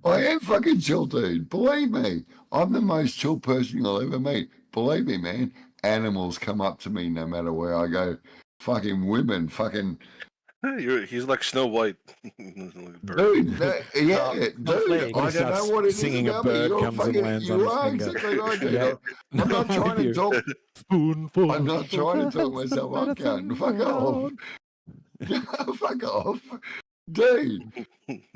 I am fucking chill, dude. Believe me, I'm the most chill person you'll ever meet. Believe me, man. Animals come up to me no matter where I go. Fucking women, fucking He's like Snow White. dude. Yeah, dude. I don't know what it is singing a about me. bird You're comes and fucking. lands on You his are finger. exactly right, dude. Yeah. I'm not I'm trying with to you. talk. Spoonful. I'm not trying to talk myself up, cunt. Fuck off. Fuck off. Dude,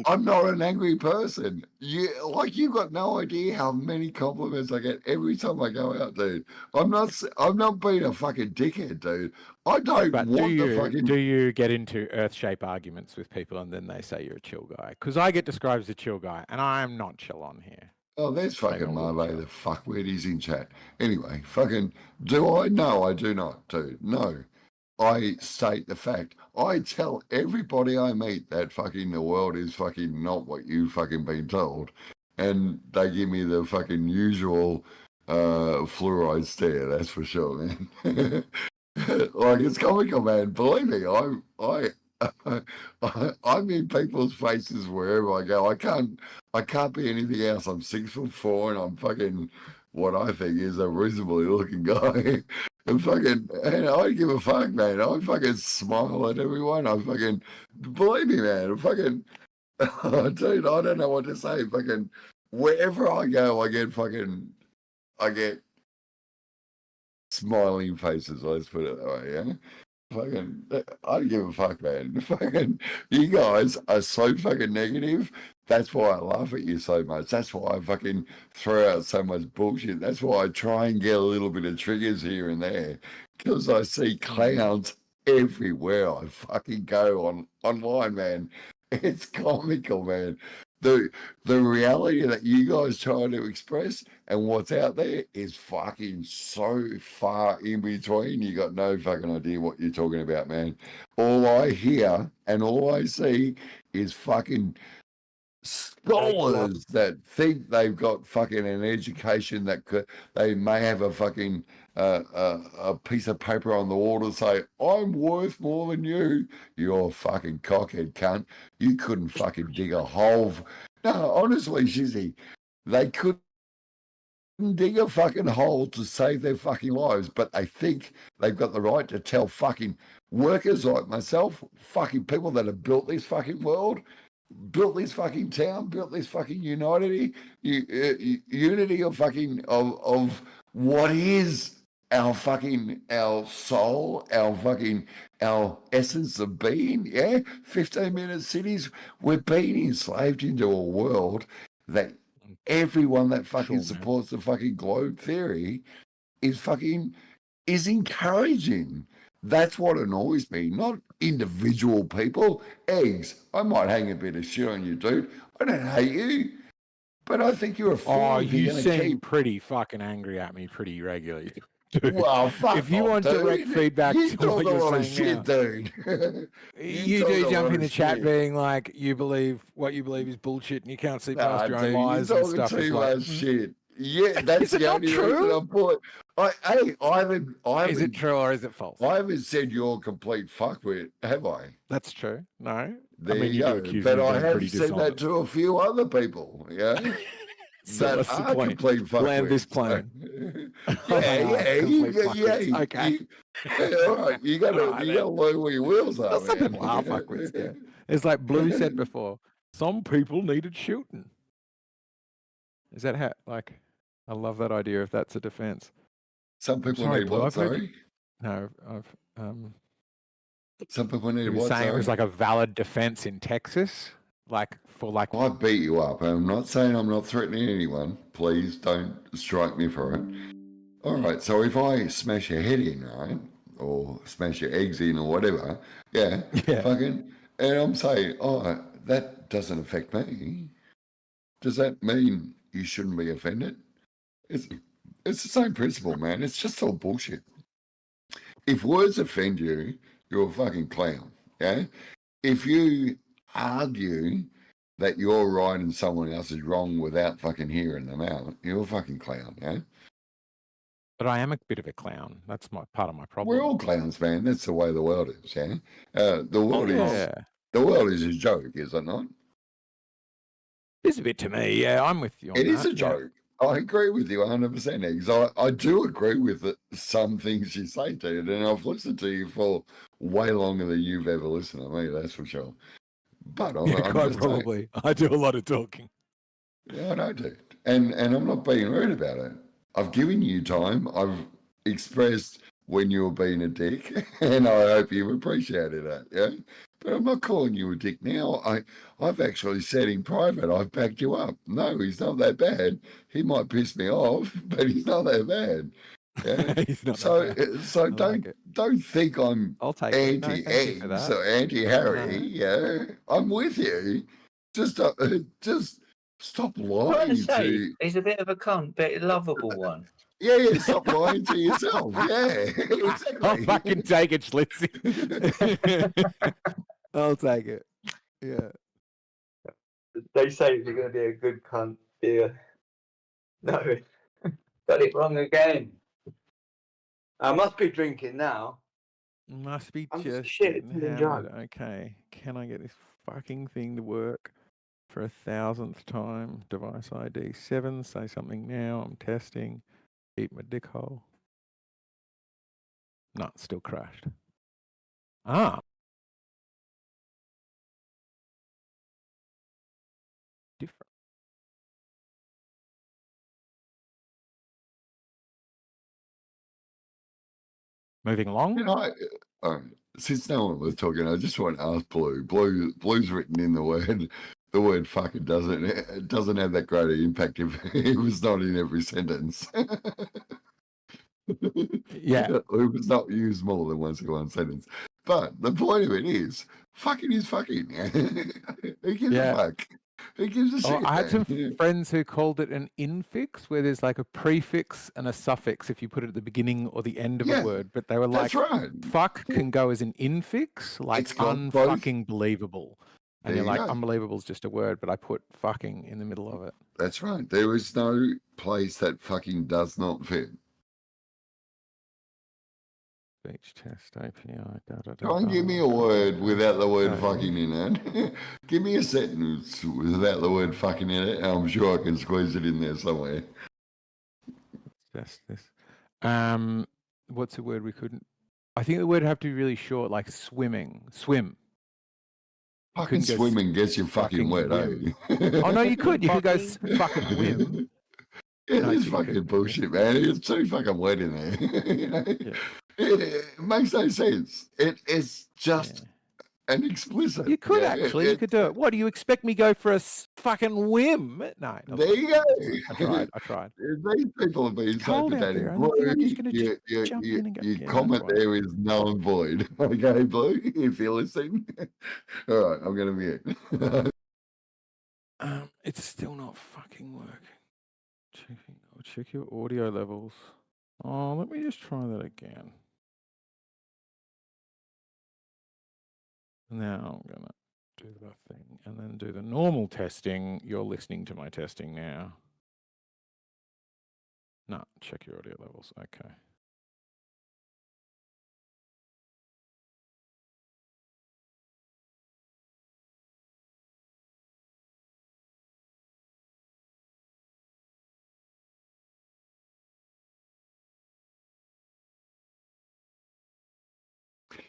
I'm not an angry person. You've got no idea how many compliments I get every time I go out, dude. I'm not being a fucking dickhead, dude. I don't But want the fucking. do you get into earth-shape arguments with people and then they say you're a chill guy? Because I get described as a chill guy, and I'm not chill on here. Oh, there's Maybe fucking I'm a little Marve, the fuckwit. He's in chat. Anyway, fucking. Do I? No, I do not, dude. No. I state the fact. I tell everybody I meet that fucking the world is fucking not what you fucking been told. And they give me the fucking usual fluoride stare, that's for sure, man. Like it's comical, man. Believe me, I'm in people's faces wherever I go. I can't be anything else. I'm 6'4" and I'm fucking what I think is a reasonably looking guy. And fucking, and I don't give a fuck, man. I fucking smile at everyone. I fucking, believe me, man. I fucking, dude, I don't know what to say. Fucking, wherever I go, I get smiling faces. Let's put it that way, yeah. Fucking, I don't give a fuck, man. Fucking, you guys are so fucking negative. That's why I laugh at you so much. That's why I fucking throw out so much bullshit. That's why I try and get a little bit of triggers here and there. Because I see clowns everywhere I fucking go online, man. It's comical, man. The reality that you guys try to express and what's out there is fucking so far in between. You got no fucking idea what you're talking about, man. All I hear and all I see is fucking scholars that think they've got fucking an education that they may have a fucking a piece of paper on the wall to say, I'm worth more than you. You're a fucking cockhead cunt. You couldn't fucking dig a hole. No, honestly, Shizzy, they couldn't dig a fucking hole to save their fucking lives, but they think they've got the right to tell fucking workers like myself, fucking people that have built this fucking world, built this fucking town, built this fucking unity of fucking of what is our soul, our essence of being. Yeah, 15-minute cities. We're being enslaved into a world that everyone that fucking supports the fucking globe theory is encouraging. That's what annoys me, not individual people. Eggs, I might hang a bit of shit on you, dude. I don't hate you, but I think you're a fool. Oh, if you you're gonna seem keep... pretty fucking angry at me pretty regularly. Dude, Well, fuck if you off, want direct dude. feedback You to talk what a you're lot of saying now, shit, dude. you talk do a jump lot in the of chat shit. being like, you believe what you believe is bullshit and you can't see past Nah, your own dude, you're lies and talking stuff. It's too like, much shit. Yeah, that's Is it the not only reason true? I put. I haven't. Is it true or is it false? I haven't said you're a complete fuckwit, have I? That's true. No. There I mean, you you do go. accuse But me of I being have pretty said that dishonest. to a few other people, yeah, So that what's the are point? complete fuckwits. Land this plane. You Complete fuckwits. Okay. all right. You gotta learn where your wheels are, Some man. people are fuckwits, yeah. It's like Blue said before, some people needed shooting. Is that how, like, I love that idea if that's a defense. Some people Sorry, need Blue. what? I've heard you. Sorry. No, Some people need you were what? saying it was Sorry. like a valid defense in Texas, like for like. I beat you up. I'm not saying I'm not threatening anyone. Please don't strike me for it. All right. So if I smash your head in, right, or smash your eggs in, or whatever, yeah. Fucking, and I'm saying, oh, that doesn't affect me. Does that mean you shouldn't be offended? It's the same principle, man. It's just all bullshit. If words offend you, you're a fucking clown. Yeah. If you argue that you're right and someone else is wrong without fucking hearing them out, you're a fucking clown. Yeah. But I am a bit of a clown. That's my part of my problem. We're all clowns, man. That's the way the world is. Yeah. The world is a joke, is it not? It's a bit to me. Yeah, I'm with you on It that. is a joke. I agree with you 100%, Eggs. I do agree with some things you say, dude, and I've listened to you for way longer than you've ever listened to me, that's for sure. But I'm quite just probably. I do a lot of talking. Yeah, I know, dude. And I'm not being rude about it. I've given you time. I've expressed when you were being a dick, and I hope you've appreciated that, yeah? But I'm not calling you a dick now. I've actually said in private, I've backed you up. No, he's not that bad. He might piss me off, but he's not that bad. Yeah? He's not so that bad. so I don't like it. don't think I'm I'll take it. No, thank you for anti-eggs that. or anti-Harry. No. Yeah, I'm with you. Just stop I'm trying lying to say, to. he's a bit of a cunt, but a lovable one. Yeah, stop lying to yourself. Yeah, exactly. I'll fucking take it, Schlitzy. I'll take it. Yeah. They say you're going to be a good cunt. Yeah. No, got it wrong again. I must be drinking now. Must be I'm just shit getting feeling hammered. drunk. Okay. Can I get this fucking thing to work for 1,000th time? Device ID 7. Say something now. I'm testing. Eat my dick hole. No, it's still crashed. Ah. Different. Moving along. You know, since no one was talking, I just want to ask Blue. Blue's written in the word fucking doesn't have that great an impact if it was not in every sentence. Yeah. It was not used more than once in one sentence. But the point of it is, fucking is fucking. Who gives a fuck? Who gives a shit? I had some man? friends who called it an infix, where there's like a prefix and a suffix if you put it at the beginning or the end of Yeah, a word. But they were like, that's right. fuck can go as an infix, like It's got both. unfucking believable. And There you're you like, go. unbelievable is just a word, but I put fucking in the middle of it. That's right. There is no place that fucking does not fit. Speech test API. Try and give me a word without the word fucking in it. Give me a sentence without the word fucking in it, and I'm sure I can squeeze it in there somewhere. Test this. What's a word we couldn't? I think the word would have to be really short, like swimming. Swim. You Fucking couldn't go swimming gets you fucking wet, whim. eh? Oh no, you could. You could go fucking whim. Yeah, No, it's you fucking couldn't. bullshit, man. It's too fucking wet in there. You know? It makes no sense. It's just an explicit. You could yeah, actually. You could do it. What do you expect me go for a fucking whim? No. There you go. I tried. These people have been so Cold out pathetic. there. I Blue, think I'm just going to your jump in and go. your Yeah, no, comment that's right. there is null and void. Okay, Blue, if you're listening. All right, I'm going to mute. It's still not fucking working. Check your audio levels. Oh, let me just try that again. Now I'm gonna do the thing and then do the normal testing. You're listening to my testing now. No, check your audio levels. Okay.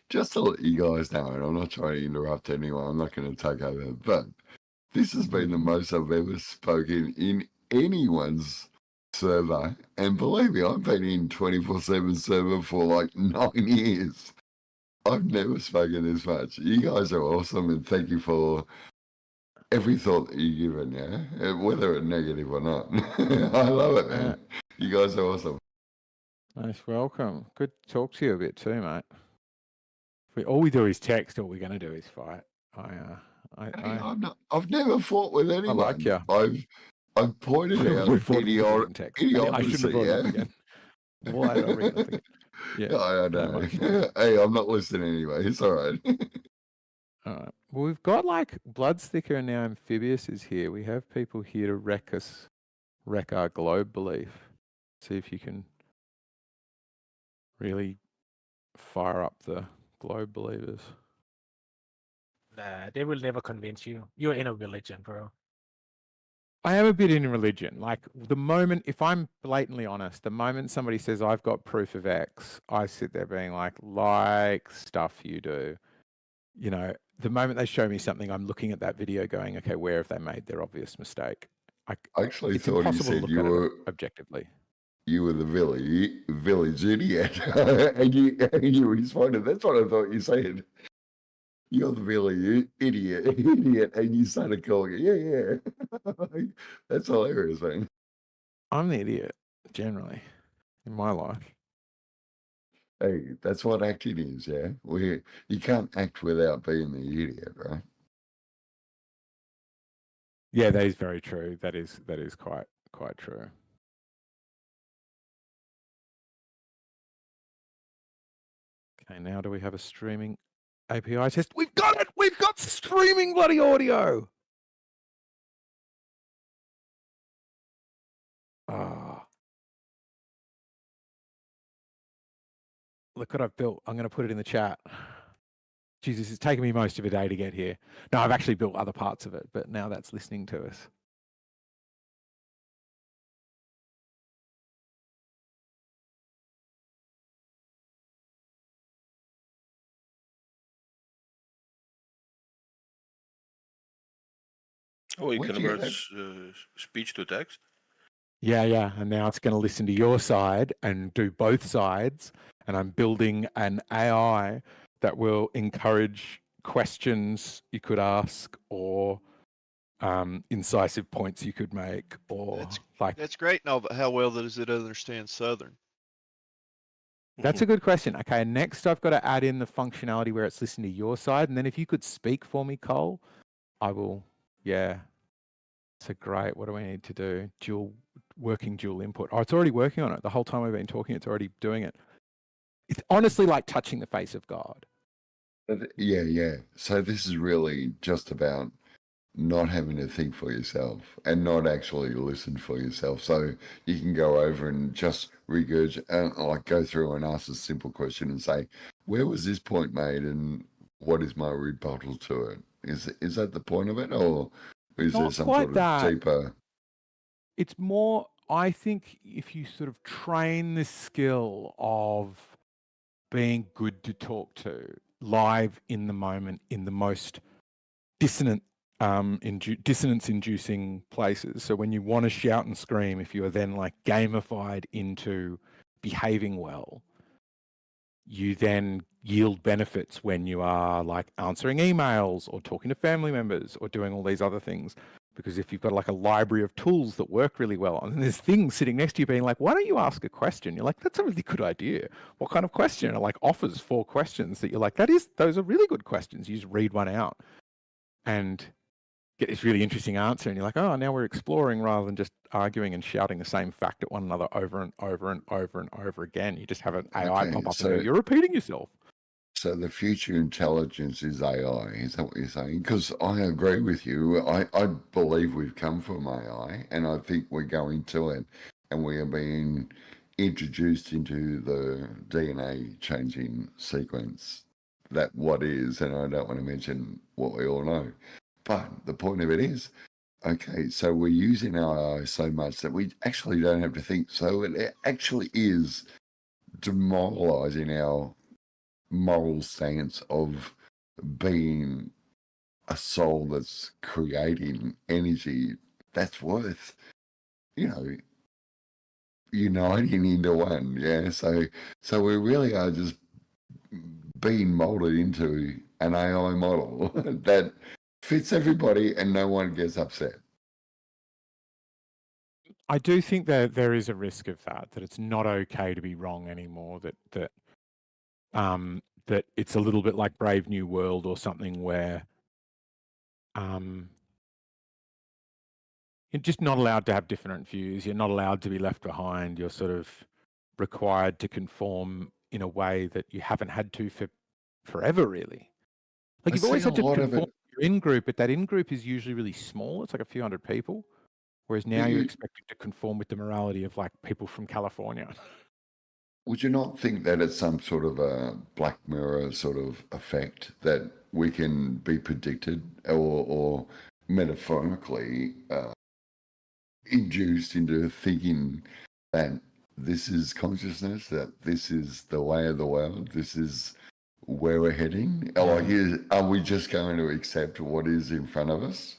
Just to let you guys know, and I'm not trying to interrupt anyone, I'm not going to take over, but this has been the most I've ever spoken in anyone's server, and believe me, I've been in 24/7 server for like 9 years. I've never spoken this much. You guys are awesome, and thank you for every thought that you've given, yeah? Whether it's negative or not. I love it, man. You guys are awesome. Nice, welcome. Good to talk to you a bit too, mate. All we do is text, all we're going to do is fight. I've never fought with anyone. I like you. I've pointed out We fought in text. I shouldn't have idiocracy, brought it up yeah? again. Why did I bring it up again? Yeah, I no, know. much love. Hey, I'm not listening anyway. It's all right. All right. Well, we've got like Bloodsticker and now Amphibious is here. We have people here to wreck our globe belief. See if you can really fire up the globe believers. Nah, they will never convince you. You're in a religion, bro. I am a bit in religion. Like the moment, if I'm blatantly honest, the moment somebody says I've got proof of X, I sit there being like stuff you do. You know, the moment they show me something, I'm looking at that video going, okay, where have they made their obvious mistake? I actually It's thought he impossible to said look you at were it objectively. You were the village idiot, and you responded. That's what I thought you said. You're the village idiot, and you started calling it. Yeah. That's hilarious, man. I'm the idiot, generally, in my life. Hey, that's what acting is, yeah. You can't act without being the idiot, right? Yeah, that is very true. That is quite true. Okay, now do we have a streaming API test? We've got it! We've got streaming bloody audio! Ah. Look what I've built. I'm going to put it in the chat. Jesus, it's taken me most of a day to get here. No, I've actually built other parts of it, but now that's listening to us. Oh, you can convert speech to text? Yeah. And now it's going to listen to your side and do both sides. And I'm building an AI that will encourage questions you could ask or incisive points you could make, or That's great, no, but how well does it understand Southern? That's a good question. Okay, next I've got to add in the functionality where it's listening to your side, and then if you could speak for me, Cole, I will. Yeah, so great. What do I need to do? Dual input. Oh, it's already working on it. The whole time we've been talking, it's already doing it. It's honestly like touching the face of God. Yeah. So this is really just about not having to think for yourself and not actually listen for yourself. So you can go over and just regurgitate, like go through and ask a simple question and say, where was this point made and what is my rebuttal to it? Is that the point of it, or is there some sort of deeper? It's more, I think, if you sort of train the skill of being good to talk to live in the moment in the most dissonance-inducing places. So when you want to shout and scream, if you are then like gamified into behaving well, you then yield benefits when you are like answering emails or talking to family members or doing all these other things. Because if you've got like a library of tools that work really well, and there's things sitting next to you being like, why don't you ask a question? You're like, that's a really good idea. What kind of question? Or like offers 4 questions that you're like, those are really good questions. You just read one out and get this really interesting answer, and you're like, oh, now we're exploring rather than just arguing and shouting the same fact at one another over and over and over and over again. You just have an AI pop up and go, you're repeating yourself. So the future intelligence is AI, is that what you're saying? Because I agree with you. I believe we've come from AI, and I think we're going to it, and we are being introduced into the DNA changing sequence that what is, and I don't want to mention what we all know. But the point of it is, okay, so we're using our AI so much that we actually don't have to think. So it actually is demoralizing our moral stance of being a soul that's creating energy that's worth, uniting into one. Yeah. So we really are just being molded into an AI model that fits everybody and no one gets upset. I do think that there is a risk of that it's not okay to be wrong anymore, that it's a little bit like Brave New World or something where you're just not allowed to have different views. You're not allowed to be left behind. You're sort of required to conform in a way that you haven't had to for forever, really. Like I you've always see a had to lot of conform it. to your in-group, but that in-group is usually really small. It's like a few hundred people. Whereas now you're expected to conform with the morality of like people from California. Would you not think that it's some sort of a Black Mirror sort of effect that we can be predicted or metaphorically induced into thinking that this is consciousness, that this is the way of the world, this is where we're heading? Like, are we just going to accept what is in front of us?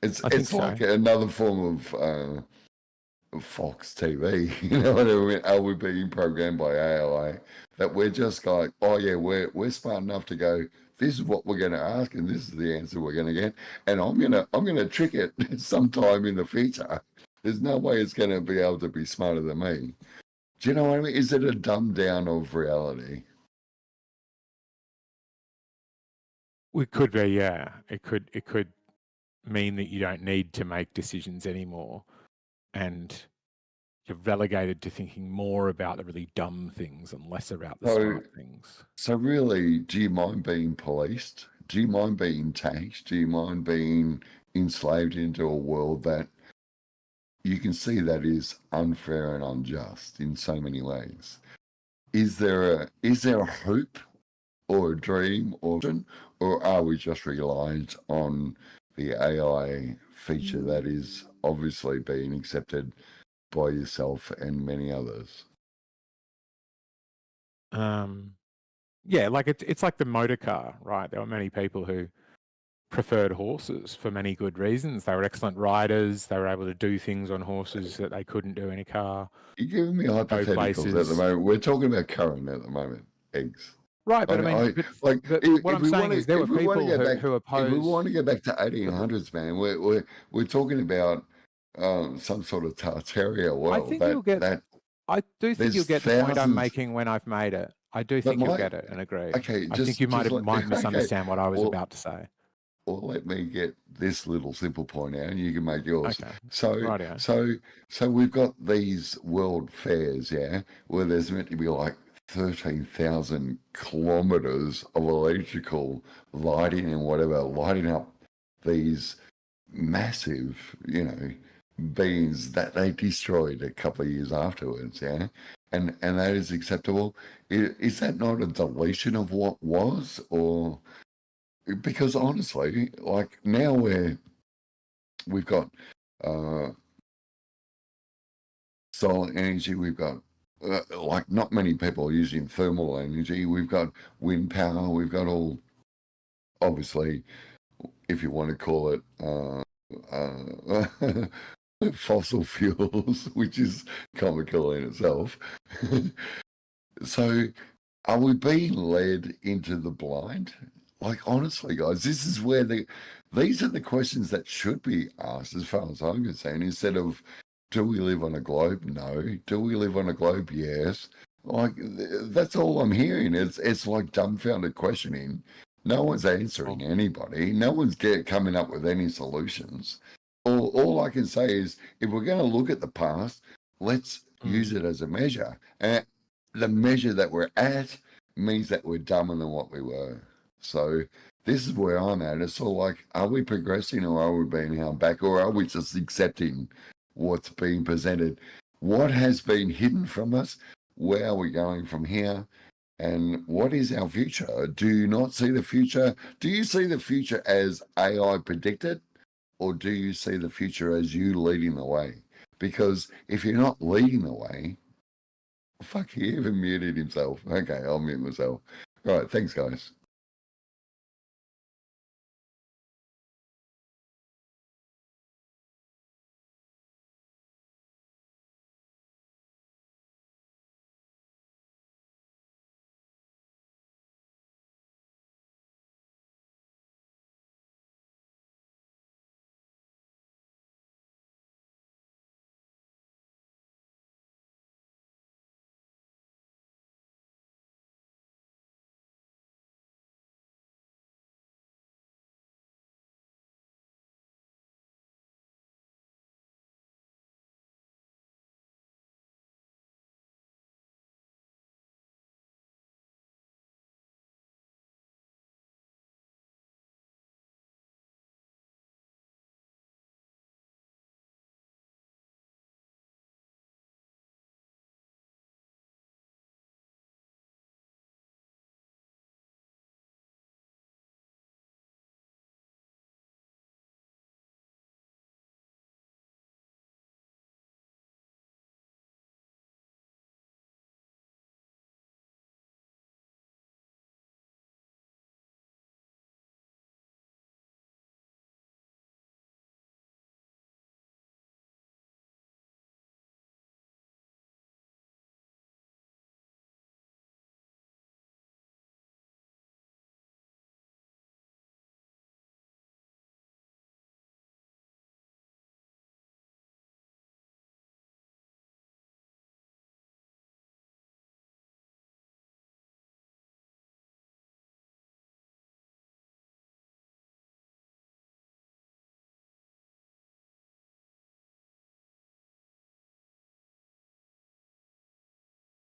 It's like another form of Fox TV, you know what I mean? Are we being programmed by AI that we're just like, oh yeah, we're smart enough to go, this is what we're going to ask and this is the answer we're going to get, and I'm gonna trick it sometime in the future. There's no way it's going to be able to be smarter than me. Do you know what I mean? Is it a dumbed down of reality? It could be, yeah. It could mean that you don't need to make decisions anymore, and you're relegated to thinking more about the really dumb things and less about the smart things. So really, do you mind being policed? Do you mind being taxed? Do you mind being enslaved into a world that you can see that is unfair and unjust in so many ways? Is there a hope or a dream or are we just reliant on the AI feature that is obviously being accepted by yourself and many others? Yeah, like it's like the motor car, right? There were many people who preferred horses for many good reasons. They were excellent riders. They were able to do things on horses that they couldn't do in a car. You're giving me hypotheticals at the moment. We're talking about current at the moment, eggs. Right, but what I'm saying is there were people who opposed. If we want to go back to 1800s, man, we're talking about some sort of Tartaria world. I think you'll get. I do think you'll get the point I'm making when I've made it. I do think you'll get it and agree. Okay, I think you might misunderstand what I was about to say. Well, let me get this little simple point out, and you can make yours. Okay. So we've got these world fairs, yeah, where there's meant to be like 13,000 kilometers of electrical lighting and whatever, lighting up these massive, beings that they destroyed a couple of years afterwards, yeah, and that is acceptable. Is that not a deletion of what was, or? Because honestly, like now we've got solar energy, we've got like not many people are using thermal energy, we've got wind power, we've got all, obviously, if you want to call it fossil fuels, which is comical in itself. So are we being led into the blind? Like, honestly, guys, this is where these are the questions that should be asked as far as I'm concerned, instead of, do we live on a globe? No. Do we live on a globe? Yes. Like, that's all I'm hearing. It's like dumbfounded questioning. No one's answering anybody. No one's coming up with any solutions. All I can say is, if we're going to look at the past, let's use it as a measure. And the measure that we're at means that we're dumber than what we were. So this is where I'm at. It's sort of like, are we progressing or are we being held back, or are we just accepting what's being presented? What has been hidden from us? Where are we going from here? And what is our future? Do you not see the future? Do you see the future as AI predicted, or do you see the future as you leading the way? Because if you're not leading the way, fuck, he even muted himself. Okay, I'll mute myself. All right, thanks, guys.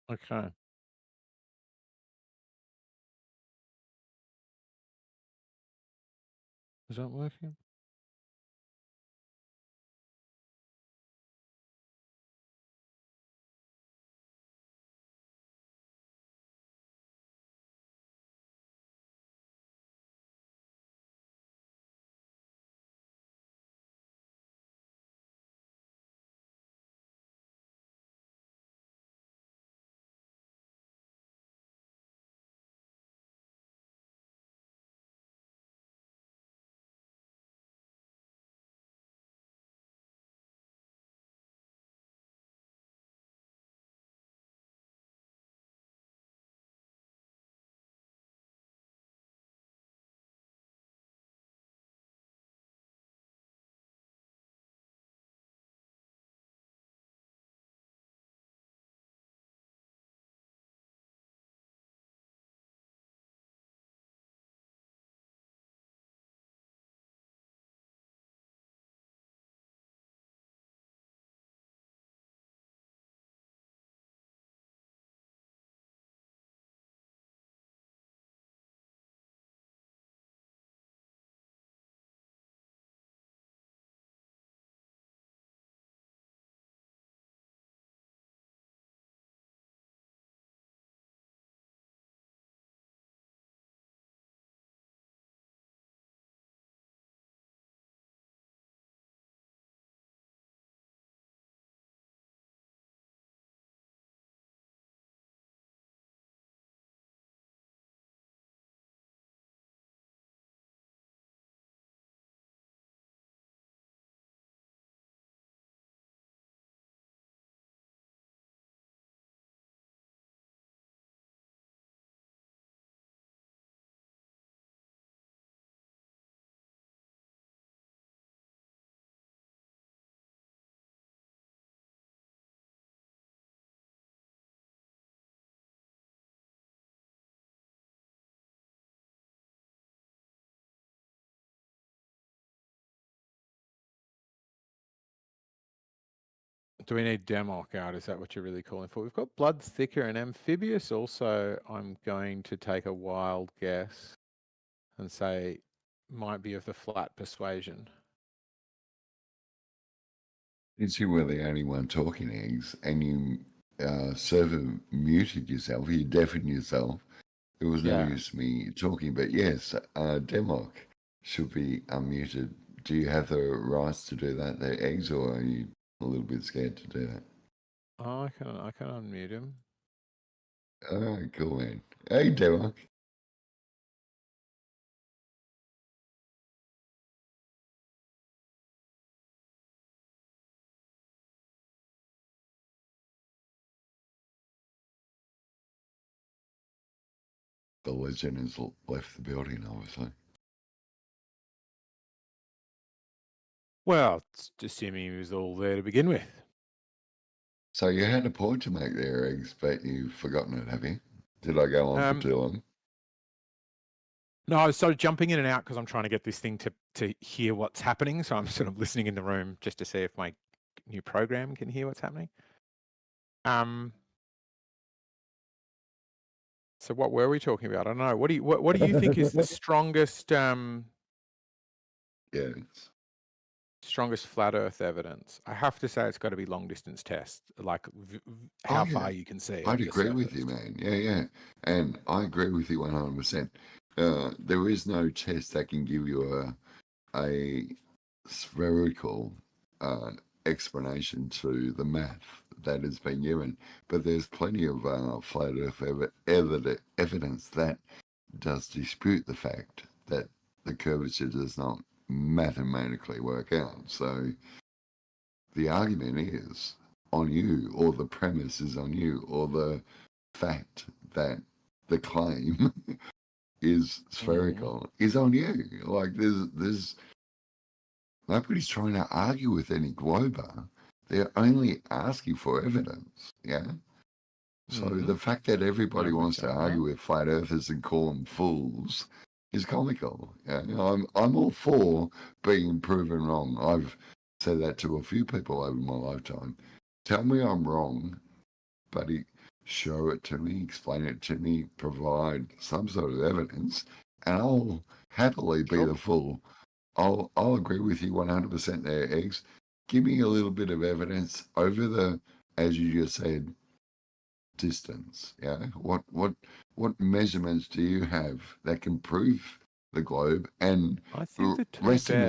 Okay. Is that working? Do we need Demok out? Is that what you're really calling for? We've got Blood Thicker and Amphibious also. I'm going to take a wild guess and say might be of the flat persuasion. Since you were the only one talking, Eggs, and you server muted yourself, you deafened yourself, there was no Yeah. use me talking. But yes, Demok should be unmuted. Do you have the rights to do that there, Eggs, or are you a little bit scared to do that? Oh, I can unmute him. All right, cool, man. Hey, Demok. The legend has left the building, obviously. Well, it's assuming he was all there to begin with. So you had a point to make there, Eggs, but you've forgotten it, have you? Did I go on for too long? No, I was sort of jumping in and out because I'm trying to get this thing to hear what's happening. So I'm sort of listening in the room just to see if my new program can hear what's happening. So what were we talking about? I don't know. What do you think is the strongest strongest flat Earth evidence? I have to say it's got to be long distance tests, like how far you can see. I'd agree with you, man. Yeah. And I agree with you 100%. There is no test that can give you a spherical explanation to the math that has been given. But there's plenty of flat Earth evidence that does dispute the fact that the curvature does not mathematically work out. So the argument is on you, or the premise is on you, or the fact that the claim is spherical is on you. Like there's nobody's trying to argue with any glober. They're only asking for evidence. Yeah. So the fact that everybody wants to argue with flat earthers and call them fools is comical. Yeah, I'm all for being proven wrong. I've said that to a few people over my lifetime. Tell me I'm wrong, but show it to me, explain it to me, provide some sort of evidence, and I'll happily be the fool. I'll agree with you 100% there, Eggs. Give me a little bit of evidence over the, as you just said, distance. Yeah. What measurements do you have that can prove the globe? And I think the two resting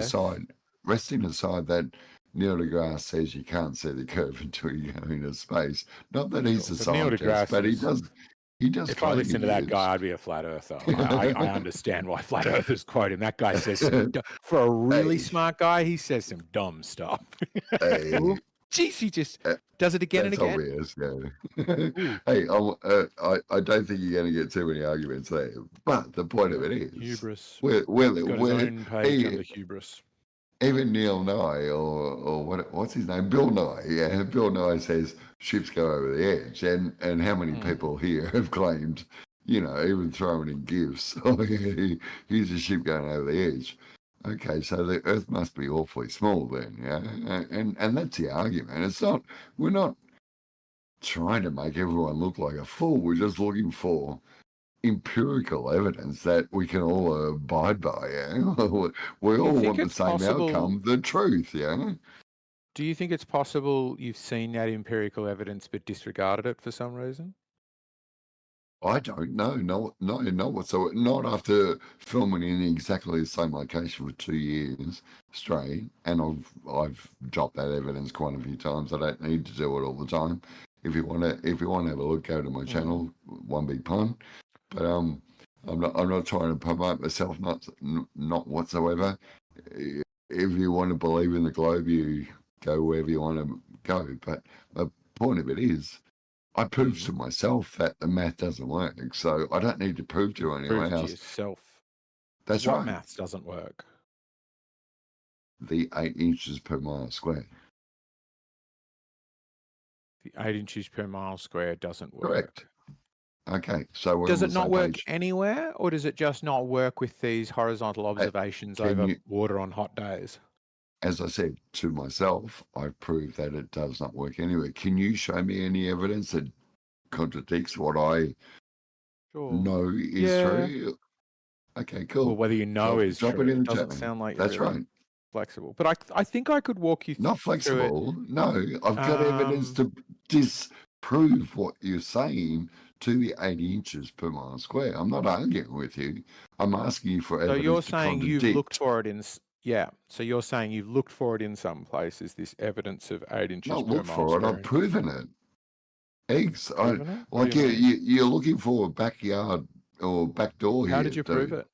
best. aside that Neil deGrasse says you can't see the curve until you go into space. Not that he's a But Neil scientist, deGrasse but he is- does. He does. If I claim listened to he that is. guy, I'd be a flat earther. I understand why flat earthers quote him. That guy says some for a really smart guy, he says some dumb stuff. Hey. Jeez, he just does it again and That's again. obvious, yeah. Hey, I don't think you're going to get too many arguments there. But the point of it is, Hubris. We're, He's got his own page under hubris. even Neil Nye or what's his name, Bill Nye. Yeah, Bill Nye says ships go over the edge, and how many people here have claimed, even throwing in gifts, oh yeah, here's a ship going over the edge. Okay, so the Earth must be awfully small then, yeah, and that's the argument. It's not. We're not trying to make everyone look like a fool. We're just looking for empirical evidence that we can all abide by. Yeah, we all want the same outcome, the truth. Yeah. Do you think it's possible you've seen that empirical evidence but disregarded it for some reason? I don't know. Not whatsoever. Not after filming in exactly the same location for 2 years straight, and I've dropped that evidence quite a few times. I don't need to do it all the time. If you want to have a look, go to my channel. One big pun. But I'm not trying to promote myself. Not whatsoever. If you want to believe in the globe, you go wherever you want to go. But the point of it is, I proved to myself that the math doesn't work, so I don't need to prove to anyone Prove to else. yourself. That's what right. maths doesn't work? The 8 inches per mile square. The 8 inches per mile square doesn't work. Correct. Okay, so we're Does on it the not same work page. anywhere, or does it just not work with these horizontal observations can over you- water on hot days? As I said to myself, I've proved that it does not work anywhere. Can you show me any evidence that contradicts what I know is true? Okay, cool. Well, whether you know is drop true, it in the doesn't chat. sound like That's you're really right. flexible. But I think I could walk you Not through it. flexible. No, I've got evidence to disprove what you're saying to the 80 inches per mile square. I'm not arguing with you. I'm asking you for So evidence you're to saying you've contradict. looked for it in So you're saying you've looked for it in some places. This evidence of 8 inches Not per look mile for it. square. I've proven it. Eggs. Proven it? What Like do you mean? you're looking for a backyard or back door here. How did you prove dude. it?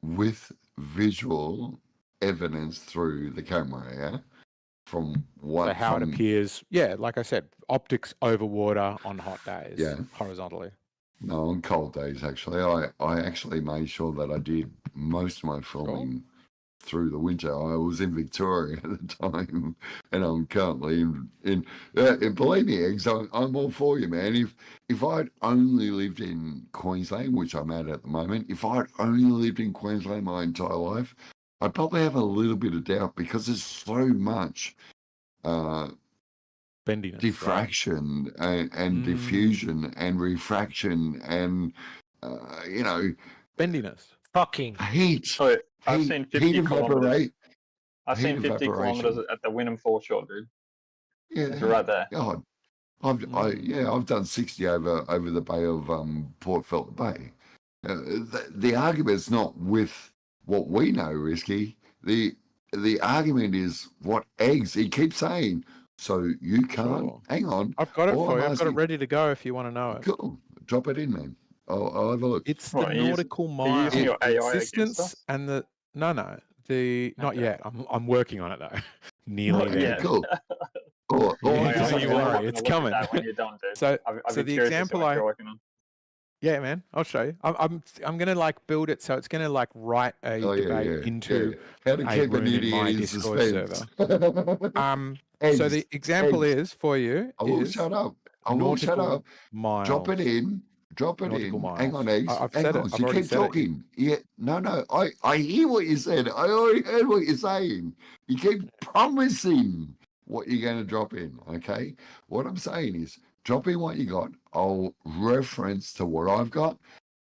With visual evidence through the camera, yeah? From what? So how it from, appears, like I said, optics over water on hot days, Yeah. horizontally. No, on cold days, actually. I actually made sure that I did most of my filming through the winter. I was in Victoria at the time, and I'm currently in and believe me, Eggs, I'm all for you, man. If I'd only lived in Queensland, which I'm at the moment, if I'd only lived in Queensland my entire life, I'd probably have a little bit of doubt because there's so much bendiness, diffraction and diffusion and refraction and bendiness, fucking heat. Oh, I've heat, seen heat 50 kilometers. evaporate. I've heat seen 50 kilometers evaporation. at the Wynnum foreshore, dude. Yeah, It's right there. God, I've done 60 over the Bay of Port Phillip Bay. The argument's not with what we know, Risky. The argument is what Eggs. He keeps saying. So you can't. Sure. Hang on. I've got it All for I'm you. I've got it asking- ready to go if you want to know it. Cool. Drop it in, man. I'll have a look. It's the What, are you nautical are you mile, using your the AI against existence us? and the not yet. I'm working on it though. Nearly Okay, there. cool. Or Yeah, Don't you I'm worry, gonna it's look at coming. that when you're done, dude. So I'd so be the curious to see example what you're working on. Yeah, man, I'll show you. I'm gonna like build it so it's gonna like write a debate into How to a keep room an in idiot my in Discord suspense. server. So the example is for you I will is shut up. I will shut nautical up. miles. Drop it in. Drop it Nautical in. miles. Hang on, Eggs. I've Hang said on. it. I've You already keep said it. talking. Yeah. No. I hear what you said. I already heard what you're saying. You keep promising what you're going to drop in. Okay. What I'm saying is Drop in what you got. I'll reference to what I've got.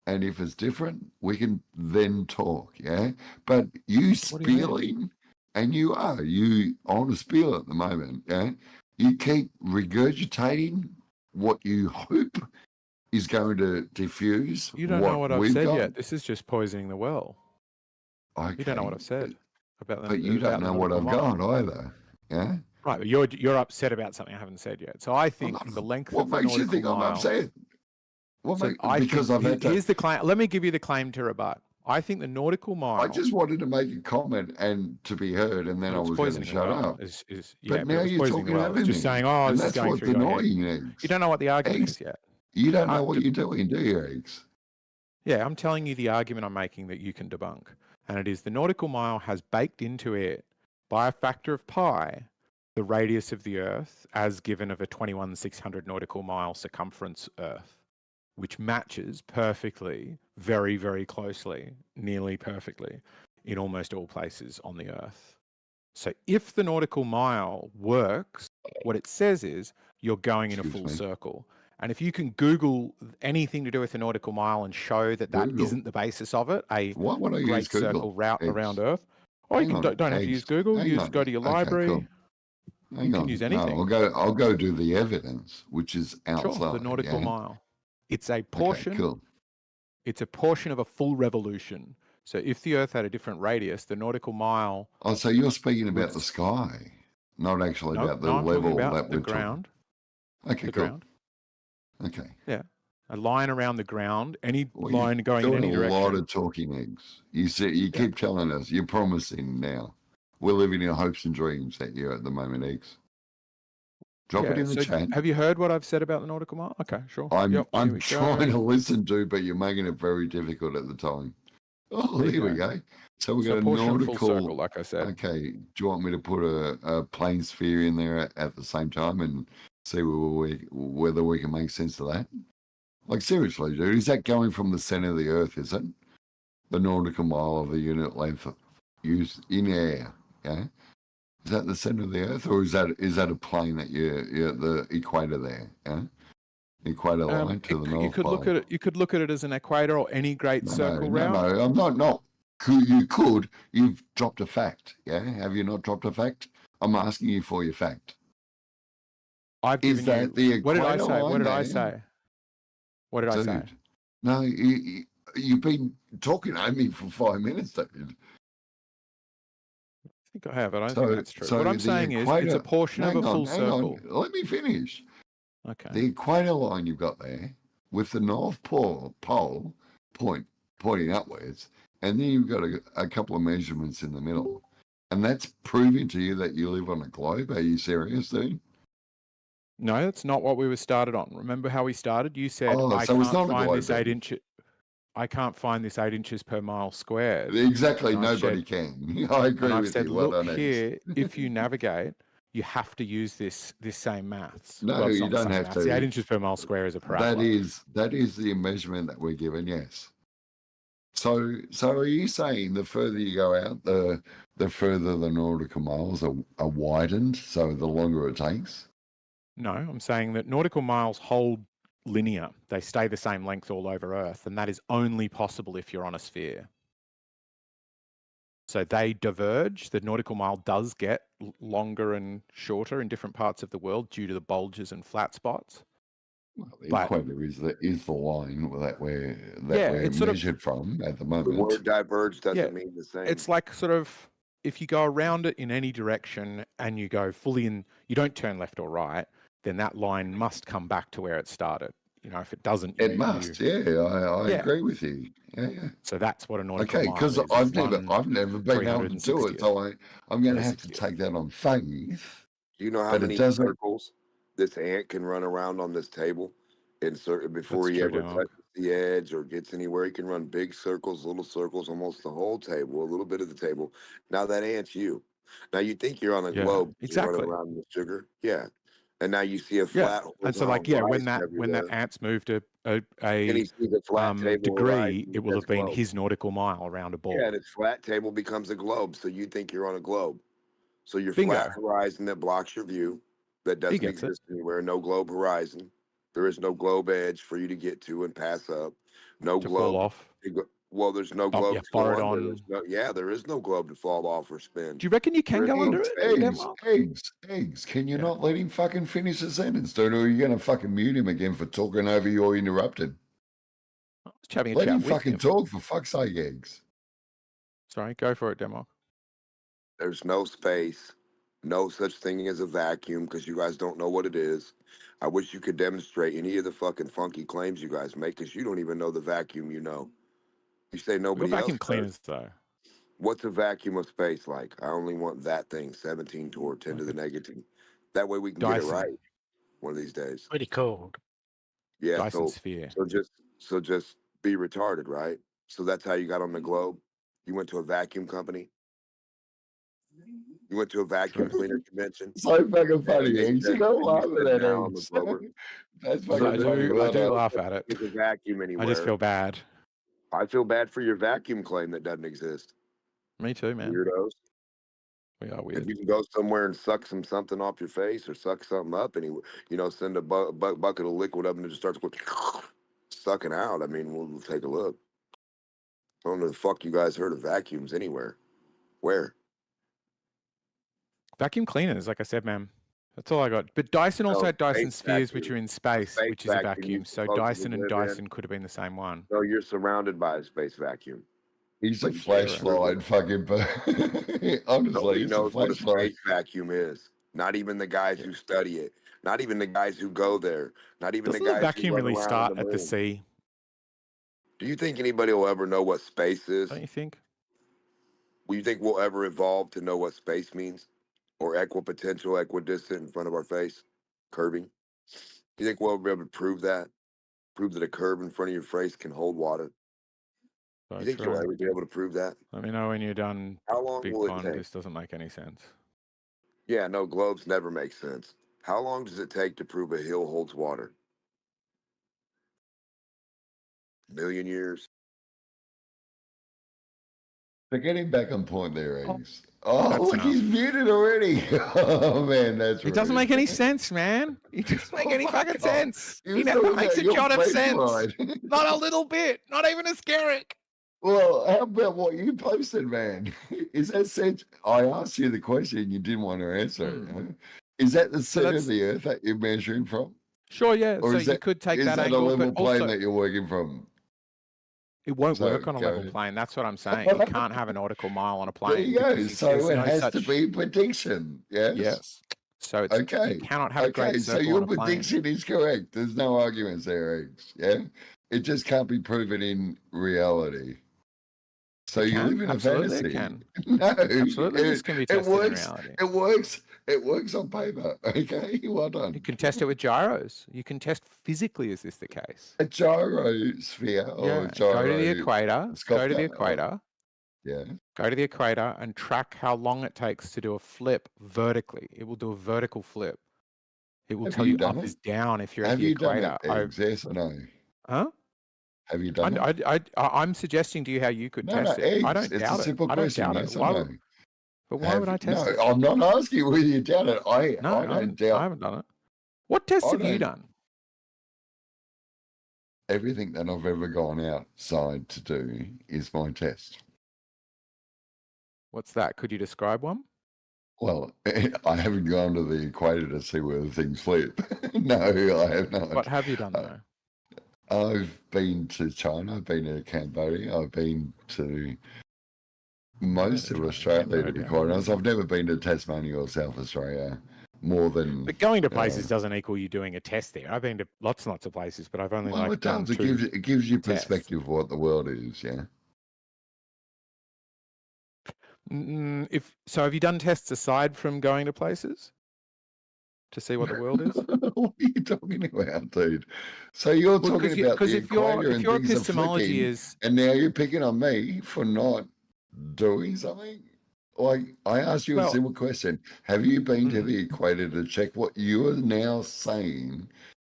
And if it's different, we can then talk, yeah? But you What do you mean? spieling, and you on a spiel at the moment, yeah? You keep regurgitating what you hope is going to diffuse You don't know what I've we've said got. yet. This is just poisoning the well. Okay, You don't know what I've said about but you don't know what I've got either, yeah? Right, but you're upset about something I haven't said yet. So I think the length What of the makes you nautical think I'm mile. upset? Because I've had here's the claim. Let me give you the claim to rebut. I think the nautical mile. I just wanted to make a comment and to be heard, and then I was going to shut up. But now you're talking over me. Just saying, oh, and this is that's going what's through your head. annoying, Eggs. You don't know what the argument Eggs, is yet. You don't know what you're doing, do you, Eggs? Yeah, I'm telling you the argument I'm making that you can debunk. And it is the nautical mile has baked into it, by a factor of pi, the radius of the Earth as given of a 21,600 nautical mile circumference Earth, which matches perfectly, very, very closely, nearly perfectly, in almost all places on the Earth. So if the nautical mile works, what it says is you're going in a full circle. And if you can Google anything to do with the nautical mile and show that that isn't the basis of it, a great circle route around Earth. Oh, you don't have to use Google. Go to your library. Cool. You can use anything. No, I'll go do the evidence, which is outside. Sure, the nautical mile. It's a portion. Okay, cool. It's a portion of a full revolution. So if the Earth had a different radius, the nautical mile. Oh, so you're speaking about the sky, not actually about the level that we're ground. Okay, the cool. Ground. Okay. Yeah. A line around the ground, any line going in any direction. A lot of talking, Eggs. You keep telling us, you're promising now. We're living in hopes and dreams at you at the moment, Eggs. Drop it in the chat. Have you heard what I've said about the nautical mile? Okay, sure. I'm trying to listen to, but you're making it very difficult at the time. Oh, there we go. So we've got a nautical circle, like I said. Okay. Do you want me to put a plane sphere in there at the same time and see whether we can make sense of that? Like, seriously, dude, is that going from the center of the Earth, is it? The nautical mile of the unit length used in air, yeah? Is that the center of the Earth, or is that a plane that you're the equator there, yeah? Equator line to the North you could Pole. You could look at it as an equator or any great circle route. No, I'm not. You could. You've dropped a fact, yeah? Have you not dropped a fact? I'm asking you for your fact. I've given you. The what did I say? line What did there? I say? What did I say? No, you've been talking at me for 5 minutes, David. I think I have. I don't think that's true. What I'm saying is it's a portion of a full circle. Let me finish. Okay. The equator line you've got there with the North Pole pointing upwards, and then you've got a couple of measurements in the middle. And that's proving to you that you live on a globe. Are you serious, dude? No, that's not what we were started on. Remember how we started? You said, I so it's can't not a find globe this 8 inches. I can't find this 8 inches per mile squared. Exactly, And nobody can. I agree and I've with said, you. Well look done, here, if you navigate, you have to use this same maths. No, well, it's you not the don't same have maths. to. The 8 inches per mile square is a parabola. That is the measurement that we're given, yes. So are you saying the further you go out, the further the nautical miles are widened, so the longer it takes? No, I'm saying that nautical miles hold linear. They stay the same length all over Earth, and that is only possible if you're on a sphere. So they diverge. The nautical mile does get longer and shorter in different parts of the world due to the bulges and flat spots. Well, the equator is the line that we're measured from at the moment. The word diverge doesn't mean the same. It's like sort of if you go around it in any direction and you go fully in, you don't turn left or right, then that line must come back to where it started. You know, if it doesn't, it must. I agree with you. Yeah. So that's what a nautical mile because is. I've never been able to do it, so I'm going to have to take that on faith. Do you know how many circles this ant can run around on this table before he ever touches the edge or gets anywhere? He can run big circles, little circles, almost the whole table, a little bit of the table. Now that ant's you. Now you think you're on a globe, exactly. You're running around with sugar, and now you see a flat. And so, like, when that ant's moved a degree, it will have been his nautical mile around a ball. Yeah, and its flat table becomes a globe, so you think you're on a globe. So your flat horizon that blocks your view, that doesn't exist anywhere, no globe horizon. There is no globe edge for you to get to and pass up. No To globe. fall off. Well, there's no Oh, globe yeah, to go borrowed under. on. There's no, yeah, there is no globe to fall off or spin. Do you reckon you can There is go no under Eggs, it in space. Denmark? eggs. Can you not let him fucking finish the sentence, dude? Or are you going to fucking mute him again for talking over you or interrupted? I was having a Let chat him with fucking him. talk, for fuck's sake, eggs. Sorry, go for it, Denmark. There's no space, no such thing as a vacuum because you guys don't know what it is. I wish you could demonstrate any of the fucking funky claims you guys make because you don't even know the vacuum you know. You say We've got nobody else vacuum does. cleaners, though. What's a vacuum of space like? I only want that thing, 17 toward 10 to the negative. That way we can get it Dyson. right one of these days. Pretty cold. Yeah, Dyson sphere. so just be retarded, right? So that's how you got on the globe. You went to a vacuum company. You went to a vacuum cleaner convention. So fucking funny, they eggs. You said- don't and laugh you at said that, now on the eggs. globe. That's So fucking funny. I Well do done. laugh at it. There's a vacuum anywhere. I just feel bad. I feel bad for your vacuum claim that doesn't exist. Me too, man. Weirdos. We are If weird. you can go somewhere and suck something off your face or suck something up, and send a bucket of liquid up and it just starts going sucking out. I mean, we'll take a look. I don't know the fuck you guys heard of vacuums anywhere. Where? Vacuum cleaners, like I said, man. That's all I got. But Dyson also No, had Dyson space spheres, vacuum. which are in space, Space which is a vacuum vacuum. you So supposedly Dyson and live in. Dyson could have been the same one. So you're surrounded by a space vacuum. He's a But you can't flashlight, fucking. Honestly, Nobody it's a knows what a flashlight. space vacuum is. Not even the guys who study it. Not even the guys who go there. Not even Doesn't the the guys vacuum who run really around start on the at the moon. sea? Do you think anybody will ever know what space is? Don't you think? Do you think we'll ever evolve to know what space means? Or equipotential, equidistant in front of our face? Curving? Do you think we'll be able to prove that? Prove that a curve in front of your face can hold water? So You think you'll true. ever be able to prove that? Let me know when you're done. How long Big will it Pond. take? This doesn't make any sense. Yeah, no, globes never make sense. How long does it take to prove a hill holds water? A million years? But getting back on point there, eggs. Oh, That's look, enough. he's muted already. Oh man, that's It doesn't rude. make any sense, man. It doesn't make any fuck fucking off. sense. He He was never talking makes about a your jot of face sense. line. Not a little bit. Not even a skerrick. Well, how about what you posted, man? Is that sense? I asked you the question, you didn't want to answer it. Huh? Is that the center of the Earth that you're measuring from? Sure, yeah. Or So is you that, could take is that that angle, a level but plane also that you're working from? it won't So, work on a go level ahead. plane. That's what I'm saying. You can't have a nautical mile on a There plane you go. because So there's it no has such. to be prediction. Yes. Yes. So it's Okay. you cannot have a great Okay. So circle your on a plane. prediction is correct. There's no arguments there, eggs. Yeah. It just can't be proven in reality. So It you can. live in Absolutely, a it fantasy. can. No, Absolutely, this can be tested in works. reality. It works. It works on paper. Okay, well done. You can test it with gyros. You can test physically. Is this the case? A gyrosphere or Yeah. a gyro. Go to the equator. Go to the Scopter, equator. yeah. Go to the equator and track how long it takes to do a flip vertically. It will do a vertical flip. It will Have tell you you done up it? is down if you're at Have the you done equator. it, eggs? Yes or no? Huh? Have you done it? I'm suggesting to you how you could No, test no, it. I eggs. don't It's doubt a it. simple I don't question. doubt it. Yes or Why no? would, but why would I test no, it? I'm not asking whether you doubt it. I No, don't doubt. I haven't done it. What tests I have you don't- done? Everything that I've ever gone outside to do is my test. What's that? Could you describe one? Well, I haven't gone to the equator to see where the things flip. No, I have not. What have you done though? I've been to China, I've been to Cambodia, I've been to most of Australia, to be quite honest. I've never been to Tasmania or South Australia more than. But going to places doesn't equal you doing a test there. I've been to lots and lots of places, but I've only Well, it does. It gives you perspective of what the world is, yeah. If so, have you done tests aside from going to places to see what the world is? What are you talking about, dude? So you're Well, talking about the if your equator and your things are epistemology flicking, is and now you're picking on me for not doing something. Like I asked you a Well- simple question: have you been to the equator to check what you are now saying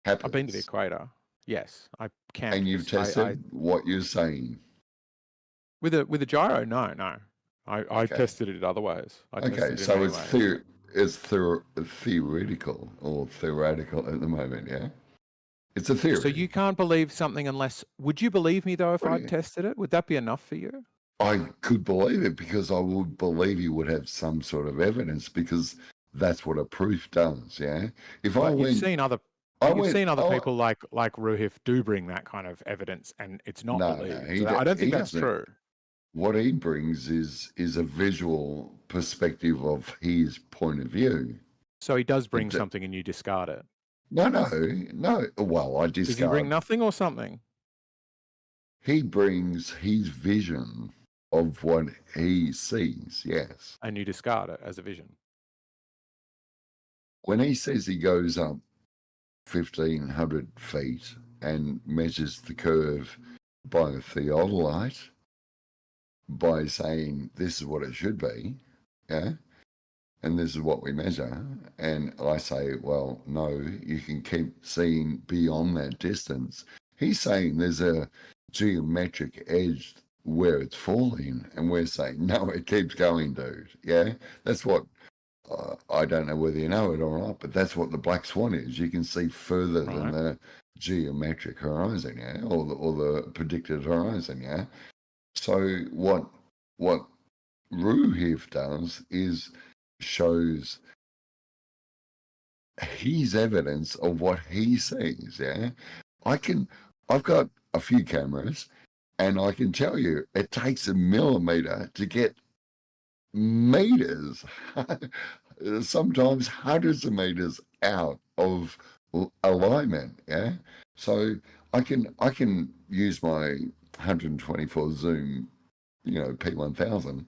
happens? I've been to the equator. Yes, I can. And you've tested what you're saying. With a gyro? No. I Okay. tested it other ways. I tested Okay, it so in it's many ways. theoretical or theoretical at the moment, yeah. It's a theory. So you can't believe something unless... Would you believe me, though, if What do I'd you- tested it? Would that be enough for you? I could believe it because I would believe you would have some sort of evidence because that's what a proof does, yeah? If I But went... you've seen other... I You've went- seen other I- people like Ruhif do bring that kind of evidence, and it's not No, believed. he So do- I don't think he that's doesn't. true. What he brings is a visual perspective of his point of view. So he does bring It- something and you discard it. No. Well, I Does he bring discard. nothing or something? He brings his vision of what he sees, yes. And you discard it as a vision. When he says he goes up 1,500 feet and measures the curve by a theodolite, by saying this is what it should be, yeah, and this is what we measure, and I say, well, no, you can keep seeing beyond that distance. He's saying there's a geometric edge where it's falling, and we're saying, no, it keeps going, dude, yeah? That's what, I don't know whether you know it or not, but that's what the black swan is. You can see further than the geometric horizon, yeah, or the predicted horizon, yeah? So what Ruhif does is shows his evidence of what he sees, yeah? I've got a few cameras, and I can tell you it takes a millimeter to get meters, sometimes hundreds of meters out of alignment, yeah? So I can use my 124 zoom, P1000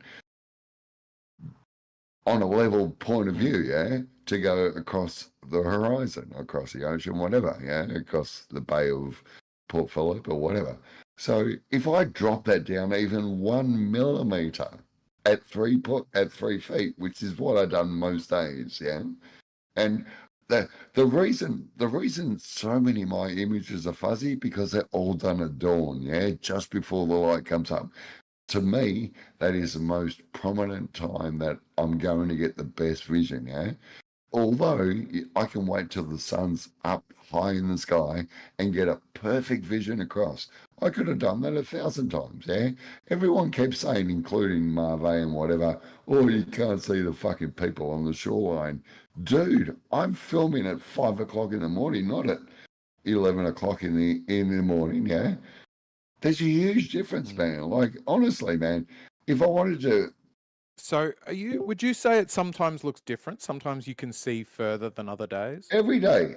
on a level point of view, yeah, to go across the horizon, across the ocean, whatever, yeah, across the Bay of Port Phillip or whatever. So if I drop that down even 1 millimeter at 3 feet, which is what I've done most days, yeah, and the reason so many of my images are fuzzy because they're all done at dawn, yeah, just before the light comes up. To me, that is the most prominent time that I'm going to get the best vision, yeah? Although I can wait till the sun's up high in the sky and get a perfect vision across. I could have done that 1,000 times, yeah? Everyone keeps saying, including Marvey and whatever, oh, you can't see the fucking people on the shoreline. Dude, I'm filming at 5 o'clock in the morning, not at 11 o'clock in the morning, yeah? There's a huge difference, man. Like, honestly, man, if I wanted to... So would you say it sometimes looks different? Sometimes you can see further than other days? Every day.